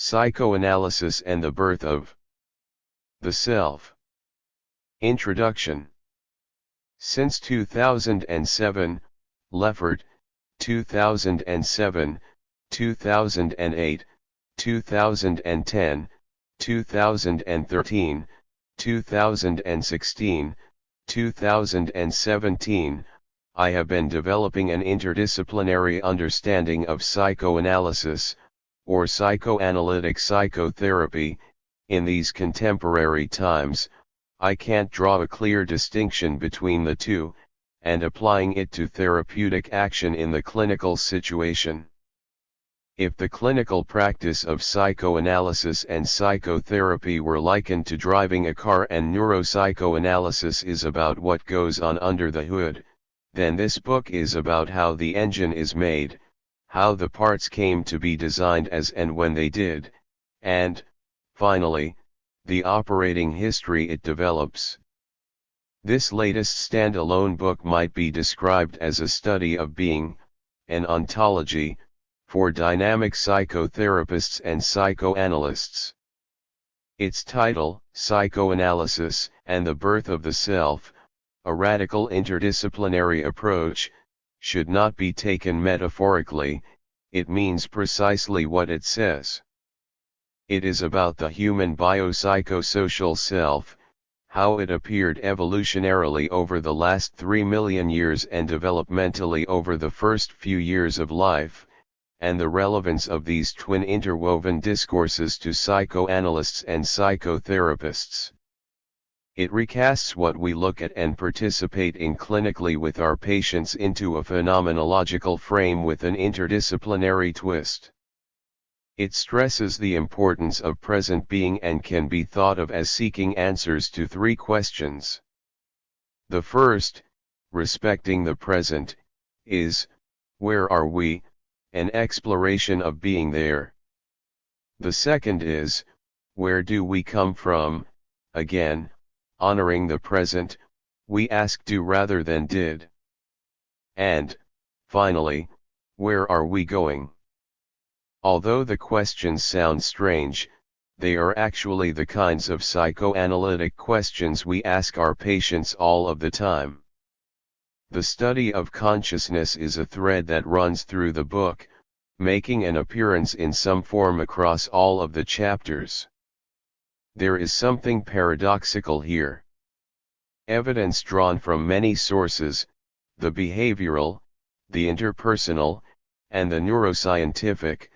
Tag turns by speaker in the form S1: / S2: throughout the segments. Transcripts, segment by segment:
S1: Psychoanalysis and the Birth of the Self. Introduction. Since 2007, Leffert, 2007, 2008, 2010, 2013, 2016, 2017, I have been developing an interdisciplinary understanding of psychoanalysis, or psychoanalytic psychotherapy. In these contemporary times, I can't draw a clear distinction between the two, and applying it to therapeutic action in the clinical situation. If the clinical practice of psychoanalysis and psychotherapy were likened to driving a car and neuropsychoanalysis is about what goes on under the hood, then this book is about how the engine is made, how the parts came to be designed as and when they did, and, finally, the operating history it develops. This latest standalone book might be described as a study of being, an ontology, for dynamic psychotherapists and psychoanalysts. Its title, Psychoanalysis and the Birth of the Self, a radical interdisciplinary approach, should not be taken metaphorically. It means precisely what it says. It is about the human biopsychosocial self, how it appeared evolutionarily over the last 3 million years and developmentally over the first few years of life, and the relevance of these twin interwoven discourses to psychoanalysts and psychotherapists. It recasts what we look at and participate in clinically with our patients into a phenomenological frame with an interdisciplinary twist. It stresses the importance of present being and can be thought of as seeking answers to 3 questions. The first, respecting the present, is, where are we? An exploration of being there. The second is, where do we come from? Again, honoring the present, we ask do rather than did. And, finally, where are we going? Although the questions sound strange, they are actually the kinds of psychoanalytic questions we ask our patients all of the time. The study of consciousness is a thread that runs through the book, making an appearance in some form across all of the chapters. There is something paradoxical here. Evidence drawn from many sources, the behavioral, the interpersonal, and the neuroscientific,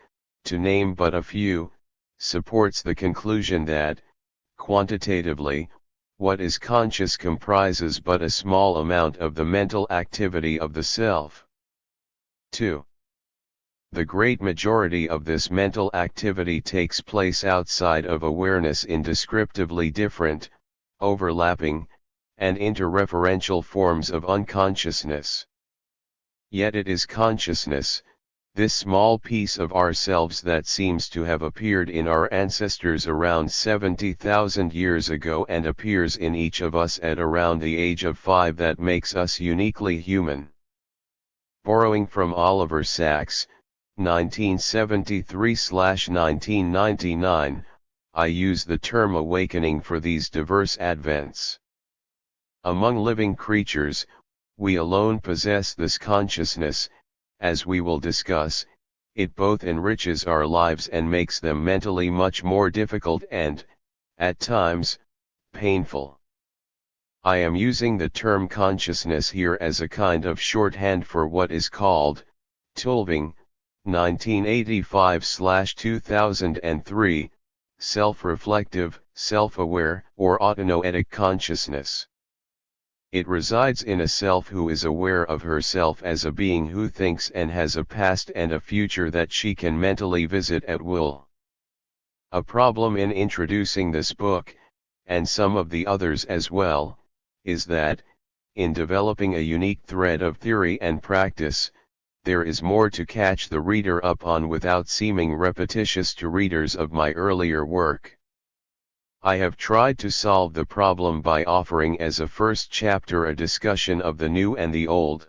S1: to name but a few, supports the conclusion that, quantitatively, what is conscious comprises but a small amount of the mental activity of the self. 2. The great majority of this mental activity takes place outside of awareness in descriptively different, overlapping, and interreferential forms of unconsciousness. Yet it is consciousness, this small piece of ourselves that seems to have appeared in our ancestors around 70,000 years ago and appears in each of us at around the age of 5 that makes us uniquely human. Borrowing from Oliver Sacks, 1973/1999, I use the term awakening for these diverse advents. Among living creatures, we alone possess this consciousness. As we will discuss, it both enriches our lives and makes them mentally much more difficult and, at times, painful. I am using the term consciousness here as a kind of shorthand for what is called, Tulving, 1985/2003, self-reflective, self-aware, or autonoetic consciousness. It resides in a self who is aware of herself as a being who thinks and has a past and a future that she can mentally visit at will. A problem in introducing this book, and some of the others as well, is that, in developing a unique thread of theory and practice, there is more to catch the reader up on without seeming repetitious to readers of my earlier work. I have tried to solve the problem by offering as a first chapter a discussion of the new and the old.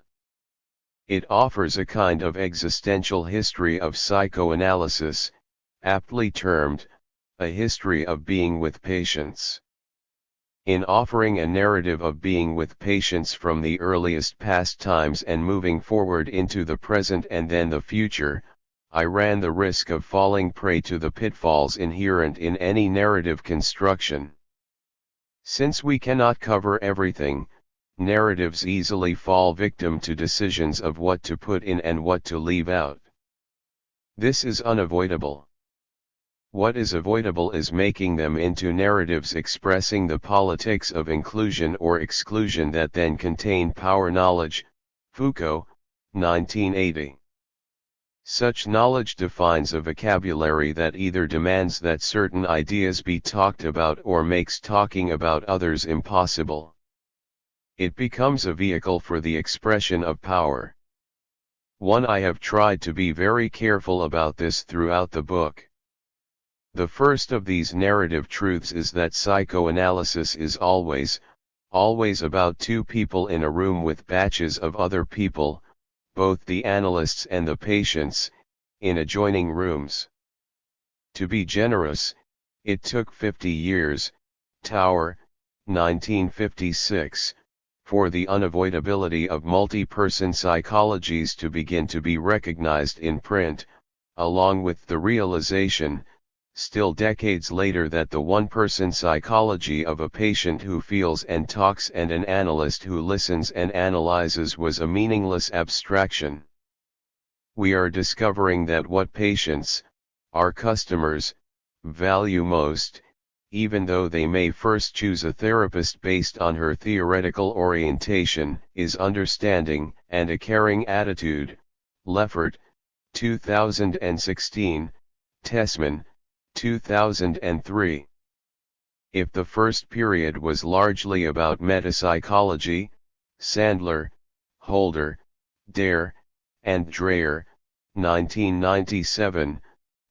S1: It offers a kind of existential history of psychoanalysis, aptly termed, A History of Being with Patients. In offering a narrative of being with patients from the earliest past times and moving forward into the present and then the future, I ran the risk of falling prey to the pitfalls inherent in any narrative construction. Since we cannot cover everything, narratives easily fall victim to decisions of what to put in and what to leave out. This is unavoidable. What is avoidable is making them into narratives expressing the politics of inclusion or exclusion that then contain power knowledge. Foucault, 1980. Such knowledge defines a vocabulary that either demands that certain ideas be talked about or makes talking about others impossible. It becomes a vehicle for the expression of power. I have tried to be very careful about this throughout the book. The first of these narrative truths is that psychoanalysis is always about two people in a room with batches of other people, both the analysts and the patients, in adjoining rooms. To be generous, it took 50 years, Tower, 1956, for the unavoidability of multi-person psychologies to begin to be recognized in print, along with the realization, still decades later, that the one-person psychology of a patient who feels and talks and an analyst who listens and analyzes was a meaningless abstraction. We are discovering that what patients, our customers, value most, even though they may first choose a therapist based on her theoretical orientation, is understanding and a caring attitude. Leffert, 2016, Tessman, 2003. If the first period was largely about metapsychology, Sandler, Holder, Dare, and Dreyer, 1997,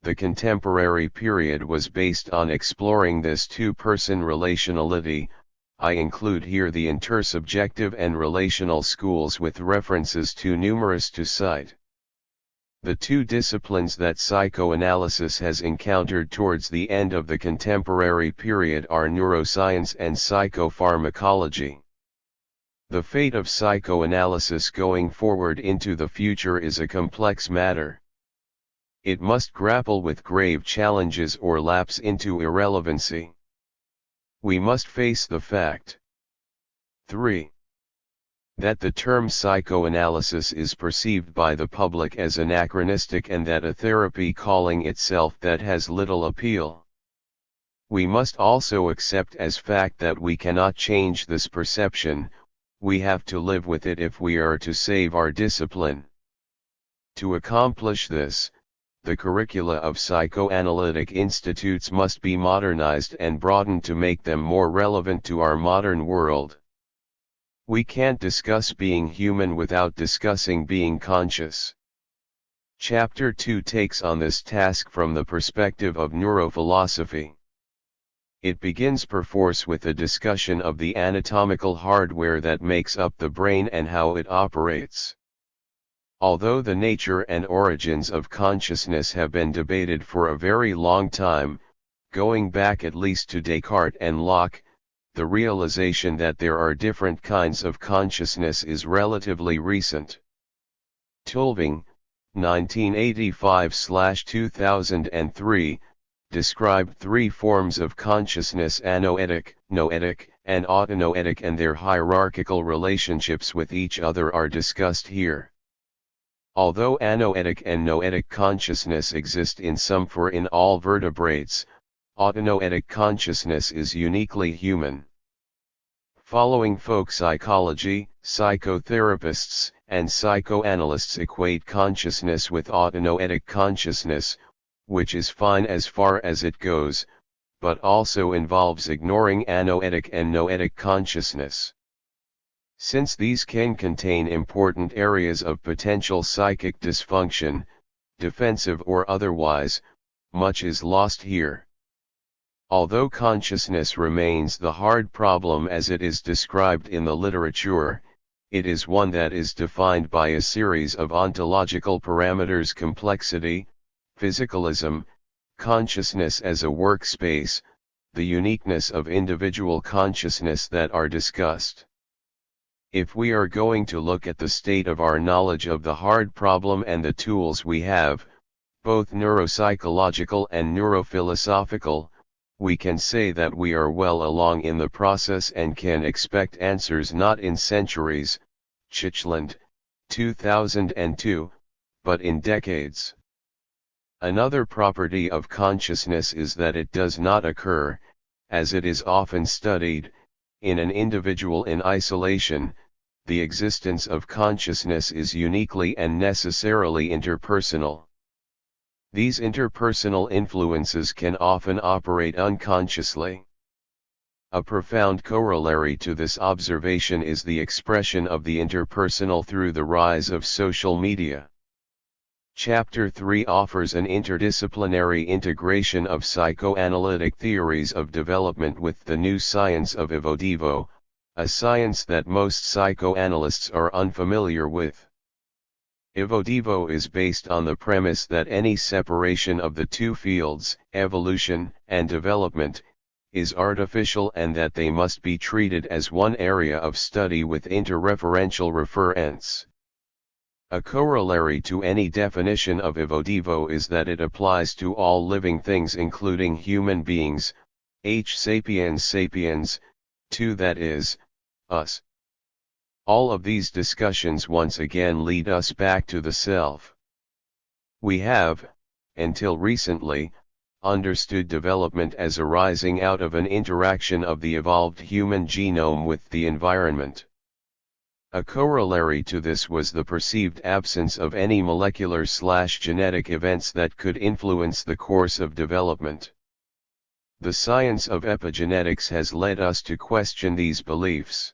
S1: the contemporary period was based on exploring this two-person relationality. I include here the intersubjective and relational schools with references too numerous to cite. The two disciplines that psychoanalysis has encountered towards the end of the contemporary period are neuroscience and psychopharmacology. The fate of psychoanalysis going forward into the future is a complex matter. It must grapple with grave challenges or lapse into irrelevancy. We must face the fact. 3. That the term psychoanalysis is perceived by the public as anachronistic and that a therapy calling itself that has little appeal. We must also accept as fact that we cannot change this perception, we have to live with it if we are to save our discipline. To accomplish this, the curricula of psychoanalytic institutes must be modernized and broadened to make them more relevant to our modern world. We can't discuss being human without discussing being conscious. Chapter 2 takes on this task from the perspective of neurophilosophy. It begins perforce with a discussion of the anatomical hardware that makes up the brain and how it operates. Although the nature and origins of consciousness have been debated for a very long time, going back at least to Descartes and Locke, the realization that there are different kinds of consciousness is relatively recent. Tulving, 1985/2003, described three forms of consciousness: anoetic, noetic, and autonoetic, and their hierarchical relationships with each other are discussed here. Although anoetic and noetic consciousness exist in some for in all vertebrates, autonoetic consciousness is uniquely human. Following folk psychology, psychotherapists and psychoanalysts equate consciousness with autonoetic consciousness, which is fine as far as it goes, but also involves ignoring anoetic and noetic consciousness. Since these can contain important areas of potential psychic dysfunction, defensive or otherwise, much is lost here. Although consciousness remains the hard problem as it is described in the literature, it is one that is defined by a series of ontological parameters: complexity, physicalism, consciousness as a workspace, the uniqueness of individual consciousness that are discussed. If we are going to look at the state of our knowledge of the hard problem and the tools we have, both neuropsychological and neurophilosophical, we can say that we are well along in the process and can expect answers not in centuries, Chichland, 2002, but in decades. Another property of consciousness is that it does not occur, as it is often studied, in an individual in isolation. The existence of consciousness is uniquely and necessarily interpersonal. These interpersonal influences can often operate unconsciously. A profound corollary to this observation is the expression of the interpersonal through the rise of social media. Chapter 3 offers an interdisciplinary integration of psychoanalytic theories of development with the new science of evodevo, a science that most psychoanalysts are unfamiliar with. Evodevo is based on the premise that any separation of the two fields, evolution and development, is artificial and that they must be treated as one area of study with interreferential referents. A corollary to any definition of evodevo is that it applies to all living things including human beings, H. sapiens sapiens, 2 that is, us. All of these discussions once again lead us back to the self. We have, until recently, understood development as arising out of an interaction of the evolved human genome with the environment. A corollary to this was the perceived absence of any molecular/genetic events that could influence the course of development. The science of epigenetics has led us to question these beliefs.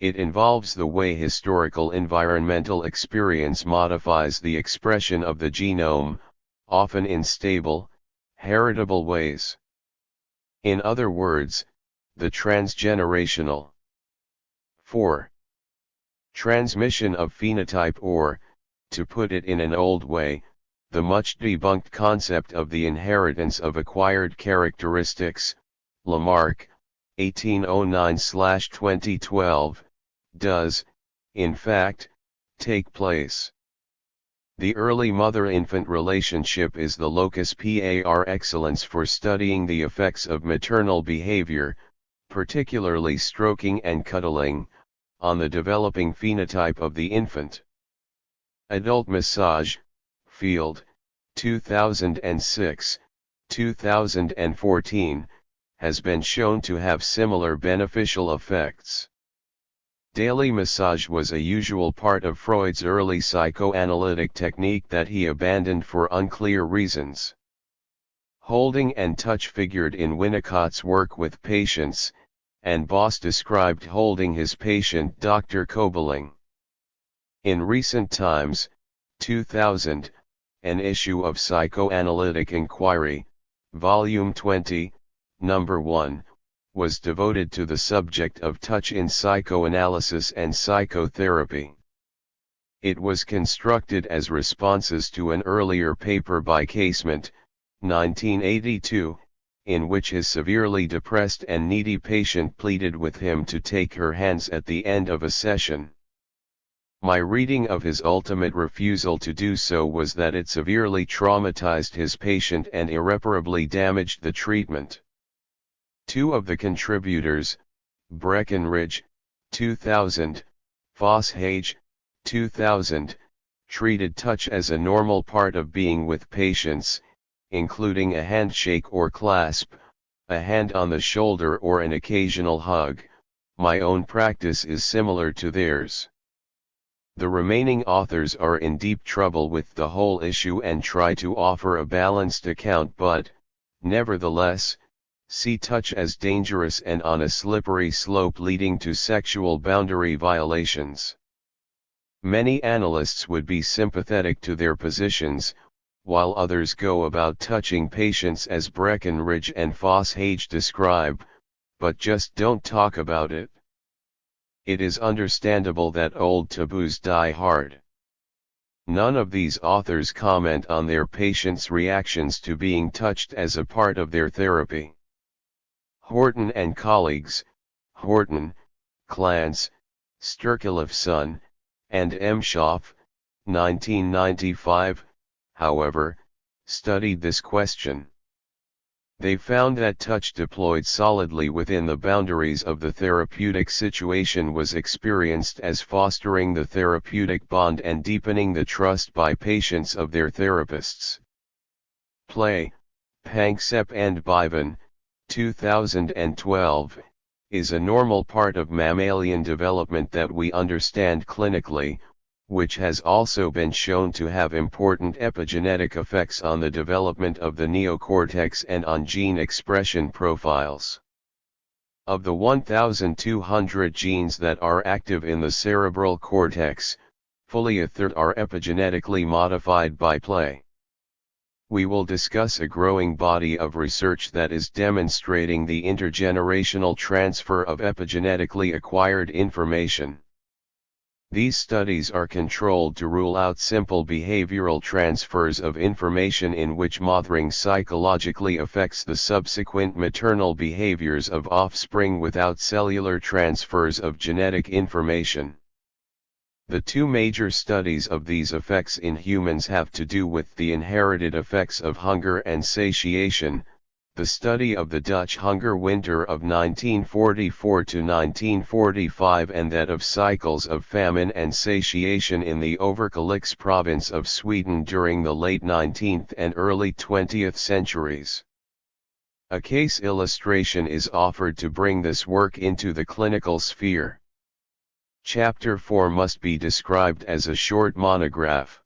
S1: It involves the way historical environmental experience modifies the expression of the genome, often in stable, heritable ways. In other words, the transgenerational 4. Transmission of phenotype or, to put it in an old way, the much debunked concept of the inheritance of acquired characteristics, Lamarck, 1809/2012, does, in fact, take place. The early mother-infant relationship is the locus par excellence for studying the effects of maternal behavior, particularly stroking and cuddling, on the developing phenotype of the infant. Adult massage, Field, 2006, 2014, has been shown to have similar beneficial effects. Daily massage was a usual part of Freud's early psychoanalytic technique that he abandoned for unclear reasons. Holding and touch figured in Winnicott's work with patients, and Boss described holding his patient Dr. Kobeling. In recent times, 2000, an issue of Psychoanalytic Inquiry, Volume 20, Number 1, was devoted to the subject of touch in psychoanalysis and psychotherapy. It was constructed as responses to an earlier paper by Casement, 1982, in which his severely depressed and needy patient pleaded with him to take her hands at the end of a session. My reading of his ultimate refusal to do so was that it severely traumatized his patient and irreparably damaged the treatment. Two of the contributors, Breckenridge, 2000, Foshage, 2000, treated touch as a normal part of being with patients, including a handshake or clasp, a hand on the shoulder or an occasional hug. My own practice is similar to theirs. The remaining authors are in deep trouble with the whole issue and try to offer a balanced account but, nevertheless, see touch as dangerous and on a slippery slope leading to sexual boundary violations. Many analysts would be sympathetic to their positions, while others go about touching patients as Breckenridge and Foshage describe, but just don't talk about it. It is understandable that old taboos die hard. None of these authors comment on their patients' reactions to being touched as a part of their therapy. Horton and colleagues, Horton, Clance, Sturkeleff, and M. Schaff, 1995, however, studied this question. They found that touch deployed solidly within the boundaries of the therapeutic situation was experienced as fostering the therapeutic bond and deepening the trust by patients of their therapists. Play, Panksepp and Bivan, 2012, is a normal part of mammalian development that we understand clinically, which has also been shown to have important epigenetic effects on the development of the neocortex and on gene expression profiles. Of the 1,200 genes that are active in the cerebral cortex, fully a third are epigenetically modified by play. We will discuss a growing body of research that is demonstrating the intergenerational transfer of epigenetically acquired information. These studies are controlled to rule out simple behavioral transfers of information in which mothering psychologically affects the subsequent maternal behaviors of offspring without cellular transfers of genetic information. The two major studies of these effects in humans have to do with the inherited effects of hunger and satiation, the study of the Dutch hunger winter of 1944 to 1945 and that of cycles of famine and satiation in the Överkalix province of Sweden during the late 19th and early 20th centuries. A case illustration is offered to bring this work into the clinical sphere. Chapter 4 must be described as a short monograph.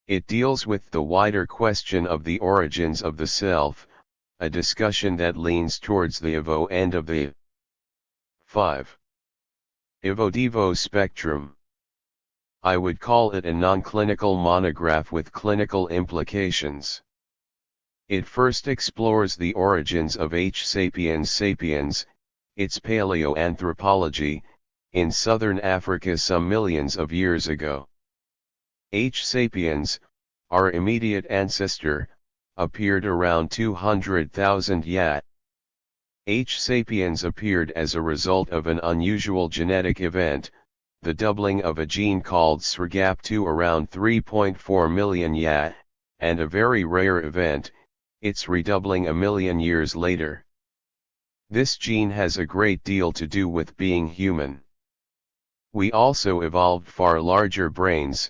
S1: It deals with the wider question of the origins of the self, a discussion that leans towards the Evo end of the 5. Evo-Devo spectrum. I would call it a non-clinical monograph with clinical implications. It first explores the origins of H. sapiens sapiens, its paleoanthropology, in southern Africa some millions of years ago. H. sapiens, our immediate ancestor, appeared around 200,000 yat. H. sapiens appeared as a result of an unusual genetic event, the doubling of a gene called SRGAP2 around 3.4 million yat, and a very rare event, its redoubling a million years later. This gene has a great deal to do with being human. We also evolved far larger brains,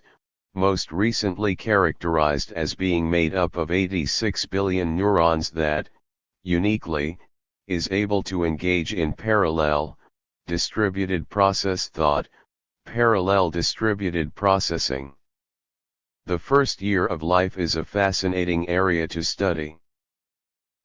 S1: most recently characterized as being made up of 86 billion neurons that, uniquely, is able to engage in parallel, distributed process thought, parallel distributed processing. The first year of life is a fascinating area to study.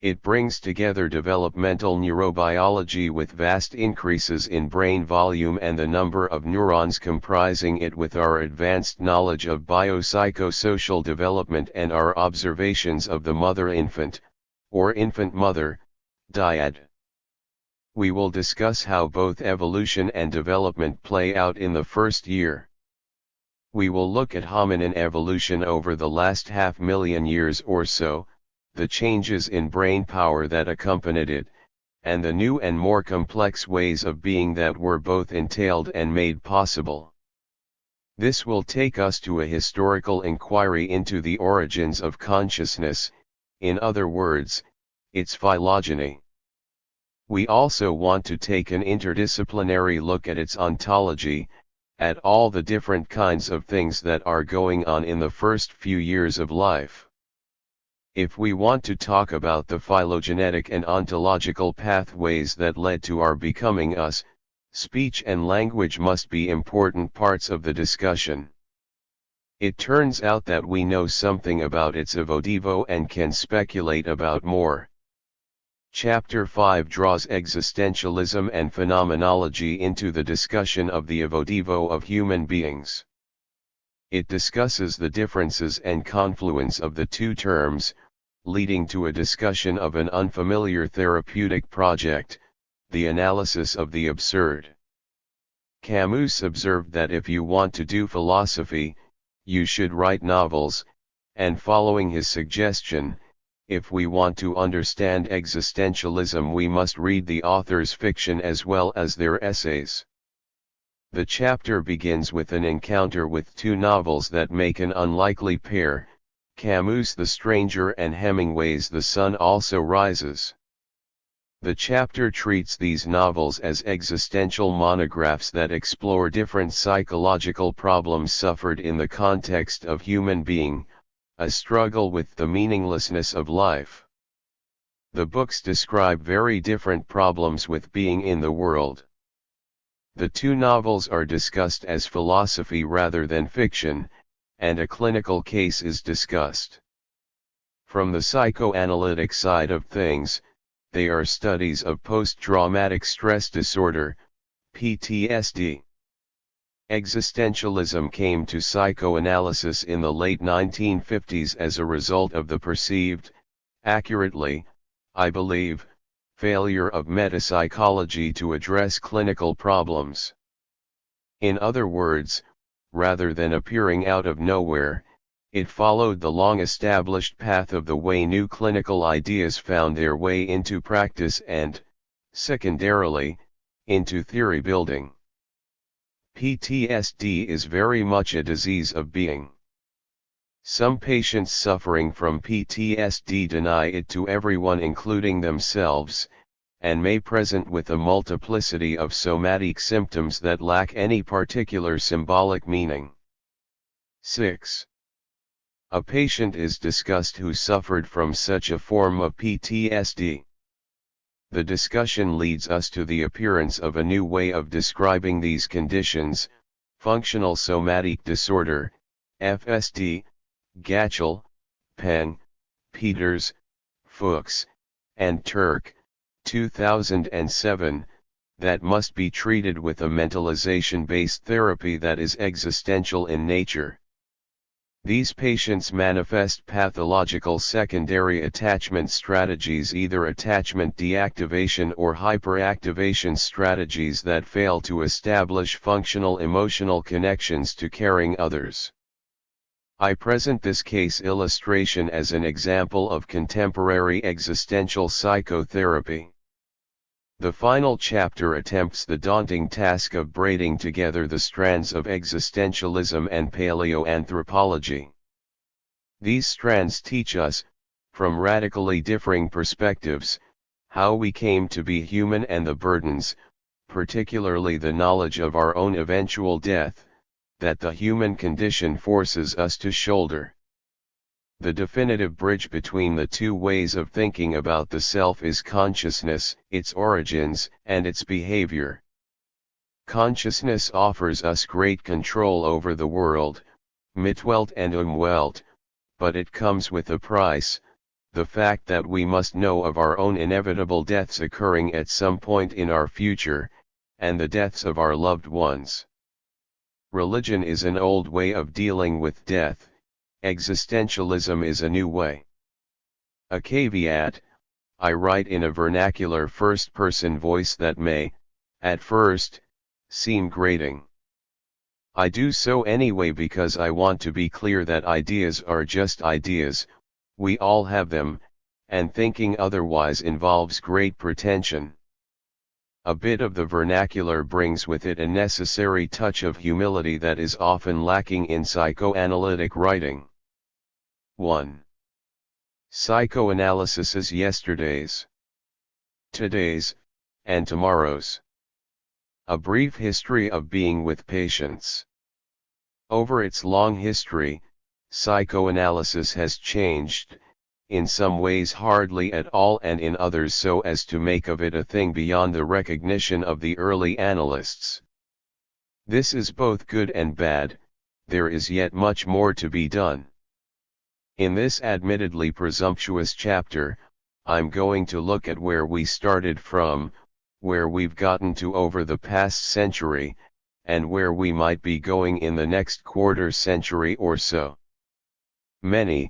S1: It brings together developmental neurobiology with vast increases in brain volume and the number of neurons comprising it with our advanced knowledge of biopsychosocial development and our observations of the mother-infant, or infant-mother, dyad. We will discuss how both evolution and development play out in the first year. We will look at hominin evolution over the last 500,000 years or so, the changes in brain power that accompanied it, and the new and more complex ways of being that were both entailed and made possible. This will take us to a historical inquiry into the origins of consciousness, in other words, its phylogeny. We also want to take an interdisciplinary look at its ontology, at all the different kinds of things that are going on in the first few years of life. If we want to talk about the phylogenetic and ontological pathways that led to our becoming us, speech and language must be important parts of the discussion. It turns out that we know something about its evo-devo and can speculate about more. Chapter 5 draws existentialism and phenomenology into the discussion of the evo-devo of human beings. It discusses the differences and confluence of the two terms, leading to a discussion of an unfamiliar therapeutic project, the analysis of the absurd. Camus observed that if you want to do philosophy, you should write novels, and following his suggestion, if we want to understand existentialism we must read the author's fiction as well as their essays. The chapter begins with an encounter with two novels that make an unlikely pair, Camus' The Stranger and Hemingway's The Sun Also Rises. The chapter treats these novels as existential monographs that explore different psychological problems suffered in the context of human being, a struggle with the meaninglessness of life. The books describe very different problems with being in the world. The two novels are discussed as philosophy rather than fiction, and a clinical case is discussed. From the psychoanalytic side of things, they are studies of post-traumatic stress disorder, PTSD. Existentialism came to psychoanalysis in the late 1950s as a result of the perceived, accurately, I believe, failure of metapsychology to address clinical problems. In other words, rather than appearing out of nowhere, it followed the long-established path of the way new clinical ideas found their way into practice and, secondarily, into theory building. PTSD is very much a disease of being. Some patients suffering from PTSD deny it to everyone including themselves, and may present with a multiplicity of somatic symptoms that lack any particular symbolic meaning. 6. A patient is discussed who suffered from such a form of PTSD. The discussion leads us to the appearance of a new way of describing these conditions, functional somatic disorder, FSD, Gatchel, Penn, Peters, Fuchs, and Turk, 2007, that must be treated with a mentalization-based therapy that is existential in nature. These patients manifest pathological secondary attachment strategies, either attachment deactivation or hyperactivation strategies that fail to establish functional emotional connections to caring others. I present this case illustration as an example of contemporary existential psychotherapy. The final chapter attempts the daunting task of braiding together the strands of existentialism and paleoanthropology. These strands teach us, from radically differing perspectives, how we came to be human and the burdens, particularly the knowledge of our own eventual death, that the human condition forces us to shoulder. The definitive bridge between the two ways of thinking about the self is consciousness, its origins, and its behavior. Consciousness offers us great control over the world, Mitwelt and Umwelt, but it comes with a price, the fact that we must know of our own inevitable deaths occurring at some point in our future, and the deaths of our loved ones. Religion is an old way of dealing with death. Existentialism is a new way. A caveat: I write in a vernacular first-person voice that may, at first, seem grating. I do so anyway because I want to be clear that ideas are just ideas, we all have them, and thinking otherwise involves great pretension. A bit of the vernacular brings with it a necessary touch of humility that is often lacking in psychoanalytic writing. 1. Psychoanalysis is yesterday's, today's, and tomorrow's. A brief history of being with patients. Over its long history, psychoanalysis has changed, in some ways hardly at all and in others so as to make of it a thing beyond the recognition of the early analysts. This is both good and bad, there is yet much more to be done. In this admittedly presumptuous chapter, I'm going to look at where we started from, where we've gotten to over the past century, and where we might be going in the next quarter century or so. Many,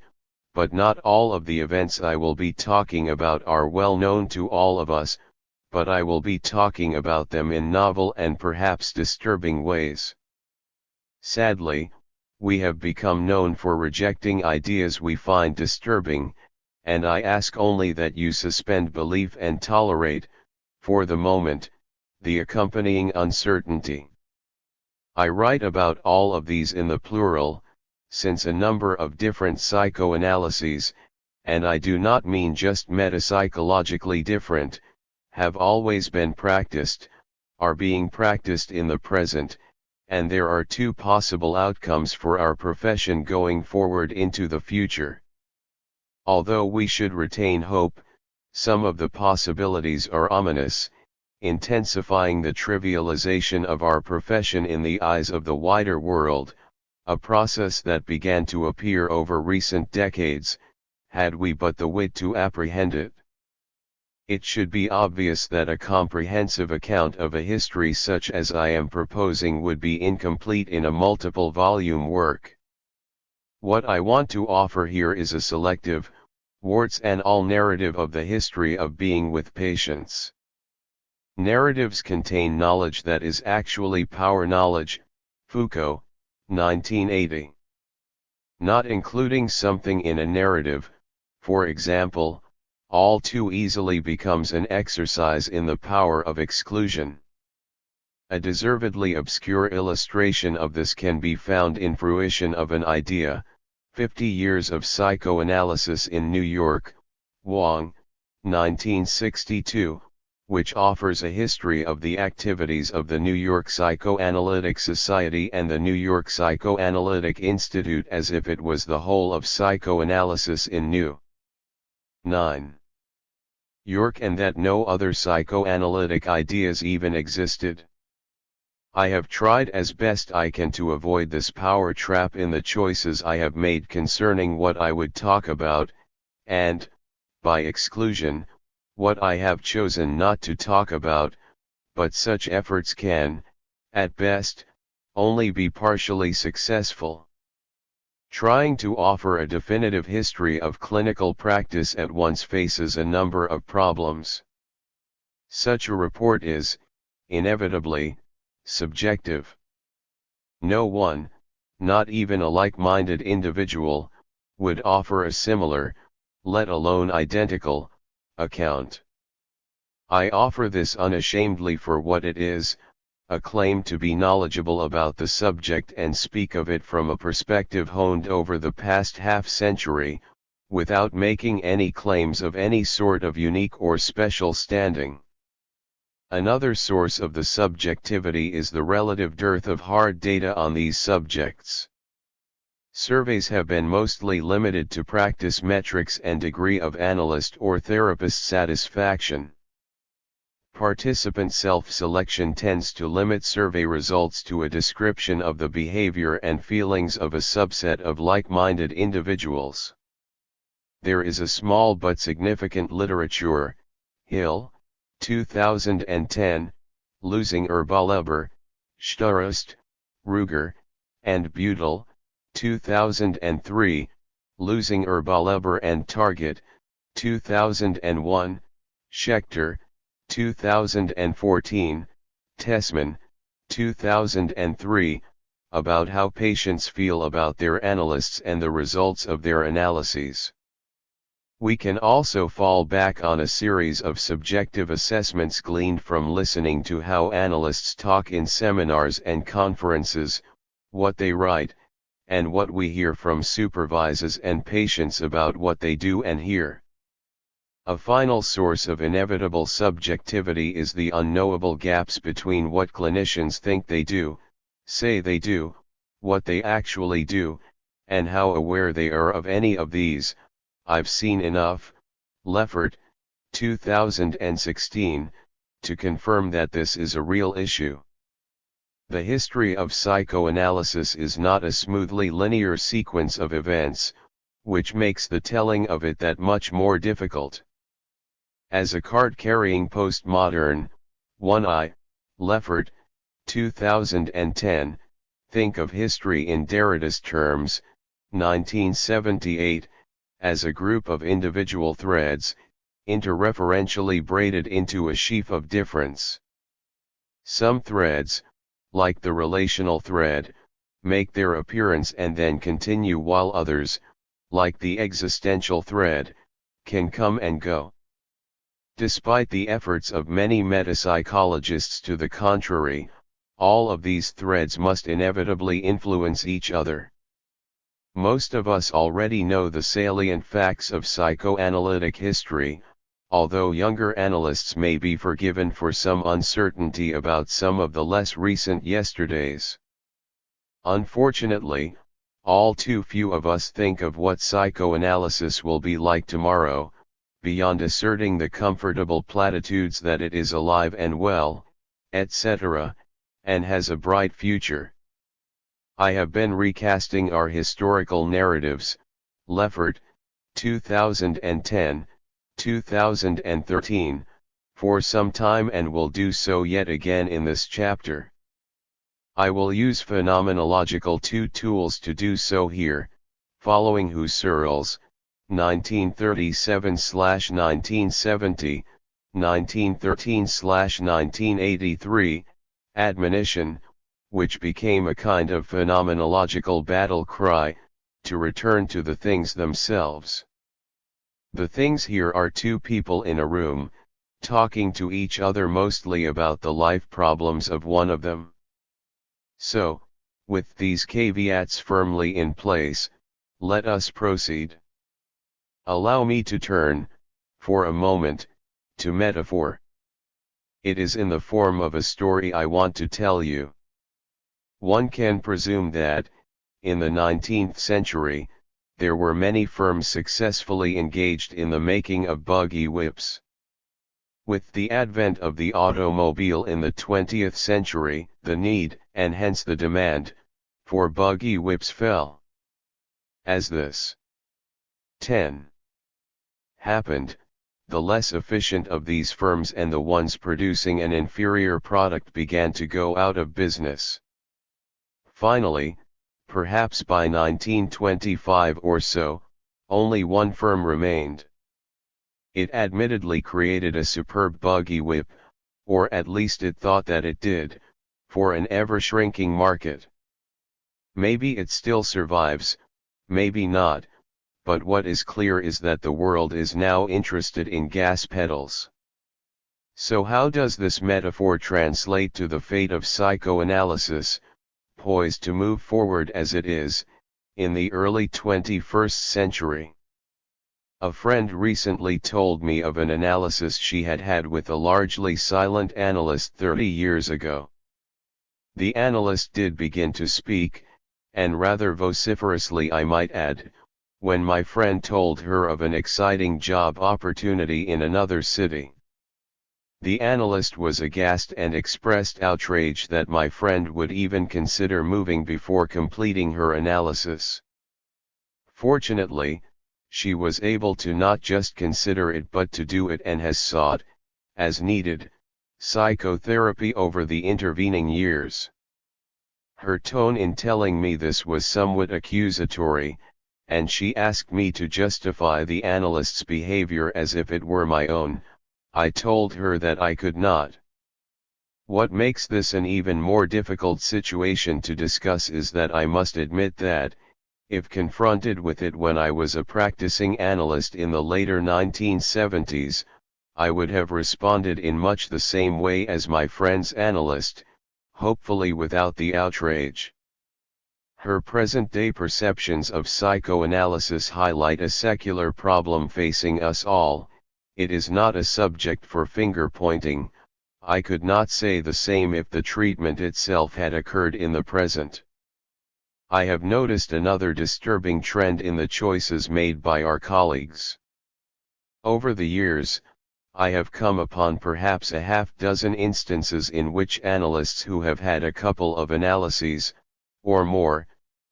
S1: but not all of the events I will be talking about are well known to all of us, but I will be talking about them in novel and perhaps disturbing ways. Sadly, we have become known for rejecting ideas we find disturbing, and I ask only that you suspend belief and tolerate, for the moment, the accompanying uncertainty. I write about all of these in the plural, since a number of different psychoanalyses, and I do not mean just metapsychologically different, have always been practiced, are being practiced in the present, and there are two possible outcomes for our profession going forward into the future. Although we should retain hope, some of the possibilities are ominous, intensifying the trivialization of our profession in the eyes of the wider world, a process that began to appear over recent decades, had we but the wit to apprehend it. It should be obvious that a comprehensive account of a history such as I am proposing would be incomplete in a multiple-volume work. What I want to offer here is a selective, warts and all narrative of the history of being with patients. Narratives contain knowledge that is actually power knowledge, Foucault, 1980. Not including something in a narrative, for example, all too easily becomes an exercise in the power of exclusion. A deservedly obscure illustration of this can be found in Fruition of an Idea, 50 Years of Psychoanalysis in New York, Wong, 1962, which offers a history of the activities of the New York Psychoanalytic Society and the New York Psychoanalytic Institute as if it was the whole of psychoanalysis in New 9. York, and that no other psychoanalytic ideas even existed. I have tried as best I can to avoid this power trap in the choices I have made concerning what I would talk about, and, by exclusion, what I have chosen not to talk about, but such efforts can, at best, only be partially successful. Trying to offer a definitive history of clinical practice at once faces a number of problems. Such a report is, inevitably, subjective. No one, not even a like-minded individual, would offer a similar, let alone identical, account. I offer this unashamedly for what it is, a claim to be knowledgeable about the subject and speak of it from a perspective honed over the past half-century, without making any claims of any sort of unique or special standing. Another source of the subjectivity is the relative dearth of hard data on these subjects. Surveys have been mostly limited to practice metrics and degree of analyst or therapist satisfaction. Participant self-selection tends to limit survey results to a description of the behavior and feelings of a subset of like-minded individuals. There is a small but significant literature, Hill, 2010, Losing Überleber, Sturst, Ruger, and Butel, 2003, Losing Überleber and Target, 2001, Schechter, 2014, Tessman, 2003, about how patients feel about their analysts and the results of their analyses. We can also fall back on a series of subjective assessments gleaned from listening to how analysts talk in seminars and conferences, what they write, and what we hear from supervisors and patients about what they do and hear. A final source of inevitable subjectivity is the unknowable gaps between what clinicians think they do, say they do, what they actually do, and how aware they are of any of these. I've seen enough, Leffert, 2016, to confirm that this is a real issue. The history of psychoanalysis is not a smoothly linear sequence of events, which makes the telling of it that much more difficult. As a card-carrying postmodern, I, Leffert, 2010, think of history in Derrida's terms, 1978, as a group of individual threads, interreferentially braided into a sheaf of difference. Some threads, like the relational thread, make their appearance and then continue, while others, like the existential thread, can come and go. Despite the efforts of many metapsychologists to the contrary, all of these threads must inevitably influence each other. Most of us already know the salient facts of psychoanalytic history, although younger analysts may be forgiven for some uncertainty about some of the less recent yesterdays. Unfortunately, all too few of us think of what psychoanalysis will be like tomorrow, beyond asserting the comfortable platitudes that it is alive and well, etc., and has a bright future. I have been recasting our historical narratives, Leffert, 2010, 2013, for some time and will do so yet again in this chapter. I will use phenomenological tools to do so here, following Husserl's 1937/1970, 1913/1983, admonition, which became a kind of phenomenological battle cry, to return to the things themselves. The things here are two people in a room, talking to each other mostly about the life problems of one of them. So, with these caveats firmly in place, let us proceed. Allow me to turn, for a moment, to metaphor. It is in the form of a story I want to tell you. One can presume that, in the 19th century, there were many firms successfully engaged in the making of buggy whips. With the advent of the automobile in the 20th century, the need, and hence the demand, for buggy whips fell. As this 10 happened, the less efficient of these firms and the ones producing an inferior product began to go out of business. Finally, perhaps by 1925 or so, only one firm remained. It admittedly created a superb buggy whip, or at least it thought that it did, for an ever-shrinking market. Maybe it still survives, maybe not, but what is clear is that the world is now interested in gas pedals. So how does this metaphor translate to the fate of psychoanalysis, poised to move forward as it is, in the early 21st century? A friend recently told me of an analysis she had had with a largely silent analyst 30 years ago. The analyst did begin to speak, and rather vociferously I might add, when my friend told her of an exciting job opportunity in another city. The analyst was aghast and expressed outrage that my friend would even consider moving before completing her analysis. Fortunately, she was able to not just consider it but to do it, and has sought, as needed, psychotherapy over the intervening years. Her tone in telling me this was somewhat accusatory, and she asked me to justify the analyst's behavior as if it were my own. I told her that I could not. What makes this an even more difficult situation to discuss is that I must admit that, if confronted with it when I was a practicing analyst in the later 1970s, I would have responded in much the same way as my friend's analyst, hopefully without the outrage. Her present-day perceptions of psychoanalysis highlight a secular problem facing us all. It is not a subject for finger-pointing. I could not say the same if the treatment itself had occurred in the present. I have noticed another disturbing trend in the choices made by our colleagues. Over the years, I have come upon perhaps a half-dozen instances in which analysts who have had a couple of analyses, or more,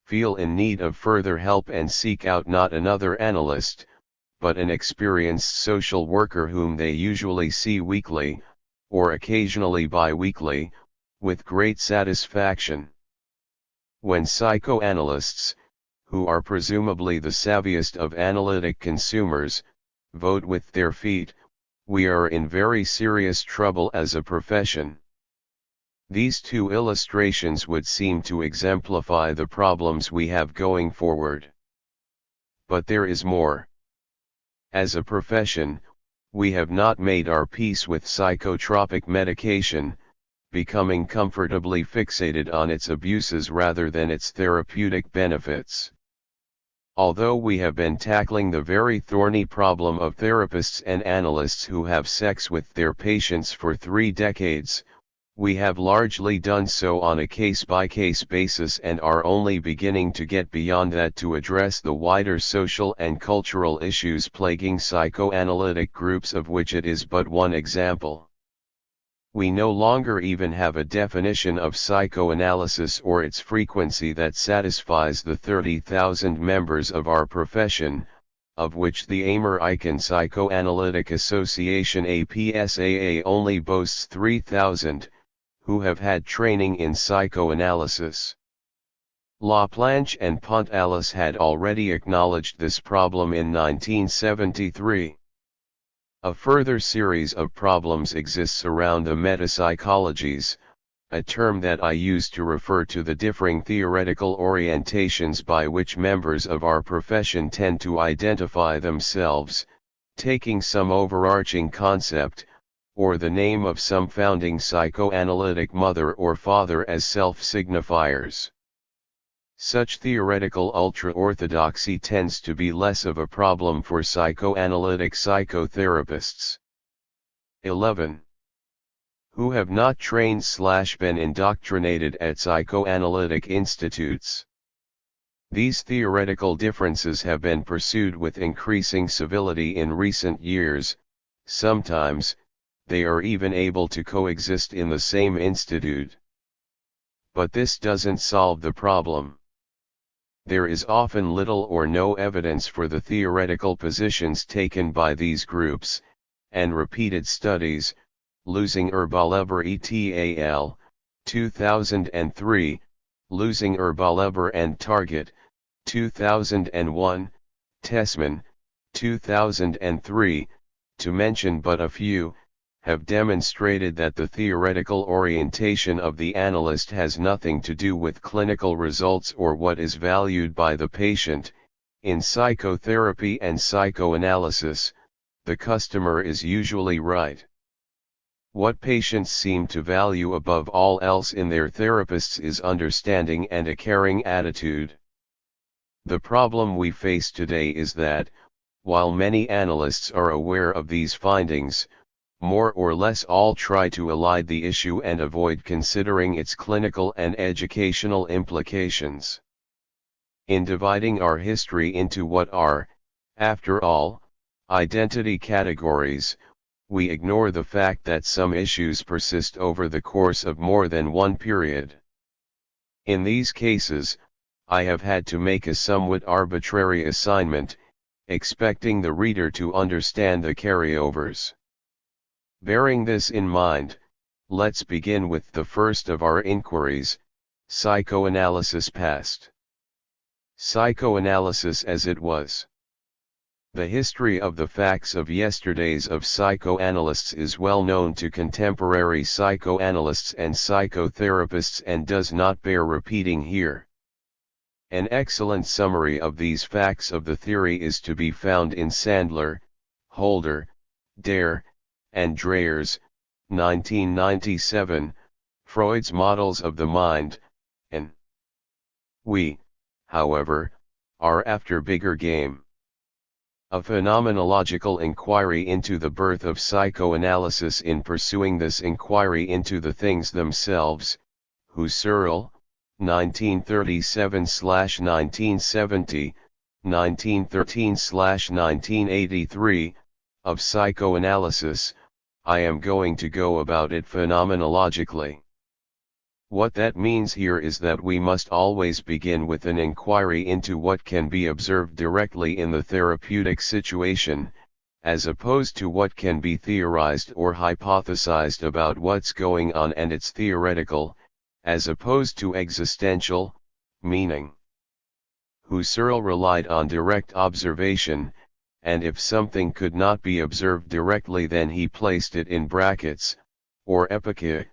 S1: feel in need of further help and seek out not another analyst, but an experienced social worker whom they usually see weekly, or occasionally bi-weekly, with great satisfaction. When psychoanalysts, who are presumably the savviest of analytic consumers, vote with their feet, we are in very serious trouble as a profession. These two illustrations would seem to exemplify the problems we have going forward. But there is more. As a profession, we have not made our peace with psychotropic medication, becoming comfortably fixated on its abuses rather than its therapeutic benefits. Although we have been tackling the very thorny problem of therapists and analysts who have sex with their patients for 3 decades, we have largely done so on a case-by-case basis and are only beginning to get beyond that to address the wider social and cultural issues plaguing psychoanalytic groups, of which it is but one example. We no longer even have a definition of psychoanalysis or its frequency that satisfies the 30,000 members of our profession, of which the American Psychoanalytic Association APSAA only boasts 3,000, who have had training in psychoanalysis. Laplanche and Pontalis had already acknowledged this problem in 1973. A further series of problems exists around the metapsychologies, a term that I use to refer to the differing theoretical orientations by which members of our profession tend to identify themselves, taking some overarching concept, or the name of some founding psychoanalytic mother or father as self-signifiers. Such theoretical ultra-orthodoxy tends to be less of a problem for psychoanalytic psychotherapists. 11. Who have not trained/been indoctrinated at psychoanalytic institutes. These theoretical differences have been pursued with increasing civility in recent years. Sometimes, they are even able to coexist in the same institute. But this doesn't solve the problem. There is often little or no evidence for the theoretical positions taken by these groups, and repeated studies, Losing Erbalever et al., 2003, Losing Erbalever and Target, 2001, Tessman, 2003, to mention but a few, have demonstrated that the theoretical orientation of the analyst has nothing to do with clinical results or what is valued by the patient. In psychotherapy and psychoanalysis, the customer is usually right. What patients seem to value above all else in their therapists is understanding and a caring attitude. The problem we face today is that, while many analysts are aware of these findings, more or less all try to elide the issue and avoid considering its clinical and educational implications. In dividing our history into what are, after all, identity categories, we ignore the fact that some issues persist over the course of more than one period. In these cases, I have had to make a somewhat arbitrary assignment, expecting the reader to understand the carryovers. Bearing this in mind, let's begin with the first of our inquiries, psychoanalysis past. Psychoanalysis as it was. The history of the facts of yesterdays of psychoanalysts is well known to contemporary psychoanalysts and psychotherapists and does not bear repeating here. An excellent summary of these facts of the theory is to be found in Sandler, Holder, Dare, and Dreyer's, 1997, Freud's Models of the Mind, and we, however, are after bigger game. A phenomenological inquiry into the birth of psychoanalysis. In pursuing this inquiry into the things themselves, Husserl, 1937/1970, 1913/1983, of psychoanalysis, I am going to go about it phenomenologically. What that means here is that we must always begin with an inquiry into what can be observed directly in the therapeutic situation, as opposed to what can be theorized or hypothesized about what's going on and its theoretical, as opposed to existential, meaning. Husserl relied on direct observation, and if something could not be observed directly then he placed it in brackets, or epoche,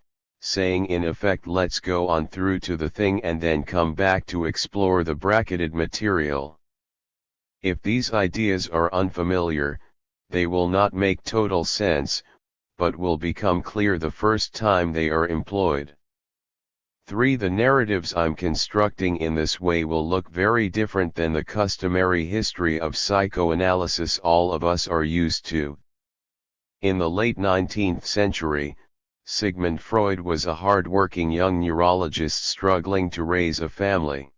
S1: saying in effect let's go on through to the thing and then come back to explore the bracketed material. If these ideas are unfamiliar, they will not make total sense, but will become clear the first time they are employed. 3. The narratives I'm constructing in this way will look very different than the customary history of psychoanalysis all of us are used to. In the late 19th century, Sigmund Freud was a hard-working young neurologist struggling to raise a family.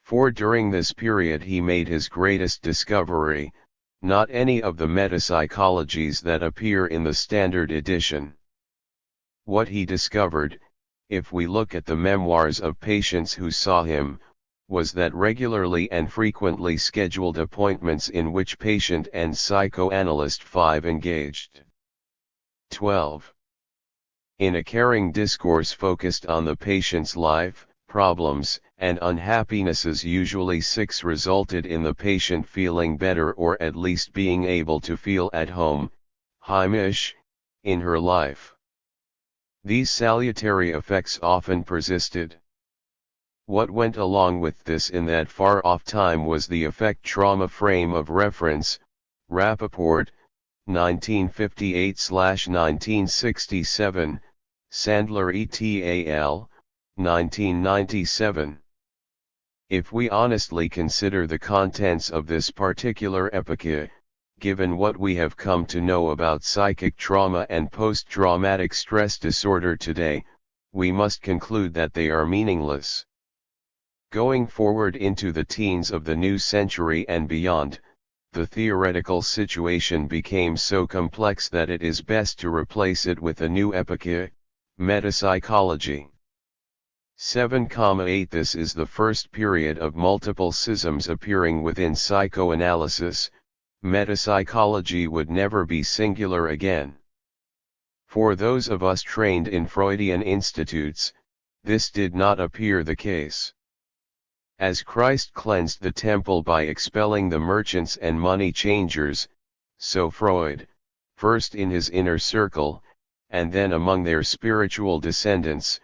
S1: For during this period he made his greatest discovery, not any of the metapsychologies that appear in the standard edition. What he discovered, if we look at the memoirs of patients who saw him, was that regularly and frequently scheduled appointments in which patient and psychoanalyst 5 engaged. 12. In a caring discourse focused on the patient's life, problems, and unhappinesses, usually 6 resulted in the patient feeling better or at least being able to feel at home, heimisch, in her life. These salutary effects often persisted. What went along with this in that far-off time was the affect trauma frame of reference, Rappaport, 1958-1967, Sandler et al., 1997. If we honestly consider the contents of this particular epoch, given what we have come to know about psychic trauma and post-traumatic stress disorder today, we must conclude that they are meaningless. Going forward into the teens of the new century and beyond, the theoretical situation became so complex that it is best to replace it with a new epoch, metapsychology. 7,8 This is the first period of multiple schisms appearing within psychoanalysis. Metapsychology would never be singular again. For those of us trained in Freudian institutes, this did not appear the case. As Christ cleansed the temple by expelling the merchants and money changers, so Freud, first in his inner circle, and then among their spiritual descendants,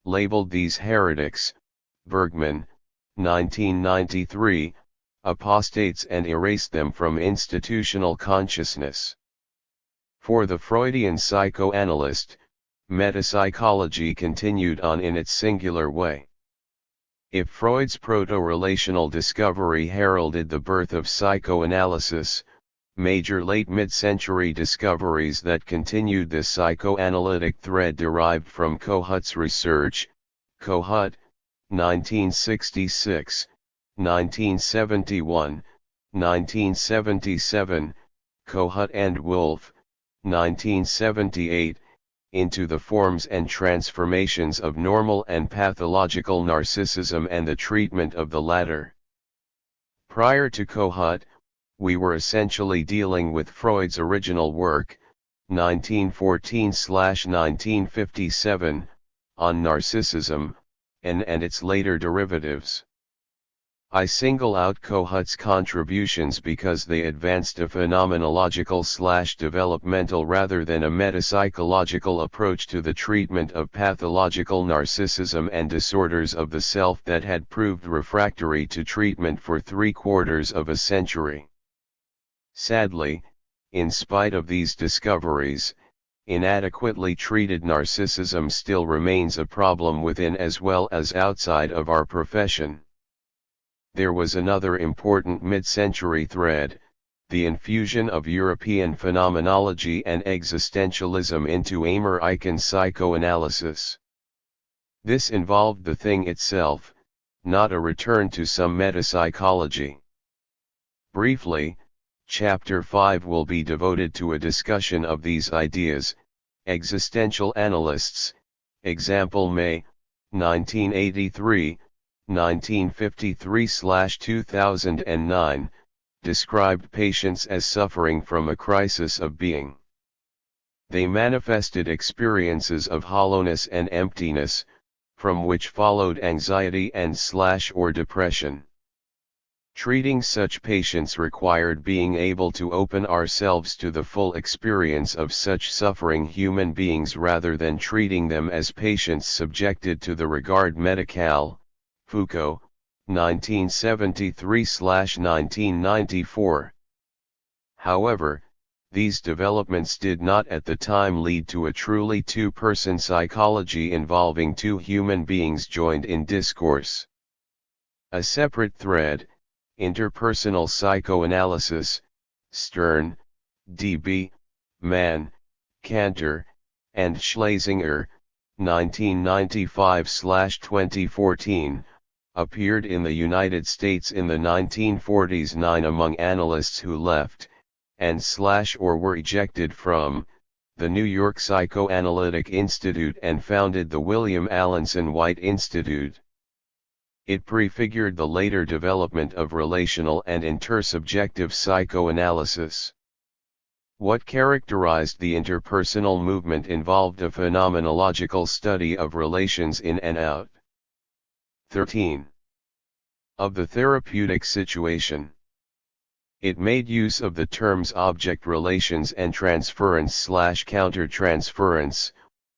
S1: labeled these heretics, Bergman, 1993, apostates and erased them from institutional consciousness. For the Freudian psychoanalyst, metapsychology continued on in its singular way. If Freud's proto-relational discovery heralded the birth of psychoanalysis, major late mid-century discoveries that continued this psychoanalytic thread derived from Kohut's research. Kohut, 1966, 1971, 1977, Kohut and Wolff, 1978, into the forms and transformations of normal and pathological narcissism and the treatment of the latter. Prior to Kohut, we were essentially dealing with Freud's original work, 1914-1957, on narcissism, and its later derivatives. I single out Kohut's contributions because they advanced a phenomenological/developmental rather than a metapsychological approach to the treatment of pathological narcissism and disorders of the self that had proved refractory to treatment for 3/4 of a century. Sadly, in spite of these discoveries, inadequately treated narcissism still remains a problem within as well as outside of our profession. There was another important mid-century thread, the infusion of European phenomenology and existentialism into American psychoanalysis. This involved the thing itself, not a return to some metapsychology. Briefly, Chapter 5 will be devoted to a discussion of these ideas. Existential analysts, example May, 1983, 1953-2009, described patients as suffering from a crisis of being. They manifested experiences of hollowness and emptiness, from which followed anxiety and/or depression. Treating such patients required being able to open ourselves to the full experience of such suffering human beings rather than treating them as patients subjected to the regard médical. Foucault, 1973-1994. However, these developments did not at the time lead to a truly two-person psychology involving two human beings joined in discourse. A separate thread, interpersonal psychoanalysis, Stern, D.B., Mann, Cantor, and Schlesinger, 1995-2014, appeared in the United States in the 1940s. 9 among analysts who left, and/or were ejected from, the New York Psychoanalytic Institute and founded the William Alanson White Institute. It prefigured the later development of relational and intersubjective psychoanalysis. What characterized the interpersonal movement involved a phenomenological study of relations in and out. 13. Of the therapeutic situation. It made use of the terms object relations and transference/countertransference,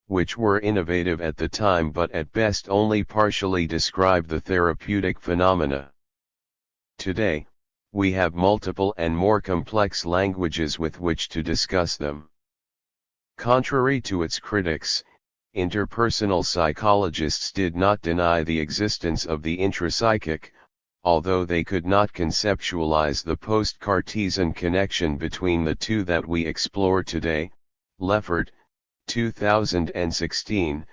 S1: which were innovative at the time but at best only partially describe the therapeutic phenomena. Today, we have multiple and more complex languages with which to discuss them. Contrary to its critics, interpersonal psychologists did not deny the existence of the intrapsychic, although they could not conceptualize the post-Cartesian connection between the two that we explore today. Leffert, 2016,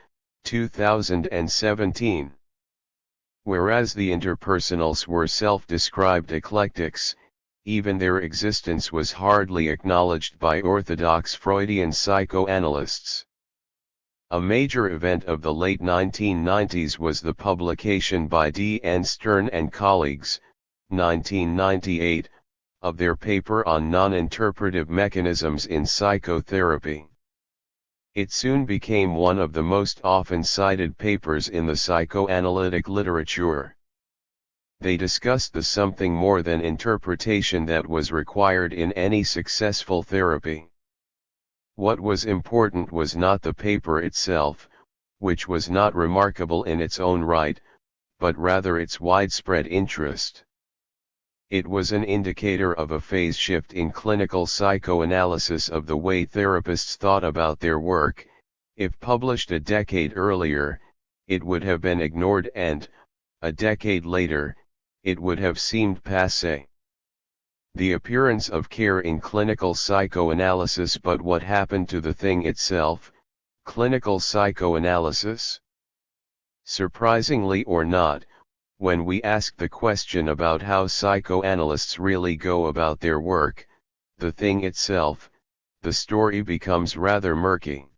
S1: 2017. Whereas the interpersonals were self-described eclectics, even their existence was hardly acknowledged by orthodox Freudian psychoanalysts. A major event of the late 1990s was the publication by D. N. Stern and colleagues, 1998, of their paper on non-interpretive mechanisms in psychotherapy. It soon became one of the most often cited papers in the psychoanalytic literature. They discussed the something more than interpretation that was required in any successful therapy. What was important was not the paper itself, which was not remarkable in its own right, but rather its widespread interest. It was an indicator of a phase shift in clinical psychoanalysis of the way therapists thought about their work. If published a decade earlier, it would have been ignored and, a decade later, it would have seemed passé. The appearance of care in clinical psychoanalysis, but what happened to the thing itself, clinical psychoanalysis? Surprisingly or not, when we ask the question about how psychoanalysts really go about their work, the thing itself, the story becomes rather murky.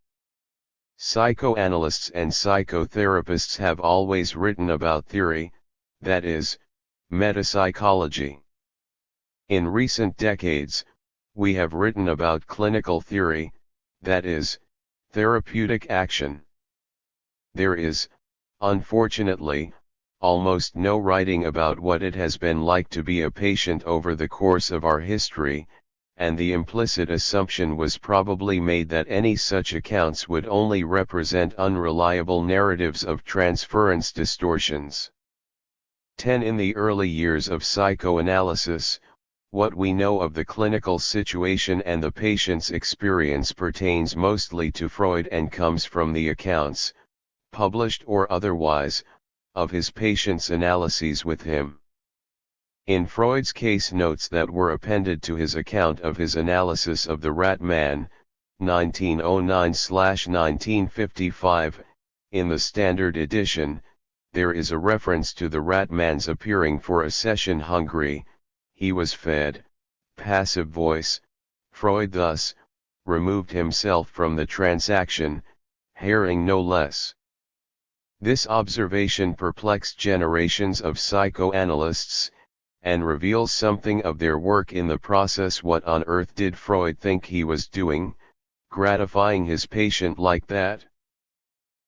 S1: Psychoanalysts and psychotherapists have always written about theory, that is, metapsychology. In recent decades, we have written about clinical theory, that is, therapeutic action. There is, unfortunately, almost no writing about what it has been like to be a patient over the course of our history, and the implicit assumption was probably made that any such accounts would only represent unreliable narratives of transference distortions. 10. In the early years of psychoanalysis, what we know of the clinical situation and the patient's experience pertains mostly to Freud and comes from the accounts, published or otherwise, of his patients' analyses with him. In Freud's case notes that were appended to his account of his analysis of the Rat Man, 1909/1955, in the Standard Edition, there is a reference to the Rat Man's appearing for a session hungry. He was fed, passive voice. Freud thus removed himself from the transaction, herring no less. This observation perplexed generations of psychoanalysts, and reveals something of their work in the process. What on earth did Freud think he was doing, gratifying his patient like that?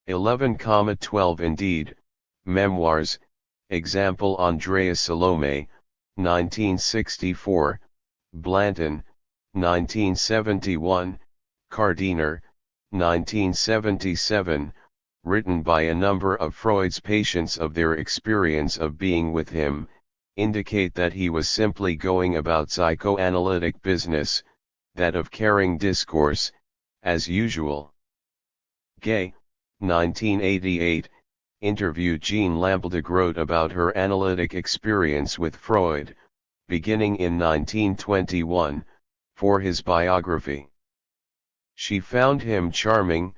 S1: 11,12 Indeed, Memoirs, example Andrea Salome, 1964, Blanton, 1971, Gardiner, 1977, written by a number of Freud's patients of their experience of being with him, indicate that he was simply going about psychoanalytic business, that of carrying discourse, as usual. Gay, 1988, interviewed Jean Lambda wrote about her analytic experience with Freud, beginning in 1921, for his biography. She found him charming,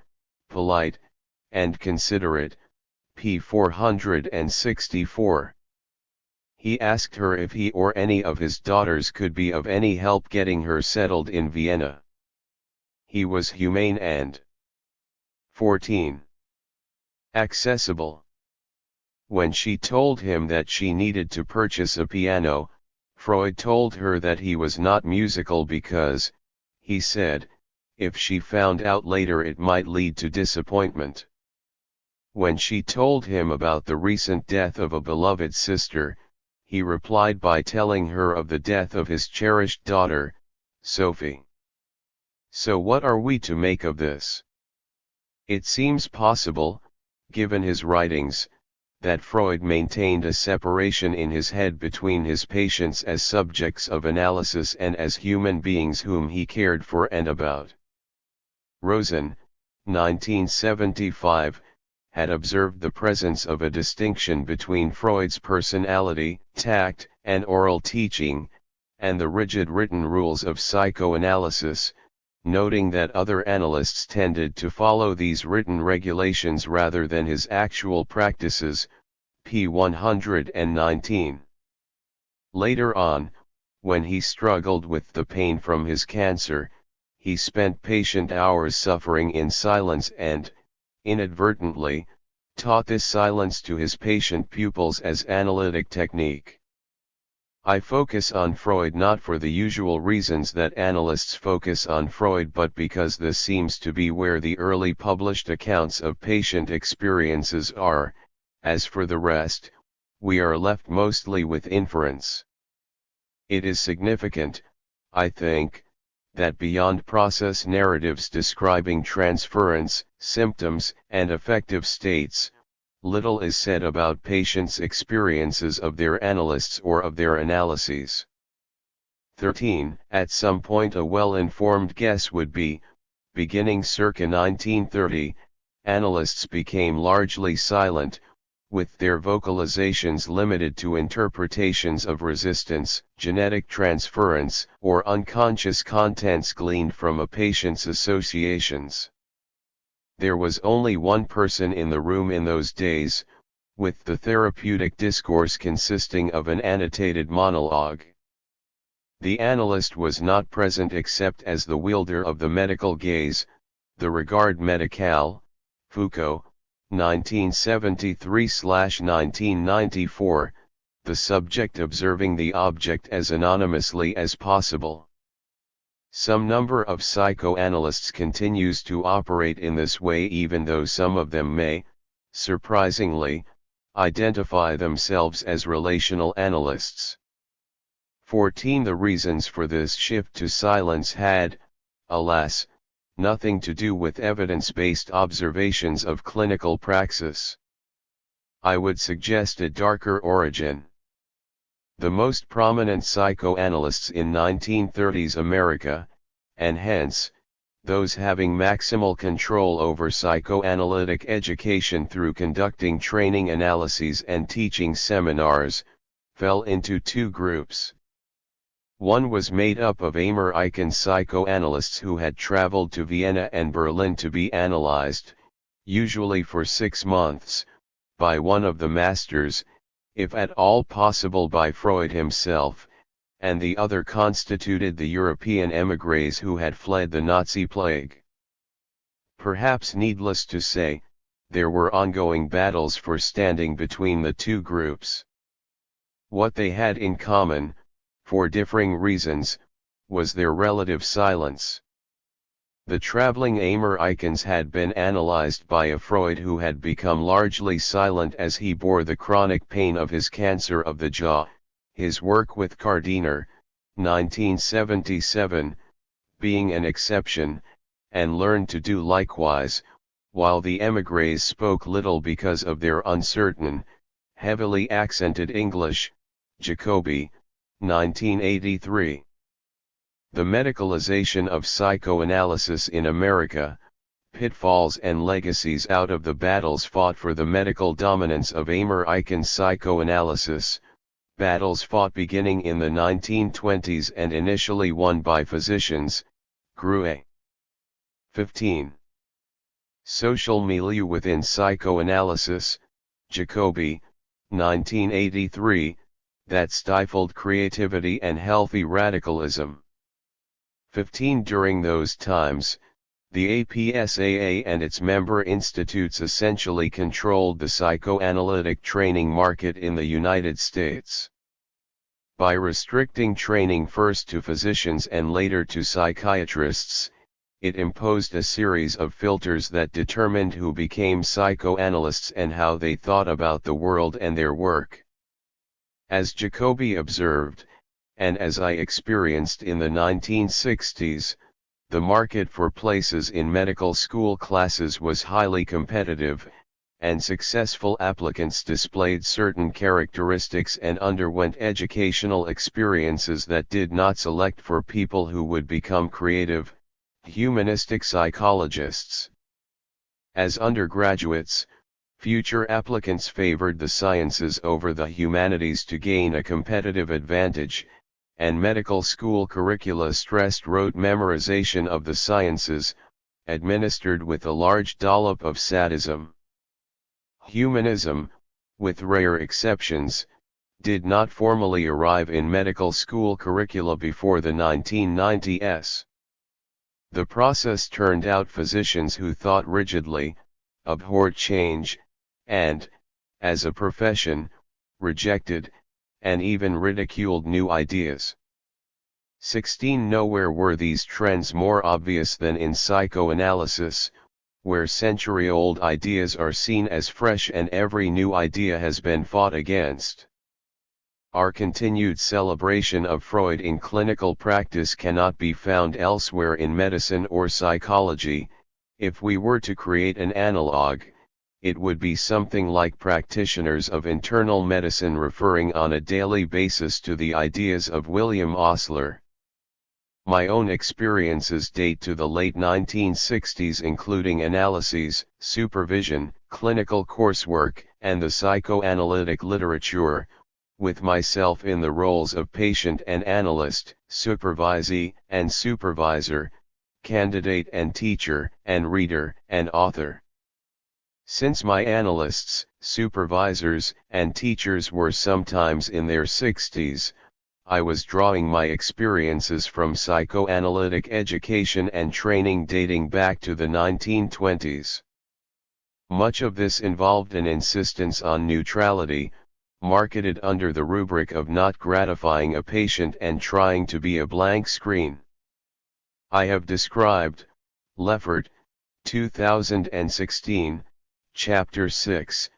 S1: polite, and considerate, p. 464. He asked her if he or any of his daughters could be of any help getting her settled in Vienna. He was humane and 14. Accessible. When she told him that she needed to purchase a piano, Freud told her that he was not musical because, he said, if she found out later it might lead to disappointment. When she told him about the recent death of a beloved sister, he replied by telling her of the death of his cherished daughter, Sophie. So what are we to make of this? It seems possible, given his writings, that Freud maintained a separation in his head between his patients as subjects of analysis and as human beings whom he cared for and about. Rosen, 1975, had observed the presence of a distinction between Freud's personality, tact, and oral teaching, and the rigid written rules of psychoanalysis, noting that other analysts tended to follow these written regulations rather than his actual practices, p. 119. Later on, when he struggled with the pain from his cancer, he spent patient hours suffering in silence and, inadvertently, taught this silence to his patient pupils as analytic technique. I focus on Freud not for the usual reasons that analysts focus on Freud but because this seems to be where the early published accounts of patient experiences are. As for the rest, we are left mostly with inference. It is significant, I think, that beyond process narratives describing transference, symptoms, and affective states, little is said about patients' experiences of their analysts or of their analyses. 13. At some point a well-informed guess would be, beginning circa 1930, analysts became largely silent, with their vocalizations limited to interpretations of resistance, genetic transference, or unconscious contents gleaned from a patient's associations. There was only one person in the room in those days, with the therapeutic discourse consisting of an annotated monologue. The analyst was not present except as the wielder of the medical gaze, the regard médical, Foucault, 1973-1994, the subject observing the object as anonymously as possible. Some number of psychoanalysts continues to operate in this way even though some of them may, surprisingly, identify themselves as relational analysts. 14. The reasons for this shift to silence had, alas, nothing to do with evidence-based observations of clinical praxis. I would suggest a darker origin. The most prominent psychoanalysts in 1930s America, and hence, those having maximal control over psychoanalytic education through conducting training analyses and teaching seminars, fell into two groups. One was made up of American psychoanalysts who had traveled to Vienna and Berlin to be analyzed, usually for 6 months, by one of the masters, if at all possible by Freud himself, and the other constituted the European émigrés who had fled the Nazi plague. Perhaps needless to say, there were ongoing battles for standing between the two groups. What they had in common, for differing reasons, was their relative silence. The traveling Americans had been analyzed by a Freud who had become largely silent as he bore the chronic pain of his cancer of the jaw, his work with Gardiner, 1977, being an exception, and learned to do likewise, while the émigrés spoke little because of their uncertain, heavily accented English. Jacobi, 1983. The medicalization of psychoanalysis in America, pitfalls and legacies out of the battles fought for the medical dominance of American psychoanalysis, battles fought beginning in the 1920s and initially won by physicians. Grue. 15. Social milieu within psychoanalysis, Jacobi, 1983, that stifled creativity and healthy radicalism. 15. During those times, the APSAA and its member institutes essentially controlled the psychoanalytic training market in the United States. By restricting training first to physicians and later to psychiatrists, it imposed a series of filters that determined who became psychoanalysts and how they thought about the world and their work. As Jacobi observed, and as I experienced in the 1960s, the market for places in medical school classes was highly competitive, and successful applicants displayed certain characteristics and underwent educational experiences that did not select for people who would become creative, humanistic psychologists. As undergraduates, future applicants favored the sciences over the humanities to gain a competitive advantage, and medical school curricula stressed rote memorization of the sciences, administered with a large dollop of sadism. Humanism, with rare exceptions, did not formally arrive in medical school curricula before the 1990s. The process turned out physicians who thought rigidly, abhorred change, and, as a profession, rejected, and even ridiculed new ideas. 16. Nowhere were these trends more obvious than in psychoanalysis, where century-old ideas are seen as fresh and every new idea has been fought against. Our continued celebration of Freud in clinical practice cannot be found elsewhere in medicine or psychology. If we were to create an analog, it would be something like practitioners of internal medicine referring on a daily basis to the ideas of William Osler. My own experiences date to the late 1960s, including analyses, supervision, clinical coursework, and the psychoanalytic literature, with myself in the roles of patient and analyst, supervisee and supervisor, candidate and teacher, and reader and author. Since my analysts, supervisors, and teachers were sometimes in their 60s, I was drawing my experiences from psychoanalytic education and training dating back to the 1920s. Much of this involved an insistence on neutrality, marketed under the rubric of not gratifying a patient and trying to be a blank screen. I have described, Leffert, 2016, Chapter 6,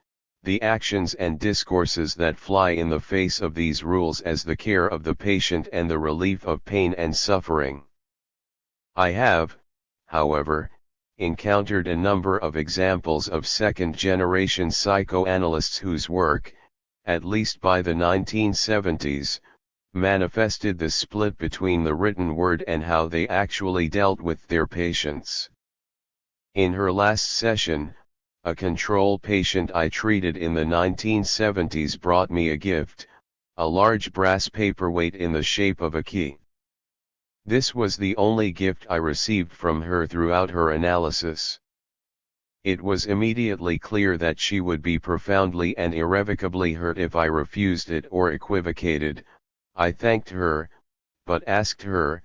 S1: the actions and discourses that fly in the face of these rules as the care of the patient and the relief of pain and suffering. I have, however, encountered a number of examples of second-generation psychoanalysts whose work, at least by the 1970s, manifested the split between the written word and how they actually dealt with their patients. In her last session, a control patient I treated in the 1970s brought me a gift, a large brass paperweight in the shape of a key. This was the only gift I received from her throughout her analysis. It was immediately clear that she would be profoundly and irrevocably hurt if I refused it or equivocated. I thanked her, but asked her,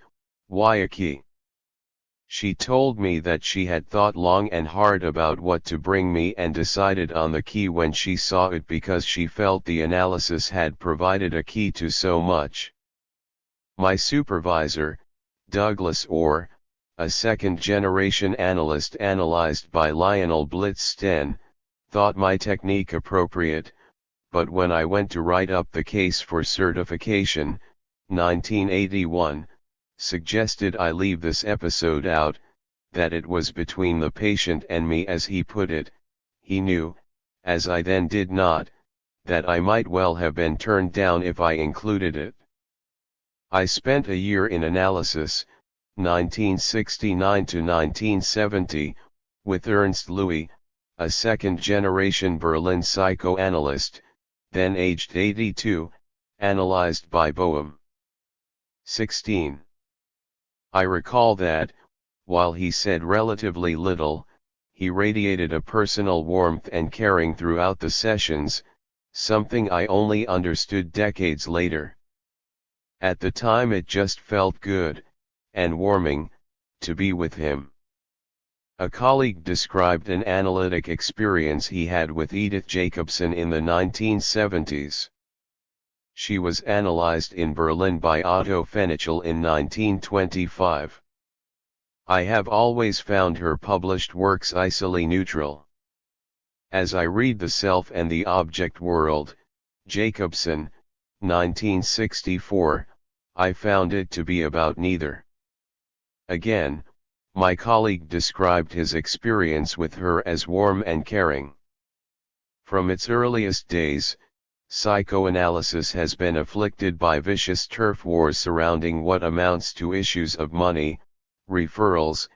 S1: why a key? She told me that she had thought long and hard about what to bring me and decided on the key when she saw it because she felt the analysis had provided a key to so much. My supervisor, Douglas Orr, a second-generation analyst analyzed by Lionel Blitzstein, thought my technique appropriate, but when I went to write up the case for certification, 1981, suggested I leave this episode out, that it was between the patient and me as he put it. He knew, as I then did not, that I might well have been turned down if I included it. I spent a year in analysis, 1969 to 1970, with Ernst Louis, a second-generation Berlin psychoanalyst, then aged 82, analyzed by Boehm. 16. I recall that, while he said relatively little, he radiated a personal warmth and caring throughout the sessions, something I only understood decades later. At the time it just felt good, and warming, to be with him. A colleague described an analytic experience he had with Edith Jacobson in the 1970s. She was analyzed in Berlin by Otto Fenichel in 1925. I have always found her published works icily neutral. As I read The Self and the Object World, Jacobson, 1964, I found it to be about neither. Again, my colleague described his experience with her as warm and caring. From its earliest days, psychoanalysis has been afflicted by vicious turf wars surrounding what amounts to issues of money, referrals,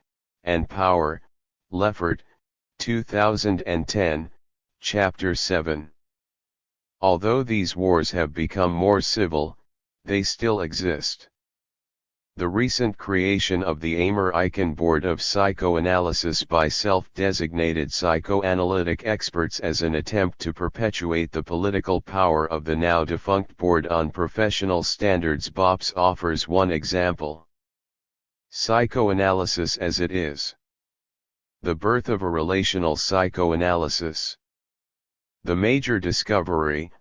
S1: and power. Leffert, 2010, Chapter 7. Although these wars have become more civil, they still exist. The recent creation of the Amer-Eichin Board of Psychoanalysis by self-designated psychoanalytic experts as an attempt to perpetuate the political power of the now-defunct Board on Professional Standards (BOPS) offers one example. Psychoanalysis as it is. The birth of a relational psychoanalysis. The major discovery,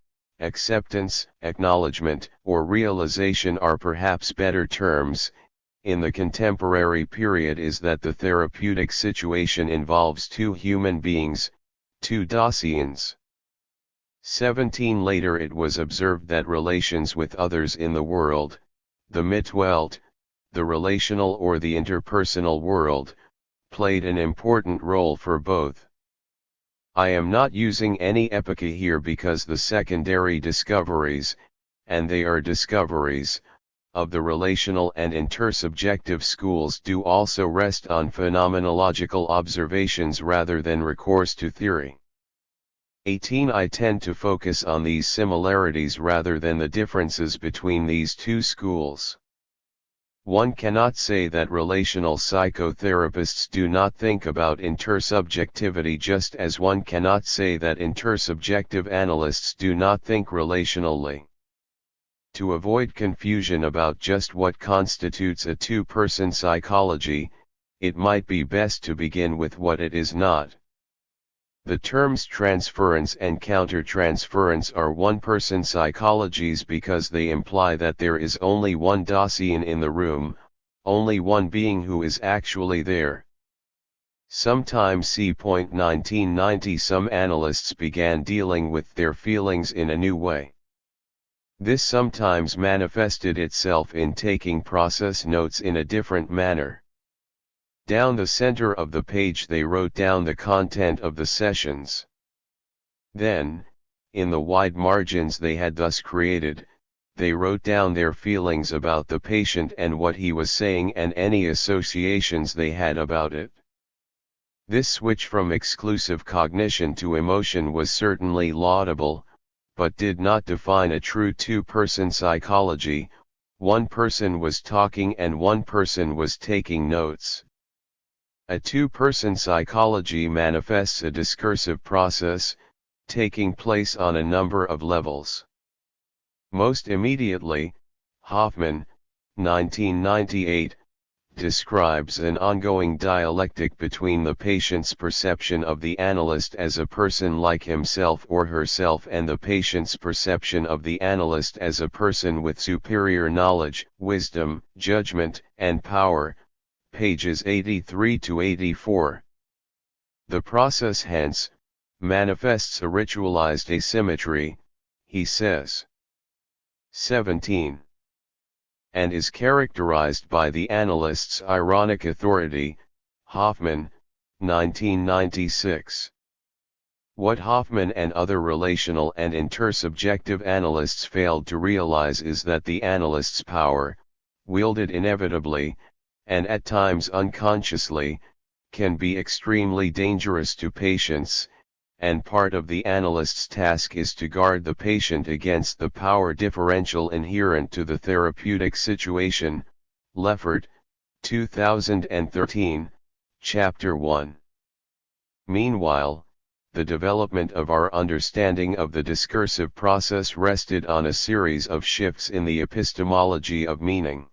S1: acceptance, acknowledgement, or realization are perhaps better terms, in the contemporary period is that the therapeutic situation involves two human beings, two Daseins. 17 later it was observed that relations with others in the world, the Mitwelt, the relational or the interpersonal world, played an important role for both. I am not using any epoche here because the secondary discoveries, and they are discoveries, of the relational and intersubjective schools do also rest on phenomenological observations rather than recourse to theory. 18 I tend to focus on these similarities rather than the differences between these two schools. One cannot say that relational psychotherapists do not think about intersubjectivity just as one cannot say that intersubjective analysts do not think relationally. To avoid confusion about just what constitutes a two-person psychology, it might be best to begin with what it is not. The terms transference and countertransference are one-person psychologies because they imply that there is only one Dasein in the room, only one being who is actually there. Sometime c. 1990 some analysts began dealing with their feelings in a new way. This sometimes manifested itself in taking process notes in a different manner. Down the center of the page they wrote down the content of the sessions. Then, in the wide margins they had thus created, they wrote down their feelings about the patient and what he was saying and any associations they had about it. This switch from exclusive cognition to emotion was certainly laudable, but did not define a true two-person psychology. One person was talking and one person was taking notes. A two-person psychology manifests a discursive process, taking place on a number of levels. Most immediately, Hoffman, 1998, describes an ongoing dialectic between the patient's perception of the analyst as a person like himself or herself and the patient's perception of the analyst as a person with superior knowledge, wisdom, judgment, and power. Pages 83 to 84. The process hence manifests a ritualized asymmetry, he says. 17. And is characterized by the analyst's ironic authority, Hoffman, 1996. What Hoffman and other relational and intersubjective analysts failed to realize is that the analyst's power, wielded inevitably, and at times unconsciously, can be extremely dangerous to patients, and part of the analyst's task is to guard the patient against the power differential inherent to the therapeutic situation. Leffert, 2013, Chapter 1. Meanwhile, the development of our understanding of the discursive process rested on a series of shifts in the epistemology of meaning.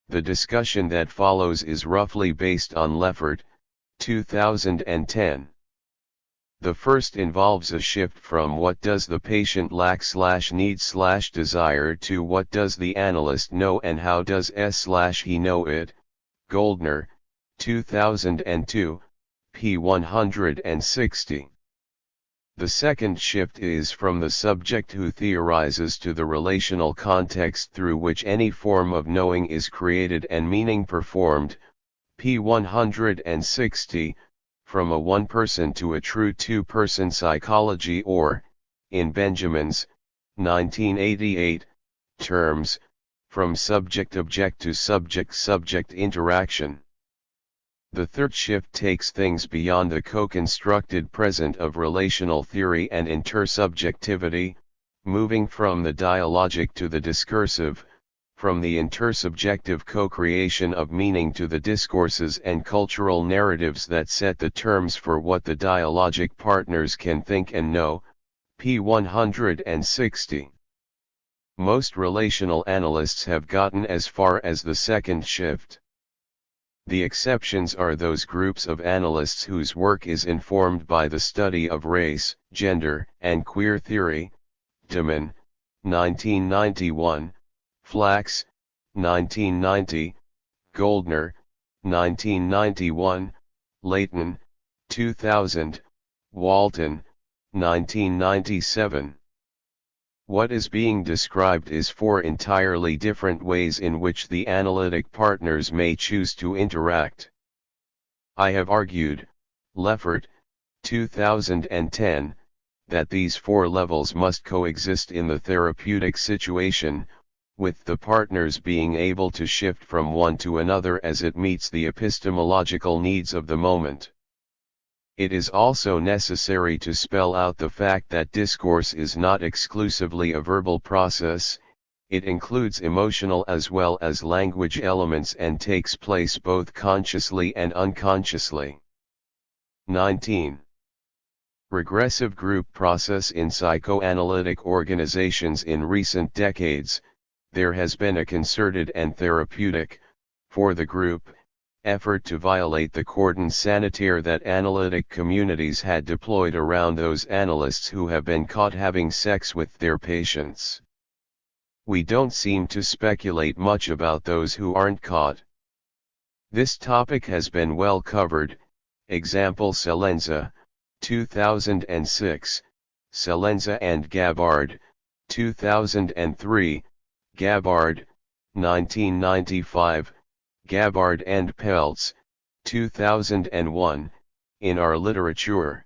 S1: The discussion that follows is roughly based on Leffert, 2010. The first involves a shift from what does the patient lack/need/desire to what does the analyst know and how does he know it. Goldner, 2002, p. 160. The second shift is from the subject who theorizes to the relational context through which any form of knowing is created and meaning performed, p. 160, from a one-person to a true two-person psychology or, in Benjamin's, 1988, terms, from subject-object to subject-subject interaction. The third shift takes things beyond the co-constructed present of relational theory and intersubjectivity, moving from the dialogic to the discursive, from the intersubjective co-creation of meaning to the discourses and cultural narratives that set the terms for what the dialogic partners can think and know, p. 160. Most relational analysts have gotten as far as the second shift. The exceptions are those groups of analysts whose work is informed by the study of race, gender, and queer theory. Deman, 1991, Flax, 1990, Goldner, 1991, Leighton, 2000, Walton, 1997. What is being described is four entirely different ways in which the analytic partners may choose to interact. I have argued, Leffert, 2010, that these four levels must coexist in the therapeutic situation, with the partners being able to shift from one to another as it meets the epistemological needs of the moment. It is also necessary to spell out the fact that discourse is not exclusively a verbal process, it includes emotional as well as language elements and takes place both consciously and unconsciously. 19. Regressive group process in psychoanalytic organizations. In recent decades, there has been a concerted and therapeutic, for the group, effort to violate the cordon sanitaire that analytic communities had deployed around those analysts who have been caught having sex with their patients. We don't seem to speculate much about those who aren't caught. This topic has been well covered, example Celenza, 2006, Celenza and Gabbard, 2003, Gabbard, 1995, Gabbard and Peltz, 2001, in our literature.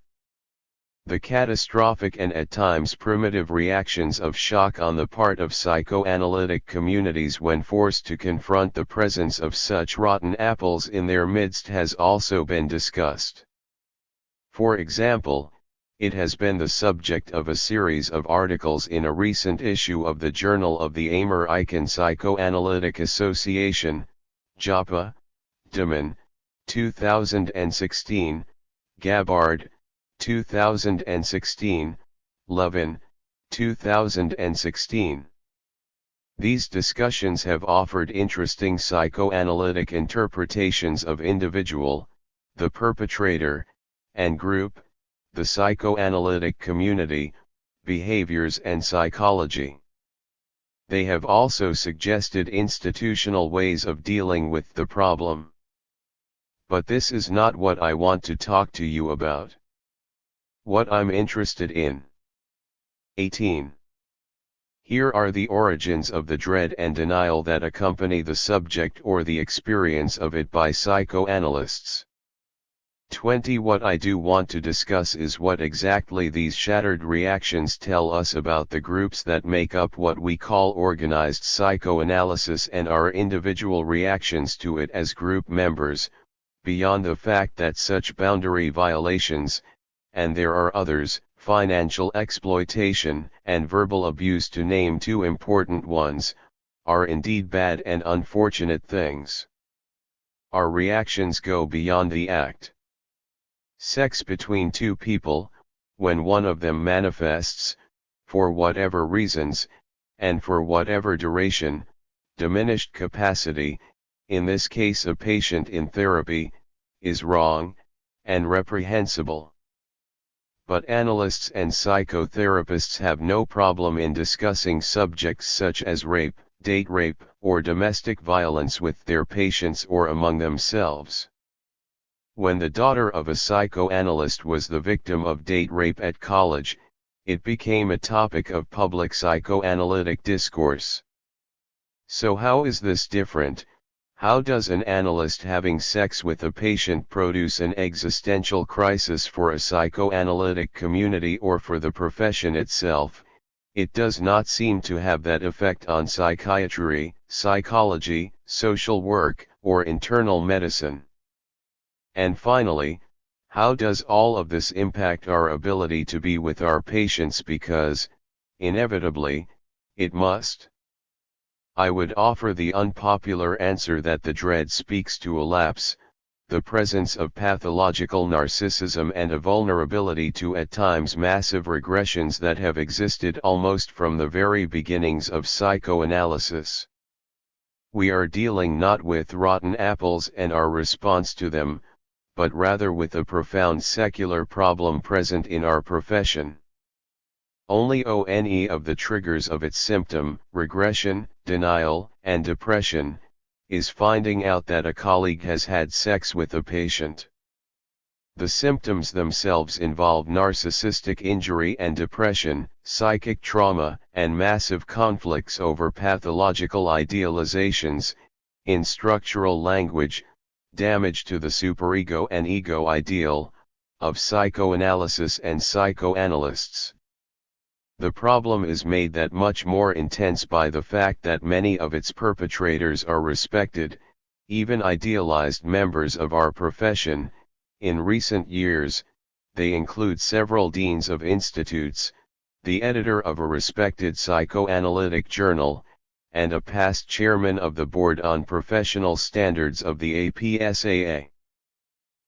S1: The catastrophic and at times primitive reactions of shock on the part of psychoanalytic communities when forced to confront the presence of such rotten apples in their midst has also been discussed. For example, it has been the subject of a series of articles in a recent issue of the Journal of the American Psychoanalytic Association, JAPA, Deman, 2016, Gabbard, 2016, Levin, 2016. These discussions have offered interesting psychoanalytic interpretations of individual, the perpetrator, and group, the psychoanalytic community, behaviors and psychology. They have also suggested institutional ways of dealing with the problem. But this is not what I want to talk to you about. What I'm interested in. 18. Here are the origins of the dread and denial that accompany the subject or the experience of it by psychoanalysts. 20. What I do want to discuss is what exactly these shattered reactions tell us about the groups that make up what we call organized psychoanalysis and our individual reactions to it as group members, beyond the fact that such boundary violations, and there are others, financial exploitation and verbal abuse to name two important ones, are indeed bad and unfortunate things. Our reactions go beyond the act. Sex between two people, when one of them manifests, for whatever reasons, and for whatever duration, diminished capacity, in this case a patient in therapy, is wrong, and reprehensible. But analysts and psychotherapists have no problem in discussing subjects such as rape, date rape, or domestic violence with their patients or among themselves. When the daughter of a psychoanalyst was the victim of date rape at college, it became a topic of public psychoanalytic discourse. So how is this different? How does an analyst having sex with a patient produce an existential crisis for a psychoanalytic community or for the profession itself? It does not seem to have that effect on psychiatry, psychology, social work, or internal medicine. And finally, how does all of this impact our ability to be with our patients because, inevitably, it must? I would offer the unpopular answer that the dread speaks to a lapse, the presence of pathological narcissism and a vulnerability to at times massive regressions that have existed almost from the very beginnings of psychoanalysis. We are dealing not with rotten apples and our response to them, but rather with a profound secular problem present in our profession. Only one of the triggers of its symptom, regression, denial, and depression, is finding out that a colleague has had sex with a patient. The symptoms themselves involve narcissistic injury and depression, psychic trauma, and massive conflicts over pathological idealizations, in structural language, damage to the superego and ego ideal, of psychoanalysis and psychoanalysts. The problem is made that much more intense by the fact that many of its perpetrators are respected, even idealized members of our profession. In recent years, they include several deans of institutes, the editor of a respected psychoanalytic journal, and a past chairman of the Board on Professional Standards of the APSAA.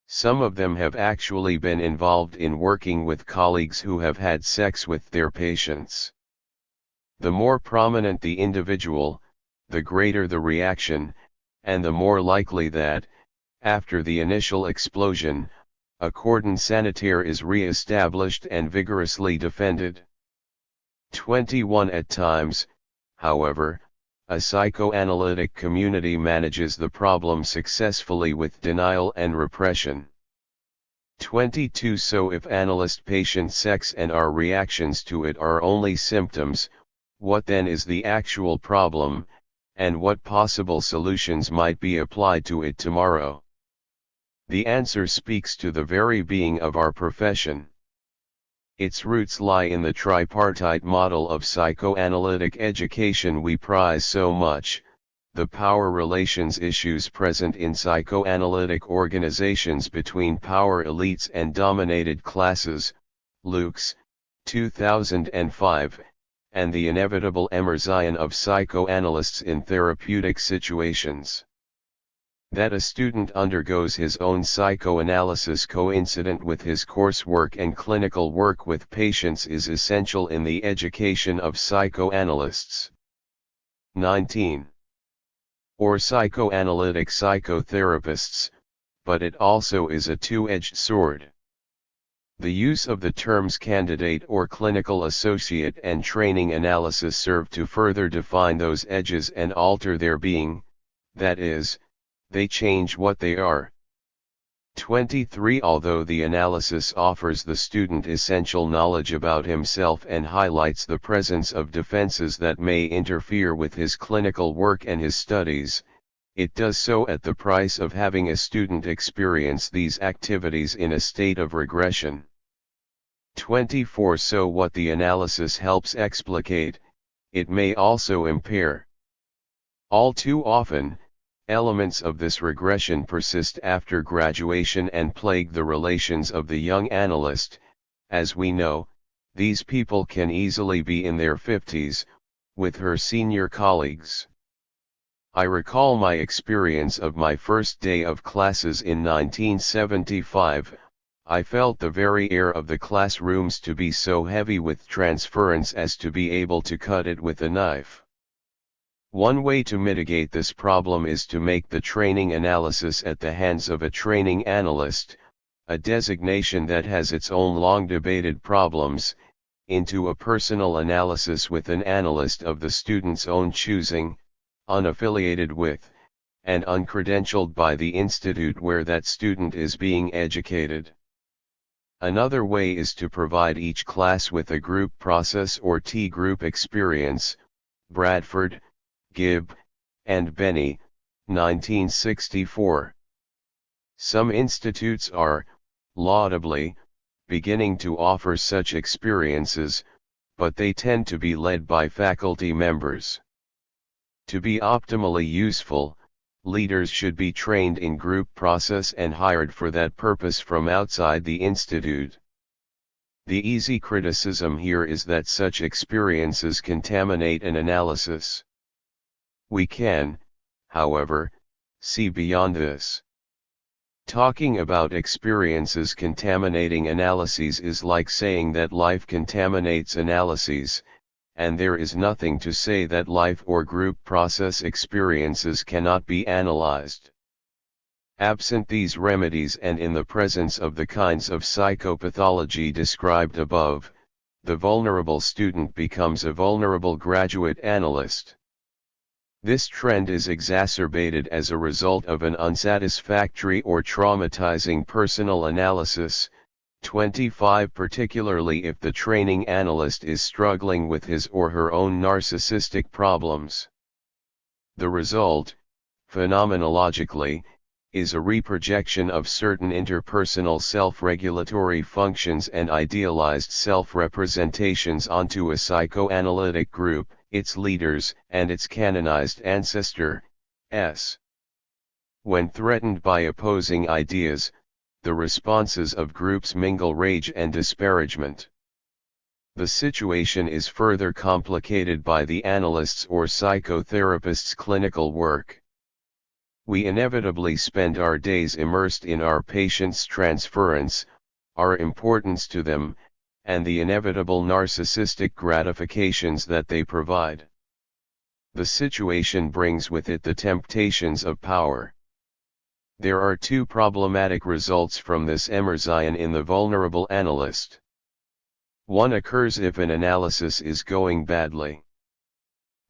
S1: Some of them have actually been involved in working with colleagues who have had sex with their patients. The more prominent the individual, the greater the reaction, and the more likely that, after the initial explosion, a cordon sanitaire is re-established and vigorously defended. 21. At times, however, a psychoanalytic community manages the problem successfully with denial and repression. 22. So if analyst-patient sex and our reactions to it are only symptoms, what then is the actual problem, and what possible solutions might be applied to it tomorrow? The answer speaks to the very being of our profession. Its roots lie in the tripartite model of psychoanalytic education we prize so much, the power relations issues present in psychoanalytic organizations between power elites and dominated classes, Luke's, 2005, and the inevitable emersion of psychoanalysts in therapeutic situations. That a student undergoes his own psychoanalysis coincident with his coursework and clinical work with patients is essential in the education of psychoanalysts. 19. Or psychoanalytic psychotherapists, but it also is a two-edged sword. The use of the terms candidate or clinical associate and training analysis serve to further define those edges and alter their being, that is, they change what they are. 23. Although the analysis offers the student essential knowledge about himself and highlights the presence of defenses that may interfere with his clinical work and his studies, it does so at the price of having a student experience these activities in a state of regression. 24. So what the analysis helps explicate, it may also impair. All too often, elements of this regression persist after graduation and plague the relations of the young analyst. As we know, these people can easily be in their 50s, with her senior colleagues. I recall my experience of my first day of classes in 1975. I felt the very air of the classrooms to be so heavy with transference as to be able to cut it with a knife. One way to mitigate this problem is to make the training analysis at the hands of a training analyst, a designation that has its own long-debated problems, into a personal analysis with an analyst of the student's own choosing, unaffiliated with, and uncredentialed by the institute where that student is being educated. Another way is to provide each class with a group process or T-group experience. Bradford, Gibb, and Benny, 1964. Some institutes are, laudably, beginning to offer such experiences, but they tend to be led by faculty members. To be optimally useful, leaders should be trained in group process and hired for that purpose from outside the institute. The easy criticism here is that such experiences contaminate an analysis. We can, however, see beyond this. Talking about experiences contaminating analyses is like saying that life contaminates analyses, and there is nothing to say that life or group process experiences cannot be analyzed. Absent these remedies and in the presence of the kinds of psychopathology described above, the vulnerable student becomes a vulnerable graduate analyst. This trend is exacerbated as a result of an unsatisfactory or traumatizing personal analysis. 25. Particularly if the training analyst is struggling with his or her own narcissistic problems. The result, phenomenologically, is a reprojection of certain interpersonal self-regulatory functions and idealized self-representations onto a psychoanalytic group, its leaders, and its canonized ancestor, S. When threatened by opposing ideas, the responses of groups mingle rage and disparagement. The situation is further complicated by the analyst's or psychotherapist's clinical work. We inevitably spend our days immersed in our patients' transference, our importance to them, and the inevitable narcissistic gratifications that they provide. The situation brings with it the temptations of power. There are two problematic results from this immersion in the vulnerable analyst. One occurs if an analysis is going badly.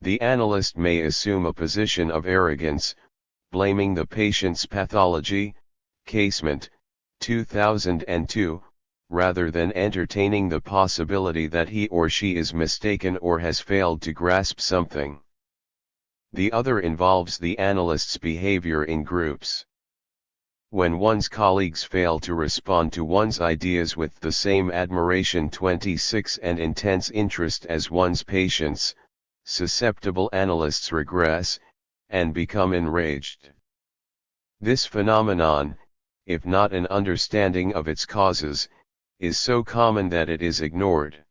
S1: The analyst may assume a position of arrogance, blaming the patient's pathology, Casement, 2002, rather than entertaining the possibility that he or she is mistaken or has failed to grasp something. The other involves the analyst's behavior in groups. When one's colleagues fail to respond to one's ideas with the same admiration 26 and intense interest as one's patients, susceptible analysts regress, and become enraged. This phenomenon, if not an understanding of its causes, is so common that it is ignored.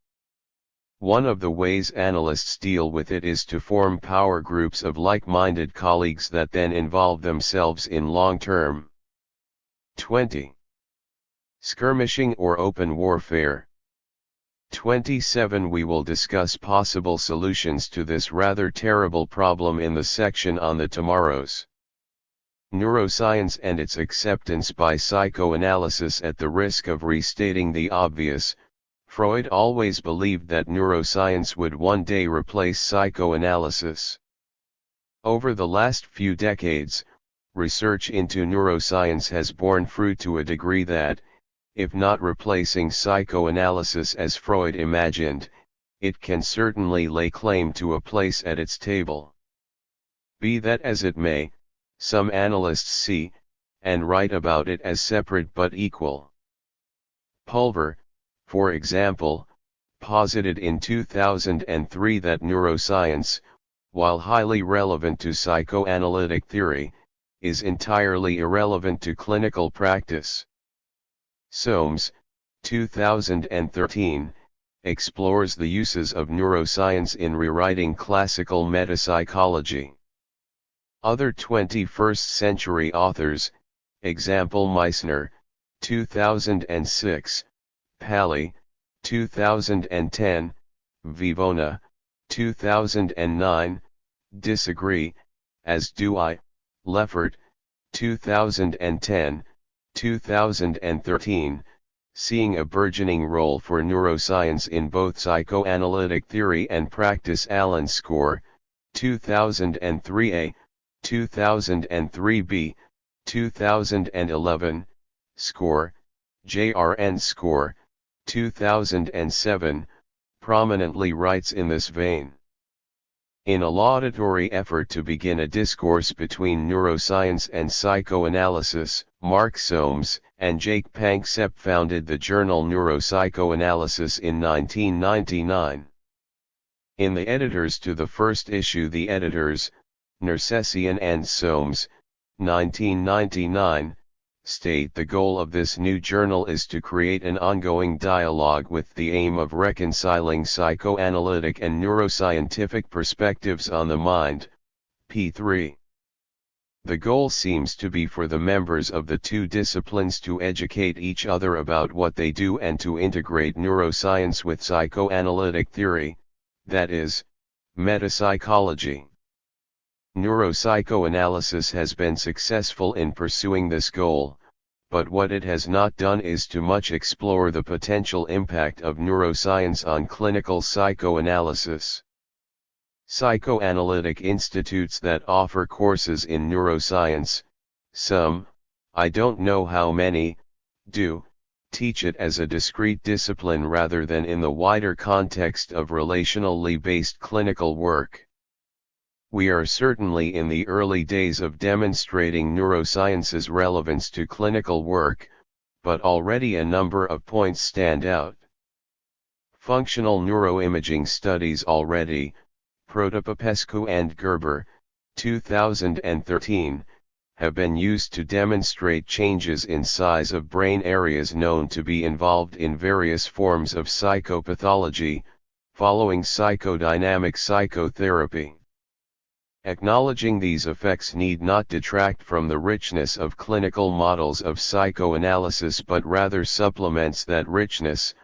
S1: One of the ways analysts deal with it is to form power groups of like-minded colleagues that then involve themselves in long-term 20. Skirmishing or open warfare. 27. We will discuss possible solutions to this rather terrible problem in the section on the tomorrows. Neuroscience and its acceptance by psychoanalysis. At the risk of restating the obvious, Freud always believed that neuroscience would one day replace psychoanalysis. Over the last few decades, research into neuroscience has borne fruit to a degree that, if not replacing psychoanalysis as Freud imagined, it can certainly lay claim to a place at its table. Be that as it may, some analysts see, and write about it as separate but equal. Pulver, for example, posited in 2003 that neuroscience, while highly relevant to psychoanalytic theory, is entirely irrelevant to clinical practice. Soames, 2013, explores the uses of neuroscience in rewriting classical metapsychology. Other 21st century authors, example Meissner, 2006, Paley, 2010, Vivona, 2009, disagree, as do I, Leffert, 2010, 2013, seeing a burgeoning role for neuroscience in both psychoanalytic theory and practice. Alan Score, 2003a, 2003b, 2011, Score, J.R.N. Score, 2007, prominently writes in this vein. In a laudatory effort to begin a discourse between neuroscience and psychoanalysis, Mark Soames and Jake Panksepp founded the journal Neuropsychoanalysis in 1999. In the editors to the first issue, the editors, Nersessian and Soames, 1999, state the goal of this new journal is to create an ongoing dialogue with the aim of reconciling psychoanalytic and neuroscientific perspectives on the mind. p. 3. The goal seems to be for the members of the two disciplines to educate each other about what they do and to integrate neuroscience with psychoanalytic theory, that is, metapsychology. Neuropsychoanalysis has been successful in pursuing this goal, but what it has not done is to much explore the potential impact of neuroscience on clinical psychoanalysis. Psychoanalytic institutes that offer courses in neuroscience, some, I don't know how many, do teach it as a discrete discipline rather than in the wider context of relationally based clinical work. We are certainly in the early days of demonstrating neuroscience's relevance to clinical work, but already a number of points stand out. Functional neuroimaging studies already, Protopopescu and Gerber, 2013, have been used to demonstrate changes in size of brain areas known to be involved in various forms of psychopathology, following psychodynamic psychotherapy. Acknowledging these effects need not detract from the richness of clinical models of psychoanalysis but rather supplements that richness,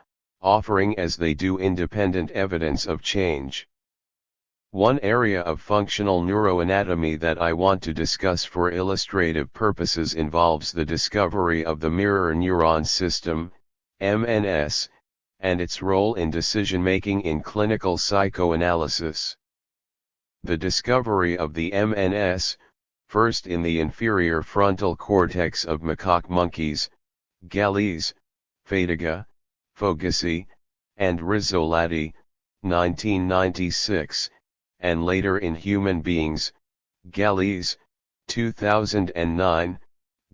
S1: offering as they do independent evidence of change. One area of functional neuroanatomy that I want to discuss for illustrative purposes involves the discovery of the mirror neuron system, MNS, and its role in decision-making in clinical psychoanalysis. The discovery of the MNS, first in the inferior frontal cortex of macaque monkeys, Galli's, Fadiga, Fogassi, and Rizzolatti, 1996, and later in human beings, Galli's, 2009,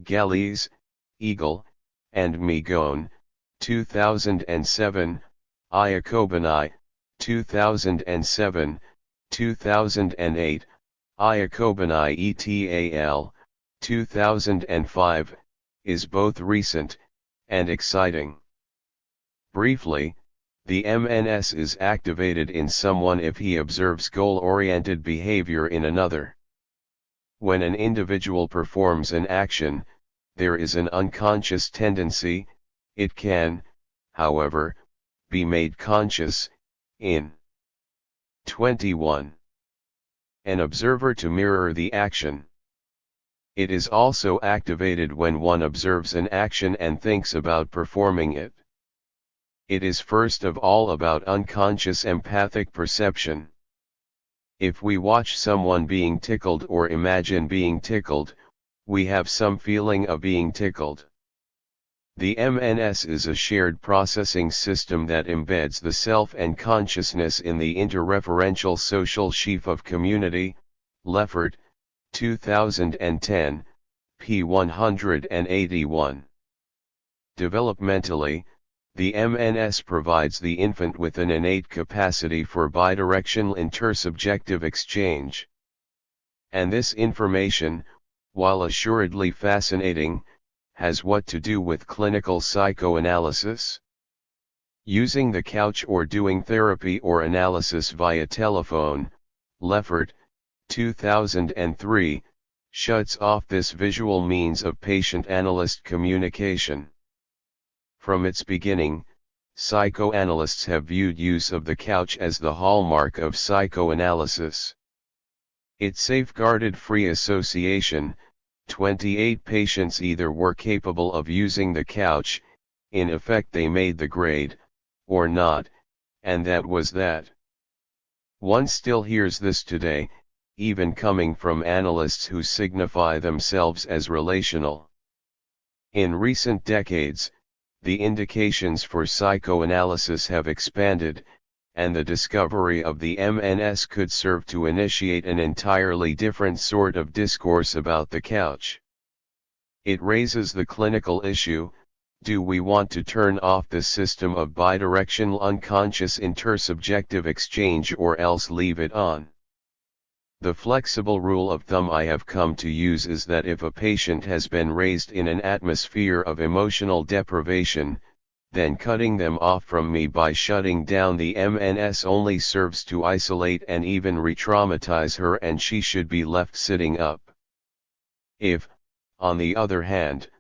S1: Galli's, Eagle, and Migone, 2007, Iacobini, 2007, 2008, Iacobini et al., 2005, is both recent, and exciting. Briefly, the MNS is activated in someone if he observes goal-oriented behavior in another. When an individual performs an action, there is an unconscious tendency, it can, however, be made conscious, in 21. An observer to mirror the action. It is also activated when one observes an action and thinks about performing it. It is first of all about unconscious empathic perception. If we watch someone being tickled or imagine being tickled, we have some feeling of being tickled. The MNS is a shared processing system that embeds the self and consciousness in the interreferential social sheaf of community. Leffert, 2010, p. 181. Developmentally, the MNS provides the infant with an innate capacity for bidirectional intersubjective exchange. And this information, while assuredly fascinating, has what to do with clinical psychoanalysis? Using the couch or doing therapy or analysis via telephone, Leffert, 2003, shuts off this visual means of patient-analyst communication. From its beginning, psychoanalysts have viewed use of the couch as the hallmark of psychoanalysis. It safeguarded free association. 28 patients either were capable of using the couch, in effect they made the grade, or not, and that was that. One still hears this today, even coming from analysts who signify themselves as relational. In recent decades, the indications for psychoanalysis have expanded, and the discovery of the MNS could serve to initiate an entirely different sort of discourse about the couch. It raises the clinical issue: do we want to turn off the system of bidirectional unconscious intersubjective exchange or else leave it on? The flexible rule of thumb I have come to use is that if a patient has been raised in an atmosphere of emotional deprivation, then cutting them off from me by shutting down the MNS only serves to isolate and even re-traumatize her, and she should be left sitting up. If, on the other hand,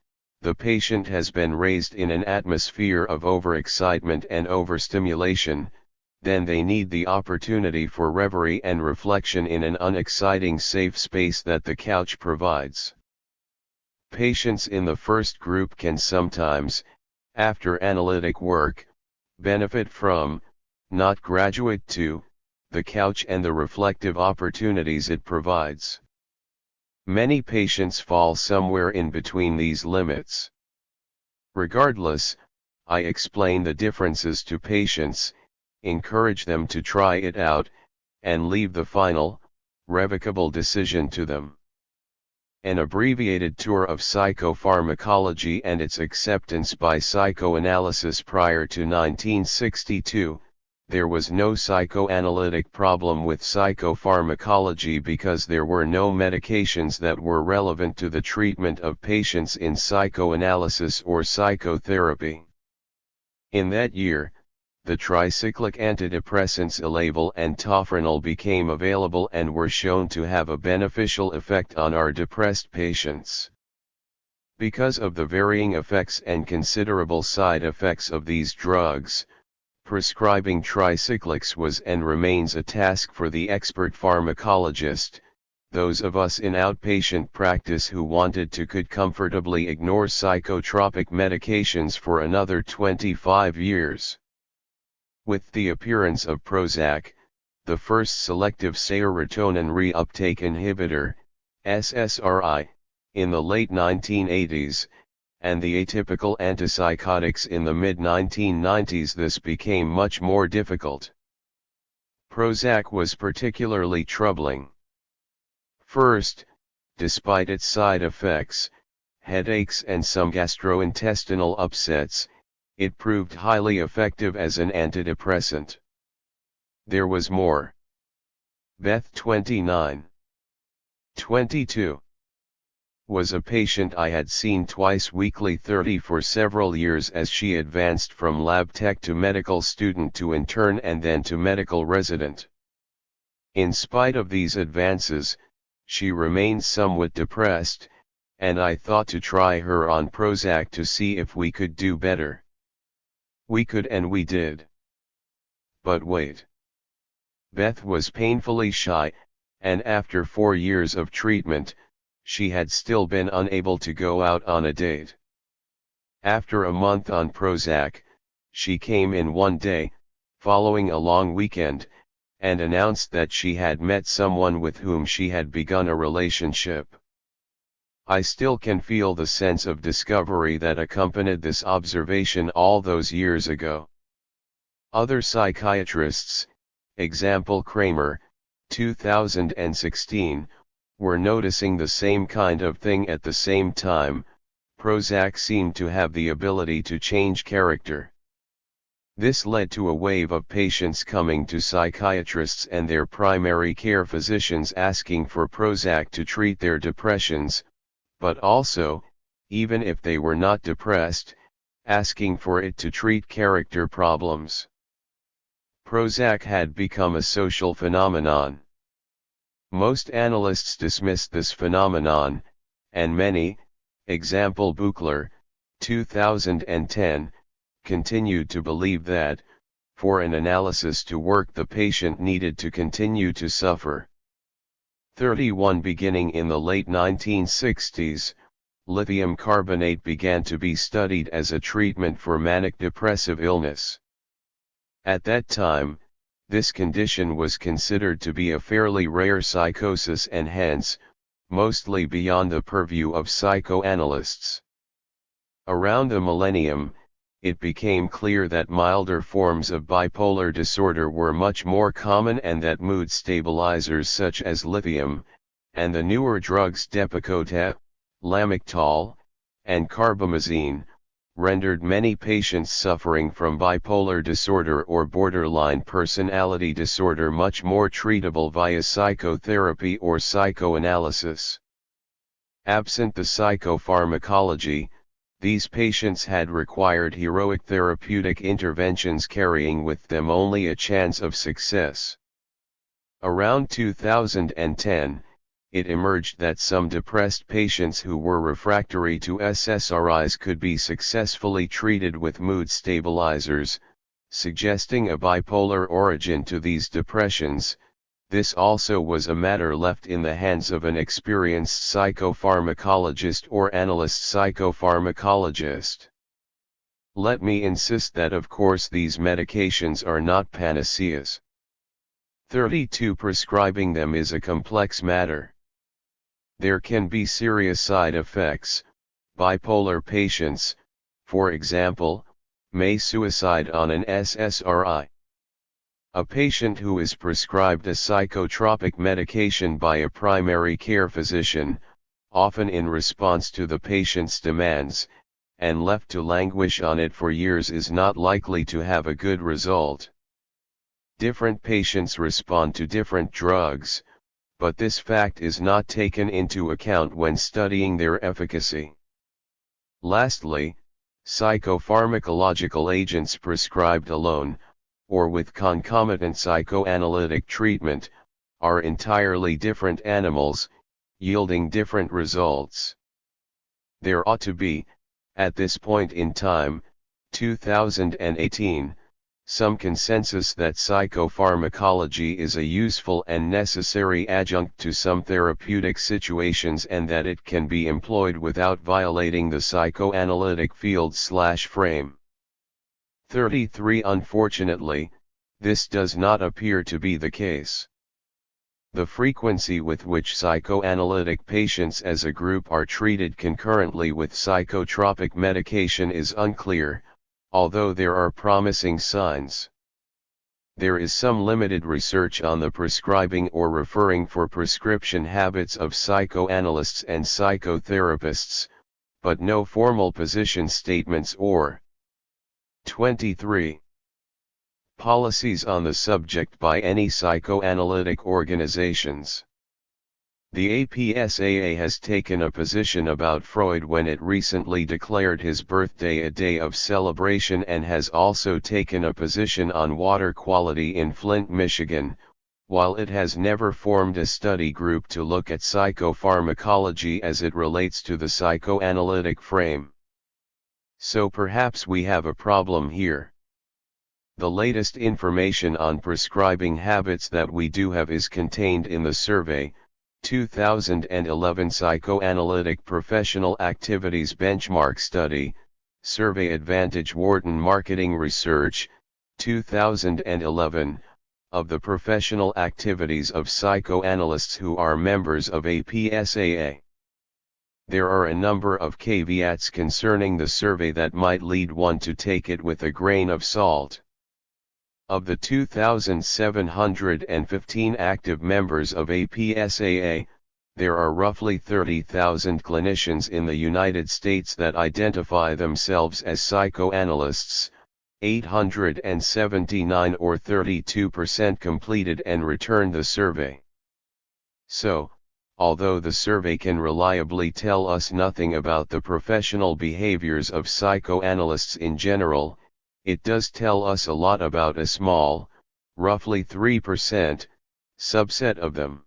S1: the patient has been raised in an atmosphere of overexcitement and overstimulation, then they need the opportunity for reverie and reflection in an unexciting safe space that the couch provides. Patients in the first group can sometimes, after analytic work, benefit from, not graduate to, the couch and the reflective opportunities it provides. Many patients fall somewhere in between these limits. Regardless, I explain the differences to patients, encourage them to try it out, and leave the final, revocable decision to them. An abbreviated tour of psychopharmacology and its acceptance by psychoanalysis. Prior to 1962, there was no psychoanalytic problem with psychopharmacology because there were no medications that were relevant to the treatment of patients in psychoanalysis or psychotherapy. In that year, the tricyclic antidepressants Elavil and Tofranil became available and were shown to have a beneficial effect on our depressed patients. Because of the varying effects and considerable side effects of these drugs, prescribing tricyclics was and remains a task for the expert pharmacologist. Those of us in outpatient practice who wanted to could comfortably ignore psychotropic medications for another 25 years. With the appearance of Prozac, the first selective serotonin reuptake inhibitor, SSRI, in the late 1980s, and the atypical antipsychotics in the mid-1990s, this became much more difficult. Prozac was particularly troubling. First, despite its side effects, headaches and some gastrointestinal upsets, it proved highly effective as an antidepressant. There was more. Beth, 29, 22, was a patient I had seen twice weekly, 30 for several years as she advanced from lab tech to medical student to intern and then to medical resident. In spite of these advances, she remained somewhat depressed, and I thought to try her on Prozac to see if we could do better. We could, and we did. But wait. Beth was painfully shy, and after 4 years of treatment, she had still been unable to go out on a date. After a month on Prozac, she came in one day, following a long weekend, and announced that she had met someone with whom she had begun a relationship. I still can feel the sense of discovery that accompanied this observation all those years ago. Other psychiatrists, example Kramer, 2016, were noticing the same kind of thing at the same time. Prozac seemed to have the ability to change character. This led to a wave of patients coming to psychiatrists and their primary care physicians asking for Prozac to treat their depressions, but also, even if they were not depressed, asking for it to treat character problems. Prozac had become a social phenomenon. Most analysts dismissed this phenomenon, and many, example Buchler, 2010, continued to believe that, for an analysis to work, the patient needed to continue to suffer. 31 Beginning in the late 1960s, lithium carbonate began to be studied as a treatment for manic depressive illness. At that time, this condition was considered to be a fairly rare psychosis and hence, mostly beyond the purview of psychoanalysts. Around the millennium, it became clear that milder forms of bipolar disorder were much more common and that mood stabilizers such as lithium, and the newer drugs Depakote, Lamictal, and carbamazine, rendered many patients suffering from bipolar disorder or borderline personality disorder much more treatable via psychotherapy or psychoanalysis. Absent the psychopharmacology, these patients had required heroic therapeutic interventions carrying with them only a chance of success. Around 2010, it emerged that some depressed patients who were refractory to SSRIs could be successfully treated with mood stabilizers, suggesting a bipolar origin to these depressions. This also was a matter left in the hands of an experienced psychopharmacologist or analyst psychopharmacologist. Let me insist that of course these medications are not panaceas. 32 Prescribing them is a complex matter. There can be serious side effects. Bipolar patients, for example, may suicide on an SSRI. A patient who is prescribed a psychotropic medication by a primary care physician, often in response to the patient's demands, and left to languish on it for years is not likely to have a good result. Different patients respond to different drugs, but this fact is not taken into account when studying their efficacy. Lastly, psychopharmacological agents prescribed alone, or with concomitant psychoanalytic treatment, are entirely different animals, yielding different results. There ought to be, at this point in time, 2018, some consensus that psychopharmacology is a useful and necessary adjunct to some therapeutic situations and that it can be employed without violating the psychoanalytic field/frame. 33 Unfortunately, this does not appear to be the case. The frequency with which psychoanalytic patients as a group are treated concurrently with psychotropic medication is unclear, although there are promising signs. There is some limited research on the prescribing or referring for prescription habits of psychoanalysts and psychotherapists, but no formal position statements or 23. Policies on the subject by any psychoanalytic organizations. The APSAA has taken a position about Freud when it recently declared his birthday a day of celebration and has also taken a position on water quality in Flint, Michigan, while it has never formed a study group to look at psychopharmacology as it relates to the psychoanalytic frame. So perhaps we have a problem here. The latest information on prescribing habits that we do have is contained in the survey, 2011 Psychoanalytic Professional Activities Benchmark Study, Survey Advantage Wharton Marketing Research, 2011, of the professional activities of psychoanalysts who are members of APSAA. There are a number of caveats concerning the survey that might lead one to take it with a grain of salt. Of the 2,715 active members of APSAA, there are roughly 30,000 clinicians in the United States that identify themselves as psychoanalysts. 879 or 32% completed and returned the survey. So, although the survey can reliably tell us nothing about the professional behaviors of psychoanalysts in general, it does tell us a lot about a small, roughly 3%, subset of them.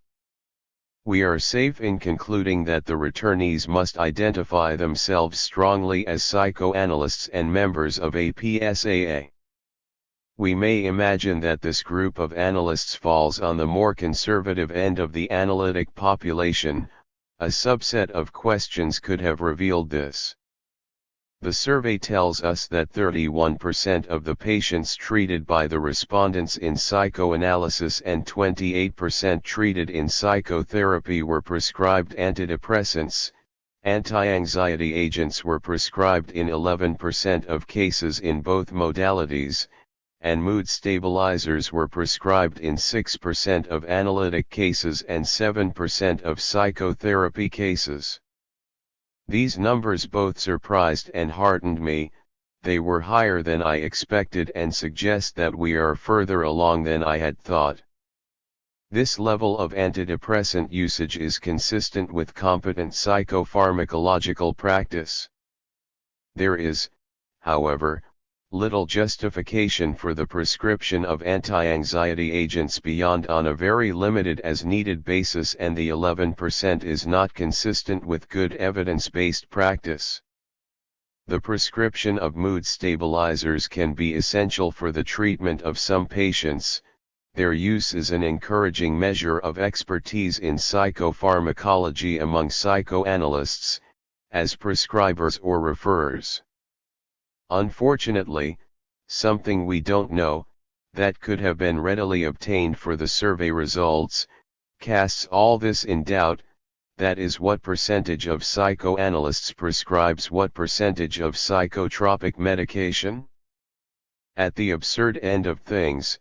S1: We are safe in concluding that the returnees must identify themselves strongly as psychoanalysts and members of APSAA. We may imagine that this group of analysts falls on the more conservative end of the analytic population. A subset of questions could have revealed this. The survey tells us that 31% of the patients treated by the respondents in psychoanalysis and 28% treated in psychotherapy were prescribed antidepressants. Anti-anxiety agents were prescribed in 11% of cases in both modalities, and mood stabilizers were prescribed in 6% of analytic cases and 7% of psychotherapy cases. These numbers both surprised and heartened me. They were higher than I expected and suggest that we are further along than I had thought. This level of antidepressant usage is consistent with competent psychopharmacological practice. There is, however, little justification for the prescription of anti-anxiety agents beyond on a very limited as needed basis, and the 11% is not consistent with good evidence-based practice. The prescription of mood stabilizers can be essential for the treatment of some patients. Their use is an encouraging measure of expertise in psychopharmacology among psychoanalysts, as prescribers or referrers. Unfortunately, something we don't know, that could have been readily obtained for the survey results, casts all this in doubt. That is, what percentage of psychoanalysts prescribes what percentage of psychotropic medication? At the absurd end of things,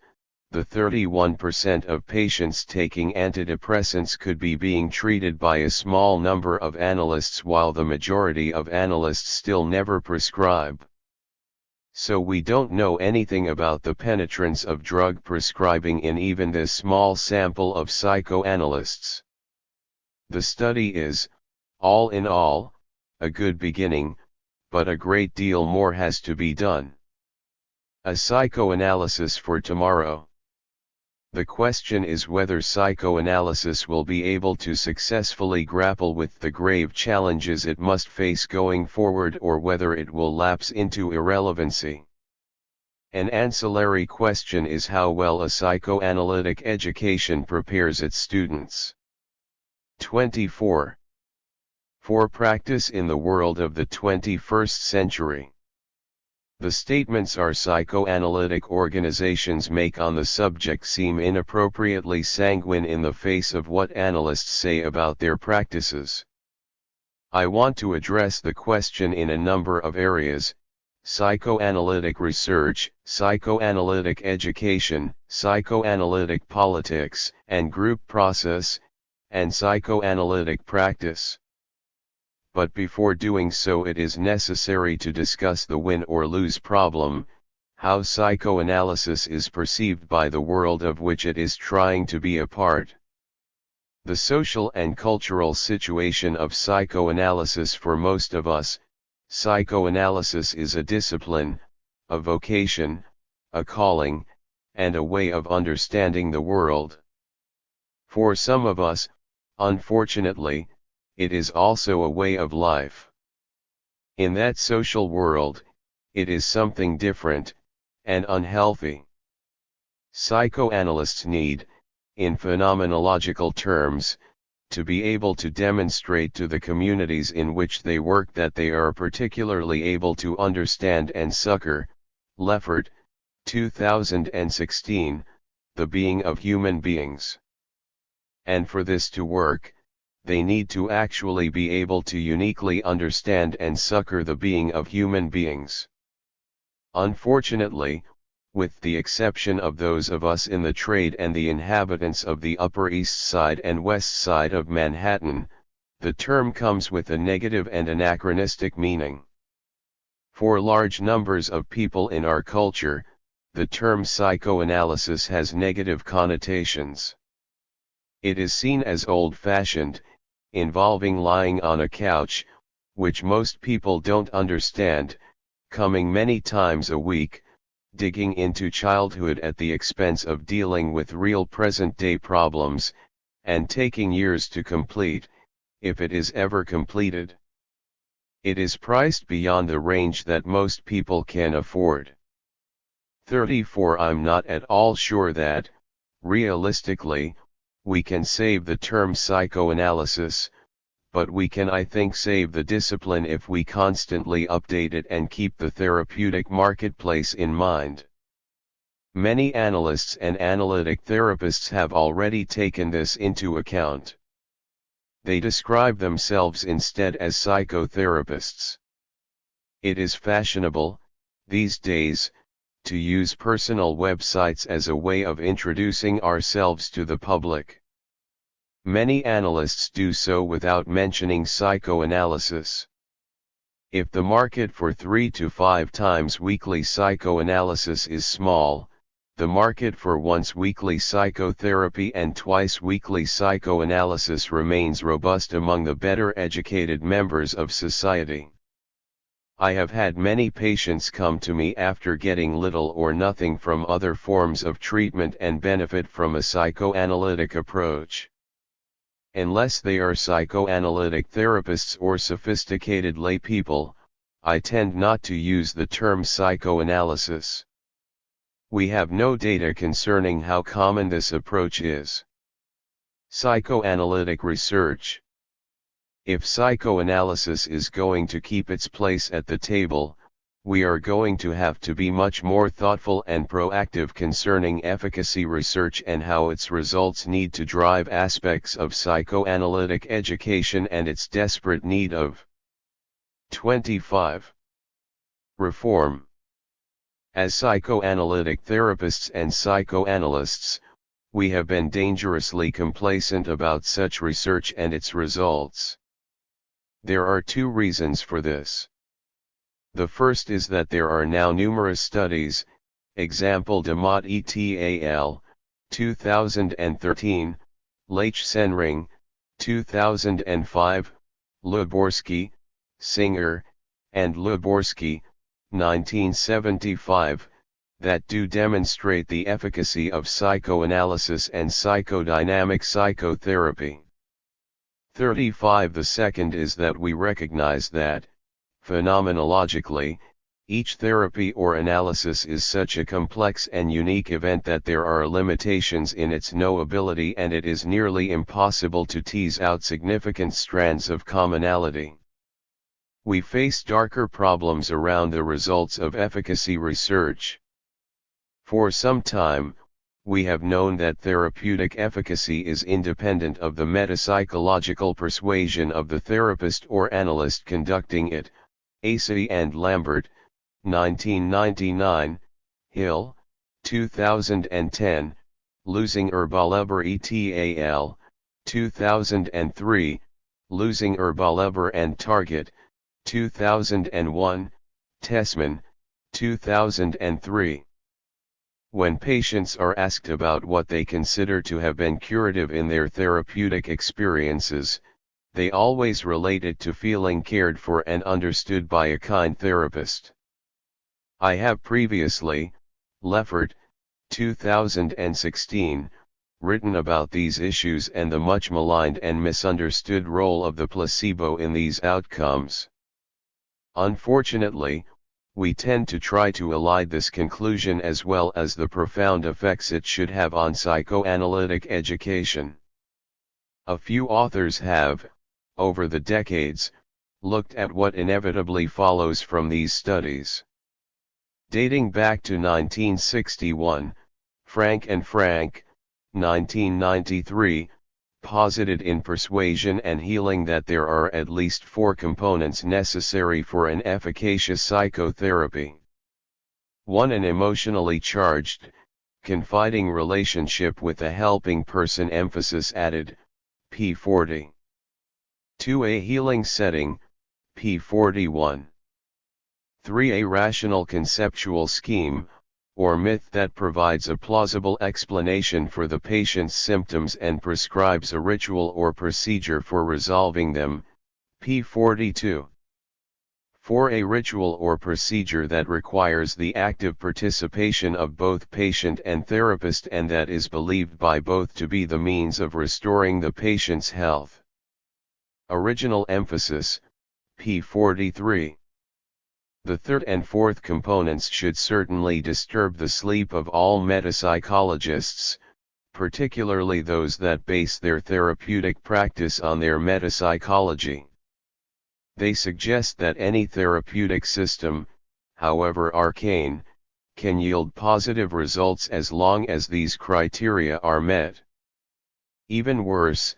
S1: the 31% of patients taking antidepressants could be being treated by a small number of analysts, while the majority of analysts still never prescribe. So we don't know anything about the penetrance of drug prescribing in even this small sample of psychoanalysts. The study is, all in all, a good beginning, but a great deal more has to be done. A psychoanalysis for tomorrow. The question is whether psychoanalysis will be able to successfully grapple with the grave challenges it must face going forward, or whether it will lapse into irrelevancy. An ancillary question is how well a psychoanalytic education prepares its students. 24. For practice in the world of the 21st century. The statements our psychoanalytic organizations make on the subject seem inappropriately sanguine in the face of what analysts say about their practices. I want to address the question in a number of areas: psychoanalytic research, psychoanalytic education, psychoanalytic politics and group process, and psychoanalytic practice. But before doing so, it is necessary to discuss the win or lose problem, how psychoanalysis is perceived by the world of which it is trying to be a part. The social and cultural situation of psychoanalysis. For most of us, psychoanalysis is a discipline, a vocation, a calling, and a way of understanding the world. For some of us, unfortunately, it is also a way of life. In that social world, it is something different, and unhealthy. Psychoanalysts need, in phenomenological terms, to be able to demonstrate to the communities in which they work that they are particularly able to understand and succor, Leffert, 2016, the being of human beings. And for this to work, they need to actually be able to uniquely understand and succor the being of human beings. Unfortunately, with the exception of those of us in the trade and the inhabitants of the Upper East Side and West Side of Manhattan, the term comes with a negative and anachronistic meaning. For large numbers of people in our culture, the term psychoanalysis has negative connotations. It is seen as old-fashioned, involving lying on a couch, which most people don't understand, coming many times a week, digging into childhood at the expense of dealing with real present-day problems, and taking years to complete, if it is ever completed. It is priced beyond the range that most people can afford. 34 I'm not at all sure that, realistically, we can save the term psychoanalysis, but we can, I think, save the discipline if we constantly update it and keep the therapeutic marketplace in mind. Many analysts and analytic therapists have already taken this into account. They describe themselves instead as psychotherapists. It is fashionable, these days, to use personal websites as a way of introducing ourselves to the public. Many analysts do so without mentioning psychoanalysis. If the market for 3 to 5 times weekly psychoanalysis is small, the market for once weekly psychotherapy and twice weekly psychoanalysis remains robust among the better educated members of society. I have had many patients come to me after getting little or nothing from other forms of treatment and benefit from a psychoanalytic approach. Unless they are psychoanalytic therapists or sophisticated lay people, I tend not to use the term psychoanalysis. We have no data concerning how common this approach is. Psychoanalytic research. If psychoanalysis is going to keep its place at the table, we are going to have to be much more thoughtful and proactive concerning efficacy research and how its results need to drive aspects of psychoanalytic education and its desperate need of 25. Reform. As psychoanalytic therapists and psychoanalysts, we have been dangerously complacent about such research and its results. There are 2 reasons for this. The first is that there are now numerous studies, example Demott et al., 2013, Lach-Senring, 2005, Luborsky, Singer, and Luborsky, 1975, that do demonstrate the efficacy of psychoanalysis and psychodynamic psychotherapy. 35 The second is that we recognize that, phenomenologically, each therapy or analysis is such a complex and unique event that there are limitations in its knowability and it is nearly impossible to tease out significant strands of commonality. We face darker problems around the results of efficacy research. For some time, we have known that therapeutic efficacy is independent of the metapsychological persuasion of the therapist or analyst conducting it. Acey and Lambert, 1999, Hill, 2010, Losing Herbaleber et al., 2003, Losing Herbaleber and Target, 2001, Tessman, 2003. When patients are asked about what they consider to have been curative in their therapeutic experiences, they always relate it to feeling cared for and understood by a kind therapist. I have previously, Leffert, 2016, written about these issues and the much maligned and misunderstood role of the placebo in these outcomes. Unfortunately, we tend to try to elide this conclusion as well as the profound effects it should have on psychoanalytic education. A few authors have, over the decades, looked at what inevitably follows from these studies. Dating back to 1961, Frank and Frank, 1993, posited in Persuasion and Healing that there are at least 4 components necessary for an efficacious psychotherapy. 1. An emotionally charged, confiding relationship with a helping person, emphasis added, p. 40. 2. A healing setting, p. 41. 3. A rational conceptual scheme, or myth that provides a plausible explanation for the patient's symptoms and prescribes a ritual or procedure for resolving them, p. 42. 4. A ritual or procedure that requires the active participation of both patient and therapist and that is believed by both to be the means of restoring the patient's health. Original emphasis, p. 43. The third and fourth components should certainly disturb the sleep of all metapsychologists, particularly those that base their therapeutic practice on their metapsychology. They suggest that any therapeutic system, however arcane, can yield positive results as long as these criteria are met. Even worse,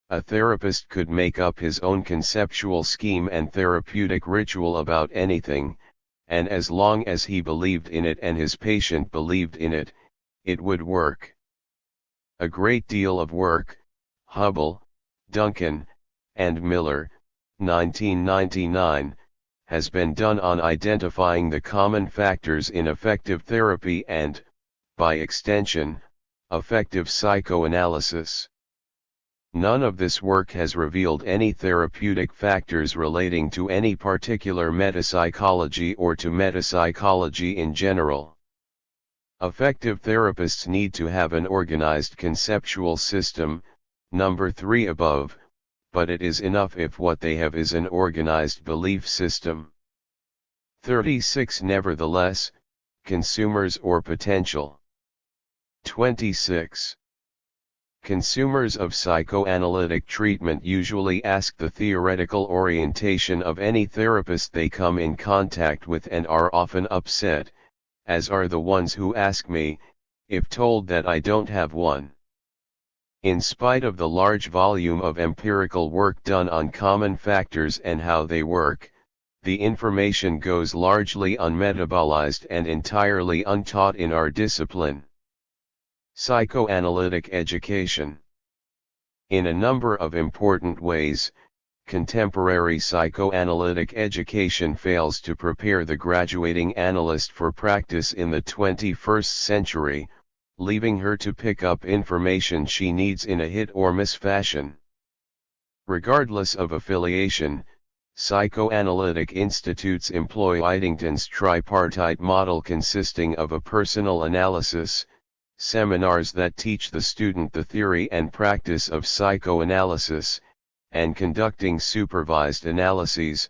S1: a therapist could make up his own conceptual scheme and therapeutic ritual about anything, and as long as he believed in it and his patient believed in it, it would work. A great deal of work, Hubble, Duncan, and Miller, 1999, has been done on identifying the common factors in effective therapy and, by extension, effective psychoanalysis. None of this work has revealed any therapeutic factors relating to any particular metapsychology or to metapsychology in general. Effective therapists need to have an organized conceptual system, number 3 above, but it is enough if what they have is an organized belief system. 36. Nevertheless, consumers or potential. 26. Consumers of psychoanalytic treatment usually ask the theoretical orientation of any therapist they come in contact with and are often upset, as are the ones who ask me, if told that I don't have one. In spite of the large volume of empirical work done on common factors and how they work, the information goes largely unmetabolized and entirely untaught in our discipline. Psychoanalytic education. In a number of important ways, contemporary psychoanalytic education fails to prepare the graduating analyst for practice in the 21st century, leaving her to pick up information she needs in a hit-or-miss fashion. Regardless of affiliation, psychoanalytic institutes employ Eidington's tripartite model consisting of a personal analysis, seminars that teach the student the theory and practice of psychoanalysis, and conducting supervised analyses.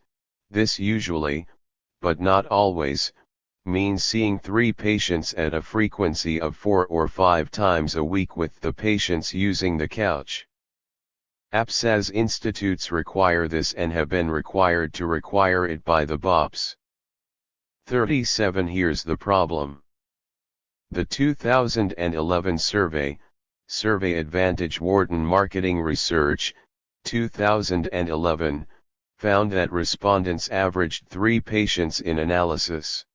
S1: This usually, but not always, means seeing 3 patients at a frequency of 4 or 5 times a week with the patients using the couch. APSAS institutes require this and have been required to require it by the BOPs. 37. Here's the problem. The 2011 survey, Survey Advantage Wharton Marketing Research, 2011, found that respondents averaged 3 patients in analysis.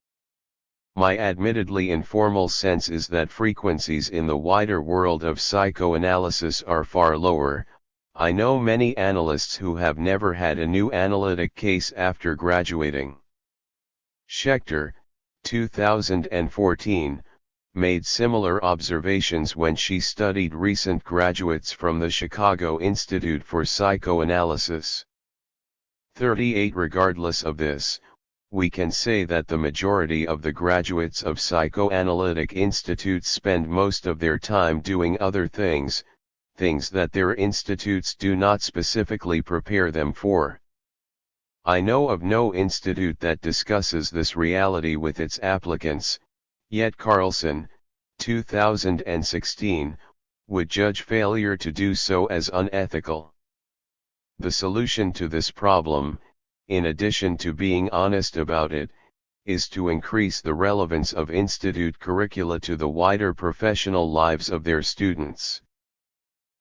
S1: My admittedly informal sense is that frequencies in the wider world of psychoanalysis are far lower. I know many analysts who have never had a new analytic case after graduating. Schechter, 2014, made similar observations when she studied recent graduates from the Chicago Institute for Psychoanalysis. 38. Regardless of this, we can say that the majority of the graduates of psychoanalytic institutes spend most of their time doing other things, things that their institutes do not specifically prepare them for. I know of no institute that discusses this reality with its applicants, yet Carlson, 2016, would judge failure to do so as unethical. The solution to this problem, in addition to being honest about it, is to increase the relevance of institute curricula to the wider professional lives of their students.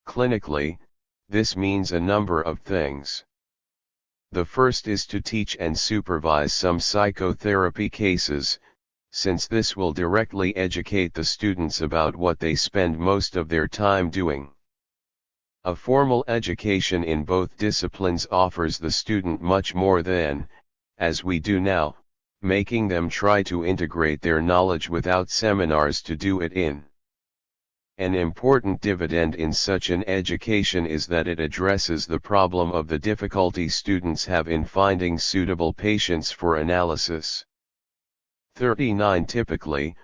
S1: Clinically, This means a number of things. The first is to teach and supervise some psychotherapy cases, since this will directly educate the students about what they spend most of their time doing. A formal education in both disciplines offers the student much more than, as we do now, making them try to integrate their knowledge without seminars to do it in. An important dividend in such an education is that it addresses the problem of the difficulty students have in finding suitable patients for analysis. 39. Typically,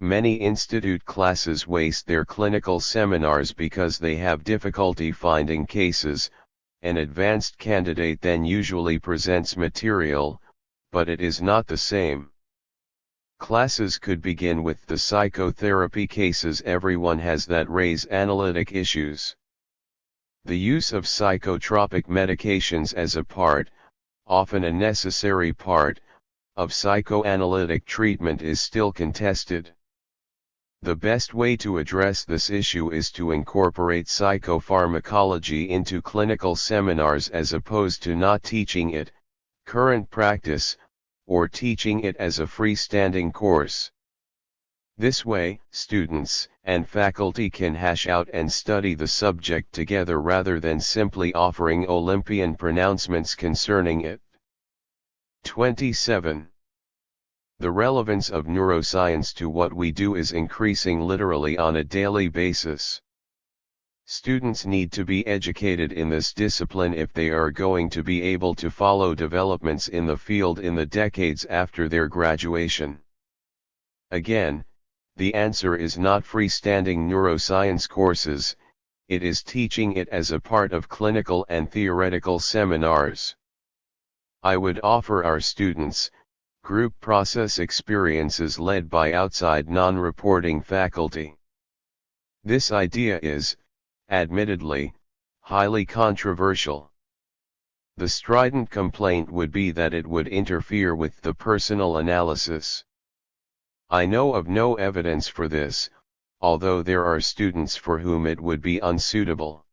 S1: many institute classes waste their clinical seminars because they have difficulty finding cases. An advanced candidate then usually presents material, but it is not the same. Classes could begin with the psychotherapy cases everyone has that raise analytic issues. The use of psychotropic medications as a part, often a necessary part, of psychoanalytic treatment is still contested. The best way to address this issue is to incorporate psychopharmacology into clinical seminars as opposed to not teaching it, current practice, or teaching it as a freestanding course. This way, students and faculty can hash out and study the subject together rather than simply offering Olympian pronouncements concerning it. 27. The relevance of neuroscience to what we do is increasing literally on a daily basis. Students need to be educated in this discipline if they are going to be able to follow developments in the field in the decades after their graduation. Again, the answer is not freestanding neuroscience courses, it is teaching it as a part of clinical and theoretical seminars. I would offer our students group process experiences led by outside non-reporting faculty. This idea is, admittedly, highly controversial. The strident complaint would be that it would interfere with the personal analysis. I know of no evidence for this, although there are students for whom it would be unsuitable.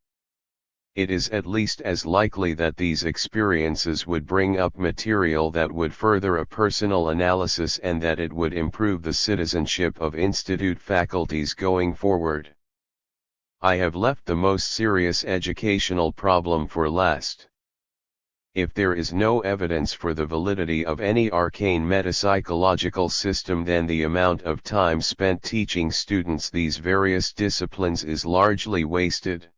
S1: It is at least as likely that these experiences would bring up material that would further a personal analysis and that it would improve the citizenship of institute faculties going forward. I have left the most serious educational problem for last. If there is no evidence for the validity of any arcane metapsychological system, then the amount of time spent teaching students these various disciplines is largely wasted.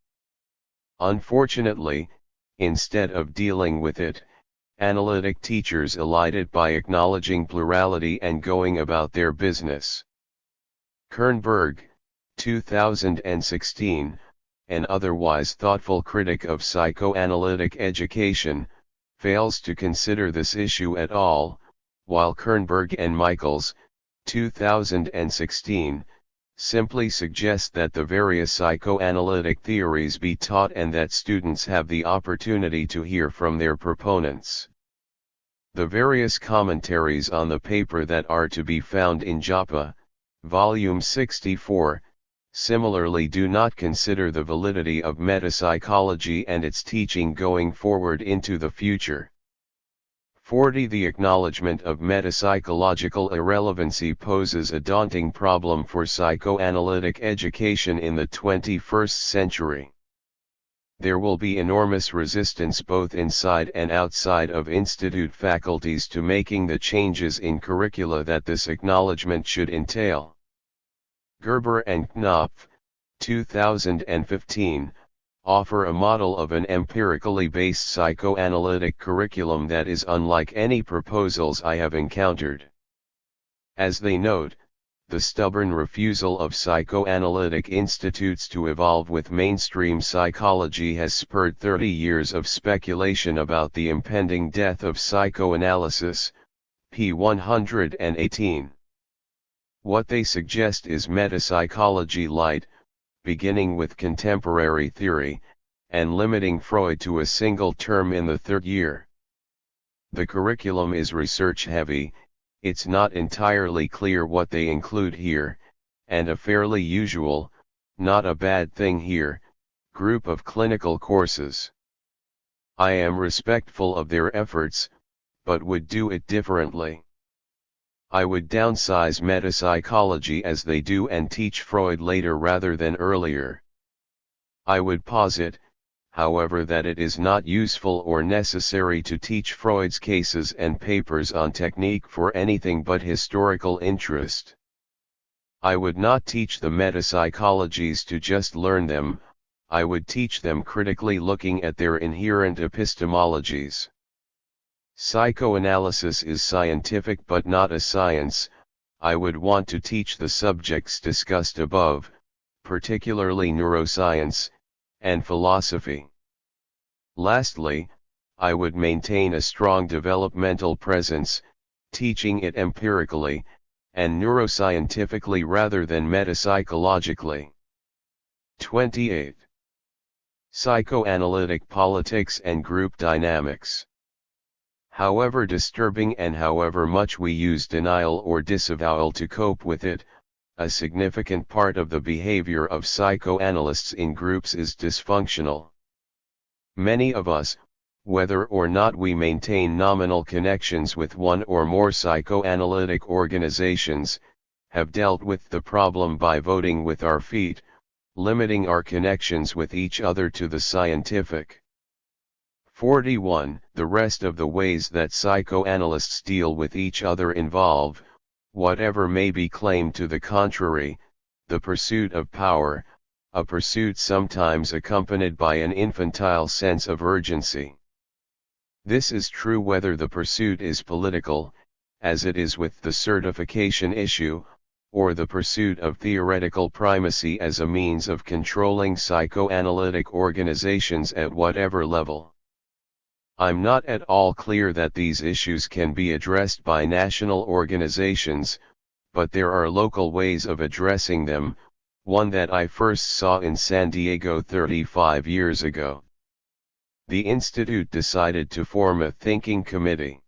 S1: Unfortunately, instead of dealing with it, analytic teachers elide it by acknowledging plurality and going about their business. Kernberg, 2016, an otherwise thoughtful critic of psychoanalytic education, fails to consider this issue at all, while Kernberg and Michaels, 2016, simply suggest that the various psychoanalytic theories be taught and that students have the opportunity to hear from their proponents. The various commentaries on the paper that are to be found in Japa, Volume 64, similarly do not consider the validity of metapsychology and its teaching going forward into the future. 40. The acknowledgement of metapsychological irrelevancy poses a daunting problem for psychoanalytic education in the 21st century. There will be enormous resistance both inside and outside of institute faculties to making the changes in curricula that this acknowledgement should entail. Gerber and Knopf, 2015, offer a model of an empirically based psychoanalytic curriculum that is unlike any proposals I have encountered. As they note, the stubborn refusal of psychoanalytic institutes to evolve with mainstream psychology has spurred 30 years of speculation about the impending death of psychoanalysis, p. 118. What they suggest is metapsychology light, beginning with contemporary theory, and limiting Freud to a single term in the third year. The curriculum is research-heavy, it's not entirely clear what they include here, and a fairly usual, not a bad thing here, group of clinical courses. I am respectful of their efforts, but would do it differently. I would downsize metapsychology as they do and teach Freud later rather than earlier. I would posit, however, that it is not useful or necessary to teach Freud's cases and papers on technique for anything but historical interest. I would not teach the metapsychologies to just learn them, I would teach them critically looking at their inherent epistemologies. Psychoanalysis is scientific but not a science. I would want to teach the subjects discussed above, particularly neuroscience, and philosophy. Lastly, I would maintain a strong developmental presence, teaching it empirically, and neuroscientifically rather than metapsychologically. 28. Psychoanalytic politics and group dynamics. However disturbing and however much we use denial or disavowal to cope with it, a significant part of the behavior of psychoanalysts in groups is dysfunctional. Many of us, whether or not we maintain nominal connections with one or more psychoanalytic organizations, have dealt with the problem by voting with our feet, limiting our connections with each other to the scientific. 41. The rest of the ways that psychoanalysts deal with each other involve, whatever may be claimed to the contrary, the pursuit of power, a pursuit sometimes accompanied by an infantile sense of urgency. This is true whether the pursuit is political, as it is with the certification issue, or the pursuit of theoretical primacy as a means of controlling psychoanalytic organizations at whatever level. I'm not at all clear that these issues can be addressed by national organizations, but there are local ways of addressing them, one that I first saw in San Diego 35 years ago. The Institute decided to form a thinking committee.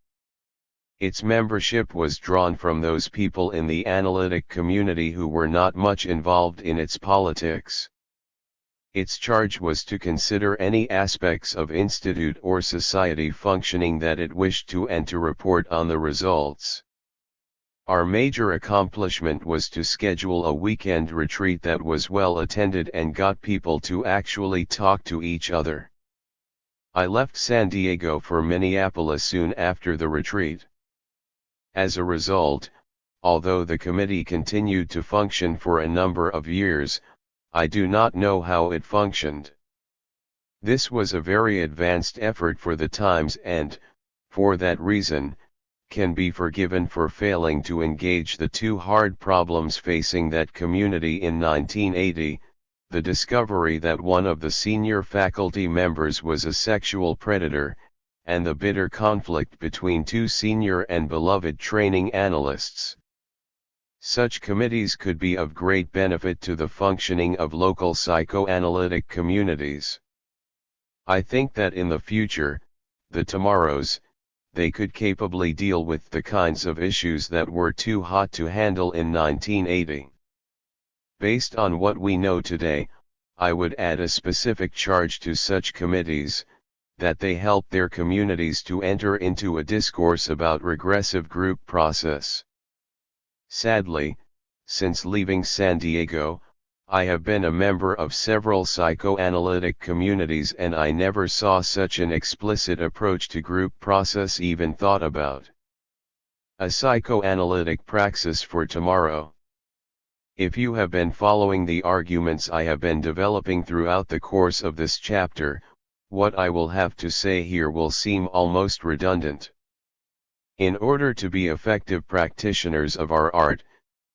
S1: Its membership was drawn from those people in the analytic community who were not much involved in its politics. Its charge was to consider any aspects of institute or society functioning that it wished to and to report on the results. Our major accomplishment was to schedule a weekend retreat that was well attended and got people to actually talk to each other. I left San Diego for Minneapolis soon after the retreat. As a result, although the committee continued to function for a number of years, I do not know how it functioned. This was a very advanced effort for the times and, for that reason, can be forgiven for failing to engage the two hard problems facing that community in 1980, the discovery that one of the senior faculty members was a sexual predator, and the bitter conflict between two senior and beloved training analysts. Such committees could be of great benefit to the functioning of local psychoanalytic communities. I think that in the future, the tomorrows, they could capably deal with the kinds of issues that were too hot to handle in 1980. Based on what we know today, I would add a specific charge to such committees, that they help their communities to enter into a discourse about regressive group process. Sadly, since leaving San Diego, I have been a member of several psychoanalytic communities and I never saw such an explicit approach to group process even thought about. A psychoanalytic praxis for tomorrow. If you have been following the arguments I have been developing throughout the course of this chapter, what I will have to say here will seem almost redundant. In order to be effective practitioners of our art,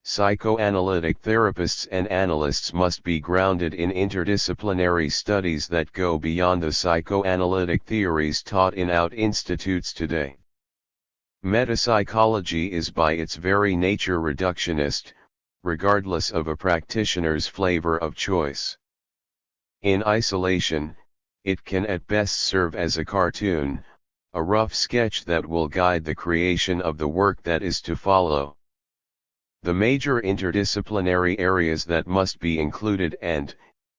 S1: psychoanalytic therapists and analysts must be grounded in interdisciplinary studies that go beyond the psychoanalytic theories taught in out institutes today. Metapsychology is by its very nature reductionist, regardless of a practitioner's flavor of choice. In isolation, it can at best serve as a cartoon, a rough sketch that will guide the creation of the work that is to follow. The major interdisciplinary areas that must be included and,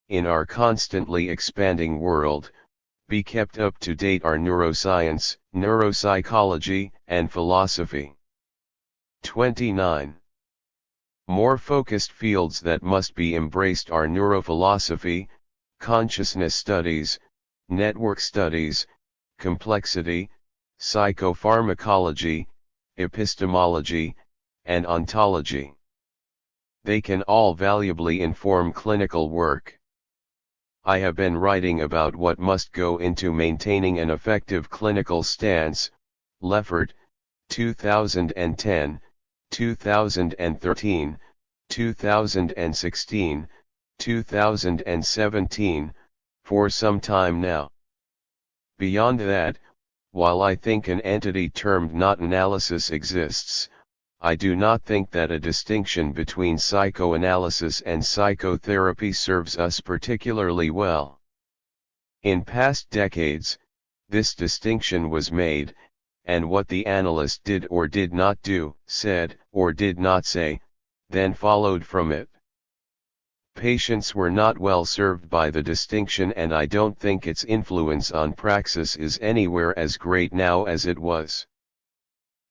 S1: in our constantly expanding world, be kept up to date are neuroscience, neuropsychology, and philosophy. 29. More focused fields that must be embraced are neurophilosophy, consciousness studies, network studies, complexity, psychopharmacology, epistemology, and ontology. They can all valuably inform clinical work. I have been writing about what must go into maintaining an effective clinical stance, Leffert, 2010, 2013, 2016, 2017, for some time now. Beyond that, while I think an entity termed not analysis exists, I do not think that a distinction between psychoanalysis and psychotherapy serves us particularly well. In past decades, this distinction was made, and what the analyst did or did not do, said or did not say, then followed from it. Patients were not well served by the distinction, and I don't think its influence on praxis is anywhere as great now as it was.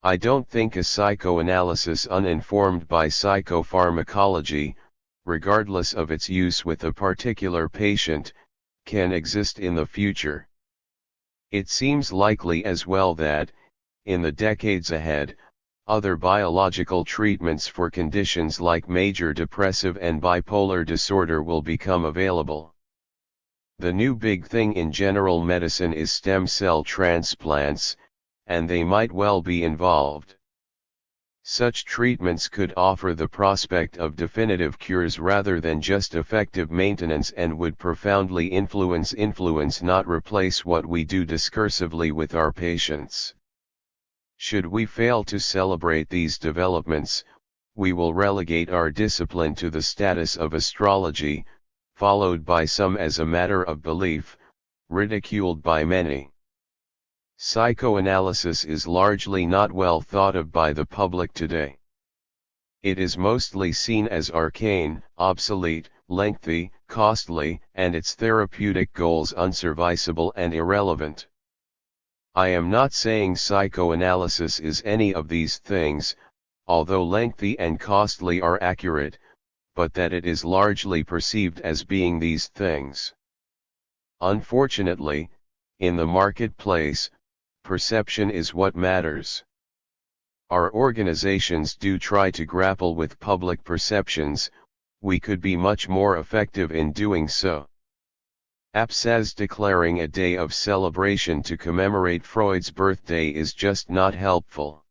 S1: I don't think a psychoanalysis uninformed by psychopharmacology, regardless of its use with a particular patient, can exist in the future. It seems likely as well that, in the decades ahead, other biological treatments for conditions like major depressive and bipolar disorder will become available. The new big thing in general medicine is stem cell transplants, and they might well be involved. Such treatments could offer the prospect of definitive cures rather than just effective maintenance, and would profoundly influence not replace what we do discursively with our patients. Should we fail to celebrate these developments, we will relegate our discipline to the status of astrology, followed by some as a matter of belief, ridiculed by many. Psychoanalysis is largely not well thought of by the public today. It is mostly seen as arcane, obsolete, lengthy, costly, and its therapeutic goals unserviceable and irrelevant. I am not saying psychoanalysis is any of these things, although lengthy and costly are accurate, but that it is largely perceived as being these things. Unfortunately, in the marketplace, perception is what matters. Our organizations do try to grapple with public perceptions. We could be much more effective in doing so. Says declaring a day of celebration to commemorate Freud's birthday is just not helpful.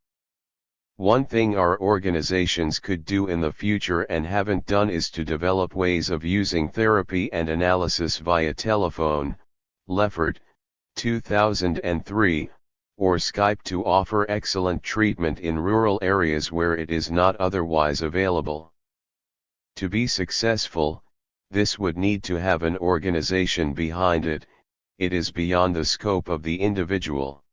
S1: One thing our organizations could do in the future and haven't done is to develop ways of using therapy and analysis via telephone, Leffert, 2003, or Skype to offer excellent treatment in rural areas where it is not otherwise available. To be successful, this would need to have an organization behind it. It is beyond the scope of the individual.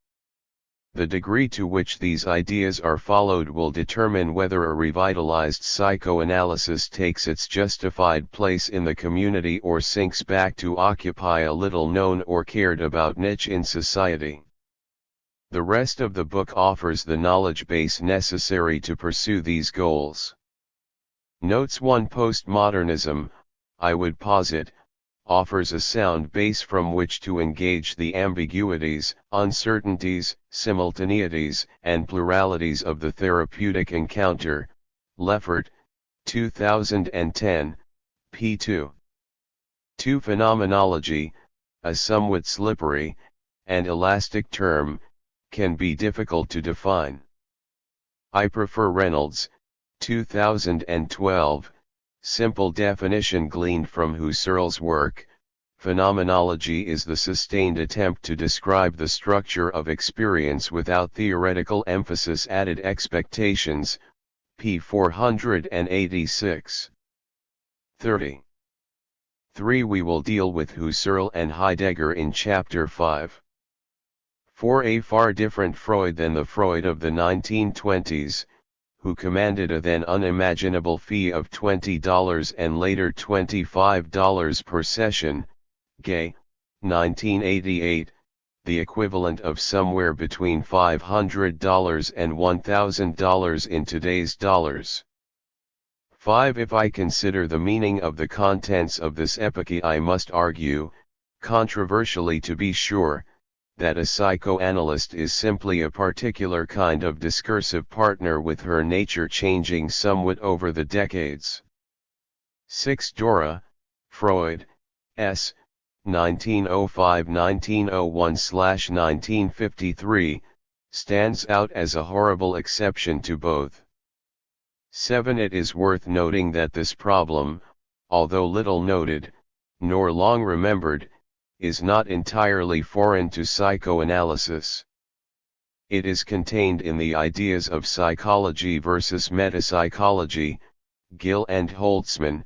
S1: The degree to which these ideas are followed will determine whether a revitalized psychoanalysis takes its justified place in the community or sinks back to occupy a little known or cared about niche in society. The rest of the book offers the knowledge base necessary to pursue these goals. Notes 1. Postmodernism, I would posit, offers a sound base from which to engage the ambiguities, uncertainties, simultaneities, and pluralities of the therapeutic encounter. Leffert, 2010, p. 2. Phenomenology, a somewhat slippery and elastic term, can be difficult to define. I prefer Reynolds, 2012, simple definition gleaned from Husserl's work. Phenomenology is the sustained attempt to describe the structure of experience without theoretical emphasis added expectations. P. 486. 30. 3. We will deal with Husserl and Heidegger in Chapter 5. For a far different Freud than the Freud of the 1920s, who commanded a then unimaginable fee of $20 and later $25 per session, Gay, 1988, the equivalent of somewhere between $500 and $1,000 in today's dollars. 5. If I consider the meaning of the contents of this epoche, I must argue, controversially to be sure, that a psychoanalyst is simply a particular kind of discursive partner with her nature changing somewhat over the decades. 6. Dora, Freud, S. 1905-1901/1953, stands out as a horrible exception to both. 7. It is worth noting that this problem, although little noted, nor long remembered, is not entirely foreign to psychoanalysis. It is contained in the ideas of psychology versus metapsychology, Gill and Holtzman,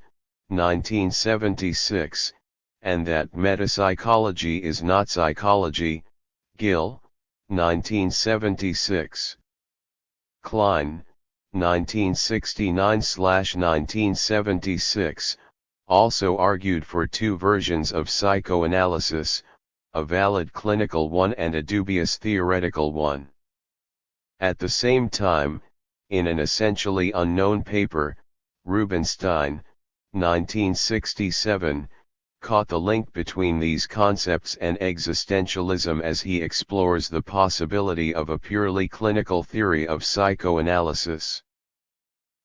S1: 1976, and that metapsychology is not psychology, Gill, 1976. Klein, 1969-1976, also argued for two versions of psychoanalysis, a valid clinical one and a dubious theoretical one. At the same time, in an essentially unknown paper, Rubinstein, 1967, caught the link between these concepts and existentialism as he explores the possibility of a purely clinical theory of psychoanalysis.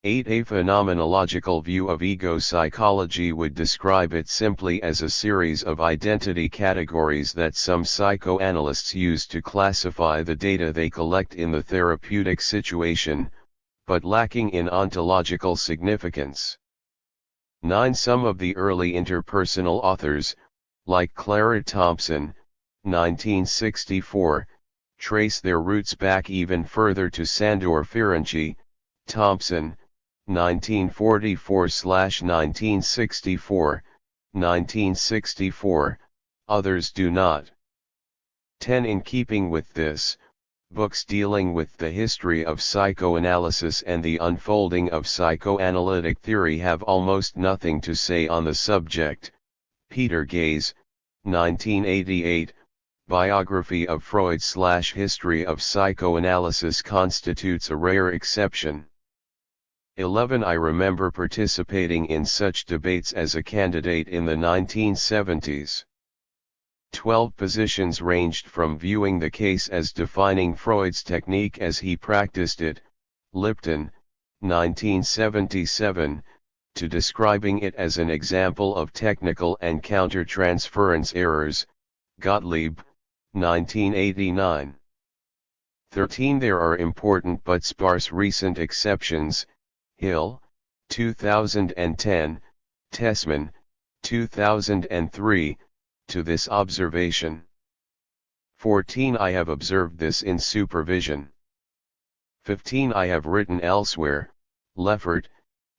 S1: 8. A phenomenological view of ego psychology would describe it simply as a series of identity categories that some psychoanalysts use to classify the data they collect in the therapeutic situation, but lacking in ontological significance. 9. Some of the early interpersonal authors, like Clara Thompson, 1964, trace their roots back even further to Sandor Ferenczi, Thompson, 1944-1964, 1964, others do not. 10. In keeping with this, books dealing with the history of psychoanalysis and the unfolding of psychoanalytic theory have almost nothing to say on the subject. Peter Gay's, 1988, biography of Freud/History of Psychoanalysis constitutes a rare exception. 11. I remember participating in such debates as a candidate in the 1970s. 12. Positions ranged from viewing the case as defining Freud's technique as he practiced it, Lipton, 1977, to describing it as an example of technical and counter-transference errors, Gottlieb, 1989. 13. There are important but sparse recent exceptions, Hill, 2010, Tessman, 2003, to this observation. 14. I have observed this in supervision. 15. I have written elsewhere, Leffert,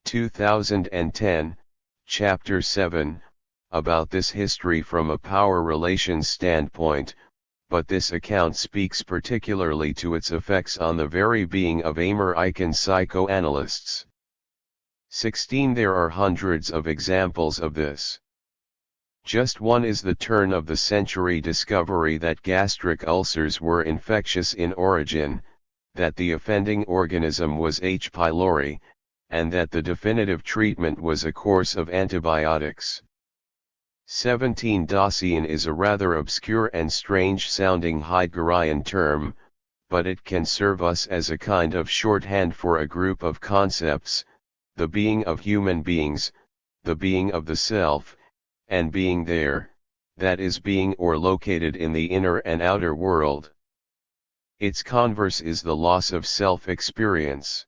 S1: 2010, Chapter 7, about this history from a power relations standpoint, but this account speaks particularly to its effects on the very being of American psychoanalysts. 16. There are hundreds of examples of this. Just one is the turn-of-the-century discovery that gastric ulcers were infectious in origin, that the offending organism was H. pylori, and that the definitive treatment was a course of antibiotics. 17. Dasein is a rather obscure and strange-sounding Heideggerian term, but it can serve us as a kind of shorthand for a group of concepts, the being of human beings, the being of the self, and being there, that is being or located in the inner and outer world. Its converse is the loss of self-experience.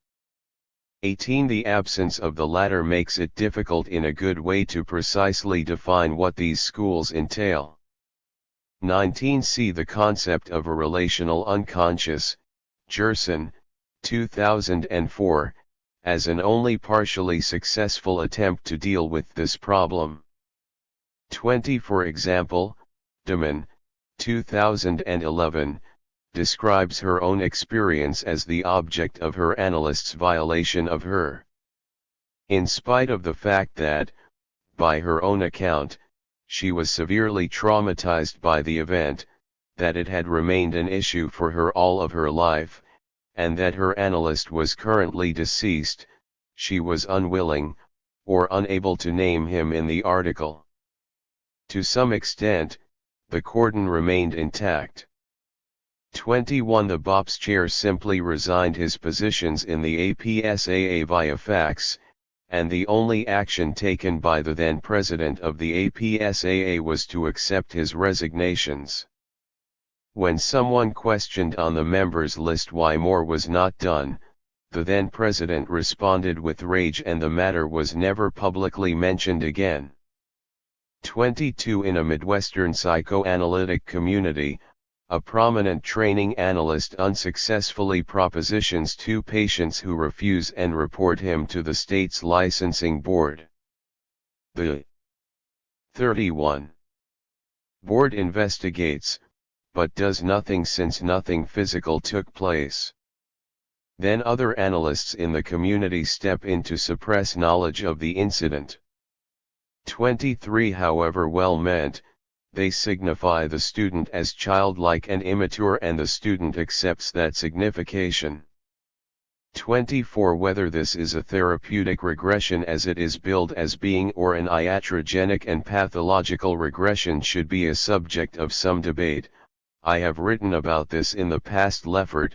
S1: 18. The absence of the latter makes it difficult in a good way to precisely define what these schools entail. 19. See the concept of a relational unconscious, Gerson, 2004, as an only partially successful attempt to deal with this problem. 20. For example, Deman, 2011, describes her own experience as the object of her analyst's violation of her. In spite of the fact that, by her own account, she was severely traumatized by the event, that it had remained an issue for her all of her life, and that her analyst was currently deceased, she was unwilling, or unable to name him in the article. To some extent, the cordon remained intact. 21 The BOP's chair simply resigned his positions in the APSAA via fax, and the only action taken by the then president of the APSAA was to accept his resignations. When someone questioned on the members list why more was not done, the then president responded with rage, and the matter was never publicly mentioned again. 22 In a Midwestern psychoanalytic community, a prominent training analyst unsuccessfully propositions 2 patients who refuse and report him to the state's licensing board. The 31 board investigates, but does nothing since nothing physical took place. Then other analysts in the community step in to suppress knowledge of the incident. 23 However well meant, they signify the student as childlike and immature, and the student accepts that signification. 24 Whether this is a therapeutic regression as it is billed as being or an iatrogenic and pathological regression should be a subject of some debate. I have written about this in the past. Leffert,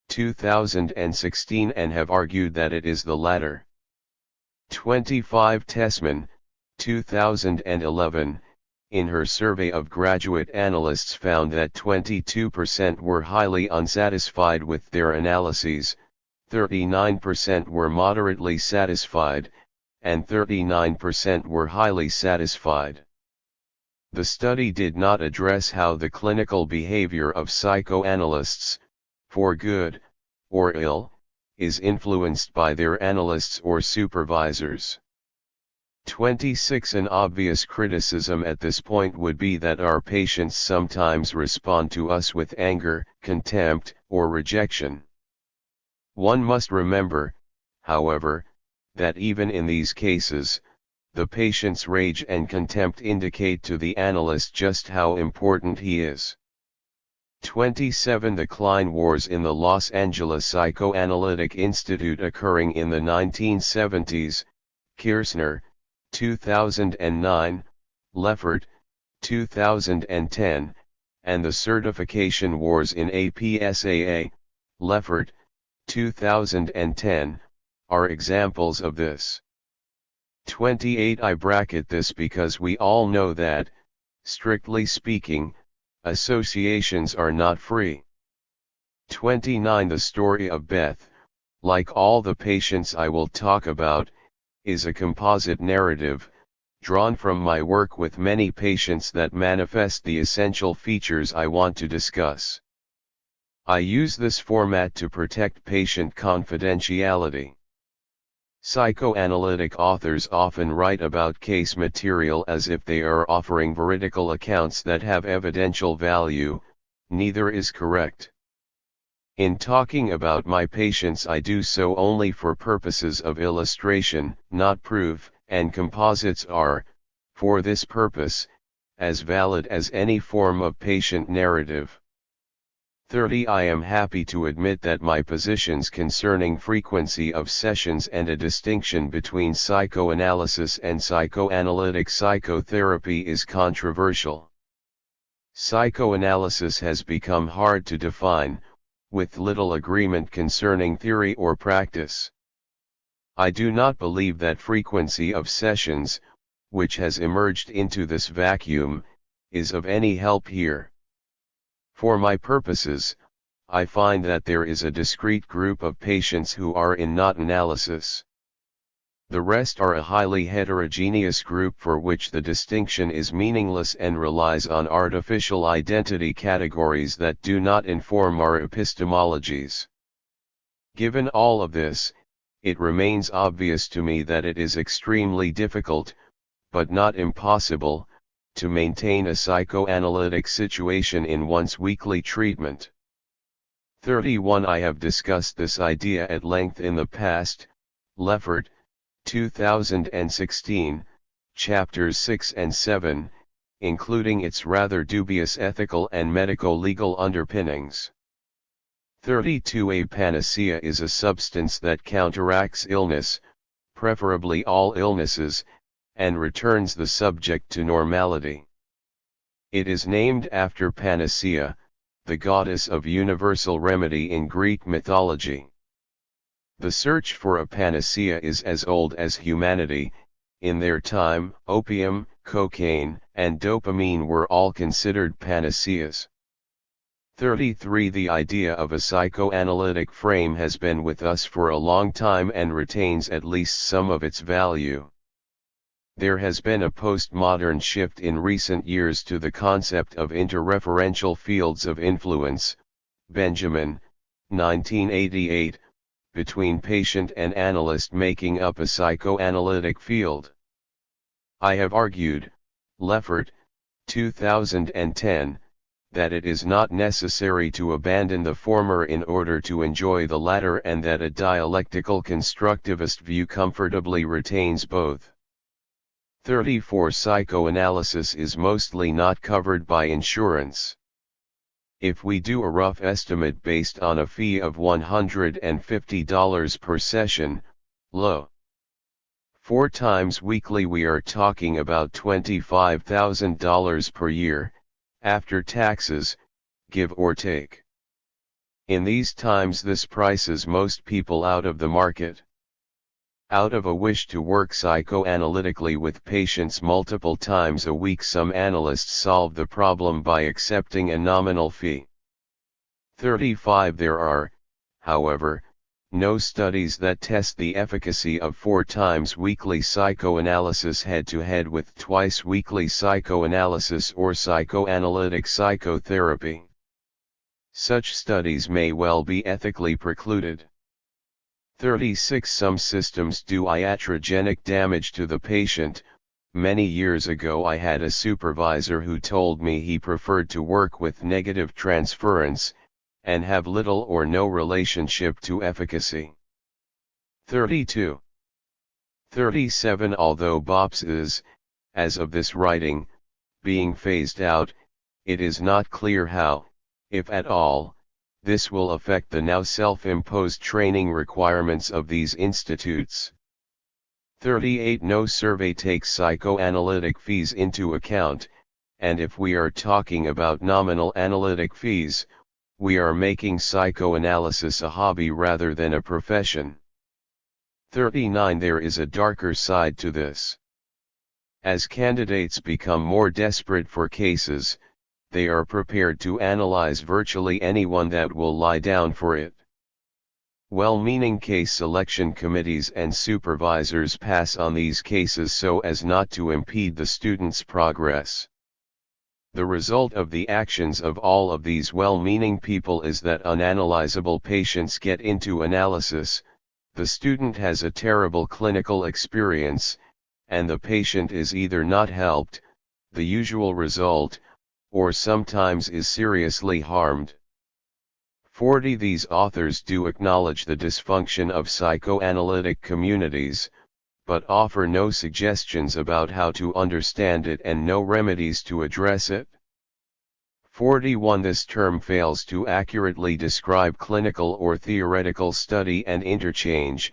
S1: 2016, and have argued that it is the latter. 25 Tessman, 2011, in her survey of graduate analysts found that 22% were highly unsatisfied with their analyses, 39% were moderately satisfied, and 39% were highly satisfied. The study did not address how the clinical behavior of psychoanalysts, for good or ill, is influenced by their analysts or supervisors. 26 An obvious criticism at this point would be that our patients sometimes respond to us with anger, contempt, or rejection. One must remember, however, that even in these cases, the patient's rage and contempt indicate to the analyst just how important he is. 27 The Klein Wars in the Los Angeles Psychoanalytic Institute occurring in the 1970s, Kirchner, 2009, Leffert, 2010, and the Certification Wars in APSAA, Leffert, 2010, are examples of this. 28 I bracket this because we all know that, strictly speaking, associations are not free. 29 The story of Beth, like all the patients I will talk about, is a composite narrative, drawn from my work with many patients that manifest the essential features I want to discuss. I use this format to protect patient confidentiality. Psychoanalytic authors often write about case material as if they are offering veridical accounts that have evidential value. Neither is correct. In talking about my patients, I do so only for purposes of illustration, not proof, and composites are, for this purpose, as valid as any form of patient narrative. 30 I am happy to admit that my positions concerning frequency of sessions and a distinction between psychoanalysis and psychoanalytic psychotherapy is controversial. Psychoanalysis has become hard to define, with little agreement concerning theory or practice. I do not believe that frequency of sessions, which has emerged into this vacuum, is of any help here. For my purposes, I find that there is a discrete group of patients who are in not analysis. The rest are a highly heterogeneous group for which the distinction is meaningless and relies on artificial identity categories that do not inform our epistemologies. Given all of this, it remains obvious to me that it is extremely difficult, but not impossible, to maintain a psychoanalytic situation in one's weekly treatment. 31 I have discussed this idea at length in the past, Leffert, 2016, chapters 6 and 7, including its rather dubious ethical and medico-legal underpinnings. 32 A panacea is a substance that counteracts illness, preferably all illnesses, and returns the subject to normality. It is named after Panacea, the goddess of universal remedy in Greek mythology. The search for a panacea is as old as humanity. In their time, opium, cocaine, and dopamine were all considered panaceas. 33 The idea of a psychoanalytic frame has been with us for a long time and retains at least some of its value. There has been a postmodern shift in recent years to the concept of interreferential fields of influence, Benjamin, 1988, between patient and analyst making up a psychoanalytic field. I have argued, Leffert, 2010, that it is not necessary to abandon the former in order to enjoy the latter, and that a dialectical constructivist view comfortably retains both. 34 Psychoanalysis is mostly not covered by insurance. If we do a rough estimate based on a fee of $150 per session, low 4 times weekly, we are talking about $25,000 per year, after taxes, give or take. In these times this prices most people out of the market. Out of a wish to work psychoanalytically with patients multiple times a week, some analysts solve the problem by accepting a nominal fee. 35 There are, however, no studies that test the efficacy of 4 times weekly psychoanalysis head-to-head with twice weekly psychoanalysis or psychoanalytic psychotherapy. Such studies may well be ethically precluded. 36 Some systems do iatrogenic damage to the patient. Many years ago I had a supervisor who told me he preferred to work with negative transference, and have little or no relationship to efficacy. 32. 37 Although BOPS is, as of this writing, being phased out, it is not clear how, if at all, this will affect the now self-imposed training requirements of these institutes. 38 No survey takes psychoanalytic fees into account, and if we are talking about nominal analytic fees, we are making psychoanalysis a hobby rather than a profession. 39 There is a darker side to this. As candidates become more desperate for cases, they are prepared to analyze virtually anyone that will lie down for it. Well-meaning case selection committees and supervisors pass on these cases so as not to impede the student's progress. The result of the actions of all of these well-meaning people is that unanalyzable patients get into analysis, the student has a terrible clinical experience, and the patient is either not helped, the usual result, or sometimes is seriously harmed. 40 These authors do acknowledge the dysfunction of psychoanalytic communities, but offer no suggestions about how to understand it and no remedies to address it. 41 This term fails to accurately describe clinical or theoretical study and interchange,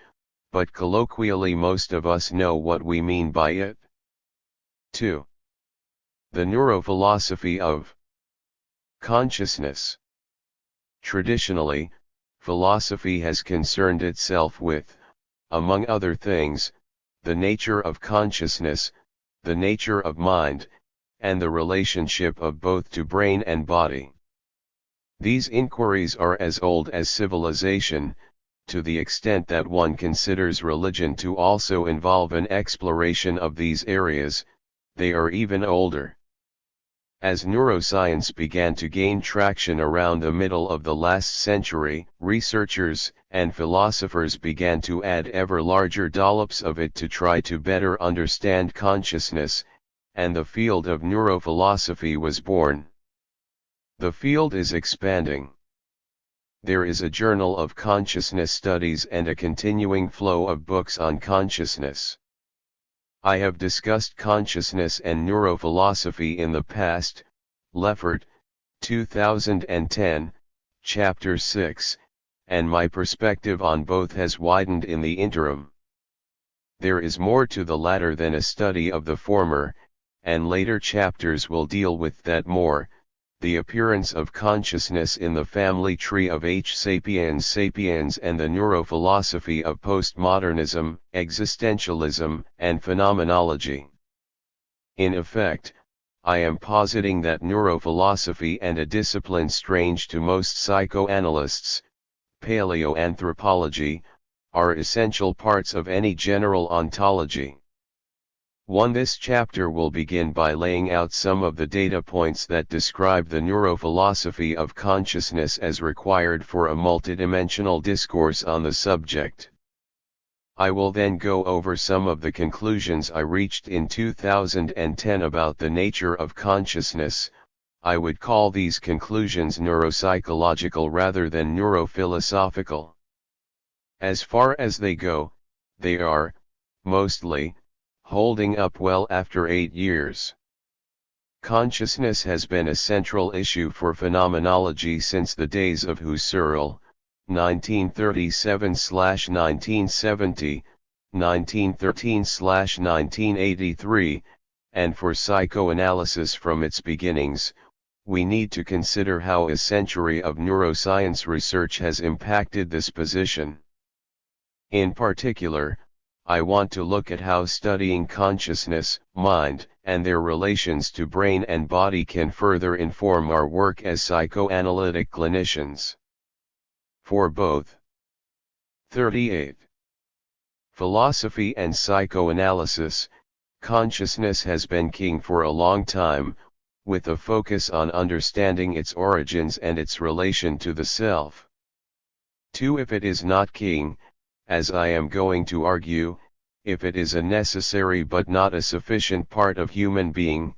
S1: but colloquially most of us know what we mean by it. 2. The neurophilosophy of consciousness. Traditionally, philosophy has concerned itself with, among other things, the nature of consciousness, the nature of mind, and the relationship of both to brain and body. These inquiries are as old as civilization, to the extent that one considers religion to also involve an exploration of these areas, they are even older. As neuroscience began to gain traction around the middle of the last century, researchers and philosophers began to add ever larger dollops of it to try to better understand consciousness, and the field of neurophilosophy was born. The field is expanding. there is a journal of consciousness studies and a continuing flow of books on consciousness. I have discussed consciousness and neurophilosophy in the past, Leffert, 2010, Chapter 6, and my perspective on both has widened in the interim. There is more to the latter than a study of the former, and later chapters will deal with that more, the appearance of consciousness in the family tree of H. sapiens sapiens and the neurophilosophy of postmodernism, existentialism, and phenomenology. In effect, I am positing that neurophilosophy and a discipline strange to most psychoanalysts, paleoanthropology, are essential parts of any general ontology. 1. This chapter will begin by laying out some of the data points that describe the neurophilosophy of consciousness as required for a multidimensional discourse on the subject. I will then go over some of the conclusions I reached in 2010 about the nature of consciousness. I would call these conclusions neuropsychological rather than neurophilosophical. As far as they go, they are, mostly, holding up well after 8 years. Consciousness has been a central issue for phenomenology since the days of Husserl, 1937–1970, 1913–1983, and for psychoanalysis from its beginnings. We need to consider how a century of neuroscience research has impacted this position. In particular, I want to look at how studying consciousness, mind, and their relations to brain and body can further inform our work as psychoanalytic clinicians. For both. 38. Philosophy and psychoanalysis, consciousness has been king for a long time, with a focus on understanding its origins and its relation to the self. 2. If it is not king, as I am going to argue, if it is a necessary but not a sufficient part of human being,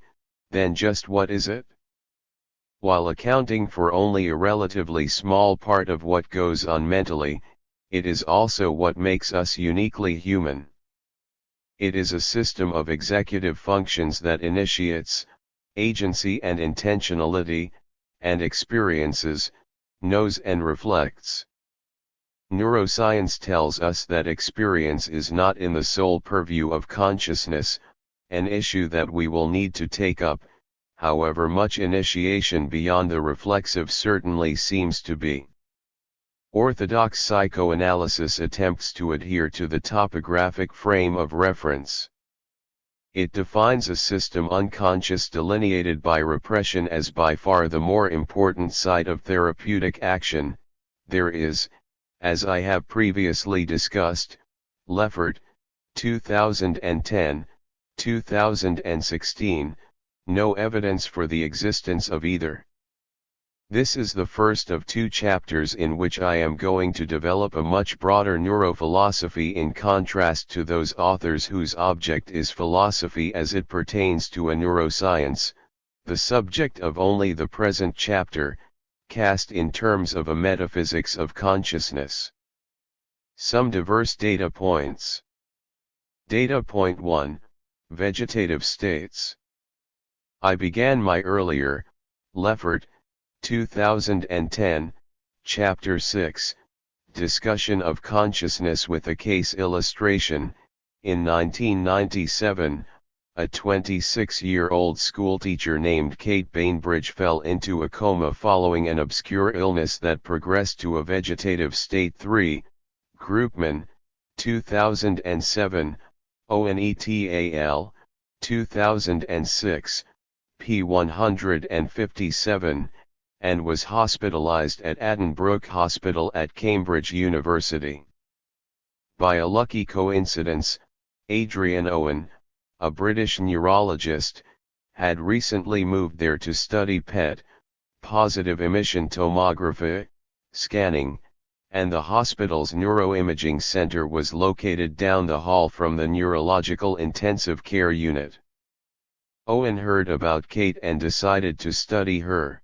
S1: then just what is it? While accounting for only a relatively small part of what goes on mentally, it is also what makes us uniquely human. It is a system of executive functions that initiates agency and intentionality, and experiences, knows and reflects. Neuroscience tells us that experience is not in the sole purview of consciousness, an issue that we will need to take up, however much initiation beyond the reflexive certainly seems to be. Orthodox psychoanalysis attempts to adhere to the topographic frame of reference. It defines a system unconscious delineated by repression as by far the more important site of therapeutic action. There is, as I have previously discussed, Leffert, 2010, 2016, no evidence for the existence of either. This is the first of 2 chapters in which I am going to develop a much broader neurophilosophy in contrast to those authors whose object is philosophy as it pertains to a neuroscience, the subject of only the present chapter, cast in terms of a metaphysics of consciousness. Some diverse data points. Data point 1, vegetative states. I began my earlier, Leffert, 2010, Chapter 6, discussion of consciousness with a case illustration. In 1997, a 26-year-old schoolteacher named Kate Bainbridge fell into a coma following an obscure illness that progressed to a vegetative state. 3. Groupman, 2007, ONETAL, 2006, p. 157, and was hospitalized at Addenbrooke Hospital at Cambridge University. By a lucky coincidence, Adrian Owen, a British neurologist, had recently moved there to study PET, positive emission tomography, scanning, and the hospital's neuroimaging center was located down the hall from the neurological intensive care unit. Owen heard about Kate and decided to study her.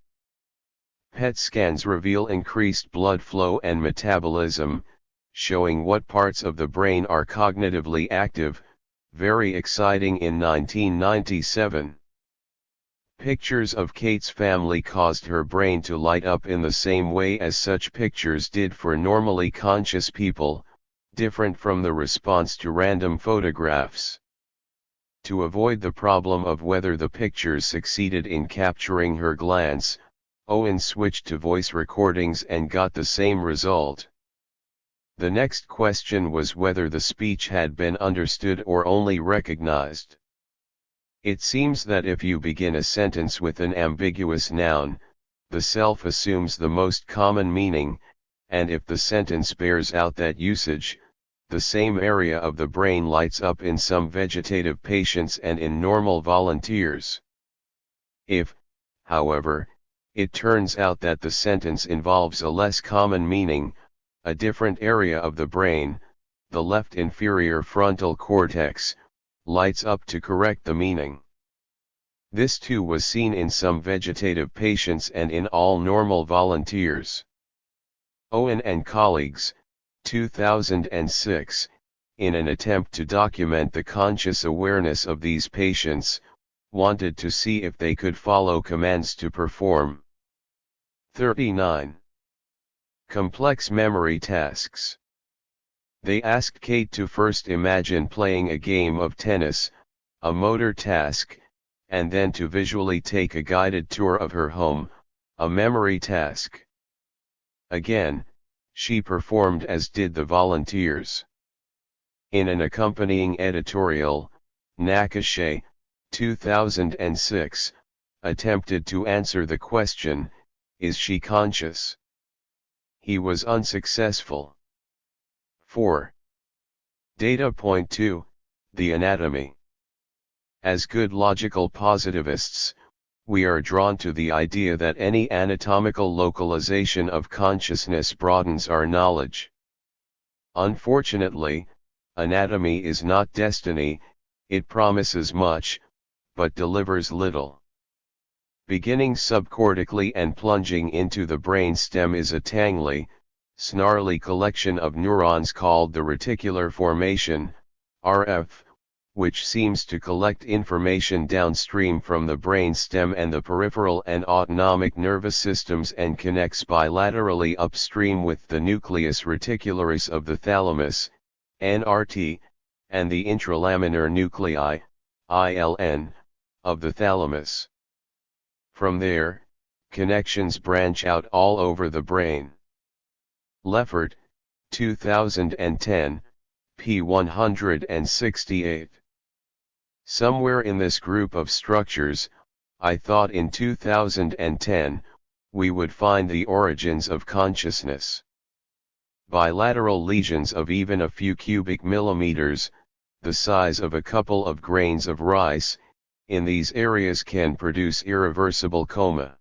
S1: PET scans reveal increased blood flow and metabolism, showing what parts of the brain are cognitively active, very exciting in 1997. Pictures of Kate's family caused her brain to light up in the same way as such pictures did for normally conscious people, different from the response to random photographs. To avoid the problem of whether the pictures succeeded in capturing her glance, Owen switched to voice recordings and got the same result. The next question was whether the speech had been understood or only recognized. It seems that if you begin a sentence with an ambiguous noun, the self assumes the most common meaning, and if the sentence bears out that usage, the same area of the brain lights up in some vegetative patients and in normal volunteers. If, however, it turns out that the sentence involves a less common meaning, a different area of the brain, the left inferior frontal cortex, lights up to correct the meaning. This too was seen in some vegetative patients and in all normal volunteers. Owen and colleagues, 2006, in an attempt to document the conscious awareness of these patients, wanted to see if they could follow commands to perform 39 complex memory tasks. They asked Kate to first imagine playing a game of tennis, a motor task, and then to visually take a guided tour of her home, a memory task. Again, she performed as did the volunteers. In an accompanying editorial, Nakashe, 2006, attempted to answer the question, is she conscious? He was unsuccessful. 4. Data point 2, the anatomy. As good logical positivists, we are drawn to the idea that any anatomical localization of consciousness broadens our knowledge. Unfortunately, anatomy is not destiny, it promises much, but delivers little. Beginning subcortically and plunging into the brain stem is a tangly, snarly collection of neurons called the reticular formation, RF, which seems to collect information downstream from the brain stem and the peripheral and autonomic nervous systems and connects bilaterally upstream with the nucleus reticularis of the thalamus, NRT, and the intralaminar nuclei, ILN, of the thalamus. From there, connections branch out all over the brain. Leffert, 2010, p. 168. Somewhere in this group of structures, I thought in 2010, we would find the origins of consciousness. Bilateral lesions of even a few cubic millimeters, the size of a couple of grains of rice, in these areas can produce irreversible coma.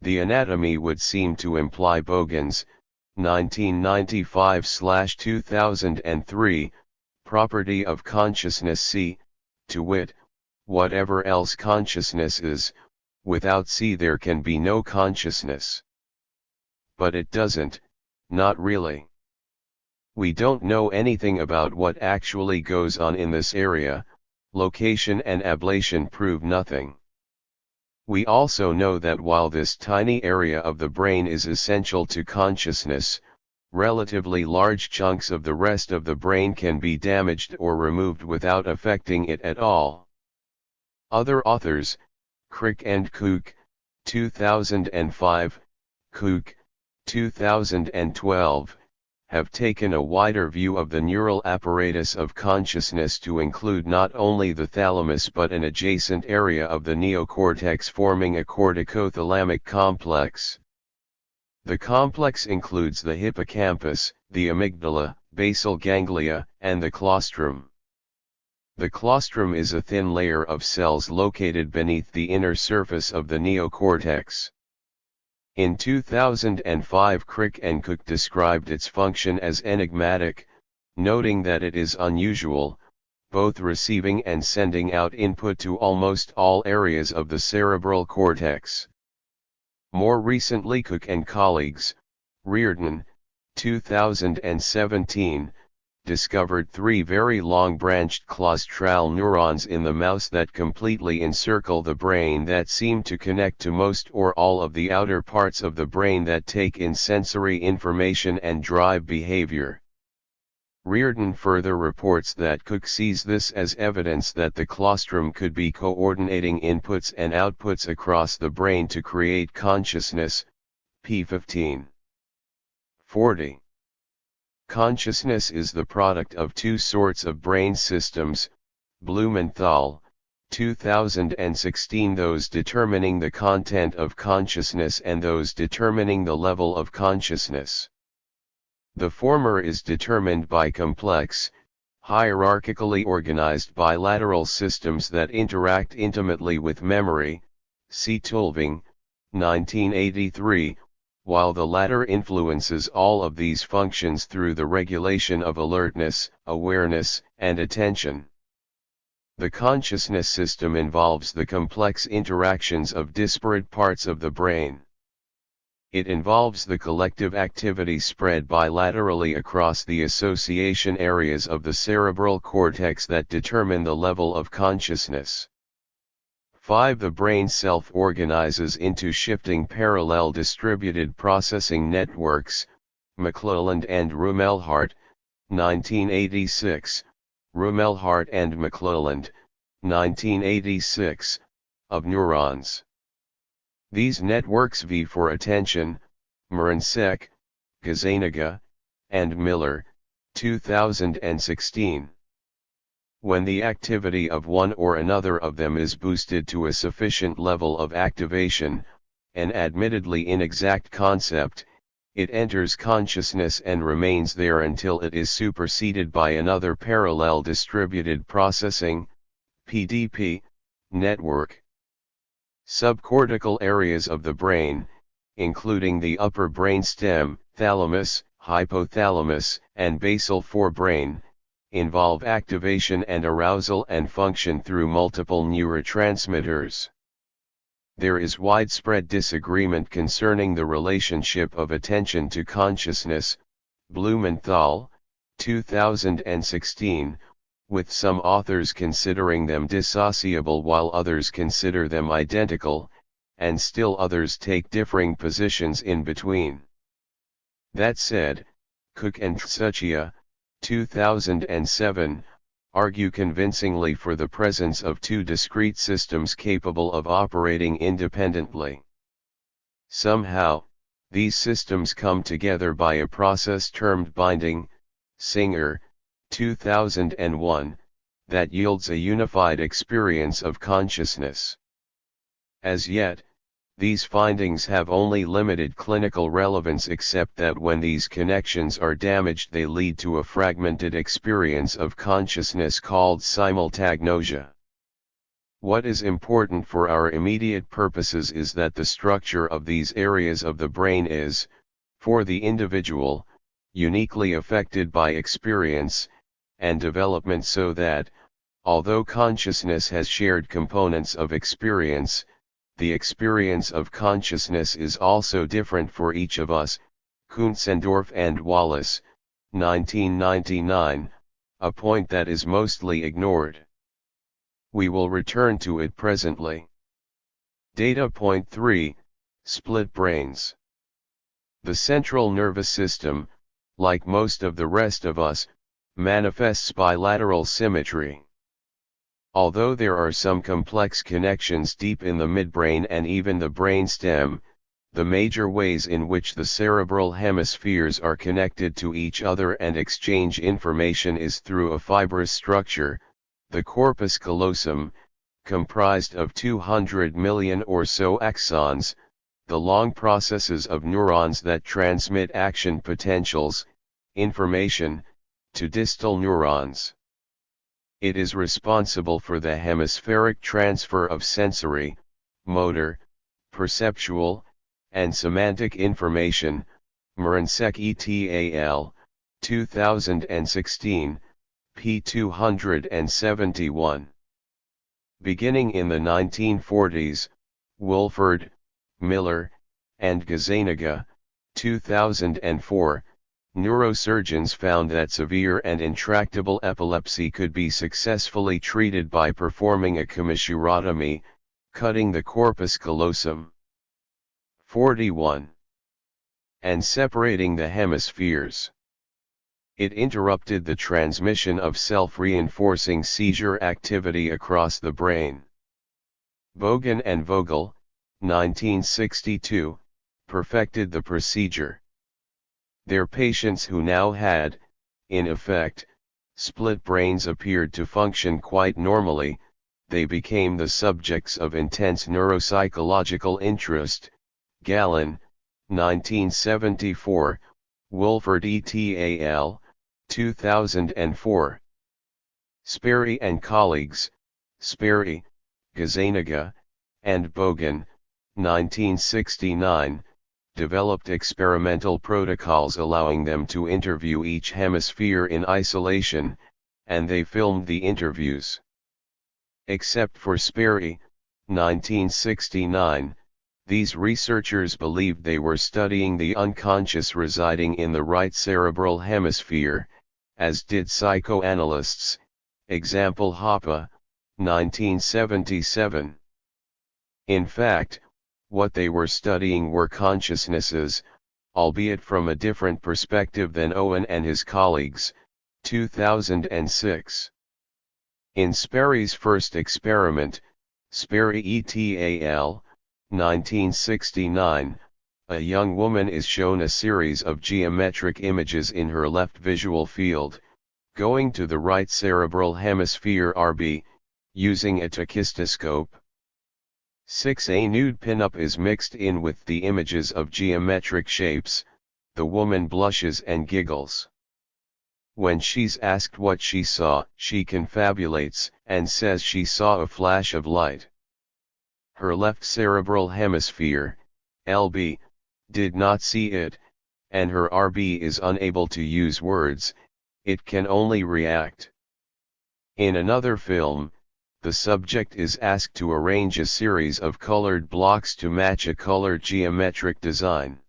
S1: The anatomy would seem to imply Bogan's, 1995/2003, property of consciousness C, to wit, whatever else consciousness is, without C there can be no consciousness. But it doesn't, not really. We don't know anything about what actually goes on in this area, location and ablation prove nothing. We also know that while this tiny area of the brain is essential to consciousness, relatively large chunks of the rest of the brain can be damaged or removed without affecting it at all. Other authors, Crick and Cook, 2005, Cook, 2012, have taken a wider view of the neural apparatus of consciousness to include not only the thalamus but an adjacent area of the neocortex forming a corticothalamic complex. The complex includes the hippocampus, the amygdala, basal ganglia, and the claustrum. The claustrum is a thin layer of cells located beneath the inner surface of the neocortex. In 2005, Crick and Cook described its function as enigmatic, noting that it is unusual, both receiving and sending out input to almost all areas of the cerebral cortex. More recently, Cook and colleagues, Reardon, 2017, discovered 3 very long-branched claustral neurons in the mouse that completely encircle the brain that seem to connect to most or all of the outer parts of the brain that take in sensory information and drive behavior. Reardon further reports that Cook sees this as evidence that the claustrum could be coordinating inputs and outputs across the brain to create consciousness, p. 15. 40. Consciousness is the product of 2 sorts of brain systems, Blumenthal, 2016, those determining the content of consciousness and those determining the level of consciousness. The former is determined by complex, hierarchically organized bilateral systems that interact intimately with memory, see Tulving, 1983, while the latter influences all of these functions through the regulation of alertness, awareness, and attention. The consciousness system involves the complex interactions of disparate parts of the brain. It involves the collective activity spread bilaterally across the association areas of the cerebral cortex that determine the level of consciousness. 5. The brain self-organizes into shifting parallel distributed processing networks, McClelland and Rumelhart, 1986, Rumelhart and McClelland, 1986, of neurons. These networks V for attention, Muransek, Gazzaniga, and Miller, 2016. When the activity of one or another of them is boosted to a sufficient level of activation, an admittedly inexact concept, it enters consciousness and remains there until it is superseded by another parallel distributed processing, PDP, network. Subcortical areas of the brain, including the upper brainstem, thalamus, hypothalamus, and basal forebrain, involve activation and arousal and function through multiple neurotransmitters. There is widespread disagreement concerning the relationship of attention to consciousness, Blumenthal, 2016, with some authors considering them dissociable while others consider them identical, and still others take differing positions in between. That said, Cook and Tsuchiya, 2007, argue convincingly for the presence of 2 discrete systems capable of operating independently. Somehow, these systems come together by a process termed binding, Singer, 2001, that yields a unified experience of consciousness. As yet, these findings have only limited clinical relevance, except that when these connections are damaged they lead to a fragmented experience of consciousness called simultagnosia. What is important for our immediate purposes is that the structure of these areas of the brain is, for the individual, uniquely affected by experience and development, so that, although consciousness has shared components of experience, the experience of consciousness is also different for each of us, Kuntzendorf and Wallace, 1999, a point that is mostly ignored. We will return to it presently. Data point 3, split brains. The central nervous system, like most of the rest of us, manifests bilateral symmetry. Although there are some complex connections deep in the midbrain and even the brainstem, the major ways in which the cerebral hemispheres are connected to each other and exchange information is through a fibrous structure, the corpus callosum, comprised of 200 million or so axons, the long processes of neurons that transmit action potentials, information, to distal neurons. It is responsible for the hemispheric transfer of sensory, motor, perceptual, and semantic information, Muransek et al., 2016, p. 271. Beginning in the 1940s, Wolford, Miller, and Gazzaniga, 2004, neurosurgeons found that severe and intractable epilepsy could be successfully treated by performing a commissurotomy, cutting the corpus callosum. 41. And separating the hemispheres. It interrupted the transmission of self-reinforcing seizure activity across the brain. Bogan and Vogel, 1962, perfected the procedure. Their patients who now had, in effect, split brains appeared to function quite normally. They became the subjects of intense neuropsychological interest. Gallon, 1974, Wolford et al., 2004. Sperry and colleagues, Sperry, Gazzaniga, and Bogan, 1969, developed experimental protocols allowing them to interview each hemisphere in isolation, and they filmed the interviews. Except for Sperry, 1969, these researchers believed they were studying the unconscious residing in the right cerebral hemisphere, as did psychoanalysts, example Hoppe, 1977. In fact, what they were studying were consciousnesses, albeit from a different perspective than Owen and his colleagues, 2006. In Sperry's first experiment, Sperry et al., 1969, a young woman is shown a series of geometric images in her left visual field, going to the right cerebral hemisphere RB, using a tachistoscope. 6. A nude pinup is mixed in with the images of geometric shapes. The woman blushes and giggles. When she's asked what she saw, she confabulates and says she saw a flash of light. Her left cerebral hemisphere, LB, did not see it, and her RB is unable to use words, it can only react. In another film, the subject is asked to arrange a series of colored blocks to match a colored geometric design.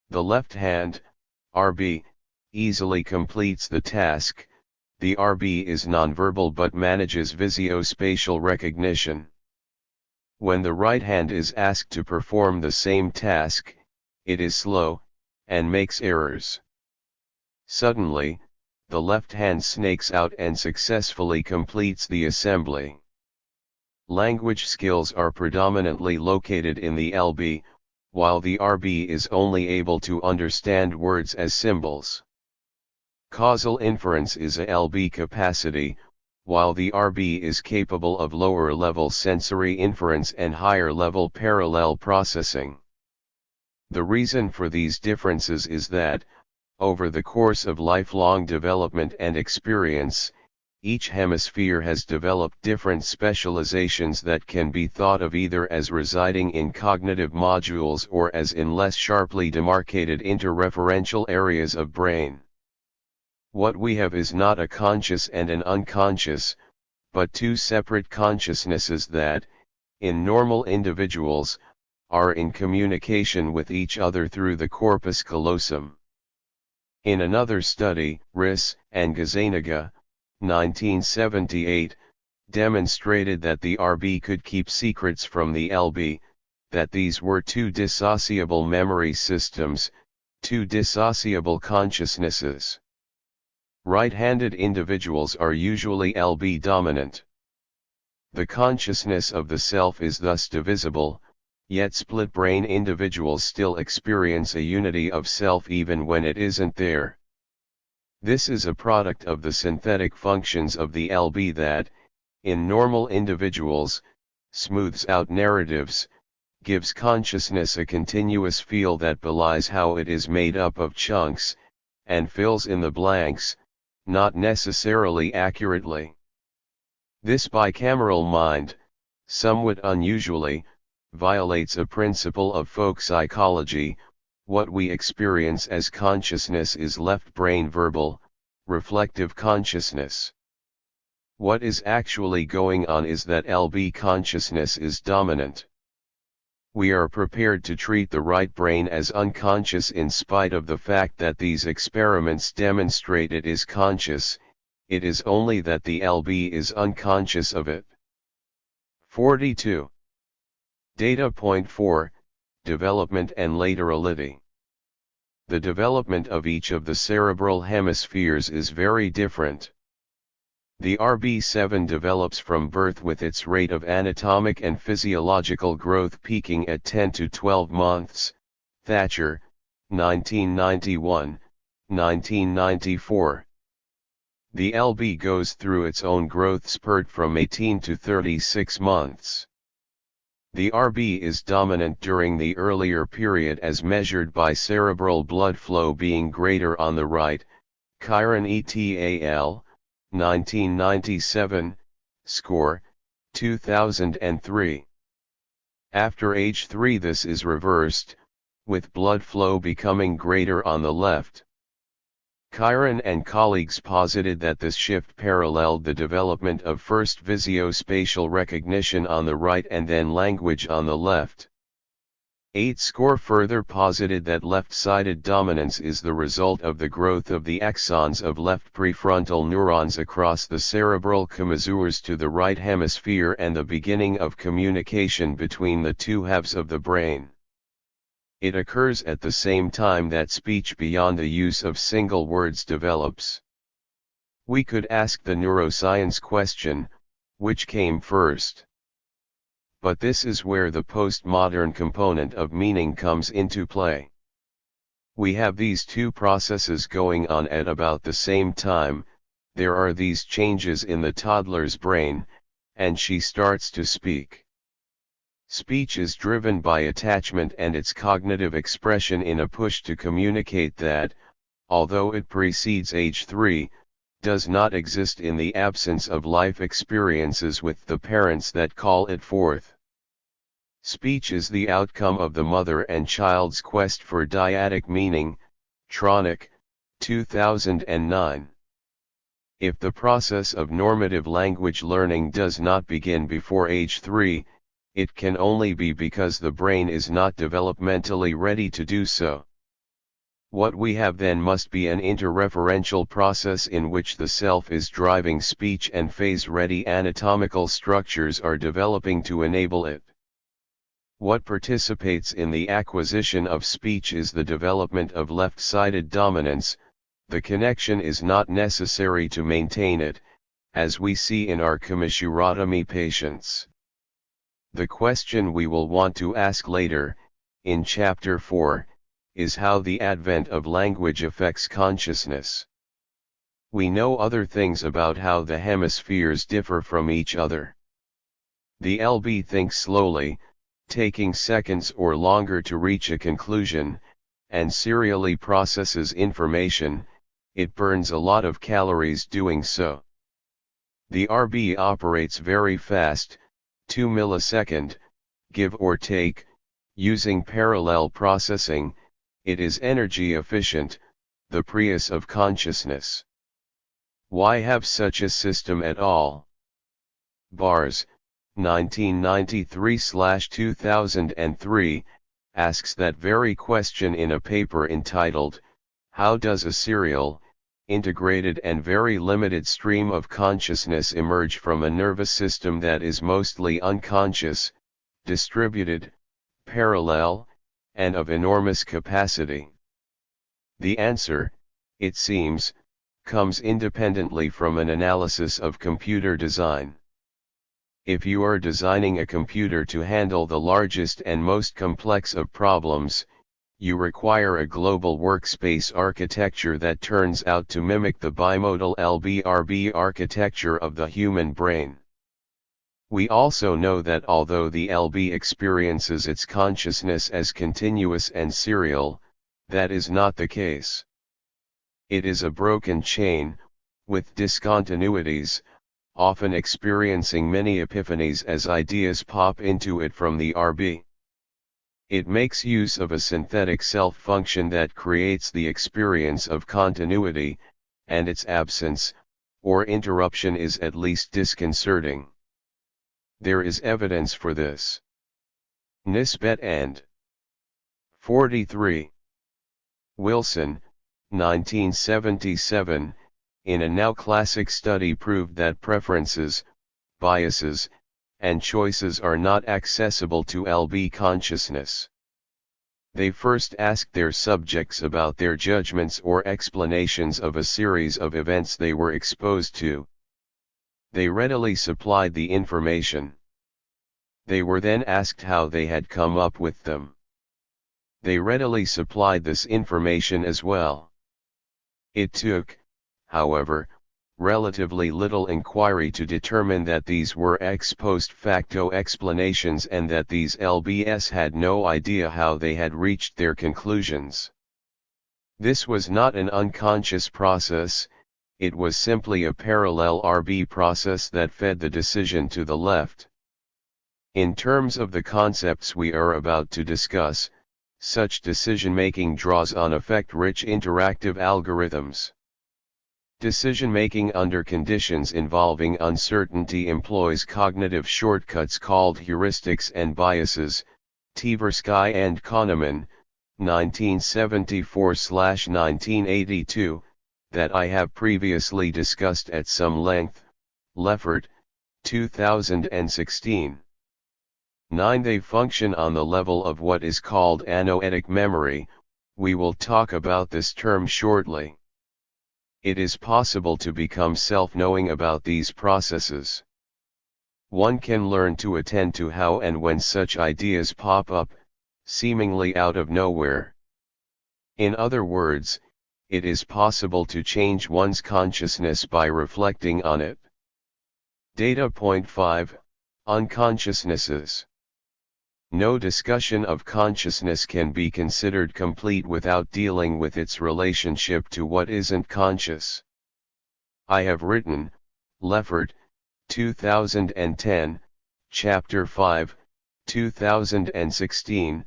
S1: The left hand, RB, easily completes the task. The RB is nonverbal but manages visuospatial recognition. When the right hand is asked to perform the same task, it is slow, and makes errors. Suddenly, the left hand snakes out and successfully completes the assembly. Language skills are predominantly located in the LB, while the RB is only able to understand words as symbols. Causal inference is a LB capacity, while the RB is capable of lower-level sensory inference and higher-level parallel processing. The reason for these differences is that, over the course of lifelong development and experience, each hemisphere has developed different specializations that can be thought of either as residing in cognitive modules or as in less sharply demarcated interreferential areas of brain. What we have is not a conscious and an unconscious, but two separate consciousnesses that, in normal individuals, are in communication with each other through the corpus callosum. In another study, Riss and Gazzaniga, 1978, demonstrated that the RB could keep secrets from the LB, that these were two dissociable memory systems, two dissociable consciousnesses. Right-handed individuals are usually LB dominant. The consciousness of the self is thus divisible, yet split-brain individuals still experience a unity of self even when it isn't there. This is a product of the synthetic functions of the LB that, in normal individuals, smooths out narratives, gives consciousness a continuous feel that belies how it is made up of chunks, and fills in the blanks, not necessarily accurately. This bicameral mind, somewhat unusually, violates a principle of folk psychology. What we experience as consciousness is left brain verbal, reflective consciousness. What is actually going on is that LB consciousness is dominant. we are prepared to treat the right brain as unconscious in spite of the fact that these experiments demonstrate it is conscious. It is only that the LB is unconscious of it. 42. Data point 4, Development and Laterality. The development of each of the cerebral hemispheres is very different. The RB7 develops from birth with its rate of anatomic and physiological growth peaking at 10 to 12 months, Thatcher, 1991, 1994. The LB goes through its own growth spurt from 18 to 36 months. The RB is dominant during the earlier period as measured by cerebral blood flow being greater on the right, Chiron et al., 1997, score, 2003. After age 3 this is reversed, with blood flow becoming greater on the left. Chiron and colleagues posited that this shift paralleled the development of first visuospatial recognition on the right and then language on the left. 8 score further posited that left-sided dominance is the result of the growth of the axons of left prefrontal neurons across the cerebral commissures to the right hemisphere and the beginning of communication between the two halves of the brain. It occurs at the same time that speech beyond the use of single words develops. We could ask the neuroscience question, which came first? But this is where the postmodern component of meaning comes into play. We have these two processes going on at about the same time. There are these changes in the toddler's brain, and she starts to speak. Speech is driven by attachment and its cognitive expression in a push to communicate that, although it precedes age 3, does not exist in the absence of life experiences with the parents that call it forth. Speech is the outcome of the mother and child's quest for dyadic meaning, Tronick, 2009. If the process of normative language learning does not begin before age 3, it can only be because the brain is not developmentally ready to do so. What we have then must be an interreferential process in which the self is driving speech and phase-ready anatomical structures are developing to enable it. What participates in the acquisition of speech is the development of left-sided dominance. The connection is not necessary to maintain it, as we see in our commissuratomy patients. The question we will want to ask later, in Chapter 4, is how the advent of language affects consciousness. We know other things about how the hemispheres differ from each other. The LB thinks slowly, taking seconds or longer to reach a conclusion, and serially processes information. It burns a lot of calories doing so. The RB operates very fast, 2 millisecond, give or take, using parallel processing. It is energy efficient, the Prius of consciousness. Why have such a system at all? Bars, 1993/2003, asks that very question in a paper entitled, How Does a Serial, Integrated and Very Limited Stream of Consciousness Emerge from a Nervous System that is Mostly Unconscious, Distributed, Parallel, and of Enormous Capacity? The answer, it seems, comes independently from an analysis of computer design. If you are designing a computer to handle the largest and most complex of problems, you require a global workspace architecture that turns out to mimic the bimodal LB-RB architecture of the human brain. We also know that although the LB experiences its consciousness as continuous and serial, that is not the case. It is a broken chain, with discontinuities, often experiencing many epiphanies as ideas pop into it from the RB. It makes use of a synthetic self-function that creates the experience of continuity, and its absence, or interruption is at least disconcerting. There is evidence for this. Nisbet and 43. Wilson, 1977, in a now classic study proved that preferences, biases, and choices are not accessible to LB consciousness. They first asked their subjects about their judgments or explanations of a series of events they were exposed to. They readily supplied the information. They were then asked how they had come up with them. They readily supplied this information as well. It took, however, relatively little inquiry to determine that these were ex post facto explanations and that these LBS had no idea how they had reached their conclusions. This was not an unconscious process, it was simply a parallel RB process that fed the decision to the left. In terms of the concepts we are about to discuss, such decision-making draws on affect-rich interactive algorithms. Decision-making under conditions involving uncertainty employs cognitive shortcuts called heuristics and biases, Tversky and Kahneman, 1974/1982, that I have previously discussed at some length, Leffert, 2016. 9. They function on the level of what is called anoetic memory. We will talk about this term shortly. It is possible to become self-knowing about these processes. One can learn to attend to how and when such ideas pop up, seemingly out of nowhere. In other words, it is possible to change one's consciousness by reflecting on it. Data point 5, Unconsciousnesses. No discussion of consciousness can be considered complete without dealing with its relationship to what isn't conscious. I have written, Leffert, 2010, Chapter 5, 2016,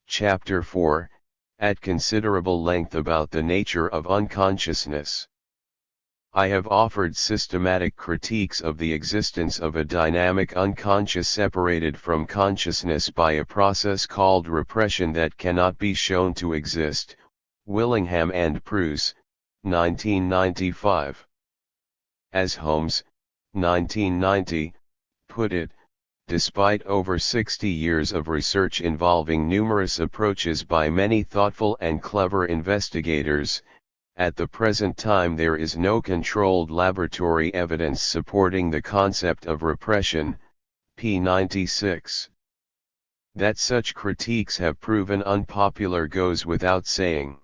S1: Chapter 4, at considerable length about the nature of unconsciousness. I have offered systematic critiques of the existence of a dynamic unconscious separated from consciousness by a process called repression that cannot be shown to exist, Willingham and Pruce, 1995. As Holmes, 1990, put it, despite over 60 years of research involving numerous approaches by many thoughtful and clever investigators, at the present time there is no controlled laboratory evidence supporting the concept of repression, p. 96. That such critiques have proven unpopular goes without saying.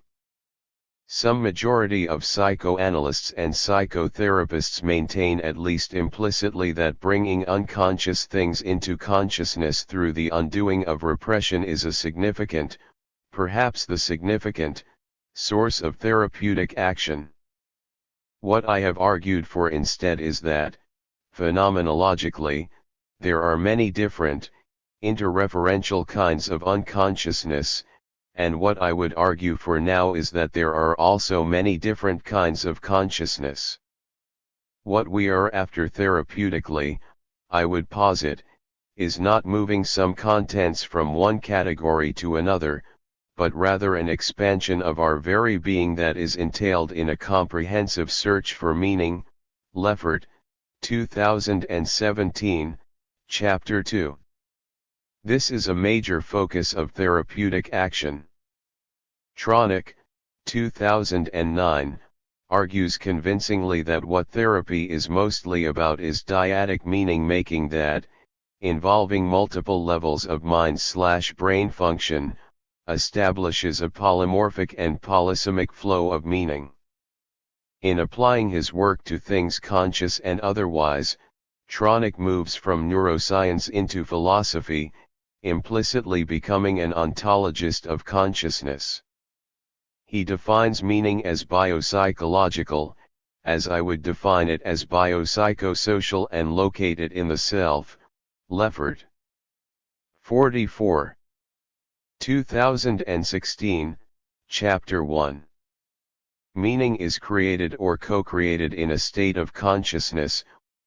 S1: Some majority of psychoanalysts and psychotherapists maintain at least implicitly that bringing unconscious things into consciousness through the undoing of repression is a significant, perhaps the significant, source of therapeutic action. What I have argued for instead is that, phenomenologically, there are many different, interreferential kinds of unconsciousness, and what I would argue for now is that there are also many different kinds of consciousness. What we are after therapeutically, I would posit, is not moving some contents from one category to another, but rather an expansion of our very being that is entailed in a comprehensive search for meaning, Leffert, 2017, Chapter 2. This is a major focus of therapeutic action. Tronick, 2009, argues convincingly that what therapy is mostly about is dyadic meaning making that, involving multiple levels of mind/brain function, establishes a polymorphic and polysemic flow of meaning. In applying his work to things conscious and otherwise, Tronick moves from neuroscience into philosophy, implicitly becoming an ontologist of consciousness. He defines meaning as biopsychological, as I would define it as biopsychosocial and located in the self, Leffert. 44. 2016, Chapter 1. Meaning is created or co-created in a state of consciousness,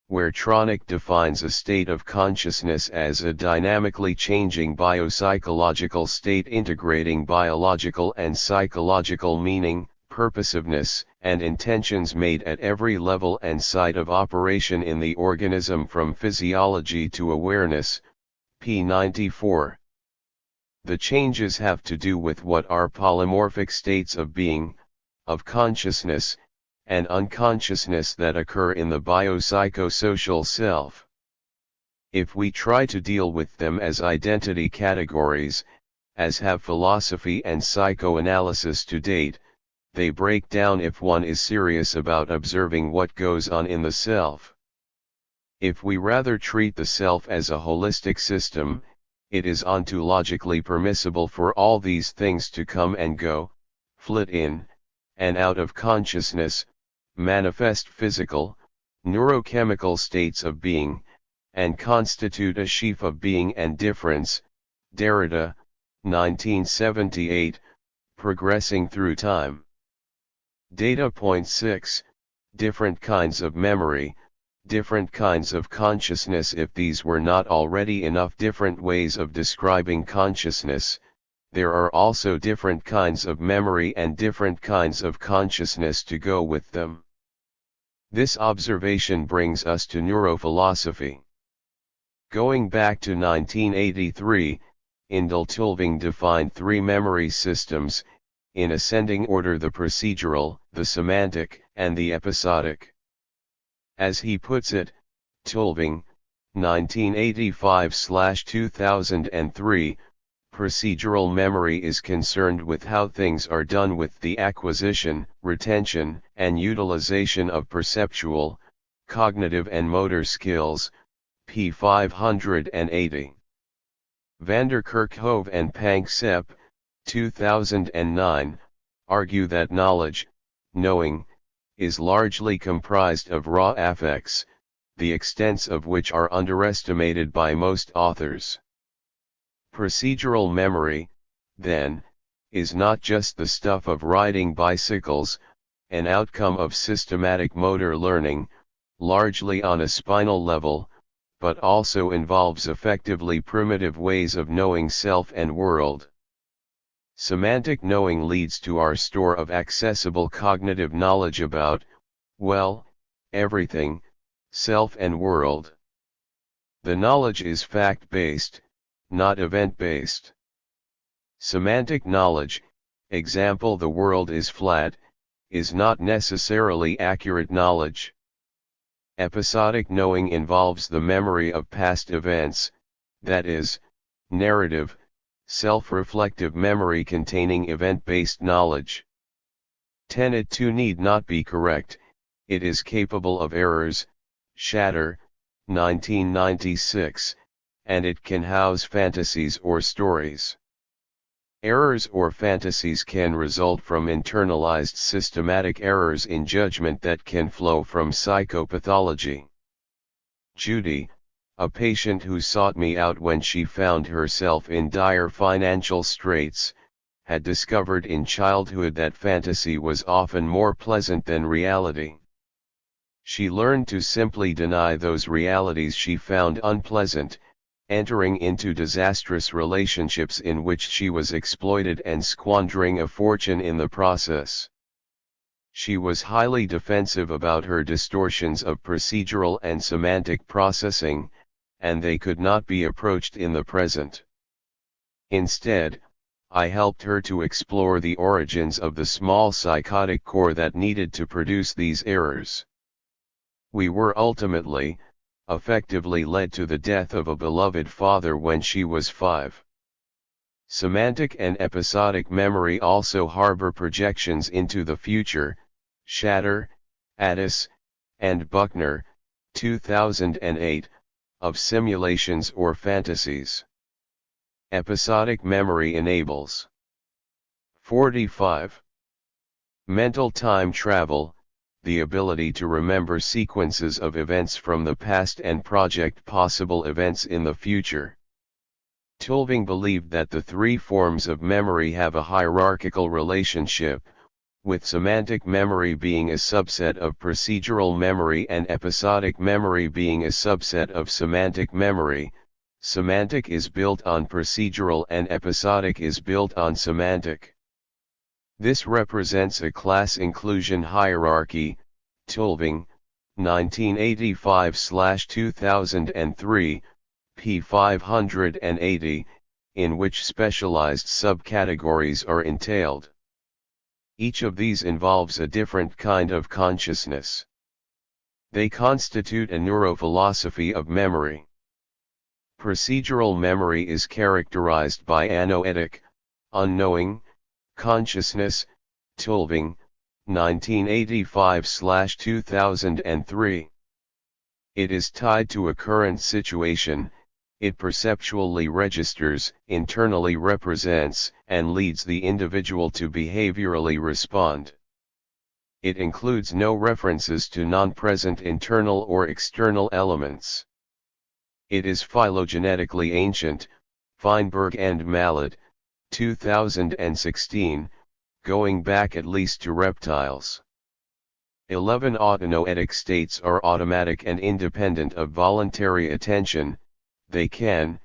S1: where Tronick defines a state of consciousness as a dynamically changing biopsychological state integrating biological and psychological meaning, purposiveness, and intentions made at every level and site of operation in the organism from physiology to awareness, p. 94. The changes have to do with what are polymorphic states of being, of consciousness, and unconsciousness that occur in the biopsychosocial self. If we try to deal with them as identity categories, as have philosophy and psychoanalysis to date, they break down if one is serious about observing what goes on in the self. If we rather treat the self as a holistic system, it is ontologically permissible for all these things to come and go, flit in and out of consciousness, manifest physical, neurochemical states of being, and constitute a sheaf of being and difference. Derrida, 1978, Progressing Through Time. Data point 6, different kinds of memory, different kinds of consciousness. If these were not already enough different ways of describing consciousness, there are also different kinds of memory and different kinds of consciousness to go with them. This observation brings us to neurophilosophy. Going back to 1983, Indel Tulving defined three memory systems, in ascending order: the procedural, the semantic, and the episodic. As he puts it, Tulving, 1985/2003, procedural memory is concerned with how things are done with the acquisition, retention, and utilization of perceptual, cognitive and motor skills, p. 580. Van der Kerkhove and Panksepp, 2009, argue that knowledge, knowing, is largely comprised of raw affects, the extents of which are underestimated by most authors. Procedural memory, then, is not just the stuff of riding bicycles, an outcome of systematic motor learning, largely on a spinal level, but also involves effectively primitive ways of knowing self and world. Semantic knowing leads to our store of accessible cognitive knowledge about, well, everything, self and world. The knowledge is fact-based, not event-based. Semantic knowledge, example the world is flat, is not necessarily accurate knowledge. Episodic knowing involves the memory of past events, that is, narrative, self-reflective memory containing event-based knowledge. Tenet 2 need not be correct, it is capable of errors, Shatter, 1996, and it can house fantasies or stories. Errors or fantasies can result from internalized systematic errors in judgment that can flow from psychopathology. Judy, a patient who sought me out when she found herself in dire financial straits, had discovered in childhood that fantasy was often more pleasant than reality. She learned to simply deny those realities she found unpleasant, entering into disastrous relationships in which she was exploited and squandering a fortune in the process. She was highly defensive about her distortions of procedural and semantic processing, and they could not be approached in the present. Instead, I helped her to explore the origins of the small psychotic core that needed to produce these errors. We were ultimately, effectively led to the death of a beloved father when she was 5. Semantic and episodic memory also harbor projections into the future, Shatter, Addis, and Buckner, 2008, of simulations or fantasies. Episodic memory enables 45. Mental time travel, the ability to remember sequences of events from the past and project possible events in the future. Tulving believed that the three forms of memory have a hierarchical relationship, with semantic memory being a subset of procedural memory and episodic memory being a subset of semantic memory. Semantic is built on procedural and episodic is built on semantic. This represents a class inclusion hierarchy, Tulving, 1985/2003, p. 580, in which specialized subcategories are entailed. Each of these involves a different kind of consciousness. They constitute a neurophilosophy of memory. Procedural memory is characterized by anoetic, unknowing, consciousness, Tulving, 1985/2003. It is tied to a current situation, it perceptually registers, internally represents, and leads the individual to behaviorally respond. It includes no references to non-present internal or external elements. It is phylogenetically ancient, Feinberg and Mallet, 2016, going back at least to reptiles. 11 autonoetic states are automatic and independent of voluntary attention. They can,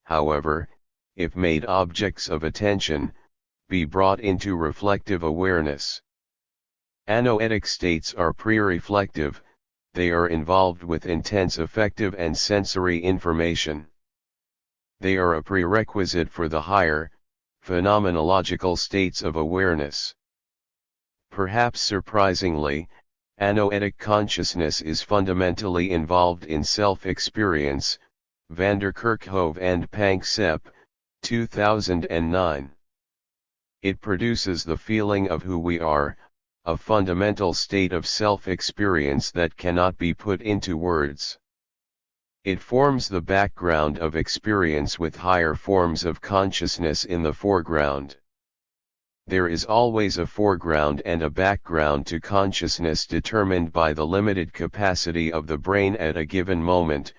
S1: however, if made objects of attention, be brought into reflective awareness. Anoetic states are pre-reflective, they are involved with intense affective and sensory information. They are a prerequisite for the higher, phenomenological states of awareness. Perhaps surprisingly, anoetic consciousness is fundamentally involved in self-experience, van der Kerkhove and Panksepp, 2009. It produces the feeling of who we are, a fundamental state of self-experience that cannot be put into words. It forms the background of experience with higher forms of consciousness in the foreground. There is always a foreground and a background to consciousness determined by the limited capacity of the brain at a given moment,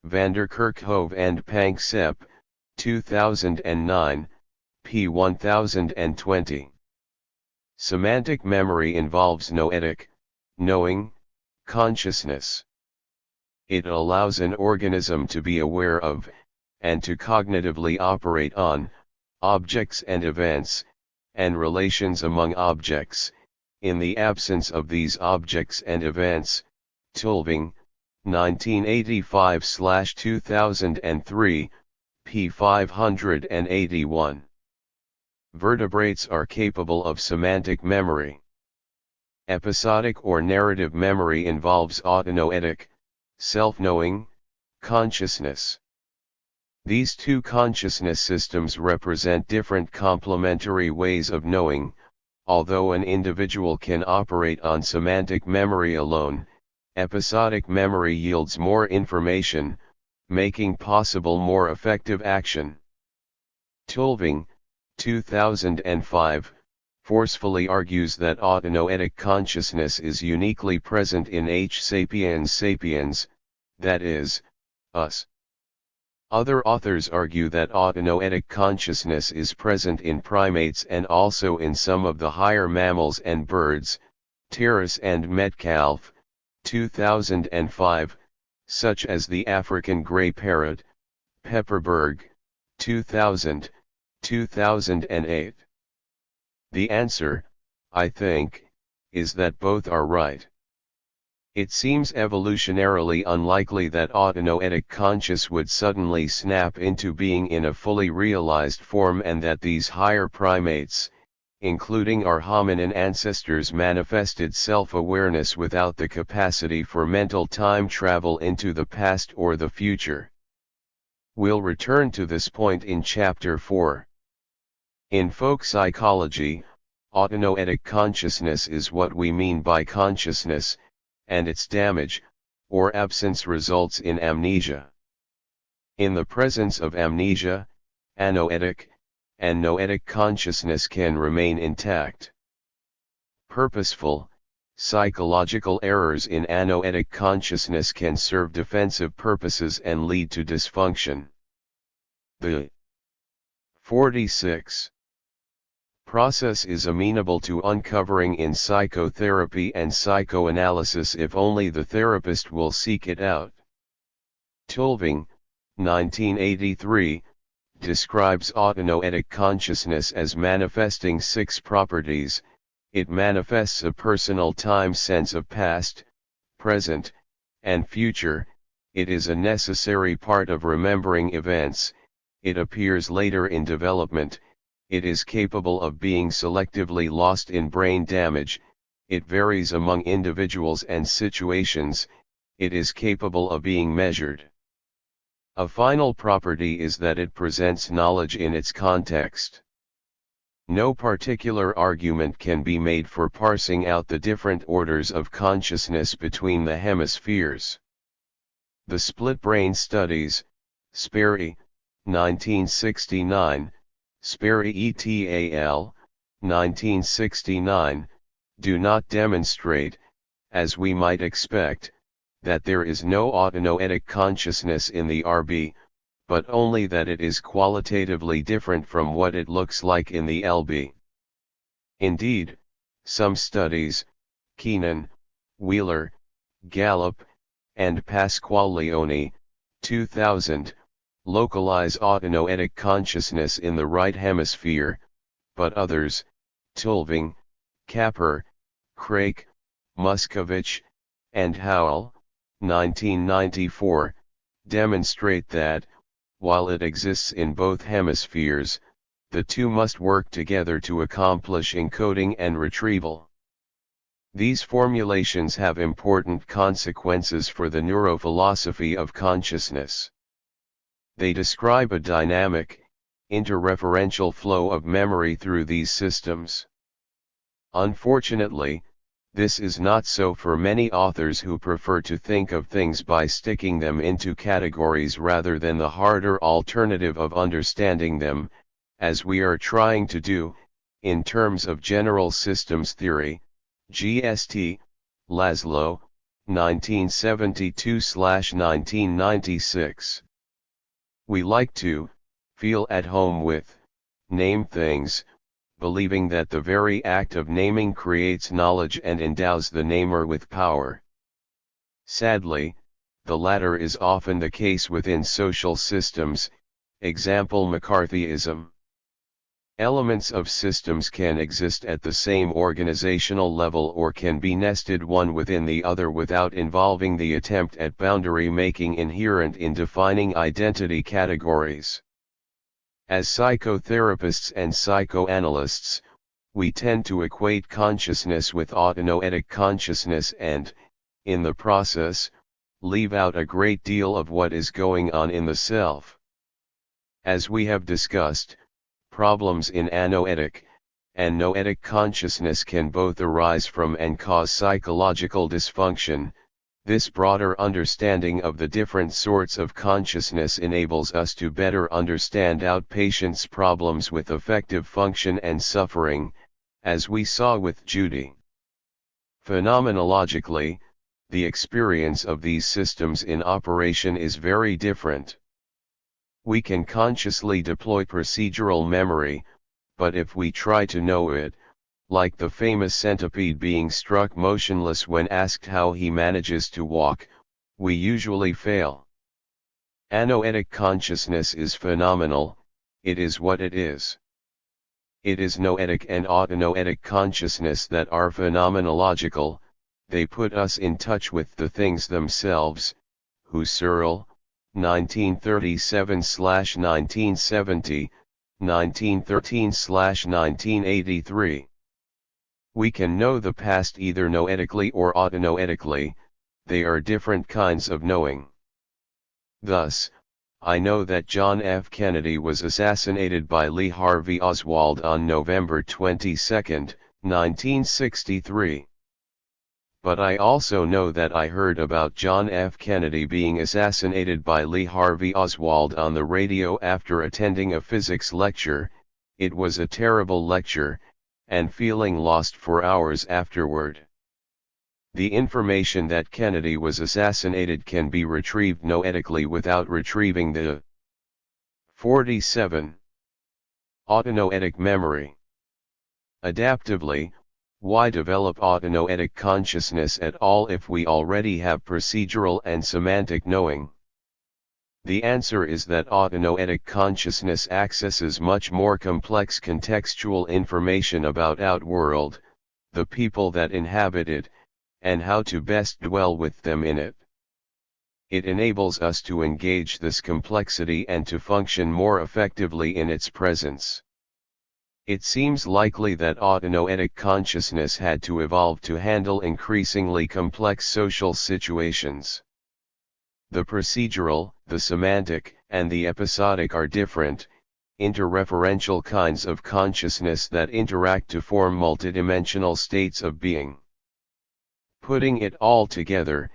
S1: van der Kerkhove and Panksepp, 2009, p. 1020. Semantic memory involves noetic, knowing, consciousness. It allows an organism to be aware of, and to cognitively operate on, objects and events, and relations among objects. In the absence of these objects and events, Tulving, 1985/2003, p. 581. Vertebrates are capable of semantic memory. Episodic or narrative memory involves autonoetic, self-knowing, consciousness. These two consciousness systems represent different complementary ways of knowing. Although an individual can operate on semantic memory alone, episodic memory yields more information, making possible more effective action. Tulving, 2005, forcefully argues that autonoetic consciousness is uniquely present in H. sapiens sapiens, that is, us. Other authors argue that autonoetic consciousness is present in primates and also in some of the higher mammals and birds, Terrace and Metcalfe, 2005, such as the African grey parrot, Pepperberg, 2000, 2008. The answer, I think, is that both are right. It seems evolutionarily unlikely that autonoetic conscious would suddenly snap into being in a fully realized form, and that these higher primates, including our hominin ancestors, manifested self-awareness without the capacity for mental time travel into the past or the future. We'll return to this point in Chapter 4. In folk psychology, autonoetic consciousness is what we mean by consciousness, and its damage, or absence, results in amnesia. In the presence of amnesia, anoetic and noetic consciousness can remain intact. Purposeful, psychological errors in anoetic consciousness can serve defensive purposes and lead to dysfunction. The 46. process is amenable to uncovering in psychotherapy and psychoanalysis if only the therapist will seek it out. Tulving, 1983, describes autonoetic consciousness as manifesting 6 properties. It manifests a personal time sense of past, present, and future. It is a necessary part of remembering events. It appears later in development. It is capable of being selectively lost in brain damage. It varies among individuals and situations. It is capable of being measured. A final property is that it presents knowledge in its context. No particular argument can be made for parsing out the different orders of consciousness between the hemispheres. The split brain studies, Sperry, 1969, Sperry et al., 1969, do not demonstrate, as we might expect, that there is no autonoetic consciousness in the RB, but only that it is qualitatively different from what it looks like in the LB. Indeed, some studies, Keenan, Wheeler, Gallup, and Pasqualeone, 2000, localize autonoetic consciousness in the right hemisphere, but others, Tulving, Capper, Craik, Muscovich, and Howell, 1994, demonstrate that, while it exists in both hemispheres, the two must work together to accomplish encoding and retrieval. These formulations have important consequences for the neurophilosophy of consciousness. They describe a dynamic, interreferential flow of memory through these systems. Unfortunately, this is not so for many authors who prefer to think of things by sticking them into categories rather than the harder alternative of understanding them, as we are trying to do, in terms of general systems theory, GST, Laszlo, 1972/1996. We like to feel at home with, name things, believing that the very act of naming creates knowledge and endows the namer with power. Sadly, the latter is often the case within social systems, example McCarthyism. Elements of systems can exist at the same organizational level or can be nested one within the other without involving the attempt at boundary making inherent in defining identity categories. As psychotherapists and psychoanalysts, we tend to equate consciousness with autonoetic consciousness and, in the process, leave out a great deal of what is going on in the self. As we have discussed, problems in anoetic and noetic consciousness can both arise from and cause psychological dysfunction. This broader understanding of the different sorts of consciousness enables us to better understand outpatients' problems with affective function and suffering, as we saw with Judy. Phenomenologically, the experience of these systems in operation is very different. We can consciously deploy procedural memory, but if we try to know it, like the famous centipede being struck motionless when asked how he manages to walk, we usually fail. Anoetic consciousness is phenomenal, it is what it is. It is noetic and autonoetic consciousness that are phenomenological, they put us in touch with the things themselves. Husserl, 1937/1970, 1913/1983. We can know the past either noetically or autonoetically, they are different kinds of knowing. Thus, I know that John F. Kennedy was assassinated by Lee Harvey Oswald on November 22, 1963. But I also know that I heard about John F. Kennedy being assassinated by Lee Harvey Oswald on the radio after attending a physics lecture. It was a terrible lecture, and feeling lost for hours afterward. The information that Kennedy was assassinated can be retrieved noetically without retrieving the 47. Autonoetic memory. Adaptively, why develop autonoetic consciousness at all if we already have procedural and semantic knowing? The answer is that autonoetic consciousness accesses much more complex contextual information about outworld, the people that inhabit it, and how to best dwell with them in it. It enables us to engage this complexity and to function more effectively in its presence. It seems likely that autonoetic consciousness had to evolve to handle increasingly complex social situations. The procedural, the semantic, and the episodic are different, interreferential kinds of consciousness that interact to form multidimensional states of being. Putting it all together,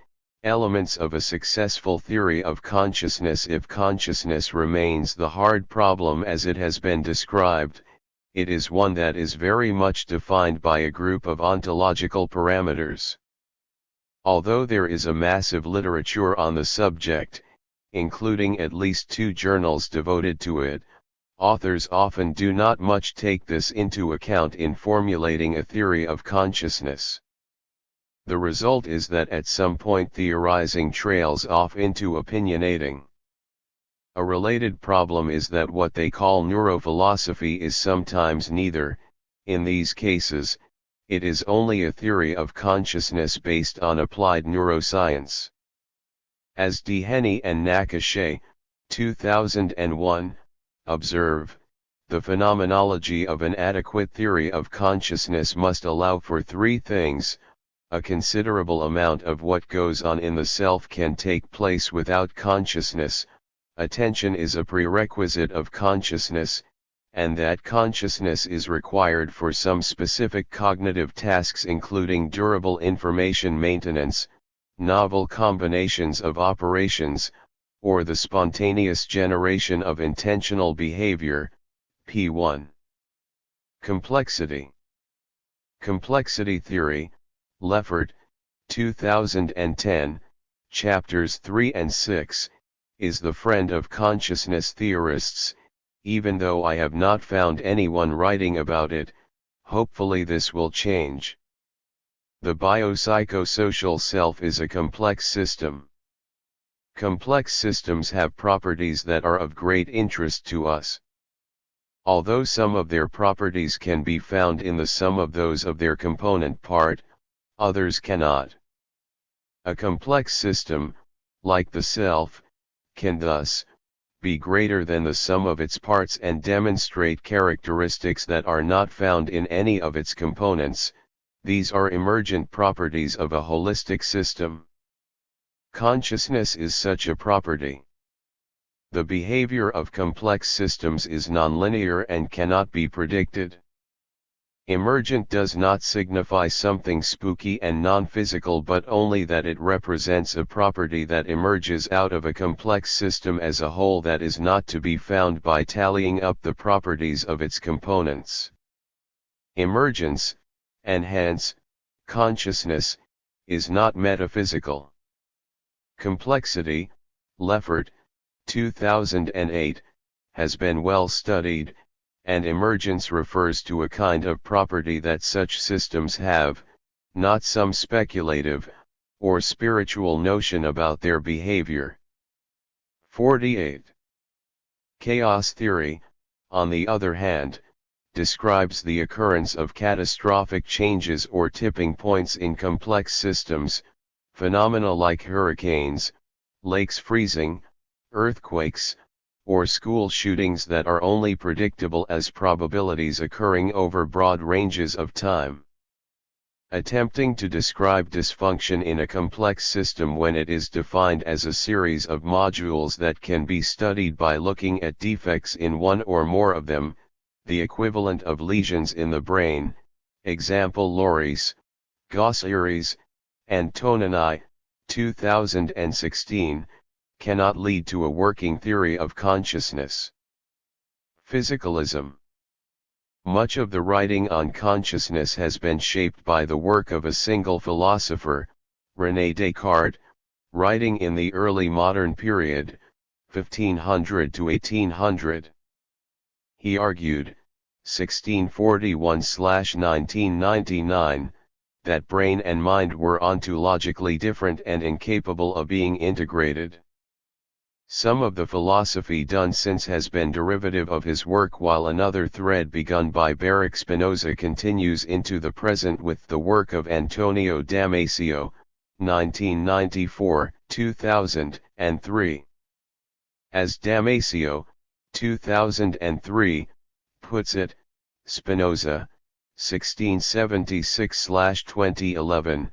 S1: elements of a successful theory of consciousness. If consciousness remains the hard problem as it has been described, it is one that is very much defined by a group of ontological parameters. Although there is a massive literature on the subject, including at least 2 journals devoted to it, authors often do not much take this into account in formulating a theory of consciousness. The result is that at some point theorizing trails off into opinionating. A related problem is that what they call neurophilosophy is sometimes neither. In these cases, it is only a theory of consciousness based on applied neuroscience. As Dehenny and Nakashe, 2001, observe, the phenomenology of an adequate theory of consciousness must allow for 3 things. A considerable amount of what goes on in the self can take place without consciousness, attention is a prerequisite of consciousness, and that consciousness is required for some specific cognitive tasks including durable information maintenance, novel combinations of operations, or the spontaneous generation of intentional behavior. P1. Complexity. Complexity theory, Leffert, 2010, chapters 3 and 6, is the friend of consciousness theorists. Even though I have not found anyone writing about it, hopefully this will change. The biopsychosocial self is a complex system. Complex systems have properties that are of great interest to us. Although some of their properties can be found in the sum of those of their component part, others cannot. A complex system, like the self, can thus be greater than the sum of its parts and demonstrate characteristics that are not found in any of its components. These are emergent properties of a holistic system. Consciousness is such a property. The behavior of complex systems is nonlinear and cannot be predicted. Emergent does not signify something spooky and non-physical but only that it represents a property that emerges out of a complex system as a whole that is not to be found by tallying up the properties of its components. Emergence, and hence, consciousness, is not metaphysical. Complexity, Leffert, 2008, has been well studied, and emergence refers to a kind of property that such systems have, not some speculative, or spiritual notion about their behavior. 48. Chaos theory, on the other hand, describes the occurrence of catastrophic changes or tipping points in complex systems, phenomena like hurricanes, lakes freezing, earthquakes, or school shootings that are only predictable as probabilities occurring over broad ranges of time. Attempting to describe dysfunction in a complex system when it is defined as a series of modules that can be studied by looking at defects in one or more of them, the equivalent of lesions in the brain, example Loris, Gossiris, and Tonani, 2016, cannot lead to a working theory of consciousness. Physicalism. Much of the writing on consciousness has been shaped by the work of a single philosopher, René Descartes, writing in the early modern period, 1500 to 1800. He argued, 1641-1999, that brain and mind were ontologically different and incapable of being integrated. Some of the philosophy done since has been derivative of his work, while another thread begun by Baruch Spinoza continues into the present with the work of Antonio Damasio, 1994-2003. As Damasio, 2003, puts it, Spinoza, 1676-2011,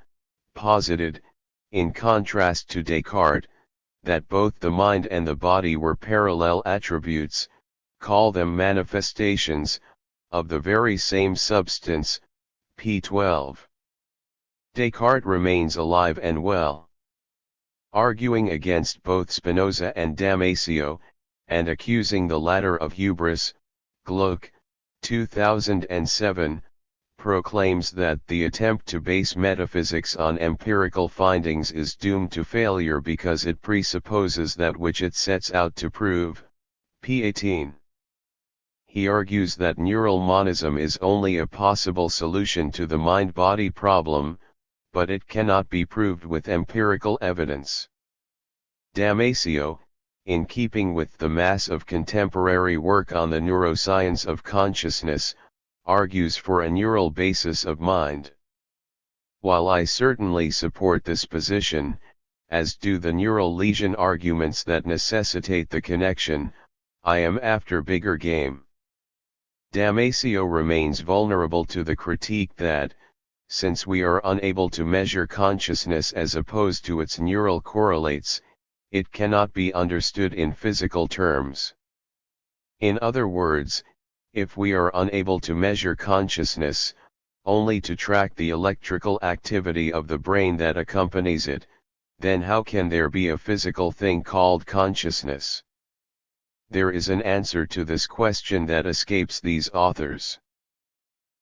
S1: posited, in contrast to Descartes, that both the mind and the body were parallel attributes, call them manifestations, of the very same substance, p. 12. Descartes remains alive and well. Arguing against both Spinoza and Damasio, and accusing the latter of hubris, Gluck, 2007, proclaims that the attempt to base metaphysics on empirical findings is doomed to failure because it presupposes that which it sets out to prove, p. 18. He argues that neural monism is only a possible solution to the mind-body problem, but it cannot be proved with empirical evidence. Damasio, in keeping with the mass of contemporary work on the neuroscience of consciousness, argues for a neural basis of mind. While I certainly support this position, as do the neural lesion arguments that necessitate the connection, I am after bigger game. Damasio remains vulnerable to the critique that, since we are unable to measure consciousness as opposed to its neural correlates, it cannot be understood in physical terms. In other words, if we are unable to measure consciousness, only to track the electrical activity of the brain that accompanies it, then how can there be a physical thing called consciousness? There is an answer to this question that escapes these authors.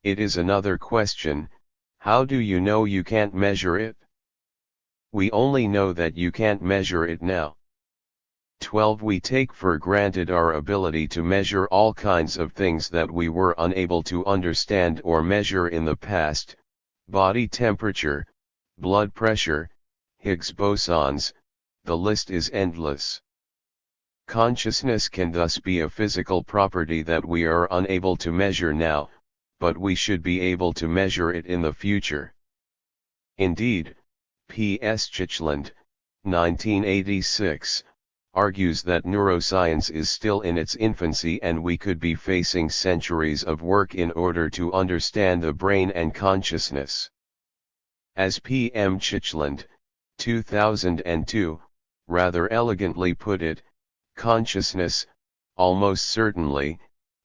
S1: It is another question: how do you know you can't measure it? We only know that you can't measure it now. 12. We take for granted our ability to measure all kinds of things that we were unable to understand or measure in the past: body temperature, blood pressure, Higgs bosons, the list is endless. Consciousness can thus be a physical property that we are unable to measure now, but we should be able to measure it in the future. Indeed, P.S. Chitchland, 1986, argues that neuroscience is still in its infancy and we could be facing centuries of work in order to understand the brain and consciousness. As P.M. Chitchland, 2002, rather elegantly put it, consciousness, almost certainly,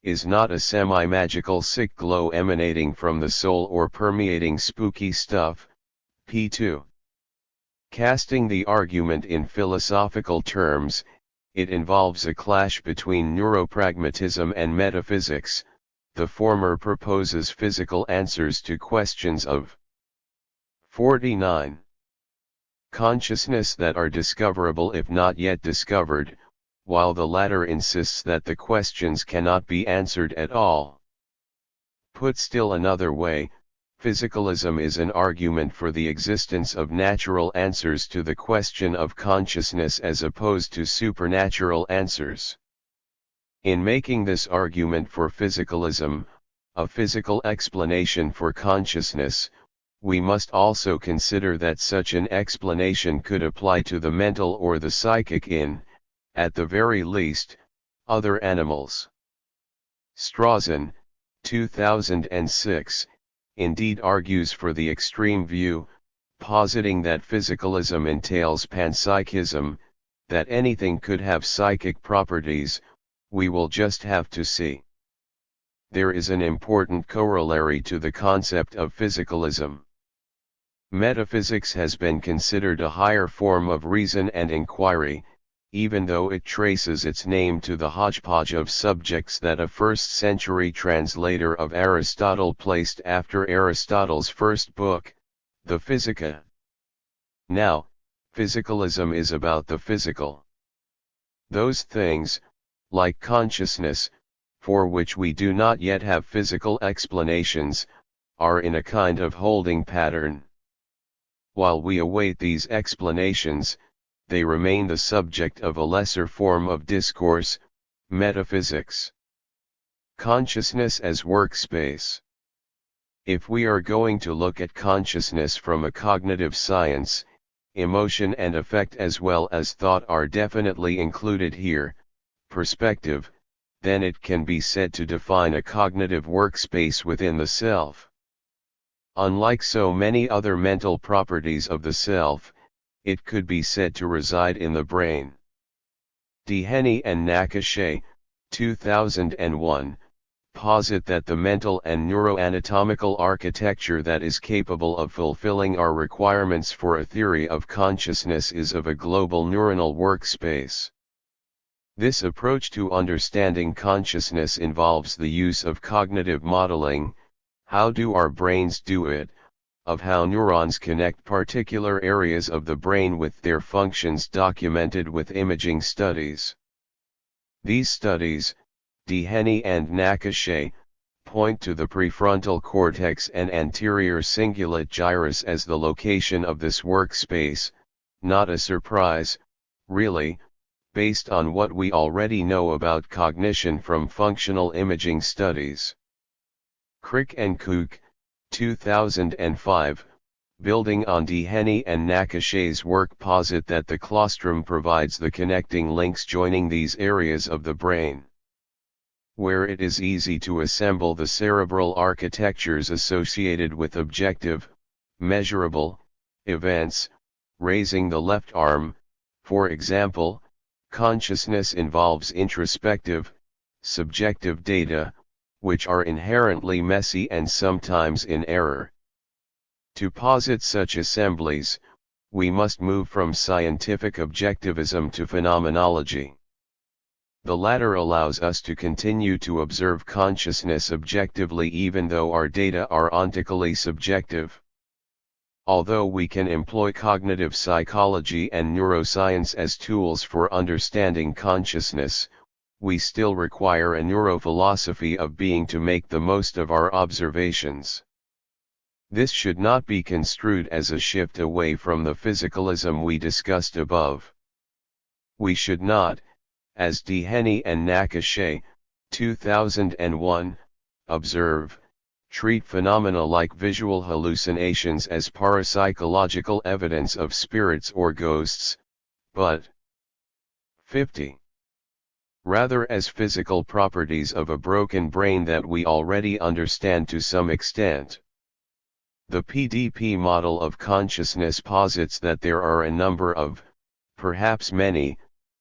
S1: is not a semi-magical sick glow emanating from the soul or permeating spooky stuff, p. 2. Casting the argument in philosophical terms, it involves a clash between neuropragmatism and metaphysics. The former proposes physical answers to questions of 49. Consciousness that are discoverable if not yet discovered, while the latter insists that the questions cannot be answered at all. Put still another way, physicalism is an argument for the existence of natural answers to the question of consciousness as opposed to supernatural answers. In making this argument for physicalism, a physical explanation for consciousness, we must also consider that such an explanation could apply to the mental or the psychic in, at the very least, other animals. Strawson, 2006, indeed argues for the extreme view, positing that physicalism entails panpsychism, that anything could have psychic properties. We will just have to see. There is an important corollary to the concept of physicalism. Metaphysics has been considered a higher form of reason and inquiry, even though it traces its name to the hodgepodge of subjects that a first-century translator of Aristotle placed after Aristotle's first book, the Physica. Now, physicalism is about the physical. Those things, like consciousness, for which we do not yet have physical explanations, are in a kind of holding pattern. While we await these explanations, they remain the subject of a lesser form of discourse, metaphysics. Consciousness as workspace. If we are going to look at consciousness from a cognitive science, emotion and affect as well as thought are definitely included here, perspective, then it can be said to define a cognitive workspace within the self. Unlike so many other mental properties of the self, it could be said to reside in the brain. Dehaney and Nakashe, 2001, posit that the mental and neuroanatomical architecture that is capable of fulfilling our requirements for a theory of consciousness is of a global neuronal workspace. This approach to understanding consciousness involves the use of cognitive modeling, how do our brains do it, of how neurons connect particular areas of the brain with their functions documented with imaging studies. These studies, Dehaney and Nakashe, point to the prefrontal cortex and anterior cingulate gyrus as the location of this workspace, not a surprise, really, based on what we already know about cognition from functional imaging studies. Crick and Cook, 2005, building on Dehaney and Nakashe's work, posit that the claustrum provides the connecting links joining these areas of the brain, where it is easy to assemble the cerebral architectures associated with objective, measurable, events. Raising the left arm, for example, consciousness involves introspective, subjective data, which are inherently messy and sometimes in error. To posit such assemblies, we must move from scientific objectivism to phenomenology. The latter allows us to continue to observe consciousness objectively even though our data are ontically subjective. Although we can employ cognitive psychology and neuroscience as tools for understanding consciousness, we still require a neurophilosophy of being to make the most of our observations. This should not be construed as a shift away from the physicalism we discussed above. We should not, as Dehaney and Nakashe, 2001, observe, treat phenomena like visual hallucinations as parapsychological evidence of spirits or ghosts, but 50. Rather as physical properties of a broken brain that we already understand to some extent. The PDP model of consciousness posits that there are a number of, perhaps many,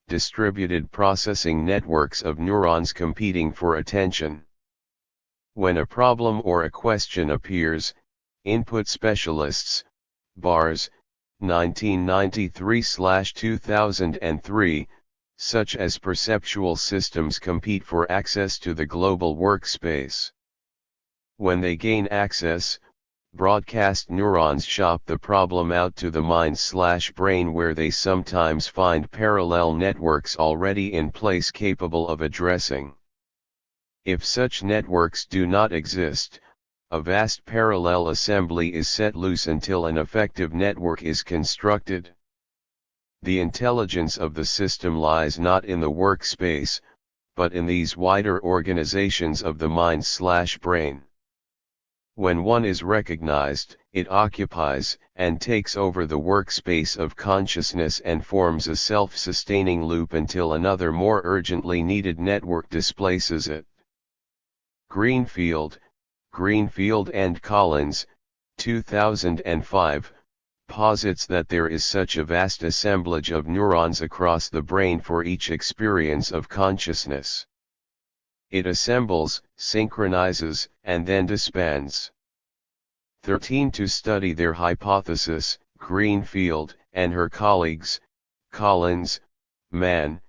S1: distributed processing networks of neurons competing for attention. When a problem or a question appears, input specialists, Bars, 1993/2003, such as perceptual systems compete for access to the global workspace. When they gain access, broadcast neurons shop the problem out to the mind/brain where they sometimes find parallel networks already in place capable of addressing. If such networks do not exist, a vast parallel assembly is set loose until an effective network is constructed. The intelligence of the system lies not in the workspace, but in these wider organizations of the mind/brain. When one is recognized, it occupies and takes over the workspace of consciousness and forms a self-sustaining loop until another more urgently needed network displaces it. Greenfield and Collins, 2005, posits that there is such a vast assemblage of neurons across the brain for each experience of consciousness. It assembles, synchronizes, and then disbands. 13. To study their hypothesis, Greenfield and her colleagues, Collins, Mann,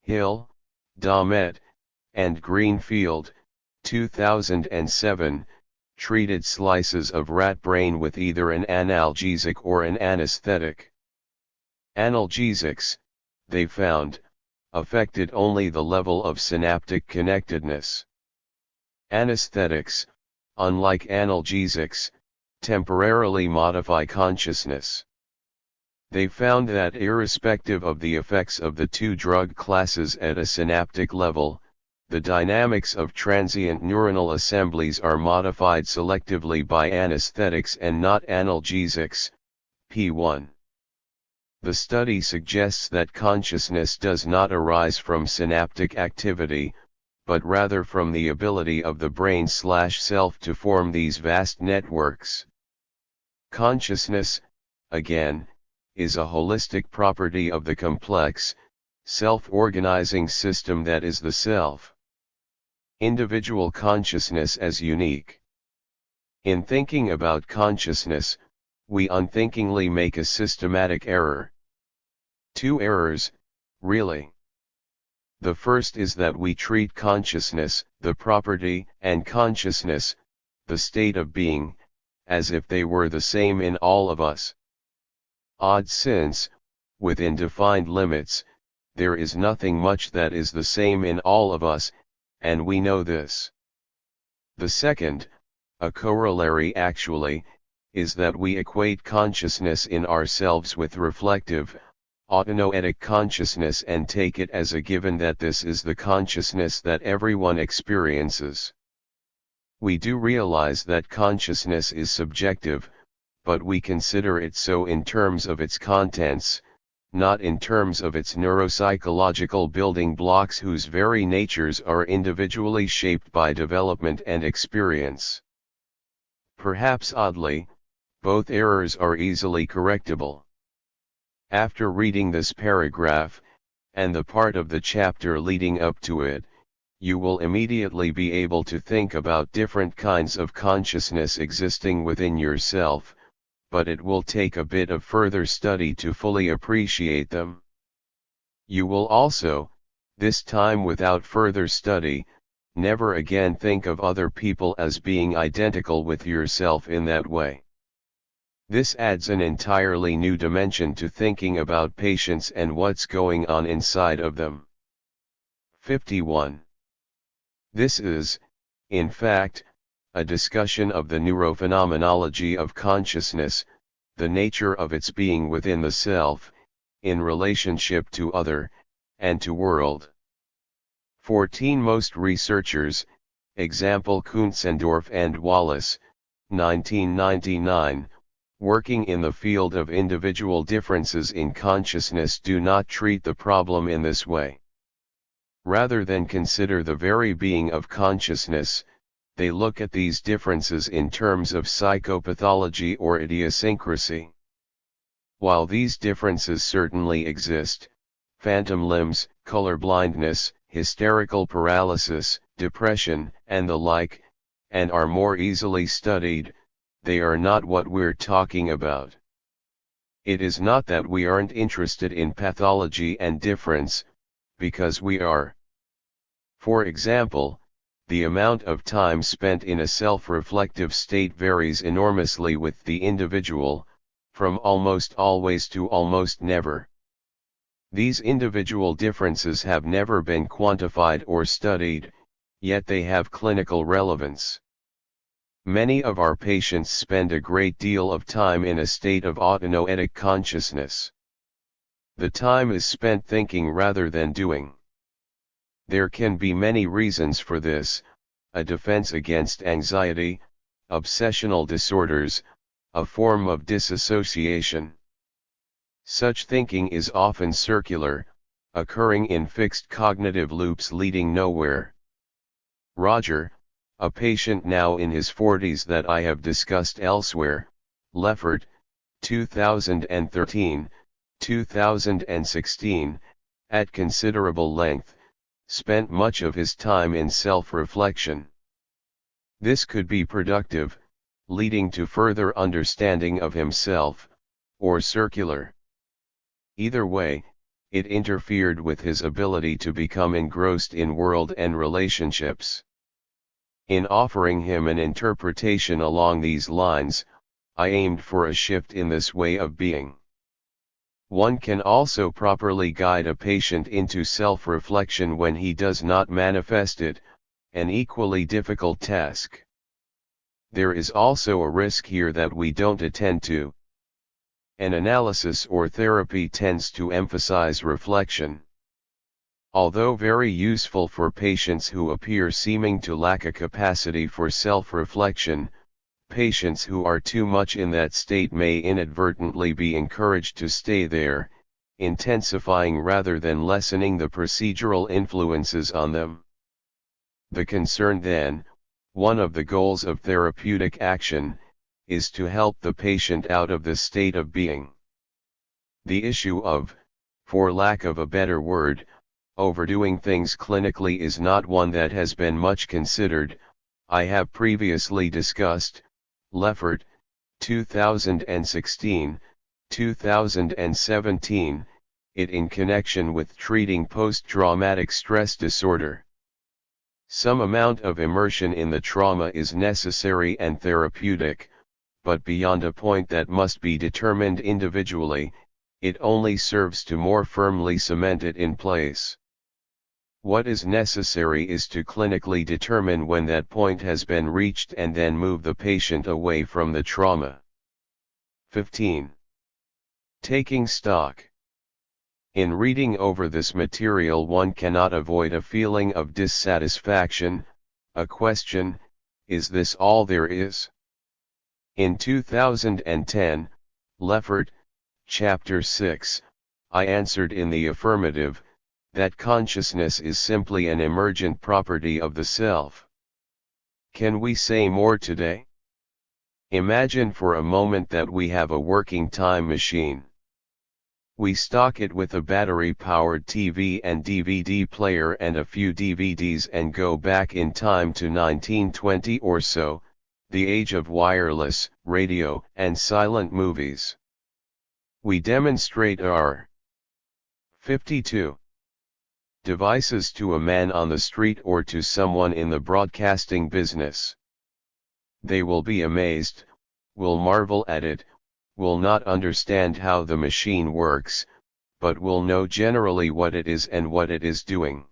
S1: Hill, Damet, and Greenfield, 2007, treated slices of rat brain with either an analgesic or an anesthetic. Analgesics, they found, affected only the level of synaptic connectedness. Anesthetics, unlike analgesics, temporarily modify consciousness. They found that irrespective of the effects of the two drug classes at a synaptic level, the dynamics of transient neuronal assemblies are modified selectively by anesthetics and not analgesics. P1. The study suggests that consciousness does not arise from synaptic activity, but rather from the ability of the brain/self to form these vast networks. Consciousness, again, is a holistic property of the complex, self-organizing system that is the self. Individual consciousness as unique. In thinking about consciousness, we unthinkingly make a systematic error. Two errors, really. The first is that we treat consciousness, the property, and consciousness, the state of being, as if they were the same in all of us. Odd since, within defined limits, there is nothing much that is the same in all of us, and we know this. The second, a corollary actually, is that we equate consciousness in ourselves with reflective, autonoetic consciousness and take it as a given that this is the consciousness that everyone experiences. We do realize that consciousness is subjective, but we consider it so in terms of its contents, not in terms of its neuropsychological building blocks whose very natures are individually shaped by development and experience. Perhaps oddly, both errors are easily correctable. After reading this paragraph, and the part of the chapter leading up to it, you will immediately be able to think about different kinds of consciousness existing within yourself, but it will take a bit of further study to fully appreciate them. You will also, this time without further study, never again think of other people as being identical with yourself in that way. This adds an entirely new dimension to thinking about patients and what's going on inside of them. 51. This is, in fact, a discussion of the neurophenomenology of consciousness, the nature of its being within the self, in relationship to other, and to world. 14. Most researchers, example Kuntzendorf and Wallace, 1999, working in the field of individual differences in consciousness do not treat the problem in this way. Rather than consider the very being of consciousness, they look at these differences in terms of psychopathology or idiosyncrasy. While these differences certainly exist, phantom limbs, colorblindness, hysterical paralysis, depression, and the like, and are more easily studied, they are not what we're talking about. It is not that we aren't interested in pathology and difference, because we are. For example, the amount of time spent in a self-reflective state varies enormously with the individual, from almost always to almost never. These individual differences have never been quantified or studied, yet they have clinical relevance. Many of our patients spend a great deal of time in a state of autonoetic consciousness. The time is spent thinking rather than doing. There can be many reasons for this: a defense against anxiety, obsessional disorders, a form of disassociation. Such thinking is often circular, occurring in fixed cognitive loops leading nowhere. Roger, a patient now in his 40s that I have discussed elsewhere, Leffert, 2013, 2016, at considerable length, spent much of his time in self-reflection. This could be productive, leading to further understanding of himself, or circular. Either way, it interfered with his ability to become engrossed in world and relationships. In offering him an interpretation along these lines, I aimed for a shift in this way of being. One can also properly guide a patient into self-reflection when he does not manifest it, An equally difficult task. There is also a risk here that we don't attend to. An analysis or therapy tends to emphasize reflection. Although very useful for patients who appear seeming to lack a capacity for self-reflection, patients who are too much in that state may inadvertently be encouraged to stay there, intensifying rather than lessening the procedural influences on them. The concern then, one of the goals of therapeutic action, is to help the patient out of this state of being. The issue of, for lack of a better word, overdoing things clinically is not one that has been much considered. I have previously discussed, Leffert, 2016, 2017, it in connection with treating post-traumatic stress disorder. Some amount of immersion in the trauma is necessary and therapeutic, but beyond a point that must be determined individually, it only serves to more firmly cement it in place. What is necessary is to clinically determine when that point has been reached and then move the patient away from the trauma. 15. Taking stock. In reading over this material, one cannot avoid a feeling of dissatisfaction, a question, is this all there is? In 2010, Leffert, Chapter 6, I answered in the affirmative, that consciousness is simply an emergent property of the self. Can we say more today? Imagine for a moment that we have a working time machine. We stock it with a battery-powered TV and DVD player and a few DVDs and go back in time to 1920 or so, the age of wireless, radio, and silent movies. We demonstrate our 52 devices to a man on the street or to someone in the broadcasting business. They will be amazed, will marvel at it, will not understand how the machine works, but will know generally what it is and what it is doing.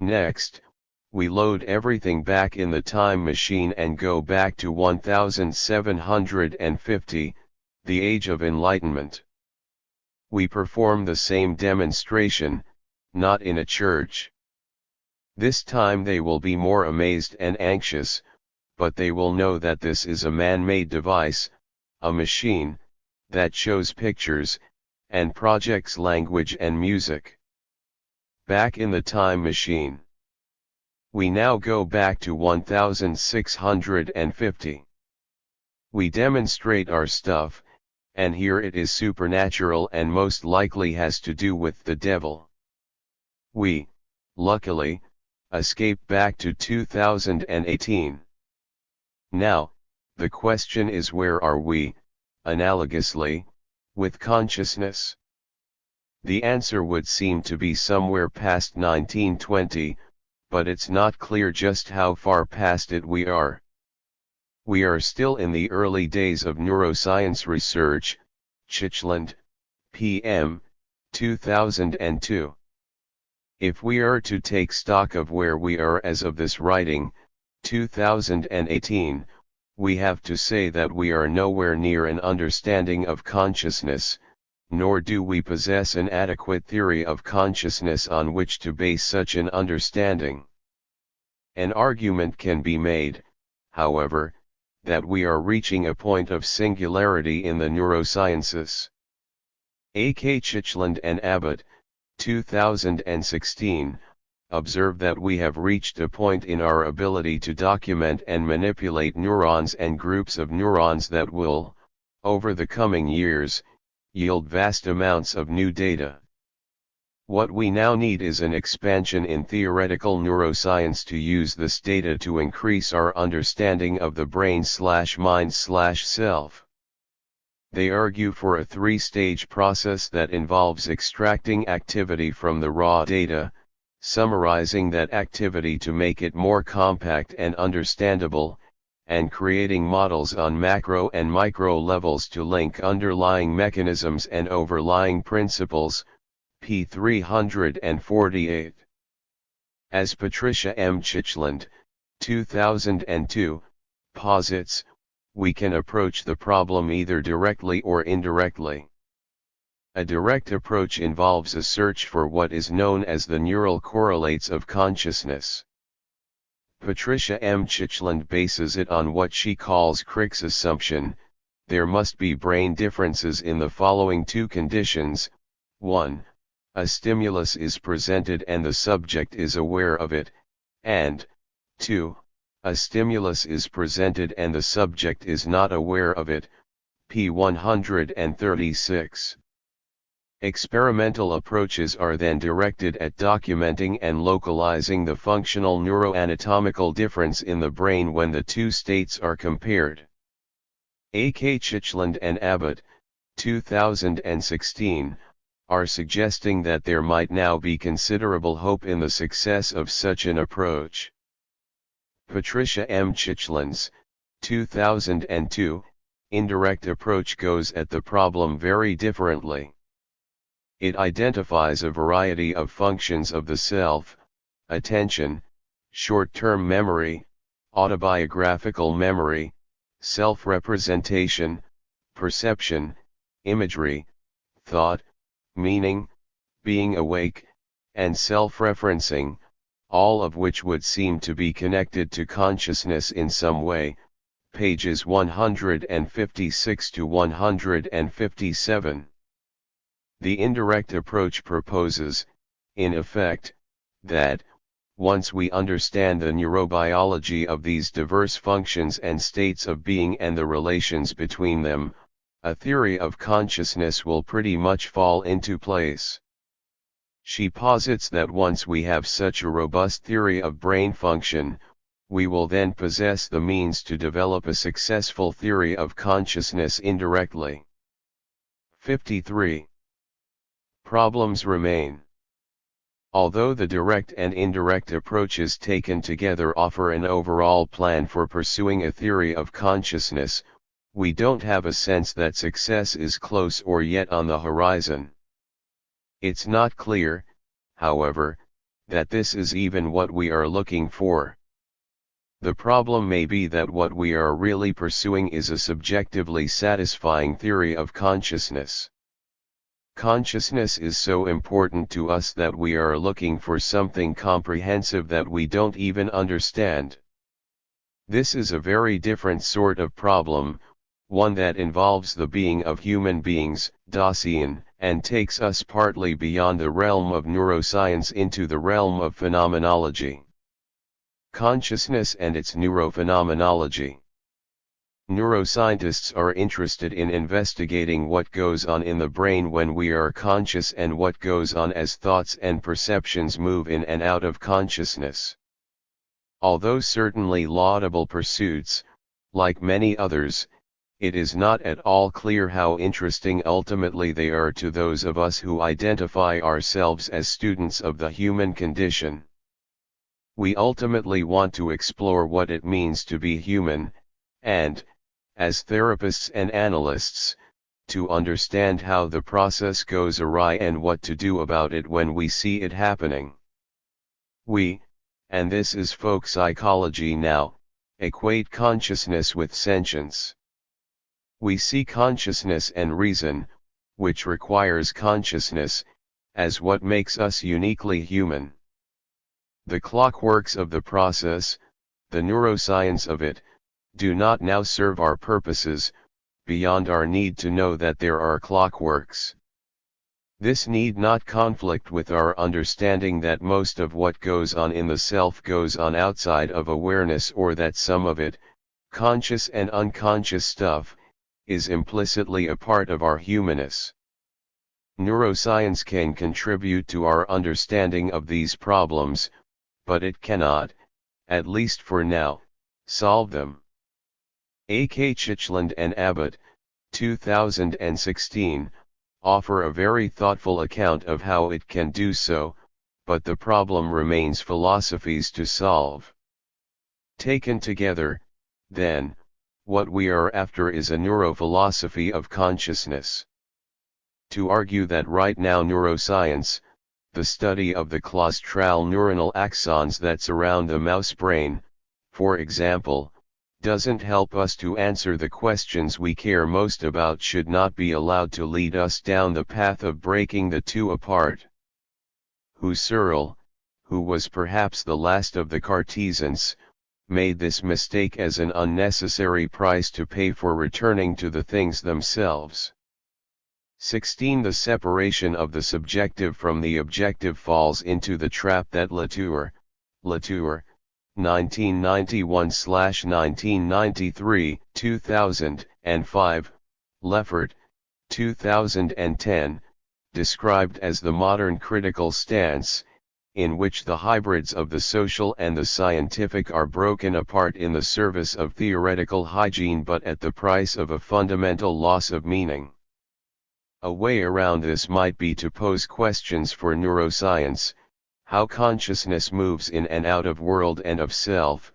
S1: Next, we load everything back in the time machine and go back to 1750, the age of enlightenment. We perform the same demonstration, not in a church. This time they will be more amazed and anxious, but they will know that this is a man-made device, a machine, that shows pictures, and projects language and music. Back in the time machine. We now go back to 1650. We demonstrate our stuff, and here it is supernatural and most likely has to do with the devil. We, luckily, escape back to 2018. Now, the question is, where are we, analogously, with consciousness? The answer would seem to be somewhere past 1920, but it's not clear just how far past it we are. We are still in the early days of neuroscience research, Chichland, p.m., 2002. If we are to take stock of where we are as of this writing, 2018, we have to say that we are nowhere near an understanding of consciousness, nor do we possess an adequate theory of consciousness on which to base such an understanding. An argument can be made, however, that we are reaching a point of singularity in the neurosciences. A. K. Chichland and Abbott, 2016, observe that we have reached a point in our ability to document and manipulate neurons and groups of neurons that will, over the coming years, yield vast amounts of new data. What we now need is an expansion in theoretical neuroscience to use this data to increase our understanding of the brain/mind/self. They argue for a three-stage process that involves extracting activity from the raw data, summarizing that activity to make it more compact and understandable, and creating models on macro and micro levels to link underlying mechanisms and overlying principles, p. 348. As Patricia M. Chitchland, 2002, posits, we can approach the problem either directly or indirectly. A direct approach involves a search for what is known as the neural correlates of consciousness. Patricia M. Chitchland bases it on what she calls Crick's assumption: there must be brain differences in the following two conditions. 1. A stimulus is presented and the subject is aware of it, and 2. A stimulus is presented and the subject is not aware of it. p. 136. Experimental approaches are then directed at documenting and localizing the functional neuroanatomical difference in the brain when the two states are compared. A.K. Chitchland and Abbott, 2016, are suggesting that there might now be considerable hope in the success of such an approach. Patricia M. Chitchland's, 2002, indirect approach goes at the problem very differently. It identifies a variety of functions of the self: attention, short-term memory, autobiographical memory, self-representation, perception, imagery, thought, meaning, being awake, and self-referencing, all of which would seem to be connected to consciousness in some way, pages 156 to 157. The indirect approach proposes, in effect, that, once we understand the neurobiology of these diverse functions and states of being and the relations between them, a theory of consciousness will pretty much fall into place. She posits that once we have such a robust theory of brain function, we will then possess the means to develop a successful theory of consciousness indirectly. 53. Problems remain. Although the direct and indirect approaches taken together offer an overall plan for pursuing a theory of consciousness, we don't have a sense that success is close or yet on the horizon. It's not clear, however, that this is even what we are looking for. The problem may be that what we are really pursuing is a subjectively satisfying theory of consciousness. Consciousness is so important to us that we are looking for something comprehensive that we don't even understand. This is a very different sort of problem, one that involves the being of human beings, Dasein, and takes us partly beyond the realm of neuroscience into the realm of phenomenology. Consciousness and its neurophenomenology. Neuroscientists are interested in investigating what goes on in the brain when we are conscious and what goes on as thoughts and perceptions move in and out of consciousness. Although certainly laudable pursuits, like many others, it is not at all clear how interesting ultimately they are to those of us who identify ourselves as students of the human condition. We ultimately want to explore what it means to be human, and, as therapists and analysts, to understand how the process goes awry and what to do about it when we see it happening. We, and this is folk psychology now, equate consciousness with sentience. We see consciousness and reason, which requires consciousness, as what makes us uniquely human. The clockworks of the process, the neuroscience of it, do not now serve our purposes, beyond our need to know that there are clockworks. This need not conflict with our understanding that most of what goes on in the self goes on outside of awareness, or that some of it, conscious and unconscious stuff, is implicitly a part of our humanness. Neuroscience can contribute to our understanding of these problems, but it cannot, at least for now, solve them. A.K. Chitchland and Abbott, 2016, offer a very thoughtful account of how it can do so, but the problem remains philosophies to solve. Taken together, then, what we are after is a neurophilosophy of consciousness. To argue that right now neuroscience, the study of the claustral neuronal axons that surround the mouse brain, for example, doesn't help us to answer the questions we care most about should not be allowed to lead us down the path of breaking the two apart. Husserl, who was perhaps the last of the Cartesians, made this mistake as an unnecessary price to pay for returning to the things themselves. 16. The separation of the subjective from the objective falls into the trap that Latour, 1991/1993, 2005, Leffert, 2010, described as the modern critical stance, in which the hybrids of the social and the scientific are broken apart in the service of theoretical hygiene but at the price of a fundamental loss of meaning. A way around this might be to pose questions for neuroscience: how consciousness moves in and out of world and of self,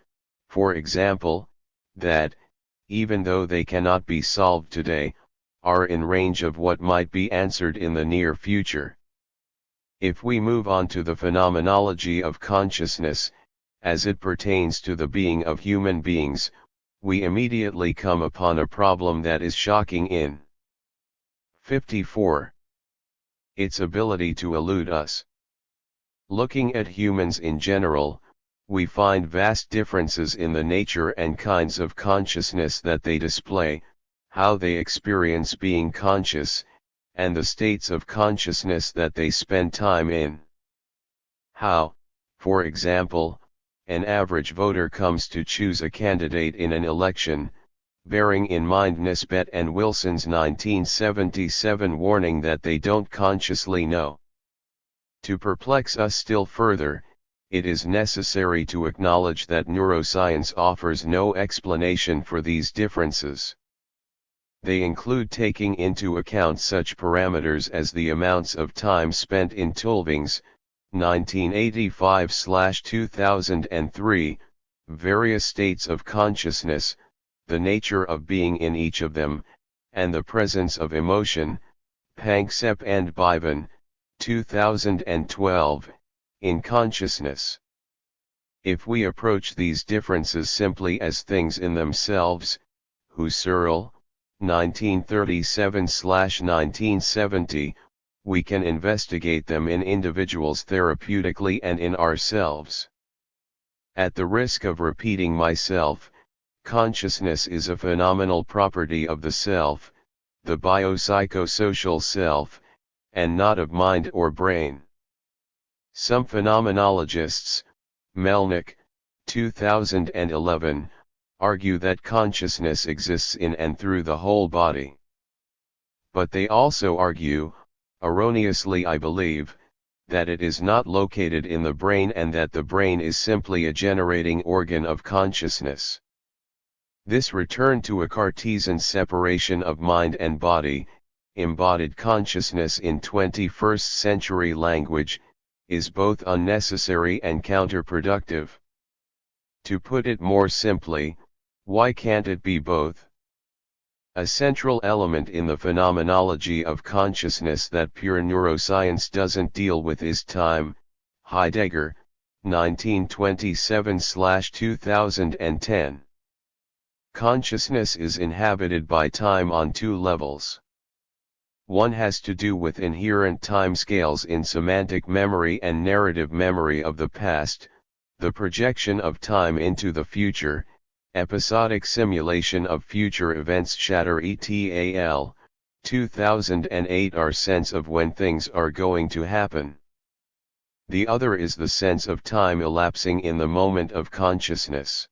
S1: for example, that, even though they cannot be solved today, are in range of what might be answered in the near future. If we move on to the phenomenology of consciousness, as it pertains to the being of human beings, we immediately come upon a problem that is shocking in 54. Its ability to elude us. Looking at humans in general, we find vast differences in the nature and kinds of consciousness that they display, how they experience being conscious, and the states of consciousness that they spend time in. How, for example, an average voter comes to choose a candidate in an election, bearing in mind Nisbet and Wilson's 1977 warning that they don't consciously know. To perplex us still further, it is necessary to acknowledge that neuroscience offers no explanation for these differences. They include taking into account such parameters as the amounts of time spent in Tulving's 1985/2003, various states of consciousness, the nature of being in each of them, and the presence of emotion, Panksepp and Bivan, 2012, in consciousness. If we approach these differences simply as things in themselves, Husserl, 1937/1970, we can investigate them in individuals therapeutically and in ourselves. At the risk of repeating myself, consciousness is a phenomenal property of the self, the biopsychosocial self, and not of mind or brain. Some phenomenologists, Melnick, 2011, argue that consciousness exists in and through the whole body. But they also argue, erroneously I believe, that it is not located in the brain and that the brain is simply a generating organ of consciousness. This return to a Cartesian separation of mind and body, embodied consciousness in 21st century language, is both unnecessary and counterproductive. To put it more simply, why can't it be both? A central element in the phenomenology of consciousness that pure neuroscience doesn't deal with is time. Heidegger, 1927/2010. Consciousness is inhabited by time on two levels. One has to do with inherent timescales in semantic memory and narrative memory of the past, the projection of time into the future, episodic simulation of future events shatter et al., 2008. Our sense of when things are going to happen. The other is the sense of time elapsing in the moment of consciousness.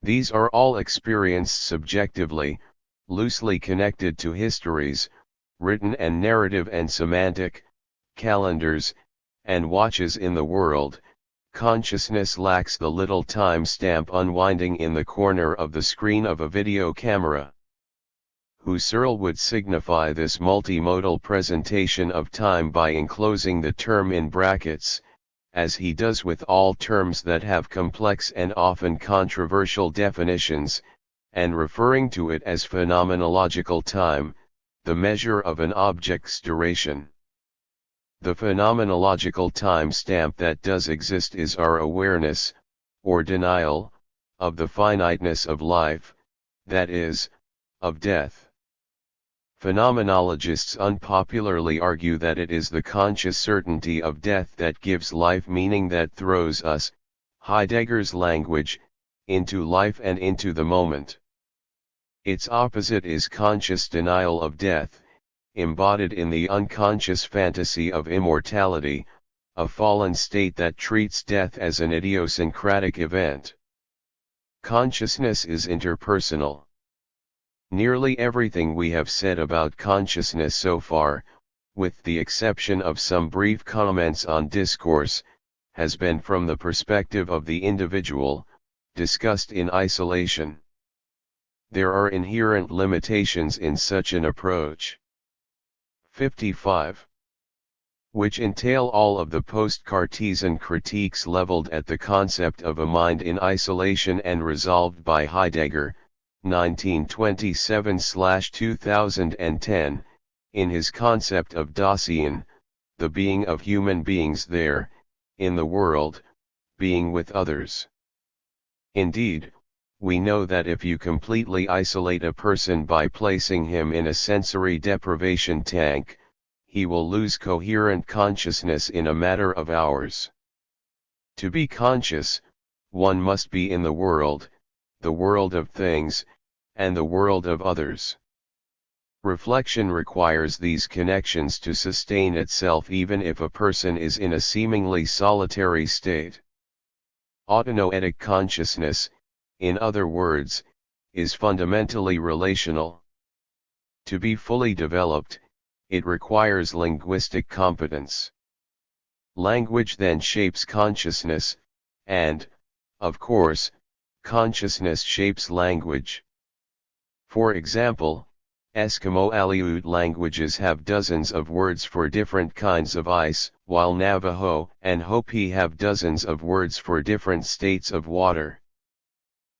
S1: These are all experienced subjectively, loosely connected to histories, written and narrative and semantic, calendars, and watches in the world. Consciousness lacks the little time stamp unwinding in the corner of the screen of a video camera. Husserl would signify this multimodal presentation of time by enclosing the term in brackets, as he does with all terms that have complex and often controversial definitions, and referring to it as phenomenological time, the measure of an object's duration. The phenomenological timestamp that does exist is our awareness, or denial, of the finiteness of life, that is, of death. Phenomenologists unpopularly argue that it is the conscious certainty of death that gives life meaning, that throws us, Heidegger's language, into life and into the moment. Its opposite is conscious denial of death, embodied in the unconscious fantasy of immortality, a fallen state that treats death as an idiosyncratic event. Consciousness is interpersonal. Nearly everything we have said about consciousness so far, with the exception of some brief comments on discourse, has been from the perspective of the individual, discussed in isolation. There are inherent limitations in such an approach. 55. Which entail all of the post-Cartesian critiques leveled at the concept of a mind in isolation and resolved by Heidegger, 1927-2010, in his concept of Dasein, the being of human beings there, in the world, being with others. Indeed, we know that if you completely isolate a person by placing him in a sensory deprivation tank, he will lose coherent consciousness in a matter of hours. To be conscious, one must be in the world of things, and the world of others. Reflection requires these connections to sustain itself even if a person is in a seemingly solitary state. Autonoetic consciousness, in other words, is fundamentally relational. To be fully developed, it requires linguistic competence. Language then shapes consciousness, and, of course, consciousness shapes language. For example, Eskimo Aleut languages have dozens of words for different kinds of ice, while Navajo and Hopi have dozens of words for different states of water.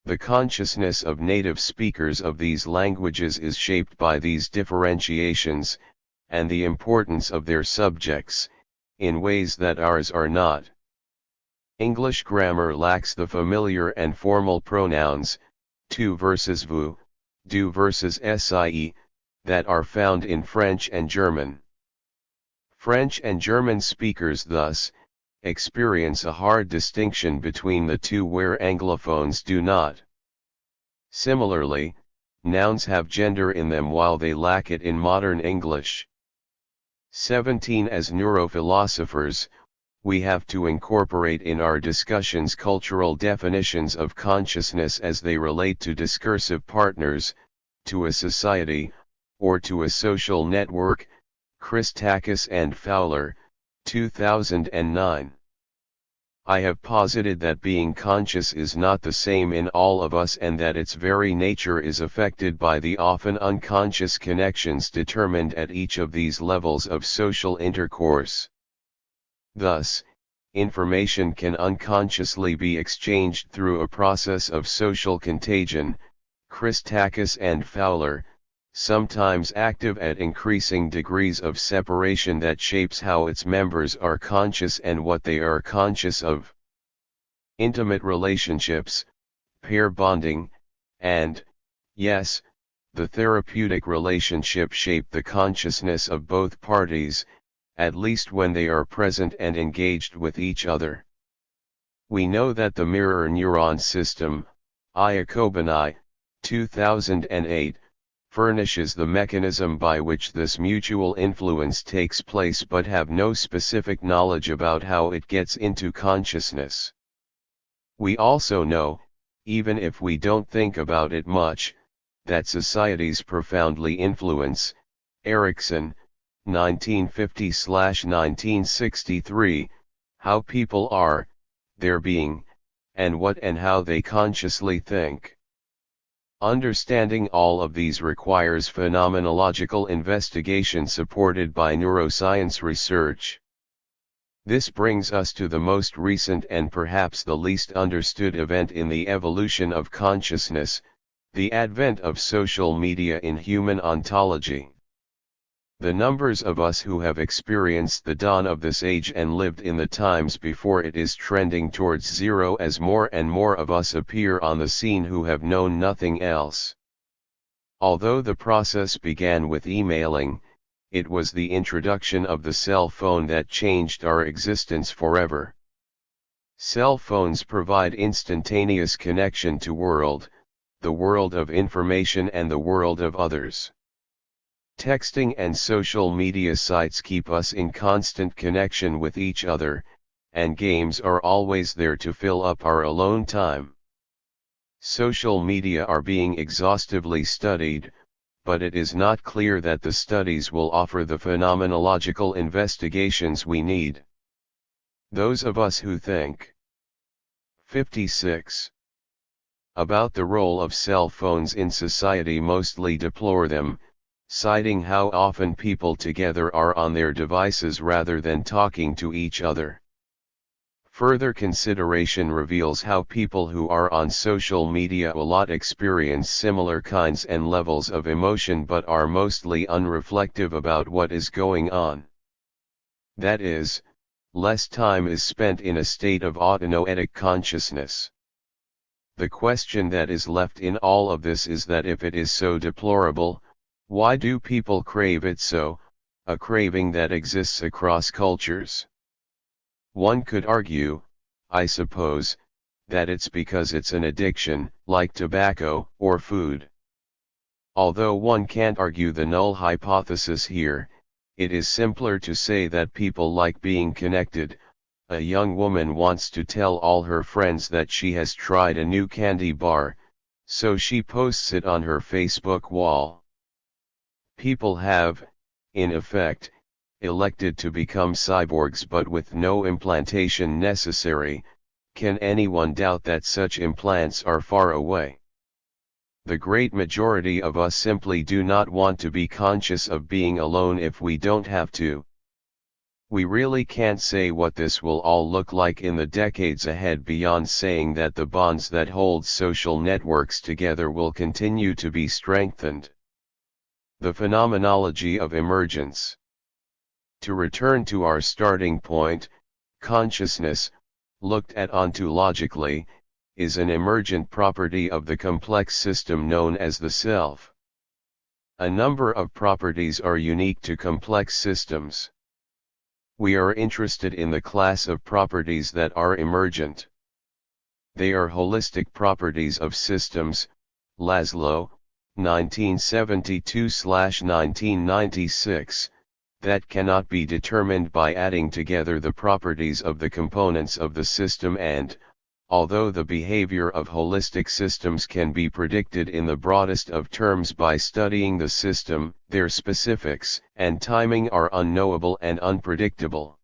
S1: The consciousness of native speakers of these languages is shaped by these differentiations, and the importance of their subjects, in ways that ours are not. English grammar lacks the familiar and formal pronouns, tu versus vous, du versus sie, that are found in French and German. French and German speakers thus experience a hard distinction between the two where Anglophones do not. Similarly, nouns have gender in them while they lack it in modern English. 17. As neurophilosophers, we have to incorporate in our discussions cultural definitions of consciousness as they relate to discursive partners, to a society, or to a social network. Christakis and Fowler, 2009. I have posited that being conscious is not the same in all of us and that its very nature is affected by the often unconscious connections determined at each of these levels of social intercourse. Thus, information can unconsciously be exchanged through a process of social contagion, Christakis and Fowler, sometimes active at increasing degrees of separation that shapes how its members are conscious and what they are conscious of. Intimate relationships, pair bonding, and, yes, the therapeutic relationship shape the consciousness of both parties, at least when they are present and engaged with each other. We know that the mirror neuron system, Iacobini, 2008, furnishes the mechanism by which this mutual influence takes place but have no specific knowledge about how it gets into consciousness. We also know, even if we don't think about it much, that societies profoundly influence, Erickson, 1950-1963, how people are, their being, and what and how they consciously think. Understanding all of these requires phenomenological investigation supported by neuroscience research. This brings us to the most recent and perhaps the least understood event in the evolution of consciousness, the advent of social media in human ontology. The numbers of us who have experienced the dawn of this age and lived in the times before it is trending towards zero as more and more of us appear on the scene who have known nothing else. Although the process began with emailing, it was the introduction of the cell phone that changed our existence forever. Cell phones provide instantaneous connection to the world of information and the world of others. Texting and social media sites keep us in constant connection with each other, and games are always there to fill up our alone time. Social media are being exhaustively studied, but it is not clear that the studies will offer the phenomenological investigations we need. Those of us who think 56 about the role of cell phones in society mostly deplore them, citing how often people together are on their devices rather than talking to each other. Further consideration reveals how people who are on social media a lot experience similar kinds and levels of emotion but are mostly unreflective about what is going on. That is, less time is spent in a state of autonoetic consciousness. The question that is left in all of this is that if it is so deplorable, why do people crave it so, a craving that exists across cultures? One could argue, I suppose, that it's because it's an addiction, like tobacco or food. Although one can't argue the null hypothesis here, it is simpler to say that people like being connected. A young woman wants to tell all her friends that she has tried a new candy bar, so she posts it on her Facebook wall. People have, in effect, elected to become cyborgs but with no implantation necessary. Can anyone doubt that such implants are far away? The great majority of us simply do not want to be conscious of being alone if we don't have to. We really can't say what this will all look like in the decades ahead beyond saying that the bonds that hold social networks together will continue to be strengthened. The phenomenology of emergence. To return to our starting point, consciousness, looked at ontologically, is an emergent property of the complex system known as the self. A number of properties are unique to complex systems. We are interested in the class of properties that are emergent. They are holistic properties of systems, Laszlo, 1972-1996, that cannot be determined by adding together the properties of the components of the system and, although the behavior of holistic systems can be predicted in the broadest of terms by studying the system, their specifics and timing are unknowable and unpredictable.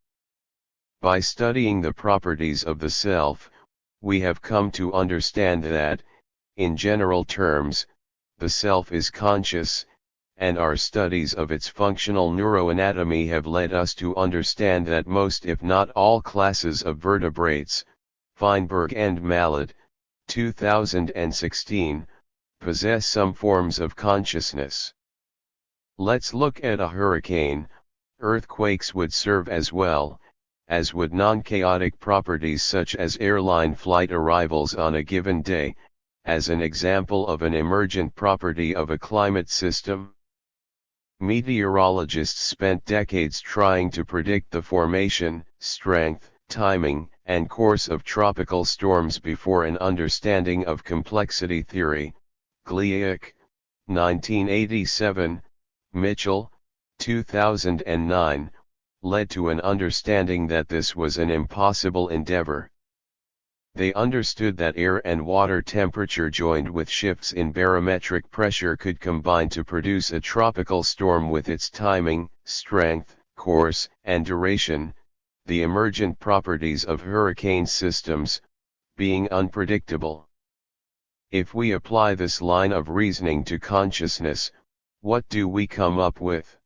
S1: By studying the properties of the self, we have come to understand that, in general terms, the self is conscious, and our studies of its functional neuroanatomy have led us to understand that most if not all classes of vertebrates, Feinberg and Mallet, 2016, possess some forms of consciousness. Let's look at a hurricane. Earthquakes would serve as well, as would non-chaotic properties such as airline flight arrivals on a given day, as an example of an emergent property of a climate system. Meteorologists spent decades trying to predict the formation, strength, timing, and course of tropical storms before an understanding of complexity theory. Gliwick, 1987, Mitchell, 2009, led to an understanding that this was an impossible endeavor. They understood that air and water temperature joined with shifts in barometric pressure could combine to produce a tropical storm with its timing, strength, course, and duration, the emergent properties of hurricane systems, being unpredictable. If we apply this line of reasoning to consciousness, what do we come up with?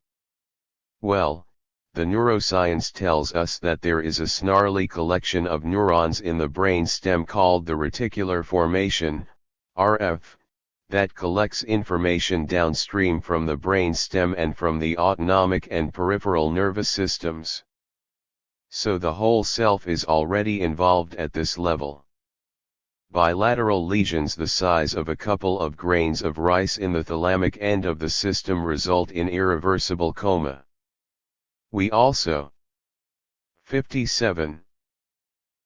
S1: Well, the neuroscience tells us that there is a snarly collection of neurons in the brain stem called the reticular formation, RF, that collects information downstream from the brain stem and from the autonomic and peripheral nervous systems. So the whole self is already involved at this level. Bilateral lesions the size of a couple of grains of rice in the thalamic end of the system result in irreversible coma. We also 57.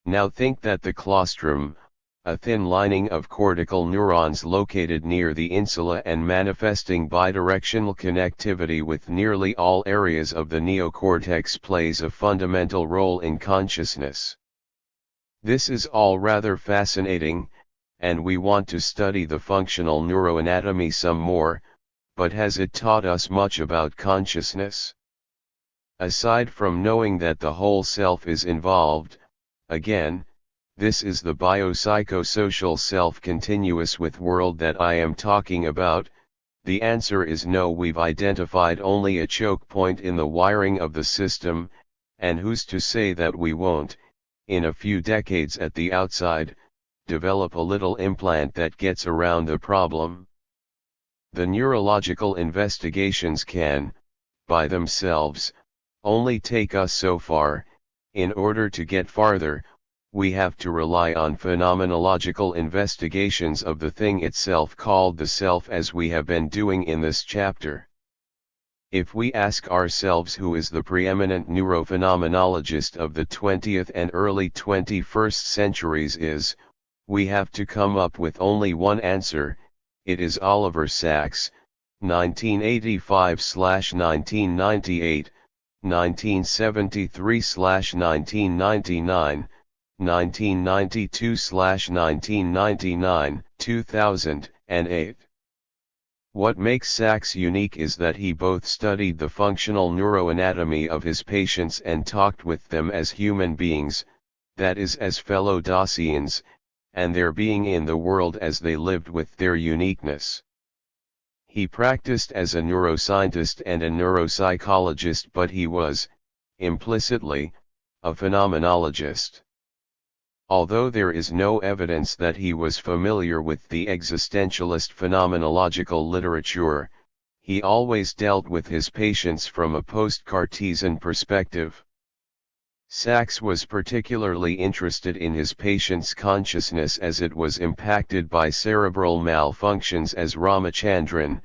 S1: Now think that the claustrum, a thin lining of cortical neurons located near the insula and manifesting bidirectional connectivity with nearly all areas of the neocortex, plays a fundamental role in consciousness. This is all rather fascinating, and we want to study the functional neuroanatomy some more, but has it taught us much about consciousness? Aside from knowing that the whole self is involved, again, this is the biopsychosocial self continuous with world that I am talking about. The answer is no. We've identified only a choke point in the wiring of the system, and who's to say that we won't, in a few decades at the outside, develop a little implant that gets around the problem? The neurological investigations can, by themselves, only take us so far. In order to get farther, we have to rely on phenomenological investigations of the thing itself called the self, as we have been doing in this chapter. If we ask ourselves who is the preeminent neurophenomenologist of the 20th and early 21st centuries, we have to come up with only one answer. It is Oliver Sacks, 1985/1998, 1973/1999, 1992/1999, 2008. What makes Sacks unique is that he both studied the functional neuroanatomy of his patients and talked with them as human beings, that is, as fellow Dacians, and their being in the world as they lived with their uniqueness. He practiced as a neuroscientist and a neuropsychologist, but he was, implicitly, a phenomenologist. Although there is no evidence that he was familiar with the existentialist phenomenological literature, he always dealt with his patients from a post-Cartesian perspective. Sacks was particularly interested in his patients' consciousness as it was impacted by cerebral malfunctions, as Ramachandran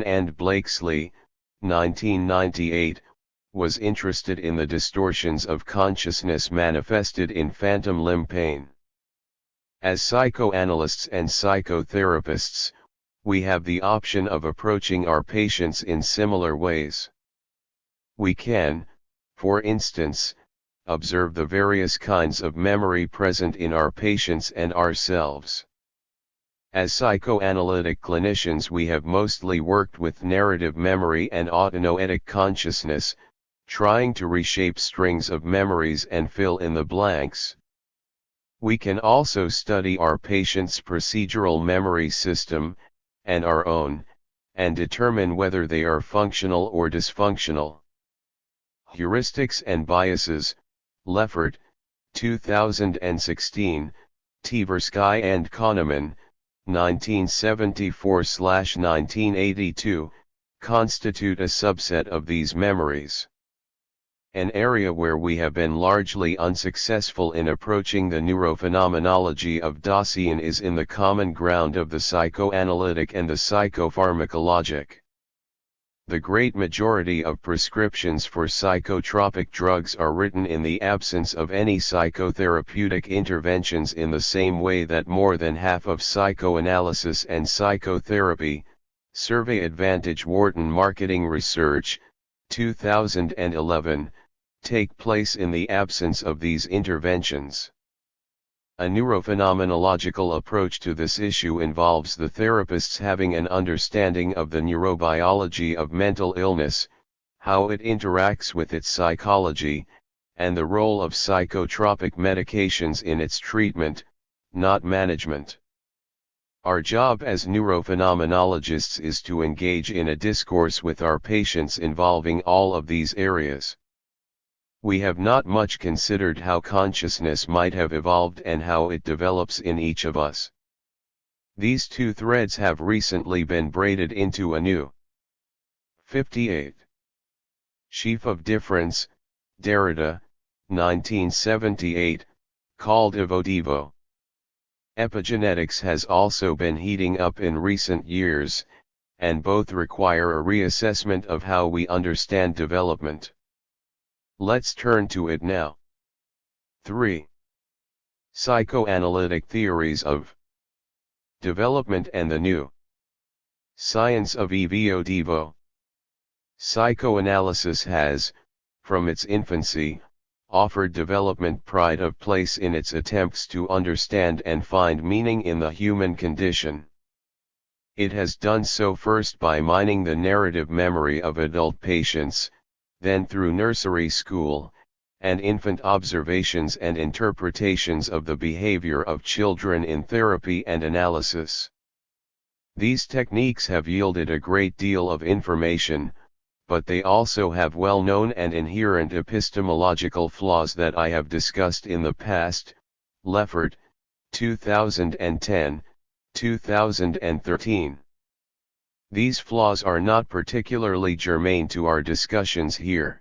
S1: and Blakesley, 1998, was interested in the distortions of consciousness manifested in phantom limb pain. As psychoanalysts and psychotherapists, we have the option of approaching our patients in similar ways. We can, for instance, observe the various kinds of memory present in our patients and ourselves. As psychoanalytic clinicians, we have mostly worked with narrative memory and autonoetic consciousness, trying to reshape strings of memories and fill in the blanks. We can also study our patient's procedural memory system, and our own, and determine whether they are functional or dysfunctional. Heuristics and Biases, Leffert, 2016, Tversky and Kahneman, 1974/1982, constitute a subset of these memories. An area where we have been largely unsuccessful in approaching the neurophenomenology of Dacian is in the common ground of the psychoanalytic and the psychopharmacologic. The great majority of prescriptions for psychotropic drugs are written in the absence of any psychotherapeutic interventions, in the same way that more than half of psychoanalysis and psychotherapy, Survey Advantage Wharton Marketing Research, 2011, take place in the absence of these interventions. A neurophenomenological approach to this issue involves the therapists having an understanding of the neurobiology of mental illness, how it interacts with its psychology, and the role of psychotropic medications in its treatment, not management. Our job as neurophenomenologists is to engage in a discourse with our patients involving all of these areas. We have not much considered how consciousness might have evolved and how it develops in each of us. These two threads have recently been braided into a new 58 sheaf of difference, Derrida, 1978, called evodevo. Epigenetics has also been heating up in recent years, and both require a reassessment of how we understand development. Let's turn to it now. 3. Psychoanalytic theories of development and the new science of evodevo. Psychoanalysis has, from its infancy, offered development pride of place in its attempts to understand and find meaning in the human condition. It has done so first by mining the narrative memory of adult patients, then through nursery school, and infant observations and interpretations of the behavior of children in therapy and analysis. These techniques have yielded a great deal of information, but they also have well-known and inherent epistemological flaws that I have discussed in the past. Leffert, 2010, 2013. These flaws are not particularly germane to our discussions here.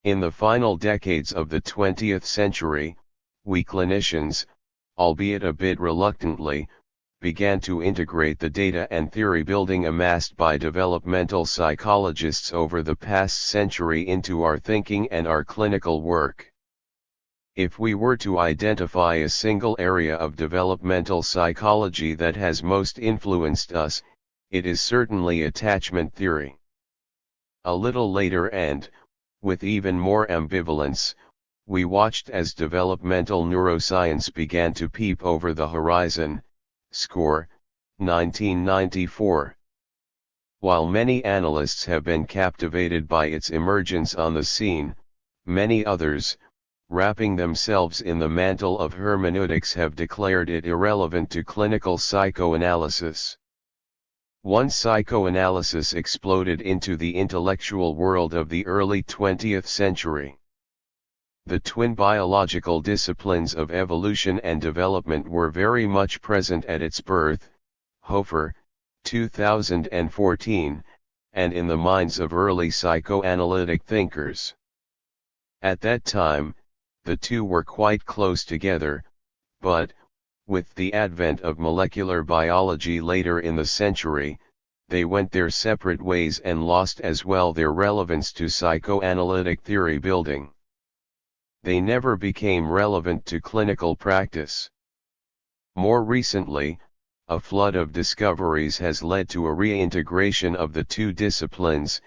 S1: In the final decades of the 20th century, we clinicians, albeit a bit reluctantly, began to integrate the data and theory building amassed by developmental psychologists over the past century into our thinking and our clinical work. If we were to identify a single area of developmental psychology that has most influenced us, it is certainly attachment theory. A little later and, with even more ambivalence, we watched as developmental neuroscience began to peep over the horizon. Score, 1994. While many analysts have been captivated by its emergence on the scene, many others, wrapping themselves in the mantle of hermeneutics, have declared it irrelevant to clinical psychoanalysis. Once psychoanalysis exploded into the intellectual world of the early 20th century. The twin biological disciplines of evolution and development were very much present at its birth, Hofer, 2014, and in the minds of early psychoanalytic thinkers. At that time, the two were quite close together, but, with the advent of molecular biology later in the century, they went their separate ways and lost as well their relevance to psychoanalytic theory building. They never became relevant to clinical practice. More recently, a flood of discoveries has led to a reintegration of the two disciplines,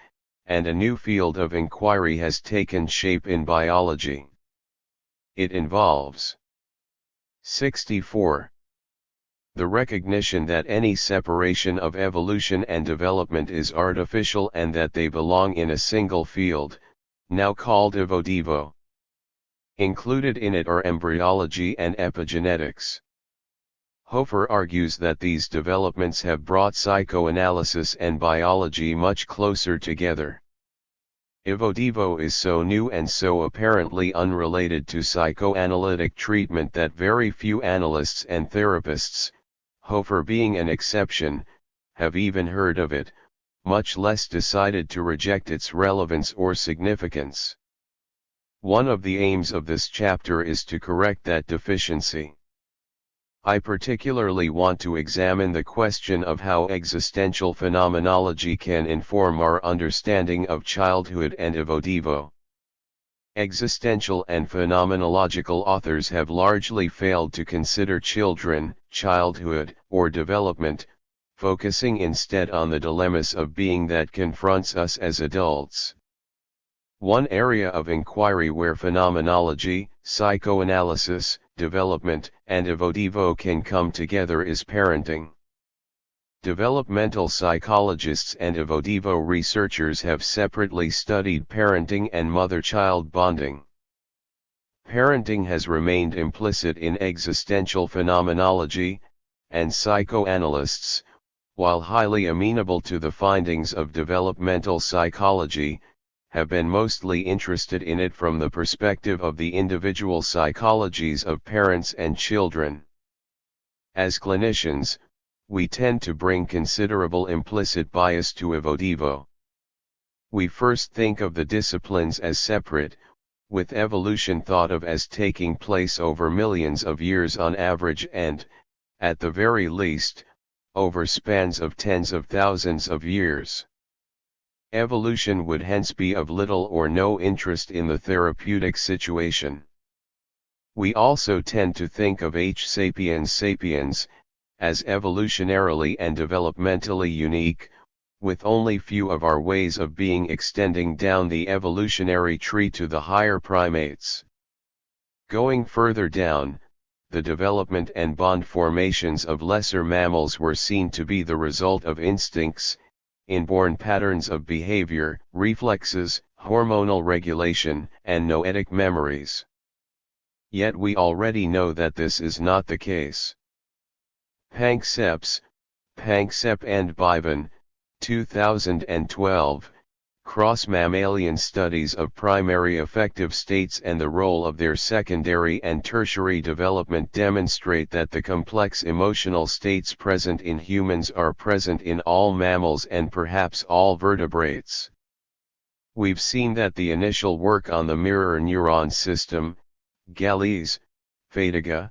S1: and a new field of inquiry has taken shape in biology. It involves 64. The recognition that any separation of evolution and development is artificial and that they belong in a single field, now called evodevo. Included in it are embryology and epigenetics. Hofer argues that these developments have brought psychoanalysis and biology much closer together. Evodevo is so new and so apparently unrelated to psychoanalytic treatment that very few analysts and therapists, Hofer being an exception, have even heard of it, much less decided to reject its relevance or significance. One of the aims of this chapter is to correct that deficiency. I particularly want to examine the question of how existential phenomenology can inform our understanding of childhood and evodevo. Existential and phenomenological authors have largely failed to consider children, childhood, or development, focusing instead on the dilemmas of being that confronts us as adults. One area of inquiry where phenomenology, psychoanalysis, development, and evodevo can come together is parenting. Developmental psychologists and evodevo researchers have separately studied parenting and mother-child bonding. Parenting has remained implicit in existential phenomenology, and psychoanalysts, while highly amenable to the findings of developmental psychology, have been mostly interested in it from the perspective of the individual psychologies of parents and children. As clinicians, we tend to bring considerable implicit bias to evolutivo. We first think of the disciplines as separate, with evolution thought of as taking place over millions of years on average and, at the very least, over spans of tens of thousands of years. Evolution would hence be of little or no interest in the therapeutic situation. We also tend to think of H. sapiens sapiens, as evolutionarily and developmentally unique, with only few of our ways of being extending down the evolutionary tree to the higher primates. Going further down, the development and bond formations of lesser mammals were seen to be the result of instincts, inborn patterns of behavior, reflexes, hormonal regulation, and noetic memories. Yet we already know that this is not the case. Panksepp and Bivan, 2012, Cross-Mammalian Studies of Primary Affective States and the Role of Their Secondary and Tertiary Development demonstrate that the complex emotional states present in humans are present in all mammals and perhaps all vertebrates. We've seen that the initial work on the mirror neuron system, Gallese, Fadiga,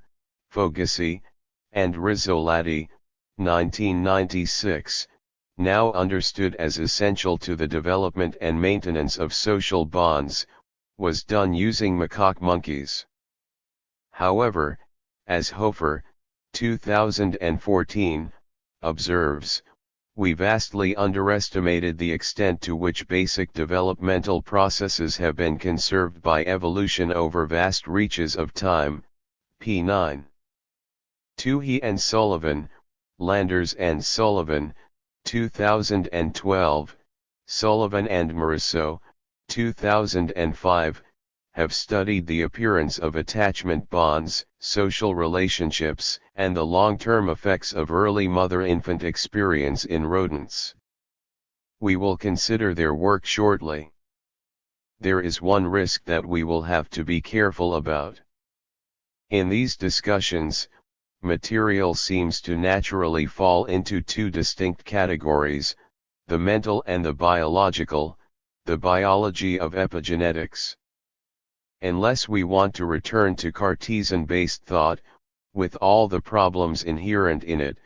S1: Fogassi, and Rizzolatti, 1996, now understood as essential to the development and maintenance of social bonds, was done using macaque monkeys. However, as Hofer, 2014, observes, we vastly underestimated the extent to which basic developmental processes have been conserved by evolution over vast reaches of time. p. 9. Toohey and Sullivan, Landers and Sullivan, 2012, Sullivan and Morisot, 2005, have studied the appearance of attachment bonds, social relationships, and the long-term effects of early mother-infant experience in rodents. We will consider their work shortly. There is one risk that we will have to be careful about. In these discussions, material seems to naturally fall into two distinct categories, the mental and the biological, the biology of epigenetics. Unless we want to return to Cartesian-based thought, with all the problems inherent in it,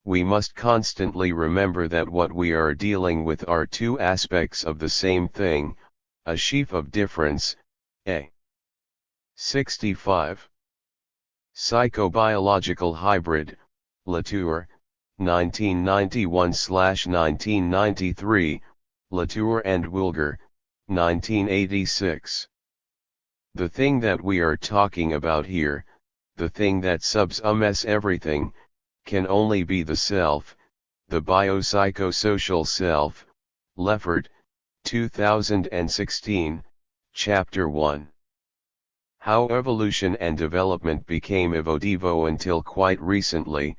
S1: we must constantly remember that what we are dealing with are two aspects of the same thing, a sheaf of difference, a 65. Psychobiological Hybrid, Latour, 1991/1993, Latour and Wilger, 1986. The thing that we are talking about here, the thing that subsumes everything, can only be the self, the biopsychosocial self. Leffert, 2016, Chapter 1. How evolution and development became evolutivo. Until quite recently,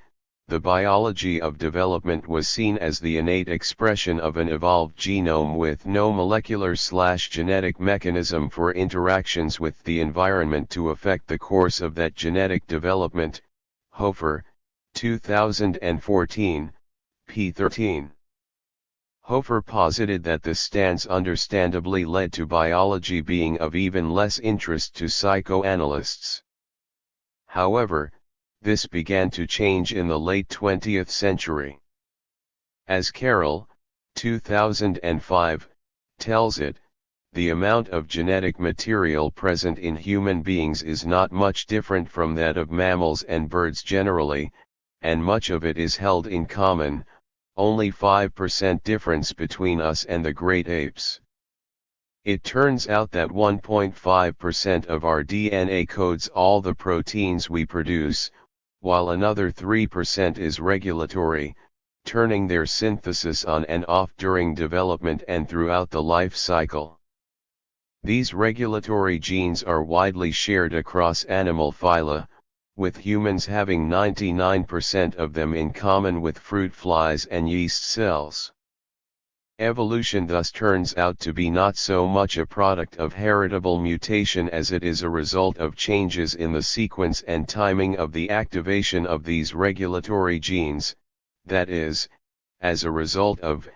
S1: the biology of development was seen as the innate expression of an evolved genome with no molecular/genetic mechanism for interactions with the environment to affect the course of that genetic development. Hofer, 2014, p. 13. Hofer posited that this stance understandably led to biology being of even less interest to psychoanalysts. However, this began to change in the late 20th century. As Carroll, 2005, tells it, the amount of genetic material present in human beings is not much different from that of mammals and birds generally, and much of it is held in common, only 5% difference between us and the great apes. It turns out that 1.5% of our DNA codes all the proteins we produce, while another 3% is regulatory, turning their synthesis on and off during development and throughout the life cycle. These regulatory genes are widely shared across animal phyla, with humans having 99% of them in common with fruit flies and yeast cells. Evolution thus turns out to be not so much a product of heritable mutation as it is a result of changes in the sequence and timing of the activation of these regulatory genes, that is, as a result of,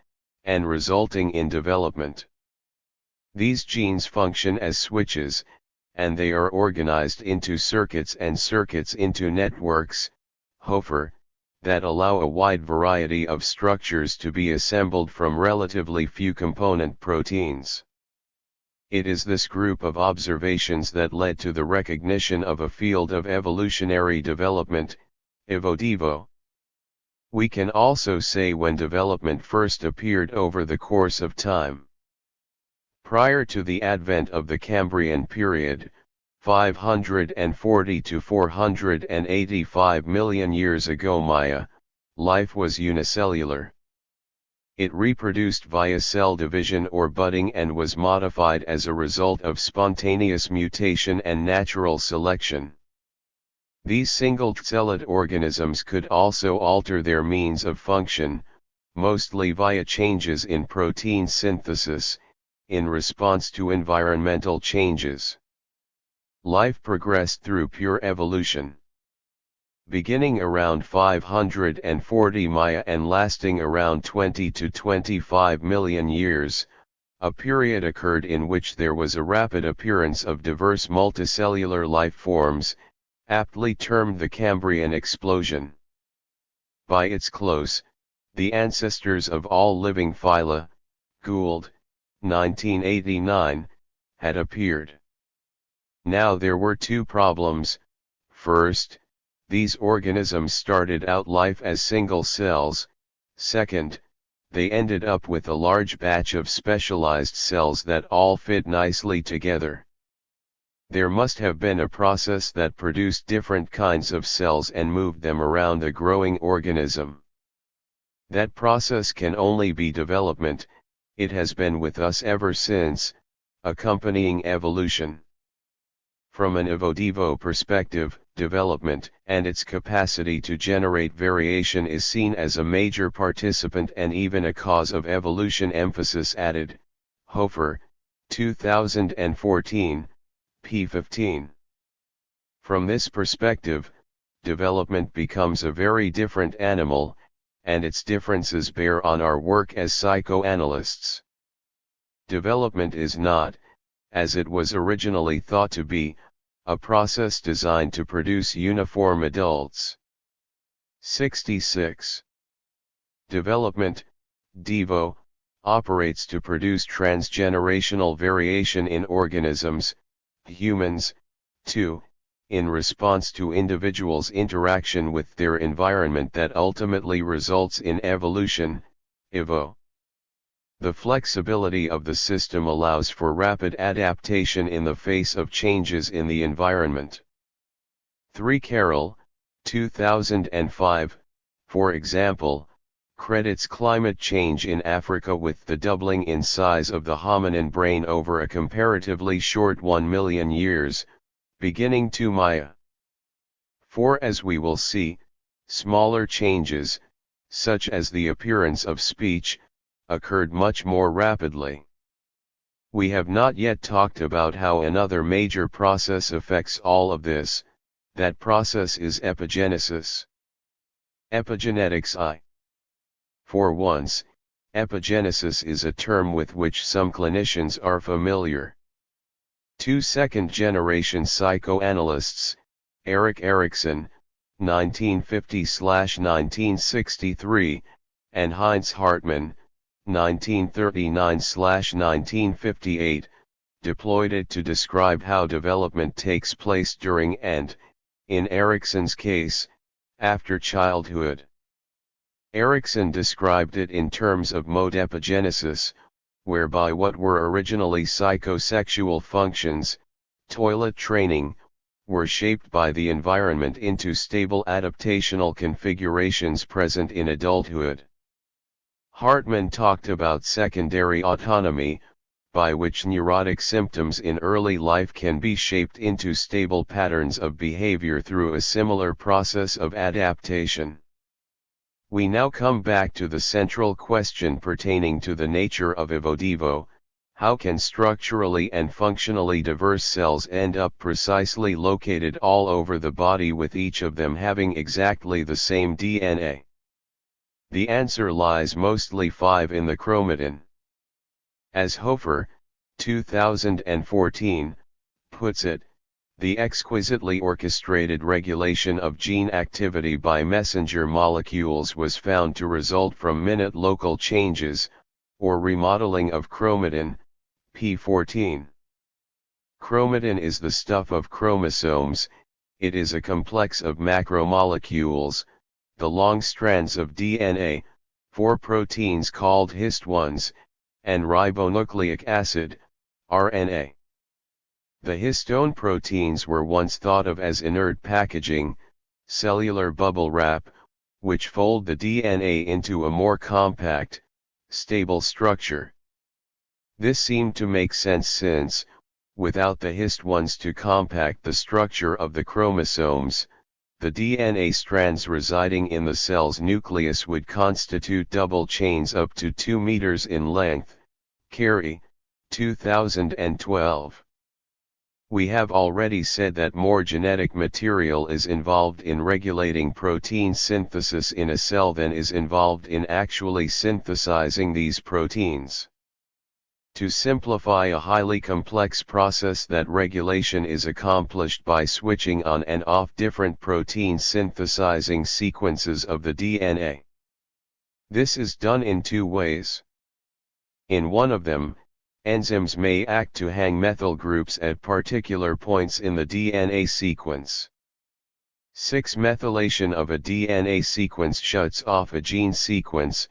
S1: and resulting in development. These genes function as switches, and they are organized into circuits and circuits into networks, Hofer, that allow a wide variety of structures to be assembled from relatively few component proteins. It is this group of observations that led to the recognition of a field of evolutionary development, evo-devo. We can also say when development first appeared over the course of time. Prior to the advent of the Cambrian period, 540 to 485 million years ago Maya, life was unicellular. It reproduced via cell division or budding and was modified as a result of spontaneous mutation and natural selection. These single-celled organisms could also alter their means of function, mostly via changes in protein synthesis, in response to environmental changes. Life progressed through pure evolution. Beginning around 540 Maya and lasting around 20 to 25 million years, a period occurred in which there was a rapid appearance of diverse multicellular life forms, aptly termed the Cambrian explosion. By its close, the ancestors of all living phyla, Gould, 1989, had appeared. Now there were two problems. First, these organisms started out life as single cells. Second, they ended up with a large batch of specialized cells that all fit nicely together. There must have been a process that produced different kinds of cells and moved them around a growing organism. That process can only be development. It has been with us ever since, accompanying evolution. From an evo-devo perspective, development and its capacity to generate variation is seen as a major participant and even a cause of evolution. Emphasis added. Hofer, 2014, p. 15. From this perspective, development becomes a very different animal, and its differences bear on our work as psychoanalysts. Development is not, as it was originally thought to be, a process designed to produce uniform adults. 66. Development, devo, operates to produce transgenerational variation in organisms, humans, too, in response to individuals' interaction with their environment that ultimately results in evolution, evo. The flexibility of the system allows for rapid adaptation in the face of changes in the environment. 3. Carroll, 2005, for example, credits climate change in Africa with the doubling in size of the hominin brain over a comparatively short 1 million years, beginning to Maya. For as we will see, smaller changes, such as the appearance of speech, occurred much more rapidly. We have not yet talked about how another major process affects all of this. That process is epigenesis. Epigenetics I. For once, epigenesis is a term with which some clinicians are familiar. Two second-generation psychoanalysts, Erik Erikson, 1950–1963, and Heinz Hartmann, 1939–1958, deployed it to describe how development takes place during and, in Erikson's case, after childhood. Erikson described it in terms of mode epigenesis, whereby what were originally psychosexual functions, toilet training, were shaped by the environment into stable adaptational configurations present in adulthood. Hartmann talked about secondary autonomy, by which neurotic symptoms in early life can be shaped into stable patterns of behavior through a similar process of adaptation. We now come back to the central question pertaining to the nature of evo-devo: how can structurally and functionally diverse cells end up precisely located all over the body with each of them having exactly the same DNA? The answer lies mostly 5 in the chromatin. As Hofer, 2014, puts it, the exquisitely orchestrated regulation of gene activity by messenger molecules was found to result from minute local changes, or remodeling of chromatin, p14. Chromatin is the stuff of chromosomes. It is a complex of macromolecules, the long strands of DNA, 4 proteins called hist-1s, and ribonucleic acid, RNA. The histone proteins were once thought of as inert packaging, cellular bubble wrap, which fold the DNA into a more compact, stable structure. This seemed to make sense since, without the hist-1s to compact the structure of the chromosomes, the DNA strands residing in the cell's nucleus would constitute double chains up to 2 meters in length. Carey, 2012. We have already said that more genetic material is involved in regulating protein synthesis in a cell than is involved in actually synthesizing these proteins. To simplify a highly complex process, that regulation is accomplished by switching on and off different protein synthesizing sequences of the DNA. This is done in 2 ways. In one of them, enzymes may act to hang methyl groups at particular points in the DNA sequence. 6-methylation of a DNA sequence shuts off a gene sequence.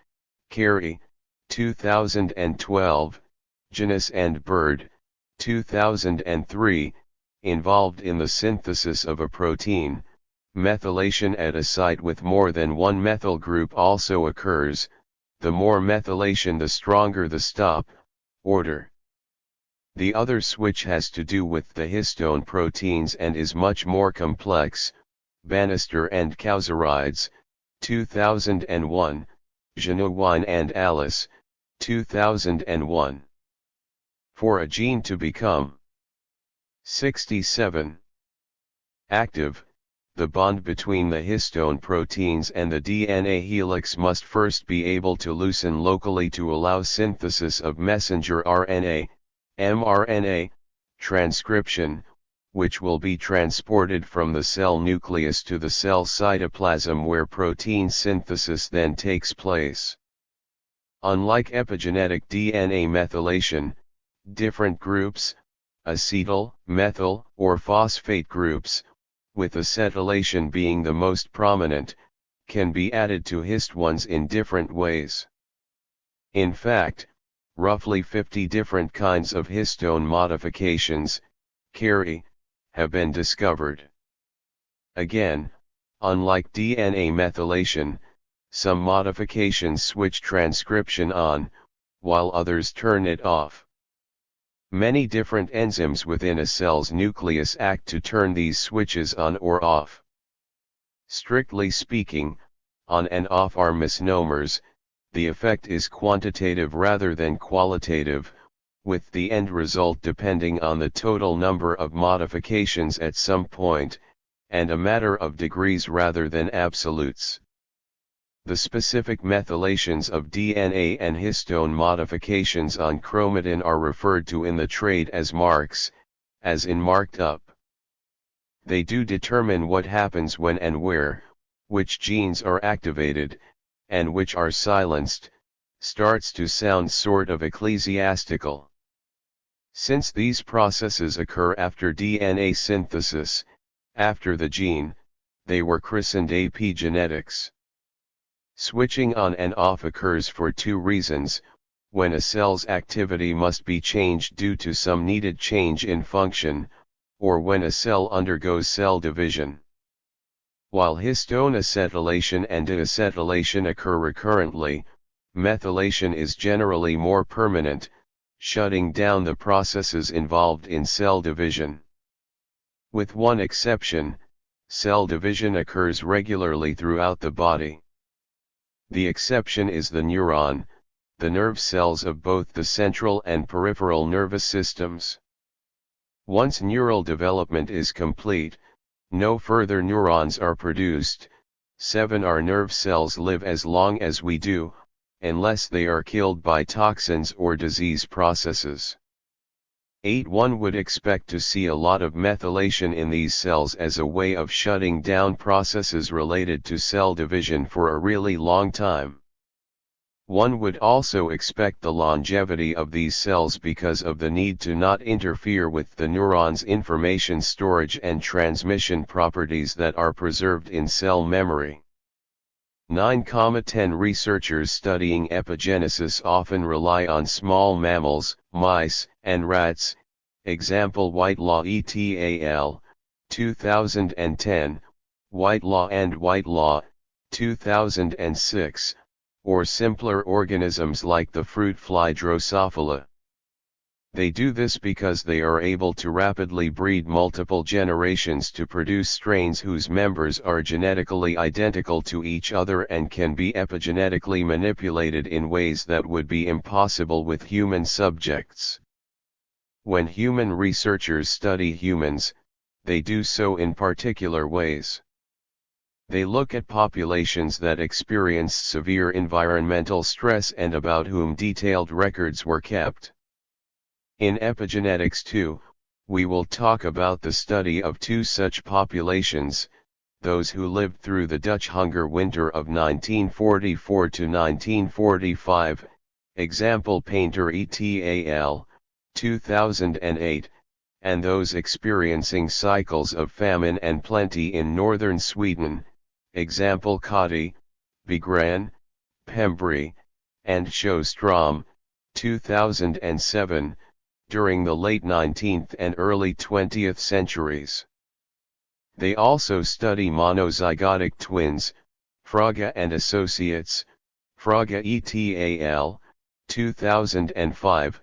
S1: Carey, 2012, Genus and Bird, 2003, involved in the synthesis of a protein. Methylation at a site with more than one methyl group also occurs. The more methylation, the stronger the stop order. The other switch has to do with the histone proteins and is much more complex. Bannister and Causerides, 2001, Genuine and Alice, 2001. For a gene to become 67 active, the bond between the histone proteins and the DNA helix must first be able to loosen locally to allow synthesis of messenger RNA, mRNA, transcription, which will be transported from the cell nucleus to the cell cytoplasm, where protein synthesis then takes place. Unlike epigenetic DNA methylation, different groups, acetyl, methyl, or phosphate groups, with acetylation being the most prominent, can be added to hist-1s in different ways. In fact, roughly 50 different kinds of histone modifications, Carey, have been discovered. Again, unlike DNA methylation, some modifications switch transcription on, while others turn it off. Many different enzymes within a cell's nucleus act to turn these switches on or off. Strictly speaking, on and off are misnomers. The effect is quantitative rather than qualitative, with the end result depending on the total number of modifications at some point, and a matter of degrees rather than absolutes. The specific methylations of DNA and histone modifications on chromatin are referred to in the trade as marks, as in marked up. They do determine what happens when and where, which genes are activated, and which are silenced. Starts to sound sort of ecclesiastical. Since these processes occur after DNA synthesis, after the gene, they were christened epigenetics. Switching on and off occurs for 2 reasons: when a cell's activity must be changed due to some needed change in function, or when a cell undergoes cell division. While histone acetylation and deacetylation occur recurrently, methylation is generally more permanent, shutting down the processes involved in cell division. With one exception, cell division occurs regularly throughout the body. The exception is the neuron, the nerve cells of both the central and peripheral nervous systems. Once neural development is complete, no further neurons are produced. 7. Our nerve cells live as long as we do, unless they are killed by toxins or disease processes. 8. One would expect to see a lot of methylation in these cells as a way of shutting down processes related to cell division for a really long time. One would also expect the longevity of these cells because of the need to not interfere with the neuron's information storage and transmission properties that are preserved in cell memory. 9,10 Researchers studying epigenesis often rely on small mammals, mice, and rats, example Whitelaw et al., 2010, Whitelaw and Whitelaw, 2006, or simpler organisms like the fruit fly Drosophila. They do this because they are able to rapidly breed multiple generations to produce strains whose members are genetically identical to each other and can be epigenetically manipulated in ways that would be impossible with human subjects. When human researchers study humans, they do so in particular ways. They look at populations that experienced severe environmental stress and about whom detailed records were kept. In epigenetics too, we will talk about the study of two such populations, those who lived through the Dutch hunger winter of 1944 to 1945, example Painter et al., 2008, and those experiencing cycles of famine and plenty in northern Sweden, example Cotty, Begran, Pembry, and Sjöström, 2007, during the late 19th and early 20th centuries. They also study monozygotic twins, Fraga and Associates, Fraga et al., 2005,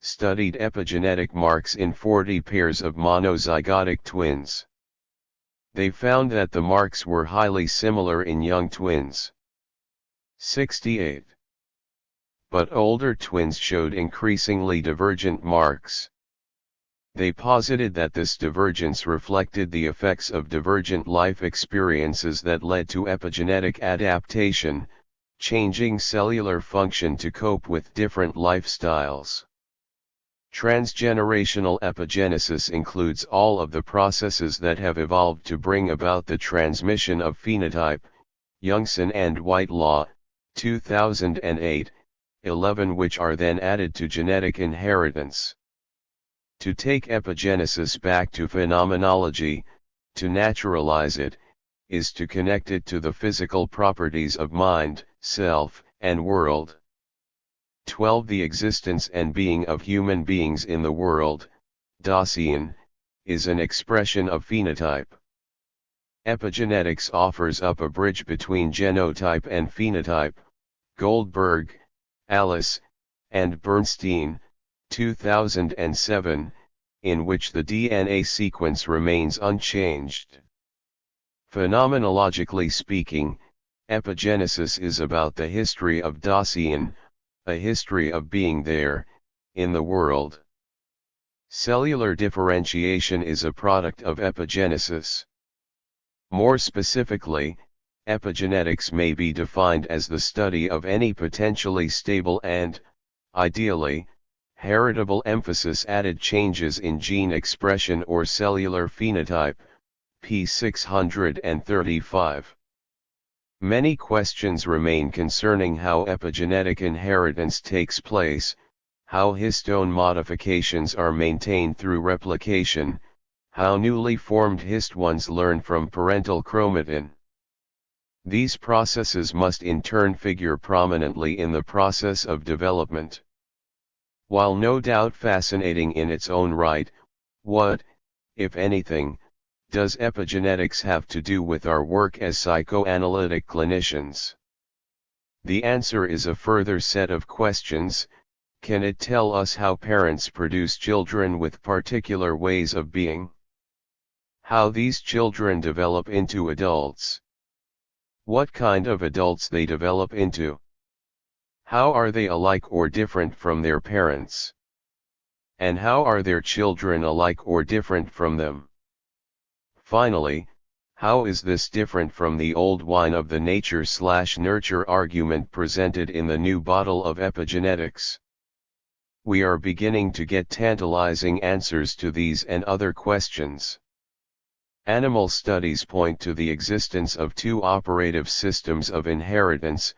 S1: studied epigenetic marks in 40 pairs of monozygotic twins. They found that the marks were highly similar in young twins. 68. But older twins showed increasingly divergent marks. They posited that this divergence reflected the effects of divergent life experiences that led to epigenetic adaptation, changing cellular function to cope with different lifestyles. Transgenerational epigenesis includes all of the processes that have evolved to bring about the transmission of phenotype, Youngson and Whitelaw, 2008, 11 which are then added to genetic inheritance. To take epigenesis back to phenomenology, to naturalize it, is to connect it to the physical properties of mind, self, and world. 12 The existence and being of human beings in the world, Dasein, is an expression of phenotype. Epigenetics offers up a bridge between genotype and phenotype, Goldberg, Alice, and Bernstein, 2007, in which the DNA sequence remains unchanged. Phenomenologically speaking, epigenesis is about the history of Dasein, a history of being there, in the world. Cellular differentiation is a product of epigenesis. More specifically, epigenetics may be defined as the study of any potentially stable and, ideally, heritable emphasis-added changes in gene expression or cellular phenotype, p. 635. Many questions remain concerning how epigenetic inheritance takes place, how histone modifications are maintained through replication, how newly formed histones learn from parental chromatin. These processes must in turn figure prominently in the process of development. While no doubt fascinating in its own right, what, if anything, does epigenetics have to do with our work as psychoanalytic clinicians? The answer is a further set of questions. Can it tell us how parents produce children with particular ways of being? How these children develop into adults? What kind of adults they develop into? How are they alike or different from their parents? And how are their children alike or different from them? Finally, How is this different from the old wine of the nature/nurture argument presented in the new bottle of epigenetics? We are beginning to get tantalizing answers to these and other questions. Animal studies point to the existence of two operative systems of inheritance,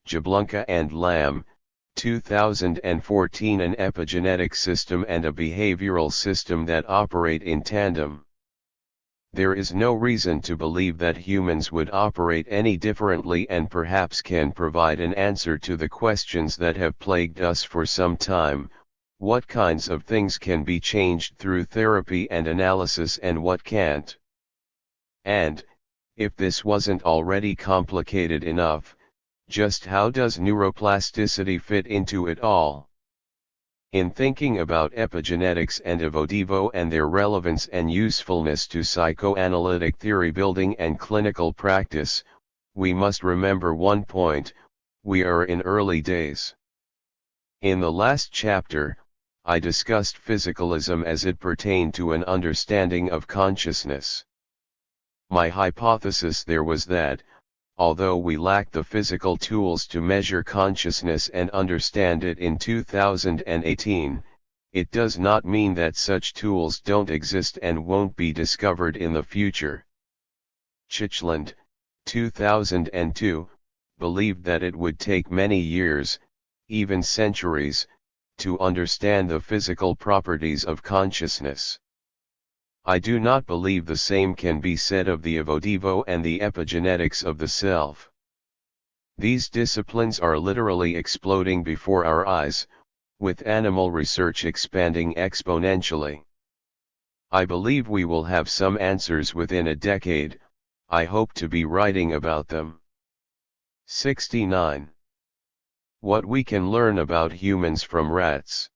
S1: Jablonka and Lamb, 2014, an epigenetic system and a behavioral system that operate in tandem. There is no reason to believe that humans would operate any differently, and perhaps can provide an answer to the questions that have plagued us for some time. What kinds of things can be changed through therapy and analysis and what can't? And, if this wasn't already complicated enough, just how does neuroplasticity fit into it all? In thinking about epigenetics and evodevo and their relevance and usefulness to psychoanalytic theory building and clinical practice, we must remember one point: we are in early days. In the last chapter, I discussed physicalism as it pertained to an understanding of consciousness. My hypothesis there was that, although we lack the physical tools to measure consciousness and understand it in 2018, it does not mean that such tools don't exist and won't be discovered in the future. Chitchland, 2002, believed that it would take many years, even centuries, to understand the physical properties of consciousness. I do not believe the same can be said of the evodevo and the epigenetics of the self. These disciplines are literally exploding before our eyes, with animal research expanding exponentially. I believe we will have some answers within a decade. I hope to be writing about them. 69. What we can learn about humans from rats.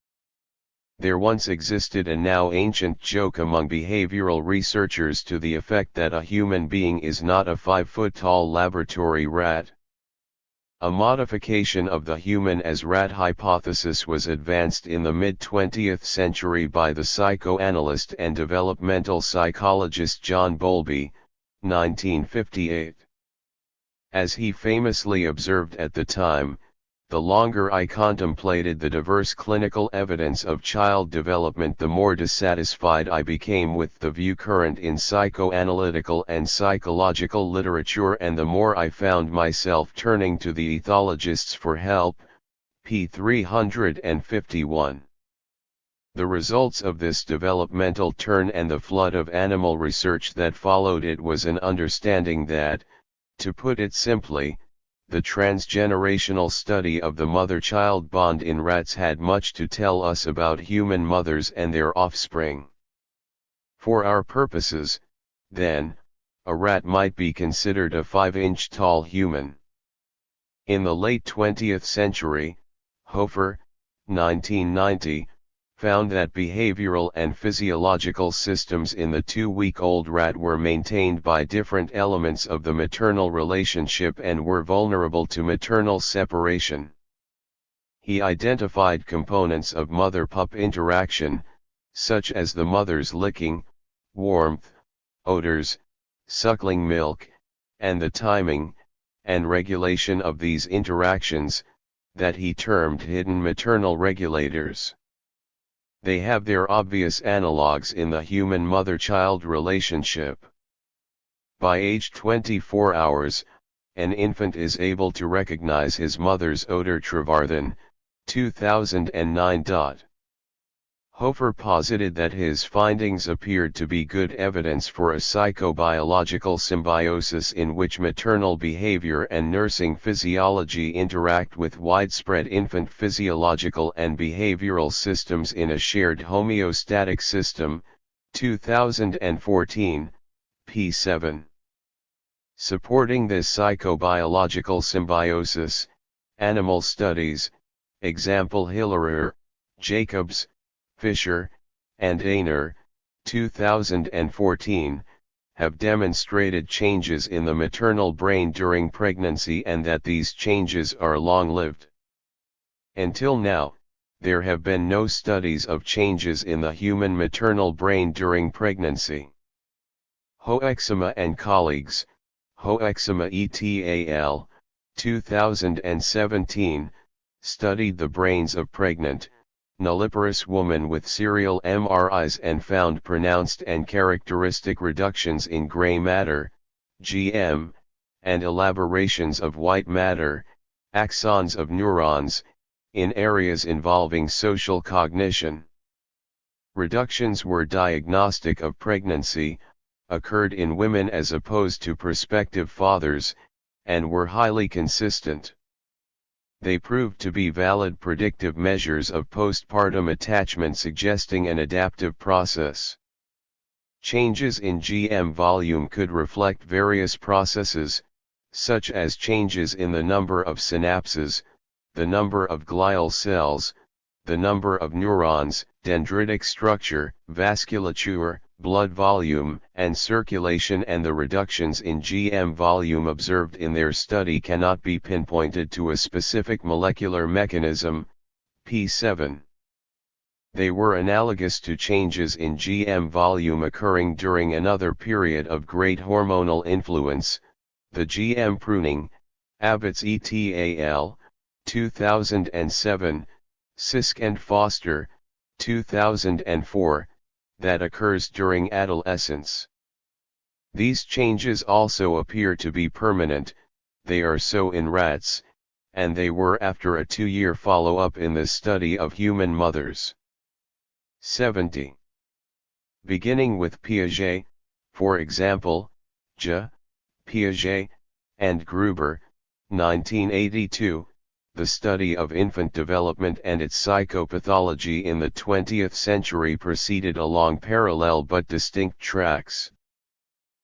S1: There once existed a now ancient joke among behavioral researchers to the effect that a human being is not a 5-foot-tall laboratory rat. A modification of the human as rat hypothesis was advanced in the mid-20th century by the psychoanalyst and developmental psychologist John Bowlby, 1958. As he famously observed at the time, the longer I contemplated the diverse clinical evidence of child development, the more dissatisfied I became with the view current in psychoanalytical and psychological literature, and the more I found myself turning to the ethologists for help. p. 351. The results of this developmental turn and the flood of animal research that followed it was an understanding that, to put it simply, the transgenerational study of the mother-child bond in rats had much to tell us about human mothers and their offspring. For our purposes, then, a rat might be considered a 5-inch tall human. In the late 20th century, Hofer, 1990, found that behavioral and physiological systems in the 2-week-old rat were maintained by different elements of the maternal relationship and were vulnerable to maternal separation. He identified components of mother-pup interaction, such as the mother's licking, warmth, odors, suckling milk, and the timing and regulation of these interactions, that he termed hidden maternal regulators. They have their obvious analogues in the human mother-child relationship. By age 24 hours, an infant is able to recognize his mother's odor. Trevarthen, 2009. Hofer posited that his findings appeared to be good evidence for a psychobiological symbiosis in which maternal behavior and nursing physiology interact with widespread infant physiological and behavioral systems in a shared homeostatic system. 2014, p. 7. Supporting this psychobiological symbiosis, animal studies, example Hillerer, Jacobs, Fisher, and Einer, 2014, have demonstrated changes in the maternal brain during pregnancy and that these changes are long-lived. Until now, there have been no studies of changes in the human maternal brain during pregnancy. Hoexema and colleagues, Hoexema et al., 2017, studied the brains of pregnant, nulliparous women with serial MRIs and found pronounced and characteristic reductions in gray matter, GM, and elaborations of white matter, axons of neurons, in areas involving social cognition. Reductions were diagnostic of pregnancy, occurred in women as opposed to prospective fathers, and were highly consistent. They proved to be valid predictive measures of postpartum attachment, suggesting an adaptive process. Changes in GM volume could reflect various processes, such as changes in the number of synapses, the number of glial cells, the number of neurons, dendritic structure, vasculature, blood volume, and circulation, and the reductions in GM volume observed in their study cannot be pinpointed to a specific molecular mechanism, P7. They were analogous to changes in GM volume occurring during another period of great hormonal influence, the GM pruning, Abbott's et al., 2007, Sisk and Foster, 2004, that occurs during adolescence. These changes also appear to be permanent, they are so in rats, and they were after a 2-year follow-up in the study of human mothers. 70. Beginning with Piaget, for example, Piaget, and Gruber, 1982, the study of infant development and its psychopathology in the 20th century proceeded along parallel but distinct tracks.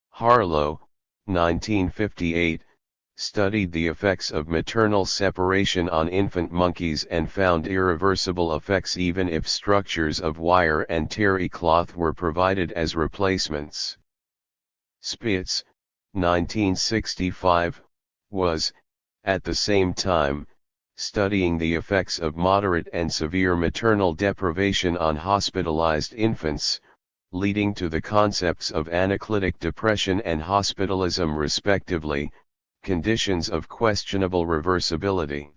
S1: Harlow, 1958, studied the effects of maternal separation on infant monkeys and found irreversible effects even if structures of wire and terry cloth were provided as replacements. Spitz, 1965, was, at the same time, studying the effects of moderate and severe maternal deprivation on hospitalized infants, leading to the concepts of anaclitic depression and hospitalism respectively, conditions of questionable reversibility.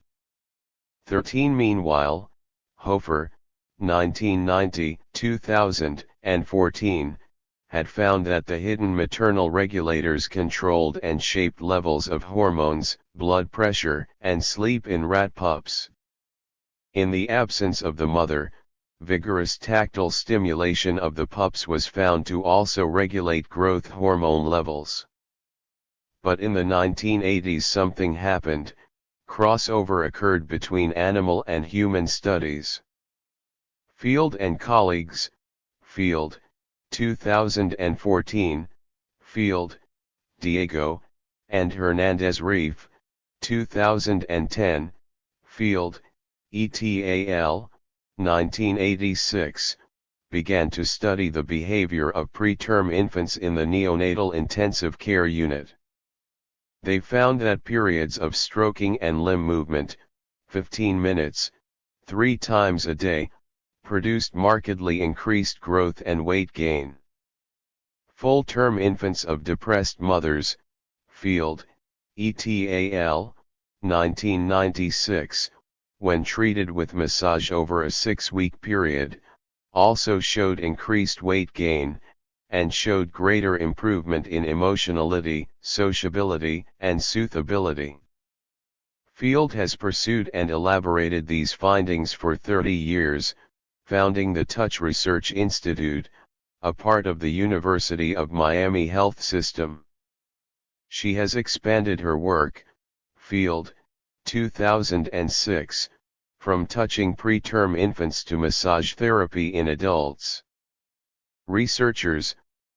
S1: 13. Meanwhile, Hofer, 1990, 2014, had found that the hidden maternal regulators controlled and shaped levels of hormones, blood pressure, and sleep in rat pups. In the absence of the mother, vigorous tactile stimulation of the pups was found to also regulate growth hormone levels. But in the 1980s something happened, crossover occurred between animal and human studies. Field and colleagues, Field, 2014, Field, Diego, and Hernandez-Reif, 2010, Field, et al., 1986, began to study the behavior of preterm infants in the neonatal intensive care unit. They found that periods of stroking and limb movement, 15 minutes, 3 times a day, produced markedly increased growth and weight gain. Full-term infants of depressed mothers, Field, et al., 1996, when treated with massage over a 6-week period, also showed increased weight gain, and showed greater improvement in emotionality, sociability, and soothability. Field has pursued and elaborated these findings for 30 years, founding the Touch Research Institute, a part of the University of Miami Health System. She has expanded her work, Field, 2006, from touching preterm infants to massage therapy in adults. Researchers,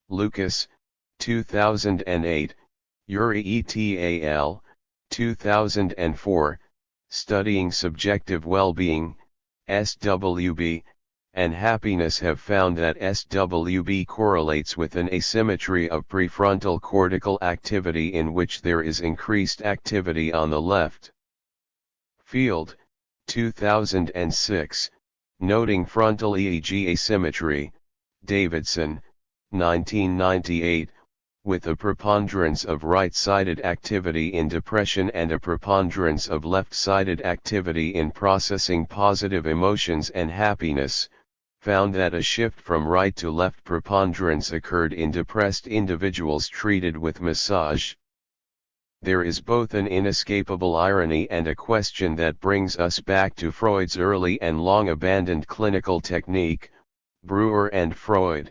S1: Lucas, 2008, Uri et al., 2004, studying subjective well-being, SWB, and happiness have found that SWB correlates with an asymmetry of prefrontal cortical activity in which there is increased activity on the left. Field, 2006, noting frontal EEG asymmetry, Davidson, 1998, with a preponderance of right-sided activity in depression and a preponderance of left-sided activity in processing positive emotions and happiness, found that a shift from right to left preponderance occurred in depressed individuals treated with massage. There is both an inescapable irony and a question that brings us back to Freud's early and long-abandoned clinical technique, Breuer and Freud,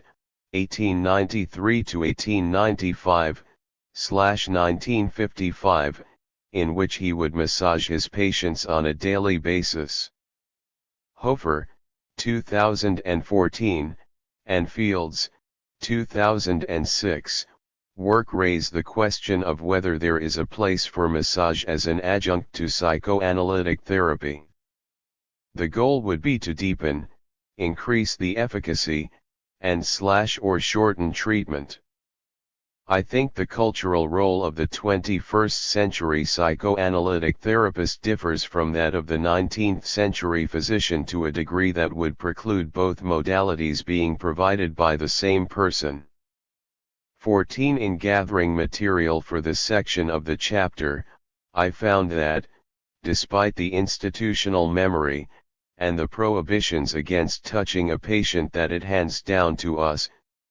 S1: 1893 to 1895/1955, in which he would massage his patients on a daily basis. Hofer, 2014, and Fields, 2006, work raise the question of whether there is a place for massage as an adjunct to psychoanalytic therapy. The goal would be to deepen, increase the efficacy, and / or shorten treatment. I think the cultural role of the 21st century psychoanalytic therapist differs from that of the 19th century physician to a degree that would preclude both modalities being provided by the same person. 14. In gathering material for this section of the chapter, I found that, despite the institutional memory, and the prohibitions against touching a patient that it hands down to us,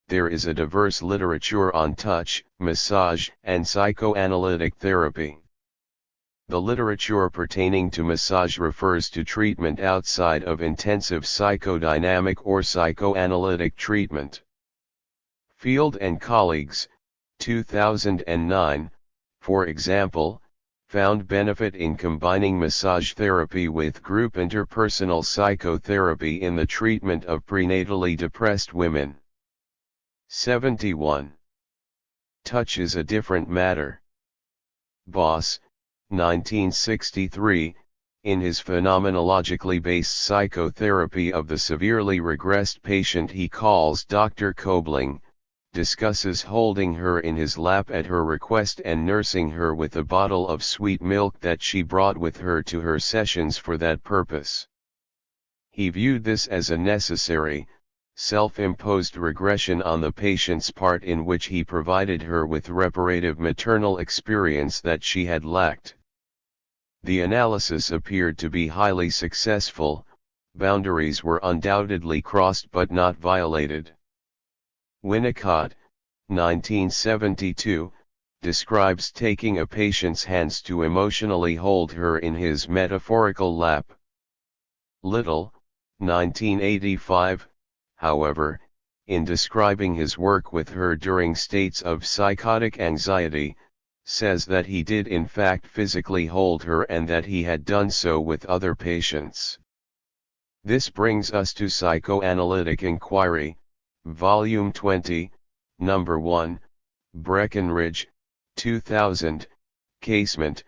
S1: there is a diverse literature on touch, massage, and psychoanalytic therapy. The literature pertaining to massage refers to treatment outside of intensive psychodynamic or psychoanalytic treatment. Field and colleagues, 2009, for example, found benefit in combining massage therapy with group interpersonal psychotherapy in the treatment of prenatally depressed women. 71. Touch is a different matter. Boss, 1963, in his phenomenologically based psychotherapy of the severely regressed patient he calls Dr. Kobling, discusses holding her in his lap at her request and nursing her with a bottle of sweet milk that she brought with her to her sessions for that purpose. He viewed this as a necessary, self-imposed regression on the patient's part in which he provided her with reparative maternal experience that she had lacked. The analysis appeared to be highly successful, boundaries were undoubtedly crossed but not violated. Winnicott, 1972, describes taking a patient's hands to emotionally hold her in his metaphorical lap. Little, 1985, however, in describing his work with her during states of psychotic anxiety, says that he did in fact physically hold her and that he had done so with other patients. This brings us to Psychoanalytic Inquiry, Volume 20, Number 1, Breckenridge, 2000, Casement,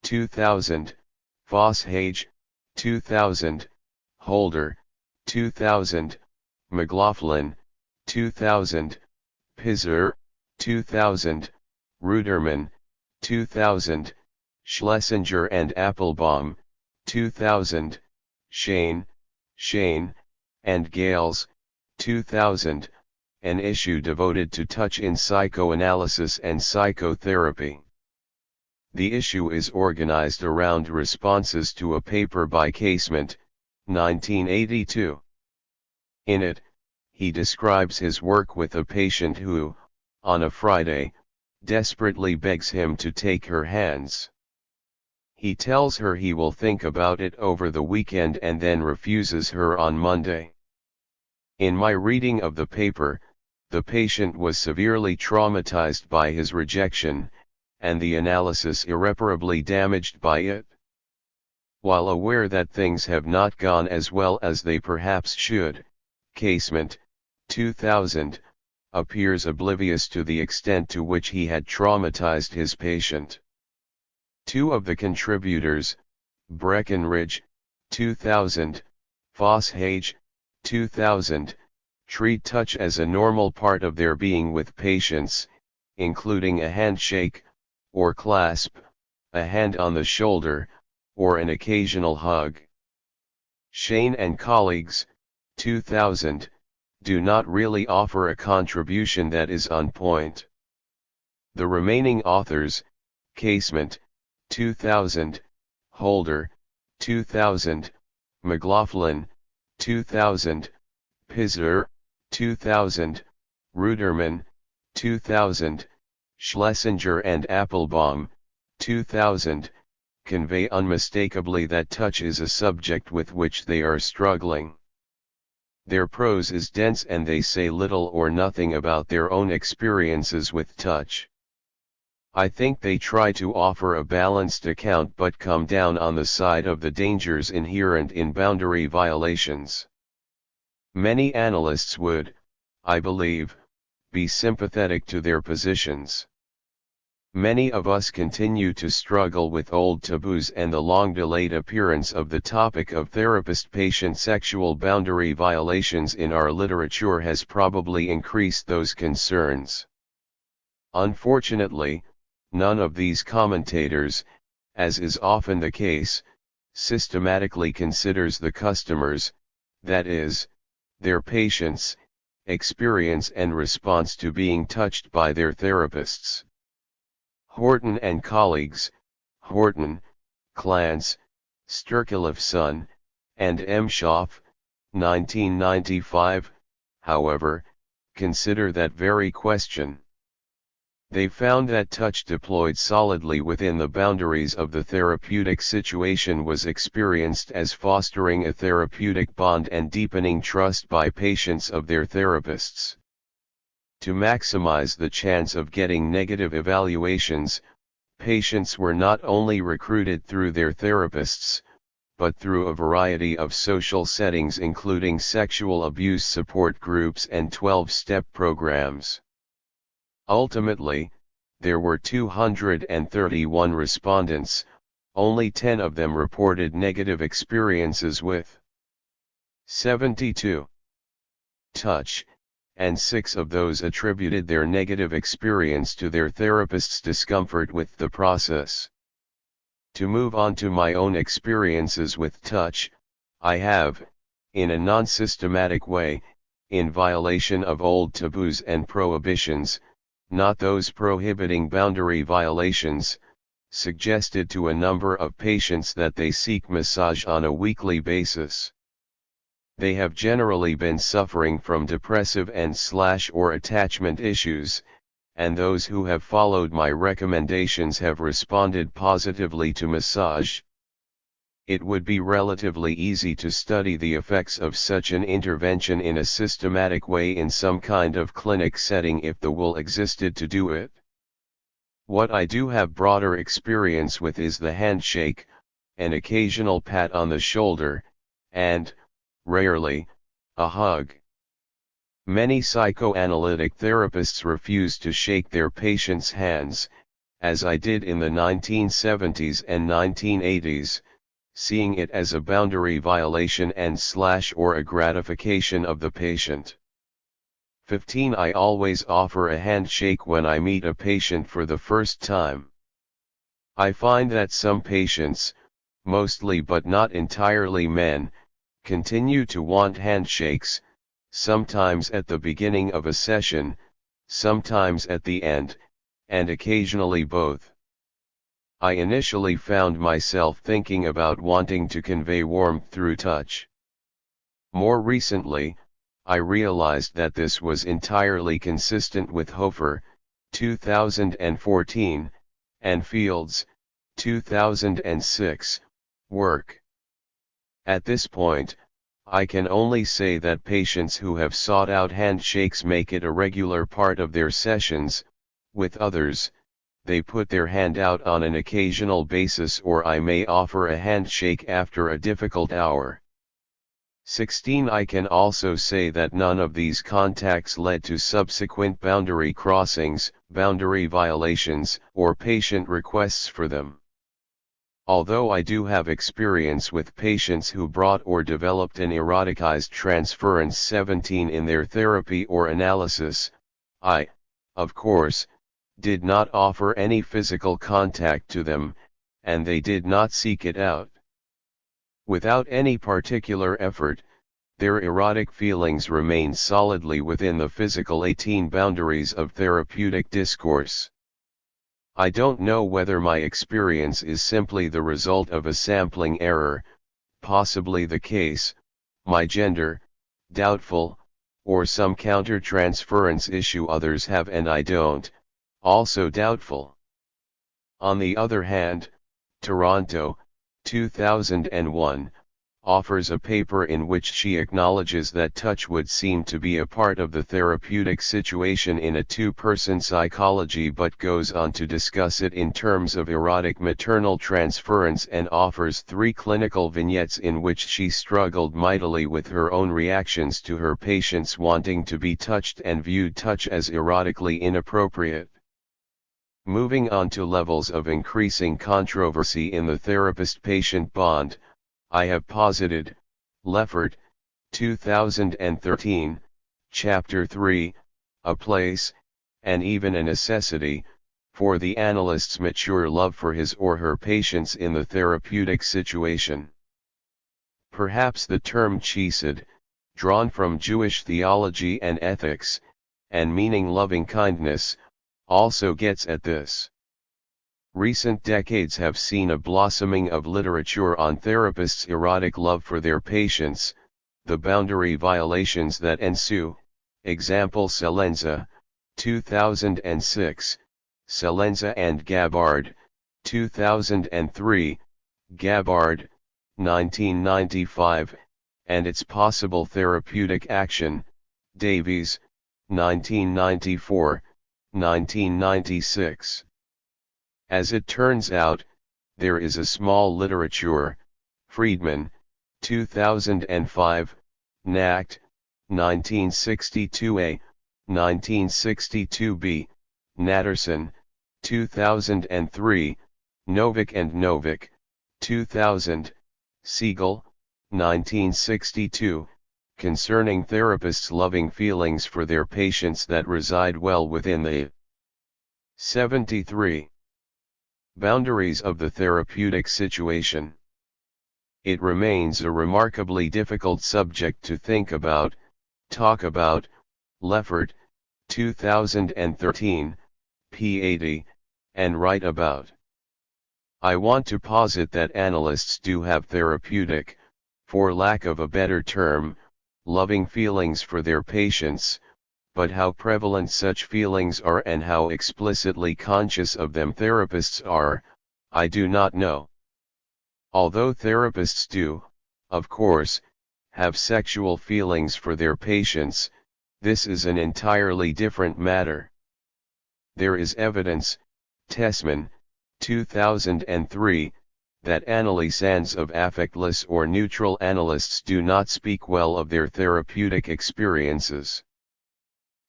S1: 2000, Foshage, 2000, Holder, 2000, McLaughlin, 2000, Pizer, 2000, Ruderman, 2000, Schlesinger and Applebaum, 2000, Shane, and Gales, 2000, an issue devoted to touch in psychoanalysis and psychotherapy. The issue is organized around responses to a paper by Casement, 1982. In it, he describes his work with a patient who, on a Friday, desperately begs him to take her hands. He tells her he will think about it over the weekend and then refuses her on Monday. In my reading of the paper, the patient was severely traumatized by his rejection, and the analysis irreparably damaged by it. While aware that things have not gone as well as they perhaps should, Casement, 2000, appears oblivious to the extent to which he had traumatized his patient. Two of the contributors, Breckenridge, 2000, Foshage, 2000, treat touch as a normal part of their being with patients, including a handshake, or clasp, a hand on the shoulder, or an occasional hug. Shane and colleagues, 2000, do not really offer a contribution that is on point. The remaining authors: Casement, 2000, Holder, 2000, McLaughlin, 2000, Pisser, 2000, Ruderman, 2000, Schlesinger and Applebaum, 2000, convey unmistakably that touch is a subject with which they are struggling. Their prose is dense and they say little or nothing about their own experiences with touch. I think they try to offer a balanced account but come down on the side of the dangers inherent in boundary violations. Many analysts would, I believe, be sympathetic to their positions. Many of us continue to struggle with old taboos, and the long-delayed appearance of the topic of therapist-patient sexual boundary violations in our literature has probably increased those concerns. Unfortunately, none of these commentators, as is often the case, systematically considers the customers, that is, their patients, experience and response to being touched by their therapists. Horton and colleagues, Horton, Clance, Sturcliffe-Son, and M. Schaff, 1995, however, consider that very question. They found that touch deployed solidly within the boundaries of the therapeutic situation was experienced as fostering a therapeutic bond and deepening trust by patients of their therapists. To maximize the chance of getting negative evaluations, patients were not only recruited through their therapists, but through a variety of social settings including sexual abuse support groups and 12-step programs. Ultimately, there were 231 respondents, only 10 of them reported negative experiences with 72 touch, and 6 of those attributed their negative experience to their therapist's discomfort with the process. To move on to my own experiences with touch, I have, in a non-systematic way, in violation of old taboos and prohibitions, not those prohibiting boundary violations, suggested to a number of patients that they seek massage on a weekly basis. They have generally been suffering from depressive and/or attachment issues, and those who have followed my recommendations have responded positively to massage. It would be relatively easy to study the effects of such an intervention in a systematic way in some kind of clinic setting if the will existed to do it. What I do have broader experience with is the handshake, an occasional pat on the shoulder, and, rarely, a hug. Many psychoanalytic therapists refuse to shake their patients' hands, as I did in the 1970s and 1980s, seeing it as a boundary violation and/or a gratification of the patient. 15. I always offer a handshake when I meet a patient for the first time. I find that some patients, mostly but not entirely men, continue to want handshakes, sometimes at the beginning of a session, sometimes at the end, and occasionally both. I initially found myself thinking about wanting to convey warmth through touch. More recently, I realized that this was entirely consistent with Hofer, 2014, and Fields, 2006, work. At this point, I can only say that patients who have sought out handshakes make it a regular part of their sessions. With others, they put their hand out on an occasional basis, or I may offer a handshake after a difficult hour. 16. I can also say that none of these contacts led to subsequent boundary crossings, boundary violations, or patient requests for them. Although I do have experience with patients who brought or developed an eroticized transference 17 in their therapy or analysis, I, of course, did not offer any physical contact to them, and they did not seek it out. Without any particular effort, their erotic feelings remain solidly within the physical 18 boundaries of therapeutic discourse. I don't know whether my experience is simply the result of a sampling error, possibly the case, my gender, doubtful, or some counter-transference issue others have and I don't, also doubtful. On the other hand, Toronto, 2001, offers a paper in which she acknowledges that touch would seem to be a part of the therapeutic situation in a two-person psychology, but goes on to discuss it in terms of erotic maternal transference and offers 3 clinical vignettes in which she struggled mightily with her own reactions to her patients wanting to be touched and viewed touch as erotically inappropriate. Moving on to levels of increasing controversy in the therapist-patient bond, I have posited, Leffert, 2013, Chapter 3, a place, and even a necessity, for the analyst's mature love for his or her patients in the therapeutic situation. Perhaps the term chesed, drawn from Jewish theology and ethics, and meaning loving kindness, also gets at this. Recent decades have seen a blossoming of literature on therapists' erotic love for their patients, the boundary violations that ensue, example Celenza, 2006, Celenza and Gabbard, 2003, Gabbard, 1995, and its possible therapeutic action, Davies, 1994, 1996. As it turns out, there is a small literature, Friedman, 2005, Nacht, 1962a, 1962b, Natterson, 2003, Novik and Novik, 2000, Siegel, 1962, concerning therapists' loving feelings for their patients that reside well within the 73. Boundaries of the therapeutic situation. It remains a remarkably difficult subject to think about, talk about, Leffert, 2013, p. 80, and write about. I want to posit that analysts do have therapeutic, for lack of a better term, loving feelings for their patients, but how prevalent such feelings are and how explicitly conscious of them therapists are, I do not know. Although therapists do, of course, have sexual feelings for their patients, this is an entirely different matter. There is evidence, Tessman, 2003, that analysans of affectless or neutral analysts do not speak well of their therapeutic experiences.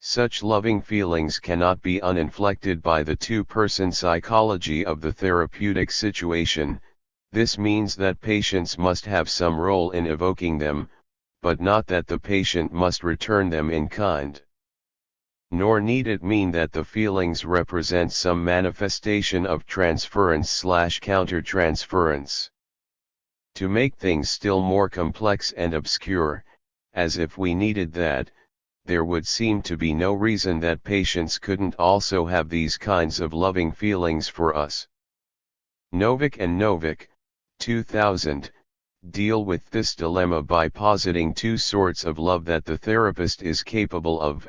S1: Such loving feelings cannot be uninflected by the two-person psychology of the therapeutic situation. This means that patients must have some role in evoking them, but not that the patient must return them in kind. Nor need it mean that the feelings represent some manifestation of transference/counter-transference. To make things still more complex and obscure, as if we needed that, there would seem to be no reason that patients couldn't also have these kinds of loving feelings for us. Novik and Novik, 2000, deal with this dilemma by positing 2 sorts of love that the therapist is capable of,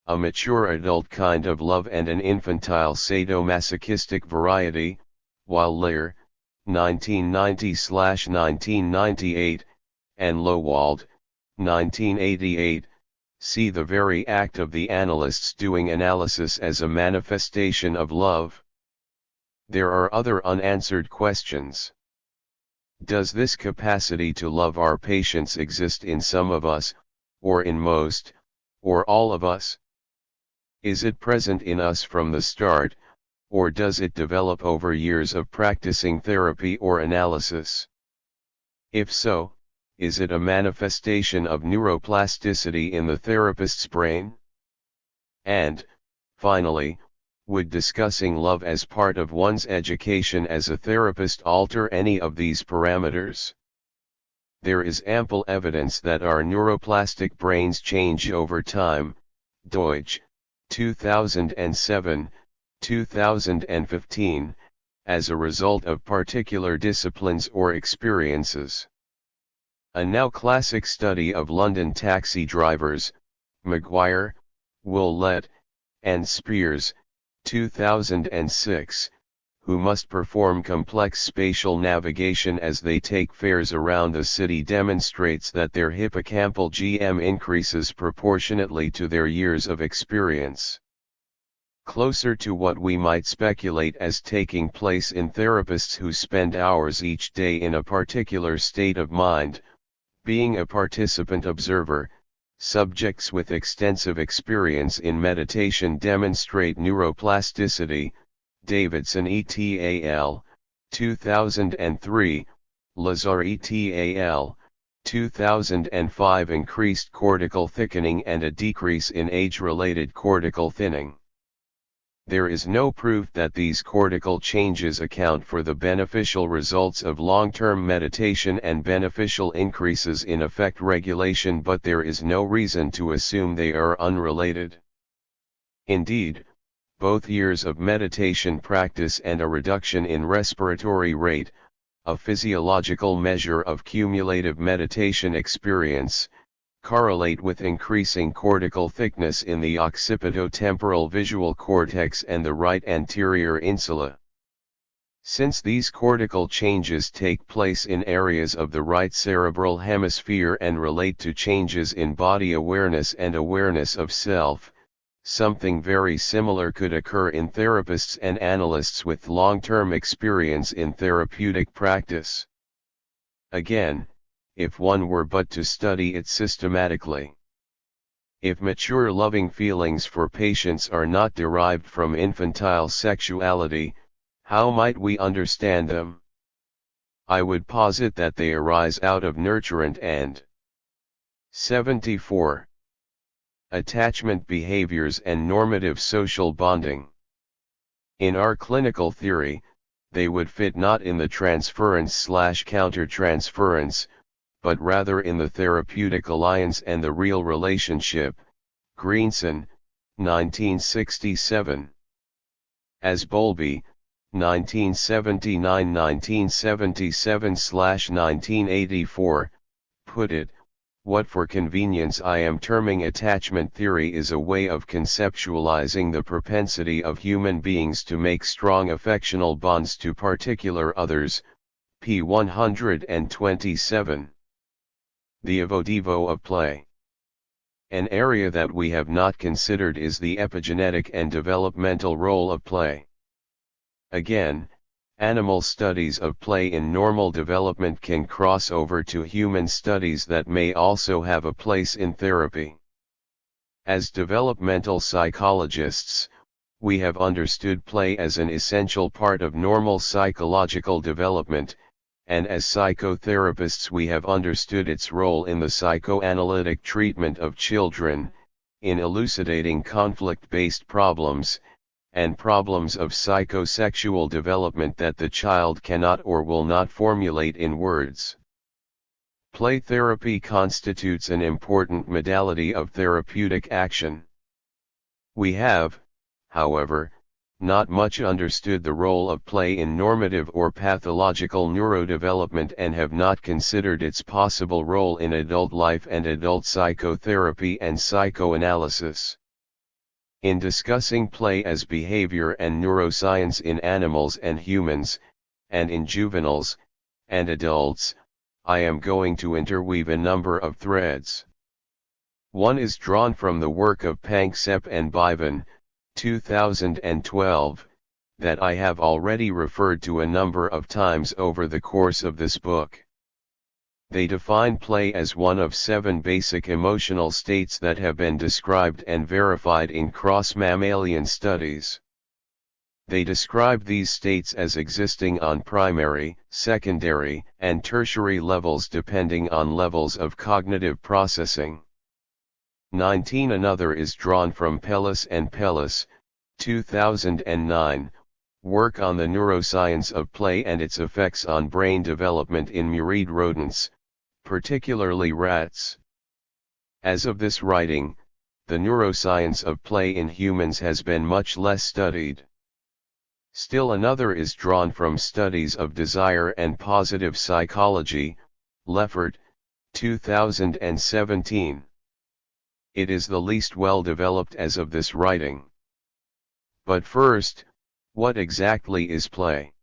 S1: a mature adult kind of love and an infantile sadomasochistic variety, while Lear, 1990/1998, and Lowald, 1988, see the very act of the analysts doing analysis as a manifestation of love. There are other unanswered questions. Does this capacity to love our patients exist in some of us, or in most, or all of us? Is it present in us from the start, or does it develop over years of practicing therapy or analysis? If so, is it a manifestation of neuroplasticity in the therapist's brain? And, finally, would discussing love as part of one's education as a therapist alter any of these parameters? There is ample evidence that our neuroplastic brains change over time. Deutsch, 2007, 2015, as a result of particular disciplines or experiences. A now classic study of London taxi drivers, Maguire, Willett, and Spears, 2006, who must perform complex spatial navigation as they take fares around the city, demonstrates that their hippocampal GM increases proportionately to their years of experience. Closer to what we might speculate as taking place in therapists who spend hours each day in a particular state of mind, being a participant observer. Subjects with extensive experience in meditation demonstrate neuroplasticity. Davidson et al., 2003, Lazar et al., 2005, increased cortical thickening and a decrease in age-related cortical thinning. There is no proof that these cortical changes account for the beneficial results of long-term meditation and beneficial increases in affect regulation, but there is no reason to assume they are unrelated. Indeed, both years of meditation practice and a reduction in respiratory rate, a physiological measure of cumulative meditation experience, correlate with increasing cortical thickness in the occipitotemporal visual cortex and the right anterior insula. Since these cortical changes take place in areas of the right cerebral hemisphere and relate to changes in body awareness and awareness of self, something very similar could occur in therapists and analysts with long-term experience in therapeutic practice. Again, if one were but to study it systematically. If mature loving feelings for patients are not derived from infantile sexuality, how might we understand them? I would posit that they arise out of nurturant and 74. Attachment behaviors and normative social bonding. In our clinical theory, they would fit not in the transference/countertransference, but rather in the therapeutic alliance and the real relationship. Greenson, 1967. As Bowlby, 1979-1977/1984, put it, what for convenience I am terming attachment theory is a way of conceptualizing the propensity of human beings to make strong affectional bonds to particular others. P. 127. The evodevo of play. An area that we have not considered is the epigenetic and developmental role of play. Again, animal studies of play in normal development can cross over to human studies that may also have a place in therapy. As developmental psychologists, we have understood play as an essential part of normal psychological development, and as psychotherapists we have understood its role in the psychoanalytic treatment of children, in elucidating conflict-based problems, and problems of psychosexual development that the child cannot or will not formulate in words. Play therapy constitutes an important modality of therapeutic action. We have, however, not much understood the role of play in normative or pathological neurodevelopment and have not considered its possible role in adult life and adult psychotherapy and psychoanalysis. In discussing play as behavior and neuroscience in animals and humans, and in juveniles, and adults, I am going to interweave a number of threads. One is drawn from the work of Panksepp and Bivan, 2012, that I have already referred to a number of times over the course of this book. They define play as one of 7 basic emotional states that have been described and verified in cross-mammalian studies. They describe these states as existing on primary, secondary, and tertiary levels depending on levels of cognitive processing. 19. Another is drawn from Pellis and Pellis, 2009, work on the neuroscience of play and its effects on brain development in muride rodents, particularly rats. As of this writing, the neuroscience of play in humans has been much less studied. Still another is drawn from studies of desire and positive psychology, Leffert, 2017. It is the least well developed as of this writing. But first, what exactly is play?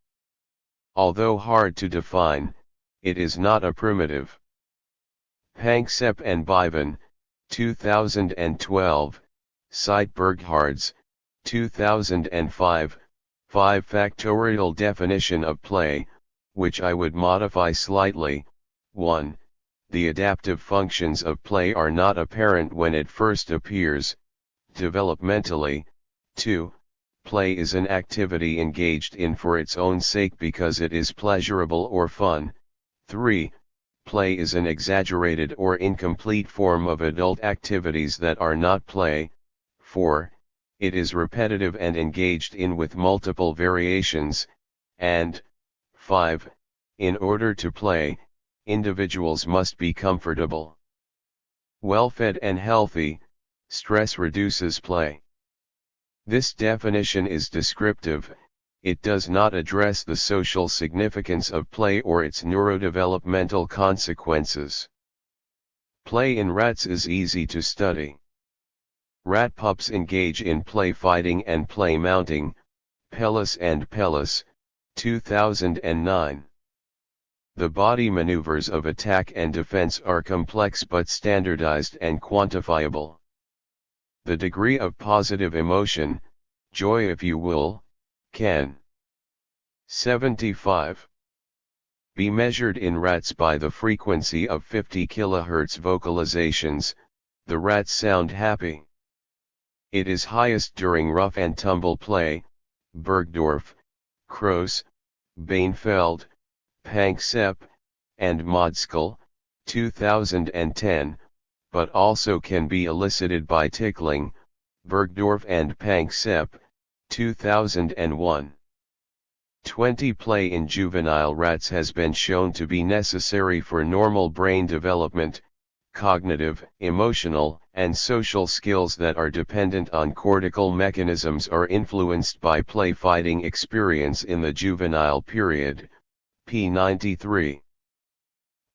S1: Although hard to define, it is not a primitive. Panksepp and Bivan, 2012, cite Burghards, 2005, 5-factorial definition of play, which I would modify slightly. 1. The adaptive functions of play are not apparent when it first appears, developmentally. 2. Play is an activity engaged in for its own sake because it is pleasurable or fun. 3. Play is an exaggerated or incomplete form of adult activities that are not play. 4. It is repetitive and engaged in with multiple variations. And 5. In order to play, individuals must be comfortable. Well-fed and healthy, stress reduces play. This definition is descriptive. It does not address the social significance of play or its neurodevelopmental consequences. Play in rats is easy to study. Rat pups engage in play fighting and play mounting, Pellis and Pellis, 2009. The body maneuvers of attack and defense are complex but standardized and quantifiable. The degree of positive emotion, joy if you will, can 75 be measured in rats by the frequency of 50 kHz vocalizations. The rats sound happy. It is highest during rough and tumble play, Bergdorf, Kroos, Bainfeld, Panksepp, and Modskal, 2010, but also can be elicited by tickling, Bergdorf and Panksepp, 2001. 20 Play in juvenile rats has been shown to be necessary for normal brain development, cognitive, emotional, and social skills that are dependent on cortical mechanisms are influenced by play fighting experience in the juvenile period, p93.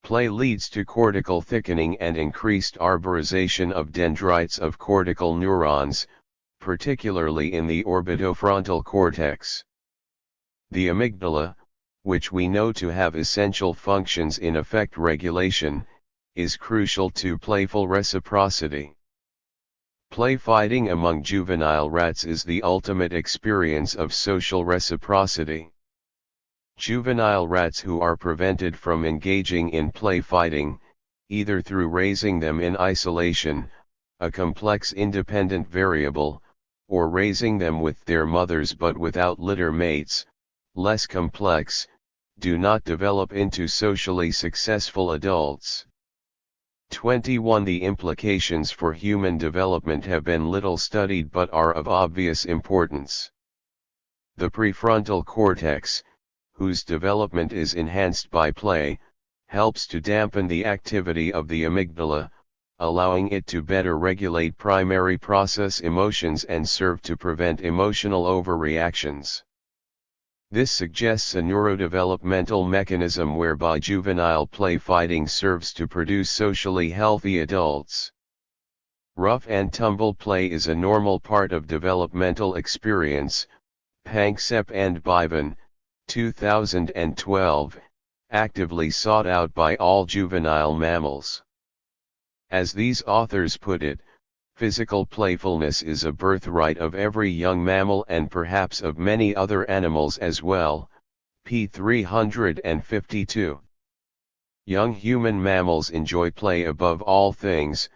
S1: Play leads to cortical thickening and increased arborization of dendrites of cortical neurons, particularly in the orbitofrontal cortex. The amygdala, which we know to have essential functions in affect regulation, is crucial to playful reciprocity. Play fighting among juvenile rats is the ultimate experience of social reciprocity. Juvenile rats who are prevented from engaging in play fighting, either through raising them in isolation, a complex independent variable, or raising them with their mothers but without litter mates, less complex, do not develop into socially successful adults. 21 The implications for human development have been little studied but are of obvious importance. The prefrontal cortex, whose development is enhanced by play, helps to dampen the activity of the amygdala, allowing it to better regulate primary process emotions and serve to prevent emotional overreactions. This suggests a neurodevelopmental mechanism whereby juvenile play fighting serves to produce socially healthy adults. Rough and tumble play is a normal part of developmental experience, Panksepp and Bivan, 2012, actively sought out by all juvenile mammals. As these authors put it, physical playfulness is a birthright of every young mammal and perhaps of many other animals as well, p. 352. Young human mammals enjoy play above all things,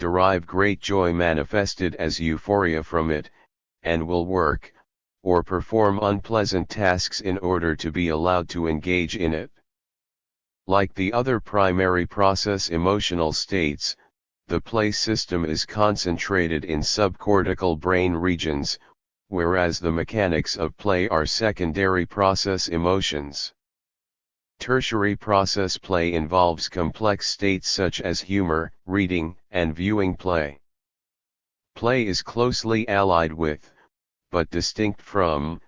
S1: derive great joy manifested as euphoria from it, and will work, or perform unpleasant tasks in order to be allowed to engage in it. Like the other primary process emotional states, the play system is concentrated in subcortical brain regions, whereas the mechanics of play are secondary process emotions. Tertiary process play involves complex states such as humor, reading, and viewing play. Play is closely allied with, but distinct from,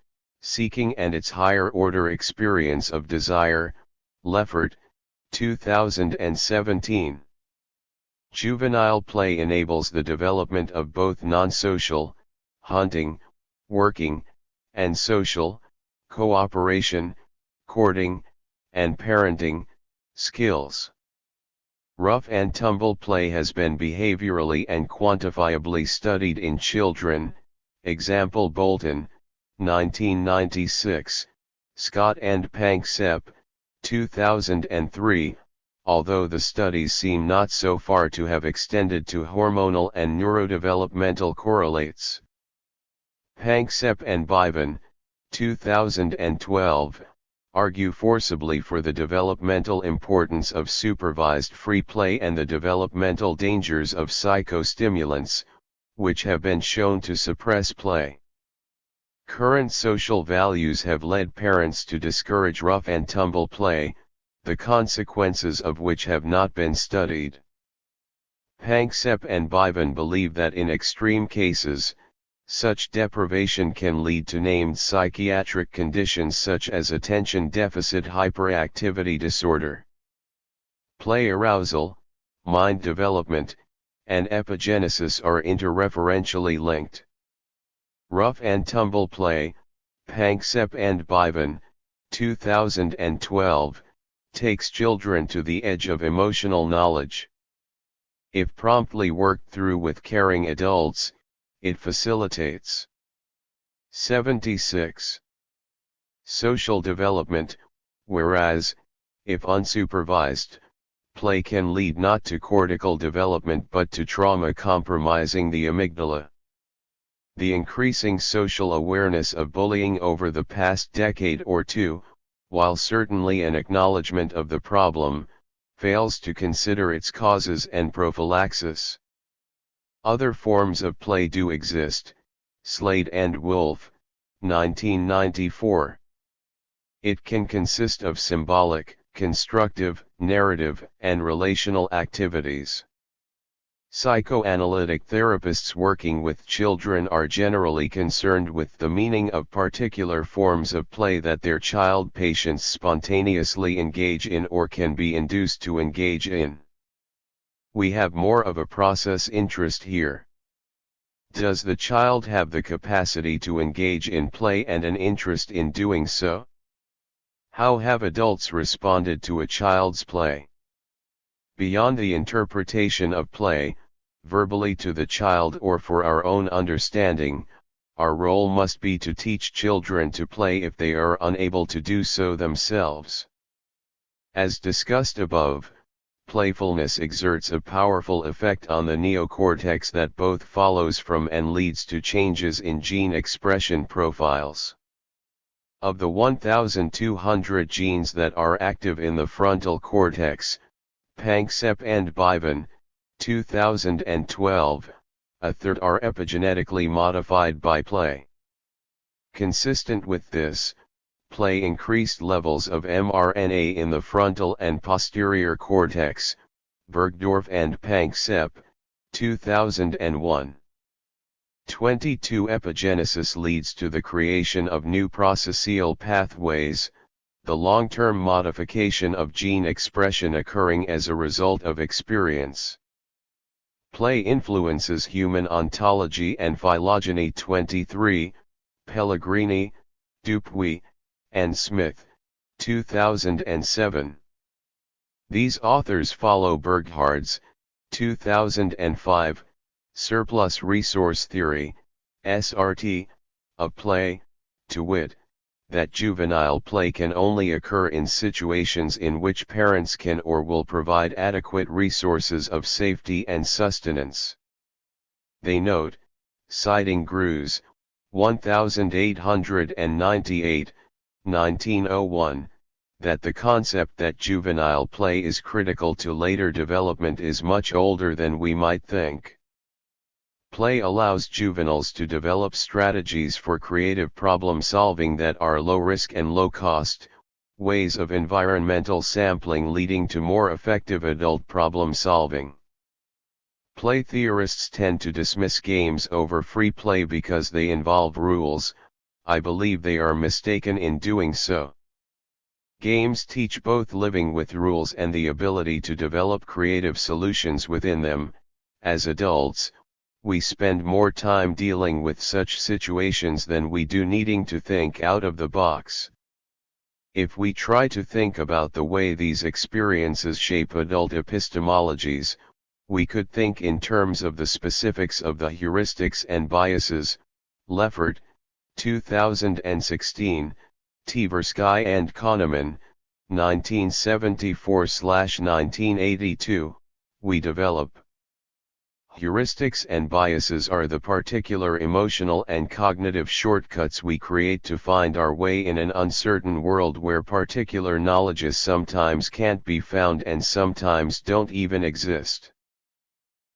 S1: Seeking and its higher-order experience of desire, Leffert, 2017. Juvenile play enables the development of both non-social, hunting, working, and social, cooperation, courting, and parenting, skills. Rough and tumble play has been behaviorally and quantifiably studied in children, example Bolton, 1996, Scott and Panksepp, 2003, although the studies seem not so far to have extended to hormonal and neurodevelopmental correlates. Panksepp and Bivan, 2012, argue forcibly for the developmental importance of supervised free play and the developmental dangers of psychostimulants, which have been shown to suppress play. Current social values have led parents to discourage rough and tumble play, the consequences of which have not been studied. Panksepp and Bivan believe that in extreme cases, such deprivation can lead to named psychiatric conditions such as attention deficit hyperactivity disorder. Play arousal, mind development, and epigenesis are interreferentially linked. Rough and tumble play, Panksepp and Bivan, 2012, takes children to the edge of emotional knowledge. If promptly worked through with caring adults, it facilitates 76. Social development, whereas, if unsupervised, play can lead not to cortical development but to trauma compromising the amygdala. The increasing social awareness of bullying over the past decade or two, while certainly an acknowledgement of the problem, fails to consider its causes and prophylaxis. Other forms of play do exist, Slade and Wolf, 1994. It can consist of symbolic, constructive, narrative, and relational activities. Psychoanalytic therapists working with children are generally concerned with the meaning of particular forms of play that their child patients spontaneously engage in or can be induced to engage in. We have more of a process interest here. Does the child have the capacity to engage in play and an interest in doing so? How have adults responded to a child's play? Beyond the interpretation of play, verbally to the child or for our own understanding, our role must be to teach children to play if they are unable to do so themselves. As discussed above, playfulness exerts a powerful effect on the neocortex that both follows from and leads to changes in gene expression profiles. Of the 1,200 genes that are active in the frontal cortex, Panksepp and Bivan, 2012, a third are epigenetically modified by play. Consistent with this, play increased levels of mRNA in the frontal and posterior cortex, Bergdorf and Panksepp, 2001. 22 Epigenesis leads to the creation of new processual pathways, the long-term modification of gene expression occurring as a result of experience. Play influences human ontology and phylogeny. 23, Pellegrini, Dupuy, and Smith, 2007. These authors follow Burghard's, 2005, surplus resource theory, SRT, of play, to wit, that juvenile play can only occur in situations in which parents can or will provide adequate resources of safety and sustenance. They note, citing Grews, 1898, 1901, that the concept that juvenile play is critical to later development is much older than we might think. Play allows juveniles to develop strategies for creative problem solving that are low risk and low cost, ways of environmental sampling leading to more effective adult problem solving. Play theorists tend to dismiss games over free play because they involve rules, I believe they are mistaken in doing so. Games teach both living with rules and the ability to develop creative solutions within them. As adults, we spend more time dealing with such situations than we do needing to think out of the box. If we try to think about the way these experiences shape adult epistemologies, we could think in terms of the specifics of the heuristics and biases. Leffert, 2016, Tversky and Kahneman, 1974-1982, we develop. Heuristics and biases are the particular emotional and cognitive shortcuts we create to find our way in an uncertain world where particular knowledges sometimes can't be found and sometimes don't even exist.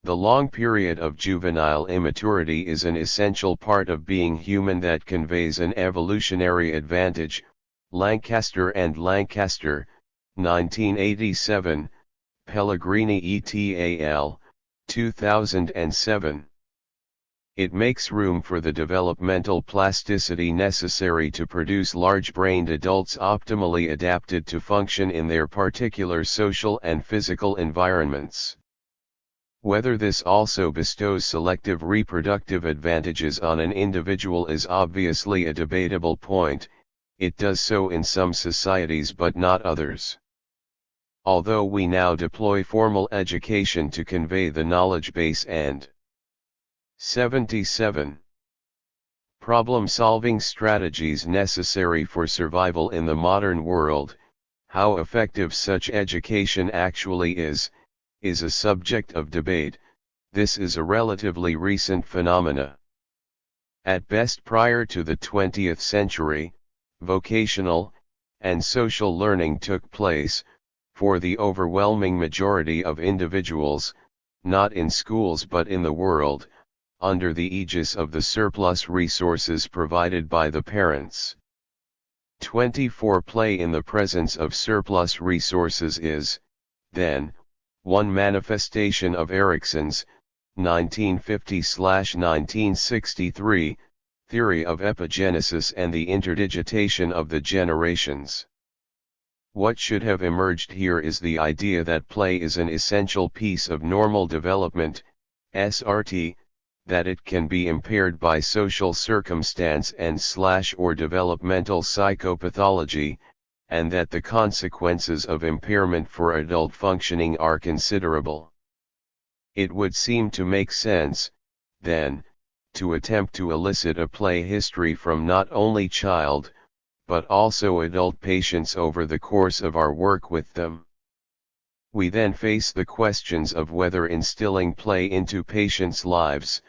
S1: The long period of juvenile immaturity is an essential part of being human that conveys an evolutionary advantage. Lancaster and Lancaster, 1987, Pellegrini et al., 2007. It makes room for the developmental plasticity necessary to produce large-brained adults optimally adapted to function in their particular social and physical environments. Whether this also bestows selective reproductive advantages on an individual is obviously a debatable point. It does so in some societies but not others. Although we now deploy formal education to convey the knowledge base and 77. Problem-solving strategies necessary for survival in the modern world, how effective such education actually is a subject of debate. This is a relatively recent phenomena. At best prior to the 20th century, vocational and social learning took place, for the overwhelming majority of individuals, not in schools but in the world, under the aegis of the surplus resources provided by the parents. 24 Play in the presence of surplus resources is, then, one manifestation of Erikson's, 1950-1963, theory of epigenesis and the interdigitation of the generations. What should have emerged here is the idea that play is an essential piece of normal development, SRT, that it can be impaired by social circumstance and/or developmental psychopathology, and that the consequences of impairment for adult functioning are considerable. It would seem to make sense, then, to attempt to elicit a play history from not only child, but also adult patients over the course of our work with them. We then face the questions of whether instilling play into patients' lives,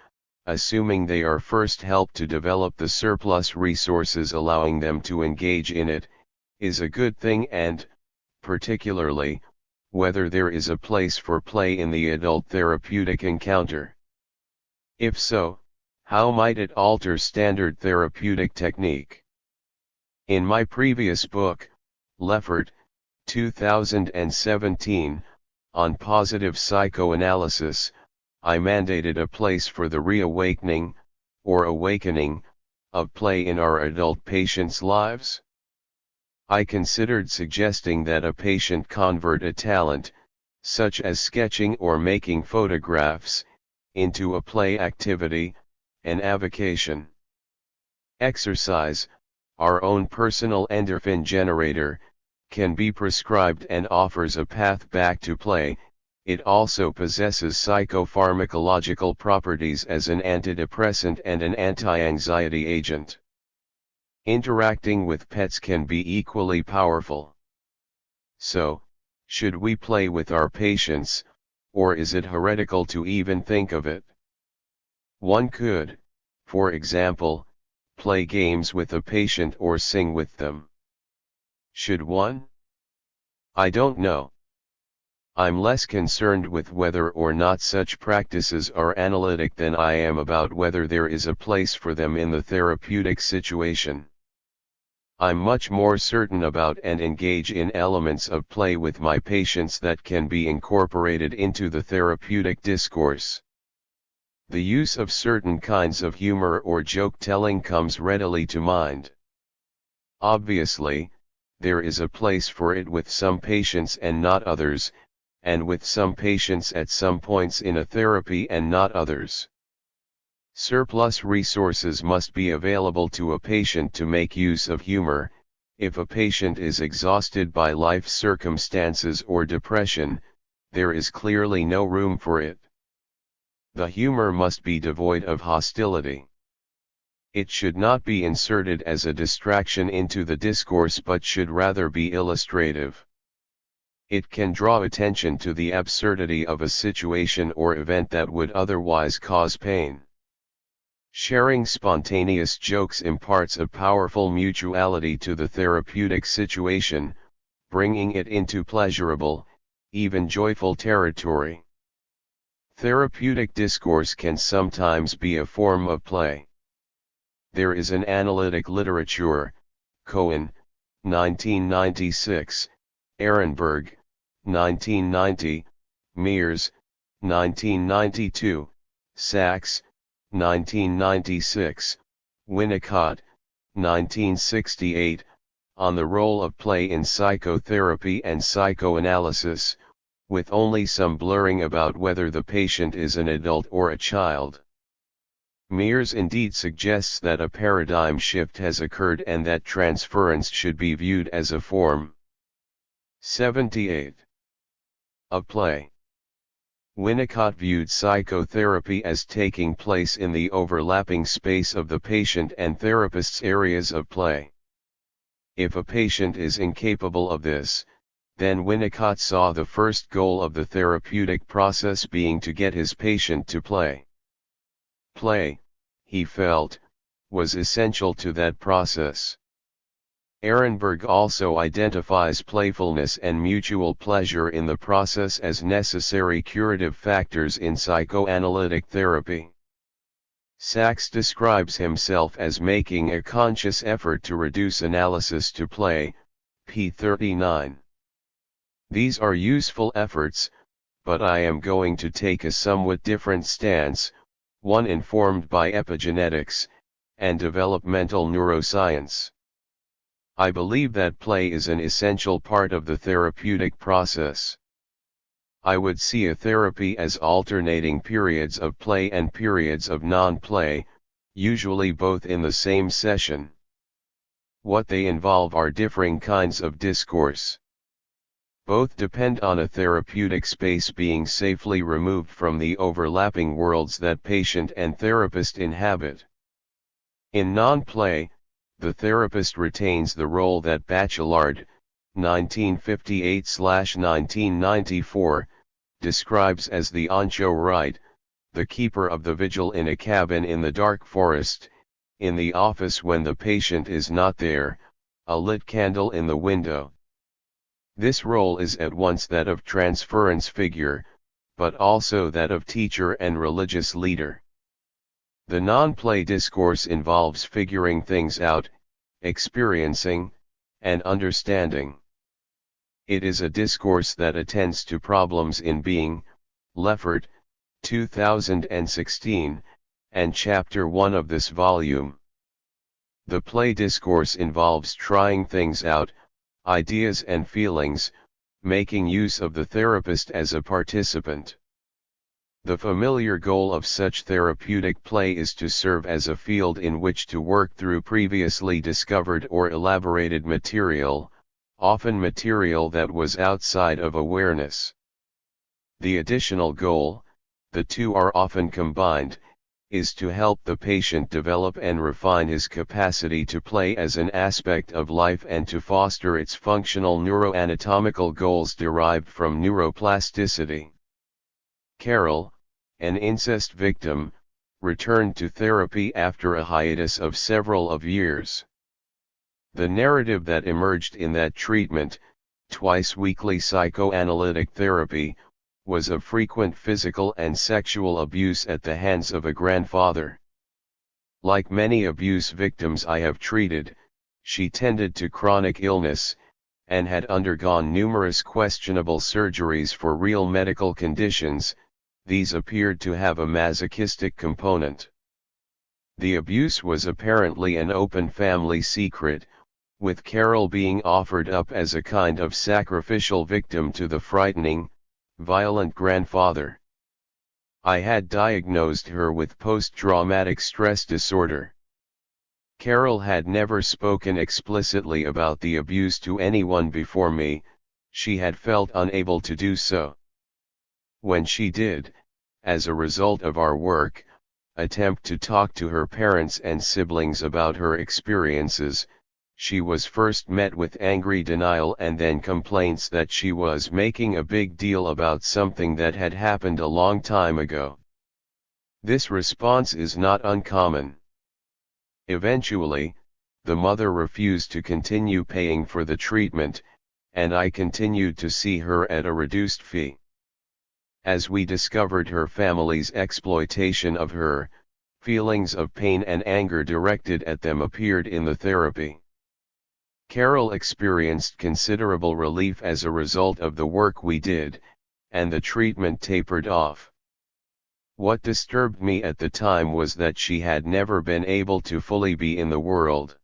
S1: assuming they are first helped to develop the surplus resources allowing them to engage in it, is a good thing and, particularly, whether there is a place for play in the adult therapeutic encounter. If so, how might it alter standard therapeutic technique? In my previous book, Leffert, 2017, on positive psychoanalysis, I mandated a place for the reawakening, or awakening, of play in our adult patients' lives. I considered suggesting that a patient convert a talent, such as sketching or making photographs, into a play activity, an avocation. Exercise, our own personal endorphin generator, can be prescribed and offers a path back to play. It also possesses psychopharmacological properties as an antidepressant and an anti-anxiety agent. Interacting with pets can be equally powerful. So, should we play with our patients, or is it heretical to even think of it? One could, for example, play games with a patient or sing with them. Should one? I don't know. I'm less concerned with whether or not such practices are analytic than I am about whether there is a place for them in the therapeutic situation. I'm much more certain about and engage in elements of play with my patients that can be incorporated into the therapeutic discourse. The use of certain kinds of humor or joke-telling comes readily to mind. Obviously, there is a place for it with some patients and not others, and with some patients at some points in a therapy and not others. Surplus resources must be available to a patient to make use of humor. If a patient is exhausted by life circumstances or depression, there is clearly no room for it. The humor must be devoid of hostility. It should not be inserted as a distraction into the discourse but should rather be illustrative. It can draw attention to the absurdity of a situation or event that would otherwise cause pain. Sharing spontaneous jokes imparts a powerful mutuality to the therapeutic situation, bringing it into pleasurable, even joyful territory. Therapeutic discourse can sometimes be a form of play. There is an analytic literature, Cohen, 1996, Ehrenberg, 1990, Mears, 1992, Sachs, 1996, Winnicott, 1968, on the role of play in psychotherapy and psychoanalysis, with only some blurring about whether the patient is an adult or a child. Mears indeed suggests that a paradigm shift has occurred and that transference should be viewed as a form. 78. Of play. Winnicott viewed psychotherapy as taking place in the overlapping space of the patient and therapist's areas of play. If a patient is incapable of this, then Winnicott saw the first goal of the therapeutic process being to get his patient to play. Play, he felt, was essential to that process. Ehrenberg also identifies playfulness and mutual pleasure in the process as necessary curative factors in psychoanalytic therapy. Sachs describes himself as making a conscious effort to reduce analysis to play, p. 39. These are useful efforts, but I am going to take a somewhat different stance, one informed by epigenetics and developmental neuroscience. I believe that play is an essential part of the therapeutic process. I would see a therapy as alternating periods of play and periods of non-play, usually both in the same session. What they involve are differing kinds of discourse. Both depend on a therapeutic space being safely removed from the overlapping worlds that patient and therapist inhabit. In non-play, the therapist retains the role that Bachelard, 1958-1994, describes as the anchorite, the keeper of the vigil in a cabin in the dark forest, in the office when the patient is not there, a lit candle in the window. This role is at once that of transference figure, but also that of teacher and religious leader. The non-play discourse involves figuring things out, experiencing, and understanding. It is a discourse that attends to problems in being, Leffert, 2016, and Chapter 1 of this volume. The play discourse involves trying things out, ideas and feelings, making use of the therapist as a participant. The familiar goal of such therapeutic play is to serve as a field in which to work through previously discovered or elaborated material, often material that was outside of awareness. The additional goal, the two are often combined, is to help the patient develop and refine his capacity to play as an aspect of life and to foster its functional neuroanatomical goals derived from neuroplasticity. Carol, an incest victim, returned to therapy after a hiatus of several years. The narrative that emerged in that treatment, twice-weekly psychoanalytic therapy, was of frequent physical and sexual abuse at the hands of a grandfather. Like many abuse victims I have treated, she tended to chronic illness, and had undergone numerous questionable surgeries for real medical conditions, these appeared to have a masochistic component. The abuse was apparently an open family secret, with Carol being offered up as a kind of sacrificial victim to the frightening, violent grandfather. I had diagnosed her with post-traumatic stress disorder. Carol had never spoken explicitly about the abuse to anyone before me, she had felt unable to do so. When she did, as a result of our work, attempt to talk to her parents and siblings about her experiences, she was first met with angry denial and then complaints that she was making a big deal about something that had happened a long time ago. This response is not uncommon. Eventually, the mother refused to continue paying for the treatment, and I continued to see her at a reduced fee. As we discovered her family's exploitation of her, feelings of pain and anger directed at them appeared in the therapy. Carol experienced considerable relief as a result of the work we did, and the treatment tapered off. What disturbed me at the time was that she had never been able to fully be in the world.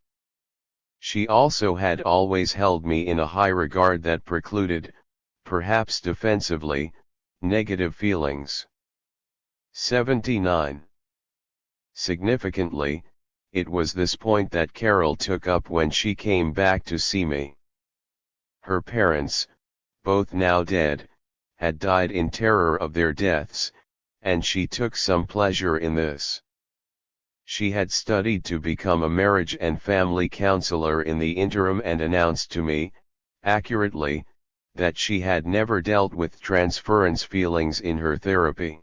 S1: She also had always held me in a high regard that precluded, perhaps defensively, negative feelings. 79. Significantly, it was this point that Carol took up when she came back to see me. Her parents, both now dead, had died in terror of their deaths, and she took some pleasure in this. She had studied to become a marriage and family counselor in the interim and announced to me, accurately, that she had never dealt with transference feelings in her therapy.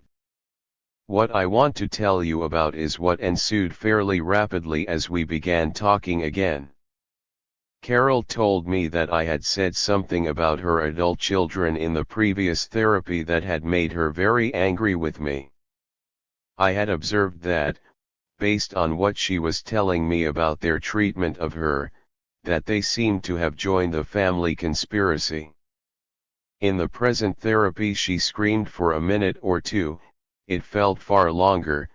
S1: What I want to tell you about is what ensued fairly rapidly as we began talking again. Carol told me that I had said something about her adult children in the previous therapy that had made her very angry with me. I had observed that, based on what she was telling me about their treatment of her, that they seemed to have joined the family conspiracy. In the present therapy she screamed for a minute or two, it felt far longer,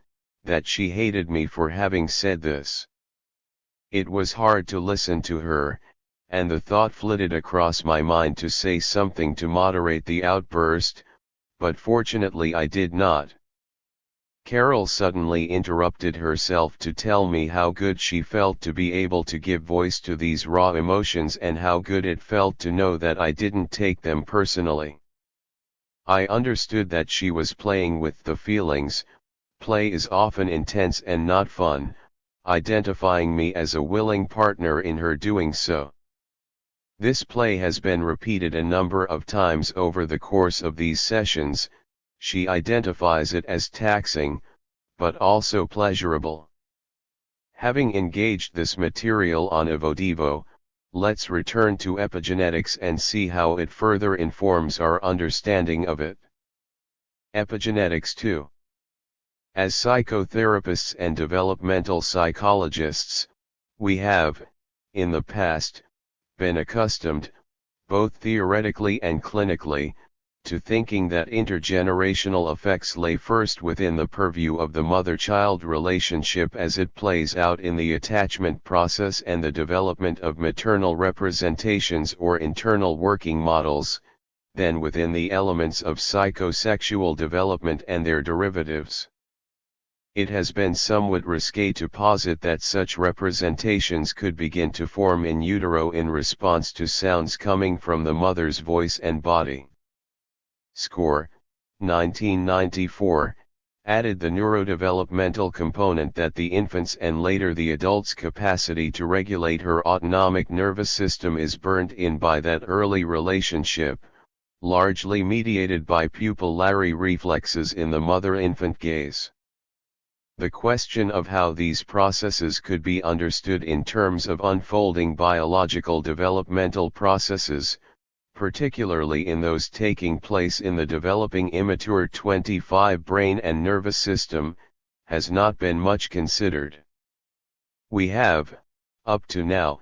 S1: that she hated me for having said this. It was hard to listen to her, and the thought flitted across my mind to say something to moderate the outburst, but fortunately I did not. Carol suddenly interrupted herself to tell me how good she felt to be able to give voice to these raw emotions and how good it felt to know that I didn't take them personally. I understood that she was playing with the feelings. Play is often intense and not fun, identifying me as a willing partner in her doing so. This play has been repeated a number of times over the course of these sessions. She identifies it as taxing, but also pleasurable. Having engaged this material on Evodevo, let's return to epigenetics and see how it further informs our understanding of it. Epigenetics 2. As psychotherapists and developmental psychologists, we have, in the past, been accustomed, both theoretically and clinically, to thinking that intergenerational effects lay first within the purview of the mother-child relationship as it plays out in the attachment process and the development of maternal representations or internal working models, then within the elements of psychosexual development and their derivatives. It has been somewhat risque to posit that such representations could begin to form in utero in response to sounds coming from the mother's voice and body. Score, 1994, added the neurodevelopmental component that the infant's and later the adult's capacity to regulate her autonomic nervous system is burnt in by that early relationship, largely mediated by pupillary reflexes in the mother-infant gaze. The question of how these processes could be understood in terms of unfolding biological developmental processes, particularly in those taking place in the developing immature 25 brain and nervous system, has not been much considered. We have, up to now,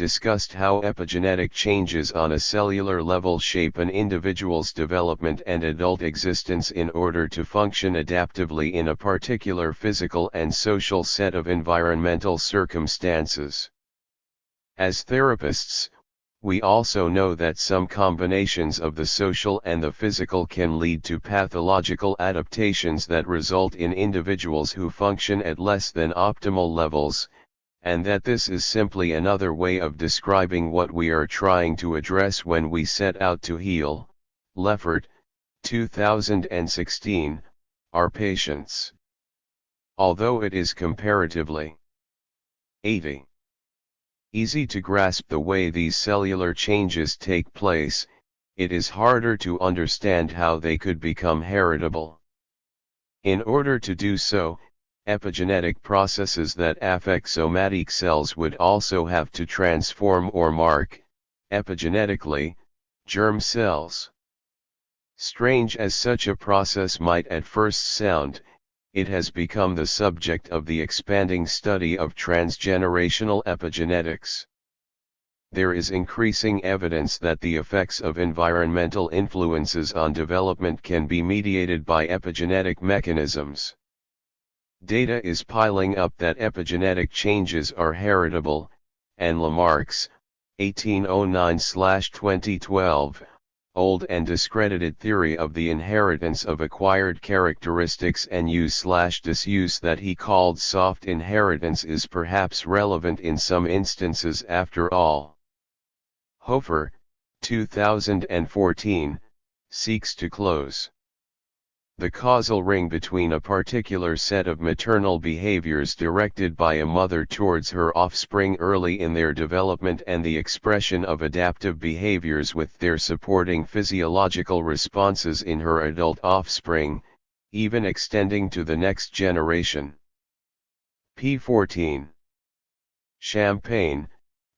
S1: discussed how epigenetic changes on a cellular level shape an individual's development and adult existence in order to function adaptively in a particular physical and social set of environmental circumstances. As therapists, we also know that some combinations of the social and the physical can lead to pathological adaptations that result in individuals who function at less than optimal levels, and that this is simply another way of describing what we are trying to address when we set out to heal. Leffert, 2016, our patients. Although it is comparatively 80. Easy to grasp the way these cellular changes take place, it is harder to understand how they could become heritable. In order to do so, epigenetic processes that affect somatic cells would also have to transform or mark, epigenetically, germ cells. Strange as such a process might at first sound, it has become the subject of the expanding study of transgenerational epigenetics. There is increasing evidence that the effects of environmental influences on development can be mediated by epigenetic mechanisms. Data is piling up that epigenetic changes are heritable, and Lamarck's 1809/2012 old and discredited theory of the inheritance of acquired characteristics and use/disuse that he called soft inheritance is perhaps relevant in some instances after all. Hofer, 2014, seeks to close the causal ring between a particular set of maternal behaviors directed by a mother towards her offspring early in their development and the expression of adaptive behaviors with their supporting physiological responses in her adult offspring, even extending to the next generation. p. 14. Champagne,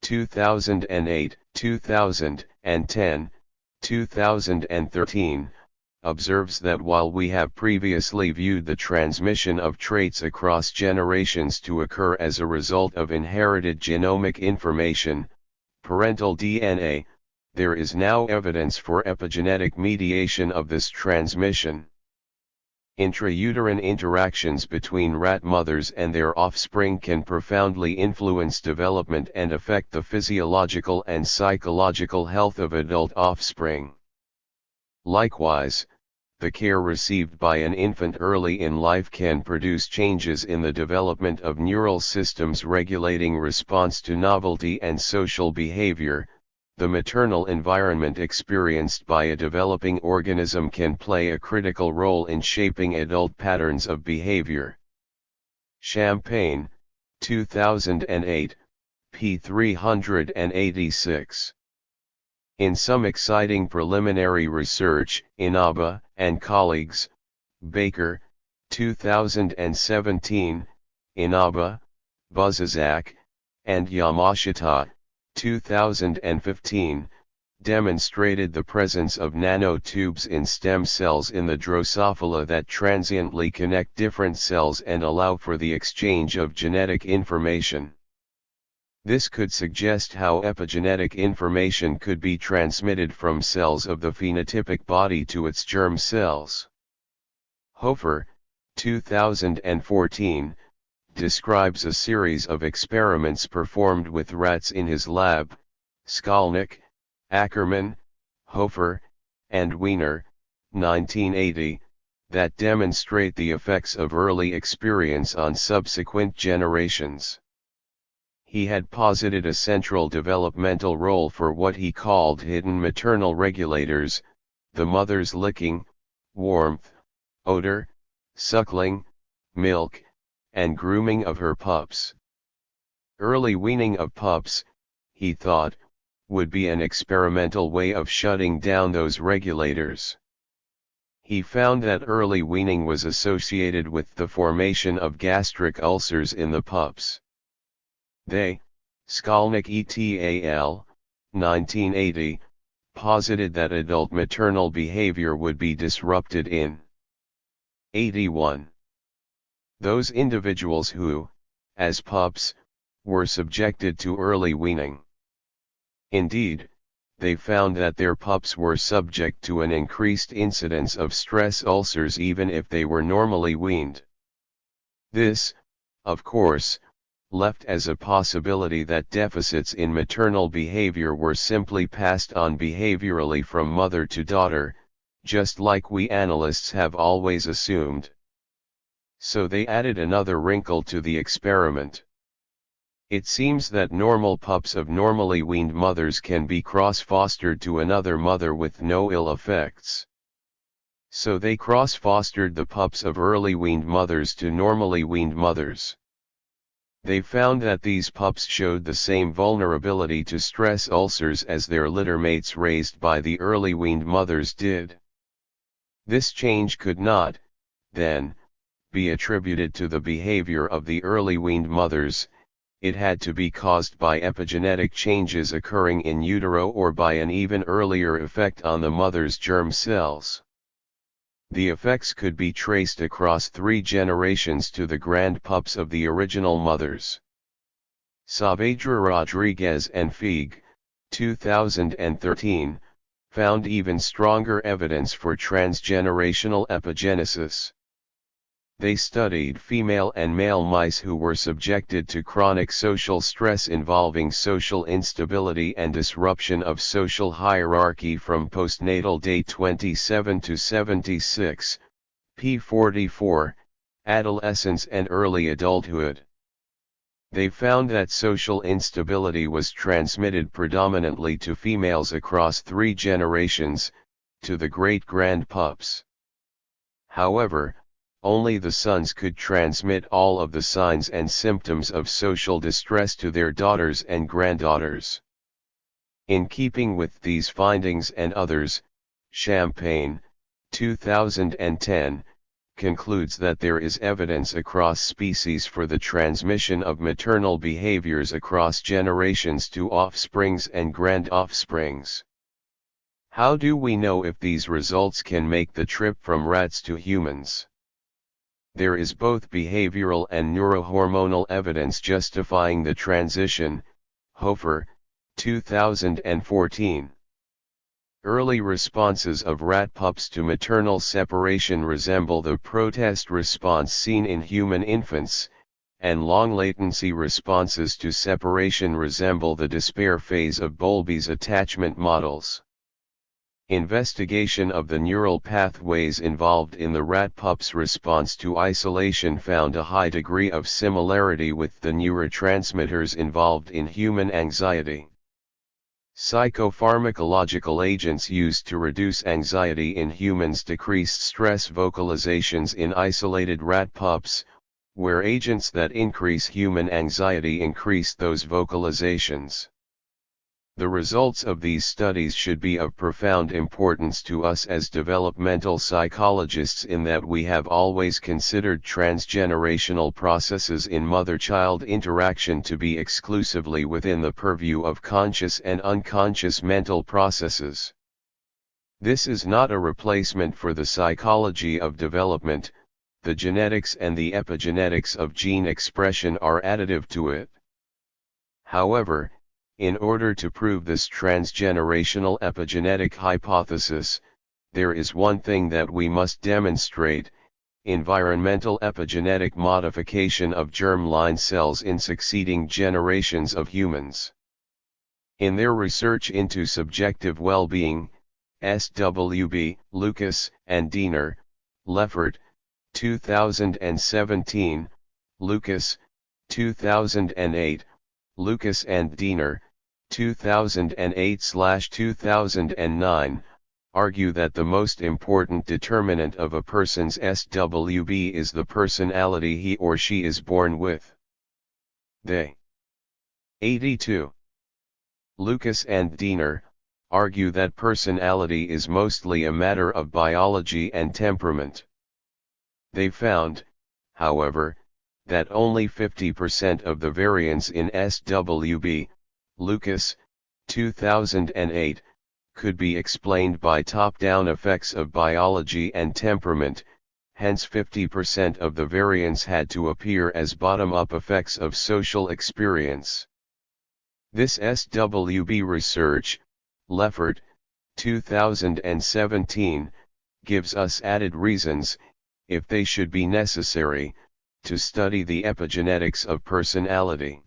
S1: 2008, 2010, 2013, observes that while we have previously viewed the transmission of traits across generations to occur as a result of inherited genomic information, parental DNA, there is now evidence for epigenetic mediation of this transmission. Intrauterine interactions between rat mothers and their offspring can profoundly influence development and affect the physiological and psychological health of adult offspring. Likewise, the care received by an infant early in life can produce changes in the development of neural systems regulating response to novelty and social behavior. The maternal environment experienced by a developing organism can play a critical role in shaping adult patterns of behavior. Champagne, 2008, p. 386. In some exciting preliminary research, Inaba and colleagues, Baker, 2017, Inaba, Buzizak, and Yamashita, 2015, demonstrated the presence of nanotubes in stem cells in the Drosophila that transiently connect different cells and allow for the exchange of genetic information. This could suggest how epigenetic information could be transmitted from cells of the phenotypic body to its germ cells. Hofer, 2014, describes a series of experiments performed with rats in his lab, Skolnick, Ackerman, Hofer, and Wiener, 1980, that demonstrate the effects of early experience on subsequent generations. He had posited a central developmental role for what he called hidden maternal regulators, the mother's licking, warmth, odor, suckling, milk, and grooming of her pups. Early weaning of pups, he thought, would be an experimental way of shutting down those regulators. He found that early weaning was associated with the formation of gastric ulcers in the pups. They, Skolnick et al., 1980, posited that adult maternal behavior would be disrupted in 81. Those individuals who, as pups, were subjected to early weaning. Indeed, they found that their pups were subject to an increased incidence of stress ulcers even if they were normally weaned. This, of course, left as a possibility that deficits in maternal behavior were simply passed on behaviorally from mother to daughter, just like we analysts have always assumed. So they added another wrinkle to the experiment. It seems that normal pups of normally weaned mothers can be cross-fostered to another mother with no ill effects. So they cross-fostered the pups of early weaned mothers to normally weaned mothers. They found that these pups showed the same vulnerability to stress ulcers as their litter mates raised by the early weaned mothers did. This change could not, then, be attributed to the behavior of the early weaned mothers. It had to be caused by epigenetic changes occurring in utero or by an even earlier effect on the mother's germ cells. The effects could be traced across 3 generations to the grandpups of the original mothers. Saavedra Rodriguez and Feig, 2013, found even stronger evidence for transgenerational epigenesis. They studied female and male mice who were subjected to chronic social stress involving social instability and disruption of social hierarchy from postnatal day 27 to 76, p44, adolescence and early adulthood. They found that social instability was transmitted predominantly to females across 3 generations, to the great-grandpups. However, only the sons could transmit all of the signs and symptoms of social distress to their daughters and granddaughters. In keeping with these findings and others, Champagne, 2010, concludes that there is evidence across species for the transmission of maternal behaviors across generations to offsprings and grand-offsprings. How do we know if these results can make the trip from rats to humans? There is both behavioral and neurohormonal evidence justifying the transition. Hofer, 2014. Early responses of rat pups to maternal separation resemble the protest response seen in human infants, and long-latency responses to separation resemble the despair phase of Bowlby's attachment models. Investigation of the neural pathways involved in the rat pup's response to isolation found a high degree of similarity with the neurotransmitters involved in human anxiety. Psychopharmacological agents used to reduce anxiety in humans decreased stress vocalizations in isolated rat pups, where agents that increase human anxiety increase those vocalizations. The results of these studies should be of profound importance to us as developmental psychologists in that we have always considered transgenerational processes in mother-child interaction to be exclusively within the purview of conscious and unconscious mental processes. This is not a replacement for the psychology of development. The genetics and the epigenetics of gene expression are additive to it. However, in order to prove this transgenerational epigenetic hypothesis, there is one thing that we must demonstrate: environmental epigenetic modification of germline cells in succeeding generations of humans. In their research into subjective well-being, SWB, Lucas and Diener, Leffert, 2017, Lucas, 2008, Lucas and Diener, 2008/2009, argue that the most important determinant of a person's SWB is the personality he or she is born with. They 82. Lucas and Diener argue that personality is mostly a matter of biology and temperament. They found, however, that only 50% of the variance in SWB, Lucas, 2008, could be explained by top-down effects of biology and temperament, hence 50% of the variance had to appear as bottom-up effects of social experience. This SWB research, Leffert, 2017, gives us added reasons, if they should be necessary, to study the epigenetics of personality.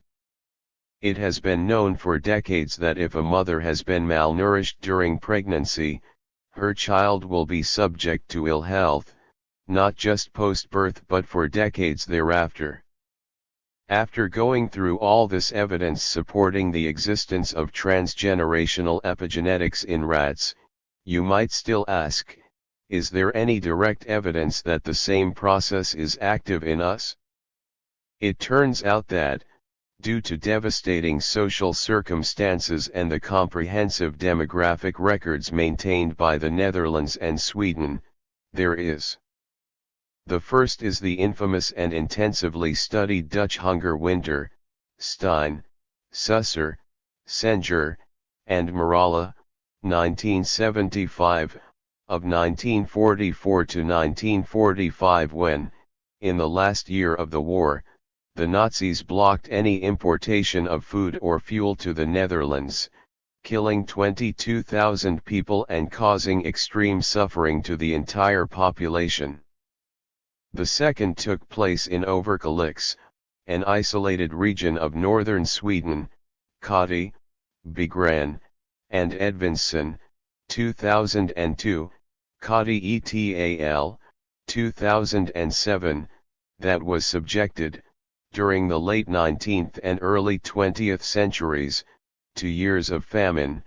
S1: It has been known for decades that if a mother has been malnourished during pregnancy, her child will be subject to ill health, not just post-birth but for decades thereafter. After going through all this evidence supporting the existence of transgenerational epigenetics in rats, you might still ask, is there any direct evidence that the same process is active in us? It turns out that, due to devastating social circumstances and the comprehensive demographic records maintained by the Netherlands and Sweden, there is. The first is the infamous and intensively studied Dutch hunger winter, Stein, Susser, Senger, and Maralla, 1975, of 1944 to 1945 when, in the last year of the war, the Nazis blocked any importation of food or fuel to the Netherlands, killing 22,000 people and causing extreme suffering to the entire population. The second took place in Overkalix, an isolated region of northern Sweden, Kati, Begran, and Edvinsson, 2002, Kati etal, 2007, that was subjected, during the late 19th and early 20th centuries, to years of famine,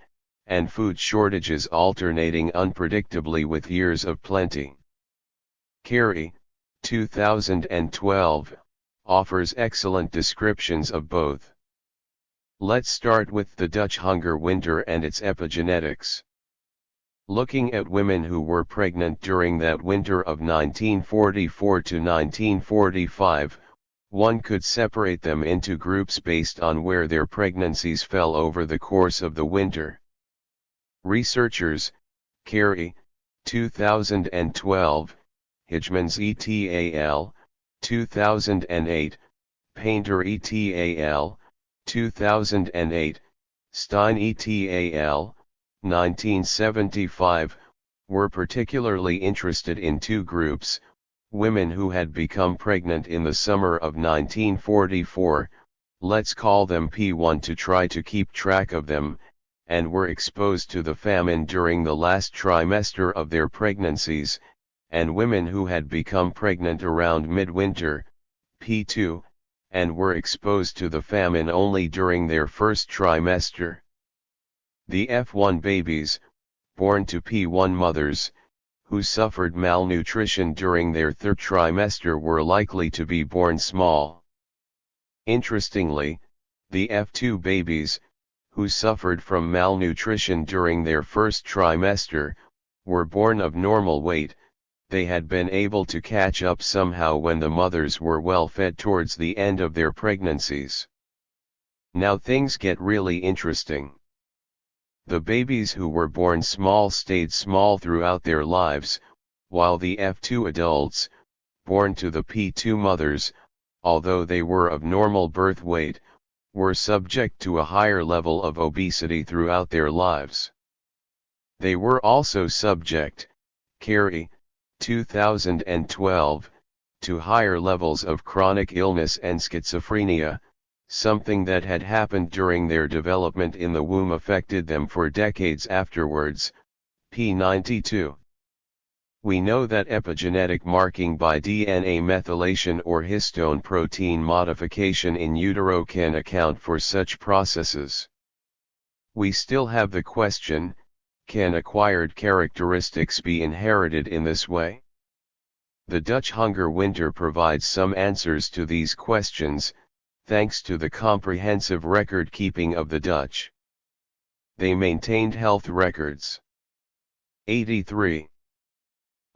S1: and food shortages alternating unpredictably with years of plenty. Carey, 2012, offers excellent descriptions of both. Let's start with the Dutch hunger winter and its epigenetics. Looking at women who were pregnant during that winter of 1944 to 1945, one could separate them into groups based on where their pregnancies fell over the course of the winter. Researchers, Carey, 2012, Hijmans etal, 2008, Painter etal, 2008, Stein etal, 1975, were particularly interested in two groups, women who had become pregnant in the summer of 1944, let's call them P1 to try to keep track of them, and were exposed to the famine during the last trimester of their pregnancies, and women who had become pregnant around midwinter, P2, and were exposed to the famine only during their first trimester. The F1 babies, born to P1 mothers, who suffered malnutrition during their third trimester were likely to be born small. Interestingly, the F2 babies, who suffered from malnutrition during their first trimester, were born of normal weight. They had been able to catch up somehow when the mothers were well fed towards the end of their pregnancies. Now things get really interesting. The babies who were born small stayed small throughout their lives, while the F2 adults, born to the P2 mothers, although they were of normal birth weight, were subject to a higher level of obesity throughout their lives. They were also subject, Carey, 2012, to higher levels of chronic illness and schizophrenia, something that had happened during their development in the womb affected them for decades afterwards, p92. We know that epigenetic marking by DNA methylation or histone protein modification in utero can account for such processes. We still have the question, can acquired characteristics be inherited in this way? The Dutch hunger winter provides some answers to these questions, thanks to the comprehensive record keeping of the Dutch. They maintained health records. 83.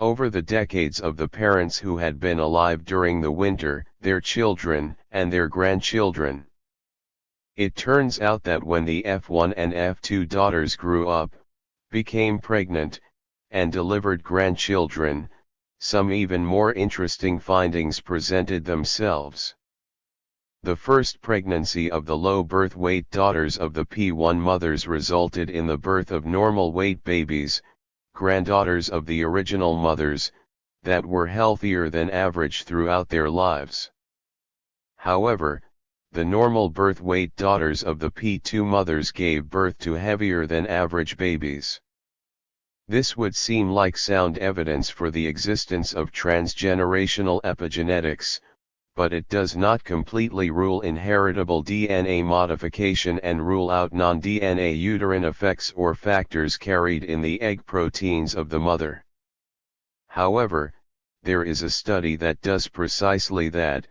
S1: Over the decades of the parents who had been alive during the winter, their children, and their grandchildren. It turns out that when the F1 and F2 daughters grew up, became pregnant, and delivered grandchildren, some even more interesting findings presented themselves. The first pregnancy of the low birth weight daughters of the P1 mothers resulted in the birth of normal weight babies, granddaughters of the original mothers, that were healthier than average throughout their lives. However, the normal birth weight daughters of the P2 mothers gave birth to heavier than average babies. This would seem like sound evidence for the existence of transgenerational epigenetics, but it does not completely rule inheritable DNA modification and rule out non-DNA uterine effects or factors carried in the egg proteins of the mother. However, there is a study that does precisely that.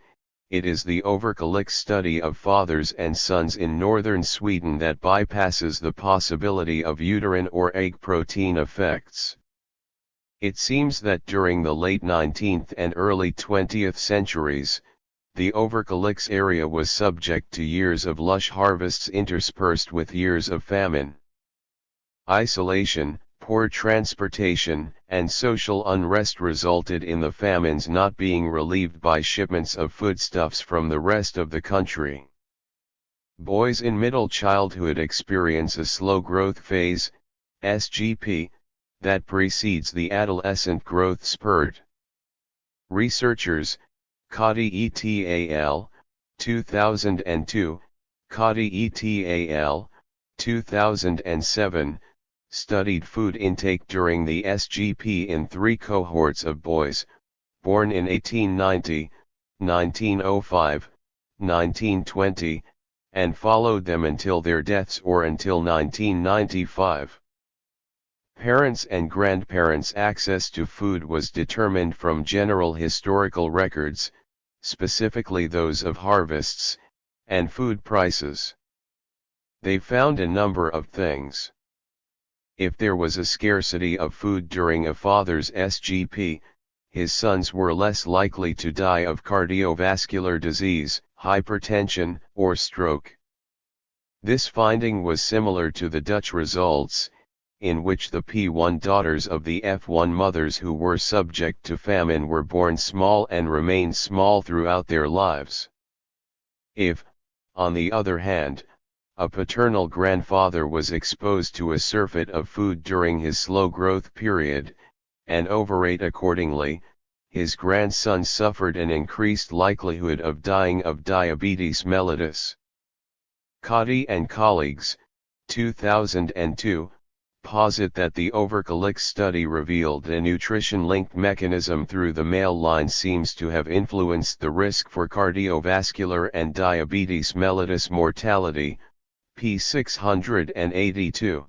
S1: It is the Overkalix study of fathers and sons in northern Sweden that bypasses the possibility of uterine or egg protein effects. It seems that during the late 19th and early 20th centuries, the Overkalix area was subject to years of lush harvests interspersed with years of famine. Isolation, poor transportation, and social unrest resulted in the famines not being relieved by shipments of foodstuffs from the rest of the country. Boys in middle childhood experience a slow growth phase, SGP, that precedes the adolescent growth spurt. Researchers, Kadi et al., 2002, Kadi et al., 2007, studied food intake during the SGP in 3 cohorts of boys, born in 1890, 1905, 1920, and followed them until their deaths or until 1995. Parents' and grandparents' access to food was determined from general historical records, specifically those of harvests, and food prices. They found a number of things. If there was a scarcity of food during a father's SGP, his sons were less likely to die of cardiovascular disease, hypertension, or stroke. This finding was similar to the Dutch results, in which the P1 daughters of the F1 mothers who were subject to famine were born small and remained small throughout their lives. If, on the other hand, a paternal grandfather was exposed to a surfeit of food during his slow growth period, and overate accordingly, his grandsons suffered an increased likelihood of dying of diabetes mellitus. Kadi and colleagues, 2002, posit that the Overkalix study revealed a nutrition-linked mechanism through the male line seems to have influenced the risk for cardiovascular and diabetes mellitus mortality, p. 682.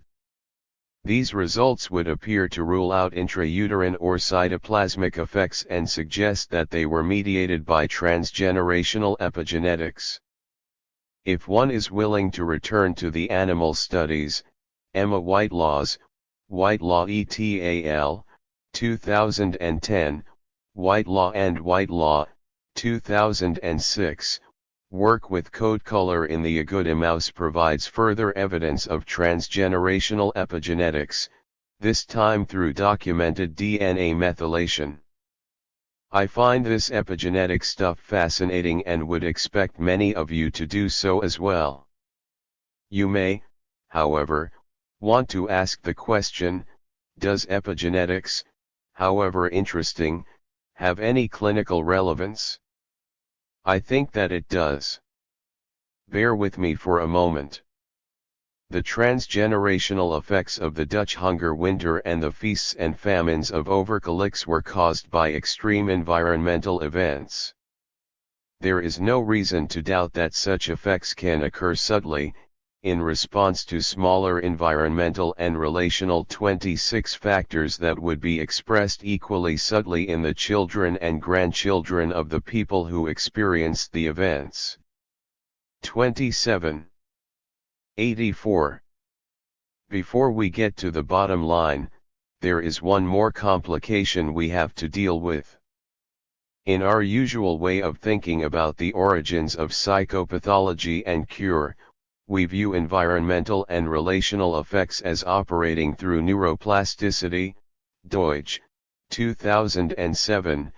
S1: These results would appear to rule out intrauterine or cytoplasmic effects and suggest that they were mediated by transgenerational epigenetics. If one is willing to return to the animal studies, Emma Whitelaw's, Whitelaw et al., 2010, Whitelaw and Whitelaw, 2006, work with code color in the agouti mouse provides further evidence of transgenerational epigenetics, this time through documented DNA methylation. I find this epigenetic stuff fascinating and would expect many of you to do so as well. You may, however, want to ask the question, does epigenetics, however interesting, have any clinical relevance? I think that it does. Bear with me for a moment. The transgenerational effects of the Dutch hunger winter and the feasts and famines of Overkalix were caused by extreme environmental events. There is no reason to doubt that such effects can occur subtly, in response to smaller environmental and relational 26 factors that would be expressed equally subtly in the children and grandchildren of the people who experienced the events. 27. 84. Before we get to the bottom line, there is one more complication we have to deal with. In our usual way of thinking about the origins of psychopathology and cure, we view environmental and relational effects as operating through neuroplasticity, Deutsch, 2007,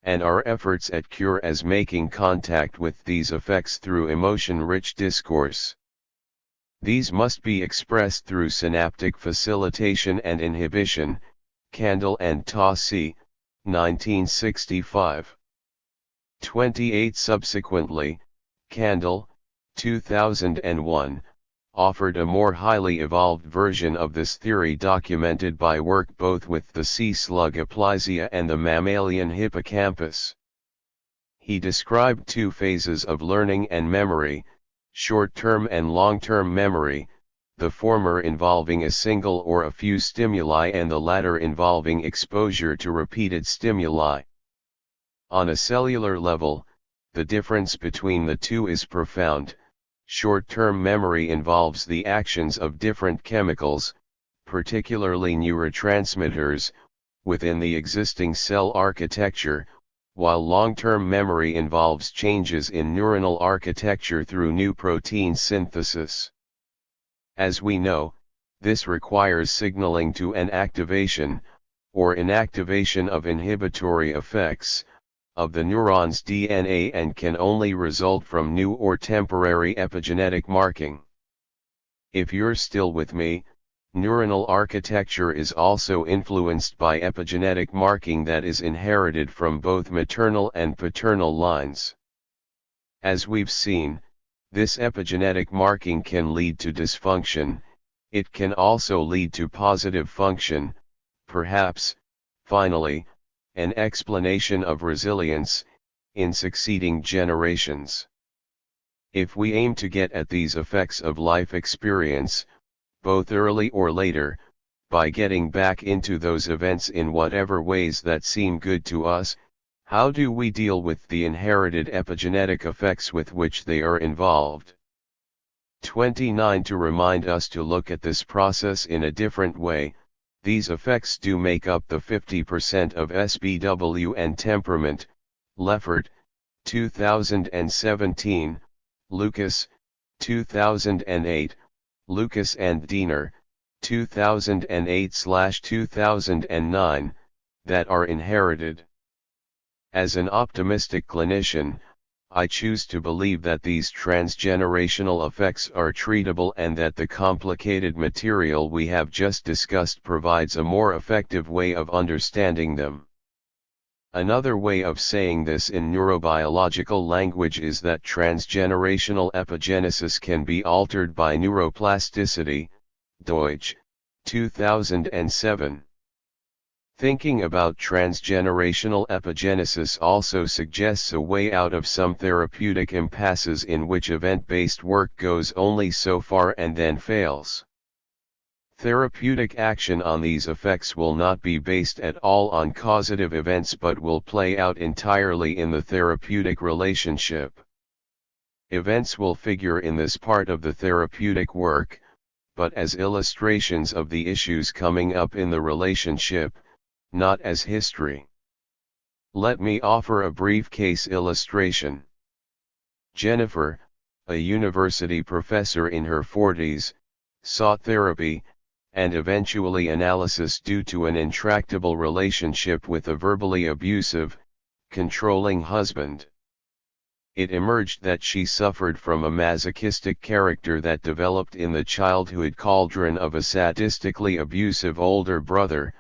S1: and our efforts at cure as making contact with these effects through emotion-rich discourse. These must be expressed through synaptic facilitation and inhibition, Candle and Tossi, 1965. 28. Subsequently, Candle, 2001, offered a more highly evolved version of this theory documented by work both with the sea slug Aplysia and the mammalian hippocampus. He described two phases of learning and memory, short-term and long-term memory, the former involving a single or a few stimuli and the latter involving exposure to repeated stimuli. On a cellular level, the difference between the two is profound. Short-term memory involves the actions of different chemicals, particularly neurotransmitters, within the existing cell architecture, while long-term memory involves changes in neuronal architecture through new protein synthesis. As we know, this requires signaling to an activation, or inactivation of inhibitory effects, of the neuron's DNA and can only result from new or temporary epigenetic marking. If you're still with me, neuronal architecture is also influenced by epigenetic marking that is inherited from both maternal and paternal lines. As we've seen, this epigenetic marking can lead to dysfunction. It can also lead to positive function, perhaps, finally, an explanation of resilience, in succeeding generations. If we aim to get at these effects of life experience, both early or later, by getting back into those events in whatever ways that seem good to us, how do we deal with the inherited epigenetic effects with which they are involved? 29. To remind us to look at this process in a different way, these effects do make up the 50% of SBW and temperament. Leffert, 2017, Lucas, 2008, Lucas and Diener, 2008/2009, that are inherited. As an optimistic clinician, I choose to believe that these transgenerational effects are treatable and that the complicated material we have just discussed provides a more effective way of understanding them. Another way of saying this in neurobiological language is that transgenerational epigenesis can be altered by neuroplasticity. Deutsch, 2007. Thinking about transgenerational epigenesis also suggests a way out of some therapeutic impasses in which event-based work goes only so far and then fails. Therapeutic action on these effects will not be based at all on causative events but will play out entirely in the therapeutic relationship. Events will figure in this part of the therapeutic work, but as illustrations of the issues coming up in the relationship, not as history. Let me offer a brief case illustration. Jennifer, a university professor in her 40s, sought therapy, and eventually analysis due to an intractable relationship with a verbally abusive, controlling husband. It emerged that she suffered from a masochistic character that developed in the childhood cauldron of a sadistically abusive older brother,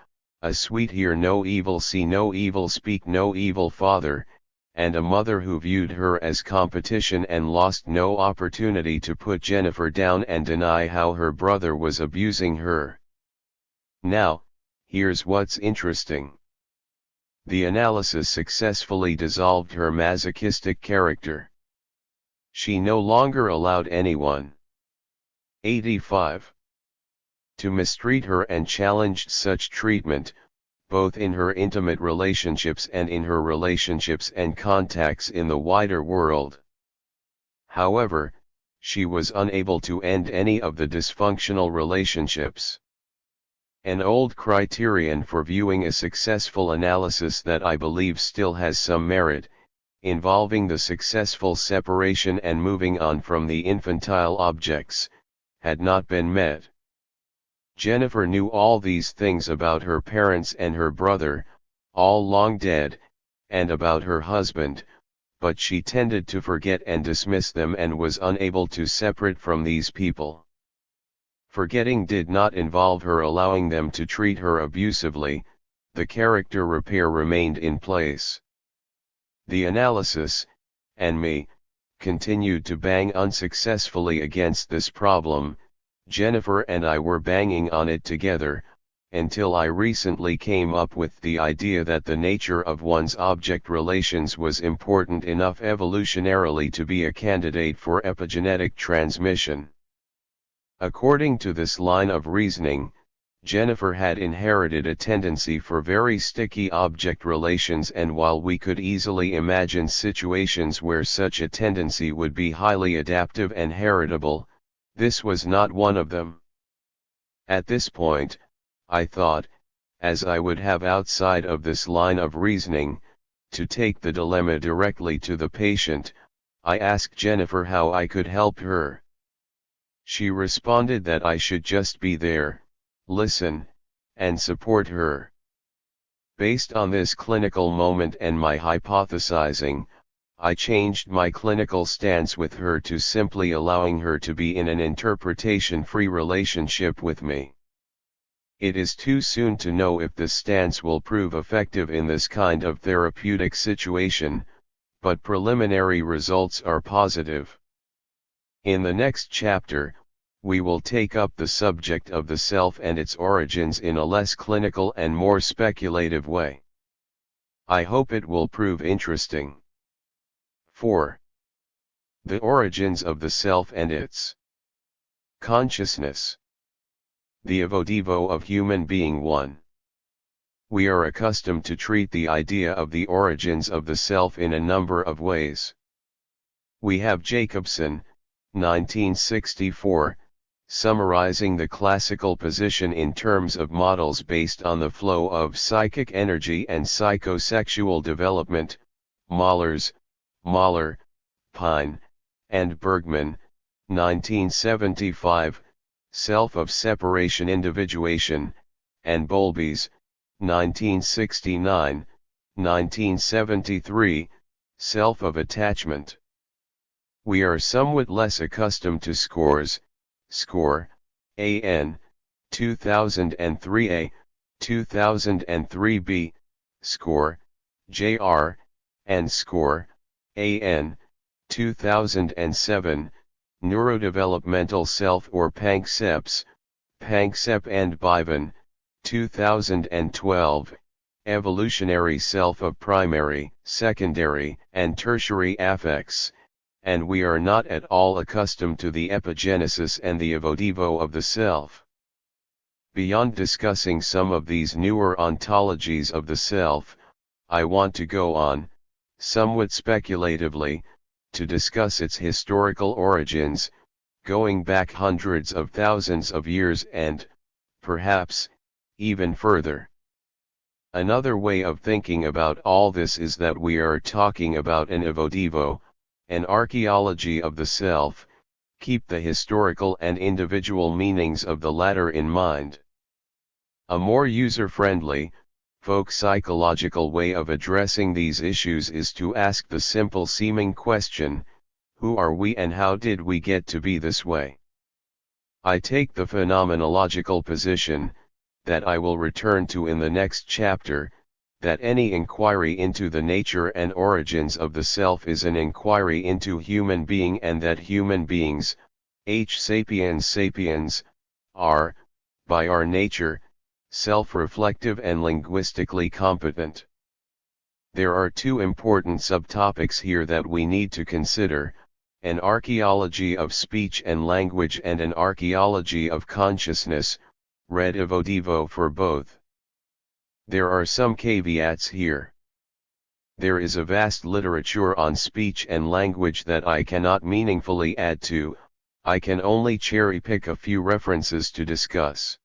S1: a sweet hear no evil see no evil speak no evil father, and a mother who viewed her as competition and lost no opportunity to put Jennifer down and deny how her brother was abusing her. Now, here's what's interesting. The analysis successfully dissolved her masochistic character. She no longer allowed anyone 85 to mistreat her and challenged such treatment, both in her intimate relationships and in her relationships and contacts in the wider world. However, she was unable to end any of the dysfunctional relationships. An old criterion for viewing a successful analysis that I believe still has some merit, involving the successful separation and moving on from the infantile objects, had not been met. Jennifer knew all these things about her parents and her brother, all long dead, and about her husband, but she tended to forget and dismiss them and was unable to separate from these people. Forgetting did not involve her allowing them to treat her abusively, the character repair remained in place. The analysis, and me, continued to bang unsuccessfully against this problem. Jennifer and I were banging on it together, until I recently came up with the idea that the nature of one's object relations was important enough evolutionarily to be a candidate for epigenetic transmission. According to this line of reasoning, Jennifer had inherited a tendency for very sticky object relations, and while we could easily imagine situations where such a tendency would be highly adaptive and heritable, this was not one of them. At this point, I thought, as I would have outside of this line of reasoning, to take the dilemma directly to the patient. I asked Jennifer how I could help her. She responded that I should just be there, listen, and support her. Based on this clinical moment and my hypothesizing, I changed my clinical stance with her to simply allowing her to be in an interpretation-free relationship with me. It is too soon to know if this stance will prove effective in this kind of therapeutic situation, but preliminary results are positive. In the next chapter, we will take up the subject of the self and its origins in a less clinical and more speculative way. I hope it will prove interesting. 4. The origins of the self and its consciousness. The evo-devo of human being 1. We are accustomed to treat the idea of the origins of the self in a number of ways. We have Jacobson, 1964, summarizing the classical position in terms of models based on the flow of psychic energy and psychosexual development. Mahler, Pine, and Bergman, 1975, Self of Separation Individuation, and Bowlby's, 1969, 1973, Self of Attachment. We are somewhat less accustomed to Score, A.N., 2003a, 2003b, Score, J.R., and Score, A.N., 2007, Neurodevelopmental Self or PANCSEPS, Panksepp and Bivan, 2012, Evolutionary Self of Primary, Secondary, and Tertiary Affects, and we are not at all accustomed to the epigenesis and the evo-devo of the self. Beyond discussing some of these newer ontologies of the self, I want to go on, somewhat speculatively, to discuss its historical origins, going back hundreds of thousands of years and, perhaps, even further. Another way of thinking about all this is that we are talking about an evo-devo, an archaeology of the self. Keep the historical and individual meanings of the latter in mind. A more user-friendly, folk psychological way of addressing these issues is to ask the simple-seeming question, who are we and how did we get to be this way? I take the phenomenological position, that I will return to in the next chapter, that any inquiry into the nature and origins of the self is an inquiry into human being, and that human beings, sapiens, are, by our nature, self-reflective and linguistically competent. There are two important subtopics here that we need to consider, an archaeology of speech and language and an archaeology of consciousness, read evo-devo for both. There are some caveats here. There is a vast literature on speech and language that I cannot meaningfully add to. I can only cherry-pick a few references to discuss.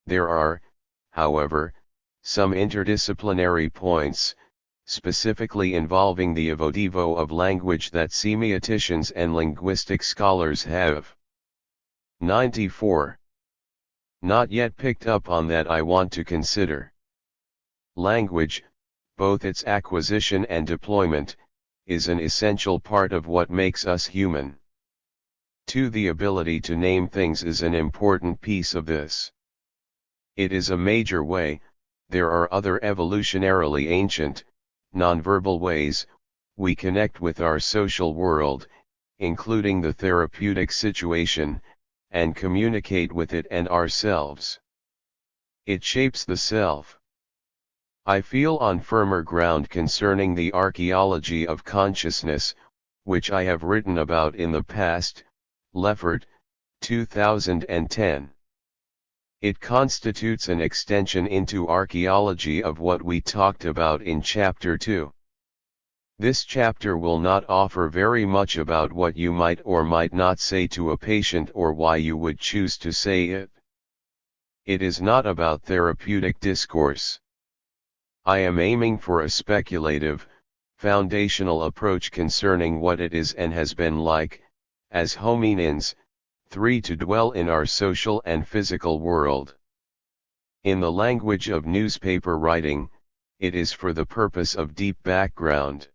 S1: There are, however, some interdisciplinary points, specifically involving the evo-devo of language, that semioticians and linguistic scholars have 94 not yet picked up on that I want to consider. Language, both its acquisition and deployment, is an essential part of what makes us human. 2. The ability to name things is an important piece of this. It is a major way. There are other evolutionarily ancient, nonverbal ways we connect with our social world, including the therapeutic situation, and communicate with it and ourselves. It shapes the self. I feel on firmer ground concerning the archaeology of consciousness, which I have written about in the past. Leffert, 2010. It constitutes an extension into archaeology of what we talked about in Chapter 2. This chapter will not offer very much about what you might or might not say to a patient or why you would choose to say it. It is not about therapeutic discourse. I am aiming for a speculative, foundational approach concerning what it is and has been like, as hominins, 3 to dwell in our social and physical world. In the language of newspaper writing, it is for the purpose of deep background.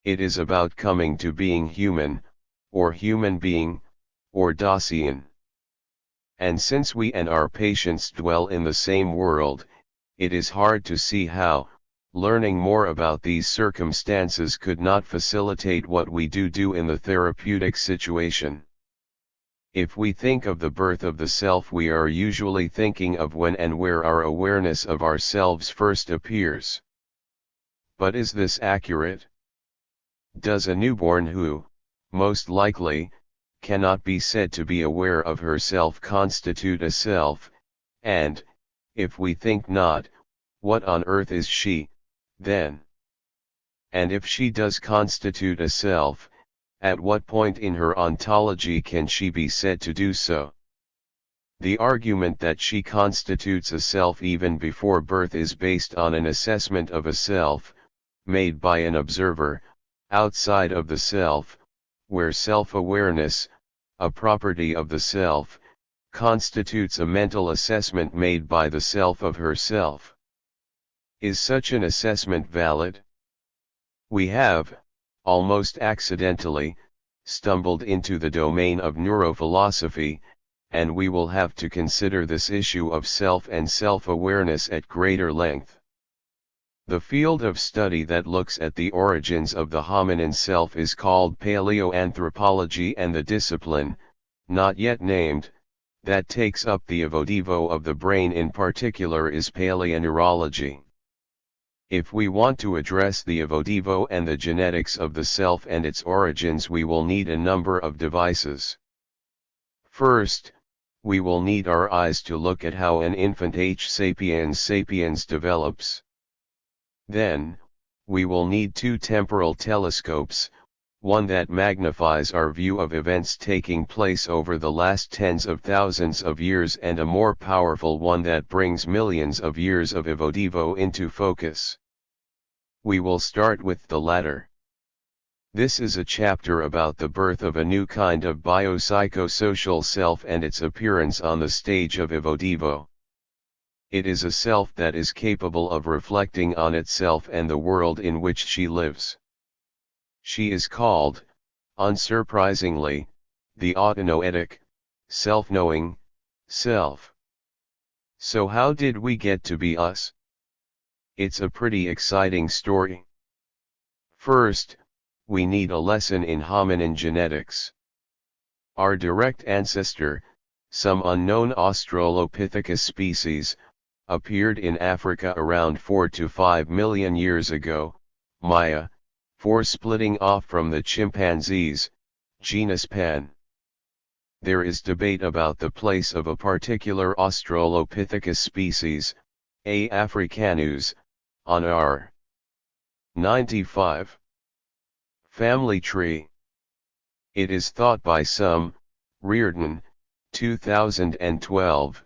S1: It is about coming to being human, or human being, or Dasein. And since we and our patients dwell in the same world, it is hard to see how, learning more about these circumstances could not facilitate what we do in the therapeutic situation. If we think of the birth of the self, we are usually thinking of when and where our awareness of ourselves first appears. But is this accurate? Does a newborn who, most likely, cannot be said to be aware of herself constitute a self, and, if we think not, what on earth is she, then? And if she does constitute a self, at what point in her ontology can she be said to do so? The argument that she constitutes a self even before birth is based on an assessment of a self, made by an observer, outside of the self, where self-awareness, a property of the self, constitutes a mental assessment made by the self of herself. Is such an assessment valid? We have, almost accidentally, stumbled into the domain of neurophilosophy, and we will have to consider this issue of self and self-awareness at greater length. The field of study that looks at the origins of the hominin self is called paleoanthropology, and the discipline, not yet named, that takes up the evodevo of the brain in particular is paleoneurology. If we want to address the evodevo and the genetics of the self and its origins, we will need a number of devices. First, we will need our eyes to look at how an infant H. sapiens develops. Then, we will need 2 temporal telescopes, one that magnifies our view of events taking place over the last tens of thousands of years, and a more powerful one that brings millions of years of evodevo into focus. We will start with the latter. This is a chapter about the birth of a new kind of biopsychosocial self and its appearance on the stage of evodevo. It is a self that is capable of reflecting on itself and the world in which she lives. She is called, unsurprisingly, the autonoetic, self-knowing, self. So how did we get to be us? It's a pretty exciting story. First, we need a lesson in hominin genetics. Our direct ancestor, some unknown Australopithecus species, appeared in Africa around 4 to 5 million years ago, Maya, 4 splitting off from the chimpanzees, genus Pan. There is debate about the place of a particular Australopithecus species, A. africanus, on our 95 family tree. It is thought by some, Reardon, 2012,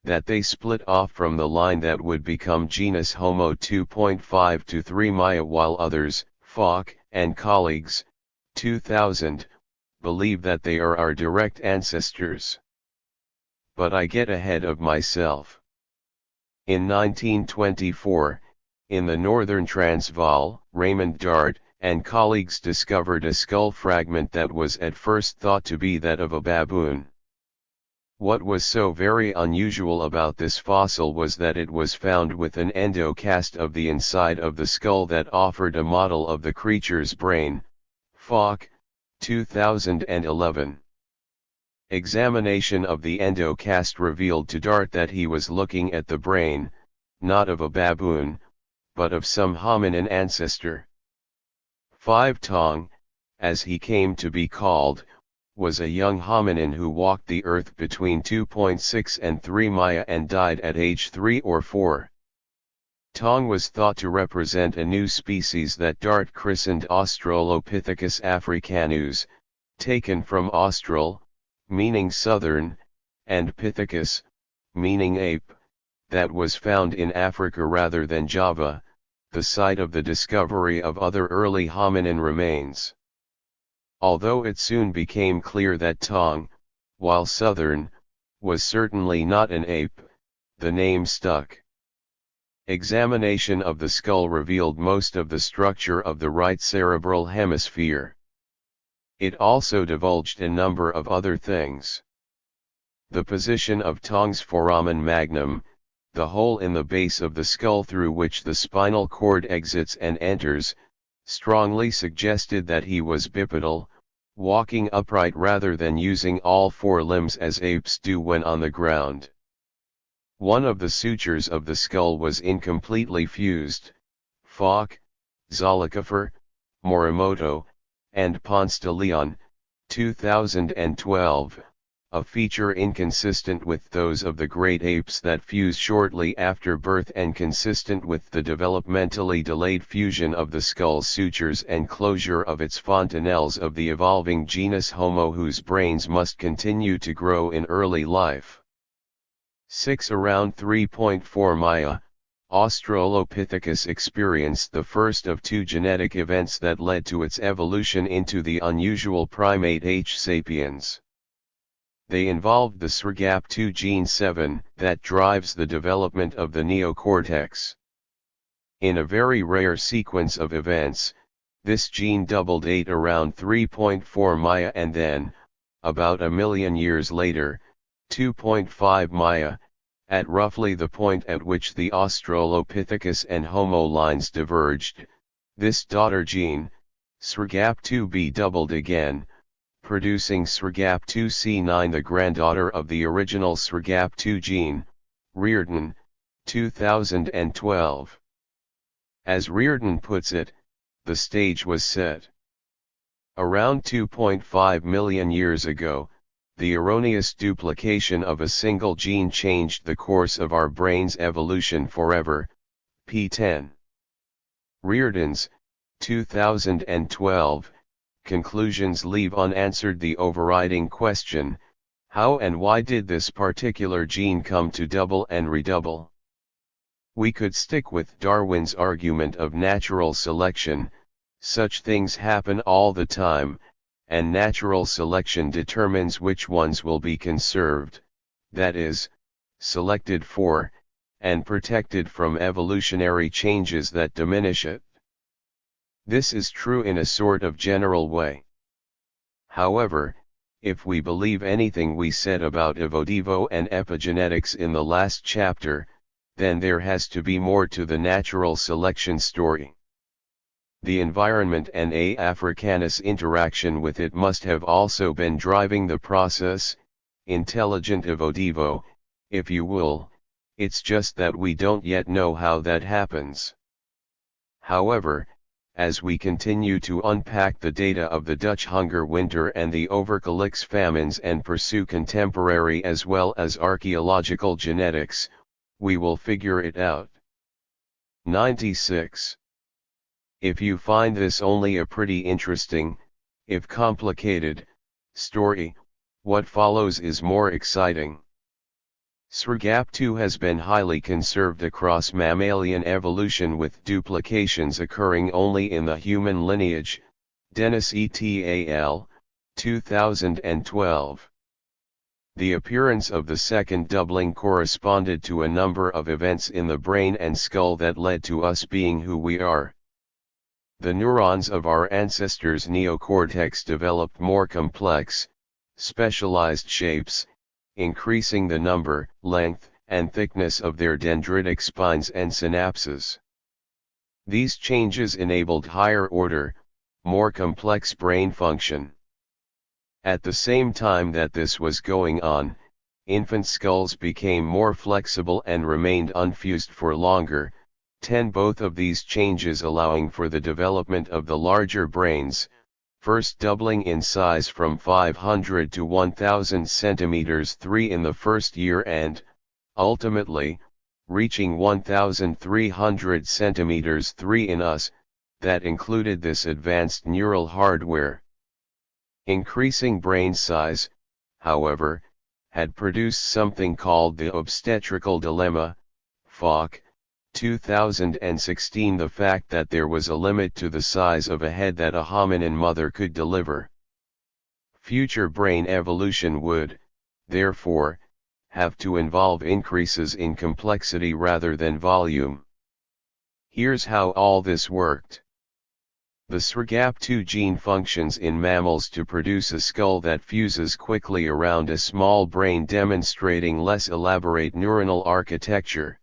S1: that they split off from the line that would become genus Homo 2.5 to 3 Maya, while others, Falk and colleagues, 2000, believe that they are our direct ancestors. But I get ahead of myself. In 1924, In the northern Transvaal, Raymond Dart and colleagues discovered a skull fragment that was at first thought to be that of a baboon. What was so very unusual about this fossil was that it was found with an endocast of the inside of the skull that offered a model of the creature's brain. Falk, 2011. Examination of the endocast revealed to Dart that he was looking at the brain, not of a baboon, but of some hominin ancestor. 5 Tong, as he came to be called, was a young hominin who walked the earth between 2.6 and 3 Maya and died at age 3 or 4. Tong was thought to represent a new species that Dart christened Australopithecus africanus, taken from Austral, meaning southern, and Pithecus, meaning ape, that was found in Africa rather than Java, the site of the discovery of other early hominin remains. Although it soon became clear that Tong, while southern, was certainly not an ape, the name stuck. Examination of the skull revealed most of the structure of the right cerebral hemisphere. It also divulged a number of other things. The position of Tong's foramen magnum, the hole in the base of the skull through which the spinal cord exits and enters, strongly suggested that he was bipedal, walking upright rather than using all 4 limbs as apes do when on the ground. One of the sutures of the skull was incompletely fused. Falk, Zollicofer, Morimoto, and Ponce de Leon, 2012, a feature inconsistent with those of the great apes that fuse shortly after birth and consistent with the developmentally delayed fusion of the skull's sutures and closure of its fontanelles of the evolving genus Homo, whose brains must continue to grow in early life. 6 Around 3.4 Maya, Australopithecus experienced the first of 2 genetic events that led to its evolution into the unusual primate H. sapiens. They involved the SRGAP2 gene 7 that drives the development of the neocortex. In a very rare sequence of events, this gene doubled at around 3.4 Maya and then, about a million years later, 2.5 Maya, at roughly the point at which the Australopithecus and Homo lines diverged. This daughter gene, SRGAP2b, doubled again, producing SRGAP2c9, the granddaughter of the original SRGAP2 gene. Reardon, 2012. As Reardon puts it, the stage was set. Around 2.5 million years ago, the erroneous duplication of a single gene changed the course of our brain's evolution forever. P10. Reardon's, 2012, conclusions leave unanswered the overriding question: how and why did this particular gene come to double and redouble? We could stick with Darwin's argument of natural selection: such things happen all the time, and natural selection determines which ones will be conserved, that is, selected for, and protected from evolutionary changes that diminish it. This is true in a sort of general way. However, if we believe anything we said about evodevo and epigenetics in the last chapter, then there has to be more to the natural selection story. The environment and A. africanus interaction with it must have also been driving the process, intelligent evodevo, if you will. It's just that we don't yet know how that happens. However, as we continue to unpack the data of the Dutch hunger winter and the Overkaliks famines and pursue contemporary as well as archaeological genetics, we will figure it out. 96. If you find this only a pretty interesting, if complicated, story, what follows is more exciting. SRGAP2 has been highly conserved across mammalian evolution with duplications occurring only in the human lineage. Dennis et al., 2012. The appearance of the second doubling corresponded to a number of events in the brain and skull that led to us being who we are. The neurons of our ancestors' neocortex developed more complex, specialized shapes, increasing the number, length, and thickness of their dendritic spines and synapses. These changes enabled higher order, more complex brain function. At the same time that this was going on, infant skulls became more flexible and remained unfused for longer, both of these changes allowing for the development of the larger brains, first doubling in size from 500 to 1000 centimeters 3 in the first year and, ultimately, reaching 1300 centimeters 3 in us, that included this advanced neural hardware. Increasing brain size, however, had produced something called the obstetrical dilemma, FOC, 2016, the fact that there was a limit to the size of a head that a hominin mother could deliver. Future brain evolution would, therefore, have to involve increases in complexity rather than volume. Here's how all this worked. The SRGAP2 gene functions in mammals to produce a skull that fuses quickly around a small brain, demonstrating less elaborate neuronal architecture.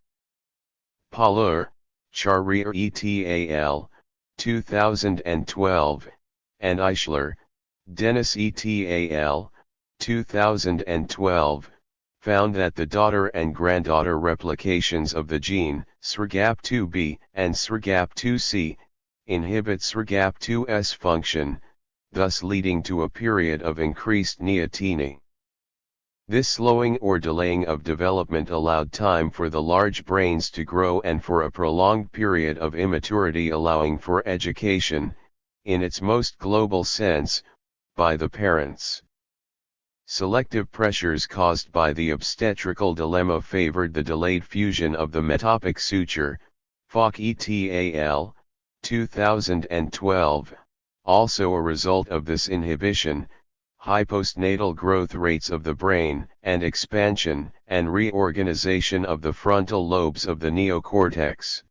S1: Paulur, Charrier et al., 2012, and Eichler, Dennis et al., 2012, found that the daughter and granddaughter replications of the gene, SRGAP2b and SRGAP2c, inhibit SRGAP2's function, thus leading to a period of increased neoteny. This slowing or delaying of development allowed time for the large brains to grow and for a prolonged period of immaturity, allowing for education, in its most global sense, by the parents. Selective pressures caused by the obstetrical dilemma favored the delayed fusion of the metopic suture, FOC et al., 2012, also a result of this inhibition. High postnatal growth rates of the brain, and expansion and reorganization of the frontal lobes of the neocortex.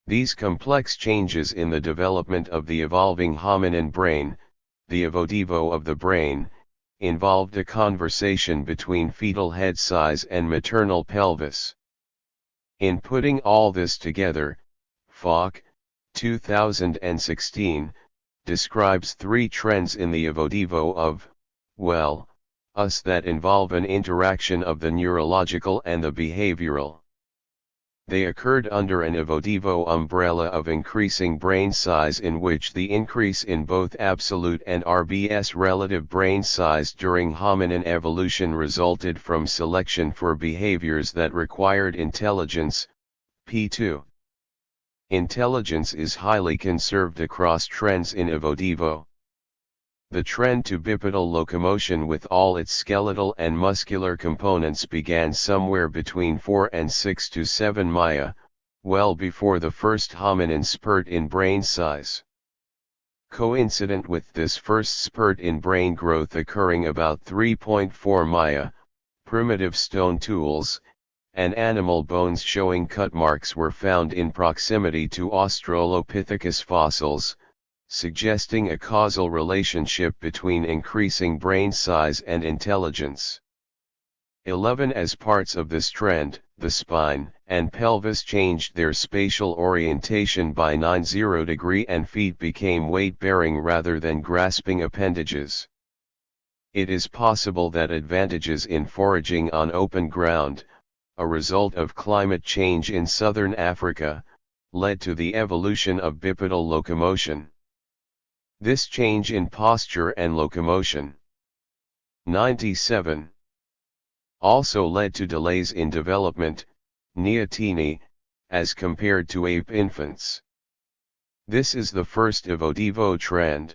S1: These complex changes in the development of the evolving hominin brain, the evodevo of the brain, involved a conversation between fetal head size and maternal pelvis. In putting all this together, FOC, 2016, describes three trends in the evodevo of, us that involve an interaction of the neurological and the behavioral. They occurred under an evodevo umbrella of increasing brain size, in which the increase in both absolute and RBS relative brain size during hominin evolution resulted from selection for behaviors that required intelligence, P2. Intelligence is highly conserved across trends in evodevo. The trend to bipedal locomotion with all its skeletal and muscular components began somewhere between 4 and 6 to 7 Maya, well before the first hominin spurt in brain size. Coincident with this first spurt in brain growth occurring about 3.4 Maya, primitive stone tools, and animal bones showing cut marks were found in proximity to Australopithecus fossils, suggesting a causal relationship between increasing brain size and intelligence. 11 As parts of this trend, the spine and pelvis changed their spatial orientation by 90 degrees and feet became weight-bearing rather than grasping appendages. It is possible that advantages in foraging on open ground, a result of climate change in southern Africa, led to the evolution of bipedal locomotion. This change in posture and locomotion, 97, also led to delays in development, neoteny, as compared to ape infants. This is the first evodevo trend.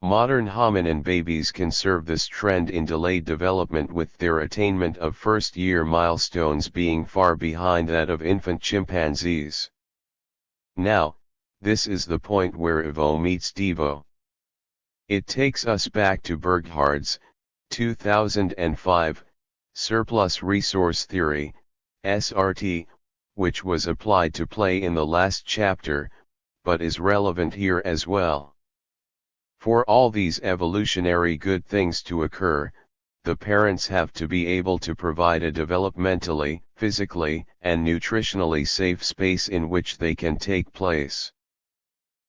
S1: Modern hominin babies conserve this trend in delayed development, with their attainment of first-year milestones being far behind that of infant chimpanzees. Now, this is the point where Evo meets Devo. It takes us back to Burghardt's 2005, Surplus Resource Theory, SRT, which was applied to play in the last chapter, but is relevant here as well. For all these evolutionary good things to occur, the parents have to be able to provide a developmentally, physically, and nutritionally safe space in which they can take place.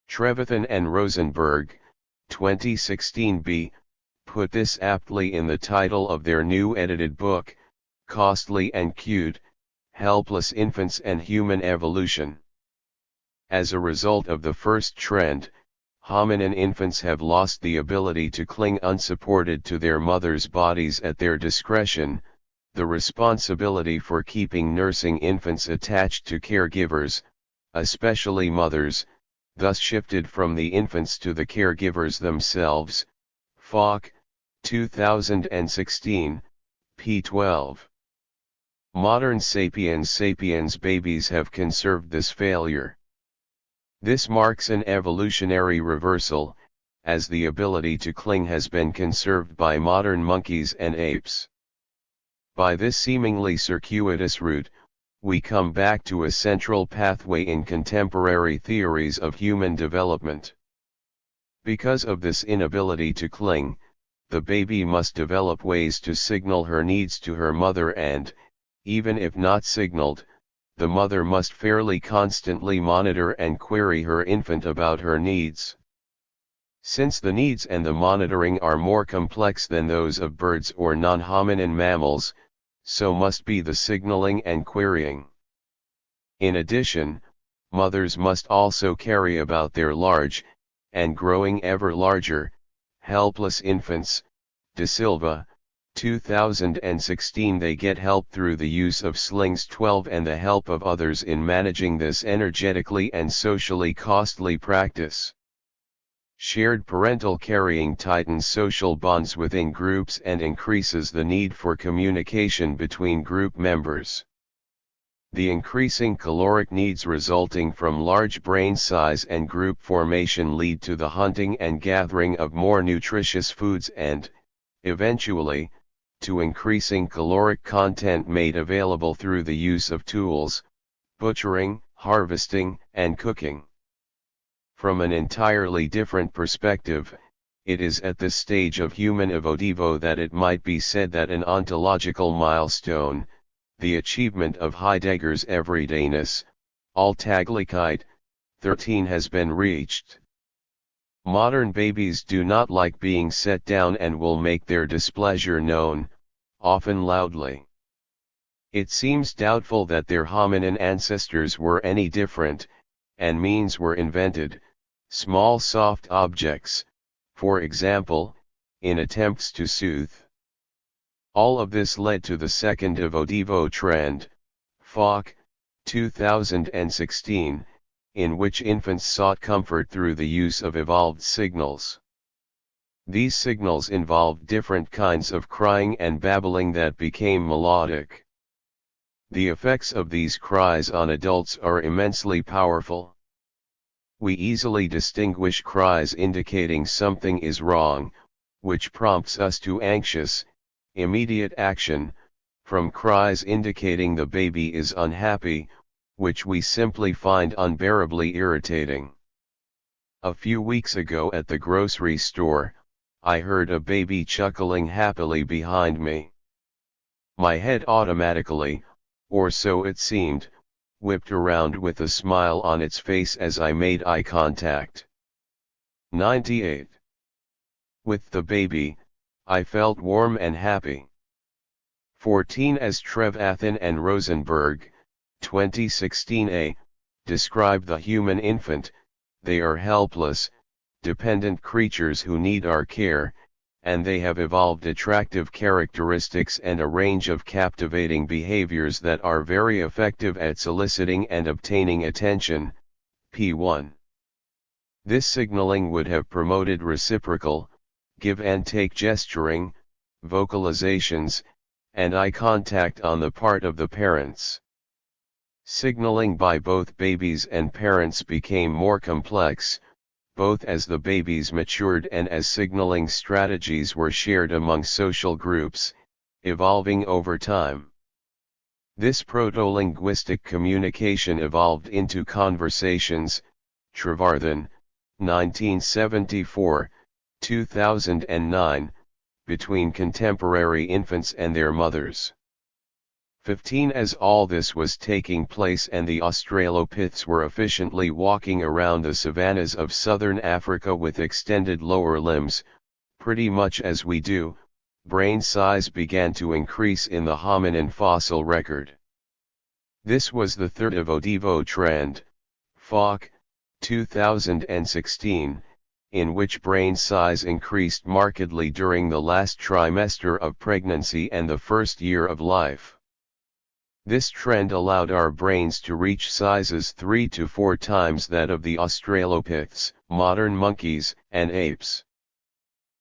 S1: Trevathan and Rosenberg, 2016b, put this aptly in the title of their new edited book, Costly and Cute, Helpless Infants and Human Evolution. As a result of the first trend, hominin infants have lost the ability to cling unsupported to their mothers' bodies at their discretion. The responsibility for keeping nursing infants attached to caregivers, especially mothers, thus shifted from the infants to the caregivers themselves. Falk, 2016, p. 12. Modern sapiens babies have conserved this failure. This marks an evolutionary reversal, as the ability to cling has been conserved by modern monkeys and apes. By this seemingly circuitous route, we come back to a central pathway in contemporary theories of human development. Because of this inability to cling, the baby must develop ways to signal her needs to her mother and, even if not signaled, the mother must fairly constantly monitor and query her infant about her needs. Since the needs and the monitoring are more complex than those of birds or non-hominin mammals, so must be the signaling and querying. In addition, mothers must also carry about their large, and growing ever larger, helpless infants. De Silva, 2016. They get help through the use of slings 12 and the help of others in managing this energetically and socially costly practice. Shared parental carrying tightens social bonds within groups and increases the need for communication between group members. The increasing caloric needs resulting from large brain size and group formation lead to the hunting and gathering of more nutritious foods and, eventually, to increasing caloric content made available through the use of tools, butchering, harvesting, and cooking. From an entirely different perspective, it is at this stage of human evolution that it might be said that an ontological milestone, the achievement of Heidegger's everydayness, Alltäglichkeit, 13 has been reached. Modern babies do not like being set down and will make their displeasure known, often loudly. It seems doubtful that their hominin ancestors were any different, and means were invented, small soft objects, for example, in attempts to soothe. All of this led to the second evo trend, Falk, 2016, in which infants sought comfort through the use of evolved signals. These signals involved different kinds of crying and babbling that became melodic. The effects of these cries on adults are immensely powerful. We easily distinguish cries indicating something is wrong, which prompts us to anxious, immediate action, from cries indicating the baby is unhappy, which we simply find unbearably irritating. A few weeks ago at the grocery store, I heard a baby chuckling happily behind me. My head automatically, or so it seemed, whipped around with a smile on its face as I made eye contact. 98. With the baby, I felt warm and happy. 14. As Trevathan and Rosenberg, 2016a, describe the human infant, they are helpless, dependent creatures who need our care, and they have evolved attractive characteristics and a range of captivating behaviors that are very effective at soliciting and obtaining attention. P1. This signaling would have promoted reciprocal, give and take gesturing, vocalizations, and eye contact on the part of the parents. Signaling by both babies and parents became more complex, both as the babies matured and as signaling strategies were shared among social groups, evolving over time. This proto-linguistic communication evolved into conversations, Trevarthen, 1974, 2009, between contemporary infants and their mothers. 15 As all this was taking place and the Australopiths were efficiently walking around the savannas of southern Africa with extended lower limbs, pretty much as we do, brain size began to increase in the hominin fossil record. This was the third-WORLDism trend, Falk, 2016, in which brain size increased markedly during the last trimester of pregnancy and the first year of life. This trend allowed our brains to reach sizes 3 to 4 times that of the Australopiths, modern monkeys, and apes.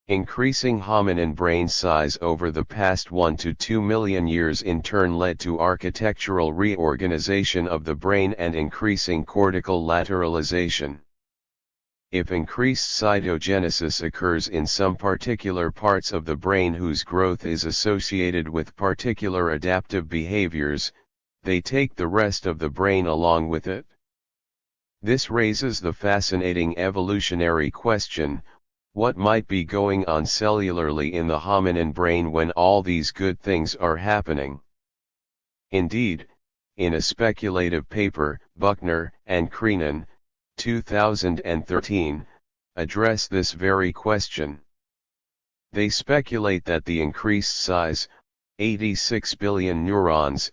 S1: Increasing hominin brain size over the past 1 to 2 million years in turn led to architectural reorganization of the brain and increasing cortical lateralization. If increased cytogenesis occurs in some particular parts of the brain whose growth is associated with particular adaptive behaviors, they take the rest of the brain along with it. This raises the fascinating evolutionary question: what might be going on cellularly in the hominin brain when all these good things are happening? Indeed, in a speculative paper, Buckner and Creenan, 2013, address this very question. They speculate that the increased size, 86 billion neurons,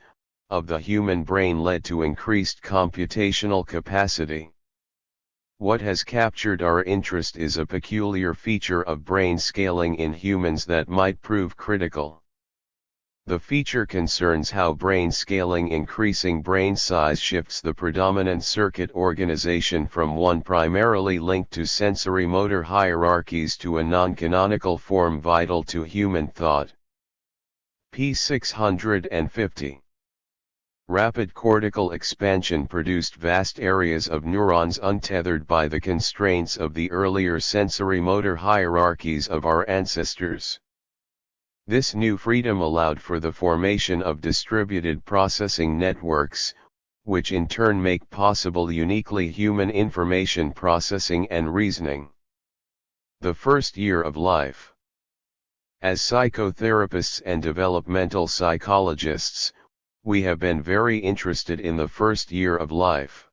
S1: of the human brain led to increased computational capacity. What has captured our interest is a peculiar feature of brain scaling in humans that might prove critical. The feature concerns how brain scaling increasing brain size shifts the predominant circuit organization from one primarily linked to sensory motor hierarchies to a non-canonical form vital to human thought. p. 650. Rapid cortical expansion produced vast areas of neurons untethered by the constraints of the earlier sensory motor hierarchies of our ancestors. This new freedom allowed for the formation of distributed processing networks, which in turn make possible uniquely human information processing and reasoning. The first year of life. As psychotherapists and developmental psychologists, we have been very interested in the first year of life.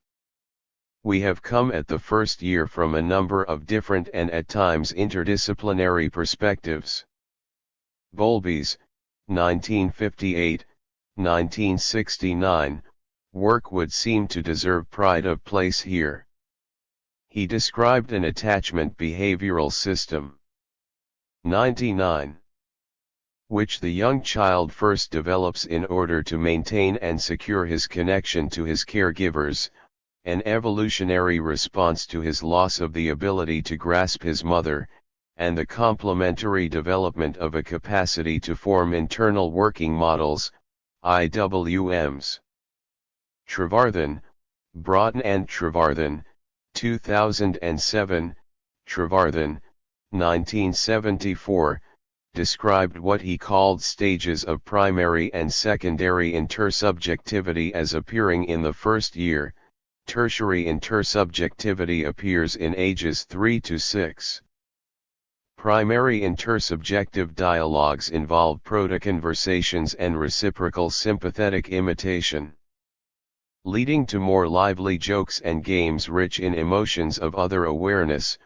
S1: We have come at the first year from a number of different and at times interdisciplinary perspectives. Bowlby's, 1958, 1969, work would seem to deserve pride of place here. He described an attachment behavioral system. 99. Which the young child first develops in order to maintain and secure his connection to his caregivers, an evolutionary response to his loss of the ability to grasp his mother, and the complementary development of a capacity to form internal working models, IWMs. Trevarthen, Broughton and Trevarthen, 2007, Trevarthen, 1974, described what he called stages of primary and secondary intersubjectivity as appearing in the first year. Tertiary intersubjectivity appears in ages 3 to 6. Primary intersubjective dialogues involve proto-conversations and reciprocal sympathetic imitation, leading to more lively jokes and games rich in emotions of other awareness.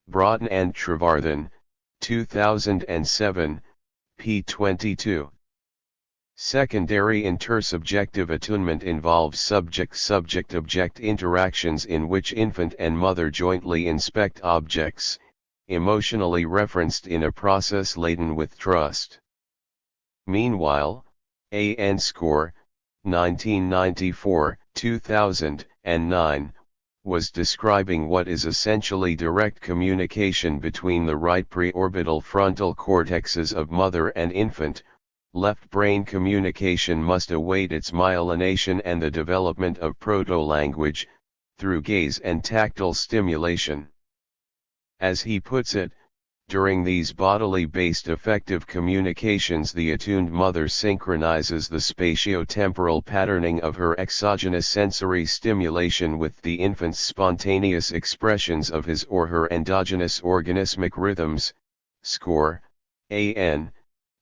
S1: Broughton and Trevarthen, 2007, p. 22. Secondary intersubjective attunement involves subject-subject-object interactions in which infant and mother jointly inspect objects, emotionally referenced in a process laden with trust. Meanwhile, A.N. Score, 1994, 2009, was describing what is essentially direct communication between the right preorbital frontal cortexes of mother and infant. Left brain communication must await its myelination and the development of proto-language, through gaze and tactile stimulation. As he puts it, during these bodily-based affective communications, the attuned mother synchronizes the spatio-temporal patterning of her exogenous sensory stimulation with the infant's spontaneous expressions of his or her endogenous organismic rhythms. Score, AN,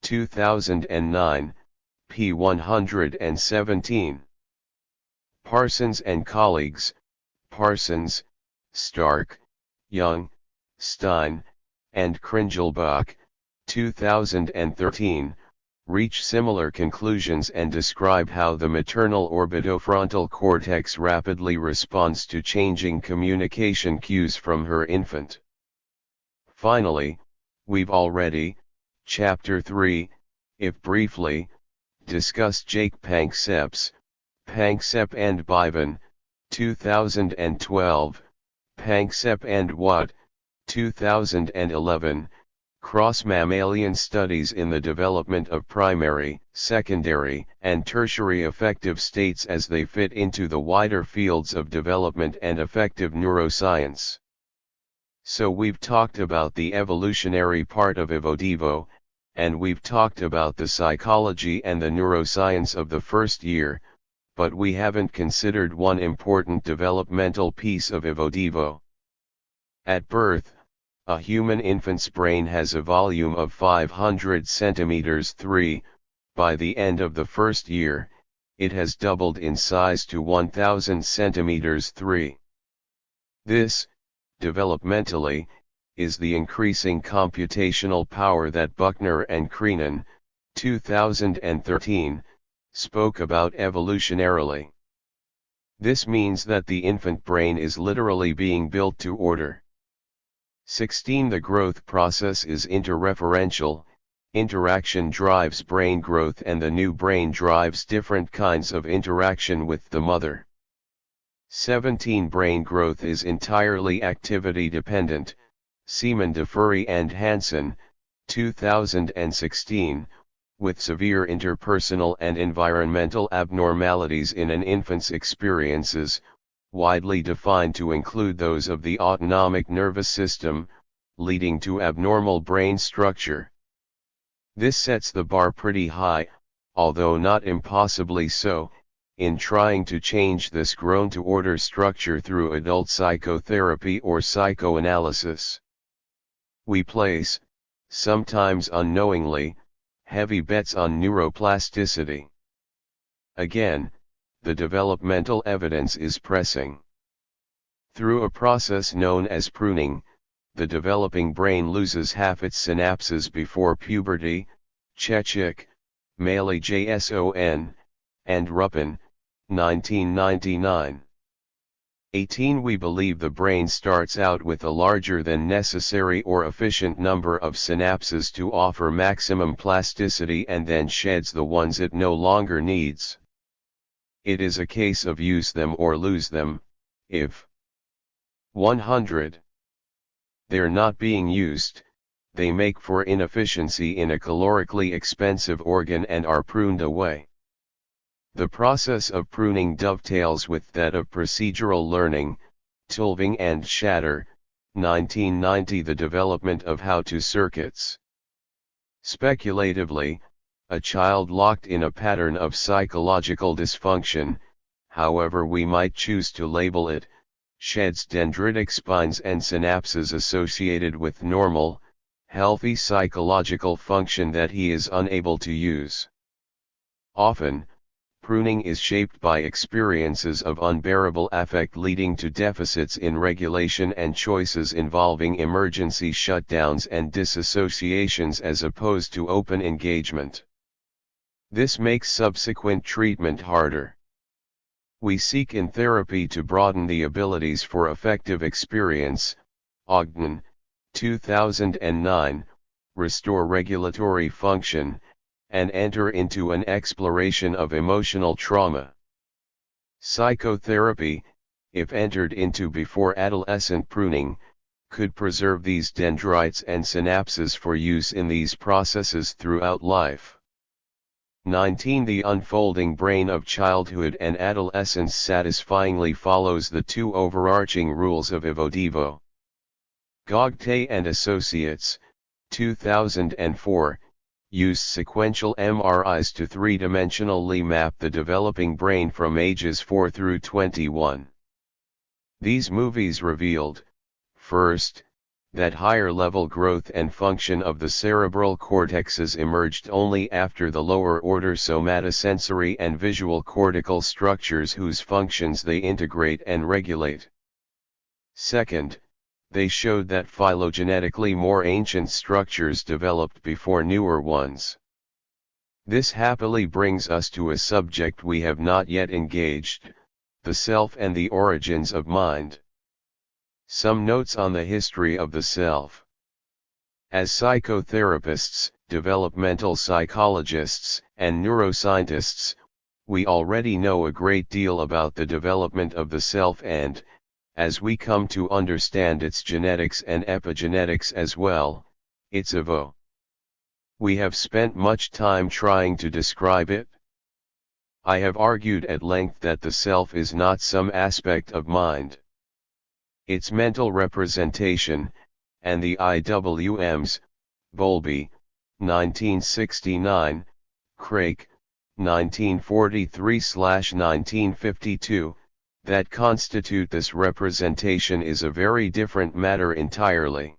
S1: 2009, p. 117. Parsons and colleagues, Parsons, Stark, Young, Stein, and Kringelbach, 2013, reach similar conclusions and describe how the maternal orbitofrontal cortex rapidly responds to changing communication cues from her infant. Finally, we've already, Chapter 3, if briefly, discussed Jake Panksepp's, Panksepp and Bivan, 2012, Panksepp and Watt, 2011, cross-mammalian studies in the development of primary, secondary, and tertiary affective states as they fit into the wider fields of development and affective neuroscience. So we've talked about the evolutionary part of Evodevo, and we've talked about the psychology and the neuroscience of the first year, but we haven't considered one important developmental piece of Evodevo. At birth, a human infant's brain has a volume of 500 centimeters 3, by the end of the first year, it has doubled in size to 1000 centimeters 3. This, developmentally, is the increasing computational power that Buckner and Creenan, 2013, spoke about evolutionarily. This means that the infant brain is literally being built to order. 16. The growth process is interreferential, interaction drives brain growth and the new brain drives different kinds of interaction with the mother. 17. Brain growth is entirely activity dependent, Seaman DeFurry and Hansen, 2016, with severe interpersonal and environmental abnormalities in an infant's experiences, widely defined to include those of the autonomic nervous system, leading to abnormal brain structure. This sets the bar pretty high, although not impossibly so, in trying to change this grown-to-order structure through adult psychotherapy or psychoanalysis. We place, sometimes unknowingly, heavy bets on neuroplasticity. Again, the developmental evidence is pressing. Through a process known as pruning, the developing brain loses half its synapses before puberty, Chechik, Maley JSON, and Ruppin, 1999. 18. We believe the brain starts out with a larger than necessary or efficient number of synapses to offer maximum plasticity and then sheds the ones it no longer needs. It is a case of use them or lose them. If 100 they're not being used, they make for inefficiency in a calorically expensive organ and are pruned away. The process of pruning dovetails with that of procedural learning, Tulving and Shatter, 1990. The development of how-to circuits. Speculatively, a child locked in a pattern of psychological dysfunction, however we might choose to label it, sheds dendritic spines and synapses associated with normal, healthy psychological function that he is unable to use. Often, pruning is shaped by experiences of unbearable affect leading to deficits in regulation and choices involving emergency shutdowns and disassociations as opposed to open engagement. This makes subsequent treatment harder. We seek in therapy to broaden the abilities for effective experience, Ogden, 2009, restore regulatory function, and enter into an exploration of emotional trauma. Psychotherapy, if entered into before adolescent pruning, could preserve these dendrites and synapses for use in these processes throughout life. 19. The unfolding brain of childhood and adolescence satisfyingly follows the two overarching rules of Evodevo. Gogte and Associates, 2004, used sequential MRIs to three-dimensionally map the developing brain from ages 4 through 21. These movies revealed, first, that higher-level growth and function of the cerebral cortexes emerged only after the lower-order somatosensory and visual cortical structures whose functions they integrate and regulate. Second, they showed that phylogenetically more ancient structures developed before newer ones. This happily brings us to a subject we have not yet engaged, the self and the origins of mind. Some notes on the history of the self. As psychotherapists, developmental psychologists, and neuroscientists, we already know a great deal about the development of the self and, as we come to understand its genetics and epigenetics as well, its evo. We have spent much time trying to describe it. I have argued at length that the self is not some aspect of mind. Its mental representation, and the IWMs, Bowlby, 1969, Craik, 1943-1952, that constitute this representation is a very different matter entirely.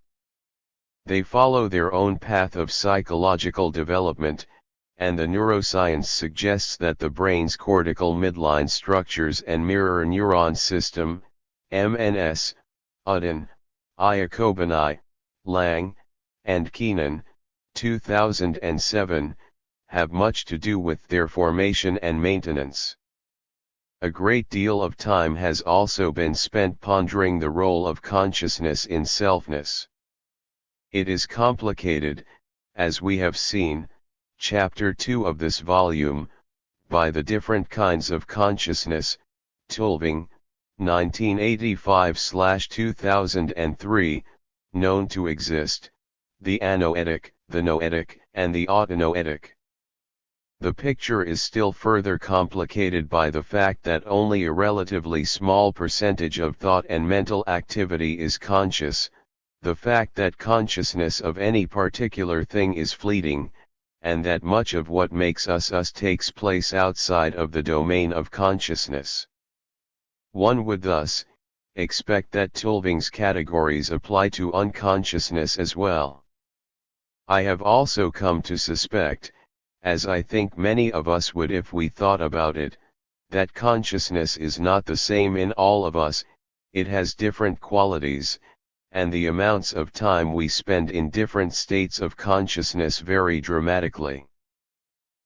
S1: They follow their own path of psychological development, and the neuroscience suggests that the brain's cortical midline structures and mirror neuron system, MNS, Udden, Iacobini, Lang, and Keenan, 2007, have much to do with their formation and maintenance. A great deal of time has also been spent pondering the role of consciousness in selfness. It is complicated, as we have seen, Chapter 2 of this volume, by the different kinds of consciousness, Tulving, 1985-2003, known to exist, the anoetic, the noetic, and the autonoetic. The picture is still further complicated by the fact that only a relatively small percentage of thought and mental activity is conscious, the fact that consciousness of any particular thing is fleeting, and that much of what makes us takes place outside of the domain of consciousness. One would thus expect that Tulving's categories apply to unconsciousness as well. I have also come to suspect, as I think many of us would if we thought about it, that consciousness is not the same in all of us, it has different qualities, and the amounts of time we spend in different states of consciousness vary dramatically.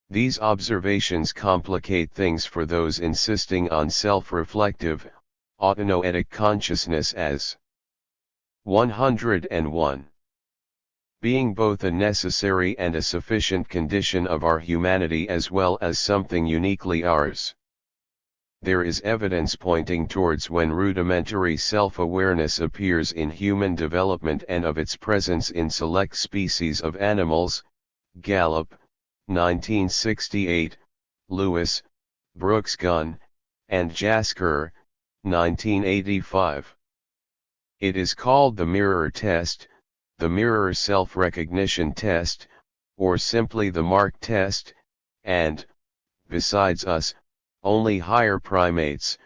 S1: These observations complicate things for those insisting on self-reflective, autonoetic consciousness as 101. Being both a necessary and a sufficient condition of our humanity as well as something uniquely ours. There is evidence pointing towards when rudimentary self-awareness appears in human development and of its presence in select species of animals, Gallup, 1968, Lewis, Brooks Gunn, and Jasker, 1985. It is called the mirror test, the mirror self-recognition test, or simply the mark test, and, besides us, only higher primates,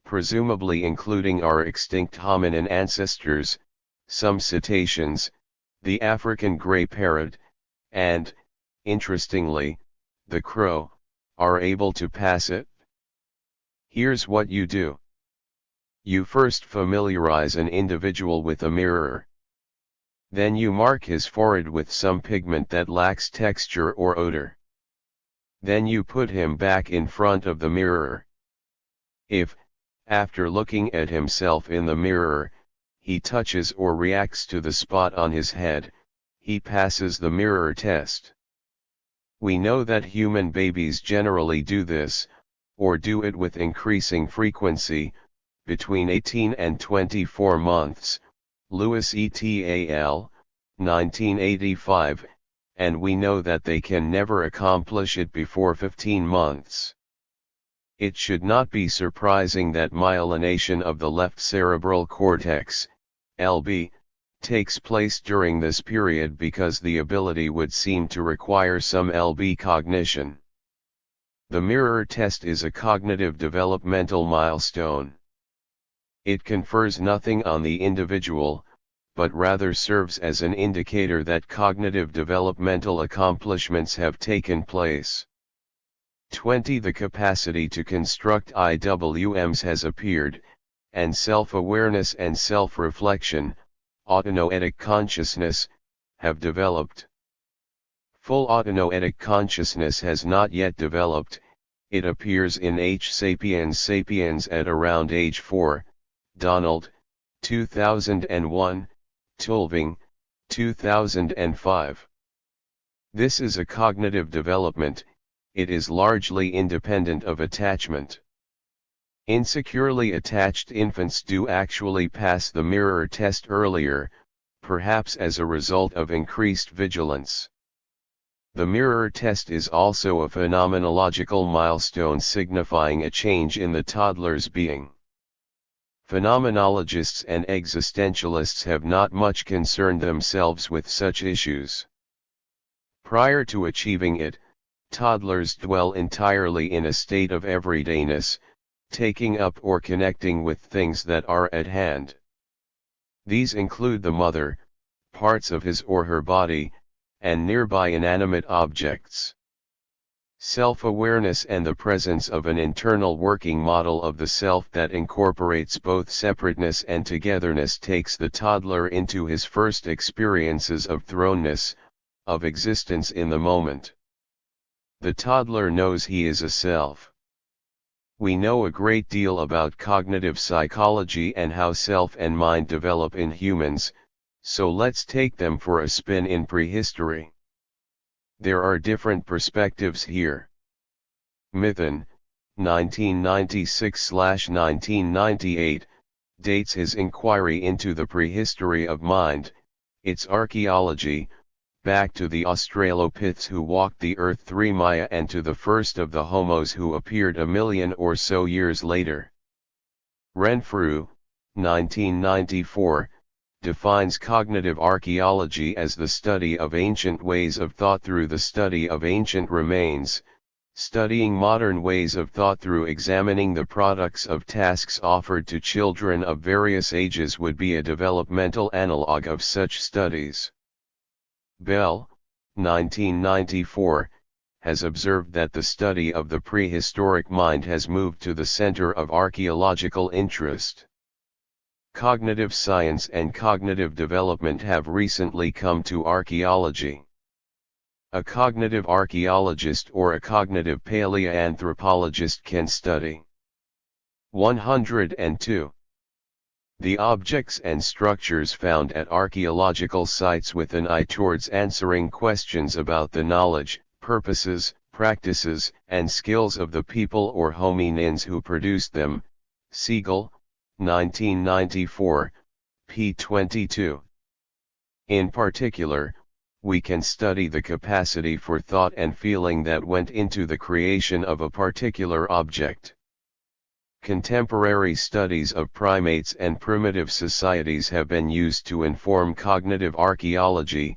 S1: presumably including our extinct hominin ancestors, some cetaceans, the African gray parrot, and, interestingly, the crow, are able to pass it. Here's what you do. You first familiarize an individual with a mirror. Then you mark his forehead with some pigment that lacks texture or odor. Then you put him back in front of the mirror. If, after looking at himself in the mirror, he touches or reacts to the spot on his head, he passes the mirror test. We know that human babies generally do this, or do it with increasing frequency, between 18 and 24 months, Lewis et al., 1985, and we know that they can never accomplish it before 15 months. It should not be surprising that myelination of the left cerebral cortex, LB, takes place during this period because the ability would seem to require some LB cognition. The mirror test is a cognitive developmental milestone. It confers nothing on the individual, but rather serves as an indicator that cognitive developmental accomplishments have taken place. 20. The capacity to construct IWMs has appeared, and self-awareness and self-reflection, autonoetic consciousness, have developed. Full autonoetic consciousness has not yet developed. It appears in H. sapiens at around age 4, Donald, 2001, Tulving, 2005. This is a cognitive development. It is largely independent of attachment. Insecurely attached infants do actually pass the mirror test earlier, perhaps as a result of increased vigilance. The mirror test is also a phenomenological milestone signifying a change in the toddler's being. Phenomenologists and existentialists have not much concerned themselves with such issues. Prior to achieving it, toddlers dwell entirely in a state of everydayness, taking up or connecting with things that are at hand. These include the mother, parts of his or her body, and nearby inanimate objects. Self-awareness and the presence of an internal working model of the self that incorporates both separateness and togetherness takes the toddler into his first experiences of thrownness, of existence in the moment. The toddler knows he is a self. We know a great deal about cognitive psychology and how self and mind develop in humans, so let's take them for a spin in prehistory. There are different perspectives here. Mithun, 1996-1998, dates his inquiry into the prehistory of mind, its archaeology, back to the Australopiths who walked the earth 3 Maya and to the first of the Homos who appeared a million or so years later. Renfrew, 1994, defines cognitive archaeology as the study of ancient ways of thought through the study of ancient remains. Studying modern ways of thought through examining the products of tasks offered to children of various ages would be a developmental analog of such studies. Bell, 1994, has observed that the study of the prehistoric mind has moved to the center of archaeological interest. Cognitive science and cognitive development have recently come to archaeology. A cognitive archaeologist or a cognitive paleoanthropologist can study 102. The objects and structures found at archaeological sites with an eye towards answering questions about the knowledge, purposes, practices, and skills of the people or hominins who produced them. Siegel, 1994, p. 22. In particular, we can study the capacity for thought and feeling that went into the creation of a particular object. Contemporary studies of primates and primitive societies have been used to inform cognitive archaeology,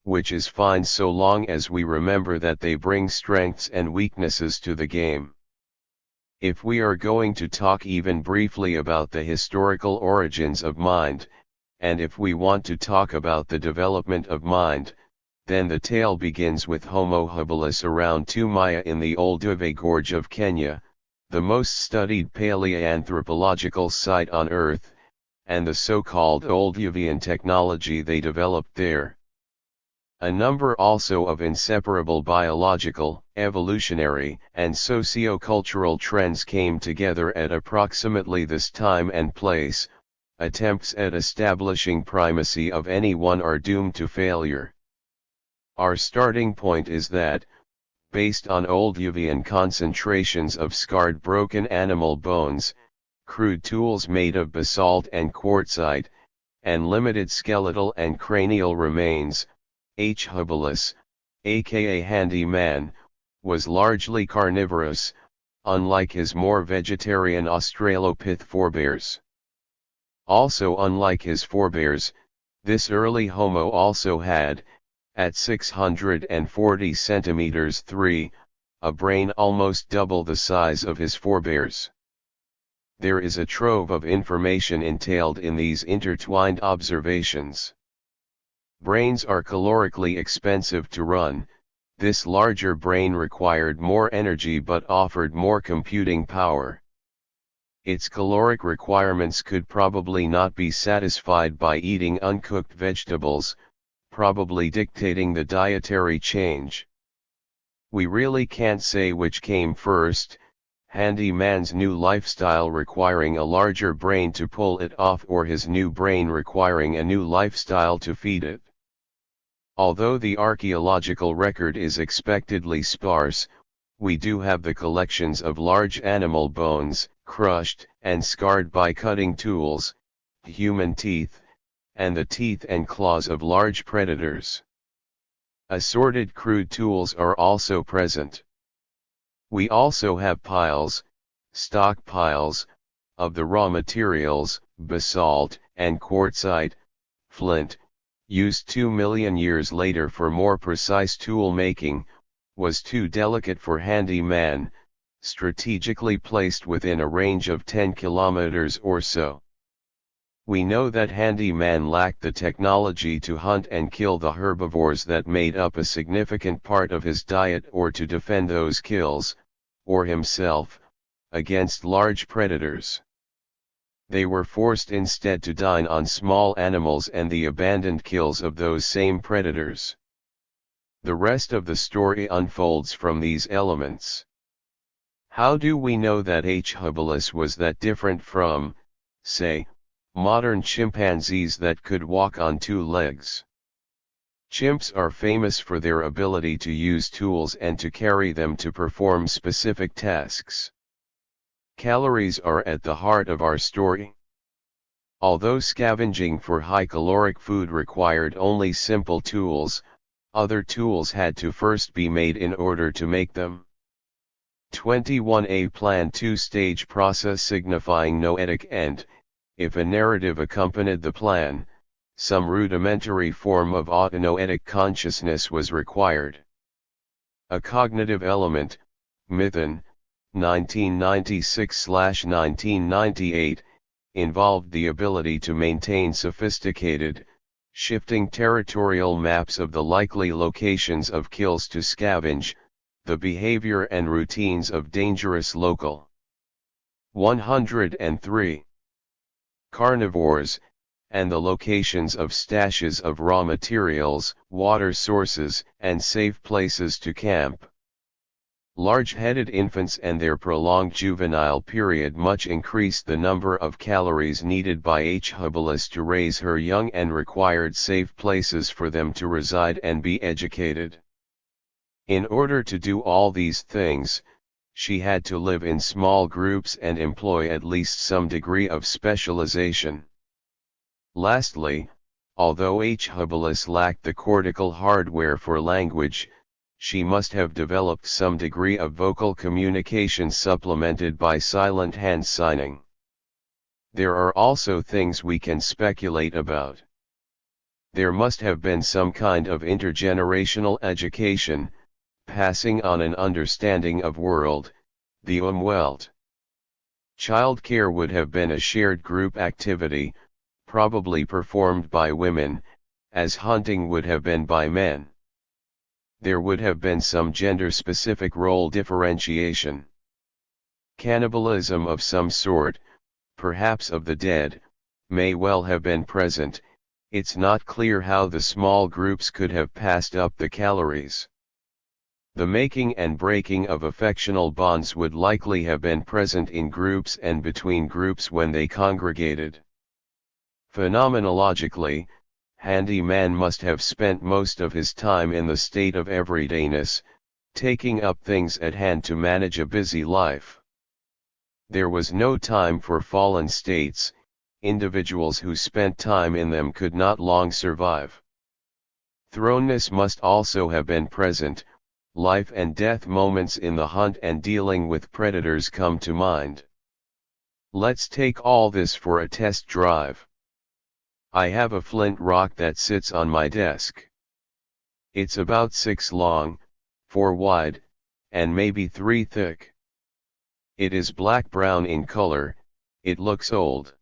S1: which is fine so long as we remember that they bring strengths and weaknesses to the game. If we are going to talk even briefly about the historical origins of mind, and if we want to talk about the development of mind, then the tale begins with Homo habilis around 2 Maya in the Olduvai Gorge of Kenya, the most studied paleoanthropological site on Earth, and the so-called Olduvian technology they developed there. A number also of inseparable biological, evolutionary, and socio-cultural trends came together at approximately this time and place. Attempts at establishing primacy of any one are doomed to failure. Our starting point is that, based on Olduvian concentrations of scarred broken animal bones, crude tools made of basalt and quartzite, and limited skeletal and cranial remains, H. habilis, aka handy man, was largely carnivorous, unlike his more vegetarian Australopith forebears. Also unlike his forebears, This early Homo also had, at 640 centimeters 3, a brain almost double the size of his forebears. There is a trove of information entailed in these intertwined observations. Brains are calorically expensive to run. This larger brain required more energy but offered more computing power. Its caloric requirements could probably not be satisfied by eating uncooked vegetables, probably dictating the dietary change. We really can't say which came first, handyman's new lifestyle requiring a larger brain to pull it off or his new brain requiring a new lifestyle to feed it. Although the archaeological record is expectedly sparse, we do have the collections of large animal bones, crushed and scarred by cutting tools, human teeth, and the teeth and claws of large predators. Assorted crude tools are also present. We also have piles, stockpiles, of the raw materials, basalt and quartzite, flint, used 2 million years later for more precise tool making, was too delicate for handyman, strategically placed within a range of 10 kilometers or so. We know that handyman lacked the technology to hunt and kill the herbivores that made up a significant part of his diet or to defend those kills, or himself, against large predators. They were forced instead to dine on small animals and the abandoned kills of those same predators. The rest of the story unfolds from these elements. How do we know that H. habilis was that different from, say, modern chimpanzees that could walk on 2 legs? Chimps are famous for their ability to use tools and to carry them to perform specific tasks. Calories are at the heart of our story. Although scavenging for high-caloric food required only simple tools, other tools had to first be made in order to make them. 21a Planned 2-stage process signifying noetic end. If a narrative accompanied the plan, some rudimentary form of autonoetic consciousness was required. A cognitive element, Mithun, 1996/1998, involved the ability to maintain sophisticated, shifting territorial maps of the likely locations of kills to scavenge, the behavior and routines of dangerous local. 103. Carnivores, and the locations of stashes of raw materials, water sources, and safe places to camp. Large-headed infants and their prolonged juvenile period much increased the number of calories needed by H. habilis to raise her young and required safe places for them to reside and be educated. In order to do all these things, she had to live in small groups and employ at least some degree of specialization. Lastly, although H. habilis lacked the cortical hardware for language, she must have developed some degree of vocal communication supplemented by silent hand signing. There are also things we can speculate about. There must have been some kind of intergenerational education, passing on an understanding of world, the Umwelt. Childcare would have been a shared group activity, probably performed by women, as hunting would have been by men. There would have been some gender-specific role differentiation. Cannibalism of some sort, perhaps of the dead, may well have been present. It's not clear how the small groups could have passed up the calories. The making and breaking of affectional bonds would likely have been present in groups and between groups when they congregated. Phenomenologically, handyman must have spent most of his time in the state of everydayness, taking up things at hand to manage a busy life. There was no time for fallen states. Individuals who spent time in them could not long survive. Thrownness must also have been present. Life and death moments in the hunt and dealing with predators come to mind. Let's take all this for a test drive. I have a flint rock that sits on my desk. It's about 6 long, 4 wide, and maybe 3 thick. It is black-brown in color, it looks old.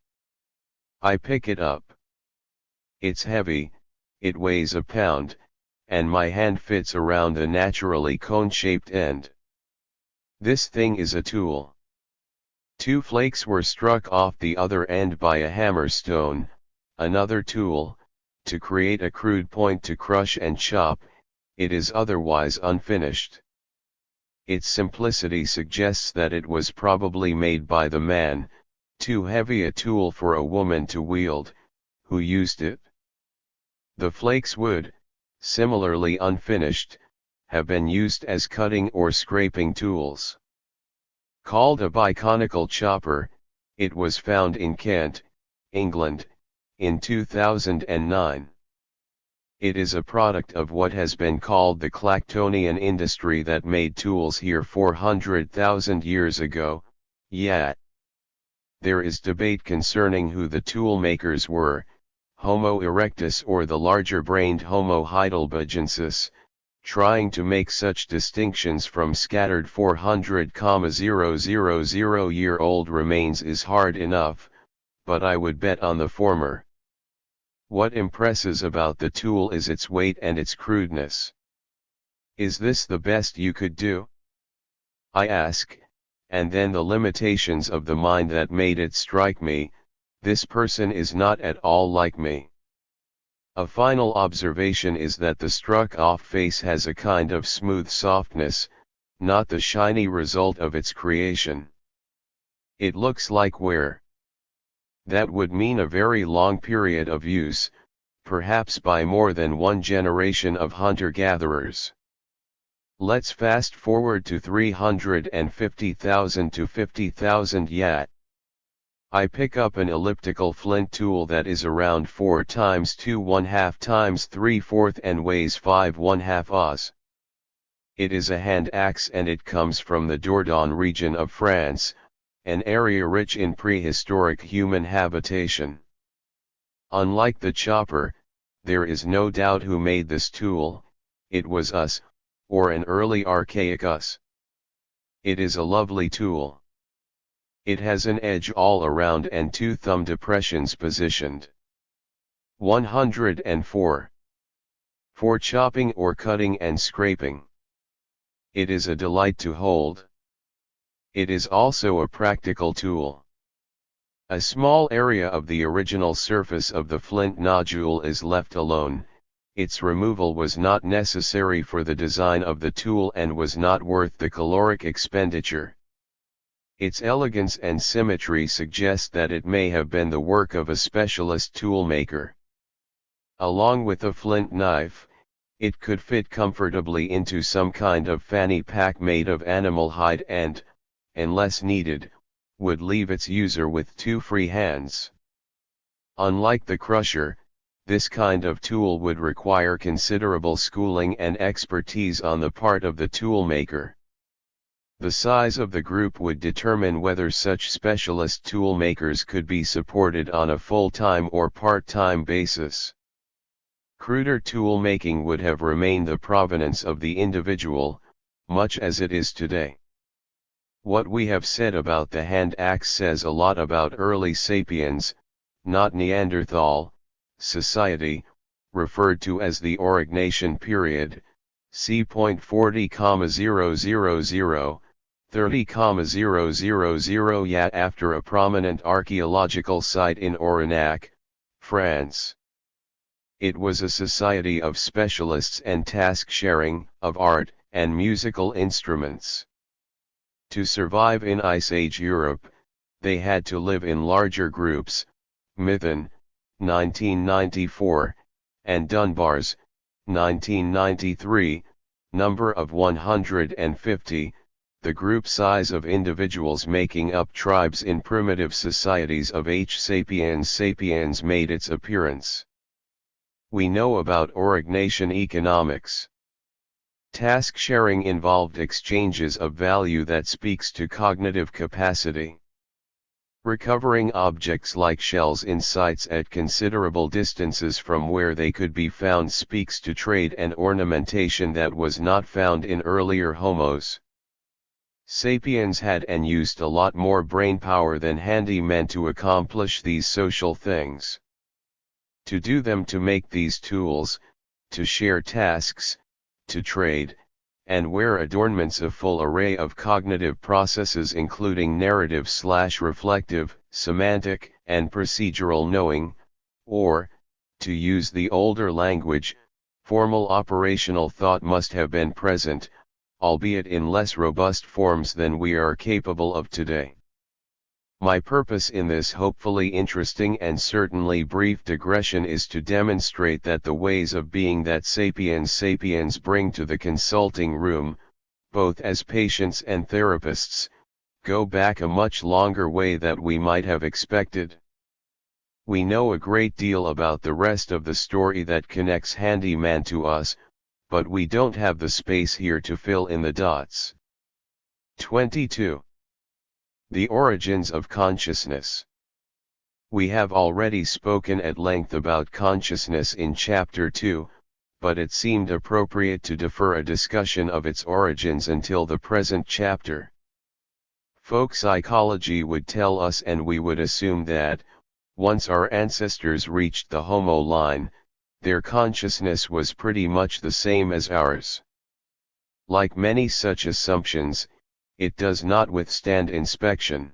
S1: I pick it up. It's heavy, it weighs a pound, and my hand fits around the naturally cone-shaped end. This thing is a tool. 2 flakes were struck off the other end by a hammerstone, another tool, to create a crude point to crush and chop. It is otherwise unfinished. Its simplicity suggests that it was probably made by the man, too heavy a tool for a woman to wield, who used it. The flakes would, similarly unfinished, have been used as cutting or scraping tools. Called a biconical chopper, it was found in Kent, England, in 2009. It is a product of what has been called the Clactonian industry that made tools here 400,000 years ago, yet. There is debate concerning who the tool makers were, Homo erectus or the larger-brained Homo heidelbergensis. Trying to make such distinctions from scattered 400,000-year-old remains is hard enough, but I would bet on the former. What impresses about the tool is its weight and its crudeness. Is this the best you could do? I ask, and then the limitations of the mind that made it strike me, this person is not at all like me. A final observation is that the struck-off face has a kind of smooth softness, not the shiny result of its creation. It looks like wear. That would mean a very long period of use, perhaps by more than one generation of hunter-gatherers. Let's fast forward to 350,000 to 50,000 yet. I pick up an elliptical flint tool that is around 4 times 2 1/2 times 3/4 and weighs 5 1/2 Oz. It is a hand axe and it comes from the Dordogne region of France, an area rich in prehistoric human habitation. Unlike the chopper, there is no doubt who made this tool. It was us, or an early archaic us. It is a lovely tool. It has an edge all around and 2 thumb depressions positioned. 104. For chopping or cutting and scraping. It is a delight to hold. It is also a practical tool. A small area of the original surface of the flint nodule is left alone. Its removal was not necessary for the design of the tool and was not worth the caloric expenditure. Its elegance and symmetry suggest that it may have been the work of a specialist toolmaker. Along with a flint knife, it could fit comfortably into some kind of fanny pack made of animal hide and, unless needed, would leave its user with 2 free hands. Unlike the crusher, this kind of tool would require considerable schooling and expertise on the part of the toolmaker. The size of the group would determine whether such specialist toolmakers could be supported on a full-time or part-time basis. Cruder toolmaking would have remained the provenance of the individual, much as it is today. What we have said about the hand axe says a lot about early sapiens, not Neanderthal, society, referred to as the Aurignacian period, c. 40,000, 30,000 yet after a prominent archaeological site in Aurignac, France. It was a society of specialists and task-sharing, of art, and musical instruments. To survive in Ice Age Europe, they had to live in larger groups. Mithun, 1994, and Dunbars, 1993, number of 150, the group size of individuals making up tribes in primitive societies of H. sapiens made its appearance. We know about Aurignacian economics. Task sharing involved exchanges of value that speaks to cognitive capacity. Recovering objects like shells in sites at considerable distances from where they could be found speaks to trade and ornamentation that was not found in earlier homos. Sapiens had and used a lot more brain power than handy men to accomplish these social things. To do them, to make these tools, to share tasks, to trade, and wear adornments, a full array of cognitive processes including narrative/reflective, semantic, and procedural knowing, or, to use the older language, formal operational thought must have been present, albeit in less robust forms than we are capable of today. My purpose in this hopefully interesting and certainly brief digression is to demonstrate that the ways of being that sapiens bring to the consulting room, both as patients and therapists, go back a much longer way than we might have expected. We know a great deal about the rest of the story that connects handyman to us, but we don't have the space here to fill in the dots. 22. The origins of consciousness. We have already spoken at length about consciousness in Chapter 2, but it seemed appropriate to defer a discussion of its origins until the present chapter. Folk psychology would tell us, and we would assume, that, once our ancestors reached the Homo line, their consciousness was pretty much the same as ours. Like many such assumptions, it does not withstand inspection.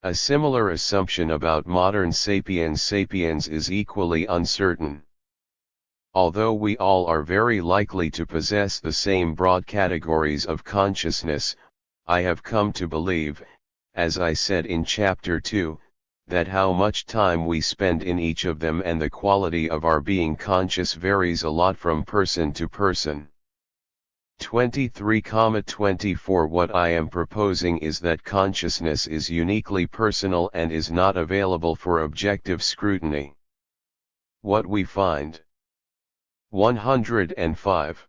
S1: A similar assumption about modern sapiens is equally uncertain. Although we all are very likely to possess the same broad categories of consciousness, I have come to believe, as I said in Chapter 2, that how much time we spend in each of them and the quality of our being conscious varies a lot from person to person. 23,24 What I am proposing is that consciousness is uniquely personal and is not available for objective scrutiny. What we find. 105.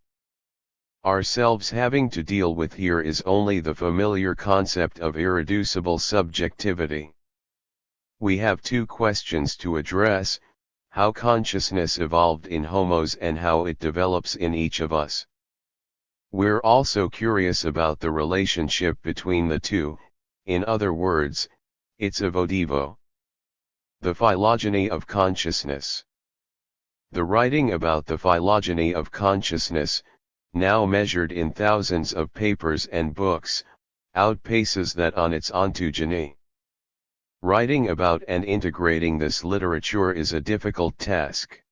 S1: Ourselves having to deal with here is only the familiar concept of irreducible subjectivity. We have two questions to address: how consciousness evolved in homos and how it develops in each of us. We're also curious about the relationship between the two, in other words, its evodevo. The phylogeny of consciousness. The writing about the phylogeny of consciousness, now measured in thousands of papers and books, outpaces that on its ontogeny. Writing about and integrating this literature is a difficult task.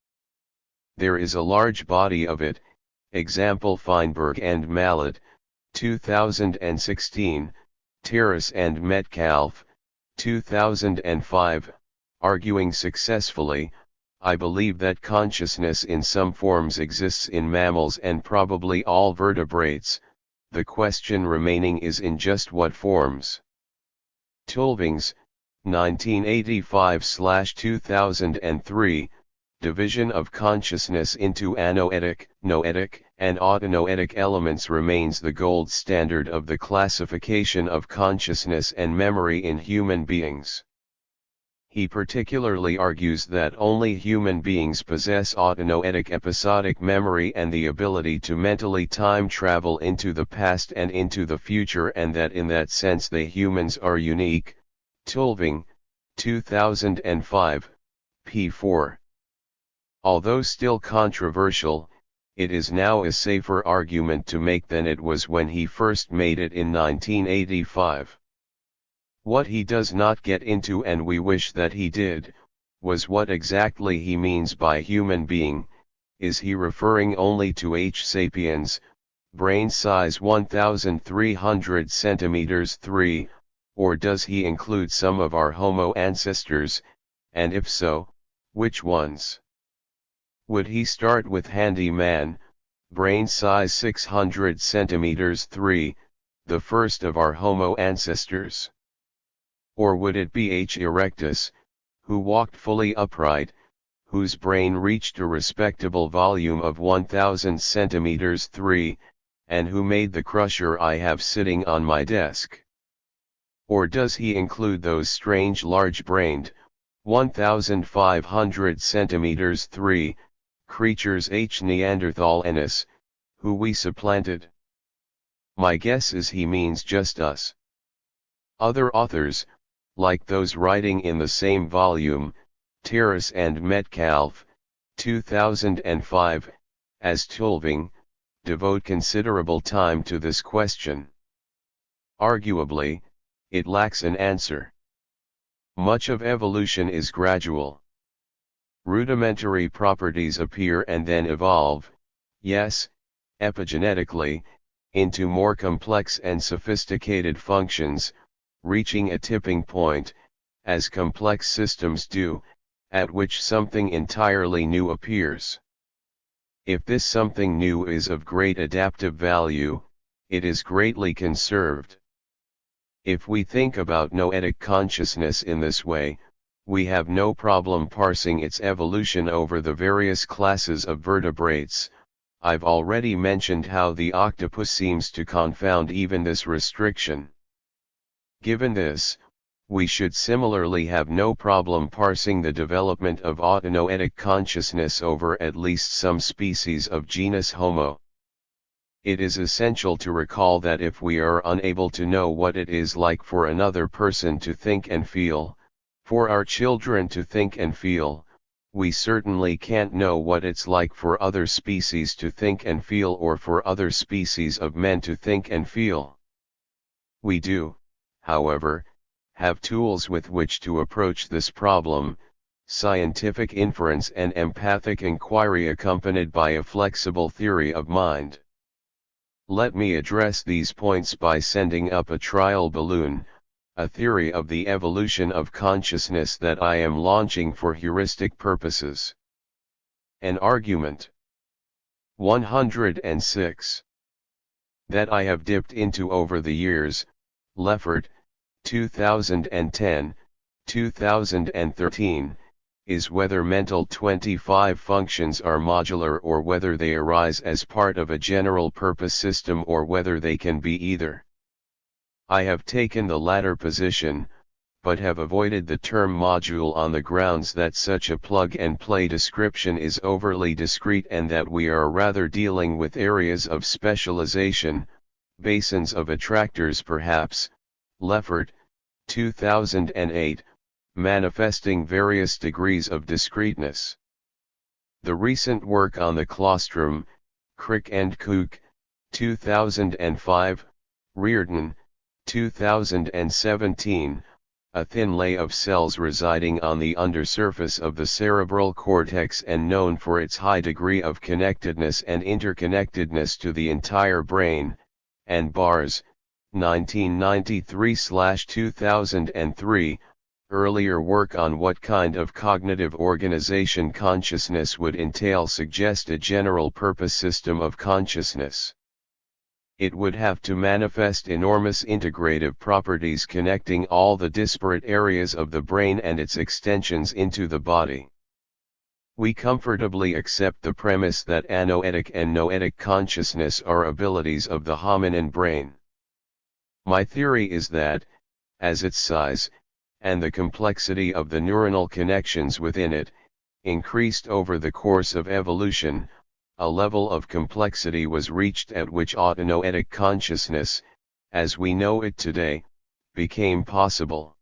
S1: There is a large body of it, example Feinberg and Mallet, 2016, Terrace and Metcalf, 2005, arguing successfully, I believe, that consciousness in some forms exists in mammals and probably all vertebrates. The question remaining is in just what forms. Tulvings, 1985/2003, Division of consciousness into anoetic, noetic, and autonoetic elements remains the gold standard of the classification of consciousness and memory in human beings. He particularly argues that only human beings possess autonoetic episodic memory and the ability to mentally time travel into the past and into the future, and that in that sense they humans are unique. Tulving, 2005, p. 4. Although still controversial, it is now a safer argument to make than it was when he first made it in 1985. What he does not get into, and we wish that he did, was what exactly he means by human being. Is he referring only to H. sapiens, brain size 1,300 centimeters 3, or does he include some of our Homo ancestors, and if so, which ones? Would he start with handy man, brain size 600 centimeters 3, the first of our Homo ancestors? Or would it be H. erectus, who walked fully upright, whose brain reached a respectable volume of 1,000 centimeters 3, and who made the crusher I have sitting on my desk? Or does he include those strange large-brained, 1,500 centimeters 3, creatures H. Neanderthalensis, who we supplanted? My guess is he means just us. Other authors, like those writing in the same volume, Terrace and Metcalfe, 2005, as Tulving, devote considerable time to this question. Arguably, it lacks an answer. Much of evolution is gradual. Rudimentary properties appear and then evolve, yes, epigenetically, into more complex and sophisticated functions, reaching a tipping point, as complex systems do, at which something entirely new appears. If this something new is of great adaptive value, it is greatly conserved. If we think about noetic consciousness in this way, we have no problem parsing its evolution over the various classes of vertebrates. I've already mentioned how the octopus seems to confound even this restriction. Given this, we should similarly have no problem parsing the development of autonoetic consciousness over at least some species of genus Homo. It is essential to recall that if we are unable to know what it is like for another person to think and feel, for our children to think and feel, we certainly can't know what it's like for other species to think and feel or for other species of men to think and feel. We do, however, have tools with which to approach this problem, scientific inference and empathic inquiry accompanied by a flexible theory of mind. Let me address these points by sending up a trial balloon, a theory of the evolution of consciousness that I am launching for heuristic purposes. An argument. 106. That I have dipped into over the years, Leffert, 2010, 2013, is whether mental 25 functions are modular or whether they arise as part of a general purpose system or whether they can be either. I have taken the latter position, but have avoided the term module on the grounds that such a plug-and-play description is overly discrete and that we are rather dealing with areas of specialization, basins of attractors perhaps, Leffert, 2008, manifesting various degrees of discreteness. The recent work on the claustrum, Crick and Cook, 2005, Reardon, 2017, a thin layer of cells residing on the undersurface of the cerebral cortex and known for its high degree of connectedness and interconnectedness to the entire brain, and Bars, 1993/2003, earlier work on what kind of cognitive organization consciousness would entail suggest a general purpose system of consciousness. It would have to manifest enormous integrative properties connecting all the disparate areas of the brain and its extensions into the body. We comfortably accept the premise that anoetic and noetic consciousness are abilities of the hominin brain. My theory is that, as its size, and the complexity of the neuronal connections within it, increased over the course of evolution, a level of complexity was reached at which autonoetic consciousness, as we know it today, became possible.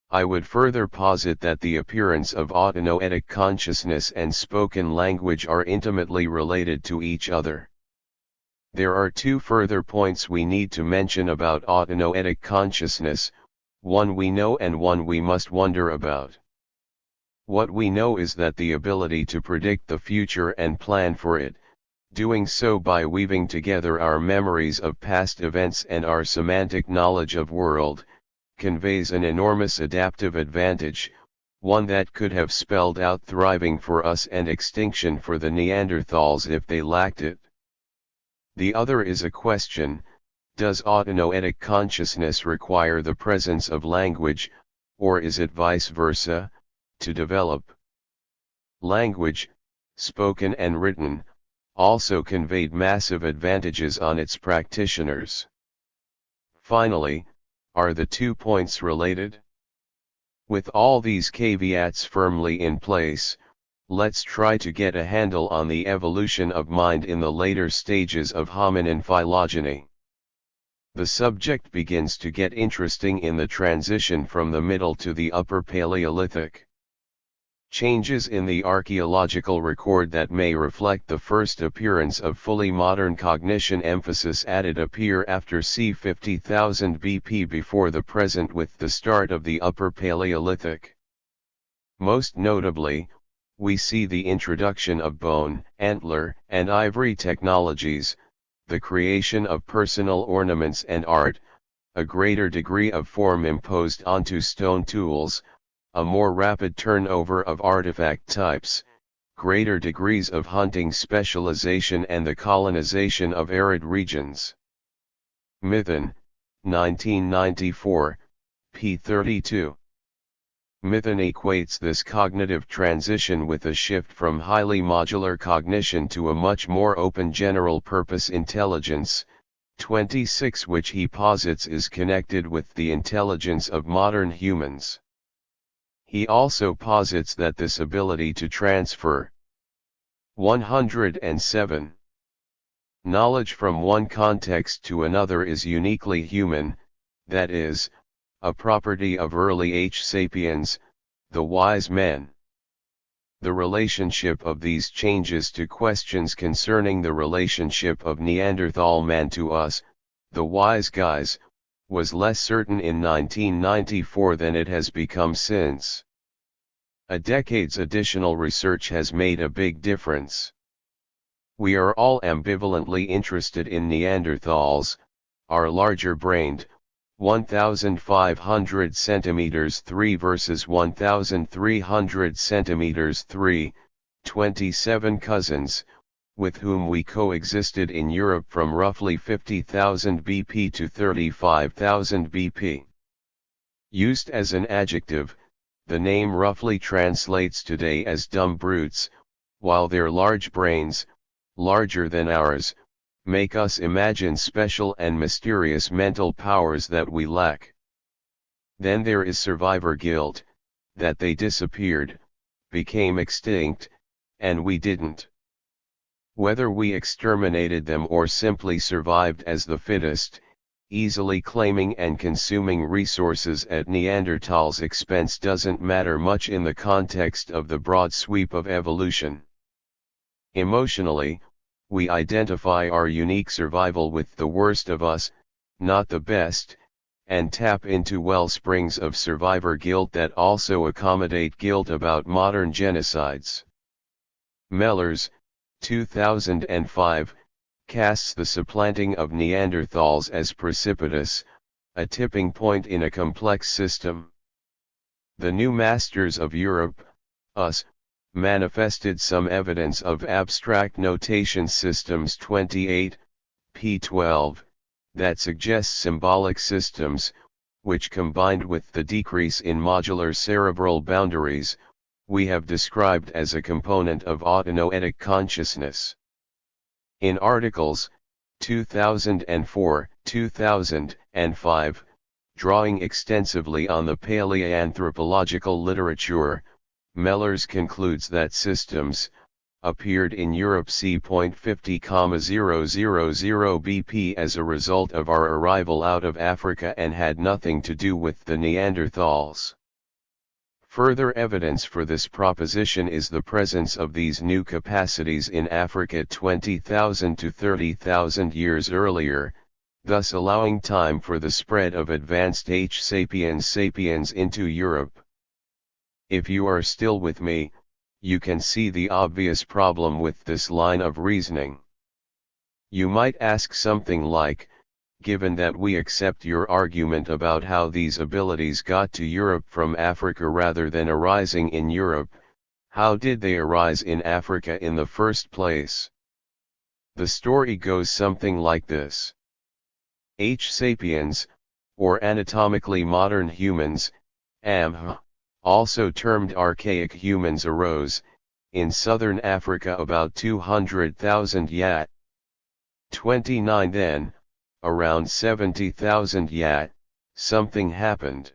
S1: I would further posit that the appearance of autonoetic consciousness and spoken language are intimately related to each other. There are two further points we need to mention about autonoetic consciousness, one we know and one we must wonder about. What we know is that the ability to predict the future and plan for it, doing so by weaving together our memories of past events and our semantic knowledge of world, conveys an enormous adaptive advantage, one that could have spelled out thriving for us and extinction for the Neanderthals if they lacked it. The other is a question: does autonoetic consciousness require the presence of language, or is it vice versa, to develop? Language, spoken and written, also conveyed massive advantages on its practitioners. Finally, Are the 2 points related? With all these caveats firmly in place, let's try to get a handle on the evolution of mind in the later stages of hominin phylogeny. The subject begins to get interesting in the transition from the Middle to the Upper Paleolithic. Changes in the archaeological record that may reflect the first appearance of fully modern cognition emphasis added appear after c. 50,000 BP before the present with the start of the Upper Paleolithic. Most notably, we see the introduction of bone, antler, and ivory technologies, the creation of personal ornaments and art, a greater degree of form imposed onto stone tools, a more rapid turnover of artifact types, greater degrees of hunting specialization and the colonization of arid regions. Mithun, 1994, p. 32. Mithun equates this cognitive transition with a shift from highly modular cognition to a much more open general-purpose intelligence, 26, which he posits is connected with the intelligence of modern humans. He also posits that this ability to transfer 107 knowledge from one context to another is uniquely human, that is, a property of early H. sapiens, the wise men. The relationship of these changes to questions concerning the relationship of Neanderthal man to us, the wise guys, was less certain in 1994 than it has become since. A decade's additional research has made a big difference. We are all ambivalently interested in Neanderthals, our larger-brained, 1,500 centimeters 3 versus 1,300 centimeters 3, 27 cousins, with whom we coexisted in Europe from roughly 50,000 BP to 35,000 BP. Used as an adjective, the name roughly translates today as dumb brutes, while their large brains, larger than ours, make us imagine special and mysterious mental powers that we lack. Then there is survivor guilt, that they disappeared, became extinct, and we didn't. Whether we exterminated them or simply survived as the fittest, easily claiming and consuming resources at Neanderthals' expense doesn't matter much in the context of the broad sweep of evolution. Emotionally, we identify our unique survival with the worst of us, not the best, and tap into well springs of survivor guilt that also accommodate guilt about modern genocides. Mellers, 2005, casts the supplanting of Neanderthals as precipitous, a tipping point in a complex system. The new masters of Europe, us, manifested some evidence of abstract notation systems 28, p. 12, that suggests symbolic systems, which combined with the decrease in modular cerebral boundaries, we have described as a component of autonoetic consciousness. In articles, 2004, 2005, drawing extensively on the paleoanthropological literature, Mellers concludes that systems, appeared in Europe c.50,000 BP as a result of our arrival out of Africa and had nothing to do with the Neanderthals. Further evidence for this proposition is the presence of these new capacities in Africa 20,000 to 30,000 years earlier, thus allowing time for the spread of advanced H. sapiens into Europe. If you are still with me, you can see the obvious problem with this line of reasoning. You might ask something like, given that we accept your argument about how these abilities got to Europe from Africa rather than arising in Europe, how did they arise in Africa in the first place? The story goes something like this. H. sapiens, or anatomically modern humans, also termed archaic humans, arose, in southern Africa about 200,000 yat. 29 then, around 70,000 yat. Something happened.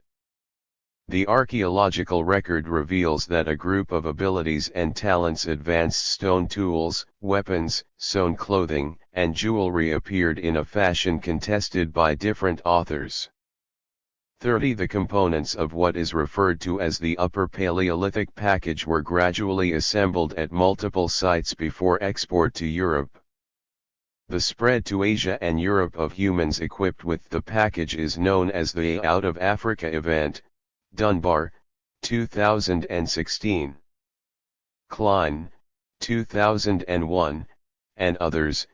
S1: The archaeological record reveals that a group of abilities and talents advanced stone tools, weapons, sewn clothing, and jewelry appeared in a fashion contested by different authors. 30. The components of what is referred to as the Upper Paleolithic package were gradually assembled at multiple sites before export to Europe. The spread to Asia and Europe of humans equipped with the package is known as the Out of Africa event. Dunbar, 2016. Klein, 2001, and others,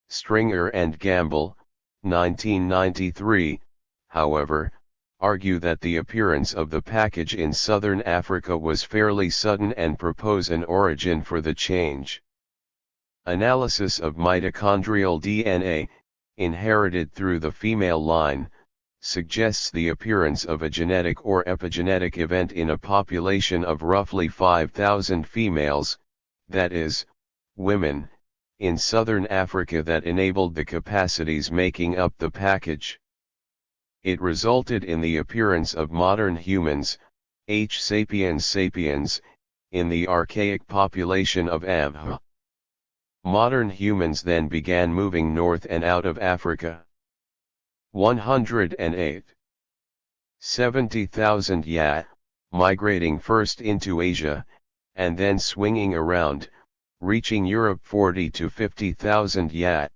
S1: Stringer and Gamble, 1993, however, argue that the appearance of the package in southern Africa was fairly sudden and propose an origin for the change. Analysis of mitochondrial DNA, inherited through the female line, suggests the appearance of a genetic or epigenetic event in a population of roughly 5,000 females, that is, women, in southern Africa that enabled the capacities making up the package. It resulted in the appearance of modern humans, H. sapiens sapiens, in the archaic population of Avha. Modern humans then began moving north and out of Africa. 108. 70,000 Ya, migrating first into Asia, and then swinging around, reaching Europe 40 to 50,000 Ya.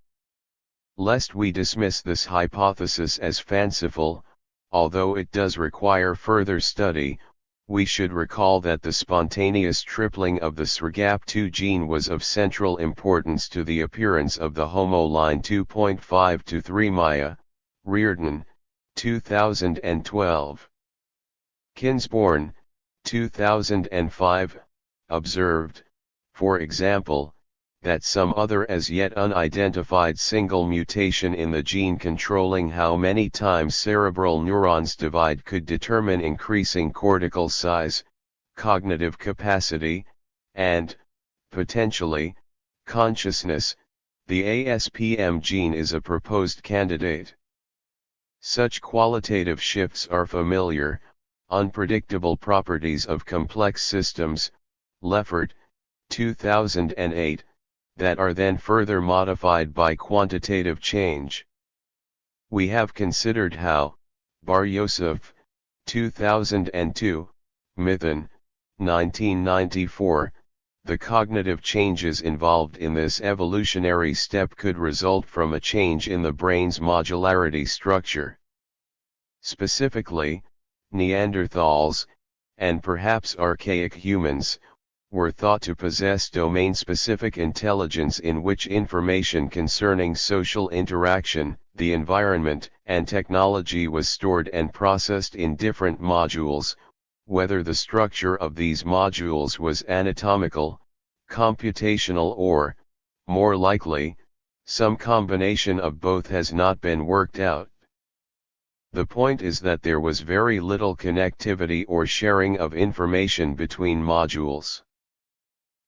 S1: Lest we dismiss this hypothesis as fanciful, although it does require further study, we should recall that the spontaneous tripling of the SRGAP2 gene was of central importance to the appearance of the Homo line 2.5 to 3 Maya, Reardon, 2012. Kinsborn, 2005, observed, for example, that some other as yet unidentified single mutation in the gene controlling how many times cerebral neurons divide could determine increasing cortical size, cognitive capacity, and, potentially, consciousness. The ASPM gene is a proposed candidate. Such qualitative shifts are familiar, unpredictable properties of complex systems, Leffert, 2008, that are then further modified by quantitative change. We have considered how, Bar Yosef, 2002, Mithen, 1994, the cognitive changes involved in this evolutionary step could result from a change in the brain's modularity structure. Specifically, Neanderthals, and perhaps archaic humans, were thought to possess domain-specific intelligence in which information concerning social interaction, the environment, and technology was stored and processed in different modules, whether the structure of these modules was anatomical, computational or, more likely, some combination of both has not been worked out. The point is that there was very little connectivity or sharing of information between modules.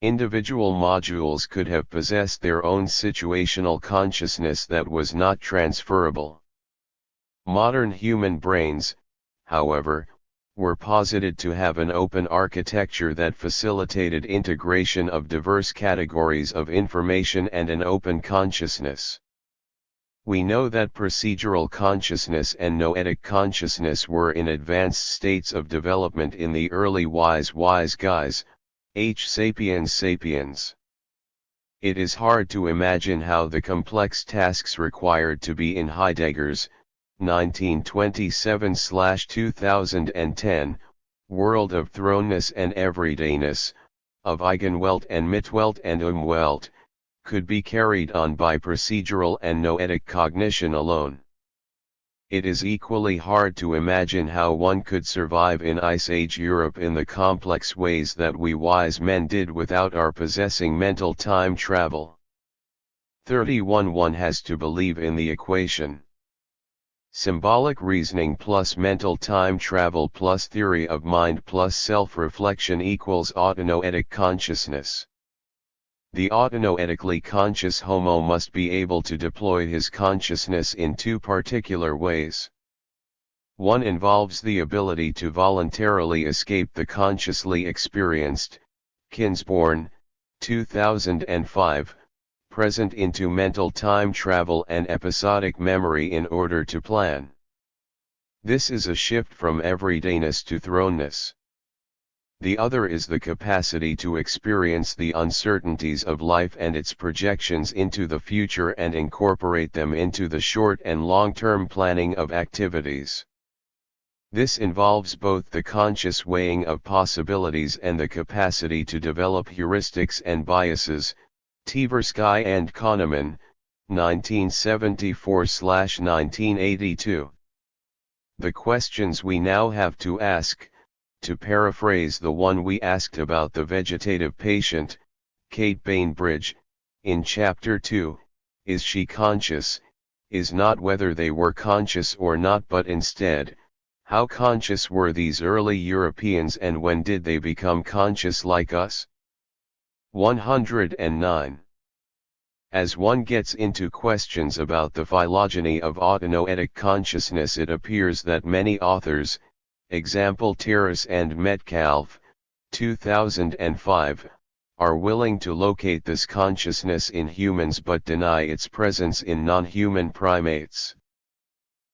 S1: Individual modules could have possessed their own situational consciousness that was not transferable. Modern human brains, however, were posited to have an open architecture that facilitated integration of diverse categories of information and an open consciousness. We know that procedural consciousness and noetic consciousness were in advanced states of development in the early wise guys, H. sapiens sapiens. It is hard to imagine how the complex tasks required to be in Heidegger's 1927/2010 world of thrownness and everydayness, of Eigenwelt and Mitwelt and Umwelt, could be carried on by procedural and noetic cognition alone. It is equally hard to imagine how one could survive in Ice Age Europe in the complex ways that we wise men did without our possessing mental time travel. 31. One has to believe in the equation. Symbolic reasoning plus mental time travel plus theory of mind plus self-reflection equals autonoetic consciousness. The autonoetically conscious Homo must be able to deploy his consciousness in two particular ways. One involves the ability to voluntarily escape the consciously experienced, Kinsborn, 2005, present into mental time travel and episodic memory in order to plan. This is a shift from everydayness to thrownness. The other is the capacity to experience the uncertainties of life and its projections into the future and incorporate them into the short and long-term planning of activities. This involves both the conscious weighing of possibilities and the capacity to develop heuristics and biases. Tversky and Kahneman, 1974/1982. The questions we now have to ask, to paraphrase the one we asked about the vegetative patient, Kate Bainbridge, in Chapter 2, Is She Conscious?, is not whether they were conscious or not, but instead, how conscious were these early Europeans and when did they become conscious like us? 109. As one gets into questions about the phylogeny of autonoetic consciousness, it appears that many authors, example Terrace and Metcalfe, 2005, are willing to locate this consciousness in humans but deny its presence in non-human primates.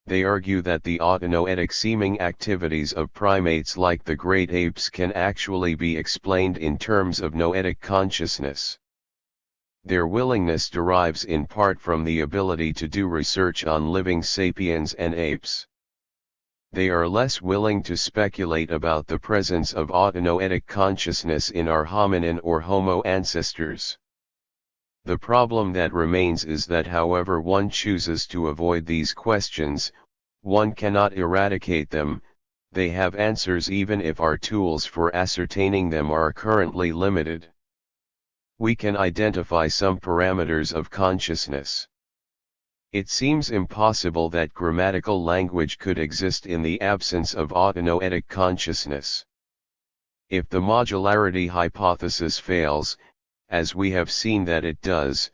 S1: They argue that the autonoetic seeming activities of primates like the great apes can actually be explained in terms of noetic consciousness. Their willingness derives in part from the ability to do research on living sapiens and apes. They are less willing to speculate about the presence of autonoetic consciousness in our hominin or Homo ancestors. The problem that remains is that however one chooses to avoid these questions, one cannot eradicate them. They have answers even if our tools for ascertaining them are currently limited. We can identify some parameters of consciousness. It seems impossible that grammatical language could exist in the absence of autonoetic consciousness. If the modularity hypothesis fails, as we have seen that it does,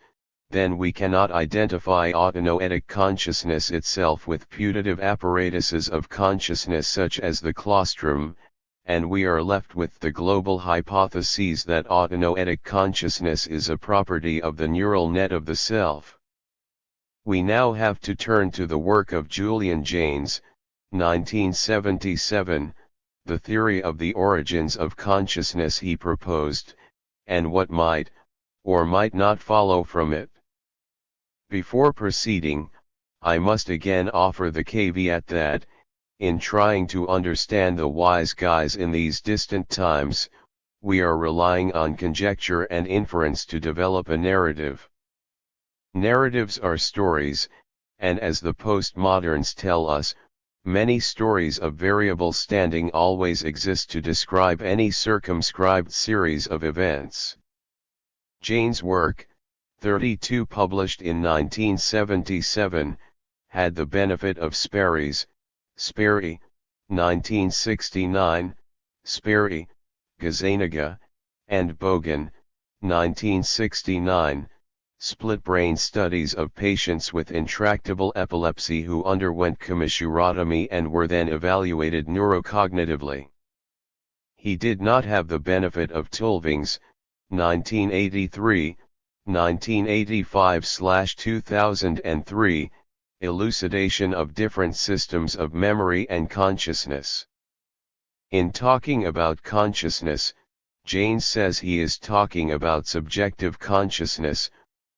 S1: then we cannot identify autonoetic consciousness itself with putative apparatuses of consciousness such as the claustrum, and we are left with the global hypotheses that autonoetic consciousness is a property of the neural net of the self. We now have to turn to the work of Julian Jaynes, 1977, the theory of the origins of consciousness he proposed, and what might, or might not follow from it. Before proceeding, I must again offer the caveat that, in trying to understand the wise guys in these distant times, we are relying on conjecture and inference to develop a narrative. Narratives are stories, and as the postmoderns tell us, many stories of variable standing always exist to describe any circumscribed series of events. Jaynes' work, 32 published in 1977, had the benefit of Sperry, 1969, Sperry, Gazzaniga, and Bogan, 1969, split-brain studies of patients with intractable epilepsy who underwent commissurotomy and were then evaluated neurocognitively. He did not have the benefit of Tulving's, 1983, 1985/2003, elucidation of different systems of memory and consciousness. In talking about consciousness, Jaynes says he is talking about subjective consciousness,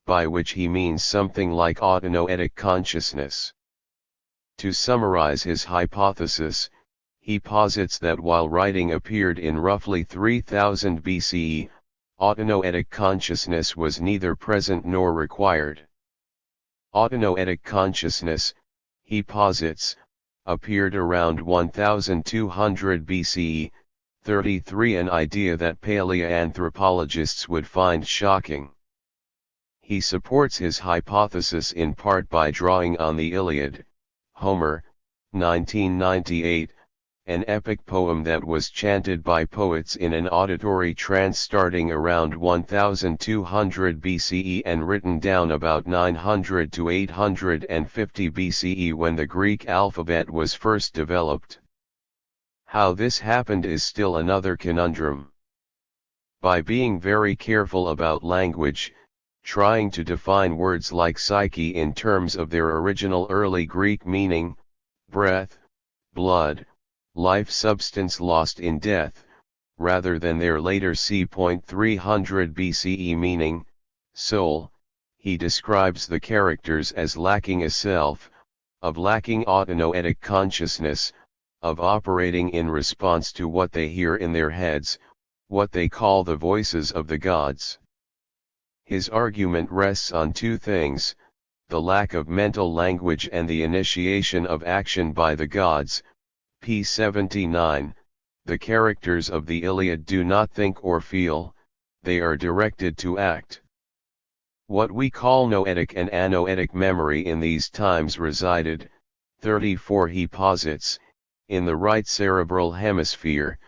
S1: by which he means something like autonoetic consciousness. To summarize his hypothesis, he posits that while writing appeared in roughly 3000 BCE, autonoetic consciousness was neither present nor required. Autonoetic consciousness, he posits, appeared around 1200 BCE, 33, an idea that paleoanthropologists would find shocking. He supports his hypothesis in part by drawing on the Iliad, Homer, 1998, an epic poem that was chanted by poets in an auditory trance starting around 1200 BCE and written down about 900 to 850 BCE when the Greek alphabet was first developed. How this happened is still another conundrum. By being very careful about language, trying to define words like psyche in terms of their original early Greek meaning, breath, blood, life substance lost in death, rather than their later c.300 BCE meaning, soul, he describes the characters as lacking a self, of lacking autonoetic consciousness, of operating in response to what they hear in their heads, what they call the voices of the gods. His argument rests on two things, the lack of mental language and the initiation of action by the gods. p. 79, the characters of the Iliad do not think or feel, they are directed to act. What we call noetic and anoetic memory in these times resided, 34 he posits, in the right cerebral hemisphere,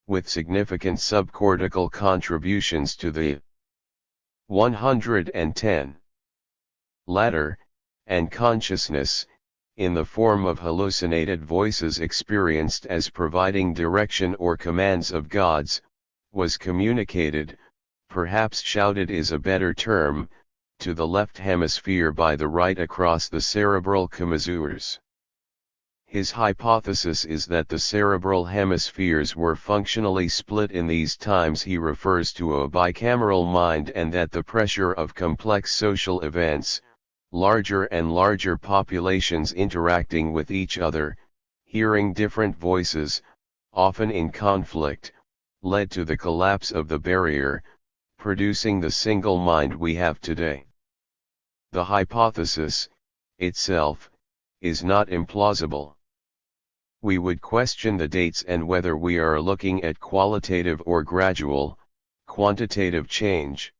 S1: with significant subcortical contributions to the 110 latter, and consciousness, in the form of hallucinated voices experienced as providing direction or commands of gods, was communicated, perhaps shouted is a better term, to the left hemisphere by the right across the cerebral commissures. His hypothesis is that the cerebral hemispheres were functionally split in these times he refers to a bicameral mind and that the pressure of complex social events, larger and larger populations interacting with each other, hearing different voices, often in conflict, led to the collapse of the barrier, producing the single mind we have today. The hypothesis, itself, is not implausible. We would question the dates and whether we are looking at qualitative or gradual, quantitative change.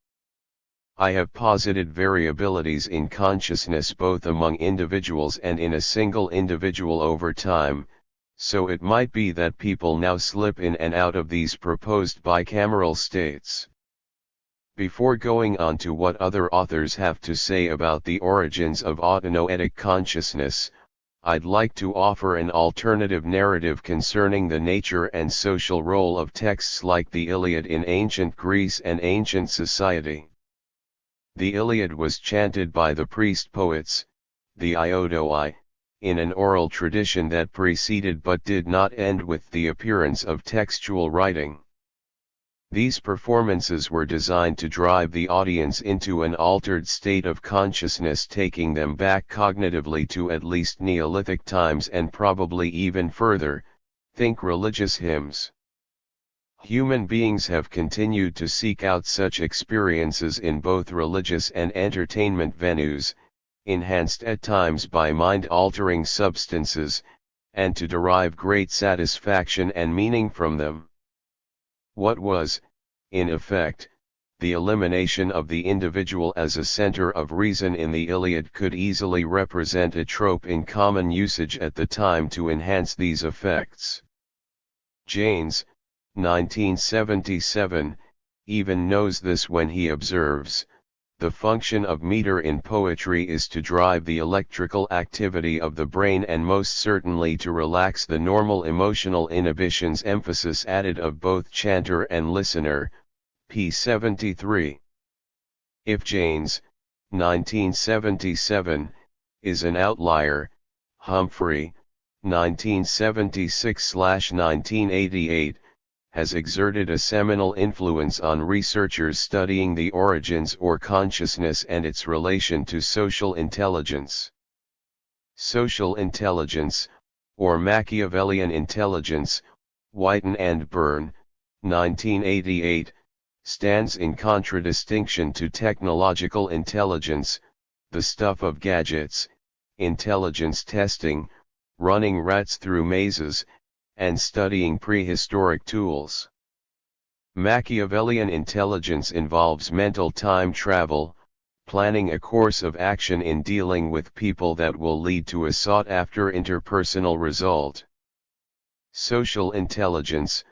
S1: I have posited variabilities in consciousness both among individuals and in a single individual over time, so it might be that people now slip in and out of these proposed bicameral states. Before going on to what other authors have to say about the origins of autonoetic consciousness, I'd like to offer an alternative narrative concerning the nature and social role of texts like the Iliad in ancient Greece and ancient society. The Iliad was chanted by the priest poets, the Iodoi, in an oral tradition that preceded but did not end with the appearance of textual writing. These performances were designed to drive the audience into an altered state of consciousness, taking them back cognitively to at least Neolithic times and probably even further, think religious hymns. Human beings have continued to seek out such experiences in both religious and entertainment venues, enhanced at times by mind-altering substances, and to derive great satisfaction and meaning from them. What was, in effect, the elimination of the individual as a center of reason in the Iliad could easily represent a trope in common usage at the time to enhance these effects. Janes, 1977, even knows this when he observes, the function of meter in poetry is to drive the electrical activity of the brain and most certainly to relax the normal emotional inhibitions. Emphasis added of both chanter and listener, p. 73. If Janes, 1977, is an outlier, Humphrey, 1976-1988, has exerted a seminal influence on researchers studying the origins or consciousness and its relation to social intelligence. Social intelligence, or Machiavellian intelligence, Whiten and Byrne, 1988, stands in contradistinction to technological intelligence, the stuff of gadgets, intelligence testing, running rats through mazes, and studying prehistoric tools. Machiavellian intelligence involves mental time travel, planning a course of action in dealing with people that will lead to a sought-after interpersonal result. Social intelligence,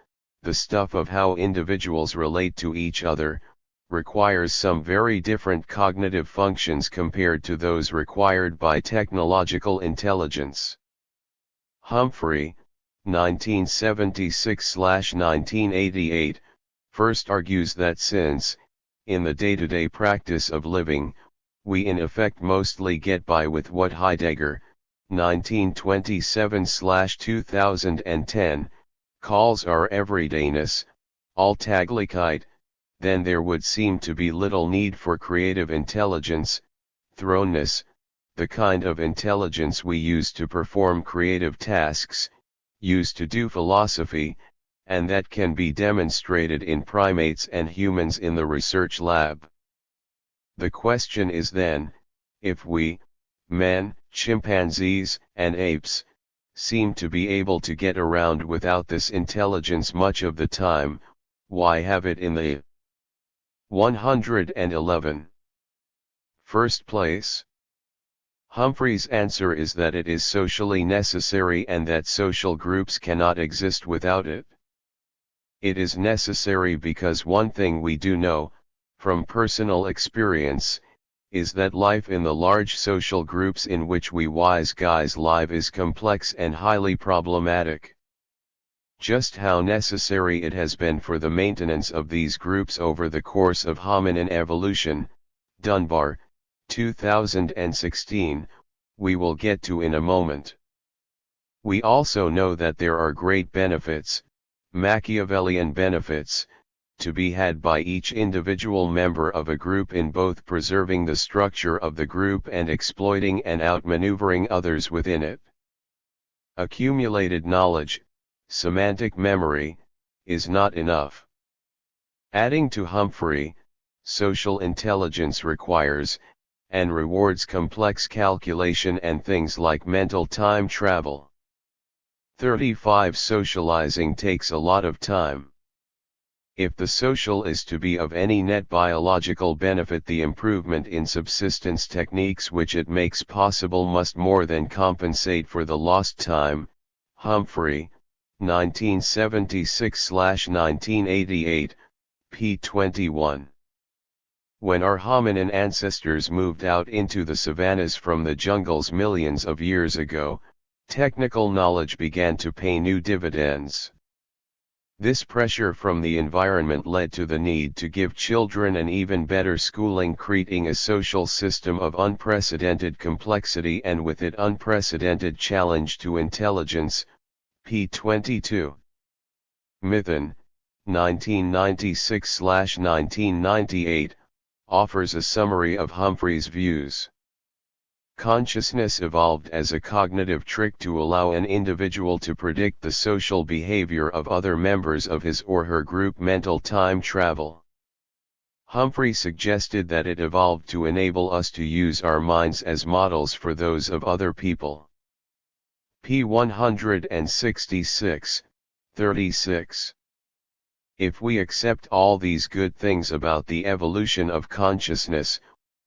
S1: the stuff of how individuals relate to each other, requires some very different cognitive functions compared to those required by technological intelligence. Humphrey, 1976-1988, first argues that since, in the day-to-day practice of living, we in effect mostly get by with what Heidegger, 1927-2010, calls our everydayness, Alltäglichkeit, then there would seem to be little need for creative intelligence, thrownness, the kind of intelligence we use to perform creative tasks, use to do philosophy, and that can be demonstrated in primates and humans in the research lab. The question is then, if we, men, chimpanzees, and apes, seem to be able to get around without this intelligence much of the time, why have it in the 111. First place? Humphrey's answer is that it is socially necessary and that social groups cannot exist without it. It is necessary because one thing we do know, from personal experience, is that life in the large social groups in which we wise guys live is complex and highly problematic. Just how necessary it has been for the maintenance of these groups over the course of hominin evolution, Dunbar, 2016, we will get to in a moment. We also know that there are great benefits, Machiavellian benefits, to be had by each individual member of a group in both preserving the structure of the group and exploiting and outmaneuvering others within it. Accumulated knowledge, semantic memory, is not enough. Adding to Humphrey, social intelligence requires, and rewards complex calculation and things like mental time travel. 35 Socializing takes a lot of time. If the social is to be of any net biological benefit, the improvement in subsistence techniques which it makes possible must more than compensate for the lost time. Humphrey, 1976-1988, p. 21. When our hominin ancestors moved out into the savannas from the jungles millions of years ago, technical knowledge began to pay new dividends. This pressure from the environment led to the need to give children an even better schooling, creating a social system of unprecedented complexity and with it unprecedented challenge to intelligence. p. 22. Mithun, 1996-1998, offers a summary of Humphrey's views. Consciousness evolved as a cognitive trick to allow an individual to predict the social behavior of other members of his or her group. Mental time travel. Humphrey suggested that it evolved to enable us to use our minds as models for those of other people. p. 166, 36. If we accept all these good things about the evolution of consciousness,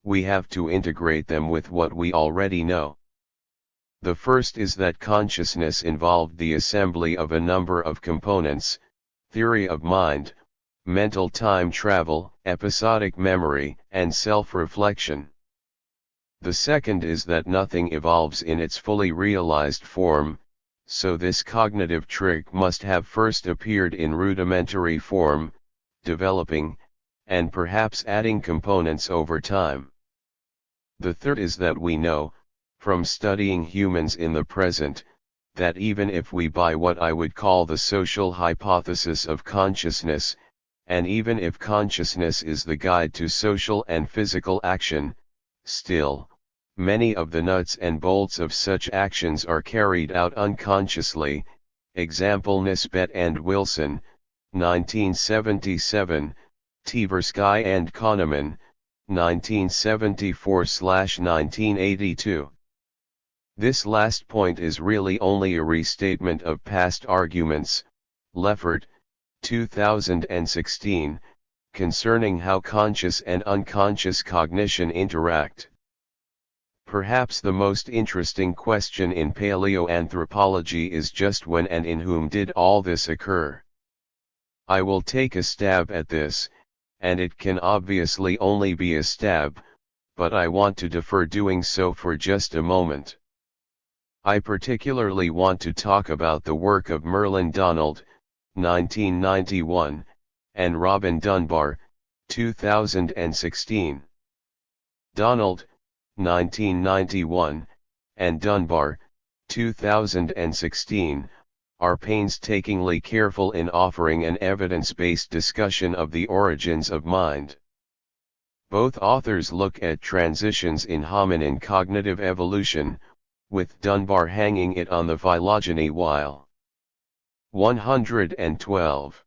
S1: we have to integrate them with what we already know. The first is that consciousness involved the assembly of a number of components: theory of mind, mental time travel, episodic memory, and self-reflection. The second is that nothing evolves in its fully realized form, so this cognitive trick must have first appeared in rudimentary form, developing, and perhaps adding components over time. The third is that we know, from studying humans in the present, that even if we buy what I would call the social hypothesis of consciousness, and even if consciousness is the guide to social and physical action, still, many of the nuts and bolts of such actions are carried out unconsciously. Example: Nisbet and Wilson, 1977, Tversky and Kahneman, 1974-1982. This last point is really only a restatement of past arguments, Leffert, 2016, concerning how conscious and unconscious cognition interact. Perhaps the most interesting question in paleoanthropology is just when and in whom did all this occur? I will take a stab at this, and it can obviously only be a stab, but I want to defer doing so for just a moment. I particularly want to talk about the work of Merlin Donald, 1991, and Robin Dunbar, 2016. Donald, 1991, and Dunbar, 2016, are painstakingly careful in offering an evidence-based discussion of the origins of mind. Both authors look at transitions in hominin cognitive evolution, with Dunbar hanging it on the phylogeny while 112.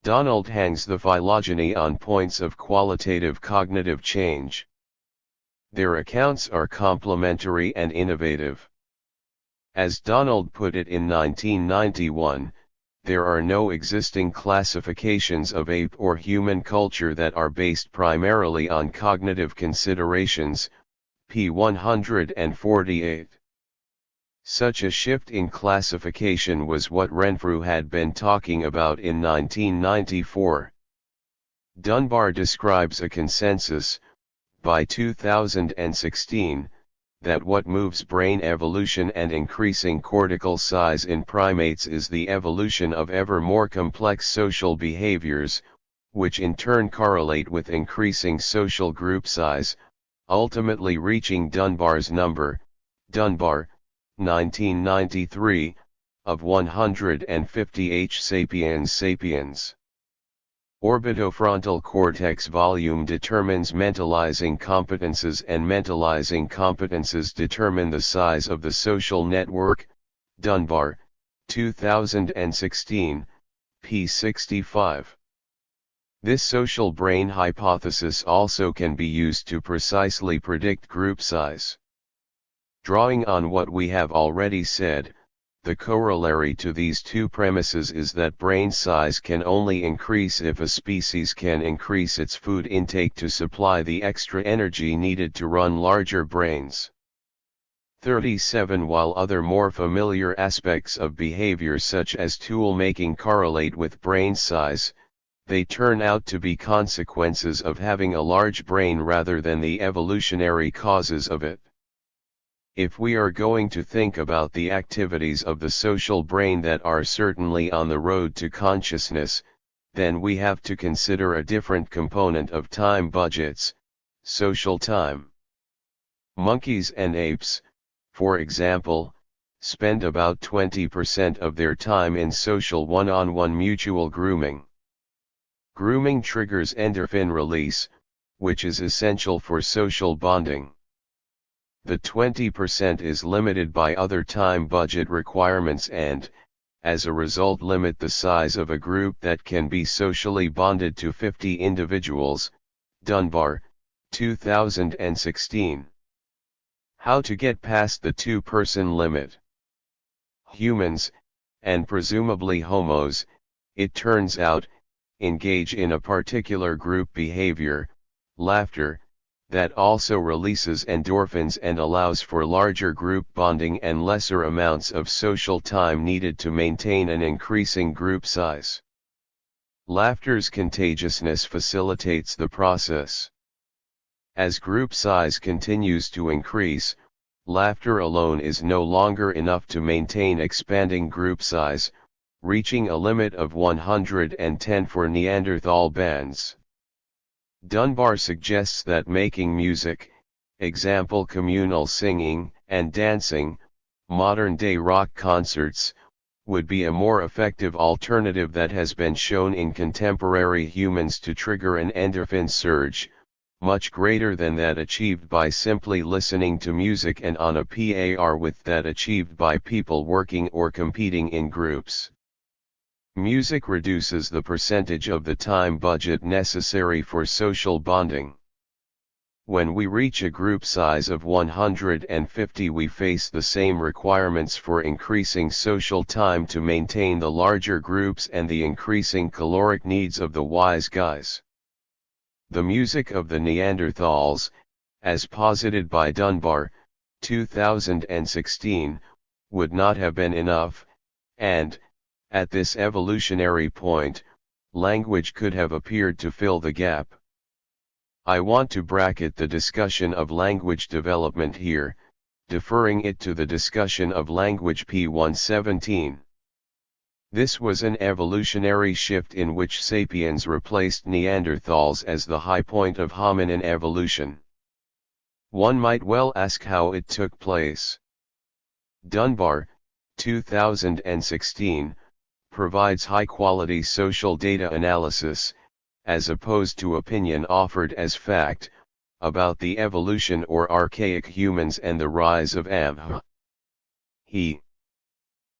S1: Donald hangs the phylogeny on points of qualitative cognitive change. Their accounts are complementary and innovative. As Donald put it in 1991, there are no existing classifications of ape or human culture that are based primarily on cognitive considerations, p. 148. Such a shift in classification was what Renfrew had been talking about in 1994. Dunbar describes a consensus, by 2016, that what moves brain evolution and increasing cortical size in primates is the evolution of ever more complex social behaviors, which in turn correlate with increasing social group size, ultimately reaching Dunbar's number, Dunbar, 1993, of 150 H. sapiens sapiens. Orbitofrontal cortex volume determines mentalizing competences, and mentalizing competences determine the size of the social network, Dunbar, 2016, p. 65. This social brain hypothesis also can be used to precisely predict group size. Drawing on what we have already said, the corollary to these two premises is that brain size can only increase if a species can increase its food intake to supply the extra energy needed to run larger brains. 37. While other more familiar aspects of behavior such as tool making correlate with brain size, they turn out to be consequences of having a large brain rather than the evolutionary causes of it. If we are going to think about the activities of the social brain that are certainly on the road to consciousness, then we have to consider a different component of time budgets, social time. Monkeys and apes, for example, spend about 20% of their time in social one-on-one mutual grooming. Grooming triggers endorphin release, which is essential for social bonding. The 20% is limited by other time budget requirements and, as a result, limit the size of a group that can be socially bonded to 50 individuals, Dunbar, 2016. How to get past the two-person limit? Humans, and presumably homos, it turns out, engage in a particular group behavior, laughter, that also releases endorphins and allows for larger group bonding and lesser amounts of social time needed to maintain an increasing group size. Laughter's contagiousness facilitates the process. As group size continues to increase, laughter alone is no longer enough to maintain expanding group size, reaching a limit of 110 for Neanderthal bands. Dunbar suggests that making music, example communal singing and dancing, modern-day rock concerts, would be a more effective alternative that has been shown in contemporary humans to trigger an endorphin surge, much greater than that achieved by simply listening to music and on a par with that achieved by people working or competing in groups. Music reduces the percentage of the time budget necessary for social bonding. When we reach a group size of 150, we face the same requirements for increasing social time to maintain the larger groups and the increasing caloric needs of the wise guys. The music of the Neanderthals, as posited by Dunbar, 2016, would not have been enough, and, at this evolutionary point, language could have appeared to fill the gap. I want to bracket the discussion of language development here, deferring it to the discussion of language p117. This was an evolutionary shift in which sapiens replaced Neanderthals as the high point of hominin evolution. One might well ask how it took place. Dunbar, 2016, provides high-quality social data analysis, as opposed to opinion offered as fact, about the evolution or archaic humans and the rise of Am. He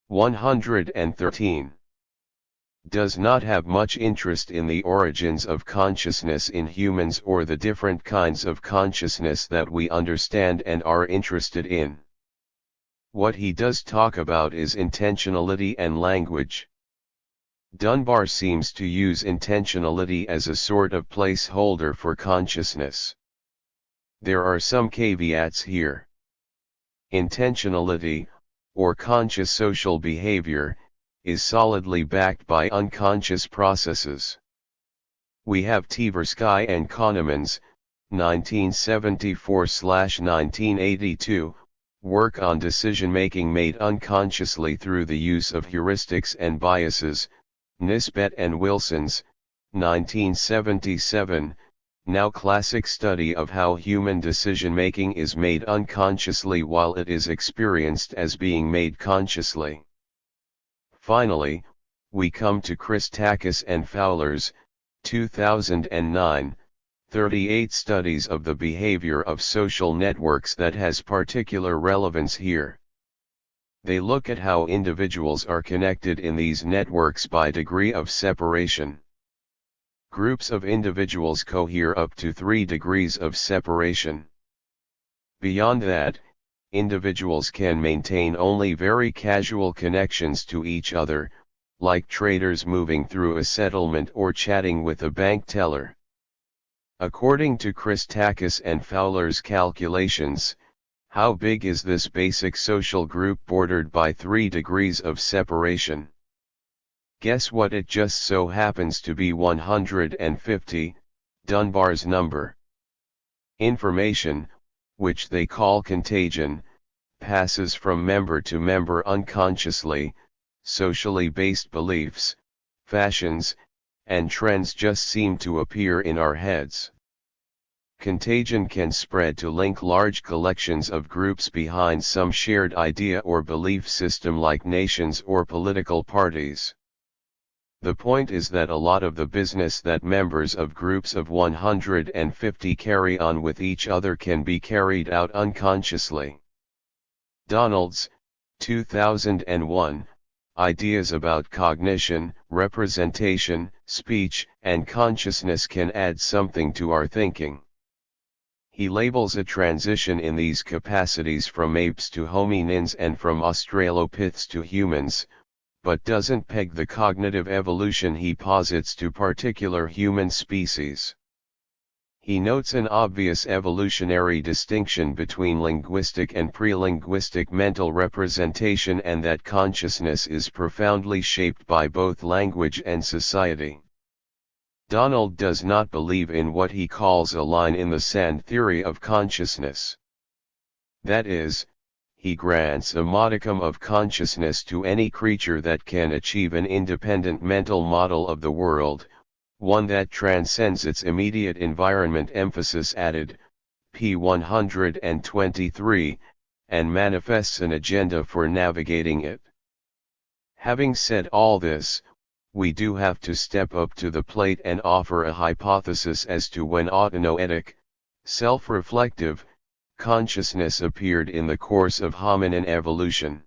S1: 113 does not have much interest in the origins of consciousness in humans or the different kinds of consciousness that we understand and are interested in. What he does talk about is intentionality and language. Dunbar seems to use intentionality as a sort of placeholder for consciousness. There are some caveats here. Intentionality, or conscious social behavior, is solidly backed by unconscious processes. We have Tversky and Kahnemans, 1974-1982, work on decision-making made unconsciously through the use of heuristics and biases, Nisbet and Wilson's, 1977, now classic study of how human decision-making is made unconsciously while it is experienced as being made consciously. Finally, we come to Christakis and Fowler's, 2009, 38 studies of the behavior of social networks that has particular relevance here. They look at how individuals are connected in these networks by degree of separation. Groups of individuals cohere up to 3 degrees of separation. Beyond that, individuals can maintain only very casual connections to each other, like traders moving through a settlement or chatting with a bank teller. According to Christakis and Fowler's calculations, how big is this basic social group bordered by 3 degrees of separation? Guess what? It just so happens to be 150, Dunbar's number. Information, which they call contagion, passes from member to member unconsciously. Socially based beliefs, fashions, and trends just seem to appear in our heads. Contagion can spread to link large collections of groups behind some shared idea or belief system like nations or political parties. The point is that a lot of the business that members of groups of 150 carry on with each other can be carried out unconsciously. Donald's, 2001, Ideas about Cognition, Representation, Speech, and Consciousness can add something to our thinking. He labels a transition in these capacities from apes to hominins and from Australopiths to humans, but doesn't peg the cognitive evolution he posits to particular human species. He notes an obvious evolutionary distinction between linguistic and pre-linguistic mental representation and that consciousness is profoundly shaped by both language and society. Donald does not believe in what he calls a line-in-the-sand theory of consciousness. That is, he grants a modicum of consciousness to any creature that can achieve an independent mental model of the world, one that transcends its immediate environment. Emphasis added, p. 123, and manifests an agenda for navigating it. Having said all this, we do have to step up to the plate and offer a hypothesis as to when autonoetic, self-reflective, consciousness appeared in the course of hominin evolution.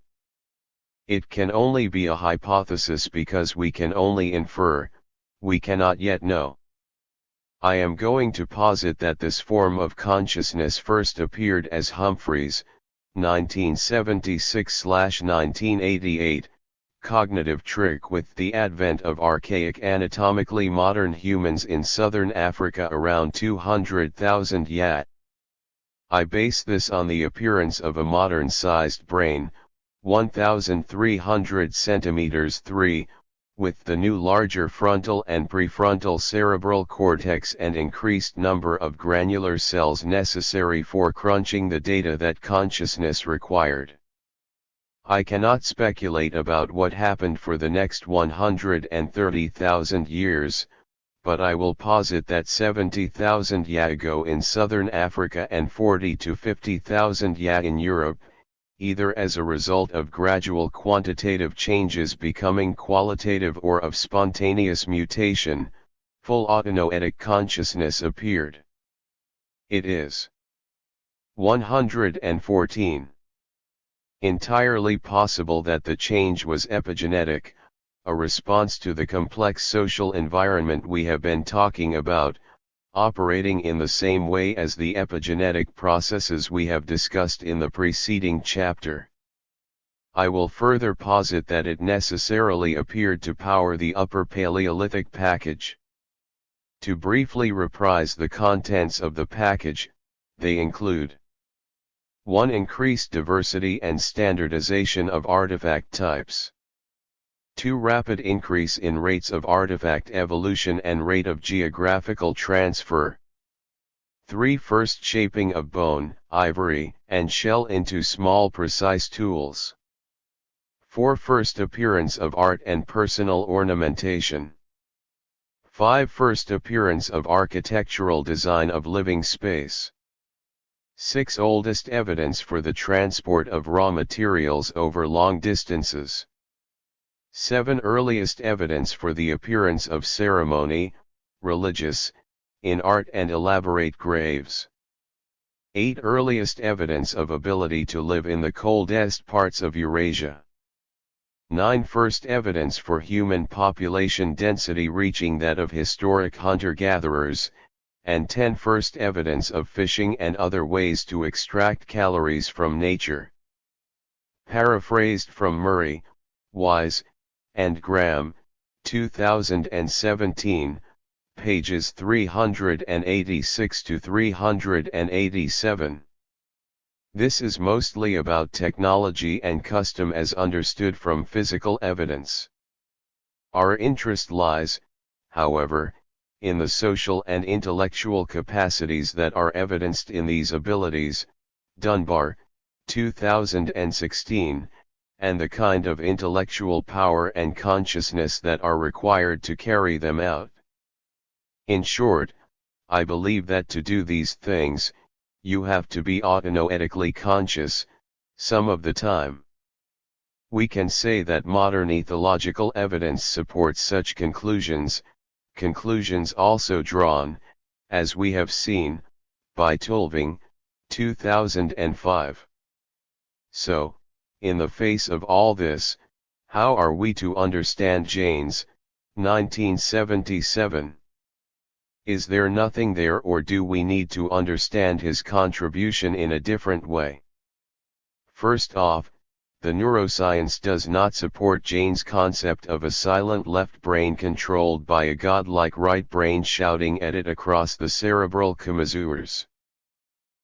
S1: It can only be a hypothesis because we can only infer, we cannot yet know. I am going to posit that this form of consciousness first appeared as Humphreys, 1976-1988, cognitive trick with the advent of archaic anatomically modern humans in southern Africa around 200,000 yat. I base this on the appearance of a modern-sized brain, 1,300 centimeters 3, with the new larger frontal and prefrontal cerebral cortex and increased number of granular cells necessary for crunching the data that consciousness required. I cannot speculate about what happened for the next 130,000 years, but I will posit that 70,000 years ago in southern Africa and 40 to 50,000 years in Europe, either as a result of gradual quantitative changes becoming qualitative or of spontaneous mutation, full autonoetic consciousness appeared. It is 114. Entirely possible that the change was epigenetic, a response to the complex social environment we have been talking about, operating in the same way as the epigenetic processes we have discussed in the preceding chapter. I will further posit that it necessarily appeared to power the Upper Paleolithic package. To briefly reprise the contents of the package, they include 1. Increased diversity and standardization of artifact types. 2. Rapid increase in rates of artifact evolution and rate of geographical transfer. 3. First shaping of bone, ivory, and shell into small precise tools. 4. First appearance of art and personal ornamentation. 5. First appearance of architectural design of living space. 6. Oldest evidence for the transport of raw materials over long distances. 7. Earliest evidence for the appearance of ceremony, religious, in art and elaborate graves. 8. Earliest evidence of ability to live in the coldest parts of Eurasia. 9. First evidence for human population density reaching that of historic hunter-gatherers, and 10. First evidence of fishing and other ways to extract calories from nature. Paraphrased from Murray, Wise, and Graham, 2017, pages 386 to 387. This is mostly about technology and custom as understood from physical evidence. Our interest lies, however, in the social and intellectual capacities that are evidenced in these abilities, Dunbar, 2016, and the kind of intellectual power and consciousness that are required to carry them out. In short, I believe that to do these things, you have to be autonoetically conscious, some of the time. We can say that modern ethological evidence supports such conclusions, conclusions also drawn, as we have seen, by Tulving, 2005. So, in the face of all this, how are we to understand Janes, 1977? Is there nothing there, or do we need to understand his contribution in a different way? First off, the neuroscience does not support Jane's concept of a silent left brain controlled by a godlike right brain shouting at it across the cerebral commissures.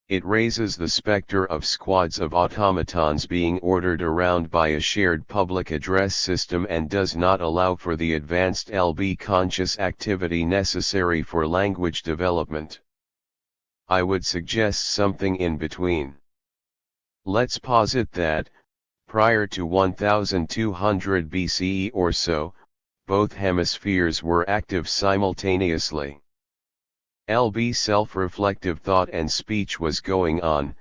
S1: It raises the specter of squads of automatons being ordered around by a shared public address system and does not allow for the advanced LB conscious activity necessary for language development. I would suggest something in between. Let's posit that, prior to 1200 BCE or so, both hemispheres were active simultaneously. LB self-reflective thought and speech was going on,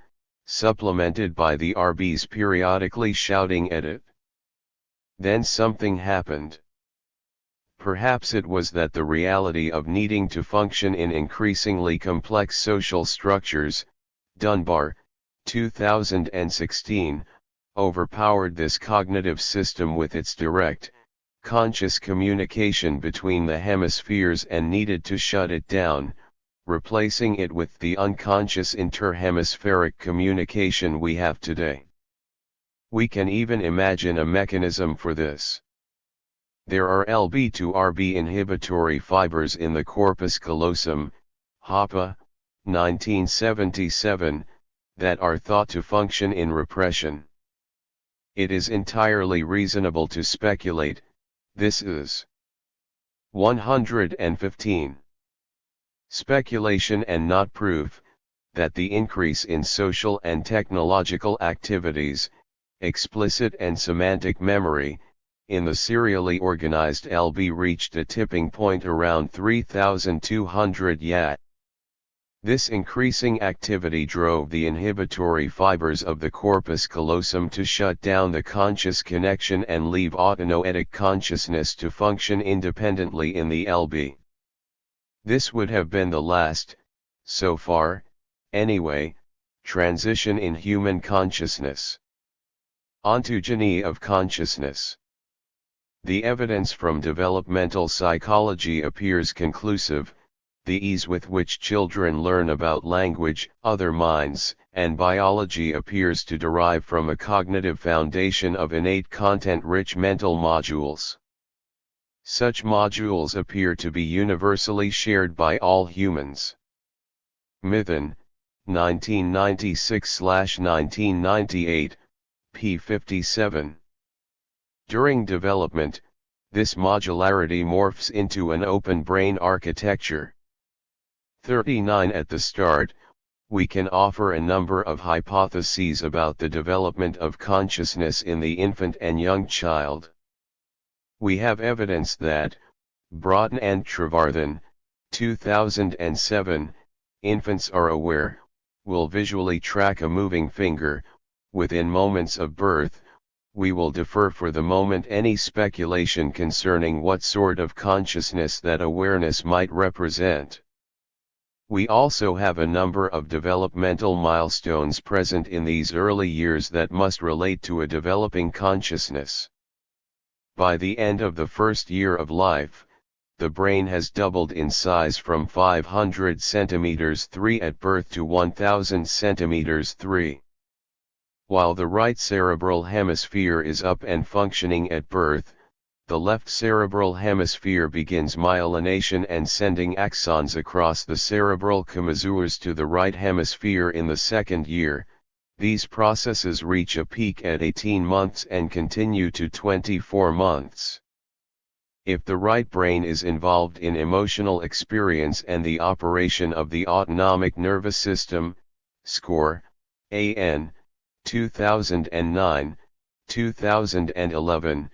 S1: supplemented by the RBs periodically shouting at it. Then something happened. Perhaps it was that the reality of needing to function in increasingly complex social structures, Dunbar, 2016, overpowered this cognitive system with its direct, conscious communication between the hemispheres and needed to shut it down, replacing it with the unconscious interhemispheric communication we have today. We can even imagine a mechanism for this. There are LB to RB inhibitory fibers in the corpus callosum, Hoppe, 1977, that are thought to function in repression. It is entirely reasonable to speculate, this is 115. Speculation and not proof, that the increase in social and technological activities, explicit and semantic memory, in the serially organized LB reached a tipping point around 3200 yat. This increasing activity drove the inhibitory fibers of the corpus callosum to shut down the conscious connection and leave autonoetic consciousness to function independently in the LB. This would have been the last, so far, anyway, transition in human consciousness. Ontogeny of consciousness. The evidence from developmental psychology appears conclusive. The ease with which children learn about language, other minds, and biology appears to derive from a cognitive foundation of innate content-rich mental modules. Such modules appear to be universally shared by all humans. Mithen, 1996/1998, p. 57. During development, this modularity morphs into an open brain architecture. 39. At the start, we can offer a number of hypotheses about the development of consciousness in the infant and young child. We have evidence that, Broughton and Trevarthen, 2007, infants are aware, will visually track a moving finger, within moments of birth. We will defer for the moment any speculation concerning what sort of consciousness that awareness might represent. We also have a number of developmental milestones present in these early years that must relate to a developing consciousness. By the end of the first year of life, the brain has doubled in size from 500 cm 3 at birth to 1000 cm 3. While the right cerebral hemisphere is up and functioning at birth, the left cerebral hemisphere begins myelination and sending axons across the cerebral commissures to the right hemisphere in the second year. These processes reach a peak at 18 months and continue to 24 months. If the right brain is involved in emotional experience and the operation of the autonomic nervous system, score, AN, 2009, 2011,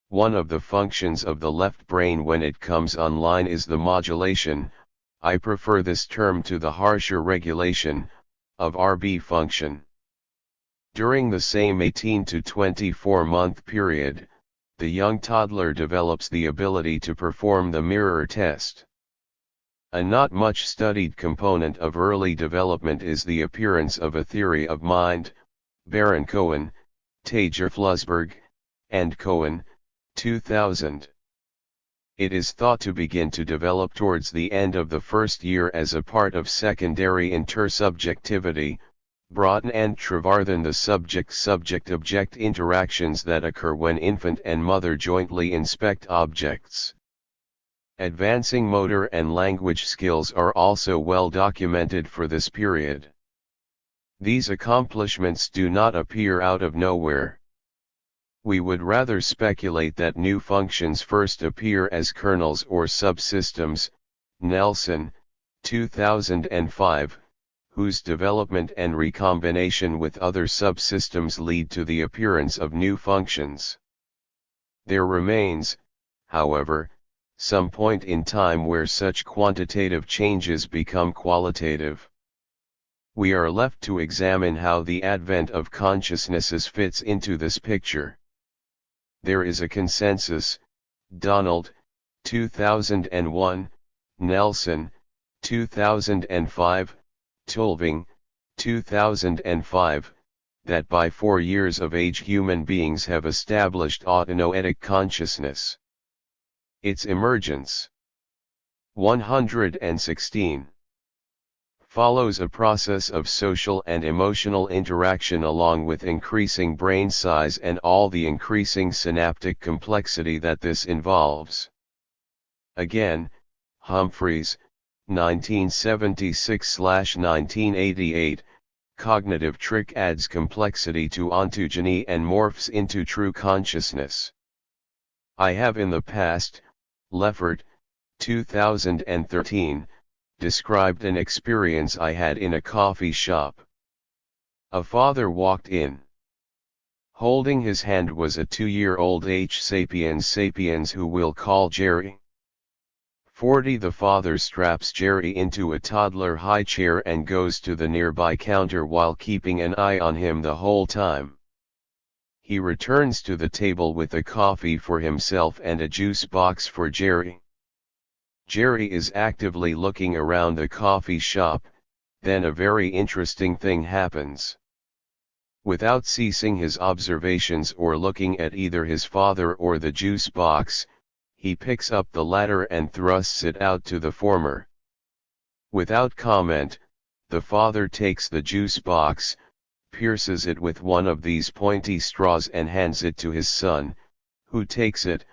S1: one of the functions of the left brain when it comes online is the modulation, I prefer this term to the harsher regulation, of RB function. During the same 18 to 24 month period, the young toddler develops the ability to perform the mirror test. A not much studied component of early development is the appearance of a theory of mind. Baron Cohen, Tager Flusberg, and Cohen, 2000. It is thought to begin to develop towards the end of the first year as a part of secondary intersubjectivity. Broughton and Trevarthen, the subject-object interactions that occur when infant and mother jointly inspect objects. Advancing motor and language skills are also well documented for this period. These accomplishments do not appear out of nowhere. We would rather speculate that new functions first appear as kernels or subsystems. Nelson, 2005, whose development and recombination with other subsystems lead to the appearance of new functions. There remains, however, some point in time where such quantitative changes become qualitative. We are left to examine how the advent of consciousnesses fits into this picture. There is a consensus, Donald, 2001, Nelson, 2005, Tulving, 2005, that by 4 years of age human beings have established autonoetic consciousness. Its emergence, 116. Follows a process of social and emotional interaction along with increasing brain size and all the increasing synaptic complexity that this involves. Again, Humphreys, 1976/1988, cognitive trick adds complexity to ontogeny and morphs into true consciousness. I have in the past, Leffert, 2013, described an experience I had in a coffee shop. A father walked in. Holding his hand was a 2-year-old H. sapiens who we'll call Jerry. 40. The father straps Jerry into a toddler high chair and goes to the nearby counter while keeping an eye on him the whole time. He returns to the table with a coffee for himself and a juice box for Jerry. Jerry is actively looking around the coffee shop, then a very interesting thing happens. Without ceasing his observations or looking at either his father or the juice box, he picks up the latter and thrusts it out to the former. Without comment, the father takes the juice box, pierces it with one of these pointy straws and hands it to his son, who takes it,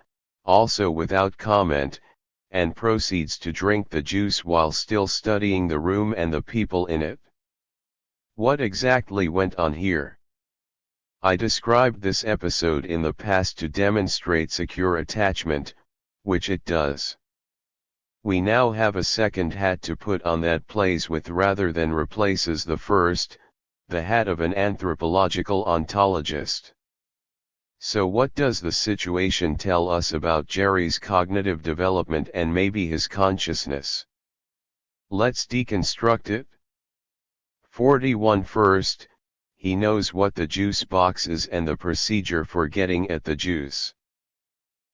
S1: also without comment, and proceeds to drink the juice while still studying the room and the people in it. What exactly went on here? I described this episode in the past to demonstrate secure attachment, which it does. We now have a second hat to put on that plays with rather than replaces the first, the hat of an anthropological ontologist. So what does the situation tell us about Jerry's cognitive development and maybe his consciousness? Let's deconstruct it. 41. First, he knows what the juice box is and the procedure for getting at the juice.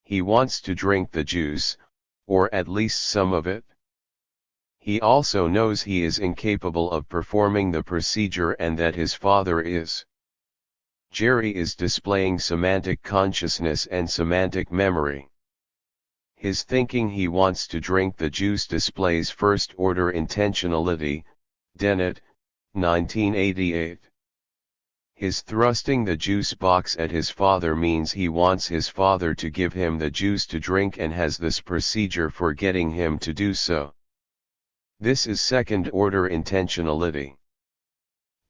S1: He wants to drink the juice, or at least some of it. He also knows he is incapable of performing the procedure and that his father is. Jerry is displaying semantic consciousness and semantic memory. His thinking he wants to drink the juice displays first-order intentionality, Dennett, 1988. His thrusting the juice box at his father means he wants his father to give him the juice to drink and has this procedure for getting him to do so. This is second-order intentionality.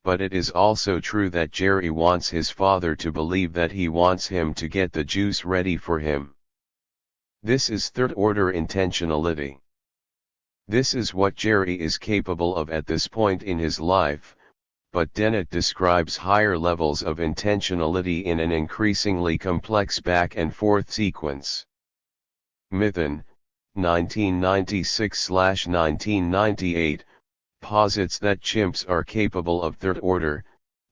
S1: But it is also true that Jerry wants his father to believe that he wants him to get the juice ready for him. This is third-order intentionality. This is what Jerry is capable of at this point in his life, but Dennett describes higher levels of intentionality in an increasingly complex back-and-forth sequence. Mithun, 1996/1998, posits that chimps are capable of third order,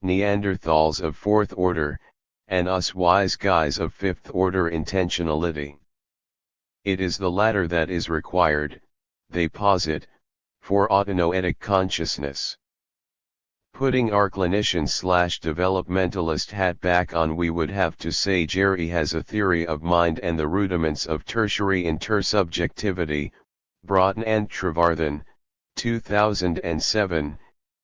S1: Neanderthals of fourth order, and us wise guys of fifth order intentionality. It is the latter that is required, they posit, for autonoetic consciousness. Putting our clinician/developmentalist hat back on, we would have to say Jerry has a theory of mind and the rudiments of tertiary intersubjectivity, Broughton and Trevarthen, 2007,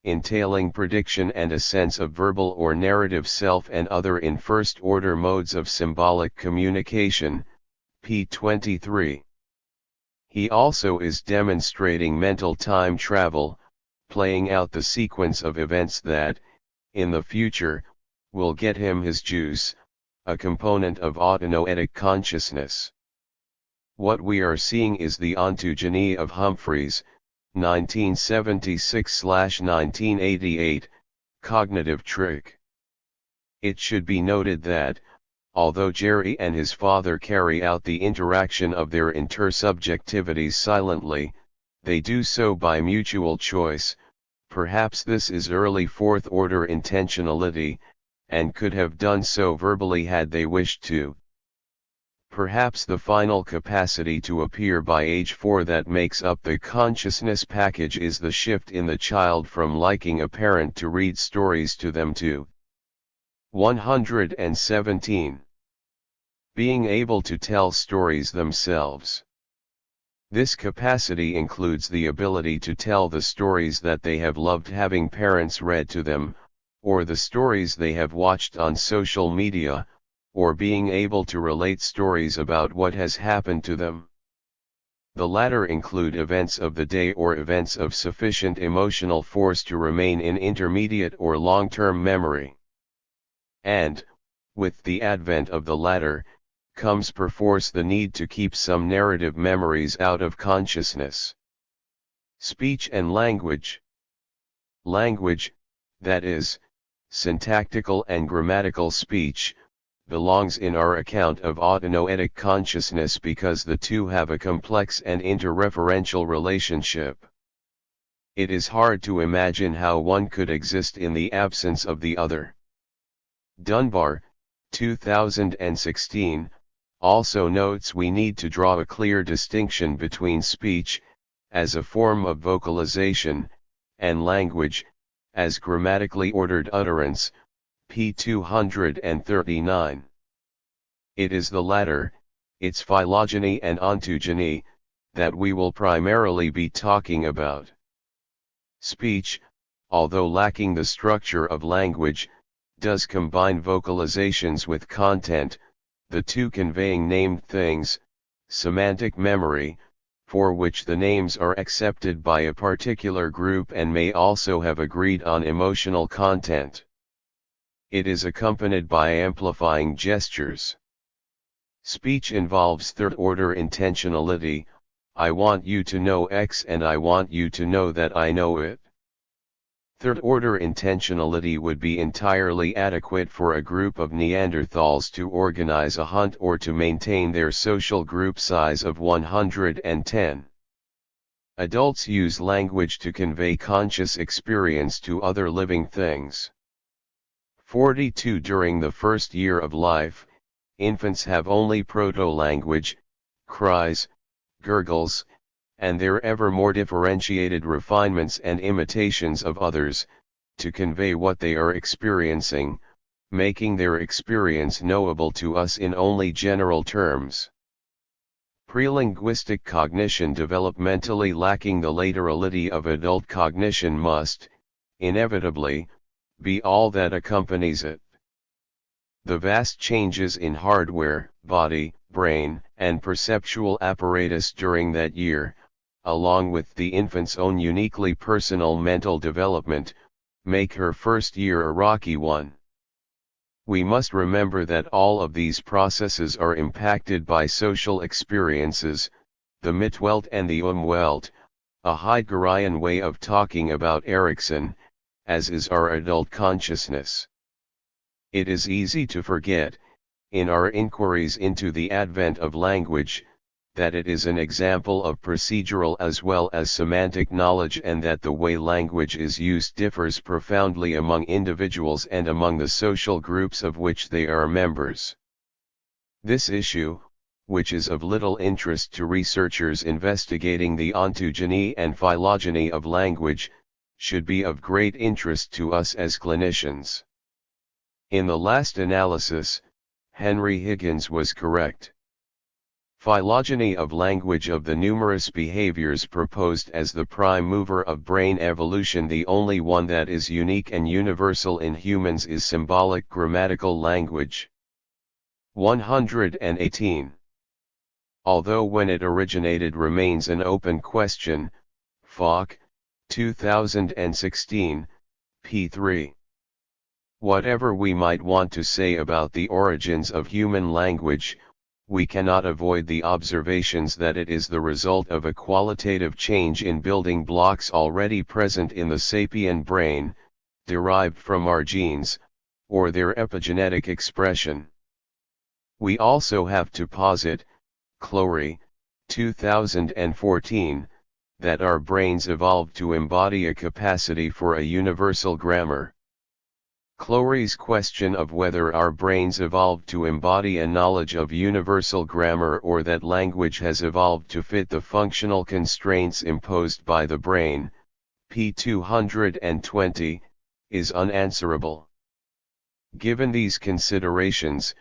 S1: entailing prediction and a sense of verbal or narrative self and other in first-order modes of symbolic communication, p. 23. He also is demonstrating mental time travel, playing out the sequence of events that, in the future, will get him his juice, a component of autonoetic consciousness. What we are seeing is the ontogeny of Humphreys, 1976/1988, cognitive trick. It should be noted that, although Jerry and his father carry out the interaction of their intersubjectivities silently, they do so by mutual choice. Perhaps this is early fourth-order intentionality, and could have done so verbally had they wished to. Perhaps the final capacity to appear by age 4 that makes up the consciousness package is the shift in the child from liking a parent to read stories to them to 117. Being able to tell stories themselves. This capacity includes the ability to tell the stories that they have loved having parents read to them, or the stories they have watched on social media, or being able to relate stories about what has happened to them. The latter include events of the day or events of sufficient emotional force to remain in intermediate or long-term memory. And, with the advent of the latter, comes perforce the need to keep some narrative memories out of consciousness. Speech and language. Language, that is, syntactical and grammatical speech, belongs in our account of autonoetic consciousness because the two have a complex and interreferential relationship. It is hard to imagine how one could exist in the absence of the other. Dunbar, 2016, also notes we need to draw a clear distinction between speech, as a form of vocalization, and language, as grammatically ordered utterance, p. 239. It is the latter, its phylogeny and ontogeny, that we will primarily be talking about. Speech, although lacking the structure of language, does combine vocalizations with content, the two conveying named things, semantic memory, for which the names are accepted by a particular group and may also have agreed on emotional content. It is accompanied by amplifying gestures. Speech involves third-order intentionality, I want you to know X and I want you to know that I know it. Third-order intentionality would be entirely adequate for a group of Neanderthals to organize a hunt or to maintain their social group size of 110. Adults use language to convey conscious experience to other living things. 42. During the first year of life, infants have only proto-language, cries, gurgles, and their ever more differentiated refinements and imitations of others, to convey what they are experiencing, making their experience knowable to us in only general terms. Prelinguistic cognition developmentally lacking the laterality of adult cognition must, inevitably, be all that accompanies it. The vast changes in hardware, body, brain, and perceptual apparatus during that year, along with the infant's own uniquely personal mental development, make her first year a rocky one. We must remember that all of these processes are impacted by social experiences, the Mitwelt and the Umwelt, a Heideggerian way of talking about Erikson, as is our adult consciousness. It is easy to forget, in our inquiries into the advent of language, that it is an example of procedural as well as semantic knowledge and that the way language is used differs profoundly among individuals and among the social groups of which they are members. This issue, which is of little interest to researchers investigating the ontogeny and phylogeny of language, should be of great interest to us as clinicians. In the last analysis, Henry Higgins was correct. Phylogeny of language of the numerous behaviors proposed as the prime mover of brain evolution, the only one that is unique and universal in humans is symbolic grammatical language. 118. Although when it originated remains an open question, Falk, 2016, p. 3. Whatever we might want to say about the origins of human language, we cannot avoid the observations that it is the result of a qualitative change in building blocks already present in the sapient brain, derived from our genes, or their epigenetic expression. We also have to posit, Clory, 2014, that our brains evolved to embody a capacity for a universal grammar. Clory's question of whether our brains evolved to embody a knowledge of universal grammar or that language has evolved to fit the functional constraints imposed by the brain, p. 220, is unanswerable. Given these considerations,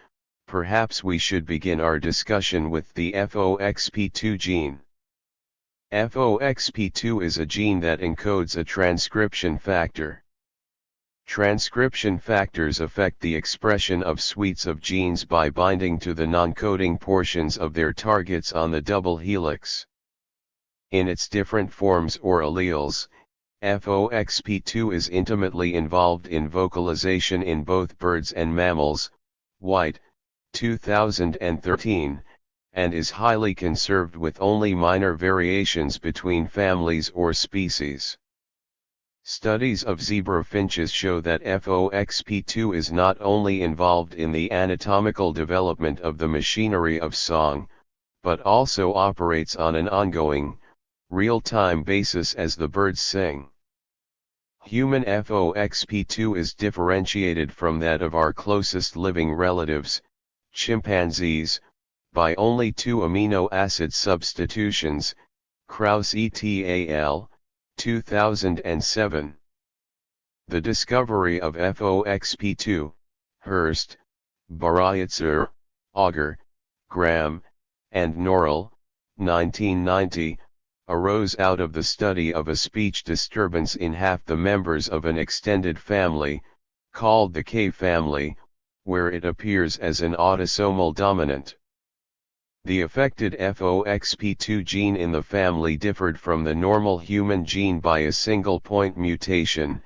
S1: perhaps we should begin our discussion with the FOXP2 gene. FOXP2 is a gene that encodes a transcription factor. Transcription factors affect the expression of suites of genes by binding to the non-coding portions of their targets on the double helix. In its different forms or alleles, FOXP2 is intimately involved in vocalization in both birds and mammals, White, 2013, and is highly conserved with only minor variations between families or species. Studies of zebra finches show that FOXP2 is not only involved in the anatomical development of the machinery of song, but also operates on an ongoing, real-time basis as the birds sing. Human FOXP2 is differentiated from that of our closest living relatives, chimpanzees, by only 2 amino acid substitutions, Krauss et al., 2007. The discovery of FOXP2, Hurst, Barayitzer, Auger, Graham, and Norrell, 1990, arose out of the study of a speech disturbance in half the members of an extended family, called the K family, where it appears as an autosomal dominant. The affected FOXP2 gene in the family differed from the normal human gene by a single point mutation,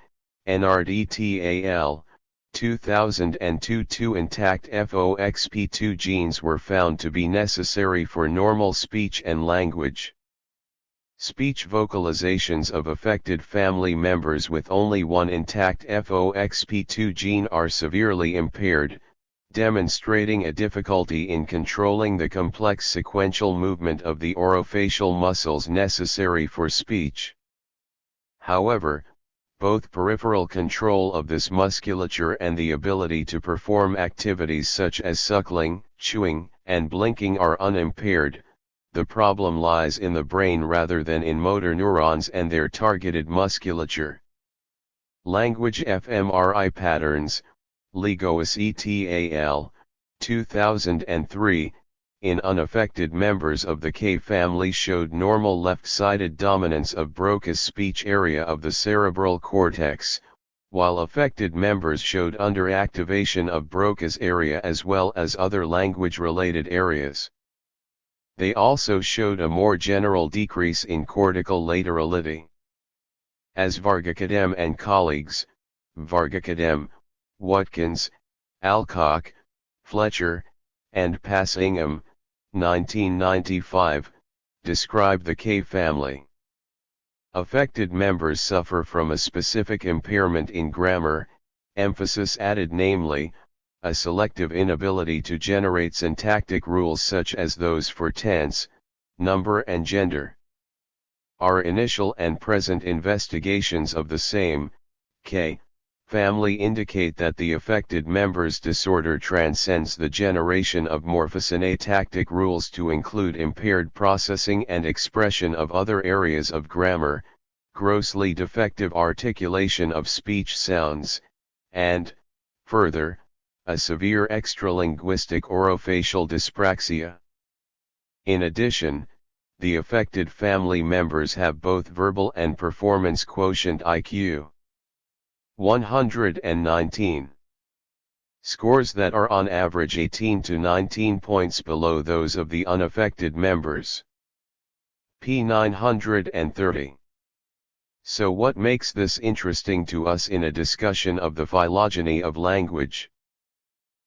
S1: NRD-TAL, 2002. 2 intact FOXP2 genes were found to be necessary for normal speech and language. Speech vocalizations of affected family members with only 1 intact FOXP2 gene are severely impaired, demonstrating a difficulty in controlling the complex sequential movement of the orofacial muscles necessary for speech. However, both peripheral control of this musculature and the ability to perform activities such as suckling, chewing, and blinking are unimpaired. The problem lies in the brain rather than in motor neurons and their targeted musculature. Language fMRI patterns, Legois et al., 2003, in unaffected members of the K family showed normal left-sided dominance of Broca's speech area of the cerebral cortex, while affected members showed underactivation of Broca's area as well as other language-related areas. They also showed a more general decrease in cortical laterality. As Varghakadem and colleagues, Varghakadem, Watkins, Alcock, Fletcher, and Passingham, 1995, describe the K family. Affected members suffer from a specific impairment in grammar, emphasis added, namely, a selective inability to generate syntactic rules such as those for tense, number and gender. Our initial and present investigations of the same, K, family indicate that the affected members' disorder transcends the generation of morphosyntactic rules to include impaired processing and expression of other areas of grammar, grossly defective articulation of speech sounds, and, further, a severe extralinguistic orofacial dyspraxia. In addition, the affected family members have both verbal and performance quotient IQ 119. Scores that are on average 18 to 19 points below those of the unaffected members. P 930. So what makes this interesting to us in a discussion of the phylogeny of language?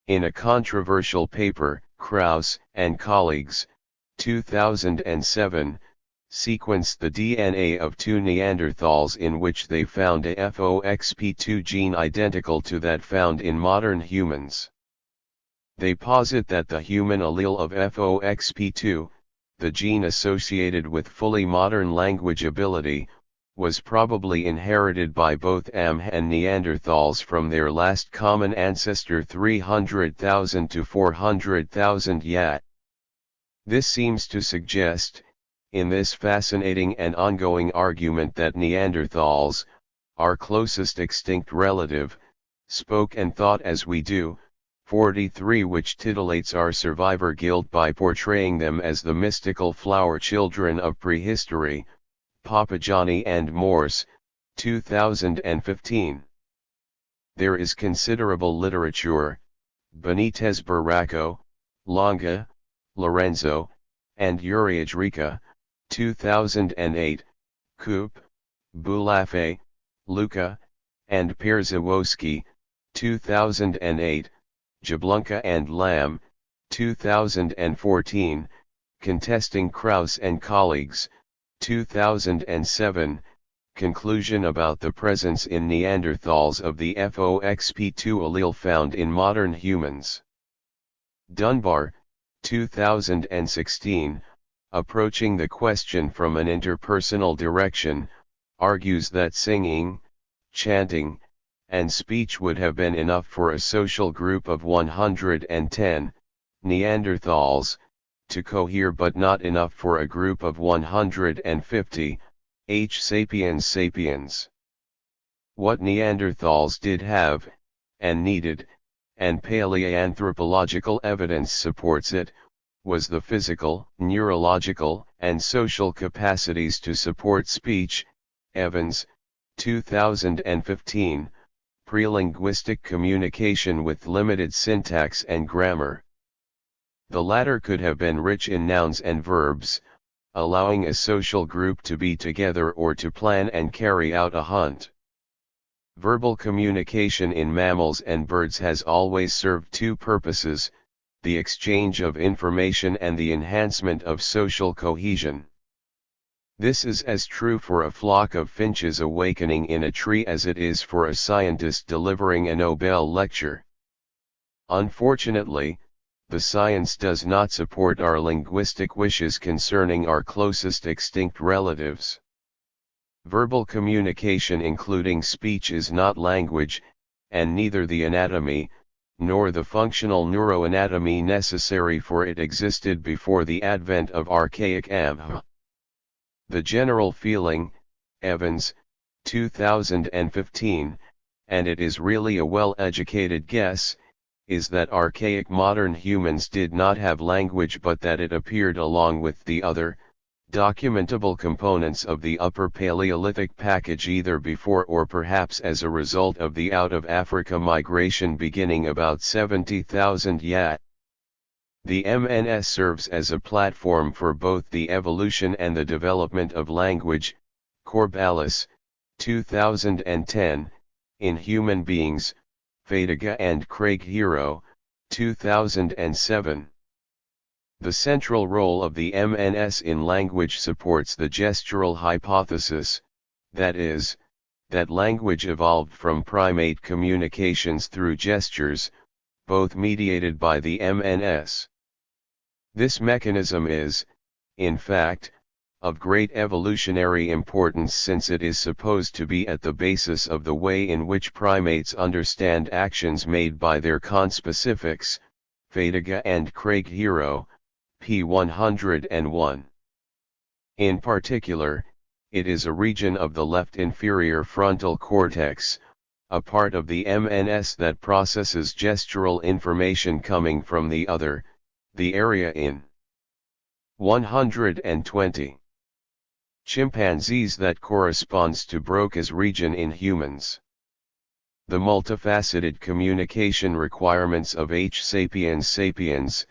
S1: In a controversial paper, Krauss and colleagues, 2007, sequenced the DNA of 2 Neanderthals in which they found a FOXP2 gene identical to that found in modern humans. They posit that the human allele of FOXP2, the gene associated with fully modern language ability, was probably inherited by both Am and Neanderthals from their last common ancestor 300,000 to 400,000 yet. This seems to suggest, in this fascinating and ongoing argument, that Neanderthals, our closest extinct relative, spoke and thought as we do, 43, which titillates our survivor guild by portraying them as the mystical flower children of prehistory, Papajani and Morse, 2015. There is considerable literature, Benitez Barraco, Longa, Lorenzo, and Uriajrica, 2008, Koop, Boulafe, Luca, and Pierzawowski, 2008, Jablonka and Lamb, 2014, Contesting Krauss and colleagues, 2007, Conclusion about the presence in Neanderthals of the FOXP2 allele found in modern humans. Dunbar, 2016, Approaching the question from an interpersonal direction, argues that singing, chanting, and speech would have been enough for a social group of 110 Neanderthals to cohere, but not enough for a group of 150 H. sapiens sapiens. What Neanderthals did have, and needed, and paleoanthropological evidence supports it, was the physical, neurological, and social capacities to support speech. Evans, 2015, Prelinguistic communication with limited syntax and grammar. The latter could have been rich in nouns and verbs, allowing a social group to be together or to plan and carry out a hunt. Verbal communication in mammals and birds has always served two purposes: the exchange of information and the enhancement of social cohesion. This is as true for a flock of finches awakening in a tree as it is for a scientist delivering a Nobel lecture. Unfortunately, the science does not support our linguistic wishes concerning our closest extinct relatives. Verbal communication including speech is not language, and neither the anatomy, nor the functional neuroanatomy necessary for it existed before the advent of archaic AMH. The general feeling, Evans, 2015, and it is really a well-educated guess, is that archaic modern humans did not have language, but that it appeared along with the other, documentable components of the Upper Paleolithic package either before or perhaps as a result of the out-of-Africa migration beginning about 70,000 YA. The MNS serves as a platform for both the evolution and the development of language. Corballis, 2010, in Human Beings, Fadiga and Craig Hero, 2007. The central role of the MNS in language supports the gestural hypothesis, that is, that language evolved from primate communications through gestures, both mediated by the MNS. This mechanism is, in fact, of great evolutionary importance, since it is supposed to be at the basis of the way in which primates understand actions made by their conspecifics. Fadiga and Craig Hero, p. 101. In particular, it is a region of the left inferior frontal cortex, a part of the MNS that processes gestural information coming from the other, the area in 120 chimpanzees that corresponds to Broca's region in humans. The multifaceted communication requirements of H. sapiens sapiens,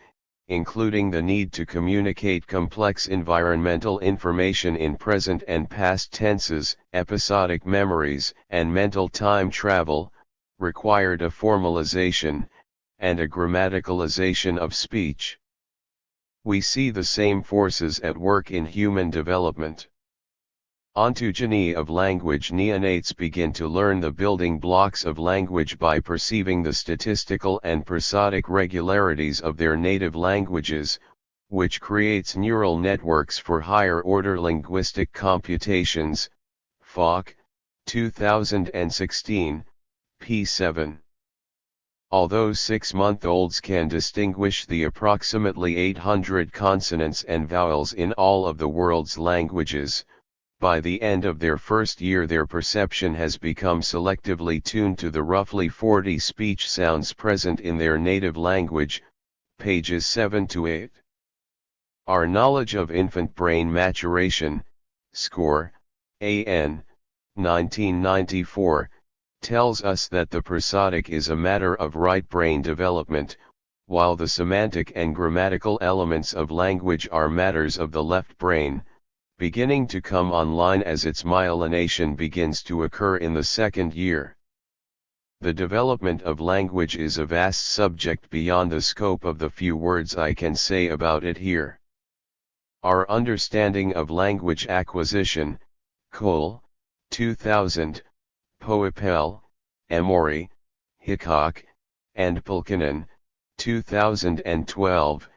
S1: including the need to communicate complex environmental information in present and past tenses, episodic memories, and mental time travel, required a formalization, and a grammaticalization of speech. We see the same forces at work in human development. Ontogeny of language. Neonates begin to learn the building blocks of language by perceiving the statistical and prosodic regularities of their native languages, which creates neural networks for higher-order linguistic computations. Falk, 2016, p. 7. Although 6-month-olds can distinguish the approximately 800 consonants and vowels in all of the world's languages, by the end of their first year their perception has become selectively tuned to the roughly 40 speech sounds present in their native language, pages 7 to 8. Our knowledge of infant brain maturation, Score, A.N., 1994, tells us that the prosodic is a matter of right brain development, while the semantic and grammatical elements of language are matters of the left brain, beginning to come online as its myelination begins to occur in the second year. The development of language is a vast subject beyond the scope of the few words I can say about it here. Our understanding of language acquisition, Cole, 2000, Poepel, Emory, Hickok, and Pulkkinen, 2012,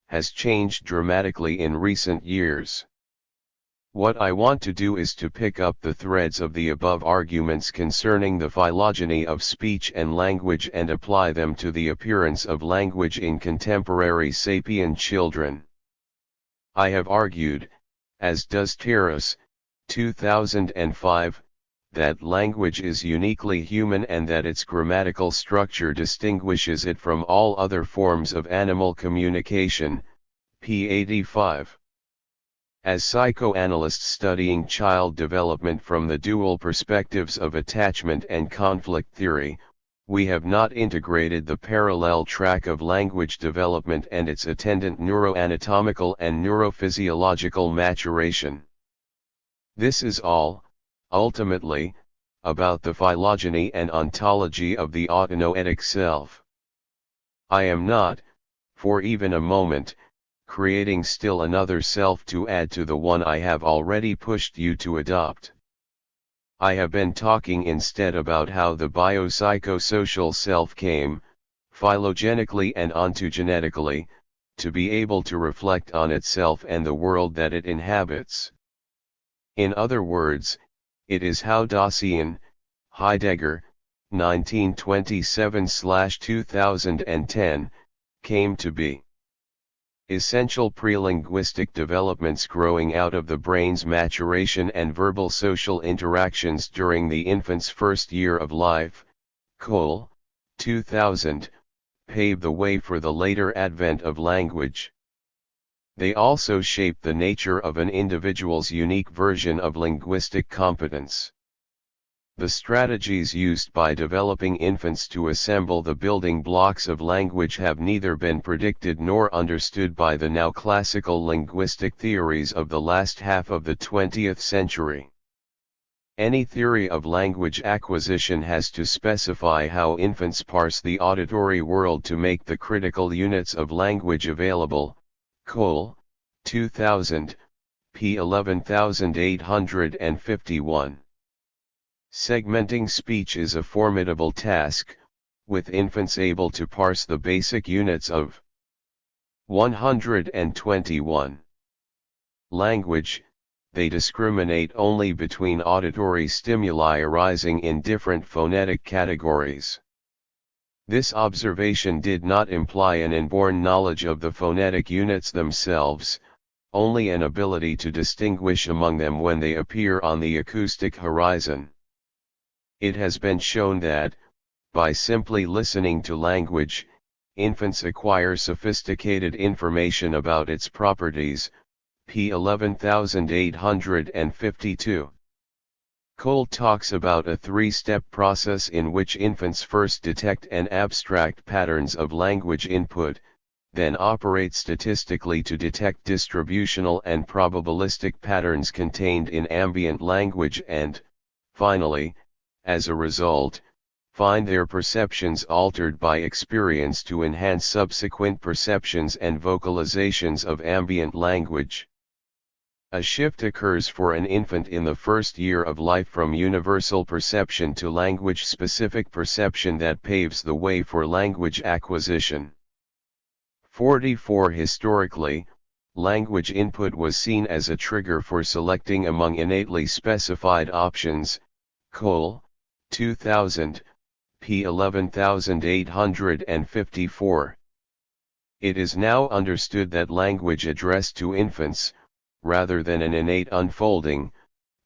S1: has changed dramatically in recent years. What I want to do is to pick up the threads of the above arguments concerning the phylogeny of speech and language and apply them to the appearance of language in contemporary sapient children. I have argued, as does Terrace, 2005, that language is uniquely human and that its grammatical structure distinguishes it from all other forms of animal communication, p. 85. As psychoanalysts studying child development from the dual perspectives of attachment and conflict theory, we have not integrated the parallel track of language development and its attendant neuroanatomical and neurophysiological maturation. This is all, ultimately, about the phylogeny and ontology of the autonoetic self. I am not, for even a moment, creating still another self to add to the one I have already pushed you to adopt. I have been talking instead about how the biopsychosocial self came, phylogenetically and ontogenetically, to be able to reflect on itself and the world that it inhabits. In other words, it is how Dasein, Heidegger, 1927-2010, came to be. Essential prelinguistic developments growing out of the brain's maturation and verbal social interactions during the infant's first year of life, Cole, 2000, pave the way for the later advent of language. They also shape the nature of an individual's unique version of linguistic competence. The strategies used by developing infants to assemble the building blocks of language have neither been predicted nor understood by the now classical linguistic theories of the last half of the 20th century. Any theory of language acquisition has to specify how infants parse the auditory world to make the critical units of language available. Cole, 2000, p. 11851. Segmenting speech is a formidable task, with infants able to parse the basic units of 121. Language, they discriminate only between auditory stimuli arising in different phonetic categories. This observation did not imply an inborn knowledge of the phonetic units themselves, only an ability to distinguish among them when they appear on the acoustic horizon. It has been shown that, by simply listening to language, infants acquire sophisticated information about its properties, p. 11852. Cole talks about a three-step process in which infants first detect and abstract patterns of language input, then operate statistically to detect distributional and probabilistic patterns contained in ambient language and, finally, as a result, find their perceptions altered by experience to enhance subsequent perceptions and vocalizations of ambient language. A shift occurs for an infant in the first year of life from universal perception to language-specific perception that paves the way for language acquisition. 44. Historically, language input was seen as a trigger for selecting among innately specified options. Cole, 2000, p. 11854. It is now understood that language addressed to infants, rather than an innate unfolding,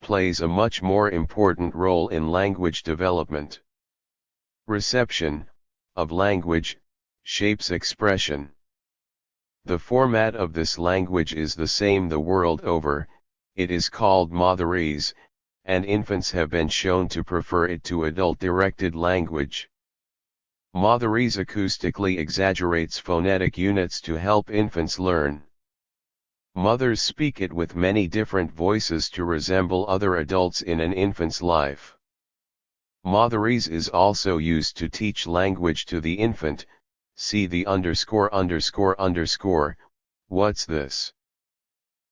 S1: plays a much more important role in language development. Reception of language shapes expression. The format of this language is the same the world over. It is called Motherese, and infants have been shown to prefer it to adult-directed language. Motherese acoustically exaggerates phonetic units to help infants learn. Mothers speak it with many different voices to resemble other adults in an infant's life. Motherese is also used to teach language to the infant. See the _____. What's this?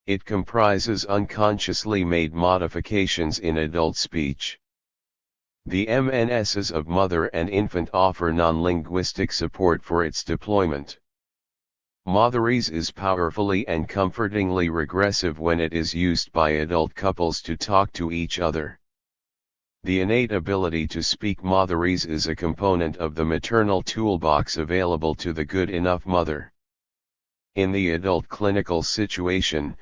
S1: It comprises unconsciously made modifications in adult speech. The MNSs of mother and infant offer non-linguistic support for its deployment. Motherese is powerfully and comfortingly regressive when it is used by adult couples to talk to each other. The innate ability to speak Motherese is a component of the maternal toolbox available to the good enough mother. In the adult clinical situation,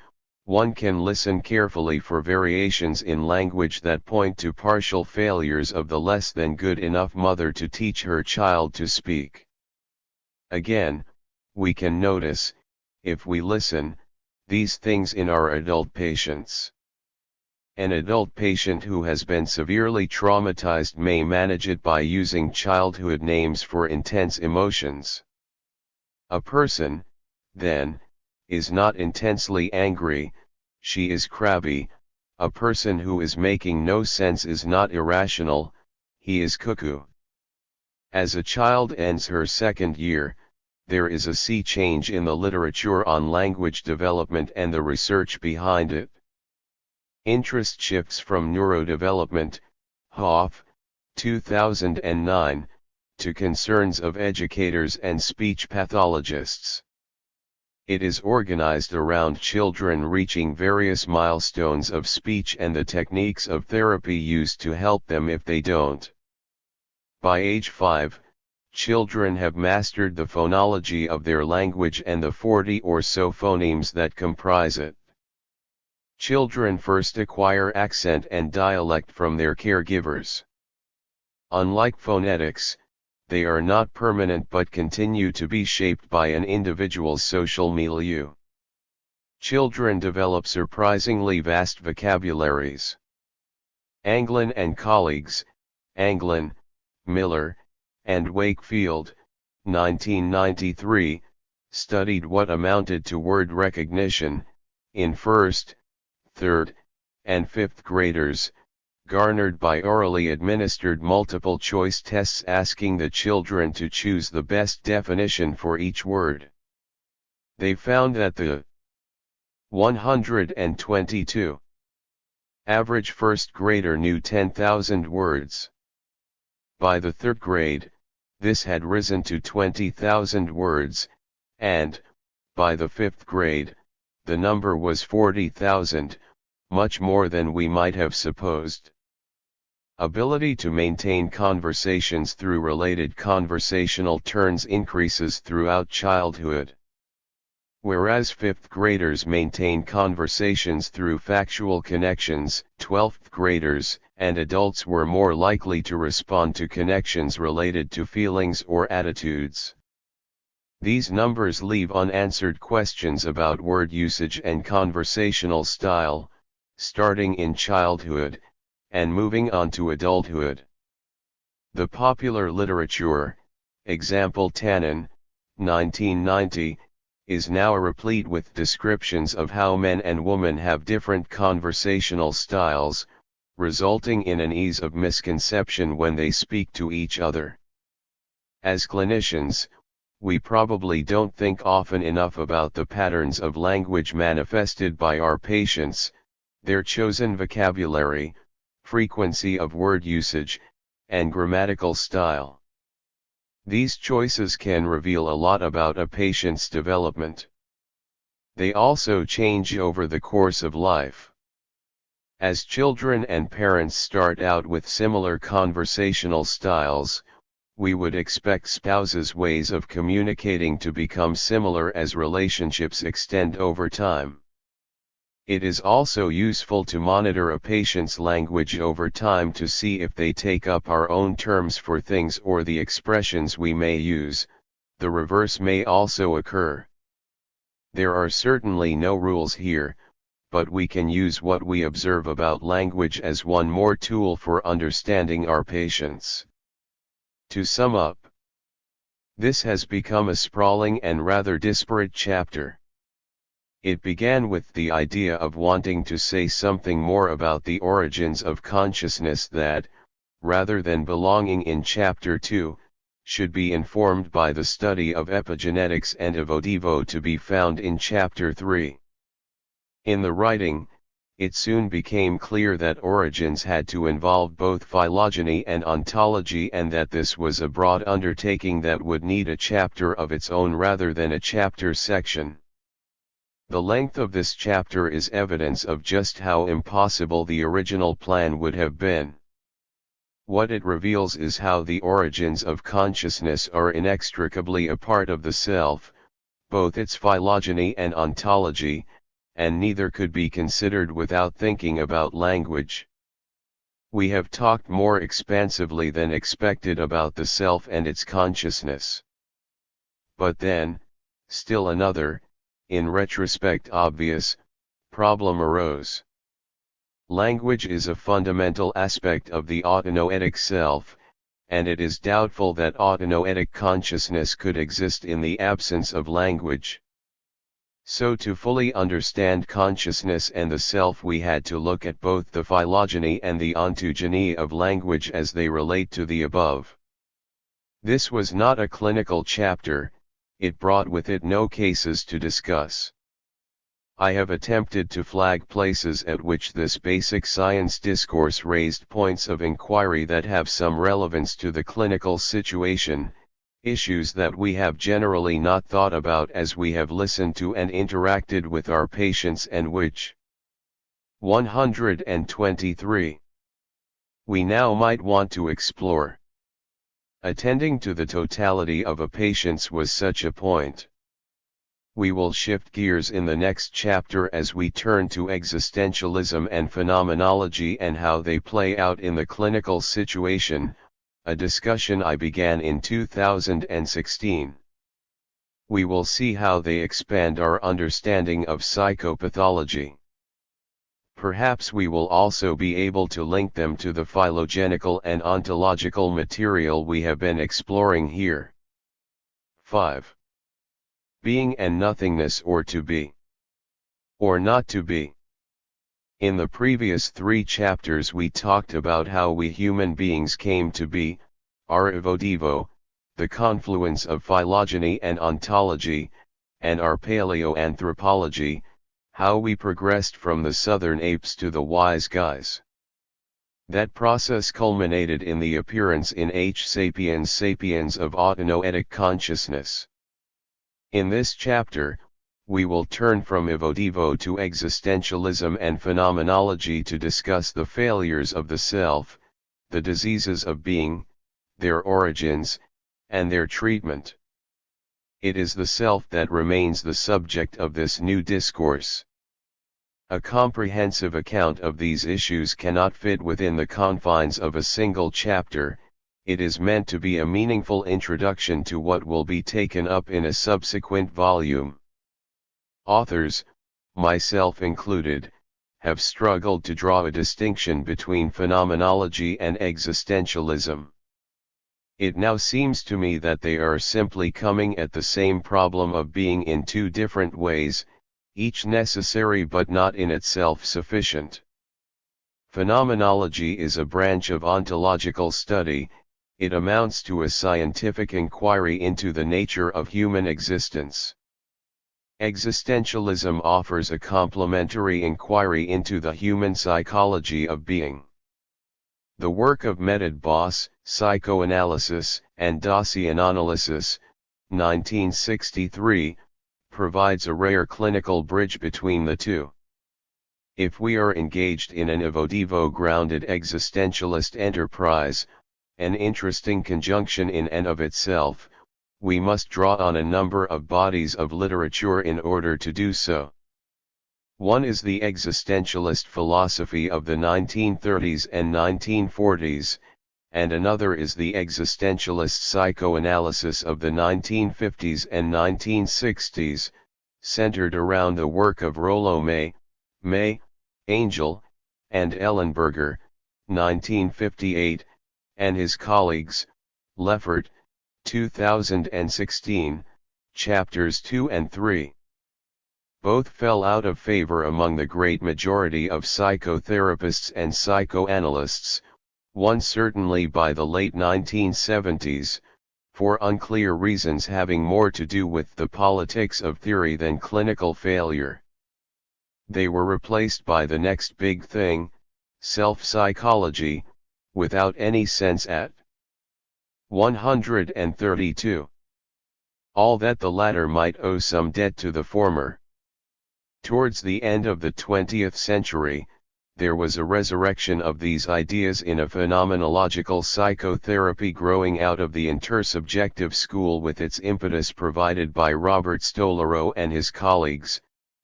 S1: one can listen carefully for variations in language that point to partial failures of the less than good enough mother to teach her child to speak. Again, we can notice, if we listen, these things in our adult patients. An adult patient who has been severely traumatized may manage it by using childhood names for intense emotions. A person, then, is not intensely angry, she is crabby. A person who is making no sense is not irrational, he is cuckoo. As a child ends her second year, there is a sea change in the literature on language development and the research behind it. Interest shifts from neurodevelopment, Hoff, 2009, to concerns of educators and speech pathologists. It is organized around children reaching various milestones of speech and the techniques of therapy used to help them if they don't. By age 5, children have mastered the phonology of their language and the 40 or so phonemes that comprise it. Children first acquire accent and dialect from their caregivers. Unlike phonetics, they are not permanent but continue to be shaped by an individual's social milieu. Children develop surprisingly vast vocabularies. Anglin and colleagues, Anglin, Miller, and Wakefield, 1993, studied what amounted to word recognition, in first, third, and fifth graders, garnered by orally administered multiple-choice tests asking the children to choose the best definition for each word. They found that the 122 average first grader knew 10,000 words. By the third grade, this had risen to 20,000 words, and, by the fifth grade, the number was 40,000, much more than we might have supposed. Ability to maintain conversations through related conversational turns increases throughout childhood. Whereas fifth graders maintain conversations through factual connections, 12th graders and adults were more likely to respond to connections related to feelings or attitudes. These numbers leave unanswered questions about word usage and conversational style, starting in childhood, and moving on to adulthood. The popular literature, example Tannen, 1990, is now replete with descriptions of how men and women have different conversational styles, resulting in an ease of misconception when they speak to each other. As clinicians, we probably don't think often enough about the patterns of language manifested by our patients, their chosen vocabulary, frequency of word usage, and grammatical style. These choices can reveal a lot about a patient's development. They also change over the course of life. As children and parents start out with similar conversational styles, we would expect spouses' ways of communicating to become similar as relationships extend over time. It is also useful to monitor a patient's language over time to see if they take up our own terms for things or the expressions we may use. The reverse may also occur. There are certainly no rules here, but we can use what we observe about language as one more tool for understanding our patients. To sum up, this has become a sprawling and rather disparate chapter. It began with the idea of wanting to say something more about the origins of consciousness that, rather than belonging in Chapter 2, should be informed by the study of epigenetics and evodevo to be found in Chapter 3. In the writing, it soon became clear that origins had to involve both phylogeny and ontology, and that this was a broad undertaking that would need a chapter of its own rather than a chapter section. The length of this chapter is evidence of just how impossible the original plan would have been. What it reveals is how the origins of consciousness are inextricably a part of the self, both its phylogeny and ontology, and neither could be considered without thinking about language. We have talked more expansively than expected about the self and its consciousness. But then, still another, in retrospect obvious, problem arose. Language is a fundamental aspect of the autonoetic self, and it is doubtful that autonoetic consciousness could exist in the absence of language. So to fully understand consciousness and the self, we had to look at both the phylogeny and the ontogeny of language as they relate to the above. This was not a clinical chapter, it brought with it no cases to discuss. I have attempted to flag places at which this basic science discourse raised points of inquiry that have some relevance to the clinical situation, issues that we have generally not thought about as we have listened to and interacted with our patients, and which 123. We now might want to explore. Attending to the totality of a patient's was such a point. We will shift gears in the next chapter as we turn to existentialism and phenomenology and how they play out in the clinical situation, a discussion I began in 2016. We will see how they expand our understanding of psychopathology. Perhaps we will also be able to link them to the phylogenical and ontological material we have been exploring here. 5. Being and nothingness, or to be, or not to be. In the previous 3 chapters we talked about how we human beings came to be, our evodevo, the confluence of phylogeny and ontology, and our paleoanthropology, how we progressed from the southern apes to the wise guys. That process culminated in the appearance in H. sapiens sapiens of autonoetic consciousness. In this chapter, we will turn from evodevo to existentialism and phenomenology to discuss the failures of the self, the diseases of being, their origins, and their treatment. It is the self that remains the subject of this new discourse. A comprehensive account of these issues cannot fit within the confines of a single chapter. It is meant to be a meaningful introduction to what will be taken up in a subsequent volume. Authors, myself included, have struggled to draw a distinction between phenomenology and existentialism. It now seems to me that they are simply coming at the same problem of being in 2 different ways, each necessary but not in itself sufficient. Phenomenology is a branch of ontological study. It amounts to a scientific inquiry into the nature of human existence. Existentialism offers a complementary inquiry into the human psychology of being. The work of Medard Boss, Psychoanalysis, and Psychoanalysis, 1963, provides a rare clinical bridge between the two. If we are engaged in an evodevo-grounded existentialist enterprise, an interesting conjunction in and of itself, we must draw on a number of bodies of literature in order to do so. One is the existentialist philosophy of the 1930s and 1940s, and another is the existentialist psychoanalysis of the 1950s and 1960s, centered around the work of Rollo May, Angel, and Ellenberger, 1958, and his colleagues, Leffert, 2016, chapters 2 and 3. Both fell out of favor among the great majority of psychotherapists and psychoanalysts, one certainly by the late 1970s, for unclear reasons having more to do with the politics of theory than clinical failure. They were replaced by the next big thing, self-psychology, without any sense at 132. All that the latter might owe some debt to the former. Towards the end of the 20th century, there was a resurrection of these ideas in a phenomenological psychotherapy growing out of the intersubjective school with its impetus provided by Robert Stolorow and his colleagues.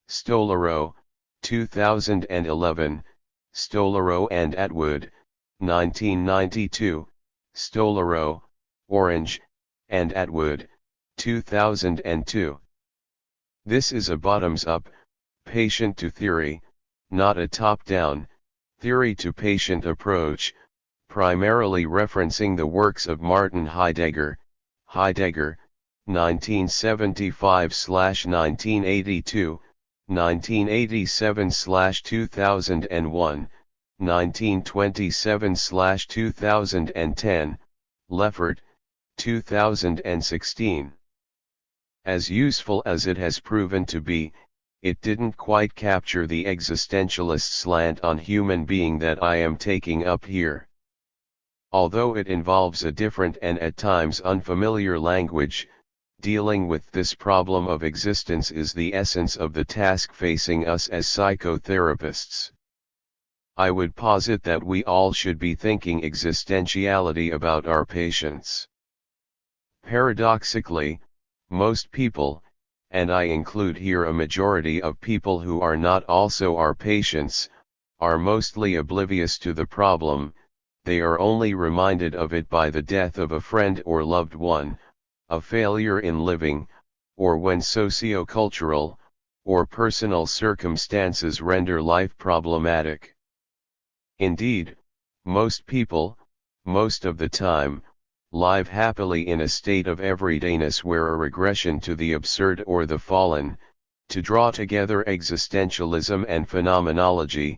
S1: Stolorow, 2011, Stolorow and Atwood, 1992, Stolorow, Orange, and Atwood, 2002. This is a bottoms-up, patient-to theory, not a top-down, theory-to-patient approach, primarily referencing the works of Martin Heidegger, 1975/1982, 1987/2001, 1927/2010, Leffert, 2016. As useful as it has proven to be, it didn't quite capture the existentialist slant on human being that I am taking up here. Although it involves a different and at times unfamiliar language, dealing with this problem of existence is the essence of the task facing us as psychotherapists. I would posit that we all should be thinking existentiality about our patients. Paradoxically, most people, and I include here a majority of people who are not also our patients, are mostly oblivious to the problem. They are only reminded of it by the death of a friend or loved one, a failure in living, or when socio-cultural, or personal circumstances render life problematic. Indeed, most people, most of the time, live happily in a state of everydayness where a regression to the absurd or the fallen, to draw together existentialism and phenomenology,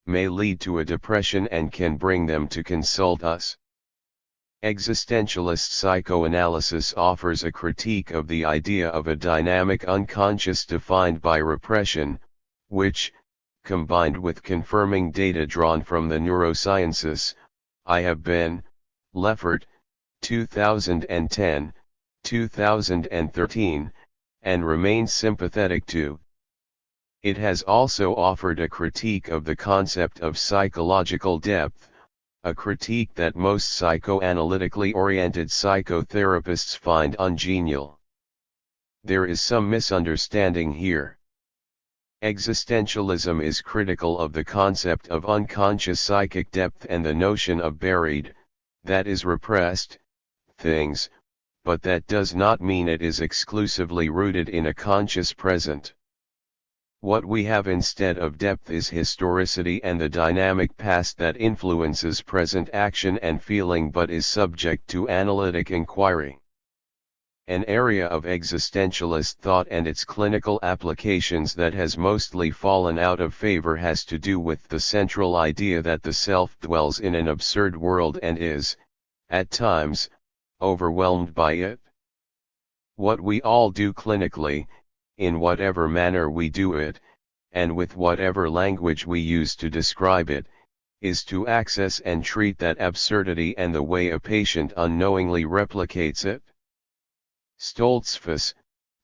S1: may lead to a depression and can bring them to consult us. Existentialist psychoanalysis offers a critique of the idea of a dynamic unconscious defined by repression, which, combined with confirming data drawn from the neurosciences, I have been, Leffert, 2010, 2013, and remains sympathetic to. It has also offered a critique of the concept of psychological depth, a critique that most psychoanalytically oriented psychotherapists find ungenial. There is some misunderstanding here. Existentialism is critical of the concept of unconscious psychic depth and the notion of buried, that is repressed, things, but that does not mean it is exclusively rooted in a conscious present. What we have instead of depth is historicity and the dynamic past that influences present action and feeling but is subject to analytic inquiry. An area of existentialist thought and its clinical applications that has mostly fallen out of favor has to do with the central idea that the self dwells in an absurd world and is, at times, overwhelmed by it. What we all do clinically, in whatever manner we do it, and with whatever language we use to describe it, is to access and treat that absurdity and the way a patient unknowingly replicates it. Stoltzfus,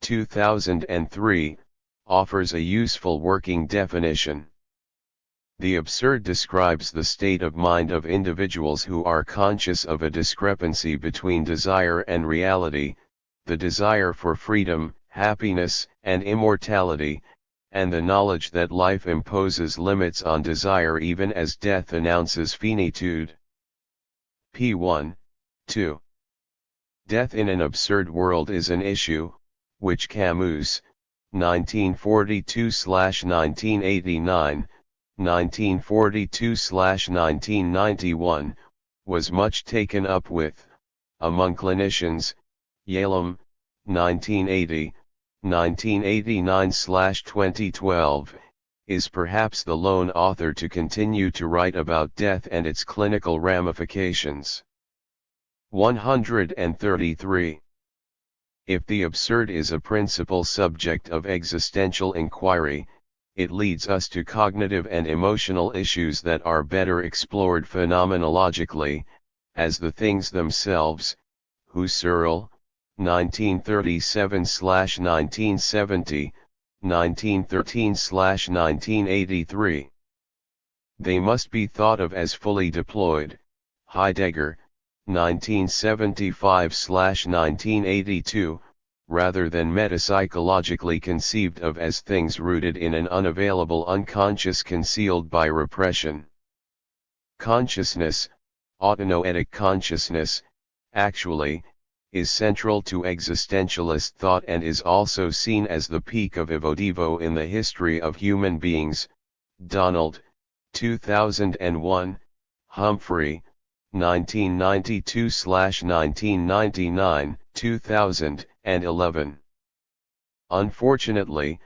S1: 2003, offers a useful working definition. The absurd describes the state of mind of individuals who are conscious of a discrepancy between desire and reality, the desire for freedom, happiness, and immortality, and the knowledge that life imposes limits on desire even as death announces finitude. P. 1, 2. Death in an absurd world is an issue, which Camus, 1942/1989, 1942/1991, was much taken up with, among clinicians, Yalom, 1980, 1989/2012, is perhaps the lone author to continue to write about death and its clinical ramifications. 133. If the absurd is a principal subject of existential inquiry, it leads us to cognitive and emotional issues that are better explored phenomenologically, as the things themselves. Husserl, 1937/1970, 1913/1983. They must be thought of as fully deployed. Heidegger, 1975/1982, rather than metapsychologically conceived of as things rooted in an unavailable unconscious concealed by repression. Consciousness, autonoetic consciousness, actually, is central to existentialist thought and is also seen as the peak of evodevo in the history of human beings. Donald, 2001, Humphrey, 1992/1999, 2011. Unfortunately,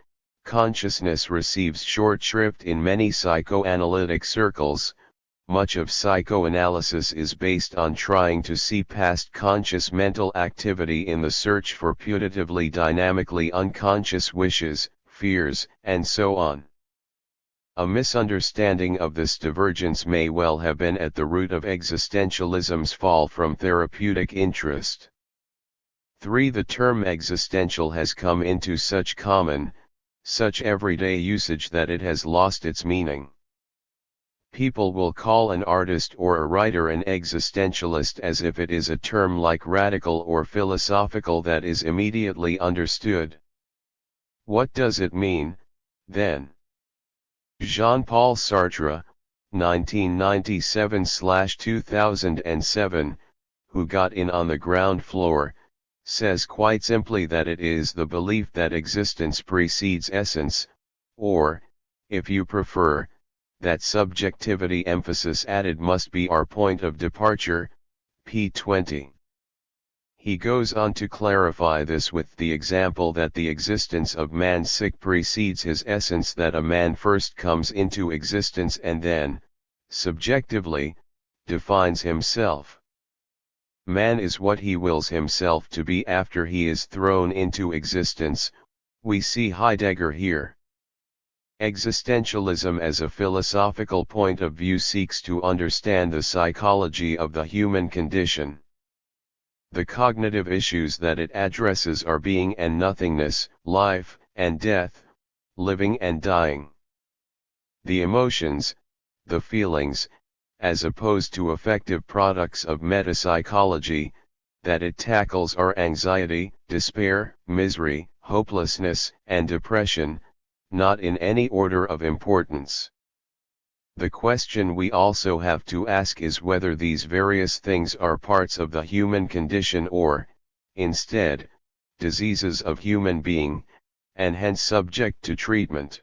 S1: consciousness receives short shrift in many psychoanalytic circles. Much of psychoanalysis is based on trying to see past conscious mental activity in the search for putatively dynamically unconscious wishes, fears, and so on. A misunderstanding of this divergence may well have been at the root of existentialism's fall from therapeutic interest. 3. The term existential has come into such everyday usage that it has lost its meaning. People will call an artist or a writer an existentialist as if it is a term like radical or philosophical that is immediately understood. What does it mean, then? Jean-Paul Sartre, 1997/2007, who got in on the ground floor, says quite simply that it is the belief that existence precedes essence, or, if you prefer, that subjectivity emphasis added must be our point of departure. p. 20. He goes on to clarify this with the example that the existence of man precedes his essence, that a man first comes into existence and then, subjectively, defines himself. Man is what he wills himself to be after he is thrown into existence. We see Heidegger here. Existentialism as a philosophical point of view seeks to understand the psychology of the human condition. The cognitive issues that it addresses are being and nothingness, life and death, living and dying. The emotions, the feelings, as opposed to effective products of metapsychology, that it tackles are anxiety, despair, misery, hopelessness, and depression, not in any order of importance. The question we also have to ask is whether these various things are parts of the human condition or, instead, diseases of human being, and hence subject to treatment.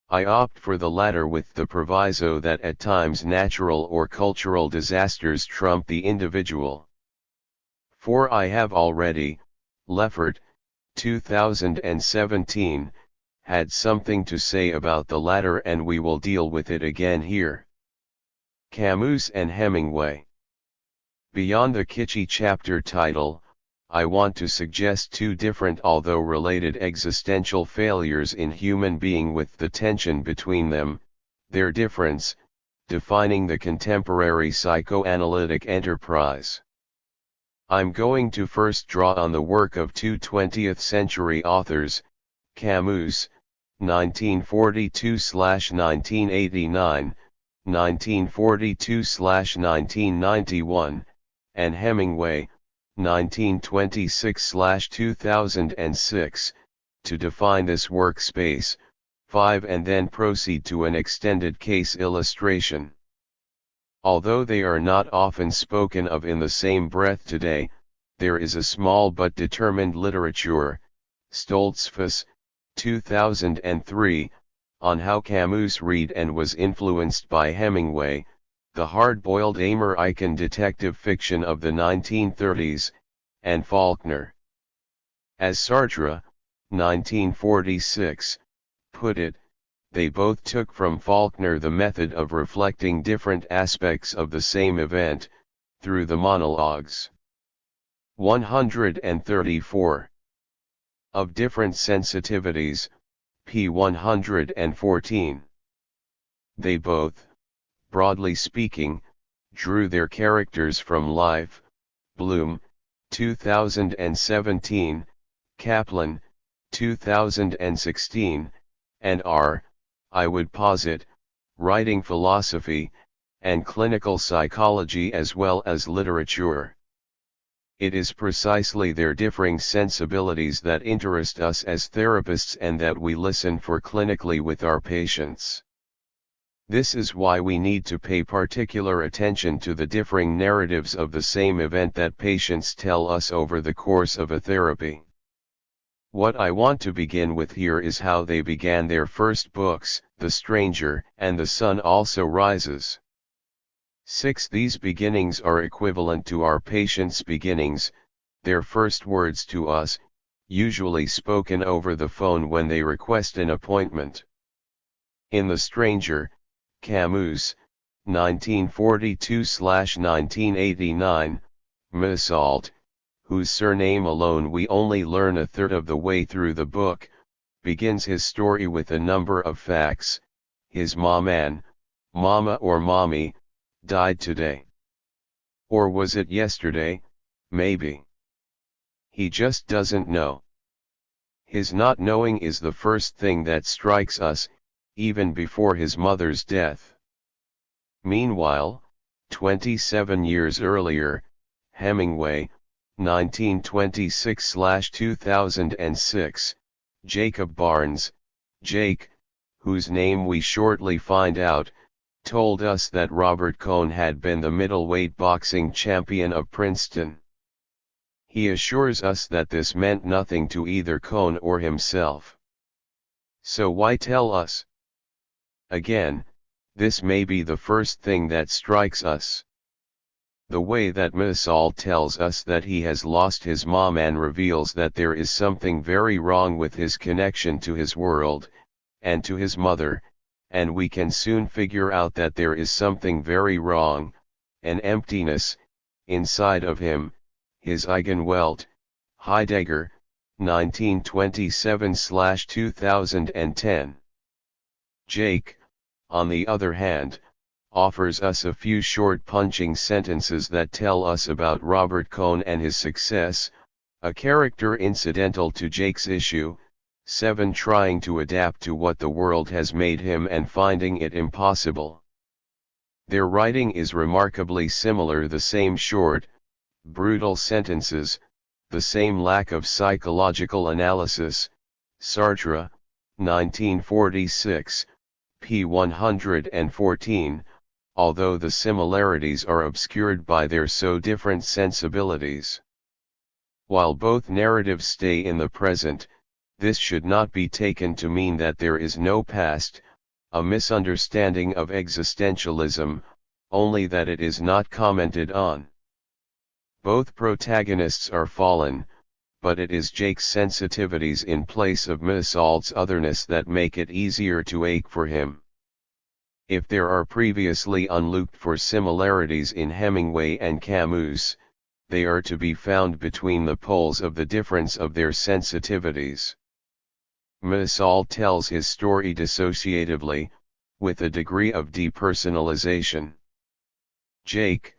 S1: I opt for the latter with the proviso that at times natural or cultural disasters trump the individual. For I have already, Leffert, 2017, had something to say about the latter, and we will deal with it again here. Camus and Hemingway. Beyond the kitschy chapter title, I want to suggest two different although related existential failures in human being with the tension between them, their difference, defining the contemporary psychoanalytic enterprise. I'm going to first draw on the work of two 20th-century authors, Camus, 1942/1989, 1942/1991, and Hemingway, 1926/2006, to define this workspace. 5. And then proceed to an extended case illustration. Although they are not often spoken of in the same breath today, there is a small but determined literature, Stoltzfus, 2003, on how Camus read and was influenced by Hemingway, the hard-boiled American detective fiction of the 1930s, and Faulkner. As Sartre, 1946, put it, they both took from Faulkner the method of reflecting different aspects of the same event, through the monologues. 134. Of different sensitivities, p. 114. They both, broadly speaking, drew their characters from life. Bloom, 2017, Kaplan, 2016, and are, I would posit, writing philosophy, and clinical psychology as well as literature. It is precisely their differing sensibilities that interest us as therapists and that we listen for clinically with our patients. This is why we need to pay particular attention to the differing narratives of the same event that patients tell us over the course of a therapy. What I want to begin with here is how they began their first books, The Stranger and The Sun Also Rises. 6. These beginnings are equivalent to our patients' beginnings, their first words to us, usually spoken over the phone when they request an appointment. In The Stranger, Camus, 1942-1989, Meursault, whose surname alone we only learn a third of the way through the book, begins his story with a number of facts. His mama or mommy, died today. Or was it yesterday, maybe? He just doesn't know. His not knowing is the first thing that strikes us, even before his mother's death. Meanwhile, 27 years earlier, Hemingway, 1926-2006, Jacob Barnes, Jake, whose name we shortly find out, told us that Robert Cohn had been the middleweight boxing champion of Princeton. He assures us that this meant nothing to either Cohn or himself. So why tell us? Again, this may be the first thing that strikes us. The way that Meursault tells us that he has lost his mom and reveals that there is something very wrong with his connection to his world, and to his mother, and we can soon figure out that there is something very wrong, an emptiness, inside of him, his Eigenwelt, Heidegger, 1927-2010. Jake, on the other hand, offers us a few short punching sentences that tell us about Robert Cohn and his success, a character incidental to Jake's issue, 7 trying to adapt to what the world has made him and finding it impossible. Their writing is remarkably similar, the same short, brutal sentences, the same lack of psychological analysis. Sartre, 1946, p. 114, although the similarities are obscured by their so different sensibilities. While both narratives stay in the present, this should not be taken to mean that there is no past, a misunderstanding of existentialism, only that it is not commented on. Both protagonists are fallen, but it is Jake's sensitivities in place of Meursault's otherness that make it easier to ache for him. If there are previously unlooked for similarities in Hemingway and Camus, they are to be found between the poles of the difference of their sensitivities. Meursault tells his story dissociatively, with a degree of depersonalization. Jake,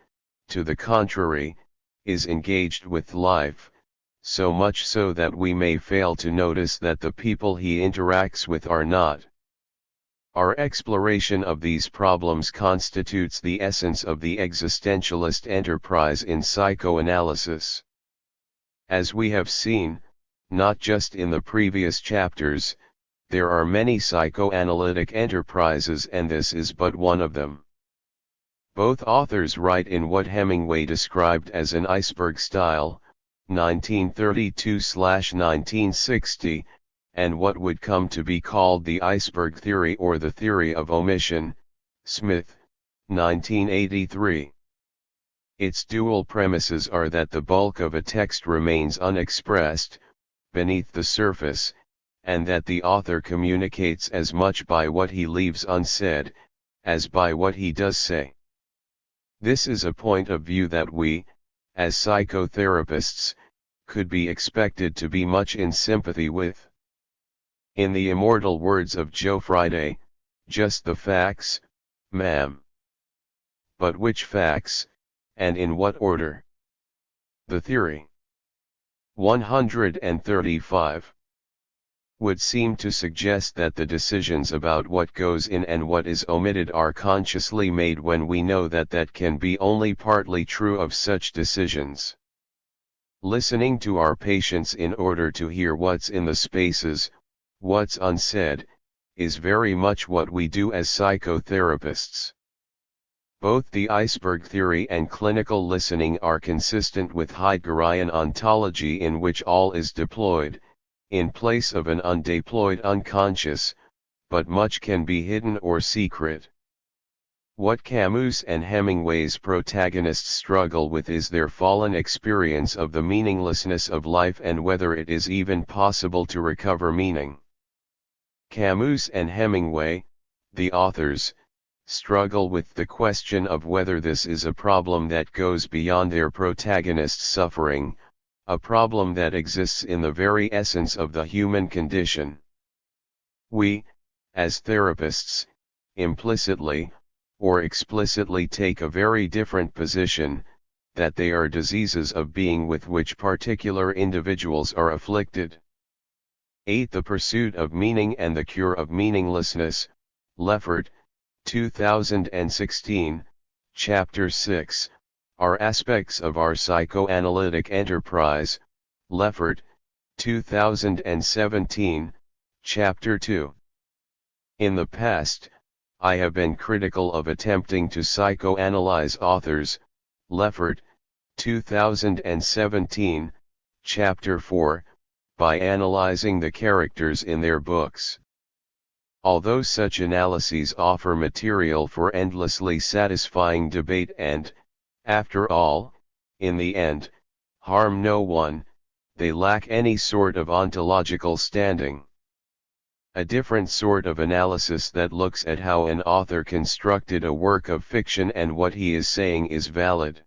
S1: to the contrary, is engaged with life, so much so that we may fail to notice that the people he interacts with are not. Our exploration of these problems constitutes the essence of the existentialist enterprise in psychoanalysis. As we have seen, not just in the previous chapters, there are many psychoanalytic enterprises, and this is but one of them. Both authors write in what Hemingway described as an iceberg style, 1932-1960, and what would come to be called the iceberg theory or the theory of omission, Smith, 1983. Its dual premises are that the bulk of a text remains unexpressed, beneath the surface, and that the author communicates as much by what he leaves unsaid, as by what he does say. This is a point of view that we, as psychotherapists, could be expected to be much in sympathy with. In the immortal words of Joe Friday, just the facts, ma'am. But which facts, and in what order? The theory. 135. Would seem to suggest that the decisions about what goes in and what is omitted are consciously made when we know that that can be only partly true of such decisions. Listening to our patients in order to hear what's in the spaces, what's unsaid, is very much what we do as psychotherapists. Both the iceberg theory and clinical listening are consistent with Heideggerian ontology, in which all is deployed, in place of an undeployed unconscious, but much can be hidden or secret. What Camus and Hemingway's protagonists struggle with is their fallen experience of the meaninglessness of life and whether it is even possible to recover meaning. Camus and Hemingway, the authors, struggle with the question of whether this is a problem that goes beyond their protagonist's suffering, a problem that exists in the very essence of the human condition. We, as therapists, implicitly, or explicitly take a very different position, that they are diseases of being with which particular individuals are afflicted. 8. The Pursuit of Meaning and the Cure of Meaninglessness, Leffert, 2016, Chapter 6, are aspects of our psychoanalytic enterprise, Leffert, 2017, Chapter 2. In the past, I have been critical of attempting to psychoanalyze authors, Leffert, 2017, Chapter 4, by analyzing the characters in their books. Although such analyses offer material for endlessly satisfying debate and, after all, in the end, harm no one, they lack any sort of ontological standing. A different sort of analysis that looks at how an author constructed a work of fiction and what he is saying is valid.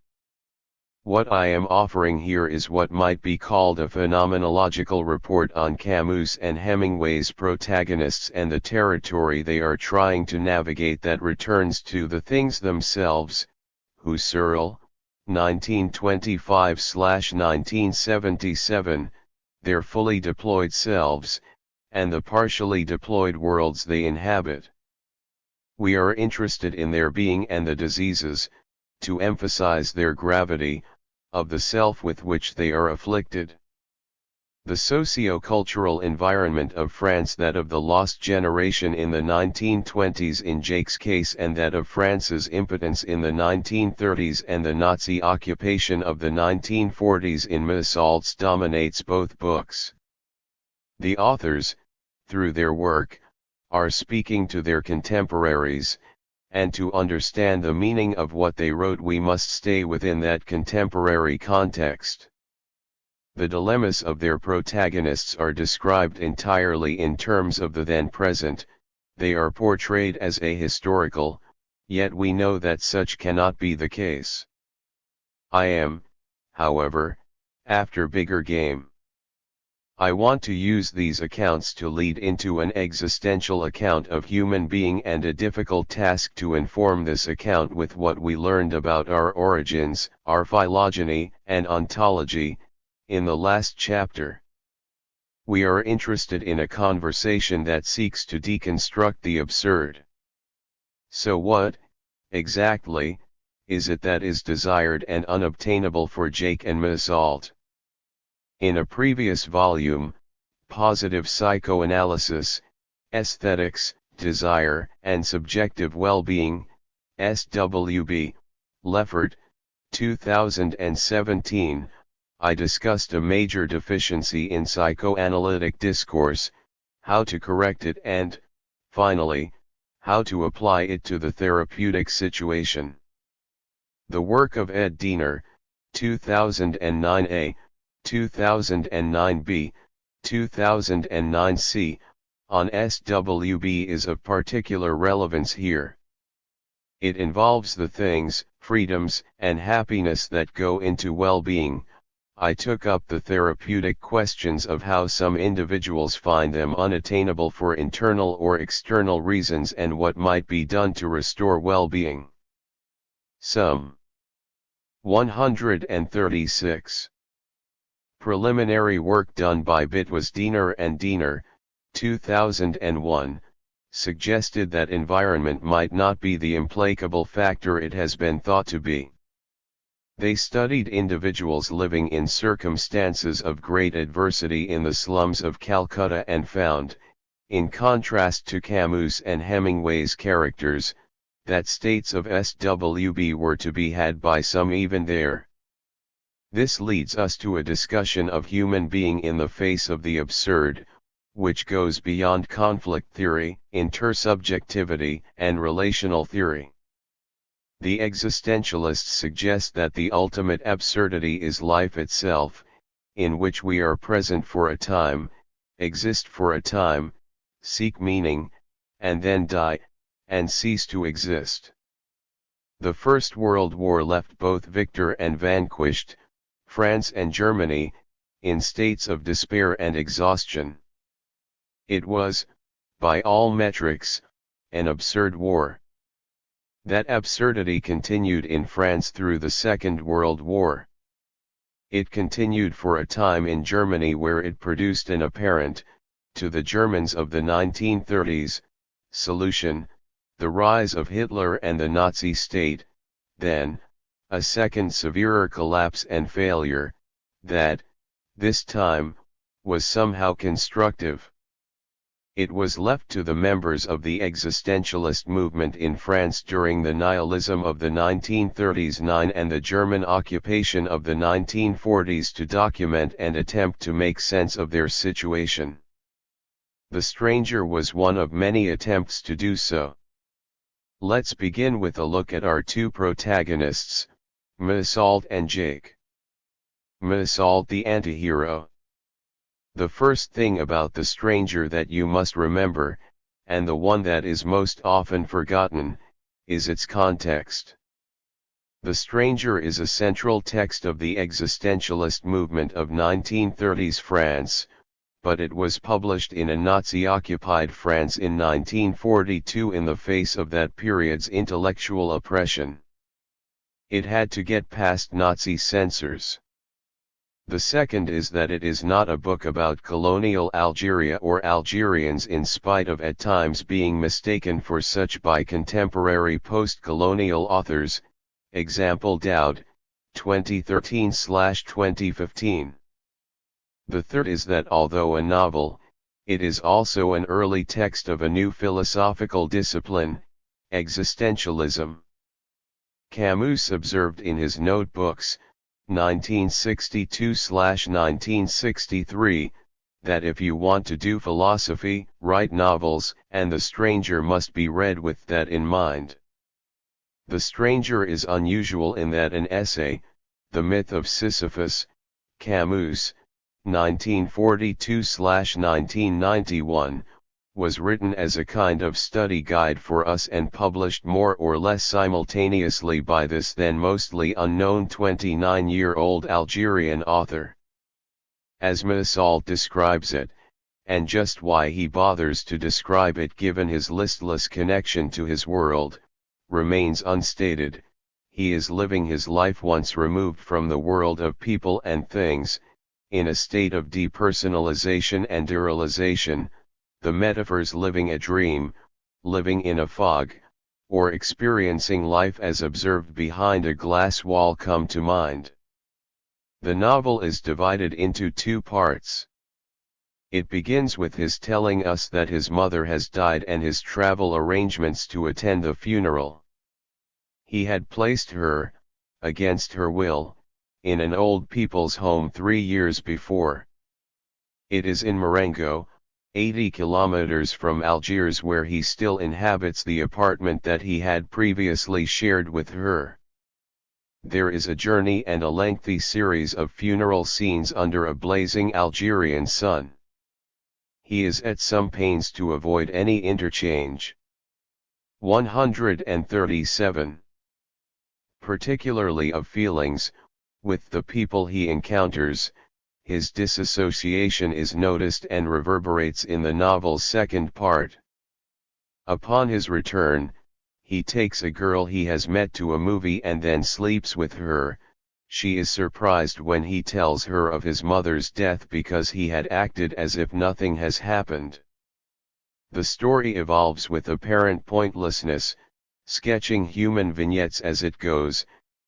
S1: What I am offering here is what might be called a phenomenological report on Camus and Hemingway's protagonists and the territory they are trying to navigate that returns to the things themselves, Husserl, 1925-1977, their fully deployed selves, and the partially deployed worlds they inhabit. We are interested in their being and the diseases, to emphasize their gravity, of the self with which they are afflicted. The socio-cultural environment of France, that of the lost generation in the 1920s in Jake's case, and that of France's impotence in the 1930s and the Nazi occupation of the 1940s in Missalt's dominates both books. The authors, through their work, are speaking to their contemporaries, and to understand the meaning of what they wrote we must stay within that contemporary context. The dilemmas of their protagonists are described entirely in terms of the then present, they are portrayed as ahistorical, yet we know that such cannot be the case. I am, however, after bigger game. I want to use these accounts to lead into an existential account of human being, and a difficult task to inform this account with what we learned about our origins, our phylogeny, and ontology, in the last chapter. We are interested in a conversation that seeks to deconstruct the absurd. So what, exactly, is it that is desired and unobtainable for Jake and Misalt? In a previous volume, Positive Psychoanalysis, Aesthetics, Desire, and Subjective Well-Being, SWB, Leffert, 2017, I discussed a major deficiency in psychoanalytic discourse, how to correct it and, finally, how to apply it to the therapeutic situation. The work of Ed Diener, 2009a, 2009b, 2009 C. On SWB is of particular relevance here. It involves the things, freedoms, and happiness that go into well-being. I took up the therapeutic questions of how some individuals find them unattainable for internal or external reasons and what might be done to restore well-being. Some 136. Preliminary work done by Diener and Diener, 2001, suggested that environment might not be the implacable factor it has been thought to be. They studied individuals living in circumstances of great adversity in the slums of Calcutta and found, in contrast to Camus and Hemingway's characters, that states of SWB were to be had by some even there. This leads us to a discussion of human being in the face of the absurd, which goes beyond conflict theory, intersubjectivity, and relational theory. The existentialists suggest that the ultimate absurdity is life itself, in which we are present for a time, exist for a time, seek meaning, and then die, and cease to exist. The First World War left both victor and vanquished, France and Germany, in states of despair and exhaustion. It was, by all metrics, an absurd war. That absurdity continued in France through the Second World War. It continued for a time in Germany where it produced an apparent, to the Germans of the 1930s, solution, the rise of Hitler and the Nazi state, then, a second severer collapse and failure, that, this time, was somehow constructive. It was left to the members of the existentialist movement in France during the nihilism of the 1930s and the German occupation of the 1940s to document and attempt to make sense of their situation. The Stranger was one of many attempts to do so. Let's begin with a look at our two protagonists, Meursault and Jake. Meursault the antihero. The first thing about The Stranger that you must remember, and the one that is most often forgotten, is its context. The Stranger is a central text of the existentialist movement of 1930s France, but it was published in a Nazi-occupied France in 1942 in the face of that period's intellectual oppression. It had to get past Nazi censors. The second is that it is not a book about colonial Algeria or Algerians in spite of at times being mistaken for such by contemporary post-colonial authors, example Dowd, 2013/2015. The third is that although a novel, it is also an early text of a new philosophical discipline, existentialism. Camus observed in his notebooks, 1962/1963, that if you want to do philosophy, write novels, and The Stranger must be read with that in mind. The Stranger is unusual in that an essay, The Myth of Sisyphus, Camus, 1942/1991, was written as a kind of study guide for us and published more or less simultaneously by this then mostly unknown 29-year-old Algerian author. As Meursault describes it, and just why he bothers to describe it given his listless connection to his world, remains unstated. He is living his life once removed from the world of people and things, in a state of depersonalization and derealization, the metaphors living a dream, living in a fog, or experiencing life as observed behind a glass wall come to mind. The novel is divided into two parts. It begins with his telling us that his mother has died and his travel arrangements to attend the funeral. He had placed her, against her will, in an old people's home 3 years before. It is in Marengo, 80 kilometers from Algiers, where he still inhabits the apartment that he had previously shared with her. There is a journey and a lengthy series of funeral scenes under a blazing Algerian sun. he is at some pains to avoid any interchange. 137. Particularly of feelings, with the people he encounters, his disassociation is noticed and reverberates in the novel's second part. Upon his return, he takes a girl he has met to a movie and then sleeps with her. She is surprised when he tells her of his mother's death because he had acted as if nothing has happened. The story evolves with apparent pointlessness, sketching human vignettes as it goes,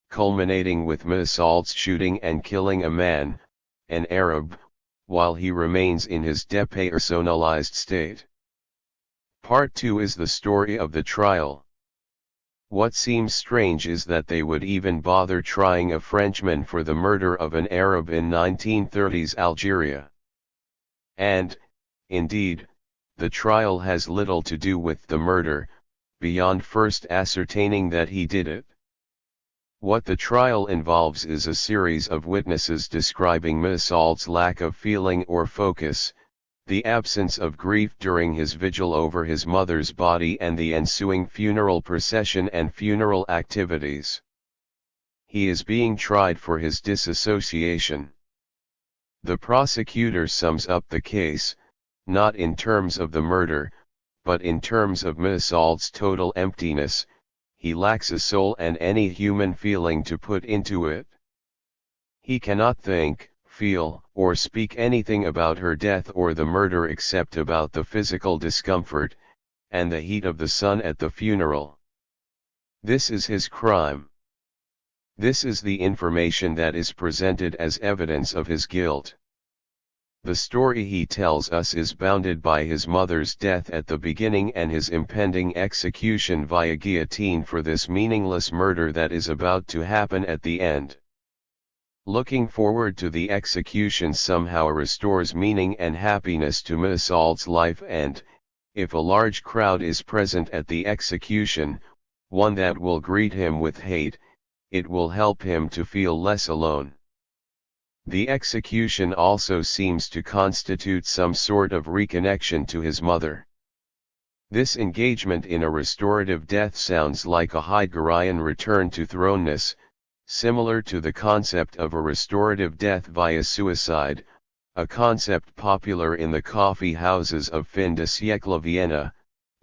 S1: culminating with Mesalt's shooting and killing a man, an Arab, while he remains in his depersonalized state. Part 2 is the story of the trial. What seems strange is that they would even bother trying a Frenchman for the murder of an Arab in 1930s Algeria. And, indeed, the trial has little to do with the murder, beyond first ascertaining that he did it. What the trial involves is a series of witnesses describing Mesalt's lack of feeling or focus, the absence of grief during his vigil over his mother's body and the ensuing funeral procession and funeral activities. He is being tried for his disassociation. The prosecutor sums up the case, not in terms of the murder, but in terms of Mesalt's total emptiness. He lacks a soul and any human feeling to put into it. He cannot think, feel, or speak anything about her death or the murder except about the physical discomfort, and the heat of the sun at the funeral. This is his crime. This is the information that is presented as evidence of his guilt. The story he tells us is bounded by his mother's death at the beginning and his impending execution via guillotine for this meaningless murder that is about to happen at the end. Looking forward to the execution somehow restores meaning and happiness to Mesalt's life and, if a large crowd is present at the execution, one that will greet him with hate, it will help him to feel less alone. The execution also seems to constitute some sort of reconnection to his mother. This engagement in a restorative death sounds like a Heideggerian return to throneness, similar to the concept of a restorative death via suicide, a concept popular in the coffee houses of fin de siècle Vienna.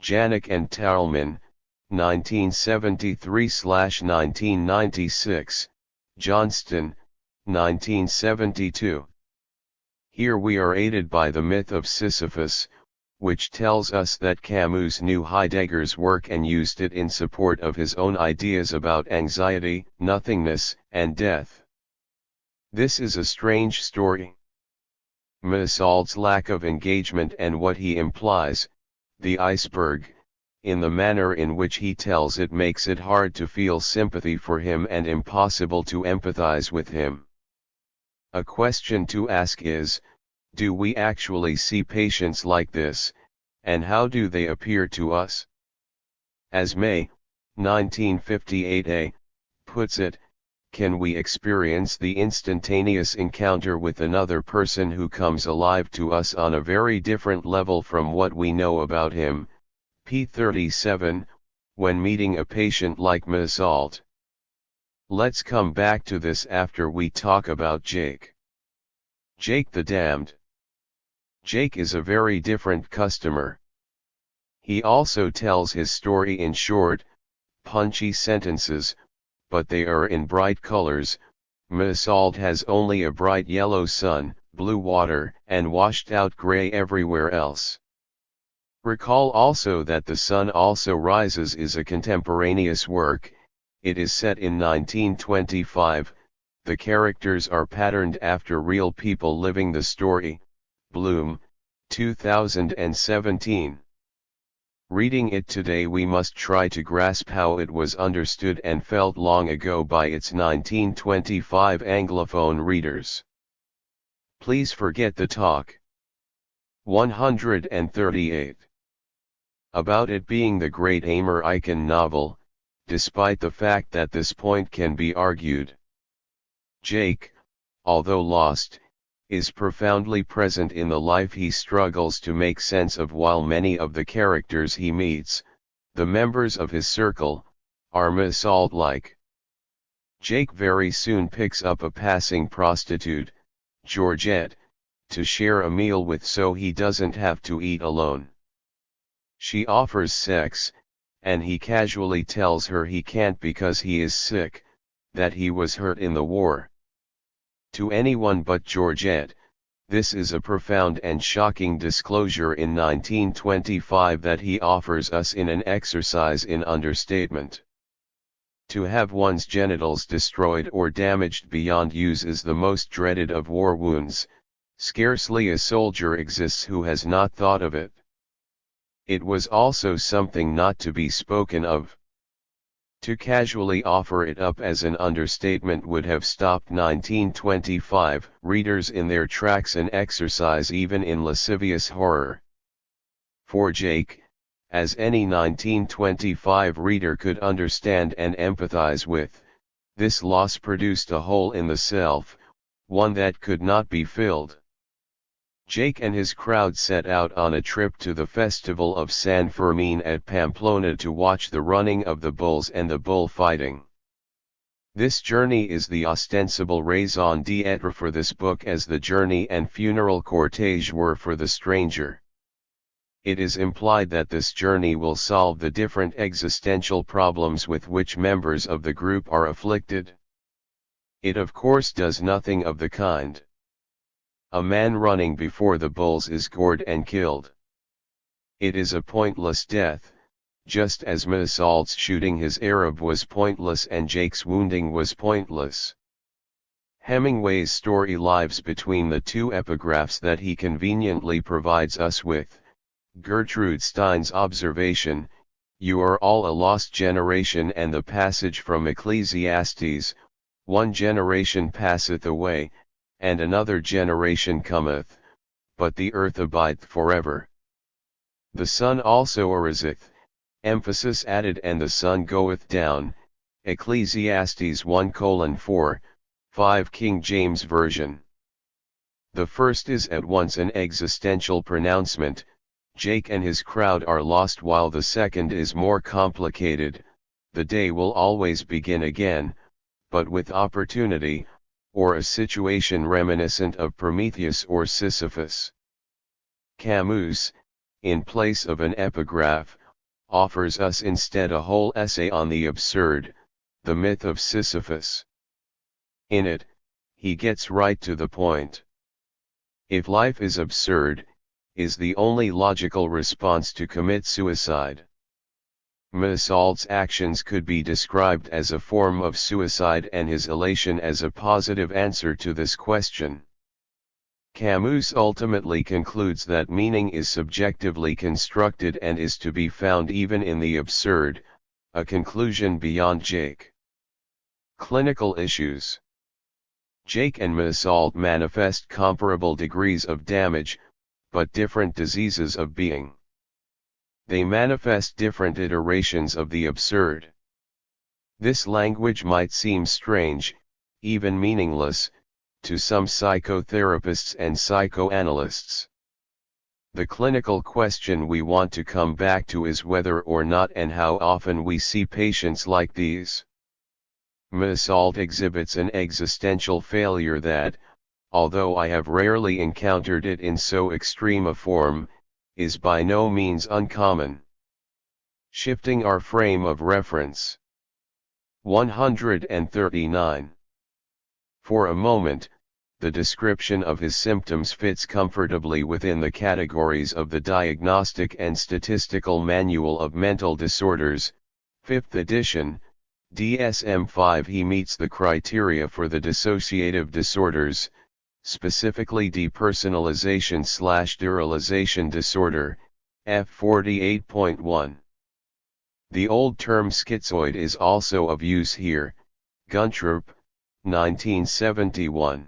S1: Janik and Thalmann, 1973-1996, Johnston, 1972. Here we are aided by the myth of Sisyphus, which tells us that Camus knew Heidegger's work and used it in support of his own ideas about anxiety, nothingness, and death. This is a strange story. Mesalt's lack of engagement and what he implies, the iceberg, in the manner in which he tells it makes it hard to feel sympathy for him and impossible to empathize with him. A question to ask is, do we actually see patients like this, and how do they appear to us? As May, 1958a, puts it, can we experience the instantaneous encounter with another person who comes alive to us on a very different level from what we know about him, p. 37, when meeting a patient like Mesalt? Let's come back to this after we talk about Jake. Jake the Damned. Jake is a very different customer. He also tells his story in short, punchy sentences, but they are in bright colors. Mesalt has only a bright yellow sun, blue water, and washed out gray everywhere else. Recall also that The Sun Also Rises is a contemporaneous work. It is set in 1925, the characters are patterned after real people living the story. Bloom, 2017. Reading it today we must try to grasp how it was understood and felt long ago by its 1925 Anglophone readers. Please forget the talk. 138. About it being the great Amor Icon novel, despite the fact that this point can be argued. Jake, although lost, is profoundly present in the life he struggles to make sense of, while many of the characters he meets, the members of his circle, are Misault-like. Jake very soon picks up a passing prostitute, Georgette, to share a meal with so he doesn't have to eat alone. She offers sex, and he casually tells her he can't because he is sick, that he was hurt in the war. To anyone but Georgette, this is a profound and shocking disclosure in 1925 that he offers us in an exercise in understatement. To have one's genitals destroyed or damaged beyond use is the most dreaded of war wounds. Scarcely a soldier exists who has not thought of it. It was also something not to be spoken of. To casually offer it up as an understatement would have stopped 1925 readers in their tracks, an exercise even in lascivious horror. For Jake, as any 1925 reader could understand and empathize with, this loss produced a hole in the self, one that could not be filled. Jake and his crowd set out on a trip to the festival of San Fermin at Pamplona to watch the running of the bulls and the bullfighting. This journey is the ostensible raison d'être for this book, as the journey and funeral cortege were for the stranger. It is implied that this journey will solve the different existential problems with which members of the group are afflicted. It of course does nothing of the kind. A man running before the bulls is gored and killed. It is a pointless death, just as Misault's shooting his Arab was pointless and Jake's wounding was pointless. Hemingway's story lives between the two epigraphs that he conveniently provides us with. Gertrude Stein's observation, "You are all a lost generation," and the passage from Ecclesiastes, "One generation passeth away, and another generation cometh, but the earth abideth forever. The sun also ariseth," emphasis added, "and the sun goeth down," Ecclesiastes 1:4, 5 King James Version. The first is at once an existential pronouncement, Jake and his crowd are lost, while the second is more complicated, the day will always begin again, but with opportunity, or a situation reminiscent of Prometheus or Sisyphus. Camus, in place of an epigraph, offers us instead a whole essay on the absurd, the myth of Sisyphus. In it, he gets right to the point. If life is absurd, is the only logical response to commit suicide. Misault's actions could be described as a form of suicide, and his elation as a positive answer to this question. Camus ultimately concludes that meaning is subjectively constructed and is to be found even in the absurd, a conclusion beyond Jake. Clinical issues. Jake and Misault manifest comparable degrees of damage, but different diseases of being. They manifest different iterations of the absurd. This language might seem strange, even meaningless, to some psychotherapists and psychoanalysts. The clinical question we want to come back to is whether or not and how often we see patients like these. Misault exhibits an existential failure that, although I have rarely encountered it in so extreme a form, is by no means uncommon. Shifting our frame of reference. 139. For a moment, the description of his symptoms fits comfortably within the categories of the Diagnostic and Statistical Manual of Mental Disorders, 5th edition, DSM-5. He meets the criteria for the dissociative disorders, specifically depersonalization/derealization disorder, F48.1. The old term schizoid is also of use here, Guntrop, 1971.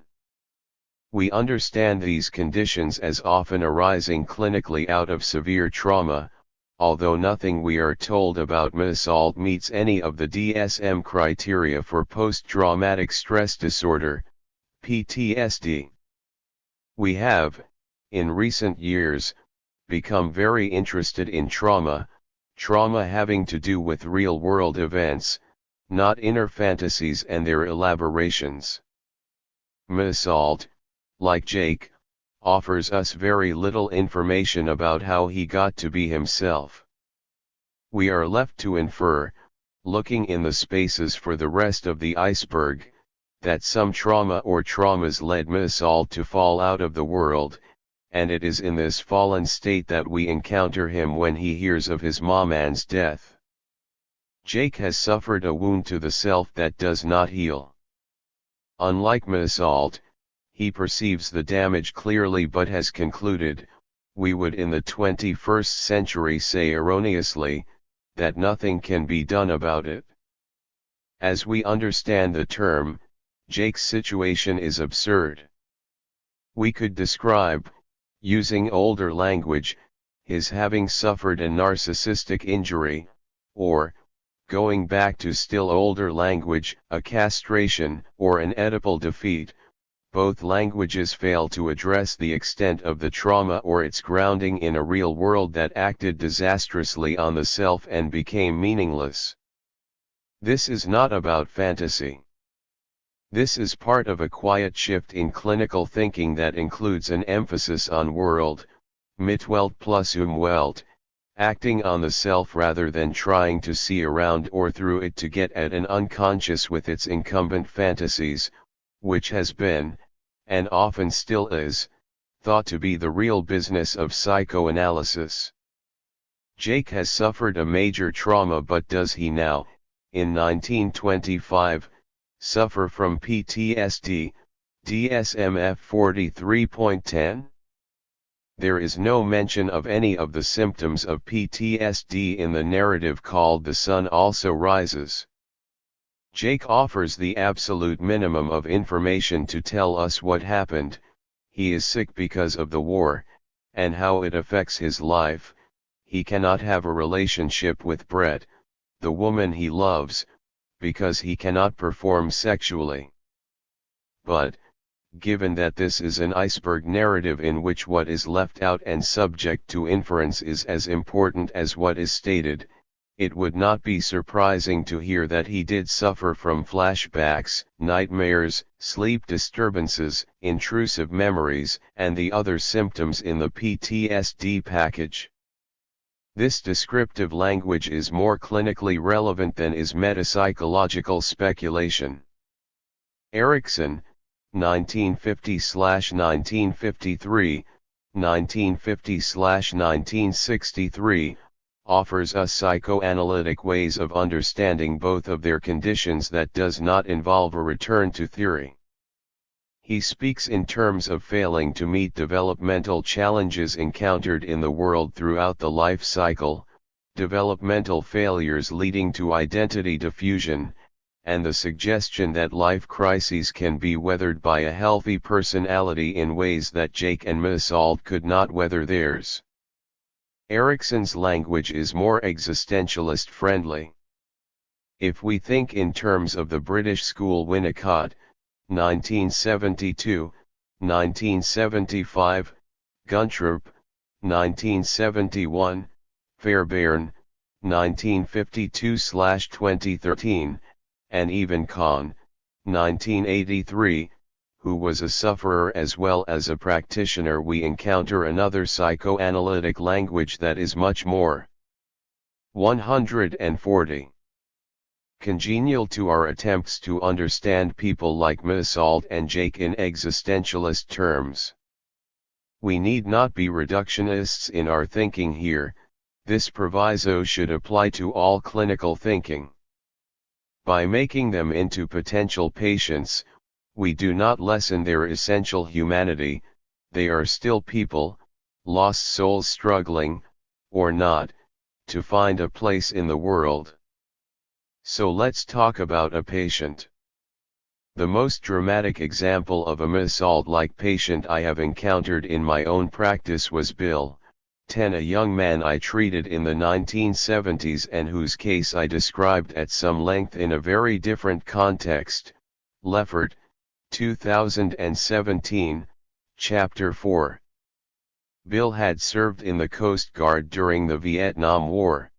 S1: We understand these conditions as often arising clinically out of severe trauma, although nothing we are told about Misault meets any of the DSM criteria for post-traumatic stress disorder, PTSD. We have, in recent years, become very interested in trauma having to do with real-world events, not inner fantasies and their elaborations. Assault, like Jake, offers us very little information about how he got to be himself. We are left to infer, looking in the spaces for the rest of the iceberg, that some trauma or traumas led Assault to fall out of the world, and it is in this fallen state that we encounter him when he hears of his mom's death. Jake has suffered a wound to the self that does not heal. Unlike Assault, he perceives the damage clearly but has concluded, we would in the 21st century say erroneously, that nothing can be done about it. As we understand the term, Jake's situation is absurd. We could describe, using older language, his having suffered a narcissistic injury, or, going back to still older language, a castration or an Oedipal defeat. Both languages fail to address the extent of the trauma or its grounding in a real world that acted disastrously on the self and became meaningless. This is not about fantasy. This is part of a quiet shift in clinical thinking that includes an emphasis on world, Mitwelt plus Umwelt, acting on the self rather than trying to see around or through it to get at an unconscious with its incumbent fantasies, which has been, and often still is, thought to be the real business of psychoanalysis. Jake has suffered a major trauma, but does he now, in 1925, suffer from PTSD, DSM-F 43.10? There is no mention of any of the symptoms of PTSD in the narrative called The Sun Also Rises. Jake offers the absolute minimum of information to tell us what happened. He is sick because of the war, and how it affects his life. He cannot have a relationship with Brett, the woman he loves, because he cannot perform sexually. But, given that this is an iceberg narrative in which what is left out and subject to inference is as important as what is stated, it would not be surprising to hear that he did suffer from flashbacks, nightmares, sleep disturbances, intrusive memories, and the other symptoms in the PTSD package. This descriptive language is more clinically relevant than is metapsychological speculation. Erickson, 1950-1953, 1950-1963, offers us psychoanalytic ways of understanding both of their conditions that does not involve a return to theory. He speaks in terms of failing to meet developmental challenges encountered in the world throughout the life cycle, developmental failures leading to identity diffusion, and the suggestion that life crises can be weathered by a healthy personality in ways that Jake and Assault could not weather theirs. Erickson's language is more existentialist friendly. If we think in terms of the British school Winnicott, 1972, 1975, Guntrup, 1971, Fairbairn, 1952-2013, and even Kahn, 1983, who was a sufferer as well as a practitioner, we encounter another psychoanalytic language that is much more 140 congenial to our attempts to understand people like Assault and Jake in existentialist terms. We need not be reductionists in our thinking here. This proviso should apply to all clinical thinking. By making them into potential patients, we do not lessen their essential humanity. They are still people, lost souls struggling, or not, to find a place in the world. So let's talk about a patient. The most dramatic example of a Assault-like patient I have encountered in my own practice was Bill, 10, a young man I treated in the 1970s and whose case I described at some length in a very different context. Leffert, 2017, Chapter 4. Bill had served in the Coast Guard during the Vietnam War.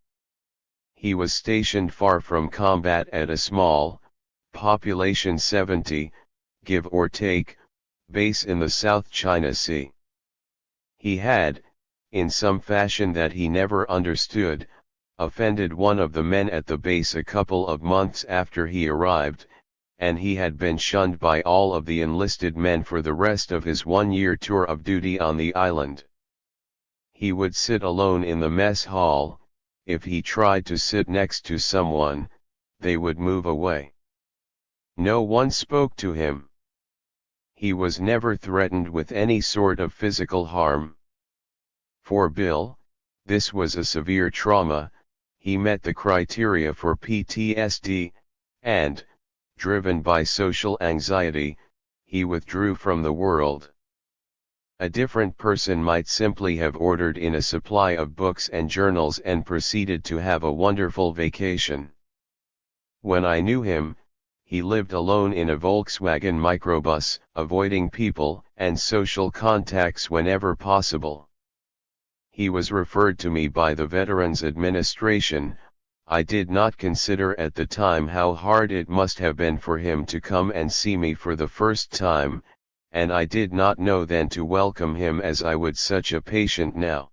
S1: He was stationed far from combat at a small, population 70, give or take, base in the South China Sea. He had, in some fashion that he never understood, offended one of the men at the base a couple of months after he arrived, and he had been shunned by all of the enlisted men for the rest of his one-year tour of duty on the island. He would sit alone in the mess hall. If he tried to sit next to someone, they would move away. No one spoke to him. He was never threatened with any sort of physical harm. For Bill, this was a severe trauma. He met the criteria for PTSD, and, driven by social anxiety, he withdrew from the world. A different person might simply have ordered in a supply of books and journals and proceeded to have a wonderful vacation. When I knew him, he lived alone in a Volkswagen microbus, avoiding people and social contacts whenever possible. He was referred to me by the Veterans Administration. I did not consider at the time how hard it must have been for him to come and see me for the first time, and I did not know then to welcome him as I would such a patient now.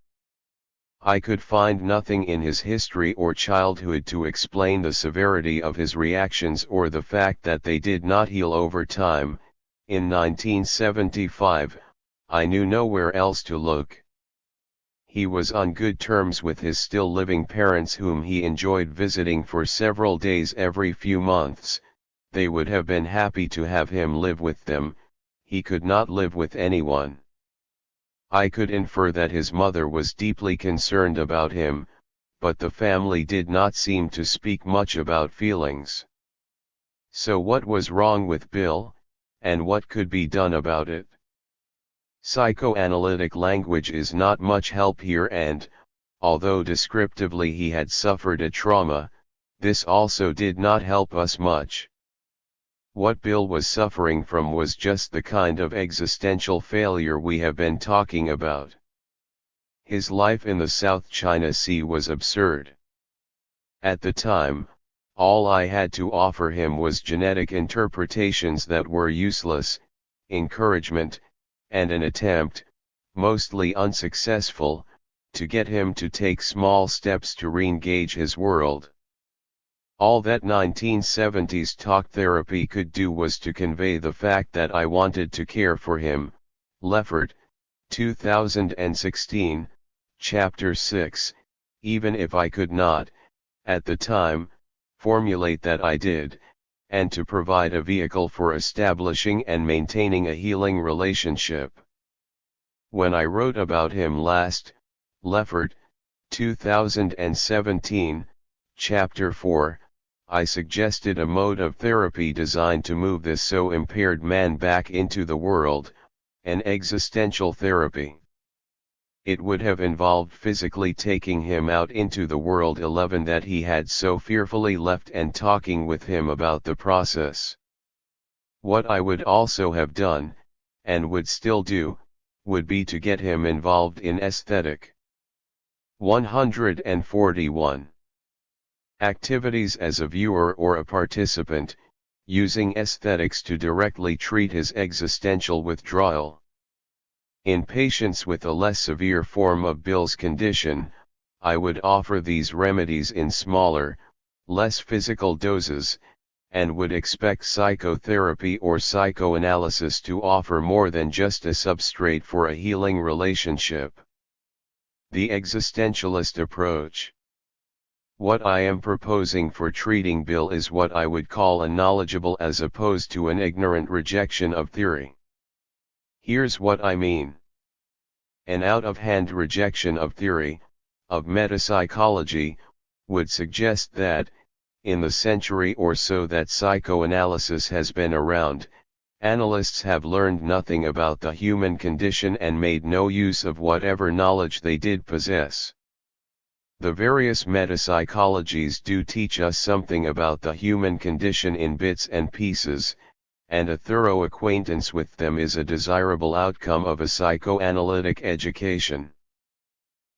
S1: I could find nothing in his history or childhood to explain the severity of his reactions or the fact that they did not heal over time. In 1975, I knew nowhere else to look. He was on good terms with his still living parents, whom he enjoyed visiting for several days every few months. They would have been happy to have him live with them. He could not live with anyone. I could infer that his mother was deeply concerned about him, but the family did not seem to speak much about feelings. So what was wrong with Bill, and what could be done about it? Psychoanalytic language is not much help here, and, although descriptively he had suffered a trauma, this also did not help us much. What Bill was suffering from was just the kind of existential failure we have been talking about. His life in the South China Sea was absurd. At the time, all I had to offer him was genetic interpretations that were useless, encouragement, and an attempt, mostly unsuccessful, to get him to take small steps to re-engage his world. All that 1970s talk therapy could do was to convey the fact that I wanted to care for him. Leffert, 2016, Chapter 6, even if I could not, at the time, formulate that I did, and to provide a vehicle for establishing and maintaining a healing relationship. When I wrote about him last, Leffert, 2017, Chapter 4, I suggested a mode of therapy designed to move this so impaired man back into the world, an existential therapy. It would have involved physically taking him out into the world 11 that he had so fearfully left and talking with him about the process. What I would also have done, and would still do, would be to get him involved in aesthetic. 141. Activities as a viewer or a participant, using aesthetics to directly treat his existential withdrawal. In patients with a less severe form of Bill's condition, I would offer these remedies in smaller, less physical doses, and would expect psychotherapy or psychoanalysis to offer more than just a substrate for a healing relationship. The existentialist approach. What I am proposing for treating Bill is what I would call a knowledgeable as opposed to an ignorant rejection of theory. Here's what I mean. An out-of-hand rejection of theory, of metapsychology, would suggest that, in the century or so that psychoanalysis has been around, analysts have learned nothing about the human condition and made no use of whatever knowledge they did possess. The various metapsychologies do teach us something about the human condition in bits and pieces, and a thorough acquaintance with them is a desirable outcome of a psychoanalytic education.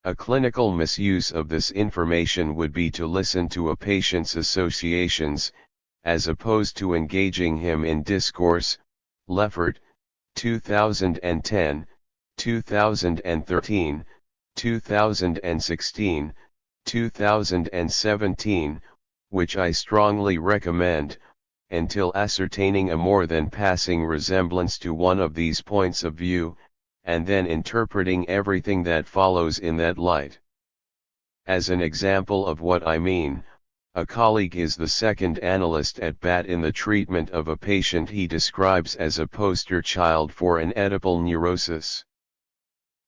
S1: A clinical misuse of this information would be to listen to a patient's associations, as opposed to engaging him in discourse. Leffert, 2010, 2013, 2016, 2017, which I strongly recommend, until ascertaining a more than passing resemblance to one of these points of view, and then interpreting everything that follows in that light. As an example of what I mean, a colleague is the second analyst at bat in the treatment of a patient he describes as a poster child for an Oedipal neurosis.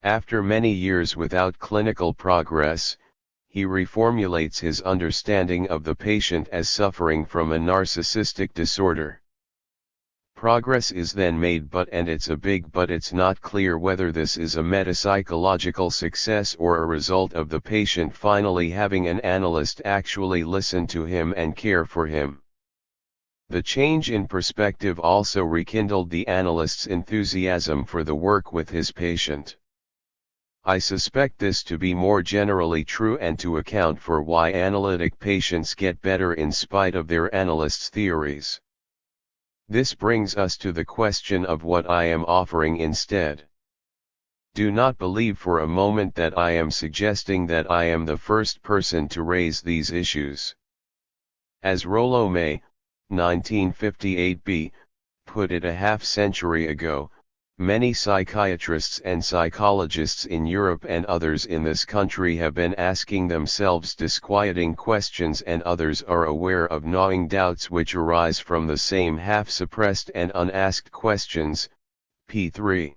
S1: After many years without clinical progress, he reformulates his understanding of the patient as suffering from a narcissistic disorder. Progress is then made, and it's a big but. It's not clear whether this is a metapsychological success or a result of the patient finally having an analyst actually listen to him and care for him. The change in perspective also rekindled the analyst's enthusiasm for the work with his patient. I suspect this to be more generally true and to account for why analytic patients get better in spite of their analyst's theories. This brings us to the question of what I am offering instead. Do not believe for a moment that I am suggesting that I am the first person to raise these issues. As Rollo May, 1958b, put it a half-century ago, many psychiatrists and psychologists in Europe and others in this country have been asking themselves disquieting questions, and others are aware of gnawing doubts which arise from the same half-suppressed and unasked questions. p. The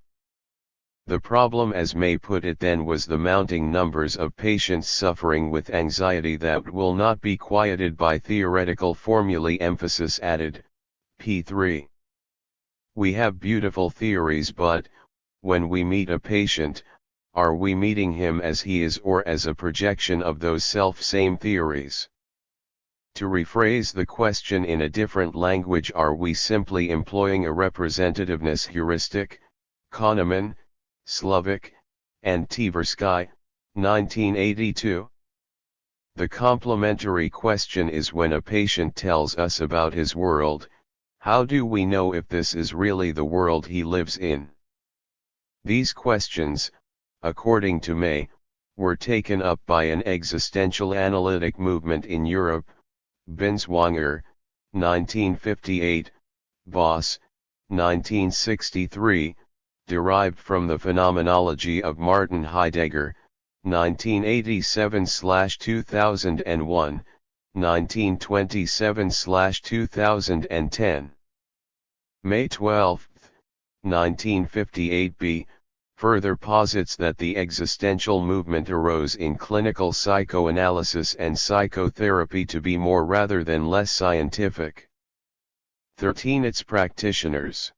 S1: problem, as May put it then, was the mounting numbers of patients suffering with anxiety that will not be quieted by theoretical formulae. Emphasis added. p. We have beautiful theories, but, when we meet a patient, are we meeting him as he is or as a projection of those self-same theories? To rephrase the question in a different language, are we simply employing a representativeness heuristic? Kahneman, Slovic, and Tversky, 1982. The complementary question is, when a patient tells us about his world, how do we know if this is really the world he lives in? These questions, according to May, were taken up by an existential analytic movement in Europe. Binswanger, 1958, Boss, 1963, derived from the phenomenology of Martin Heidegger, 1987/2001, 1927/2010. May 12, 1958b, further posits that the existential movement arose in clinical psychoanalysis and psychotherapy to be more rather than less scientific. 13. Its practitioners.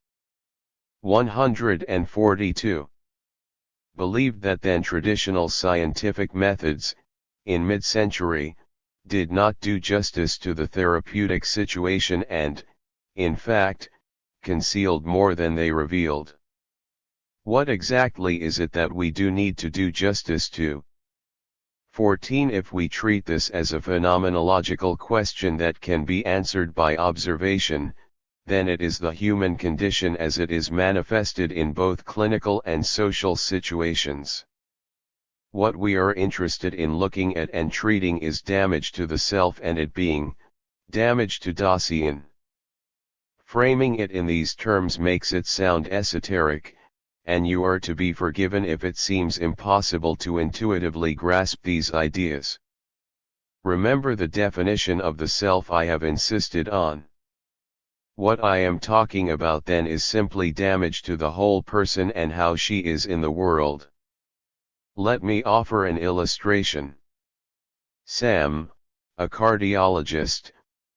S1: 142. Believed that then traditional scientific methods, in mid-century, did not do justice to the therapeutic situation and, in fact, concealed more than they revealed. What exactly is it that we do need to do justice to? 14. If we treat this as a phenomenological question that can be answered by observation, then it is the human condition as it is manifested in both clinical and social situations. What we are interested in looking at and treating is damage to the self and it being, damage to Dasein. Framing it in these terms makes it sound esoteric, and you are to be forgiven if it seems impossible to intuitively grasp these ideas. Remember the definition of the self I have insisted on. What I am talking about then is simply damage to the whole person and how she is in the world. Let me offer an illustration. Sam, a cardiologist,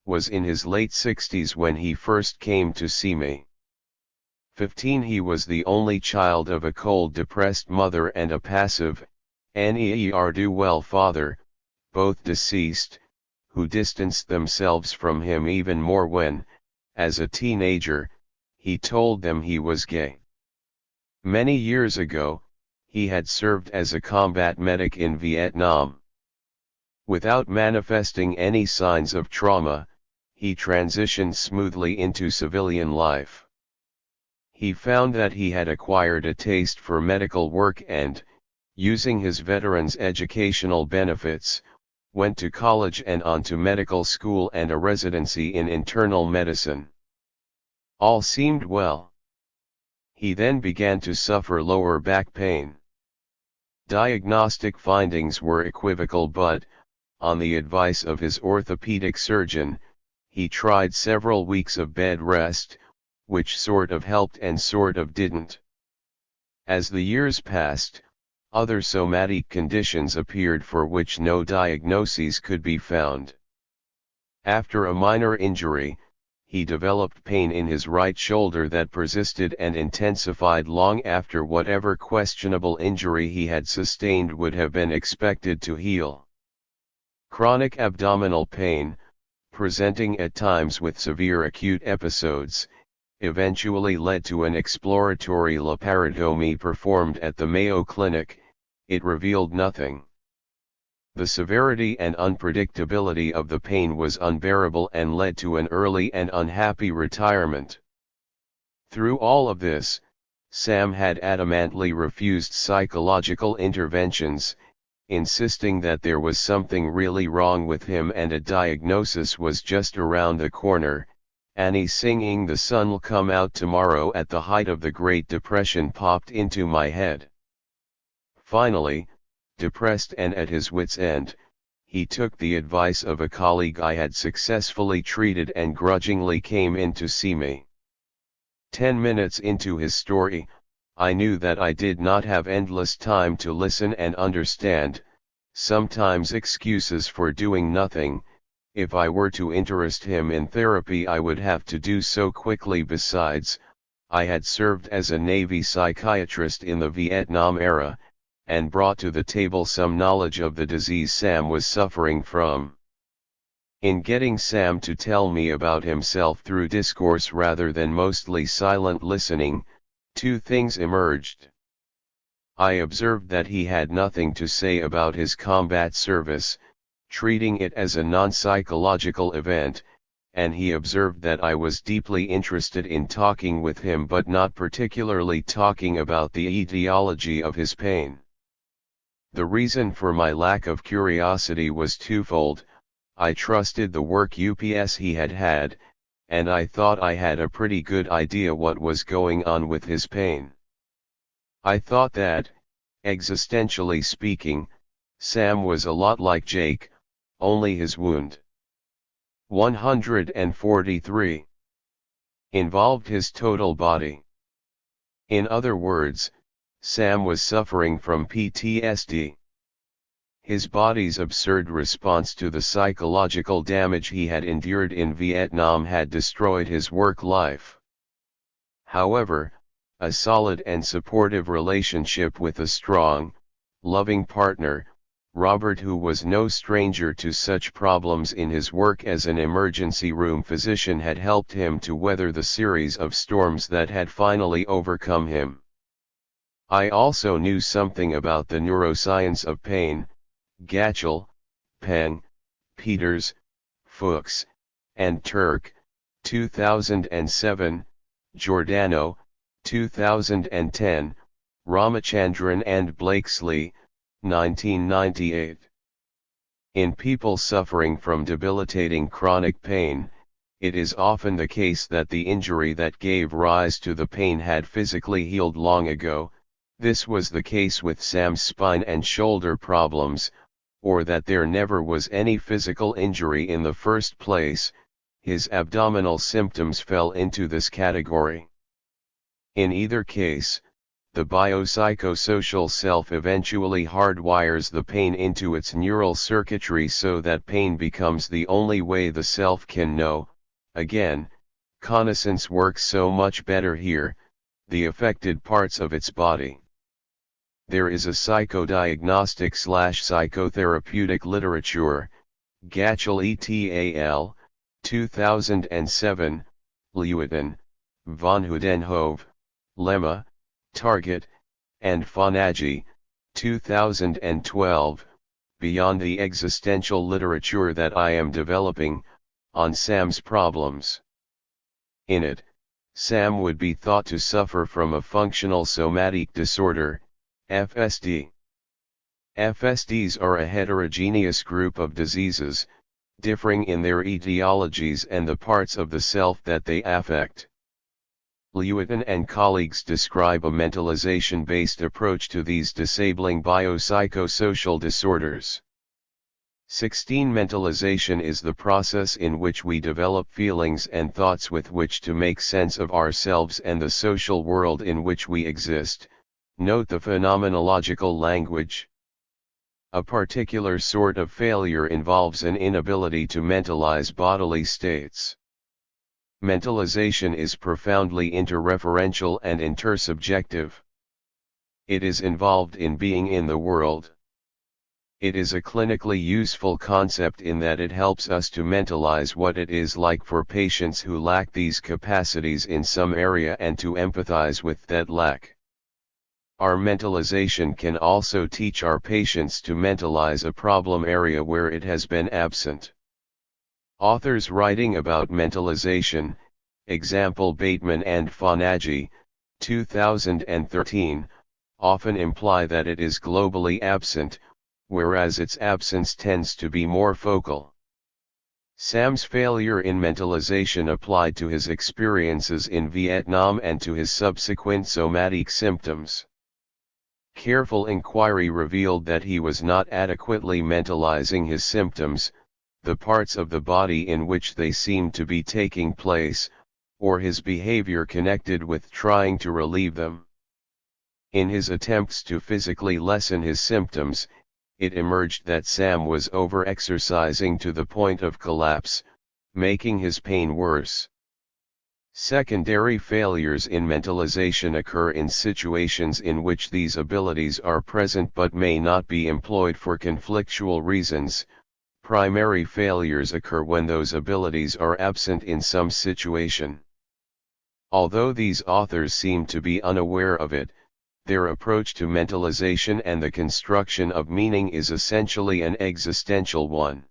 S1: was in his late 60s when he first came to see me. 15. He was the only child of a cold, depressed mother and a passive, ne'er-do-well father, both deceased, who distanced themselves from him even more when, as a teenager, he told them he was gay. Many years ago, he had served as a combat medic in Vietnam. Without manifesting any signs of trauma, he transitioned smoothly into civilian life. He found that he had acquired a taste for medical work and, using his veterans' educational benefits, went to college and on to medical school and a residency in internal medicine. All seemed well. He then began to suffer lower back pain. Diagnostic findings were equivocal, but, on the advice of his orthopedic surgeon, he tried several weeks of bed rest, which sort of helped and sort of didn't. As the years passed, other somatic conditions appeared for which no diagnoses could be found. After a minor injury, he developed pain in his right shoulder that persisted and intensified long after whatever questionable injury he had sustained would have been expected to heal. Chronic abdominal pain, presenting at times with severe acute episodes, eventually led to an exploratory laparotomy performed at the Mayo Clinic. It revealed nothing. The severity and unpredictability of the pain was unbearable and led to an early and unhappy retirement. Through all of this, Sam had adamantly refused psychological interventions, insisting that there was something really wrong with him and a diagnosis was just around the corner. Annie singing "The Sun'll Come Out Tomorrow" at the height of the Great Depression popped into my head. Finally, depressed and at his wit's end, he took the advice of a colleague I had successfully treated and grudgingly came in to see me. 10 minutes into his story, I knew that I did not have endless time to listen and understand, sometimes excuses for doing nothing. If I were to interest him in therapy, I would have to do so quickly. Besides, I had served as a Navy psychiatrist in the Vietnam era, and brought to the table some knowledge of the disease Sam was suffering from. In getting Sam to tell me about himself through discourse rather than mostly silent listening, two things emerged. I observed that he had nothing to say about his combat service, treating it as a non-psychological event, and he observed that I was deeply interested in talking with him but not particularly talking about the etiology of his pain. The reason for my lack of curiosity was twofold. I trusted the work UPS he had had, and I thought I had a pretty good idea what was going on with his pain. I thought that, existentially speaking, Sam was a lot like Jake, only his wound 143 involved his total body. In other words, Sam was suffering from PTSD. His body's absurd response to the psychological damage he had endured in Vietnam had destroyed his work life. However, a solid and supportive relationship with a strong, loving partner, Robert, who was no stranger to such problems in his work as an emergency room physician, had helped him to weather the series of storms that had finally overcome him. I also knew something about the neuroscience of pain. Gatchel, Peng, Peters, Fuchs, and Turk, 2007, Giordano, 2010, Ramachandran and Blakesley, 1998. In people suffering from debilitating chronic pain, it is often the case that the injury that gave rise to the pain had physically healed long ago. This was the case with Sam's spine and shoulder problems, or that there never was any physical injury in the first place. His abdominal symptoms fell into this category. In either case, the biopsychosocial self eventually hardwires the pain into its neural circuitry so that pain becomes the only way the self can know. Again, connaissance works so much better here, the affected parts of its body. There is a psychodiagnostic/psychotherapeutic literature, Gatchel et al., 2007, Lewitton, Van Houdenhove, Lemma, Target, and Fonagy, 2012, Beyond the Existential Literature That I Am Developing, on Sam's Problems. In it, Sam would be thought to suffer from a functional somatic disorder, FSD. FSDs are a heterogeneous group of diseases, differing in their etiologies and the parts of the self that they affect. Lewitton and colleagues describe a mentalization-based approach to these disabling biopsychosocial disorders. 16. Mentalization is the process in which we develop feelings and thoughts with which to make sense of ourselves and the social world in which we exist. Note the phenomenological language. A particular sort of failure involves an inability to mentalize bodily states. Mentalization is profoundly interreferential and intersubjective. It is involved in being in the world. It is a clinically useful concept in that it helps us to mentalize what it is like for patients who lack these capacities in some area and to empathize with that lack. Our mentalization can also teach our patients to mentalize a problem area where it has been absent. Authors writing about mentalization, example Bateman and Fonagy, 2013, often imply that it is globally absent, whereas its absence tends to be more focal. Sam's failure in mentalization applied to his experiences in Vietnam and to his subsequent somatic symptoms. Careful inquiry revealed that he was not adequately mentalizing his symptoms, the parts of the body in which they seemed to be taking place, or his behavior connected with trying to relieve them. In his attempts to physically lessen his symptoms, it emerged that Sam was over-exercising to the point of collapse, making his pain worse. Secondary failures in mentalization occur in situations in which these abilities are present but may not be employed for conflictual reasons. Primary failures occur when those abilities are absent in some situation. Although these authors seem to be unaware of it, their approach to mentalization and the construction of meaning is essentially an existential one.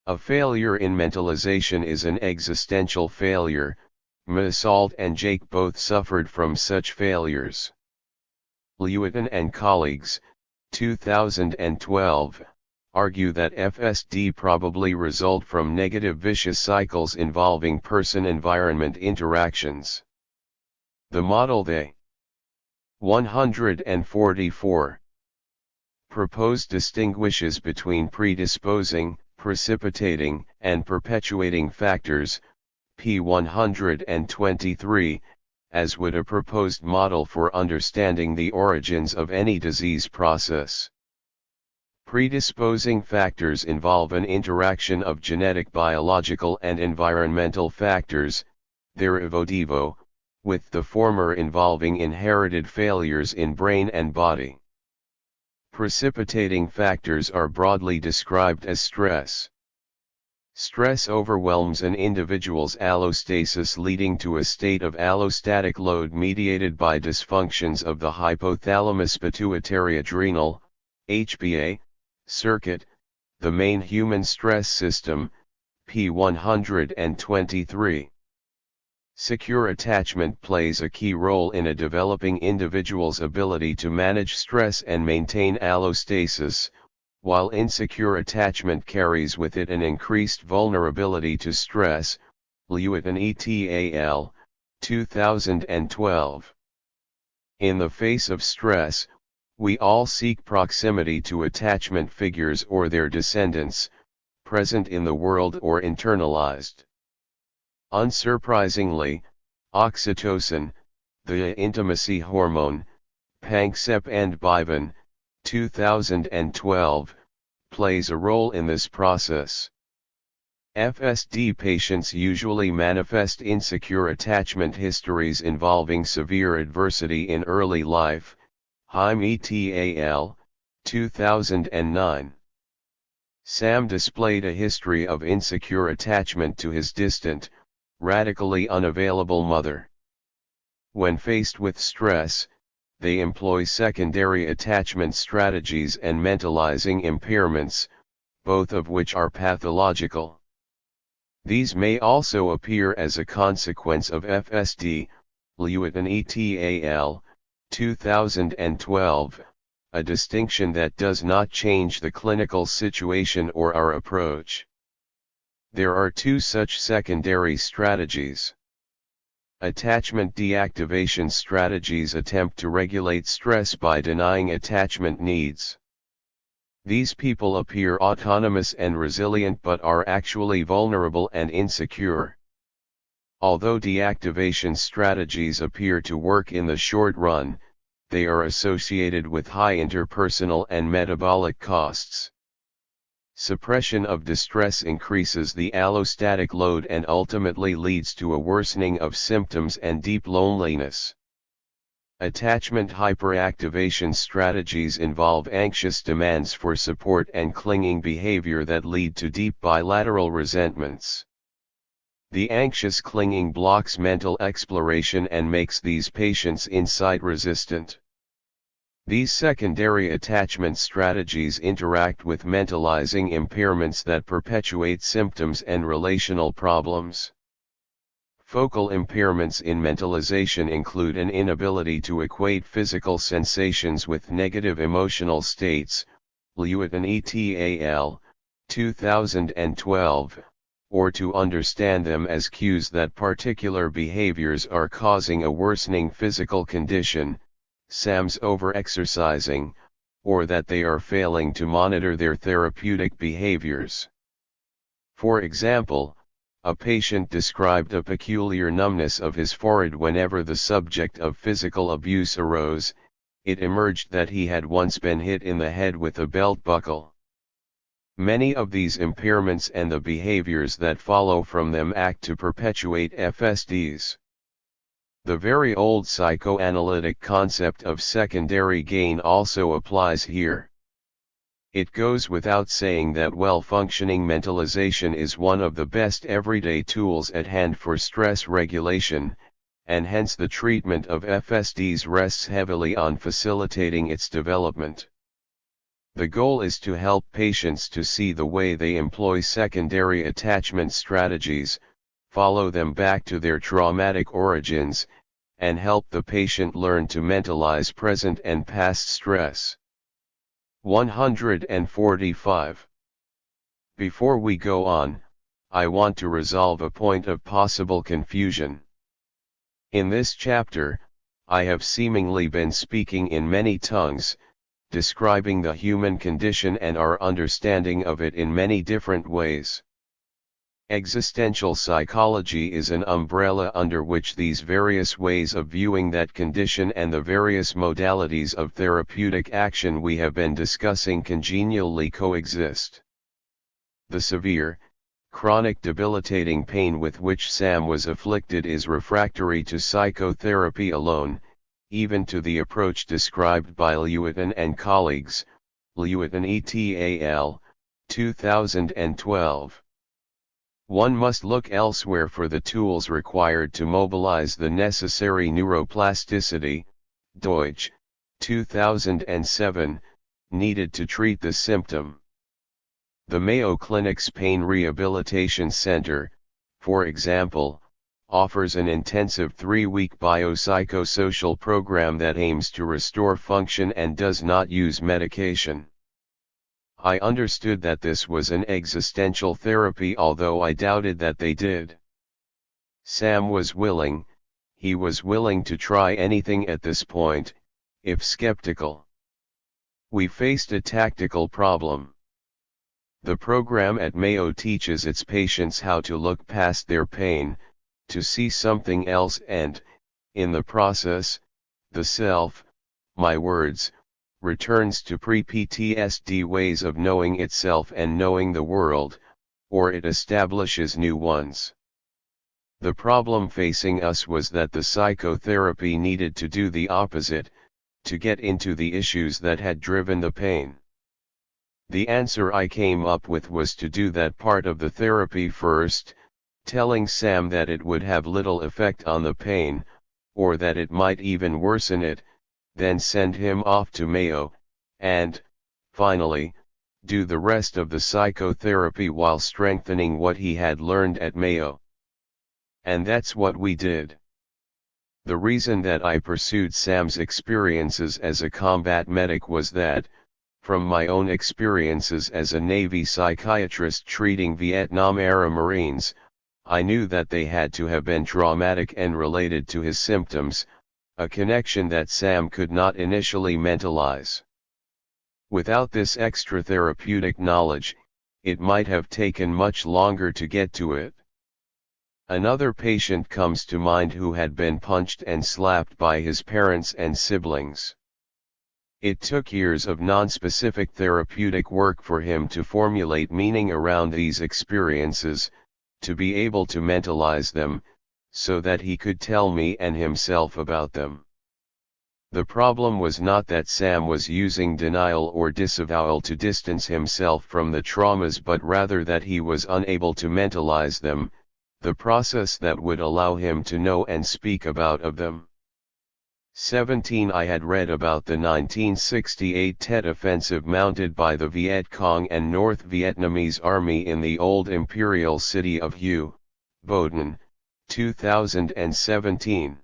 S1: A failure in mentalization is an existential failure. Massault and Jake both suffered from such failures. Lewitton and colleagues, 2012, argue that FSD probably result from negative vicious cycles involving person-environment interactions. The model they 144 propose distinguishes between predisposing, precipitating, and perpetuating factors, p. 123, as would a proposed model for understanding the origins of any disease process. Predisposing factors involve an interaction of genetic, biological, and environmental factors, derivative, with the former involving inherited failures in brain and body. Precipitating factors are broadly described as stress. Stress overwhelms an individual's allostasis, leading to a state of allostatic load mediated by dysfunctions of the hypothalamus-pituitary-adrenal (HPA) circuit, the main human stress system, p. 123. Secure attachment plays a key role in a developing individual's ability to manage stress and maintain allostasis, while insecure attachment carries with it an increased vulnerability to stress. Lewitton et al., 2012. In the face of stress, we all seek proximity to attachment figures or their descendants, present in the world or internalized. Unsurprisingly, oxytocin, the intimacy hormone, Panksepp and Bivan, 2012, plays a role in this process. FSD patients usually manifest insecure attachment histories involving severe adversity in early life. Heim et al., 2009. Sam displayed a history of insecure attachment to his distant, radically unavailable mother. When faced with stress, they employ secondary attachment strategies and mentalizing impairments, both of which are pathological. These may also appear as a consequence of FSD, Leffert et al., 2012, a distinction that does not change the clinical situation or our approach. There are two such secondary strategies. Attachment deactivation strategies attempt to regulate stress by denying attachment needs. These people appear autonomous and resilient but are actually vulnerable and insecure. Although deactivation strategies appear to work in the short run, they are associated with high interpersonal and metabolic costs. Suppression of distress increases the allostatic load and ultimately leads to a worsening of symptoms and deep loneliness. Attachment hyperactivation strategies involve anxious demands for support and clinging behavior that lead to deep bilateral resentments. The anxious clinging blocks mental exploration and makes these patients insight resistant. These secondary attachment strategies interact with mentalizing impairments that perpetuate symptoms and relational problems. Focal impairments in mentalization include an inability to equate physical sensations with negative emotional states, Leffert et al., 2012, or to understand them as cues that particular behaviors are causing a worsening physical condition, SAM's overexercising, or that they are failing to monitor their therapeutic behaviors. For example, a patient described a peculiar numbness of his forehead whenever the subject of physical abuse arose. It emerged that he had once been hit in the head with a belt buckle. Many of these impairments and the behaviors that follow from them act to perpetuate FSDs. The very old psychoanalytic concept of secondary gain also applies here. It goes without saying that well-functioning mentalization is one of the best everyday tools at hand for stress regulation, and hence the treatment of FSDs rests heavily on facilitating its development. The goal is to help patients to see the way they employ secondary attachment strategies, follow them back to their traumatic origins, and help the patient learn to mentalize present and past stress. 145. Before we go on, I want to resolve a point of possible confusion. In this chapter, I have seemingly been speaking in many tongues, describing the human condition and our understanding of it in many different ways. Existential psychology is an umbrella under which these various ways of viewing that condition and the various modalities of therapeutic action we have been discussing congenially coexist. The severe, chronic debilitating pain with which Sam was afflicted is refractory to psychotherapy alone, even to the approach described by Leffert and colleagues, Leffert et al., 2012. One must look elsewhere for the tools required to mobilize the necessary neuroplasticity, Deutsch, 2007, needed to treat the symptom. The Mayo Clinic's Pain Rehabilitation Center, for example, offers an intensive 3-week biopsychosocial program that aims to restore function and does not use medication. I understood that this was an existential therapy, although I doubted that they did. Sam was willing, he was willing to try anything at this point, if skeptical. We faced a tactical problem. The program at Mayo teaches its patients how to look past their pain, to see something else and, in the process, the self, my words, returns to pre-PTSD ways of knowing itself and knowing the world, or it establishes new ones. The problem facing us was that the psychotherapy needed to do the opposite, to get into the issues that had driven the pain. The answer I came up with was to do that part of the therapy first, telling Sam that it would have little effect on the pain, or that it might even worsen it, then send him off to Mayo, and, finally, do the rest of the psychotherapy while strengthening what he had learned at Mayo. And that's what we did. The reason that I pursued Sam's experiences as a combat medic was that, from my own experiences as a Navy psychiatrist treating Vietnam-era Marines, I knew that they had to have been traumatic and related to his symptoms, a connection that Sam could not initially mentalize. Without this extra therapeutic knowledge, it might have taken much longer to get to it. Another patient comes to mind who had been punched and slapped by his parents and siblings. It took years of non-specific therapeutic work for him to formulate meaning around these experiences, to be able to mentalize them, so that he could tell me and himself about them. The problem was not that Sam was using denial or disavowal to distance himself from the traumas, but rather that he was unable to mentalize them, the process that would allow him to know and speak about of them. 17 I had read about the 1968 Tet Offensive mounted by the Viet Cong and North Vietnamese Army in the old imperial city of Hue, Baudin, 2017.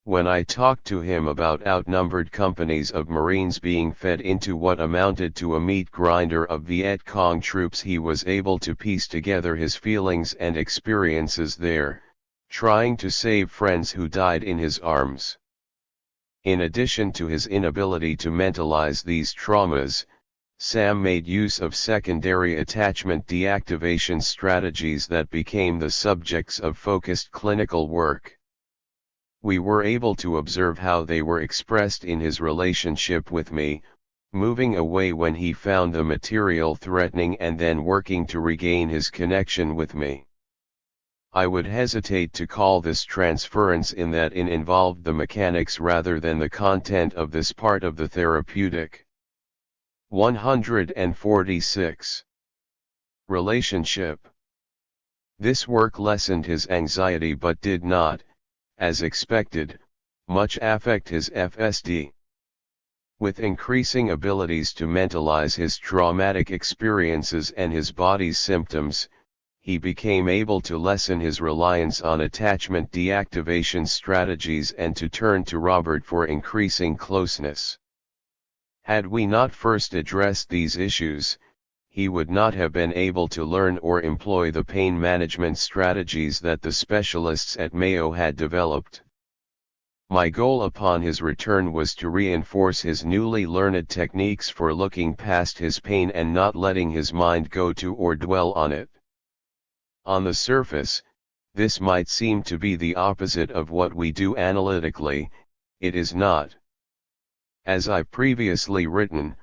S1: When I talked to him about outnumbered companies of Marines being fed into what amounted to a meat grinder of Viet Cong troops, he was able to piece together his feelings and experiences there, trying to save friends who died in his arms. In addition to his inability to mentalize these traumas, Sam made use of secondary attachment deactivation strategies that became the subjects of focused clinical work. We were able to observe how they were expressed in his relationship with me, moving away when he found the material threatening and then working to regain his connection with me. I would hesitate to call this transference in that it involved the mechanics rather than the content of this part of the therapeutic. 146. Relationship. This work lessened his anxiety but did not, as expected, much affect his FSD. With increasing abilities to mentalize his traumatic experiences and his body's symptoms, he became able to lessen his reliance on attachment deactivation strategies and to turn to Robert for increasing closeness. Had we not first addressed these issues, he would not have been able to learn or employ the pain management strategies that the specialists at Mayo had developed. My goal upon his return was to reinforce his newly learned techniques for looking past his pain and not letting his mind go to or dwell on it. On the surface, this might seem to be the opposite of what we do analytically. It is not. As I previously written,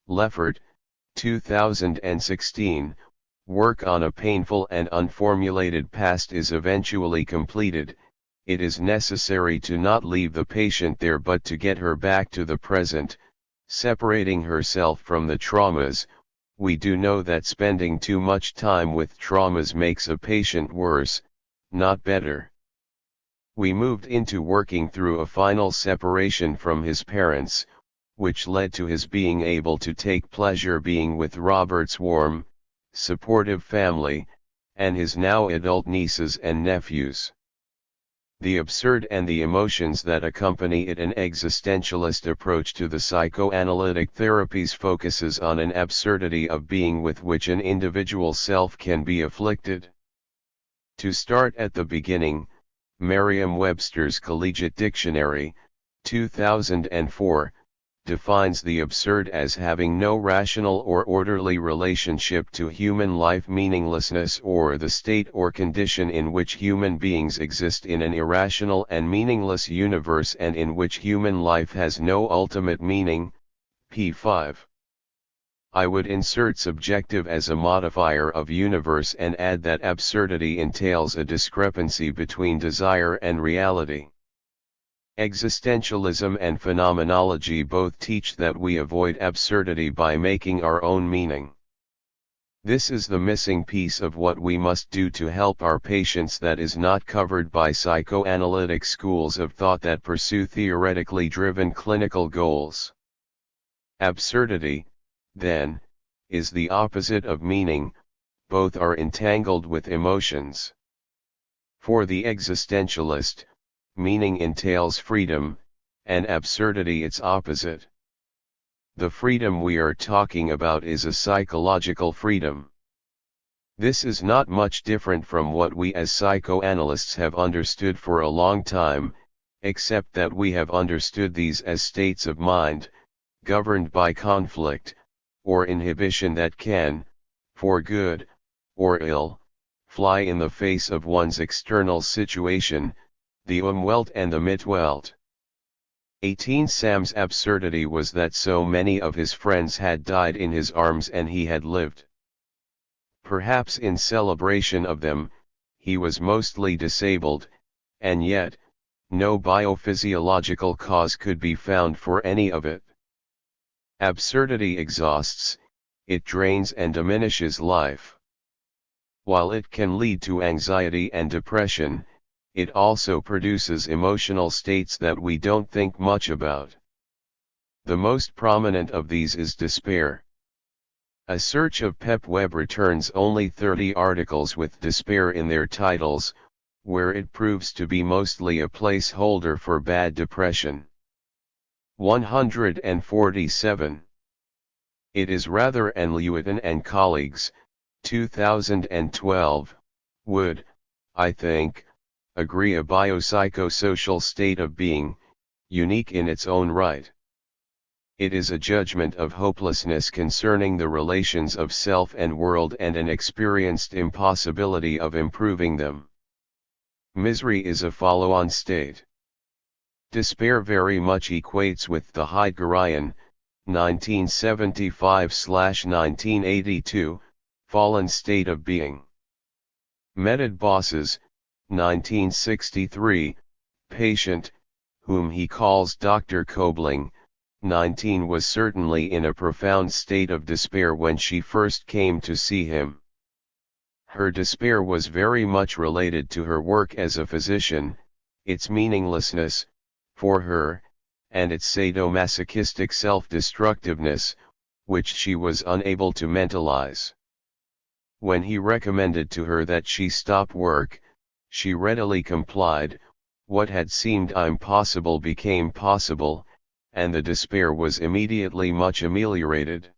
S1: Leffert, 2016, work on a painful and unformulated past is eventually completed. It is necessary to not leave the patient there but to get her back to the present, separating herself from the traumas. We do know that spending too much time with traumas makes a patient worse, not better. We moved into working through a final separation from his parents, which led to his being able to take pleasure being with Robert's warm, supportive family, and his now adult nieces and nephews. The absurd and the emotions that accompany it. An existentialist approach to the psychoanalytic therapies focuses on an absurdity of being with which an individual self can be afflicted. To start at the beginning, Merriam-Webster's Collegiate Dictionary, 2004, defines the absurd as having no rational or orderly relationship to human life, meaninglessness, or the state or condition in which human beings exist in an irrational and meaningless universe and in which human life has no ultimate meaning. p. 5. I would insert subjective as a modifier of universe and add that absurdity entails a discrepancy between desire and reality. Existentialism and phenomenology both teach that we avoid absurdity by making our own meaning. This is the missing piece of what we must do to help our patients that is not covered by psychoanalytic schools of thought that pursue theoretically driven clinical goals. Absurdity, then, is the opposite of meaning, both are entangled with emotions. For the existentialist, meaning entails freedom, and absurdity its opposite. The freedom we are talking about is a psychological freedom. This is not much different from what we as psychoanalysts have understood for a long time, except that we have understood these as states of mind, governed by conflict, or inhibition that can, for good, or ill, fly in the face of one's external situation, the Umwelt and the Mitwelt. 18 Sam's absurdity was that so many of his friends had died in his arms and he had lived. Perhaps in celebration of them, he was mostly disabled, and yet, no biophysiological cause could be found for any of it. Absurdity exhausts, it drains and diminishes life. While it can lead to anxiety and depression, it also produces emotional states that we don't think much about. The most prominent of these is despair. A search of Pep Web returns only 30 articles with despair in their titles, where it proves to be mostly a placeholder for bad depression. 147. It is rather, and Lewitton and colleagues, 2012, would, I think, agree a biopsychosocial state of being, unique in its own right. It is a judgment of hopelessness concerning the relations of self and world and an experienced impossibility of improving them. Misery is a follow-on state. Despair very much equates with the Heideggerian, 1975/1982, fallen state of being. Meded Bosses, 1963, patient, whom he calls Dr. Kobling, 19, was certainly in a profound state of despair when she first came to see him. Her despair was very much related to her work as a physician, its meaninglessness, for her, and its sadomasochistic self-destructiveness, which she was unable to mentalize. When he recommended to her that she stop work, she readily complied. What had seemed impossible became possible, and the despair was immediately much ameliorated.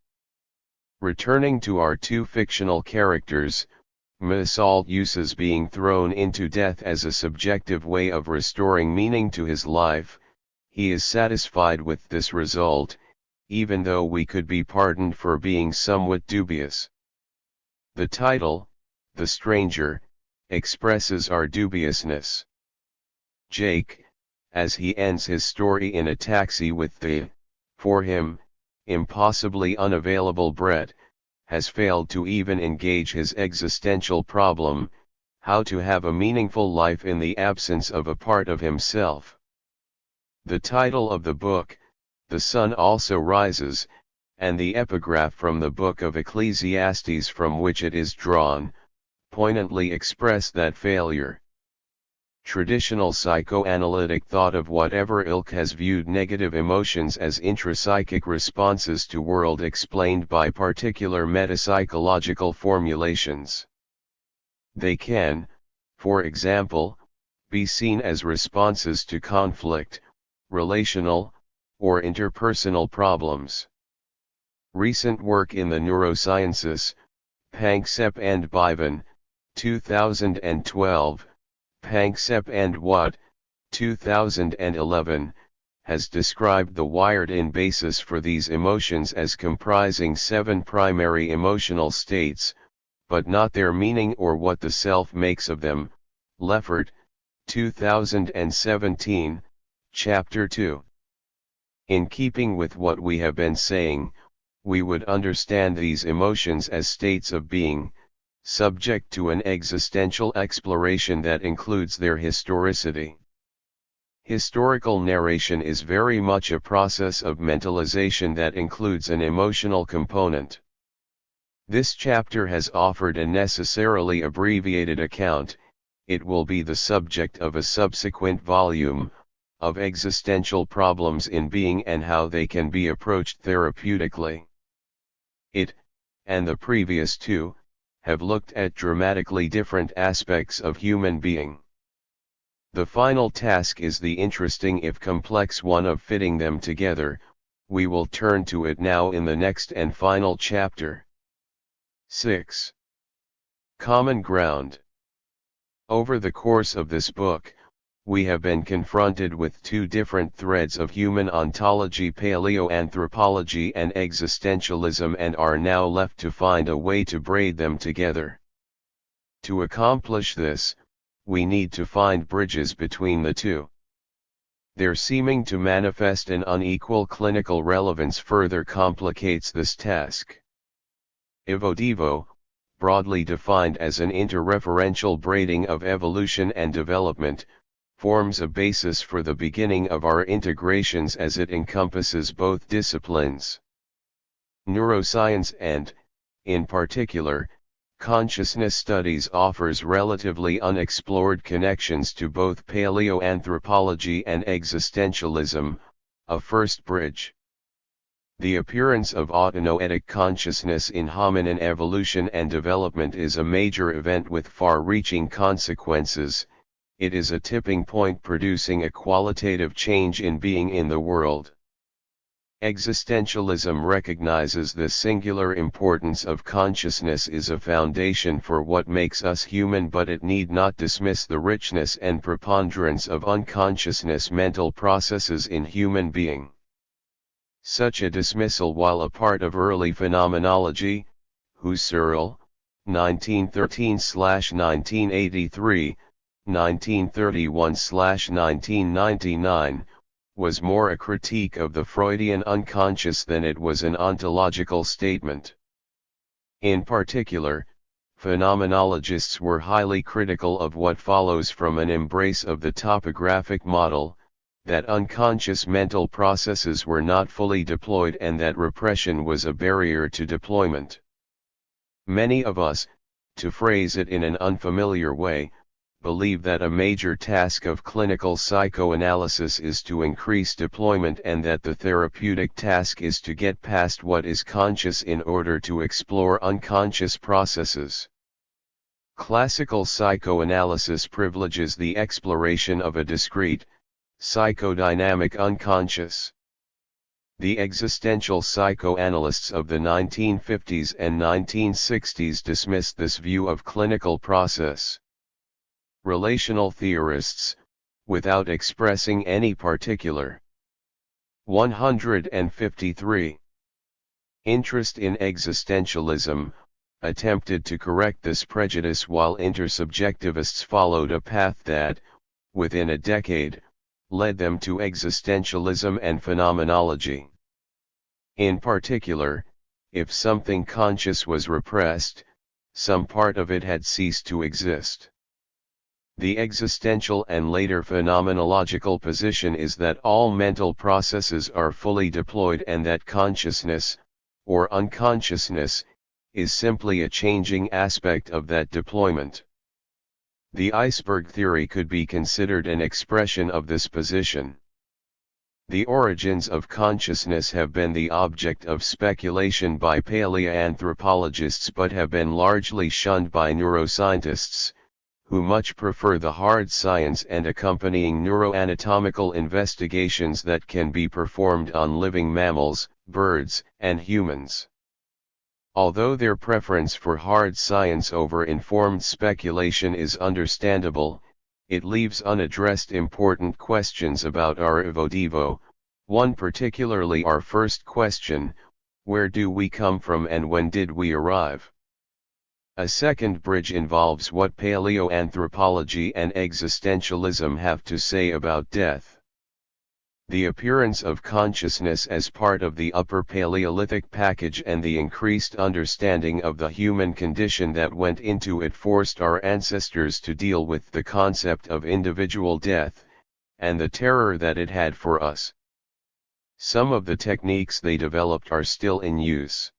S1: Returning to our two fictional characters, Massault uses being thrown into death as a subjective way of restoring meaning to his life. He is satisfied with this result, even though we could be pardoned for being somewhat dubious. The title, The Stranger, expresses our dubiousness. Jake, as he ends his story in a taxi with the, for him, impossibly unavailable Brett, has failed to even engage his existential problem, how to have a meaningful life in the absence of a part of himself. The title of the book, The Sun Also Rises, and the epigraph from the book of Ecclesiastes from which it is drawn, poignantly express that failure. Traditional psychoanalytic thought of whatever ilk has viewed negative emotions as intrapsychic responses to world explained by particular metapsychological formulations. They can, for example, be seen as responses to conflict, relational, or interpersonal problems. Recent work in the neurosciences, Panksepp and Bivan, 2012, Panksepp and Watt, 2011, has described the wired-in basis for these emotions as comprising 7 primary emotional states, but not their meaning or what the self makes of them. Leffert, 2017, Chapter 2. In keeping with what we have been saying, we would understand these emotions as states of being, subject to an existential exploration that includes their historicity. Historical narration is very much a process of mentalization that includes an emotional component. This chapter has offered a necessarily abbreviated account. It will be the subject of a subsequent volume, of existential problems in being and how they can be approached therapeutically. It, and the previous two, have looked at dramatically different aspects of human being. The final task is the interesting if complex one of fitting them together. We will turn to it now in the next and final chapter. 6. Common ground. Over the course of this book, we have been confronted with two different threads of human ontology, paleoanthropology and existentialism, and are now left to find a way to braid them together. To accomplish this, we need to find bridges between the two. Their seeming to manifest an unequal clinical relevance further complicates this task. Evodevo, broadly defined as an interreferential braiding of evolution and development, forms a basis for the beginning of our integrations as it encompasses both disciplines. Neuroscience and, in particular, consciousness studies offers relatively unexplored connections to both paleoanthropology and existentialism, a first bridge. The appearance of autonoetic consciousness in hominin evolution and development is a major event with far-reaching consequences. It is a tipping point producing a qualitative change in being in the world. Existentialism recognizes the singular importance of consciousness is a foundation for what makes us human, but it need not dismiss the richness and preponderance of unconsciousness mental processes in human being. Such a dismissal, while a part of early phenomenology, Husserl, 1913-1983, 1931-1999, was more a critique of the Freudian unconscious than it was an ontological statement. In particular, phenomenologists were highly critical of what follows from an embrace of the topographic model, that unconscious mental processes were not fully deployed and that repression was a barrier to deployment. Many of us, to phrase it in an unfamiliar way, believe that a major task of clinical psychoanalysis is to increase deployment and that the therapeutic task is to get past what is conscious in order to explore unconscious processes. Classical psychoanalysis privileges the exploration of a discrete, psychodynamic unconscious. The existential psychoanalysts of the 1950s and 1960s dismissed this view of clinical process. Relational theorists, without expressing any particular 153 interest in existentialism, attempted to correct this prejudice, while intersubjectivists followed a path that, within a decade, led them to existentialism and phenomenology. In particular, if something conscious was repressed, some part of it had ceased to exist. The existential and later phenomenological position is that all mental processes are fully deployed and that consciousness, or unconsciousness, is simply a changing aspect of that deployment. The iceberg theory could be considered an expression of this position. The origins of consciousness have been the object of speculation by paleoanthropologists but have been largely shunned by neuroscientists, who much prefer the hard science and accompanying neuroanatomical investigations that can be performed on living mammals, birds, and humans. Although their preference for hard science over informed speculation is understandable, it leaves unaddressed important questions about our evodevo, one particularly our first question: where do we come from and when did we arrive? A second bridge involves what paleoanthropology and existentialism have to say about death. The appearance of consciousness as part of the Upper Paleolithic package and the increased understanding of the human condition that went into it forced our ancestors to deal with the concept of individual death, and the terror that it had for us. Some of the techniques they developed are still in use.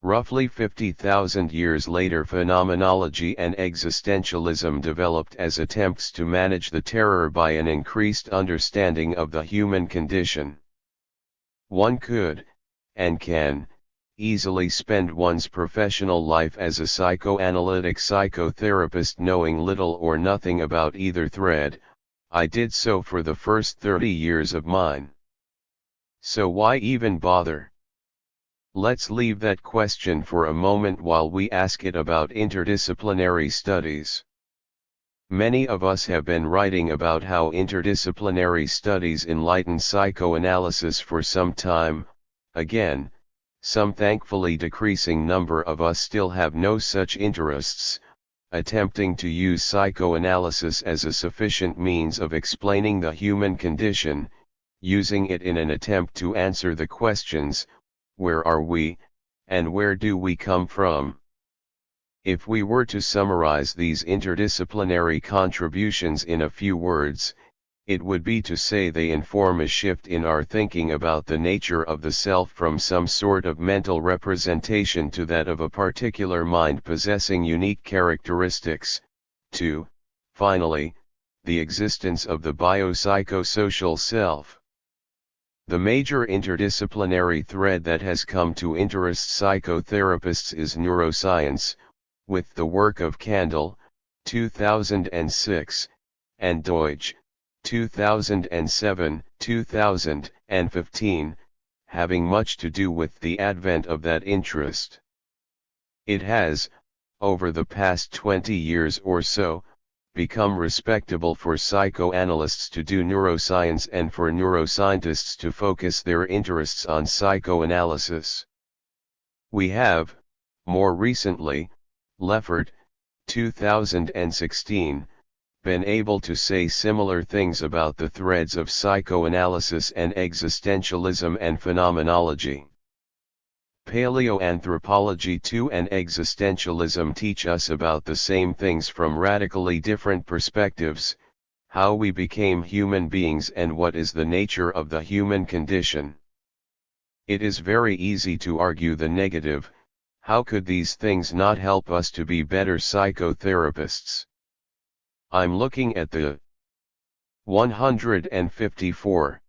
S1: Roughly 50,000 years later, phenomenology and existentialism developed as attempts to manage the terror by an increased understanding of the human condition. One could, and can, easily spend one's professional life as a psychoanalytic psychotherapist knowing little or nothing about either thread. I did so for the first 30 years of mine. So why even bother? Let's leave that question for a moment while we ask it about interdisciplinary studies. Many of us have been writing about how interdisciplinary studies enlighten psychoanalysis for some time. Again, some thankfully decreasing number of us still have no such interests, attempting to use psychoanalysis as a sufficient means of explaining the human condition, using it in an attempt to answer the questions, where are we, and where do we come from? If we were to summarize these interdisciplinary contributions in a few words, it would be to say they inform a shift in our thinking about the nature of the self from some sort of mental representation to that of a particular mind possessing unique characteristics, to, finally, the existence of the biopsychosocial self. The major interdisciplinary thread that has come to interest psychotherapists is neuroscience, with the work of Kandel, 2006, and Deutsch, 2007, 2015, having much to do with the advent of that interest. It has, over the past 20 years or so, become respectable for psychoanalysts to do neuroscience and for neuroscientists to focus their interests on psychoanalysis. We have, more recently, Leffert, 2016, been able to say similar things about the threads of psychoanalysis and existentialism and phenomenology. Paleoanthropology too and existentialism teach us about the same things from radically different perspectives: how we became human beings and what is the nature of the human condition. It is very easy to argue the negative: how could these things not help us to be better psychotherapists? I'm looking at the 154.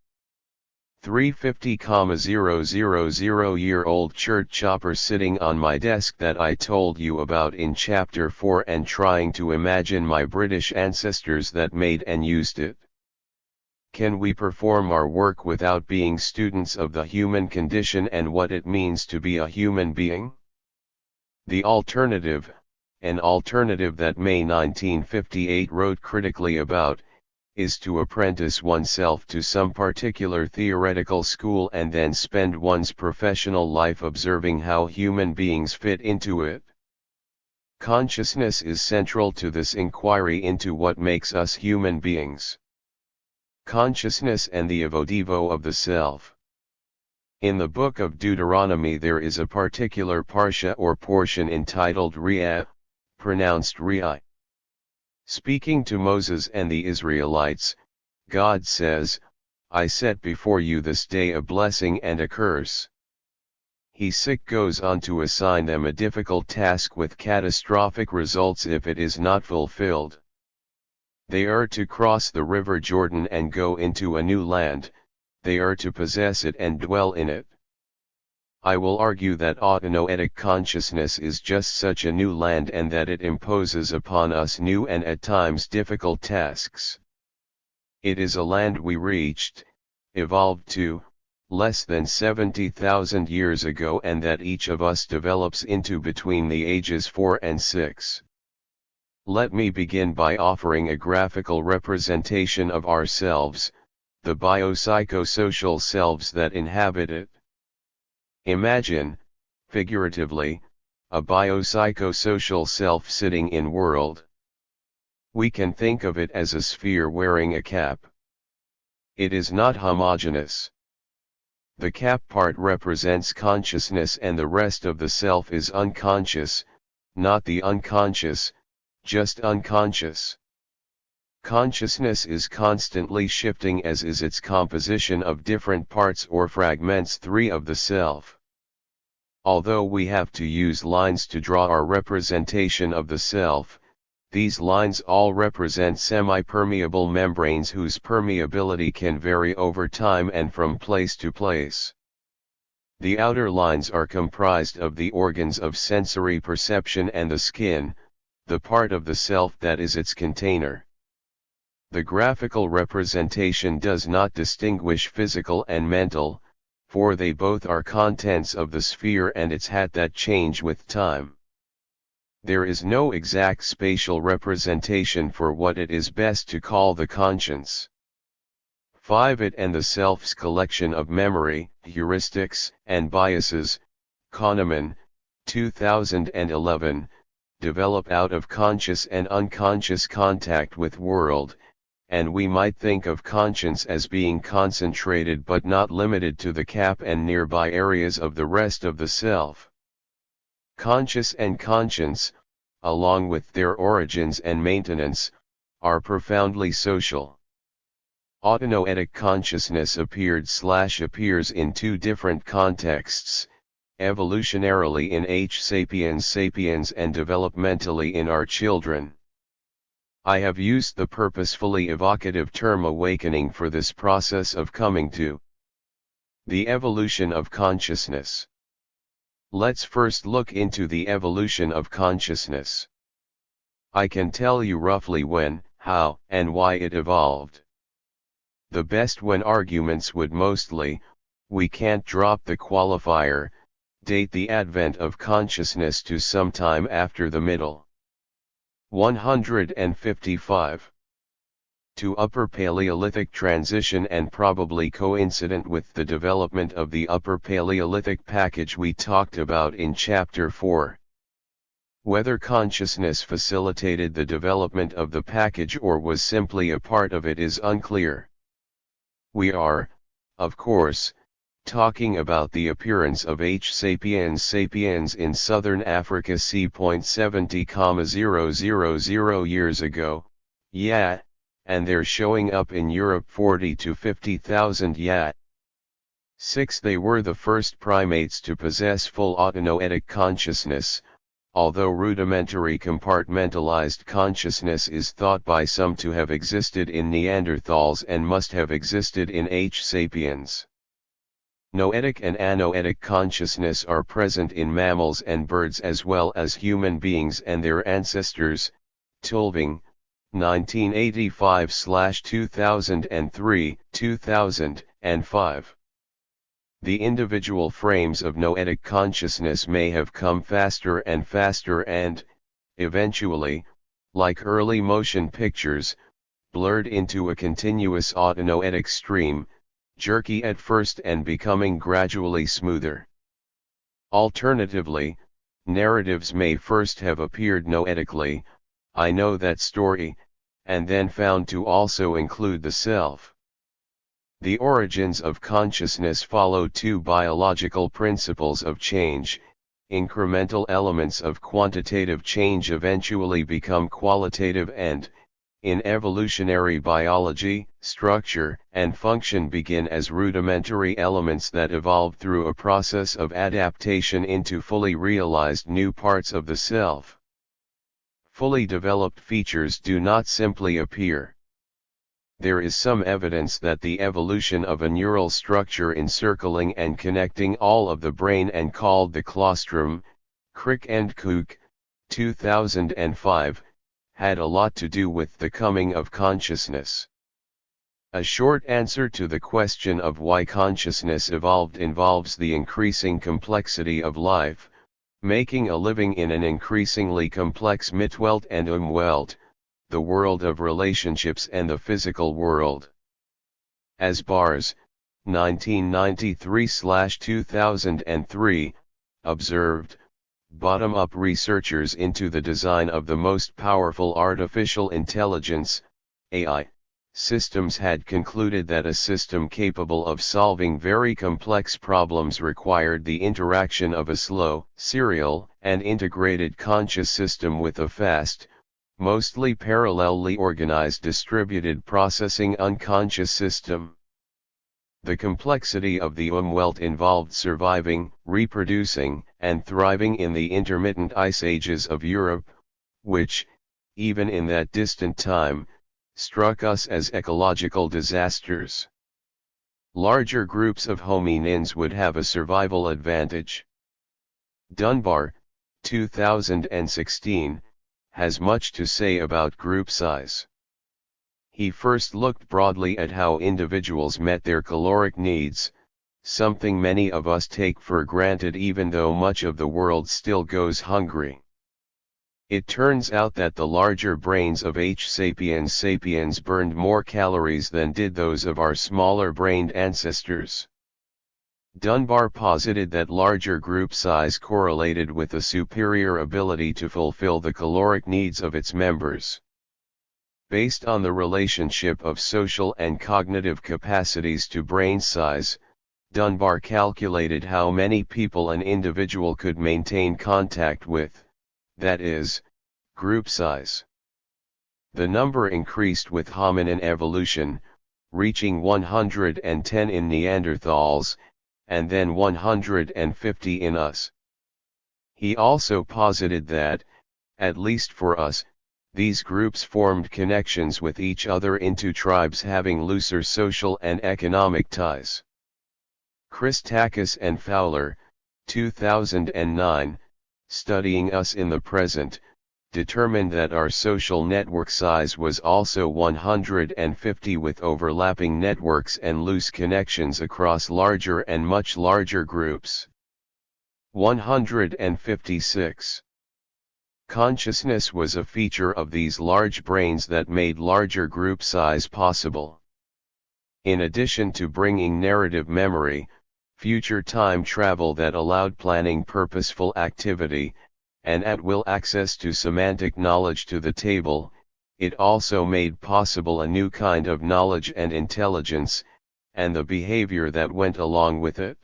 S1: 350,000-year-old church chopper sitting on my desk that I told you about in chapter 4, and trying to imagine my British ancestors that made and used it. Can we perform our work without being students of the human condition and what it means to be a human being? The alternative, an alternative that May 1958 wrote critically about, is to apprentice oneself to some particular theoretical school and then spend one's professional life observing how human beings fit into it. Consciousness is central to this inquiry into what makes us human beings. Consciousness and the evo-devo of the self. In the book of Deuteronomy there is a particular parsha or portion entitled Re'ah, pronounced Re'ai. Speaking to Moses and the Israelites, God says, I set before you this day a blessing and a curse. He goes on to assign them a difficult task with catastrophic results if it is not fulfilled. They are to cross the river Jordan and go into a new land, they are to possess it and dwell in it. I will argue that autonoetic consciousness is just such a new land and that it imposes upon us new and at times difficult tasks. It is a land we reached, evolved to, less than 70,000 years ago and that each of us develops into between the ages 4 and 6. Let me begin by offering a graphical representation of ourselves, the biopsychosocial selves that inhabit it. Imagine, figuratively, a biopsychosocial self sitting in world. We can think of it as a sphere wearing a cap. It is not homogeneous. The cap part represents consciousness and the rest of the self is unconscious, not the unconscious, just unconscious. Consciousness is constantly shifting, as is its composition of different parts or fragments 3 of the self. Although we have to use lines to draw our representation of the self, these lines all represent semi-permeable membranes whose permeability can vary over time and from place to place. The outer lines are comprised of the organs of sensory perception and the skin, the part of the self that is its container. The graphical representation does not distinguish physical and mental, for they both are contents of the sphere and its hat that change with time. There is no exact spatial representation for what it is best to call the conscience. 5. It and the self's collection of memory, heuristics, and biases, Kahneman, 2011, develop out of conscious and unconscious contact with world, and we might think of conscience as being concentrated but not limited to the cap and nearby areas of the rest of the self. Conscious and conscience, along with their origins and maintenance, are profoundly social. Autonoetic consciousness appears in two different contexts, evolutionarily in H. sapiens sapiens and developmentally in our children. I have used the purposefully evocative term awakening for this process of coming to the evolution of consciousness. Let's first look into the evolution of consciousness. I can tell you roughly when, how, and why it evolved. The best when arguments would mostly, we can't drop the qualifier, date the advent of consciousness to some time after the middle 155 to Upper Paleolithic transition and probably coincident with the development of the Upper Paleolithic package we talked about in Chapter 4. Whether consciousness facilitated the development of the package or was simply a part of it is unclear. We are, of course, talking about the appearance of H. sapiens sapiens in southern Africa c.70,000 years ago, yeah, and they're showing up in Europe 40 to 50,000 yeah. 6. They were the first primates to possess full autonoetic consciousness, although rudimentary compartmentalized consciousness is thought by some to have existed in Neanderthals and must have existed in H. sapiens. Noetic and anoetic consciousness are present in mammals and birds as well as human beings and their ancestors. Tulving, 1985/2003, 2005. The individual frames of noetic consciousness may have come faster and faster and, eventually, like early motion pictures, blurred into a continuous autonoetic stream, jerky at first and becoming gradually smoother. Alternatively, narratives may first have appeared noetically, I know that story, and then found to also include the self. The origins of consciousness follow two biological principles of change. Incremental elements of quantitative change eventually become qualitative and, in evolutionary biology, structure and function begin as rudimentary elements that evolve through a process of adaptation into fully realized new parts of the self. Fully developed features do not simply appear. There is some evidence that the evolution of a neural structure encircling and connecting all of the brain and called the claustrum, Crick and Kook, 2005, had a lot to do with the coming of consciousness. A short answer to the question of why consciousness evolved involves the increasing complexity of life, making a living in an increasingly complex Mitwelt and Umwelt, the world of relationships and the physical world. As Bars, 1993/2003, observed, bottom-up researchers into the design of the most powerful artificial intelligence, AI, systems had concluded that a system capable of solving very complex problems required the interaction of a slow, serial, and integrated conscious system with a fast, mostly parallelly organized distributed processing unconscious system. The complexity of the Umwelt involved surviving, reproducing, and thriving in the intermittent ice ages of Europe, which, even in that distant time, struck us as ecological disasters. Larger groups of hominins would have a survival advantage. Dunbar, 2016, has much to say about group size. He first looked broadly at how individuals met their caloric needs, something many of us take for granted even though much of the world still goes hungry. It turns out that the larger brains of H. sapiens burned more calories than did those of our smaller-brained ancestors. Dunbar posited that larger group size correlated with a superior ability to fulfill the caloric needs of its members. Based on the relationship of social and cognitive capacities to brain size, Dunbar calculated how many people an individual could maintain contact with, that is, group size. The number increased with hominin evolution, reaching 110 in Neanderthals, and then 150 in us. He also posited that, at least for us, these groups formed connections with each other into tribes having looser social and economic ties. Christakis and Fowler, 2009, studying us in the present, determined that our social network size was also 150 with overlapping networks and loose connections across larger and much larger groups. 156. Consciousness was a feature of these large brains that made larger group size possible. In addition to bringing narrative memory, future time travel that allowed planning purposeful activity, and at-will access to semantic knowledge to the table, it also made possible a new kind of knowledge and intelligence, and the behavior that went along with it.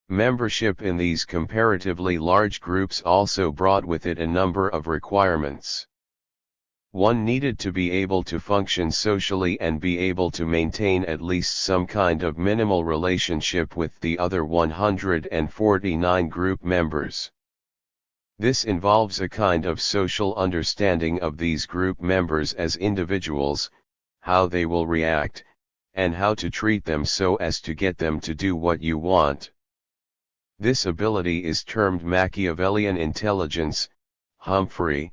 S1: Membership in these comparatively large groups also brought with it a number of requirements. One needed to be able to function socially and be able to maintain at least some kind of minimal relationship with the other 149 group members. This involves a kind of social understanding of these group members as individuals, how they will react, and how to treat them so as to get them to do what you want. This ability is termed Machiavellian intelligence. Humphrey,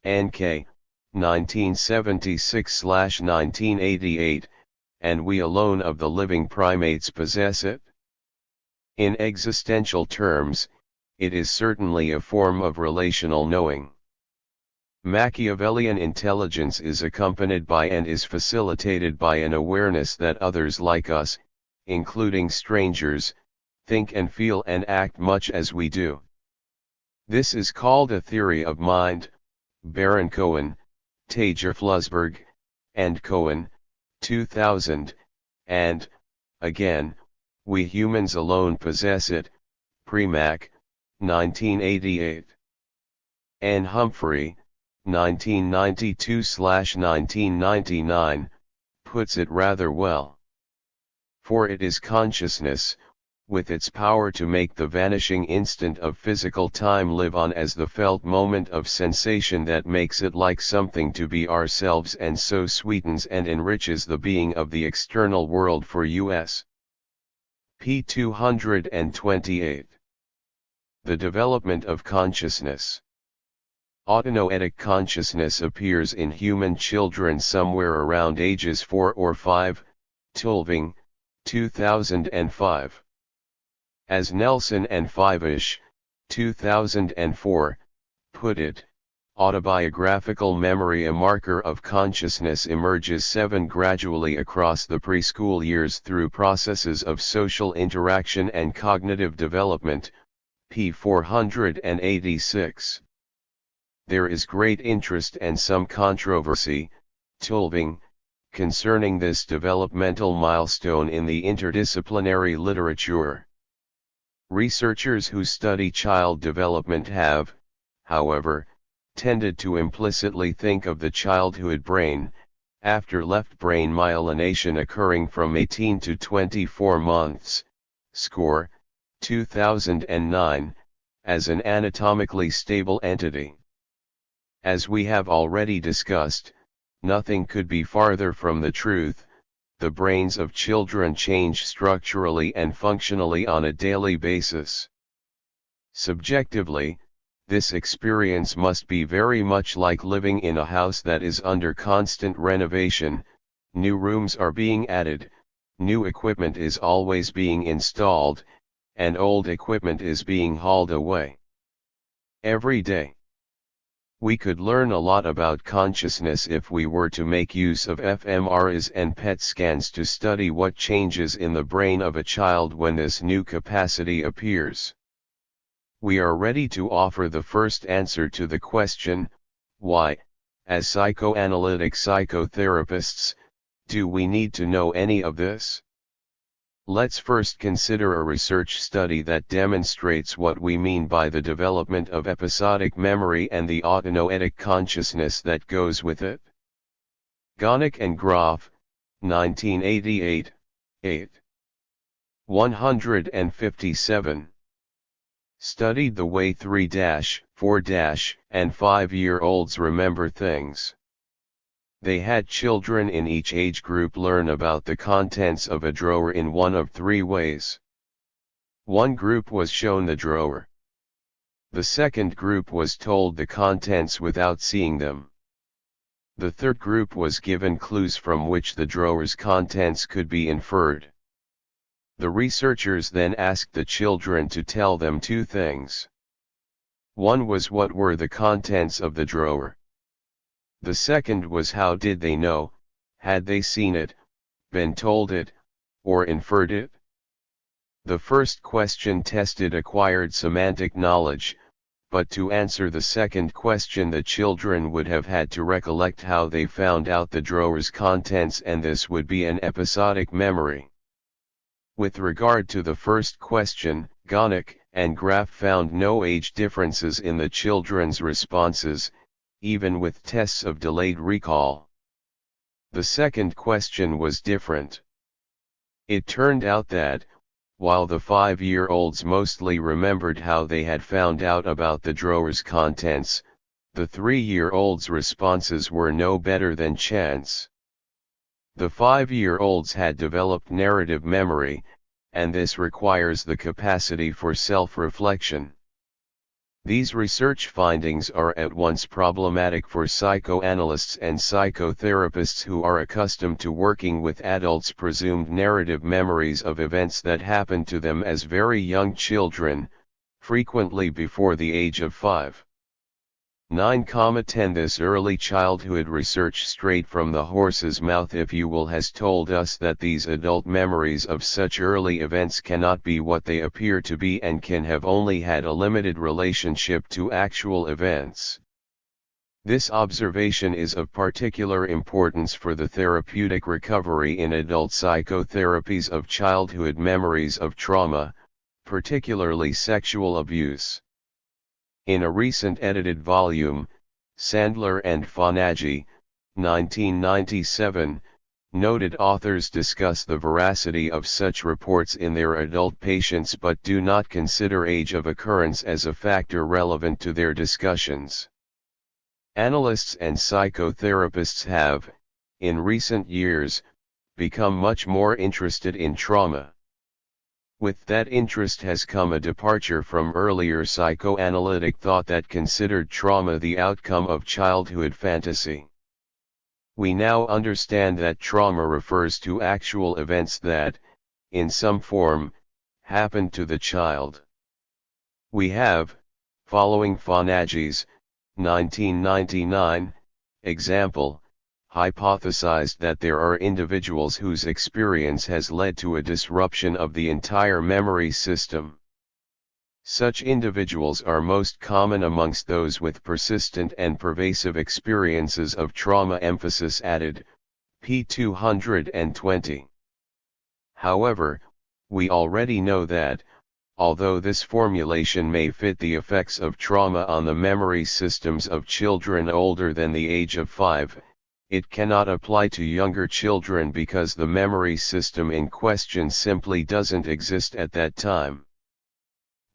S1: N.K., 1976/1988, and we alone of the living primates possess it. In existential terms, it is certainly a form of relational knowing. Machiavellian intelligence is accompanied by and is facilitated by an awareness that others like us, including strangers, think and feel and act much as we do. This is called a theory of mind. Baron Cohen, Tager Flusberg, and Cohen, 2000, and, again, we humans alone possess it, Premack, 1988. N. Humphrey, 1992/1999, puts it rather well. For it is consciousness, with its power to make the vanishing instant of physical time live on as the felt moment of sensation that makes it like something to be ourselves and so sweetens and enriches the being of the external world for us. p. 228. The development of consciousness. Autonoetic consciousness appears in human children somewhere around ages 4 or 5, Tulving, 2005. As Nelson and Fivish, 2004, put it, autobiographical memory, a marker of consciousness, emerges 7 gradually across the preschool years through processes of social interaction and cognitive development, p. 486. There is great interest and some controversy, Tulving, concerning this developmental milestone in the interdisciplinary literature. Researchers who study child development have, however, tended to implicitly think of the childhood brain, after left brain myelination occurring from 18 to 24 months, Score, 2009, as an anatomically stable entity. As we have already discussed, nothing could be farther from the truth. The brains of children change structurally and functionally on a daily basis. Subjectively, this experience must be very much like living in a house that is under constant renovation. New rooms are being added, new equipment is always being installed, and old equipment is being hauled away. Every day. We could learn a lot about consciousness if we were to make use of fMRIs and PET scans to study what changes in the brain of a child when this new capacity appears. We are ready to offer the first answer to the question, why, as psychoanalytic psychotherapists, do we need to know any of this? Let's first consider a research study that demonstrates what we mean by the development of episodic memory and the autonoetic consciousness that goes with it. Gonick and Graf, 1988, 8. 157. Studied the way 3-, 4-, and 5-year-olds remember things. They had children in each age group learn about the contents of a drawer in one of three ways. One group was shown the drawer. The second group was told the contents without seeing them. The third group was given clues from which the drawer's contents could be inferred. The researchers then asked the children to tell them two things. One was what were the contents of the drawer. The second was how did they know, had they seen it, been told it, or inferred it? The first question tested acquired semantic knowledge, but to answer the second question the children would have had to recollect how they found out the drawer's contents, and this would be an episodic memory. With regard to the first question, Gonick and Graf found no age differences in the children's responses, even with tests of delayed recall. The second question was different. It turned out that, while the 5-year-olds mostly remembered how they had found out about the drawer's contents, the 3-year-olds' responses were no better than chance. The 5-year-olds had developed narrative memory, and this requires the capacity for self-reflection. These research findings are at once problematic for psychoanalysts and psychotherapists who are accustomed to working with adults' presumed narrative memories of events that happened to them as very young children, frequently before the age of 5. 9,10 This early childhood research straight from the horse's mouth if you will has told us that these adult memories of such early events cannot be what they appear to be and can have only had a limited relationship to actual events. This observation is of particular importance for the therapeutic recovery in adult psychotherapies of childhood memories of trauma, particularly sexual abuse. In a recent edited volume, Sandler and Fonagy, 1997, noted authors discuss the veracity of such reports in their adult patients but do not consider age of occurrence as a factor relevant to their discussions. Analysts and psychotherapists have, in recent years, become much more interested in trauma. With that interest has come a departure from earlier psychoanalytic thought that considered trauma the outcome of childhood fantasy. We now understand that trauma refers to actual events that, in some form, happened to the child. We have, following Fonagy's 1999 example, hypothesized that there are individuals whose experience has led to a disruption of the entire memory system. Such individuals are most common amongst those with persistent and pervasive experiences of trauma. Emphasis added, p. 220. However, we already know that, although this formulation may fit the effects of trauma on the memory systems of children older than the age of 5, it cannot apply to younger children because the memory system in question simply doesn't exist at that time.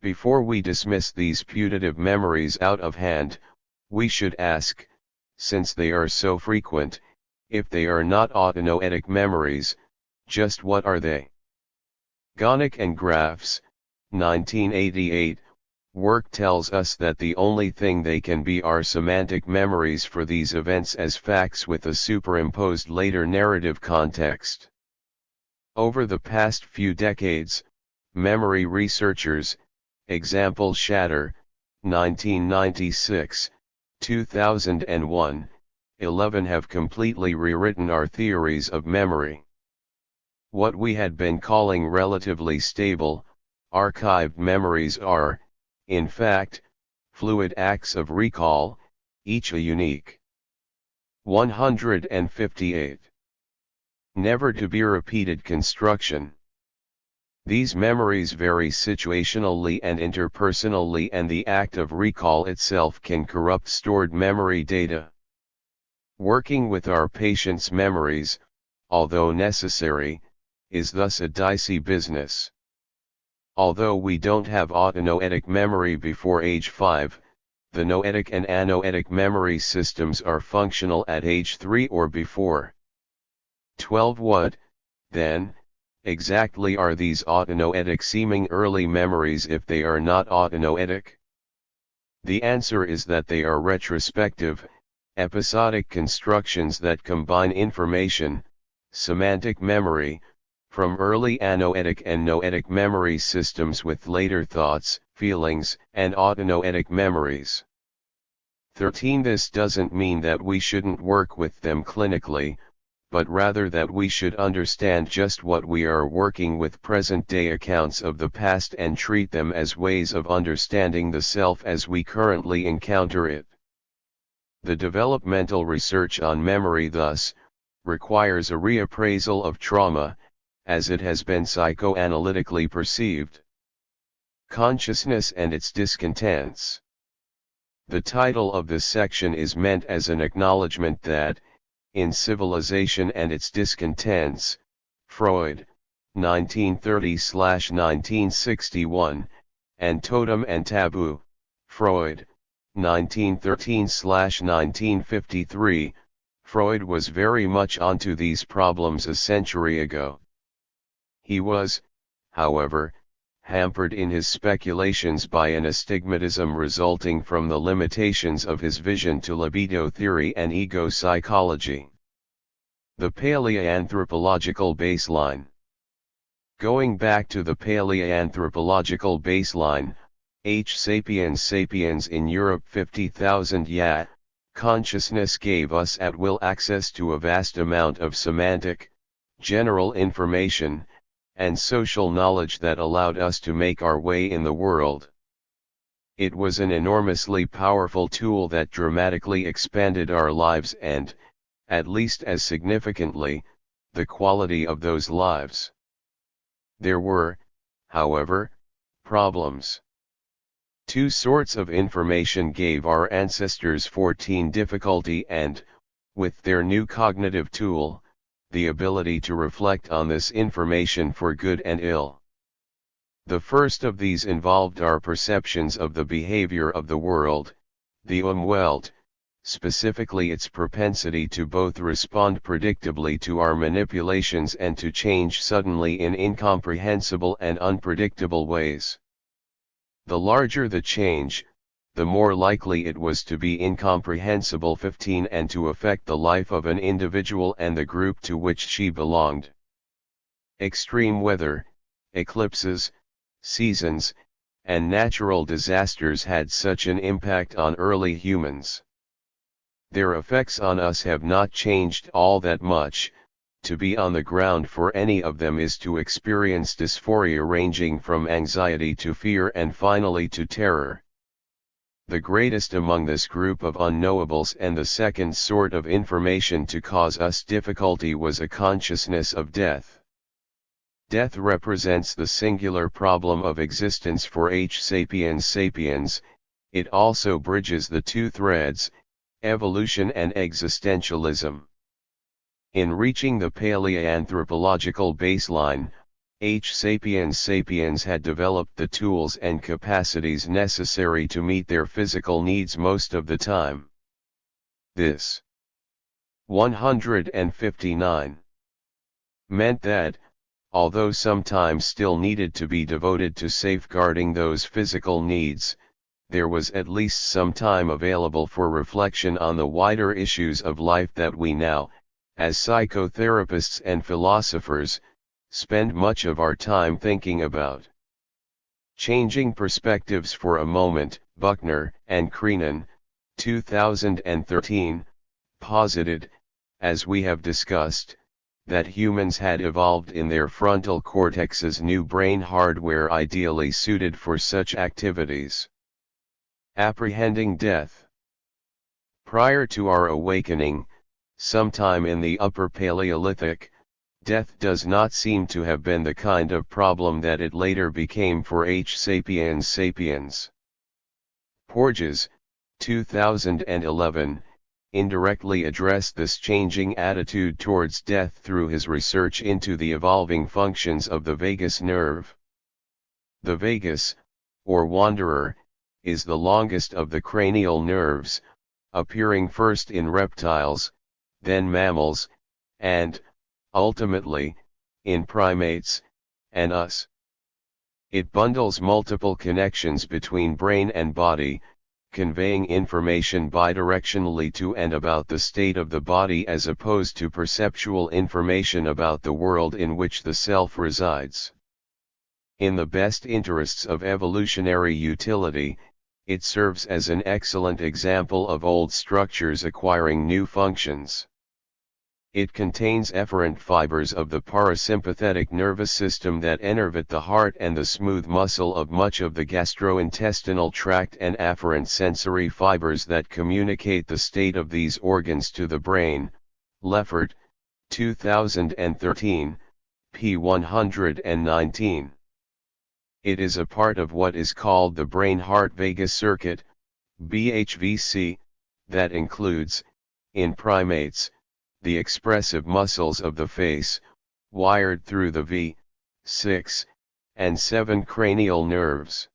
S1: Before we dismiss these putative memories out of hand, we should ask, since they are so frequent, if they are not autonoetic memories, just what are they? Gonick and Graf's, 1988, work tells us that the only thing they can be are semantic memories for these events as facts with a superimposed later narrative context. Over the past few decades, memory researchers, example Shatter, 1996, 2001, 11 have completely rewritten our theories of memory. What we had been calling relatively stable, archived memories are, in fact, fluid acts of recall, each a unique. 158. Never to be repeated construction. These memories vary situationally and interpersonally, and the act of recall itself can corrupt stored memory data. Working with our patients' memories, although necessary, is thus a dicey business. Although we don't have autonoetic memory before age 5, the noetic and anoetic memory systems are functional at age 3 or before. 12. What, then, exactly are these autonoetic seeming early memories if they are not autonoetic? The answer is that they are retrospective, episodic constructions that combine information, semantic memory, from early anoetic and noetic memory systems with later thoughts, feelings, and autonoetic memories. 13. This doesn't mean that we shouldn't work with them clinically, but rather that we should understand just what we are working with present-day accounts of the past and treat them as ways of understanding the self as we currently encounter it. The developmental research on memory thus requires a reappraisal of trauma, as it has been psychoanalytically perceived. Consciousness and its discontents. The title of this section is meant as an acknowledgement that, in Civilization and Its Discontents, Freud, 1930-1961, and Totem and Taboo, Freud, 1913-1953, Freud was very much onto these problems a century ago. He was, however, hampered in his speculations by an astigmatism resulting from the limitations of his vision to libido theory and ego psychology. The paleoanthropological baseline. Going back to the paleoanthropological baseline, H. sapiens sapiens in Europe 50,000 years, consciousness gave us at will access to a vast amount of semantic, general information, and social knowledge that allowed us to make our way in the world. It was an enormously powerful tool that dramatically expanded our lives and, at least as significantly, the quality of those lives. There were, however, problems. Two sorts of information gave our ancestors 14 difficulty and, with their new cognitive tool, the ability to reflect on this information for good and ill. The first of these involved our perceptions of the behavior of the world, the Umwelt, specifically its propensity to both respond predictably to our manipulations and to change suddenly in incomprehensible and unpredictable ways. The larger the change, the more likely it was to be incomprehensible. 15 and to affect the life of an individual and the group to which she belonged. Extreme weather, eclipses, seasons, and natural disasters had such an impact on early humans. Their effects on us have not changed all that much. To be on the ground for any of them is to experience dysphoria ranging from anxiety to fear and finally to terror. The greatest among this group of unknowables and the second sort of information to cause us difficulty was a consciousness of death. Death represents the singular problem of existence for H. sapiens sapiens. It also bridges the two threads, evolution and existentialism. In reaching the paleoanthropological baseline, H. sapiens had developed the tools and capacities necessary to meet their physical needs most of the time. This 159 meant that, although some time still needed to be devoted to safeguarding those physical needs, there was at least some time available for reflection on the wider issues of life that we now, as psychotherapists and philosophers, spend much of our time thinking about. Changing Perspectives for a Moment, Buckner and Creenan, 2013, posited, as we have discussed, that humans had evolved in their frontal cortexes new brain hardware ideally suited for such activities. Apprehending death. Prior to our awakening, sometime in the Upper Paleolithic, death does not seem to have been the kind of problem that it later became for H. sapiens. Porges, 2011, indirectly addressed this changing attitude towards death through his research into the evolving functions of the vagus nerve. The vagus, or wanderer, is the longest of the cranial nerves, appearing first in reptiles, then mammals, and, ultimately, in primates, and us. It bundles multiple connections between brain and body, conveying information bidirectionally to and about the state of the body as opposed to perceptual information about the world in which the self resides. In the best interests of evolutionary utility, it serves as an excellent example of old structures acquiring new functions. It contains efferent fibers of the parasympathetic nervous system that innervate the heart and the smooth muscle of much of the gastrointestinal tract and afferent sensory fibers that communicate the state of these organs to the brain. Leffert, 2013, p. 119. It is a part of what is called the brain-heart vagus circuit, BHVC, that includes, in primates, the expressive muscles of the face, wired through the V6 and 7 cranial nerves.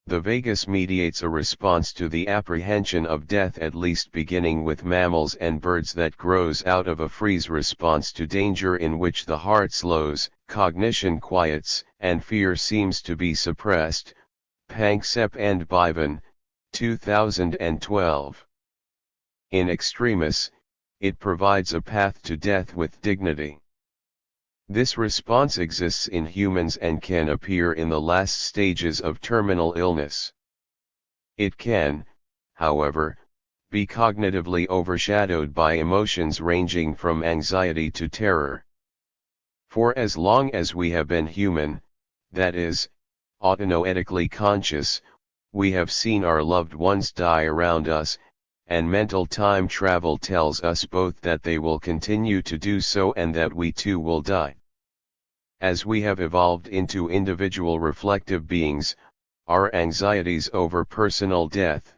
S1: The vagus mediates a response to the apprehension of death, at least beginning with mammals and birds, that grows out of a freeze response to danger in which the heart slows, cognition quiets, and fear seems to be suppressed. Panksepp and Bivan, 2012. In extremis, it provides a path to death with dignity. This response exists in humans and can appear in the last stages of terminal illness. It can, however, be cognitively overshadowed by emotions ranging from anxiety to terror. For as long as we have been human, that is, autonoetically conscious, we have seen our loved ones die around us, and mental time travel tells us both that they will continue to do so and that we too will die. As we have evolved into individual reflective beings, our anxieties over personal death,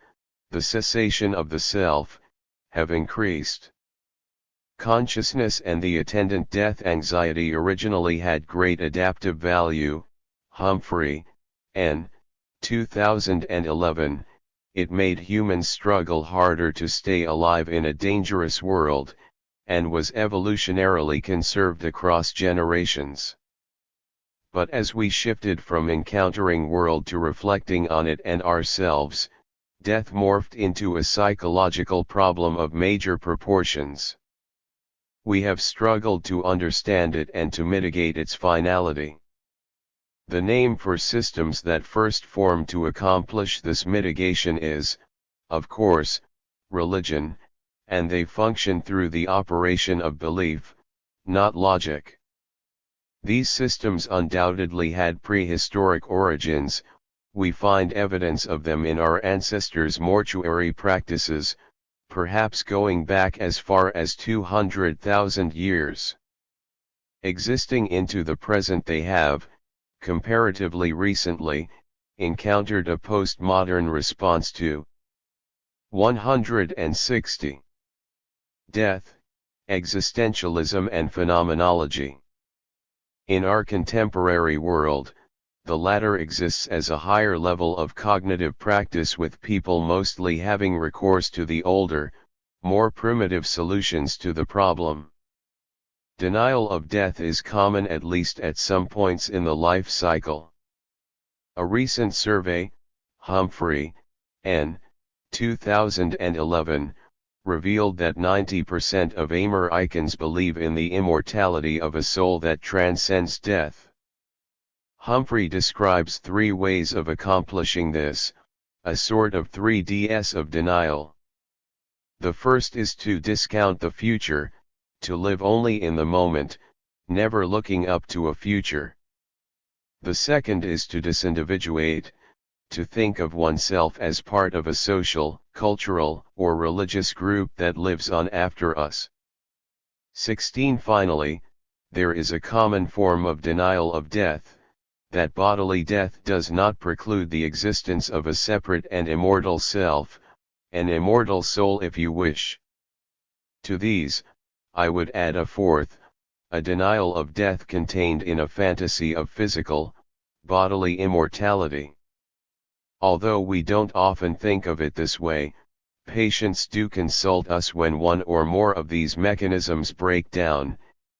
S1: the cessation of the self, have increased. Consciousness and the attendant death anxiety originally had great adaptive value. Humphrey, N. 2011. It made humans struggle harder to stay alive in a dangerous world, and was evolutionarily conserved across generations. But as we shifted from encountering world to reflecting on it and ourselves, death morphed into a psychological problem of major proportions. We have struggled to understand it and to mitigate its finality. The name for systems that first formed to accomplish this mitigation is, of course, religion, and they function through the operation of belief, not logic. These systems undoubtedly had prehistoric origins. We find evidence of them in our ancestors' mortuary practices, perhaps going back as far as 200,000 years. Existing into the present, they have, comparatively recently, encountered a postmodern response to 160. Death, existentialism and phenomenology. In our contemporary world, the latter exists as a higher level of cognitive practice, with people mostly having recourse to the older, more primitive solutions to the problem. Denial of death is common at least at some points in the life cycle. A recent survey, Humphrey, N. 2011, revealed that 90% of Americans believe in the immortality of a soul that transcends death. Humphrey describes 3 ways of accomplishing this, a sort of 3Ds of denial. The first is to discount the future, to live only in the moment, never looking up to a future. The second is to disindividuate, to think of oneself as part of a social, cultural, or religious group that lives on after us. 16. Finally, there is a common form of denial of death, that bodily death does not preclude the existence of a separate and immortal self, an immortal soul if you wish. To these, I would add a fourth, a denial of death contained in a fantasy of physical, bodily immortality. Although we don't often think of it this way, patients do consult us when one or more of these mechanisms break down,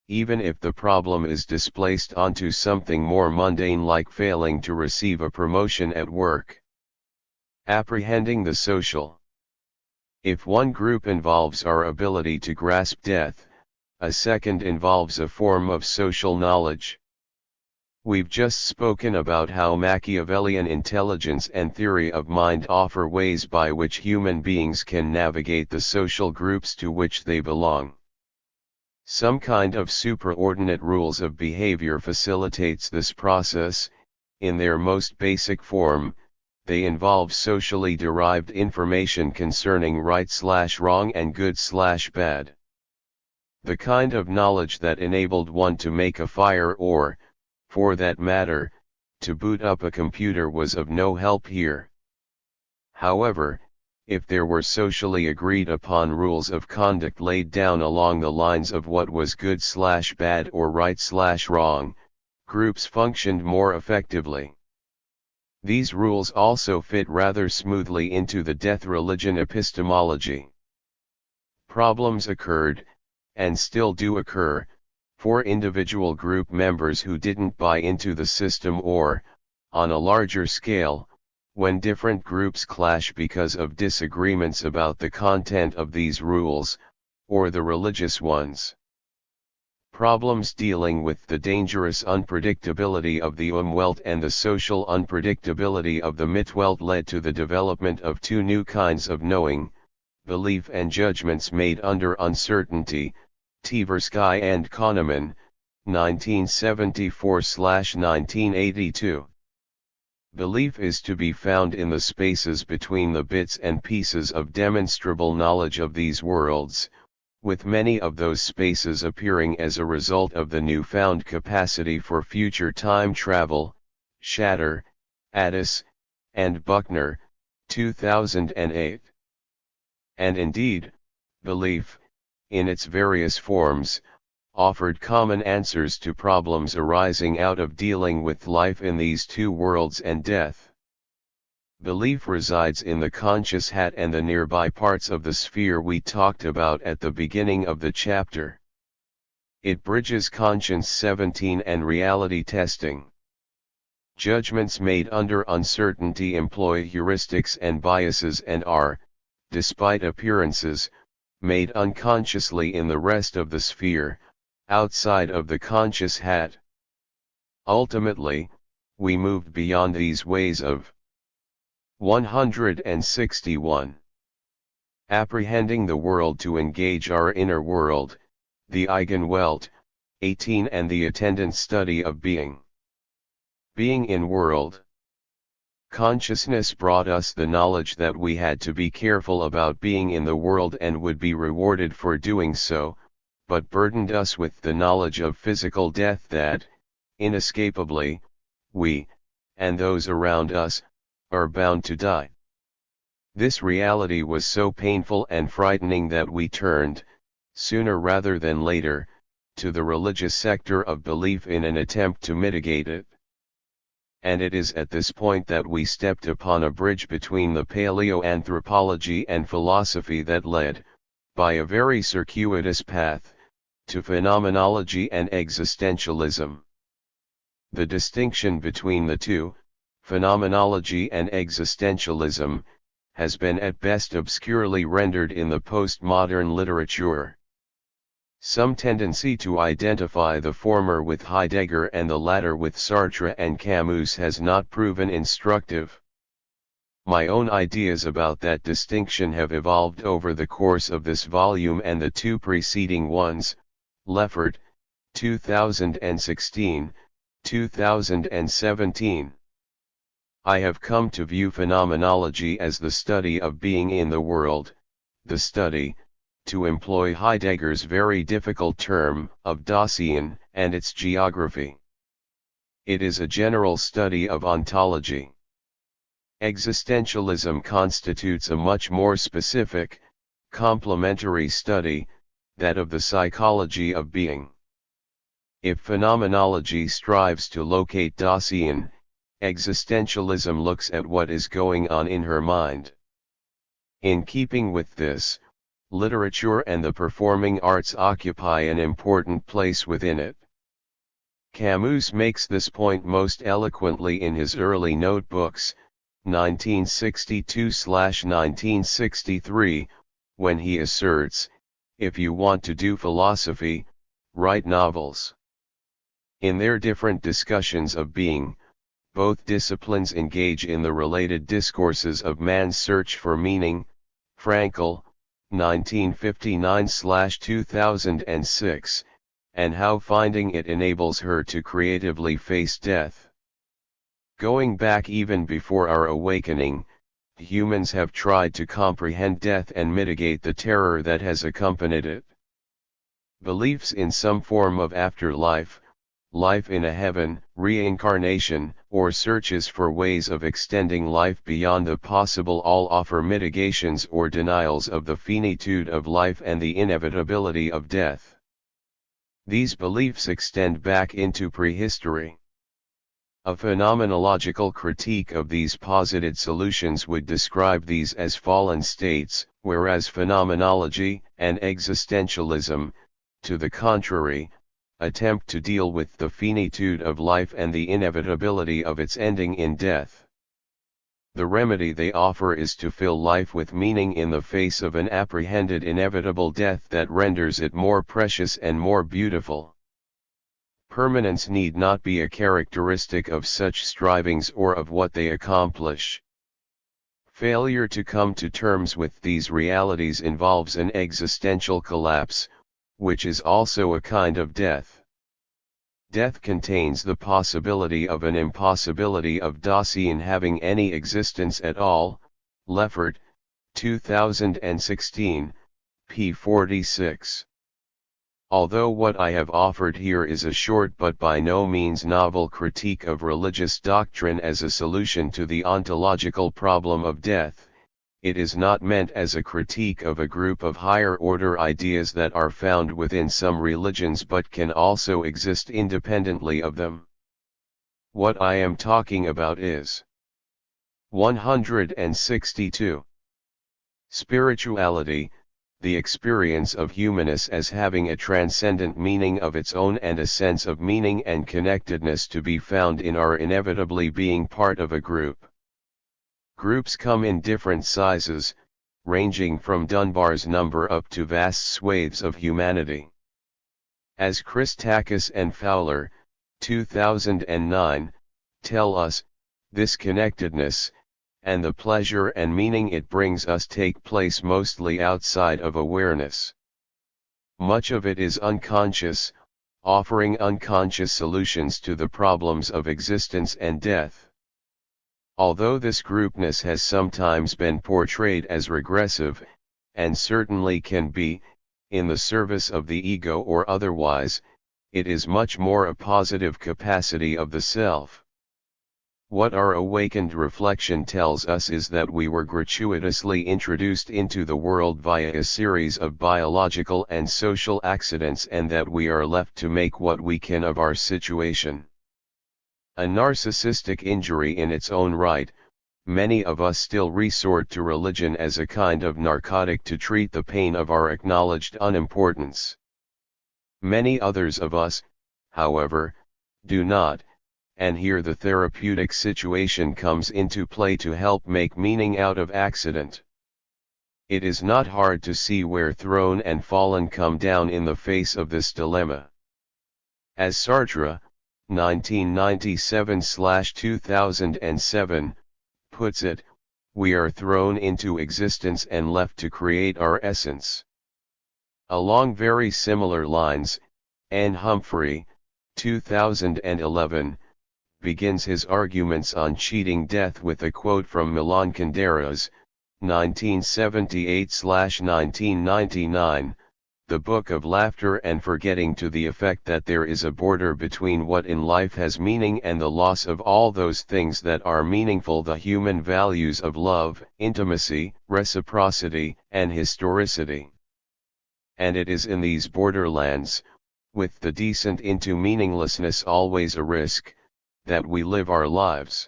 S1: even if the problem is displaced onto something more mundane like failing to receive a promotion at work. Apprehending the social. If one group involves our ability to grasp death, a second involves a form of social knowledge. We've just spoken about how Machiavellian intelligence and theory of mind offer ways by which human beings can navigate the social groups to which they belong. Some kind of supraordinate rules of behavior facilitates this process. In their most basic form, they involve socially derived information concerning right/wrong and good/bad. The kind of knowledge that enabled one to make a fire or, for that matter, to boot up a computer was of no help here. However, if there were socially agreed upon rules of conduct laid down along the lines of what was good/bad or right/wrong, groups functioned more effectively. These rules also fit rather smoothly into the death religion epistemology. Problems occurred, and still do occur, for individual group members who didn't buy into the system or, on a larger scale, when different groups clash because of disagreements about the content of these rules, or the religious ones. Problems dealing with the dangerous unpredictability of the Umwelt and the social unpredictability of the Mitwelt led to the development of 2 new kinds of knowing, belief and judgments made under uncertainty, Tversky and Kahneman, 1974/1982. Belief is to be found in the spaces between the bits and pieces of demonstrable knowledge of these worlds, with many of those spaces appearing as a result of the newfound capacity for future time travel. Shatter, Addis, and Buckner, 2008. And indeed, belief, in its various forms, offered common answers to problems arising out of dealing with life in these 2 worlds and death. Belief resides in the conscious hat and the nearby parts of the sphere we talked about at the beginning of the chapter. It bridges conscience 17 and reality testing. Judgments made under uncertainty employ heuristics and biases and are, despite appearances, made unconsciously in the rest of the sphere, outside of the conscious hat. Ultimately, we moved beyond these ways of 161. Apprehending the world to engage our inner world, the Eigenwelt, 18 and the attendant study of being. Being in world. Consciousness brought us the knowledge that we had to be careful about being in the world and would be rewarded for doing so, but burdened us with the knowledge of physical death that, inescapably, we, and those around us, are bound to die. This reality was so painful and frightening that we turned, sooner rather than later, to the religious sector of belief in an attempt to mitigate it. And it is at this point that we stepped upon a bridge between the paleoanthropology and philosophy that led, by a very circuitous path, to phenomenology and existentialism. The distinction between the two, phenomenology and existentialism, has been at best obscurely rendered in the postmodern literature. Some tendency to identify the former with Heidegger and the latter with Sartre and Camus has not proven instructive. My own ideas about that distinction have evolved over the course of this volume and the two preceding ones, Leffert, 2016, 2017. I have come to view phenomenology as the study of being in the world, the study, to employ Heidegger's very difficult term, of Dasein, and its geography. It is a general study of ontology. Existentialism constitutes a much more specific, complementary study, that of the psychology of being. If phenomenology strives to locate Dasein, existentialism looks at what is going on in her mind. In keeping with this, literature and the performing arts occupy an important place within it. Camus makes this point most eloquently in his early notebooks, 1962-1963, when he asserts, "If you want to do philosophy, write novels." In their different discussions of being, both disciplines engage in the related discourses of man's search for meaning. Frankl, 1959-2006, and how finding it enables her to creatively face death. Going back even before our awakening, humans have tried to comprehend death and mitigate the terror that has accompanied it. Beliefs in some form of afterlife, life in a heaven, reincarnation, or searches for ways of extending life beyond the possible all offer mitigations or denials of the finitude of life and the inevitability of death. These beliefs extend back into prehistory. A phenomenological critique of these posited solutions would describe these as fallen states, whereas phenomenology and existentialism, to the contrary, attempt to deal with the finitude of life and the inevitability of its ending in death. The remedy they offer is to fill life with meaning in the face of an apprehended inevitable death that renders it more precious and more beautiful. Permanence need not be a characteristic of such strivings or of what they accomplish. Failure to come to terms with these realities involves an existential collapse, which is also a kind of death. Death contains the possibility of an impossibility of Dasein having any existence at all. Leffert, 2016, p. 46. Although what I have offered here is a short but by no means novel critique of religious doctrine as a solution to the ontological problem of death, it is not meant as a critique of a group of higher-order ideas that are found within some religions but can also exist independently of them. What I am talking about is 162. Spirituality, the experience of humanness as having a transcendent meaning of its own and a sense of meaning and connectedness to be found in our inevitably being part of a group. Groups come in different sizes, ranging from Dunbar's number up to vast swathes of humanity. As Christakis and Fowler, 2009, tell us, this connectedness, and the pleasure and meaning it brings us take place mostly outside of awareness. Much of it is unconscious, offering unconscious solutions to the problems of existence and death. Although this groupness has sometimes been portrayed as regressive, and certainly can be, in the service of the ego or otherwise, it is much more a positive capacity of the self. What our awakened reflection tells us is that we were gratuitously introduced into the world via a series of biological and social accidents, and that we are left to make what we can of our situation. A narcissistic injury in its own right, many of us still resort to religion as a kind of narcotic to treat the pain of our acknowledged unimportance. Many others of us, however, do not, and here the therapeutic situation comes into play to help make meaning out of accident. It is not hard to see where Thrown and Fallen come down in the face of this dilemma. As Sartre, 1997/2007, puts it, we are thrown into existence and left to create our essence. Along very similar lines, N. Humphrey, 2011, begins his arguments on cheating death with a quote from Milan Kundera's, 1978/1999, The Book of Laughter and Forgetting, to the effect that there is a border between what in life has meaning and the loss of all those things that are meaningful, the human values of love, intimacy, reciprocity, and historicity. And it is in these borderlands, with the descent into meaninglessness always a risk, that we live our lives.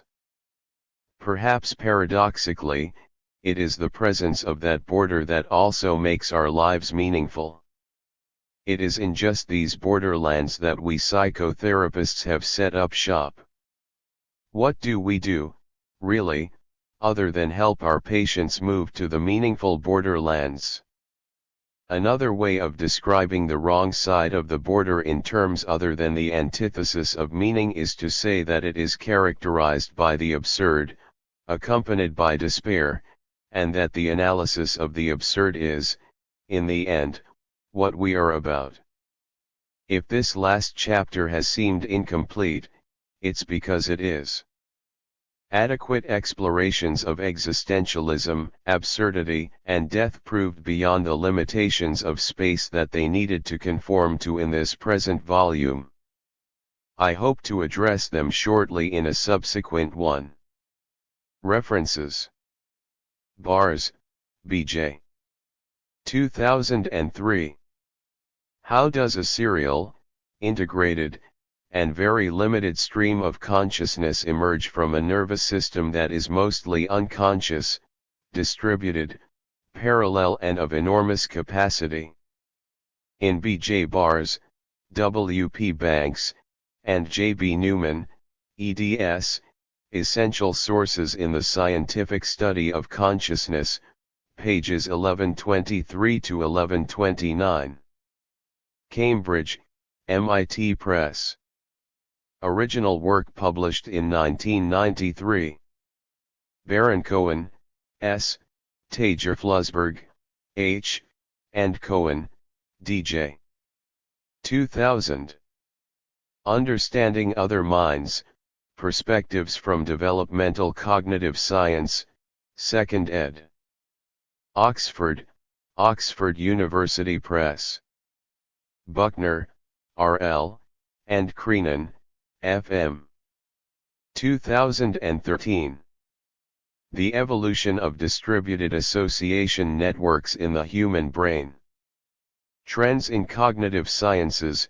S1: Perhaps paradoxically, it is the presence of that border that also makes our lives meaningful. It is in just these borderlands that we psychotherapists have set up shop. What do we do, really, other than help our patients move to the meaningful borderlands? Another way of describing the wrong side of the border in terms other than the antithesis of meaning is to say that it is characterized by the absurd, accompanied by despair, and that the analysis of the absurd is, in the end, what we are about. If this last chapter has seemed incomplete, it's because it is. Adequate explorations of existentialism, absurdity, and death proved beyond the limitations of space that they needed to conform to in this present volume. I hope to address them shortly in a subsequent one. References: Bars, B.J. 2003. How does a serial, integrated, and very limited stream of consciousness emerge from a nervous system that is mostly unconscious, distributed, parallel, and of enormous capacity? In B.J. Bars, W.P. Banks, and J.B. Newman, eds, Essential Sources in the Scientific Study of Consciousness, pages 1123 to 1129. Cambridge, MIT Press. Original work published in 1993. Baron-Cohen, S., Tager Flusberg, H., and Cohen, D.J. 2000. Understanding Other Minds, Perspectives from Developmental Cognitive Science, 2nd ed. Oxford, Oxford University Press. Buckner, R.L., and Creenan, F.M. 2013. The Evolution of Distributed Association Networks in the Human Brain. Trends in Cognitive Sciences,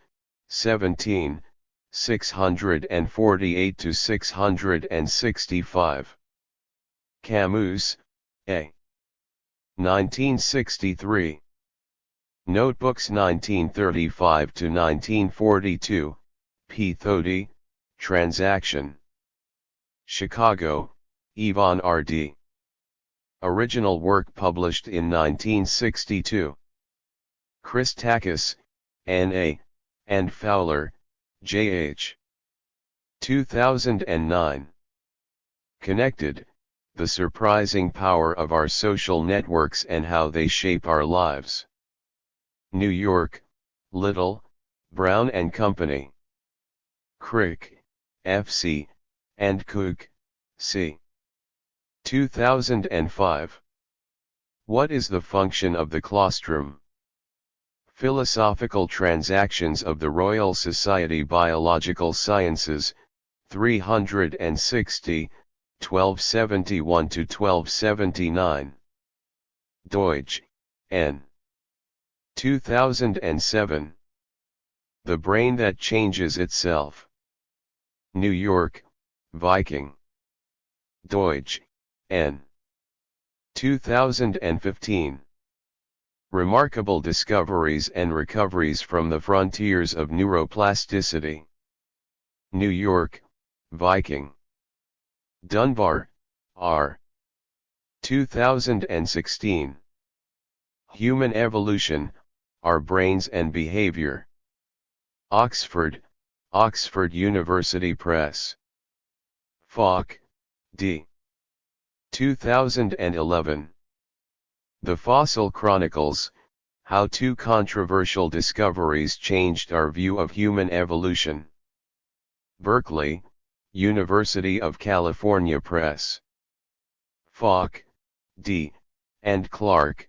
S1: 17, 648 to 665. Camus, A. 1963. Notebooks 1935 to 1942, P. Thody, Transaction. Chicago, Yvonne R.D. Original work published in 1962. Christakis, N.A., and Fowler, J.H. 2009. Connected, The Surprising Power of Our Social Networks and How They Shape Our Lives. New York, Little, Brown and Company. Crick, F.C., and Cook, C. 2005. What is the function of the claustrum? Philosophical Transactions of the Royal Society Biological Sciences, 360, 1271–1279. Deutsch, N. 2007. The Brain That Changes Itself. New York, Viking. Deutsch, N. 2015. Remarkable Discoveries and Recoveries from the Frontiers of Neuroplasticity. New York, Viking. Dunbar, R. 2016. Human Evolution, Our Brains and Behavior. Oxford, Oxford University Press. Falk, D. 2011. The Fossil Chronicles, How Two Controversial Discoveries Changed Our View of Human Evolution. Berkeley, University of California Press. Falk, D., and Clark,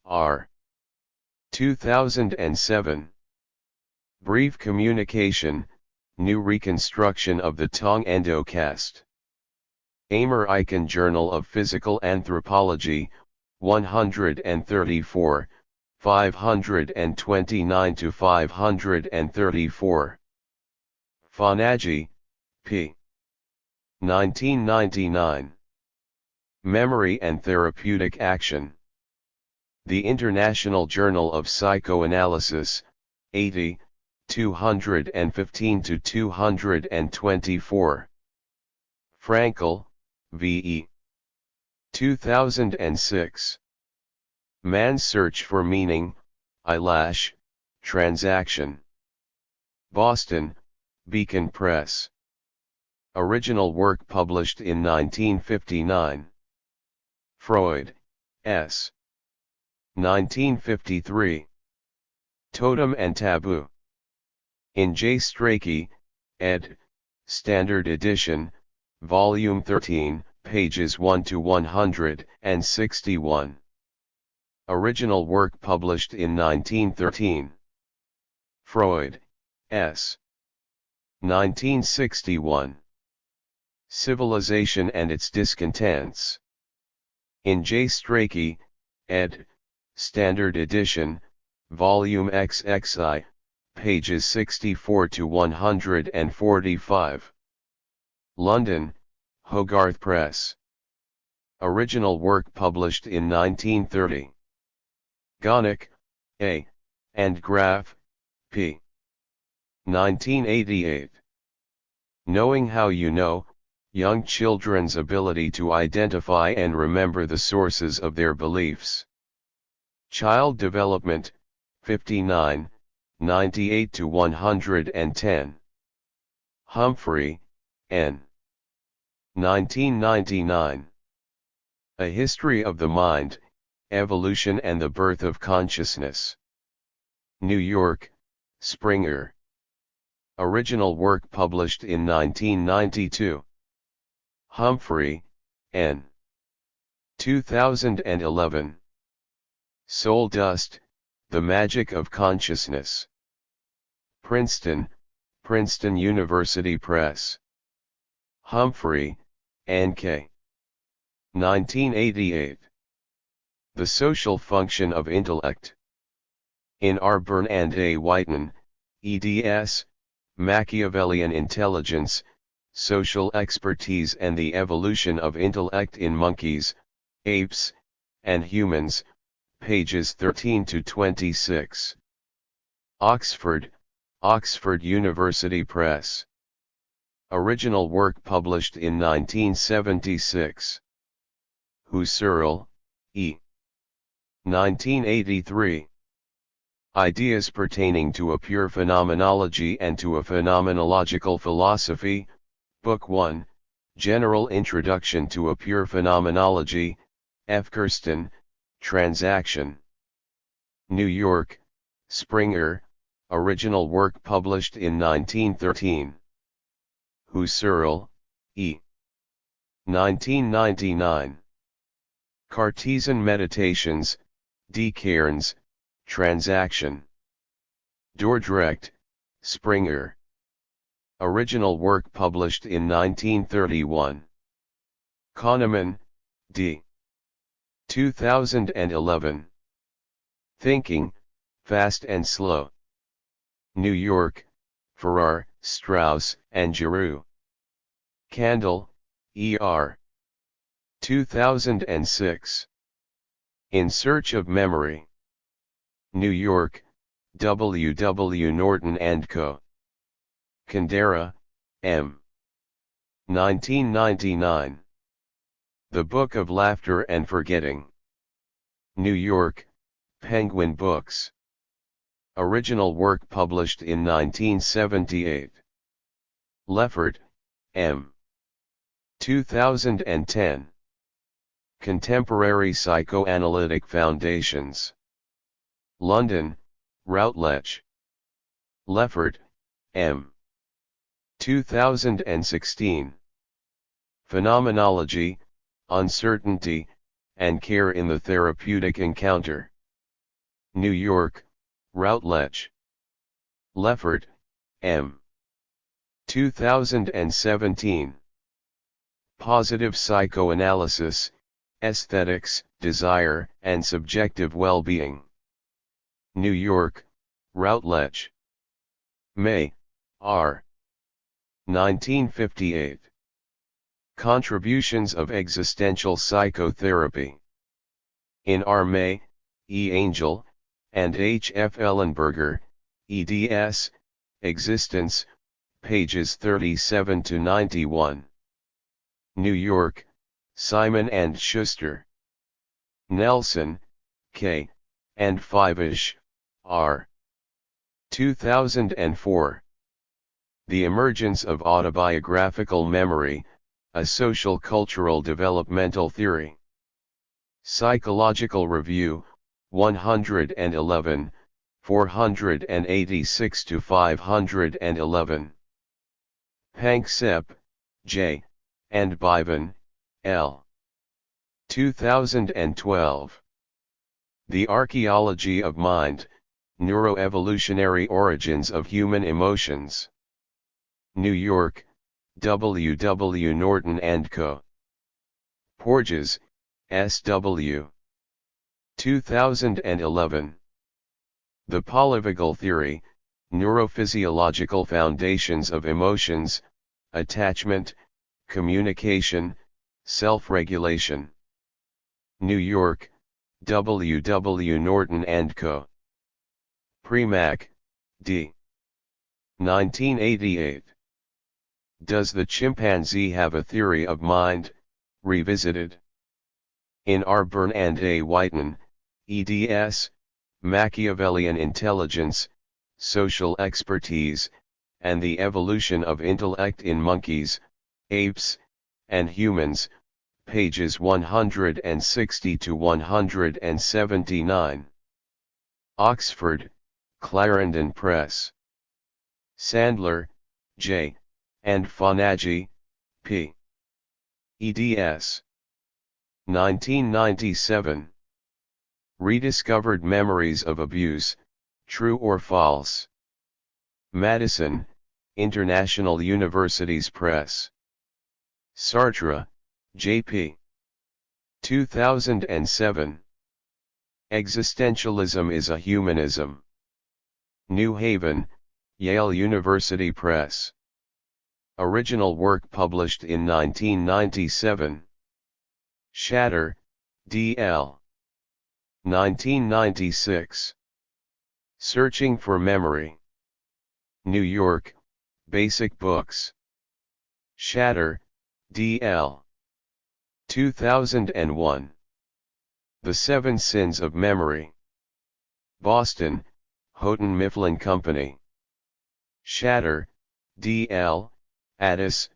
S1: R. 2007. Brief Communication, New Reconstruction of the Tongue Endocast. Amer Icon Journal of Physical Anthropology, 134, 529–534. Fonagy, P. 1999. Memory and Therapeutic Action. The International Journal of Psychoanalysis, 80, 215–224. Frankel, V.E. 2006. Man's Search for Meaning, Eyelash, Transaction. Boston, Beacon Press. Original work published in 1959. Freud, S. 1953. Totem and Taboo. In J. Strachey, ed., Standard Edition, Volume 13, pages 1–161. Original work published in 1913. Freud, S. 1961. Civilization and Its Discontents. In J. Strachey, ed., Standard Edition, Volume XXI, pages 64–145. London, Hogarth Press. Original work published in 1930. Gonick, A., and Graf, P. 1988. Knowing How You Know, Young Children's Ability to Identify and Remember the Sources of Their Beliefs. Child Development, 59, 98–110. Humphrey, N. 1999. A History of the Mind, Evolution and the Birth of Consciousness. New York, Springer. Original work published in 1992. Humphrey, N. 2011. Soul Dust, The Magic of Consciousness. Princeton, Princeton University Press. Humphrey, N.K. 1988. The Social Function of Intellect. In R. Byrne and A. Whiten, eds. Machiavellian Intelligence, Social Expertise and the Evolution of Intellect in Monkeys, Apes, and Humans, pages 13–26. Oxford, Oxford University Press. Original work published in 1976. Husserl, E. 1983. Ideas Pertaining to a Pure Phenomenology and to a Phenomenological Philosophy, Book 1, General Introduction to a Pure Phenomenology, F. Kirsten, Transaction. New York, Springer, original work published in 1913. Husserl, E. 1999. Cartesian Meditations, D. Cairns, Transaction. Dordrecht, Springer. Original work published in 1931. Kahneman, D. 2011. Thinking, Fast and Slow. New York, Farrar, Straus, and Giroux. Candle, E.R. 2006. In Search of Memory. New York, W. W. Norton & Co. Kandera, M. 1999. The Book of Laughter and Forgetting. New York, Penguin Books. Original work published in 1978. Leffert, M. 2010. Contemporary Psychoanalytic Foundations. London, Routledge. Leffert, M. 2016. Phenomenology, Uncertainty, and Care in the Therapeutic Encounter. New York, Routledge. Leffert, M. 2017. Positive Psychoanalysis, Aesthetics, Desire, and Subjective Well-Being. New York, Routledge. May, R. 1958. Contributions of Existential Psychotherapy. In R. May, E. Angel, and H. F. Ellenberger, eds. Existence, pages 37 to 91. New York, Simon and Schuster. Nelson, K., and Fivish, R. 2004. The Emergence of Autobiographical Memory, a Social-Cultural Developmental Theory. Psychological Review, 111, 486 to 511. Panksepp, J., and Bivan, L. 2012. The Archaeology of Mind, Neuroevolutionary Origins of Human Emotions. New York, W. W. Norton & Co. Porges, S. W. 2011. The Polyvagal Theory, Neurophysiological Foundations of Emotions, Attachment, Communication, Self-Regulation. New York, W. W. Norton & Co. Premack, D. 1988. Does the Chimpanzee Have a Theory of Mind? Revisited. In R. Byrne and A. Whiten, eds. Machiavellian Intelligence, Social Expertise, and the Evolution of Intellect in Monkeys, Apes, and Humans, pages 160 to 179. Oxford, Clarendon Press. Sandler, J., and Fonagy, P. eds. 1997. Rediscovered Memories of Abuse, True or False? Madison, International Universities Press. Sartre, J.P. 2007. Existentialism is a Humanism. New Haven, Yale University Press. Original work published in 1997. Shatter, D.L. 1996. Searching for Memory. New York, Basic Books. Shatter, D.L. 2001. The Seven Sins of Memory. Boston, Houghton Mifflin Company. Shatter, D.L., Addis,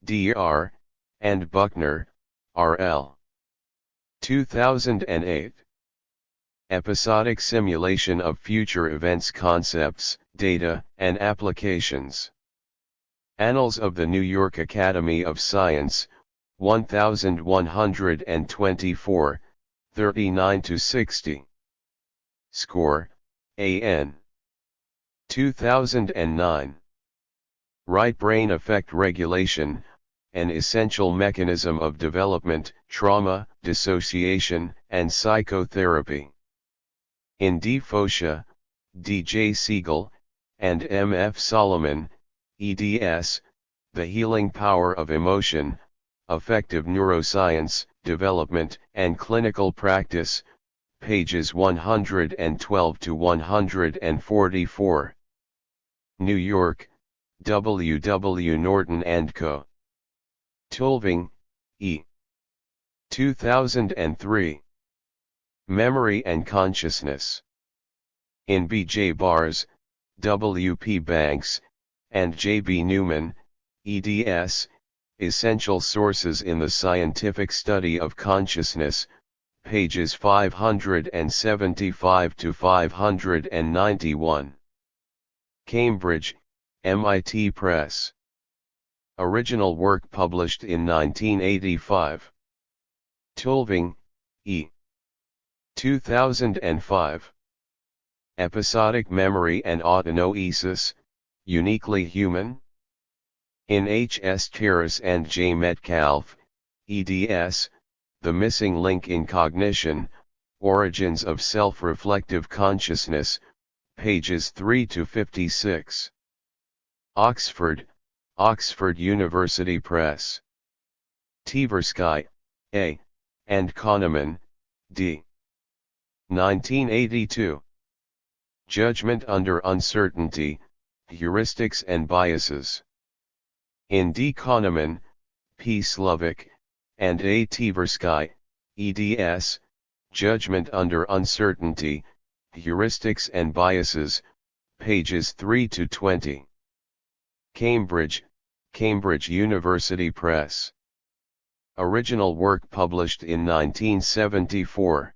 S1: D.R., and Buckner, R.L. 2008. Episodic Simulation of Future Events Concepts, Data, and Applications. Annals of the New York Academy of Science, 1124, 39-60. Score, A.N. 2009. Right brain affect regulation, an essential mechanism of development, trauma, dissociation, and psychotherapy. In D. Fosha, D. J. Siegel, and M. F. Solomon, eds, The Healing Power of Emotion, Affective Neuroscience, Development and Clinical Practice, pages 112 to 144. New York, W. W. Norton & Co. Tulving, E. 2003. Memory and Consciousness. In B. J. Bars, W. P. Banks, and J. B. Newman, eds, Essential Sources in the Scientific Study of Consciousness, pages 575 to 591. Cambridge, MIT Press. Original work published in 1985. Tulving, E. 2005. Episodic Memory and Autonoesis, Uniquely Human? In H. S. Terrace and J. Metcalf, eds, The Missing Link in Cognition, Origins of Self-Reflective Consciousness, pages 3 to 56. Oxford, Oxford University Press. Tversky, A., and Kahneman, D. 1982. Judgment Under Uncertainty, Heuristics and Biases. In D. Kahneman, P. Slovic, and A. Tversky, eds, Judgment Under Uncertainty, Heuristics and Biases, pages 3 to 20. Cambridge, Cambridge University Press. Original work published in 1974.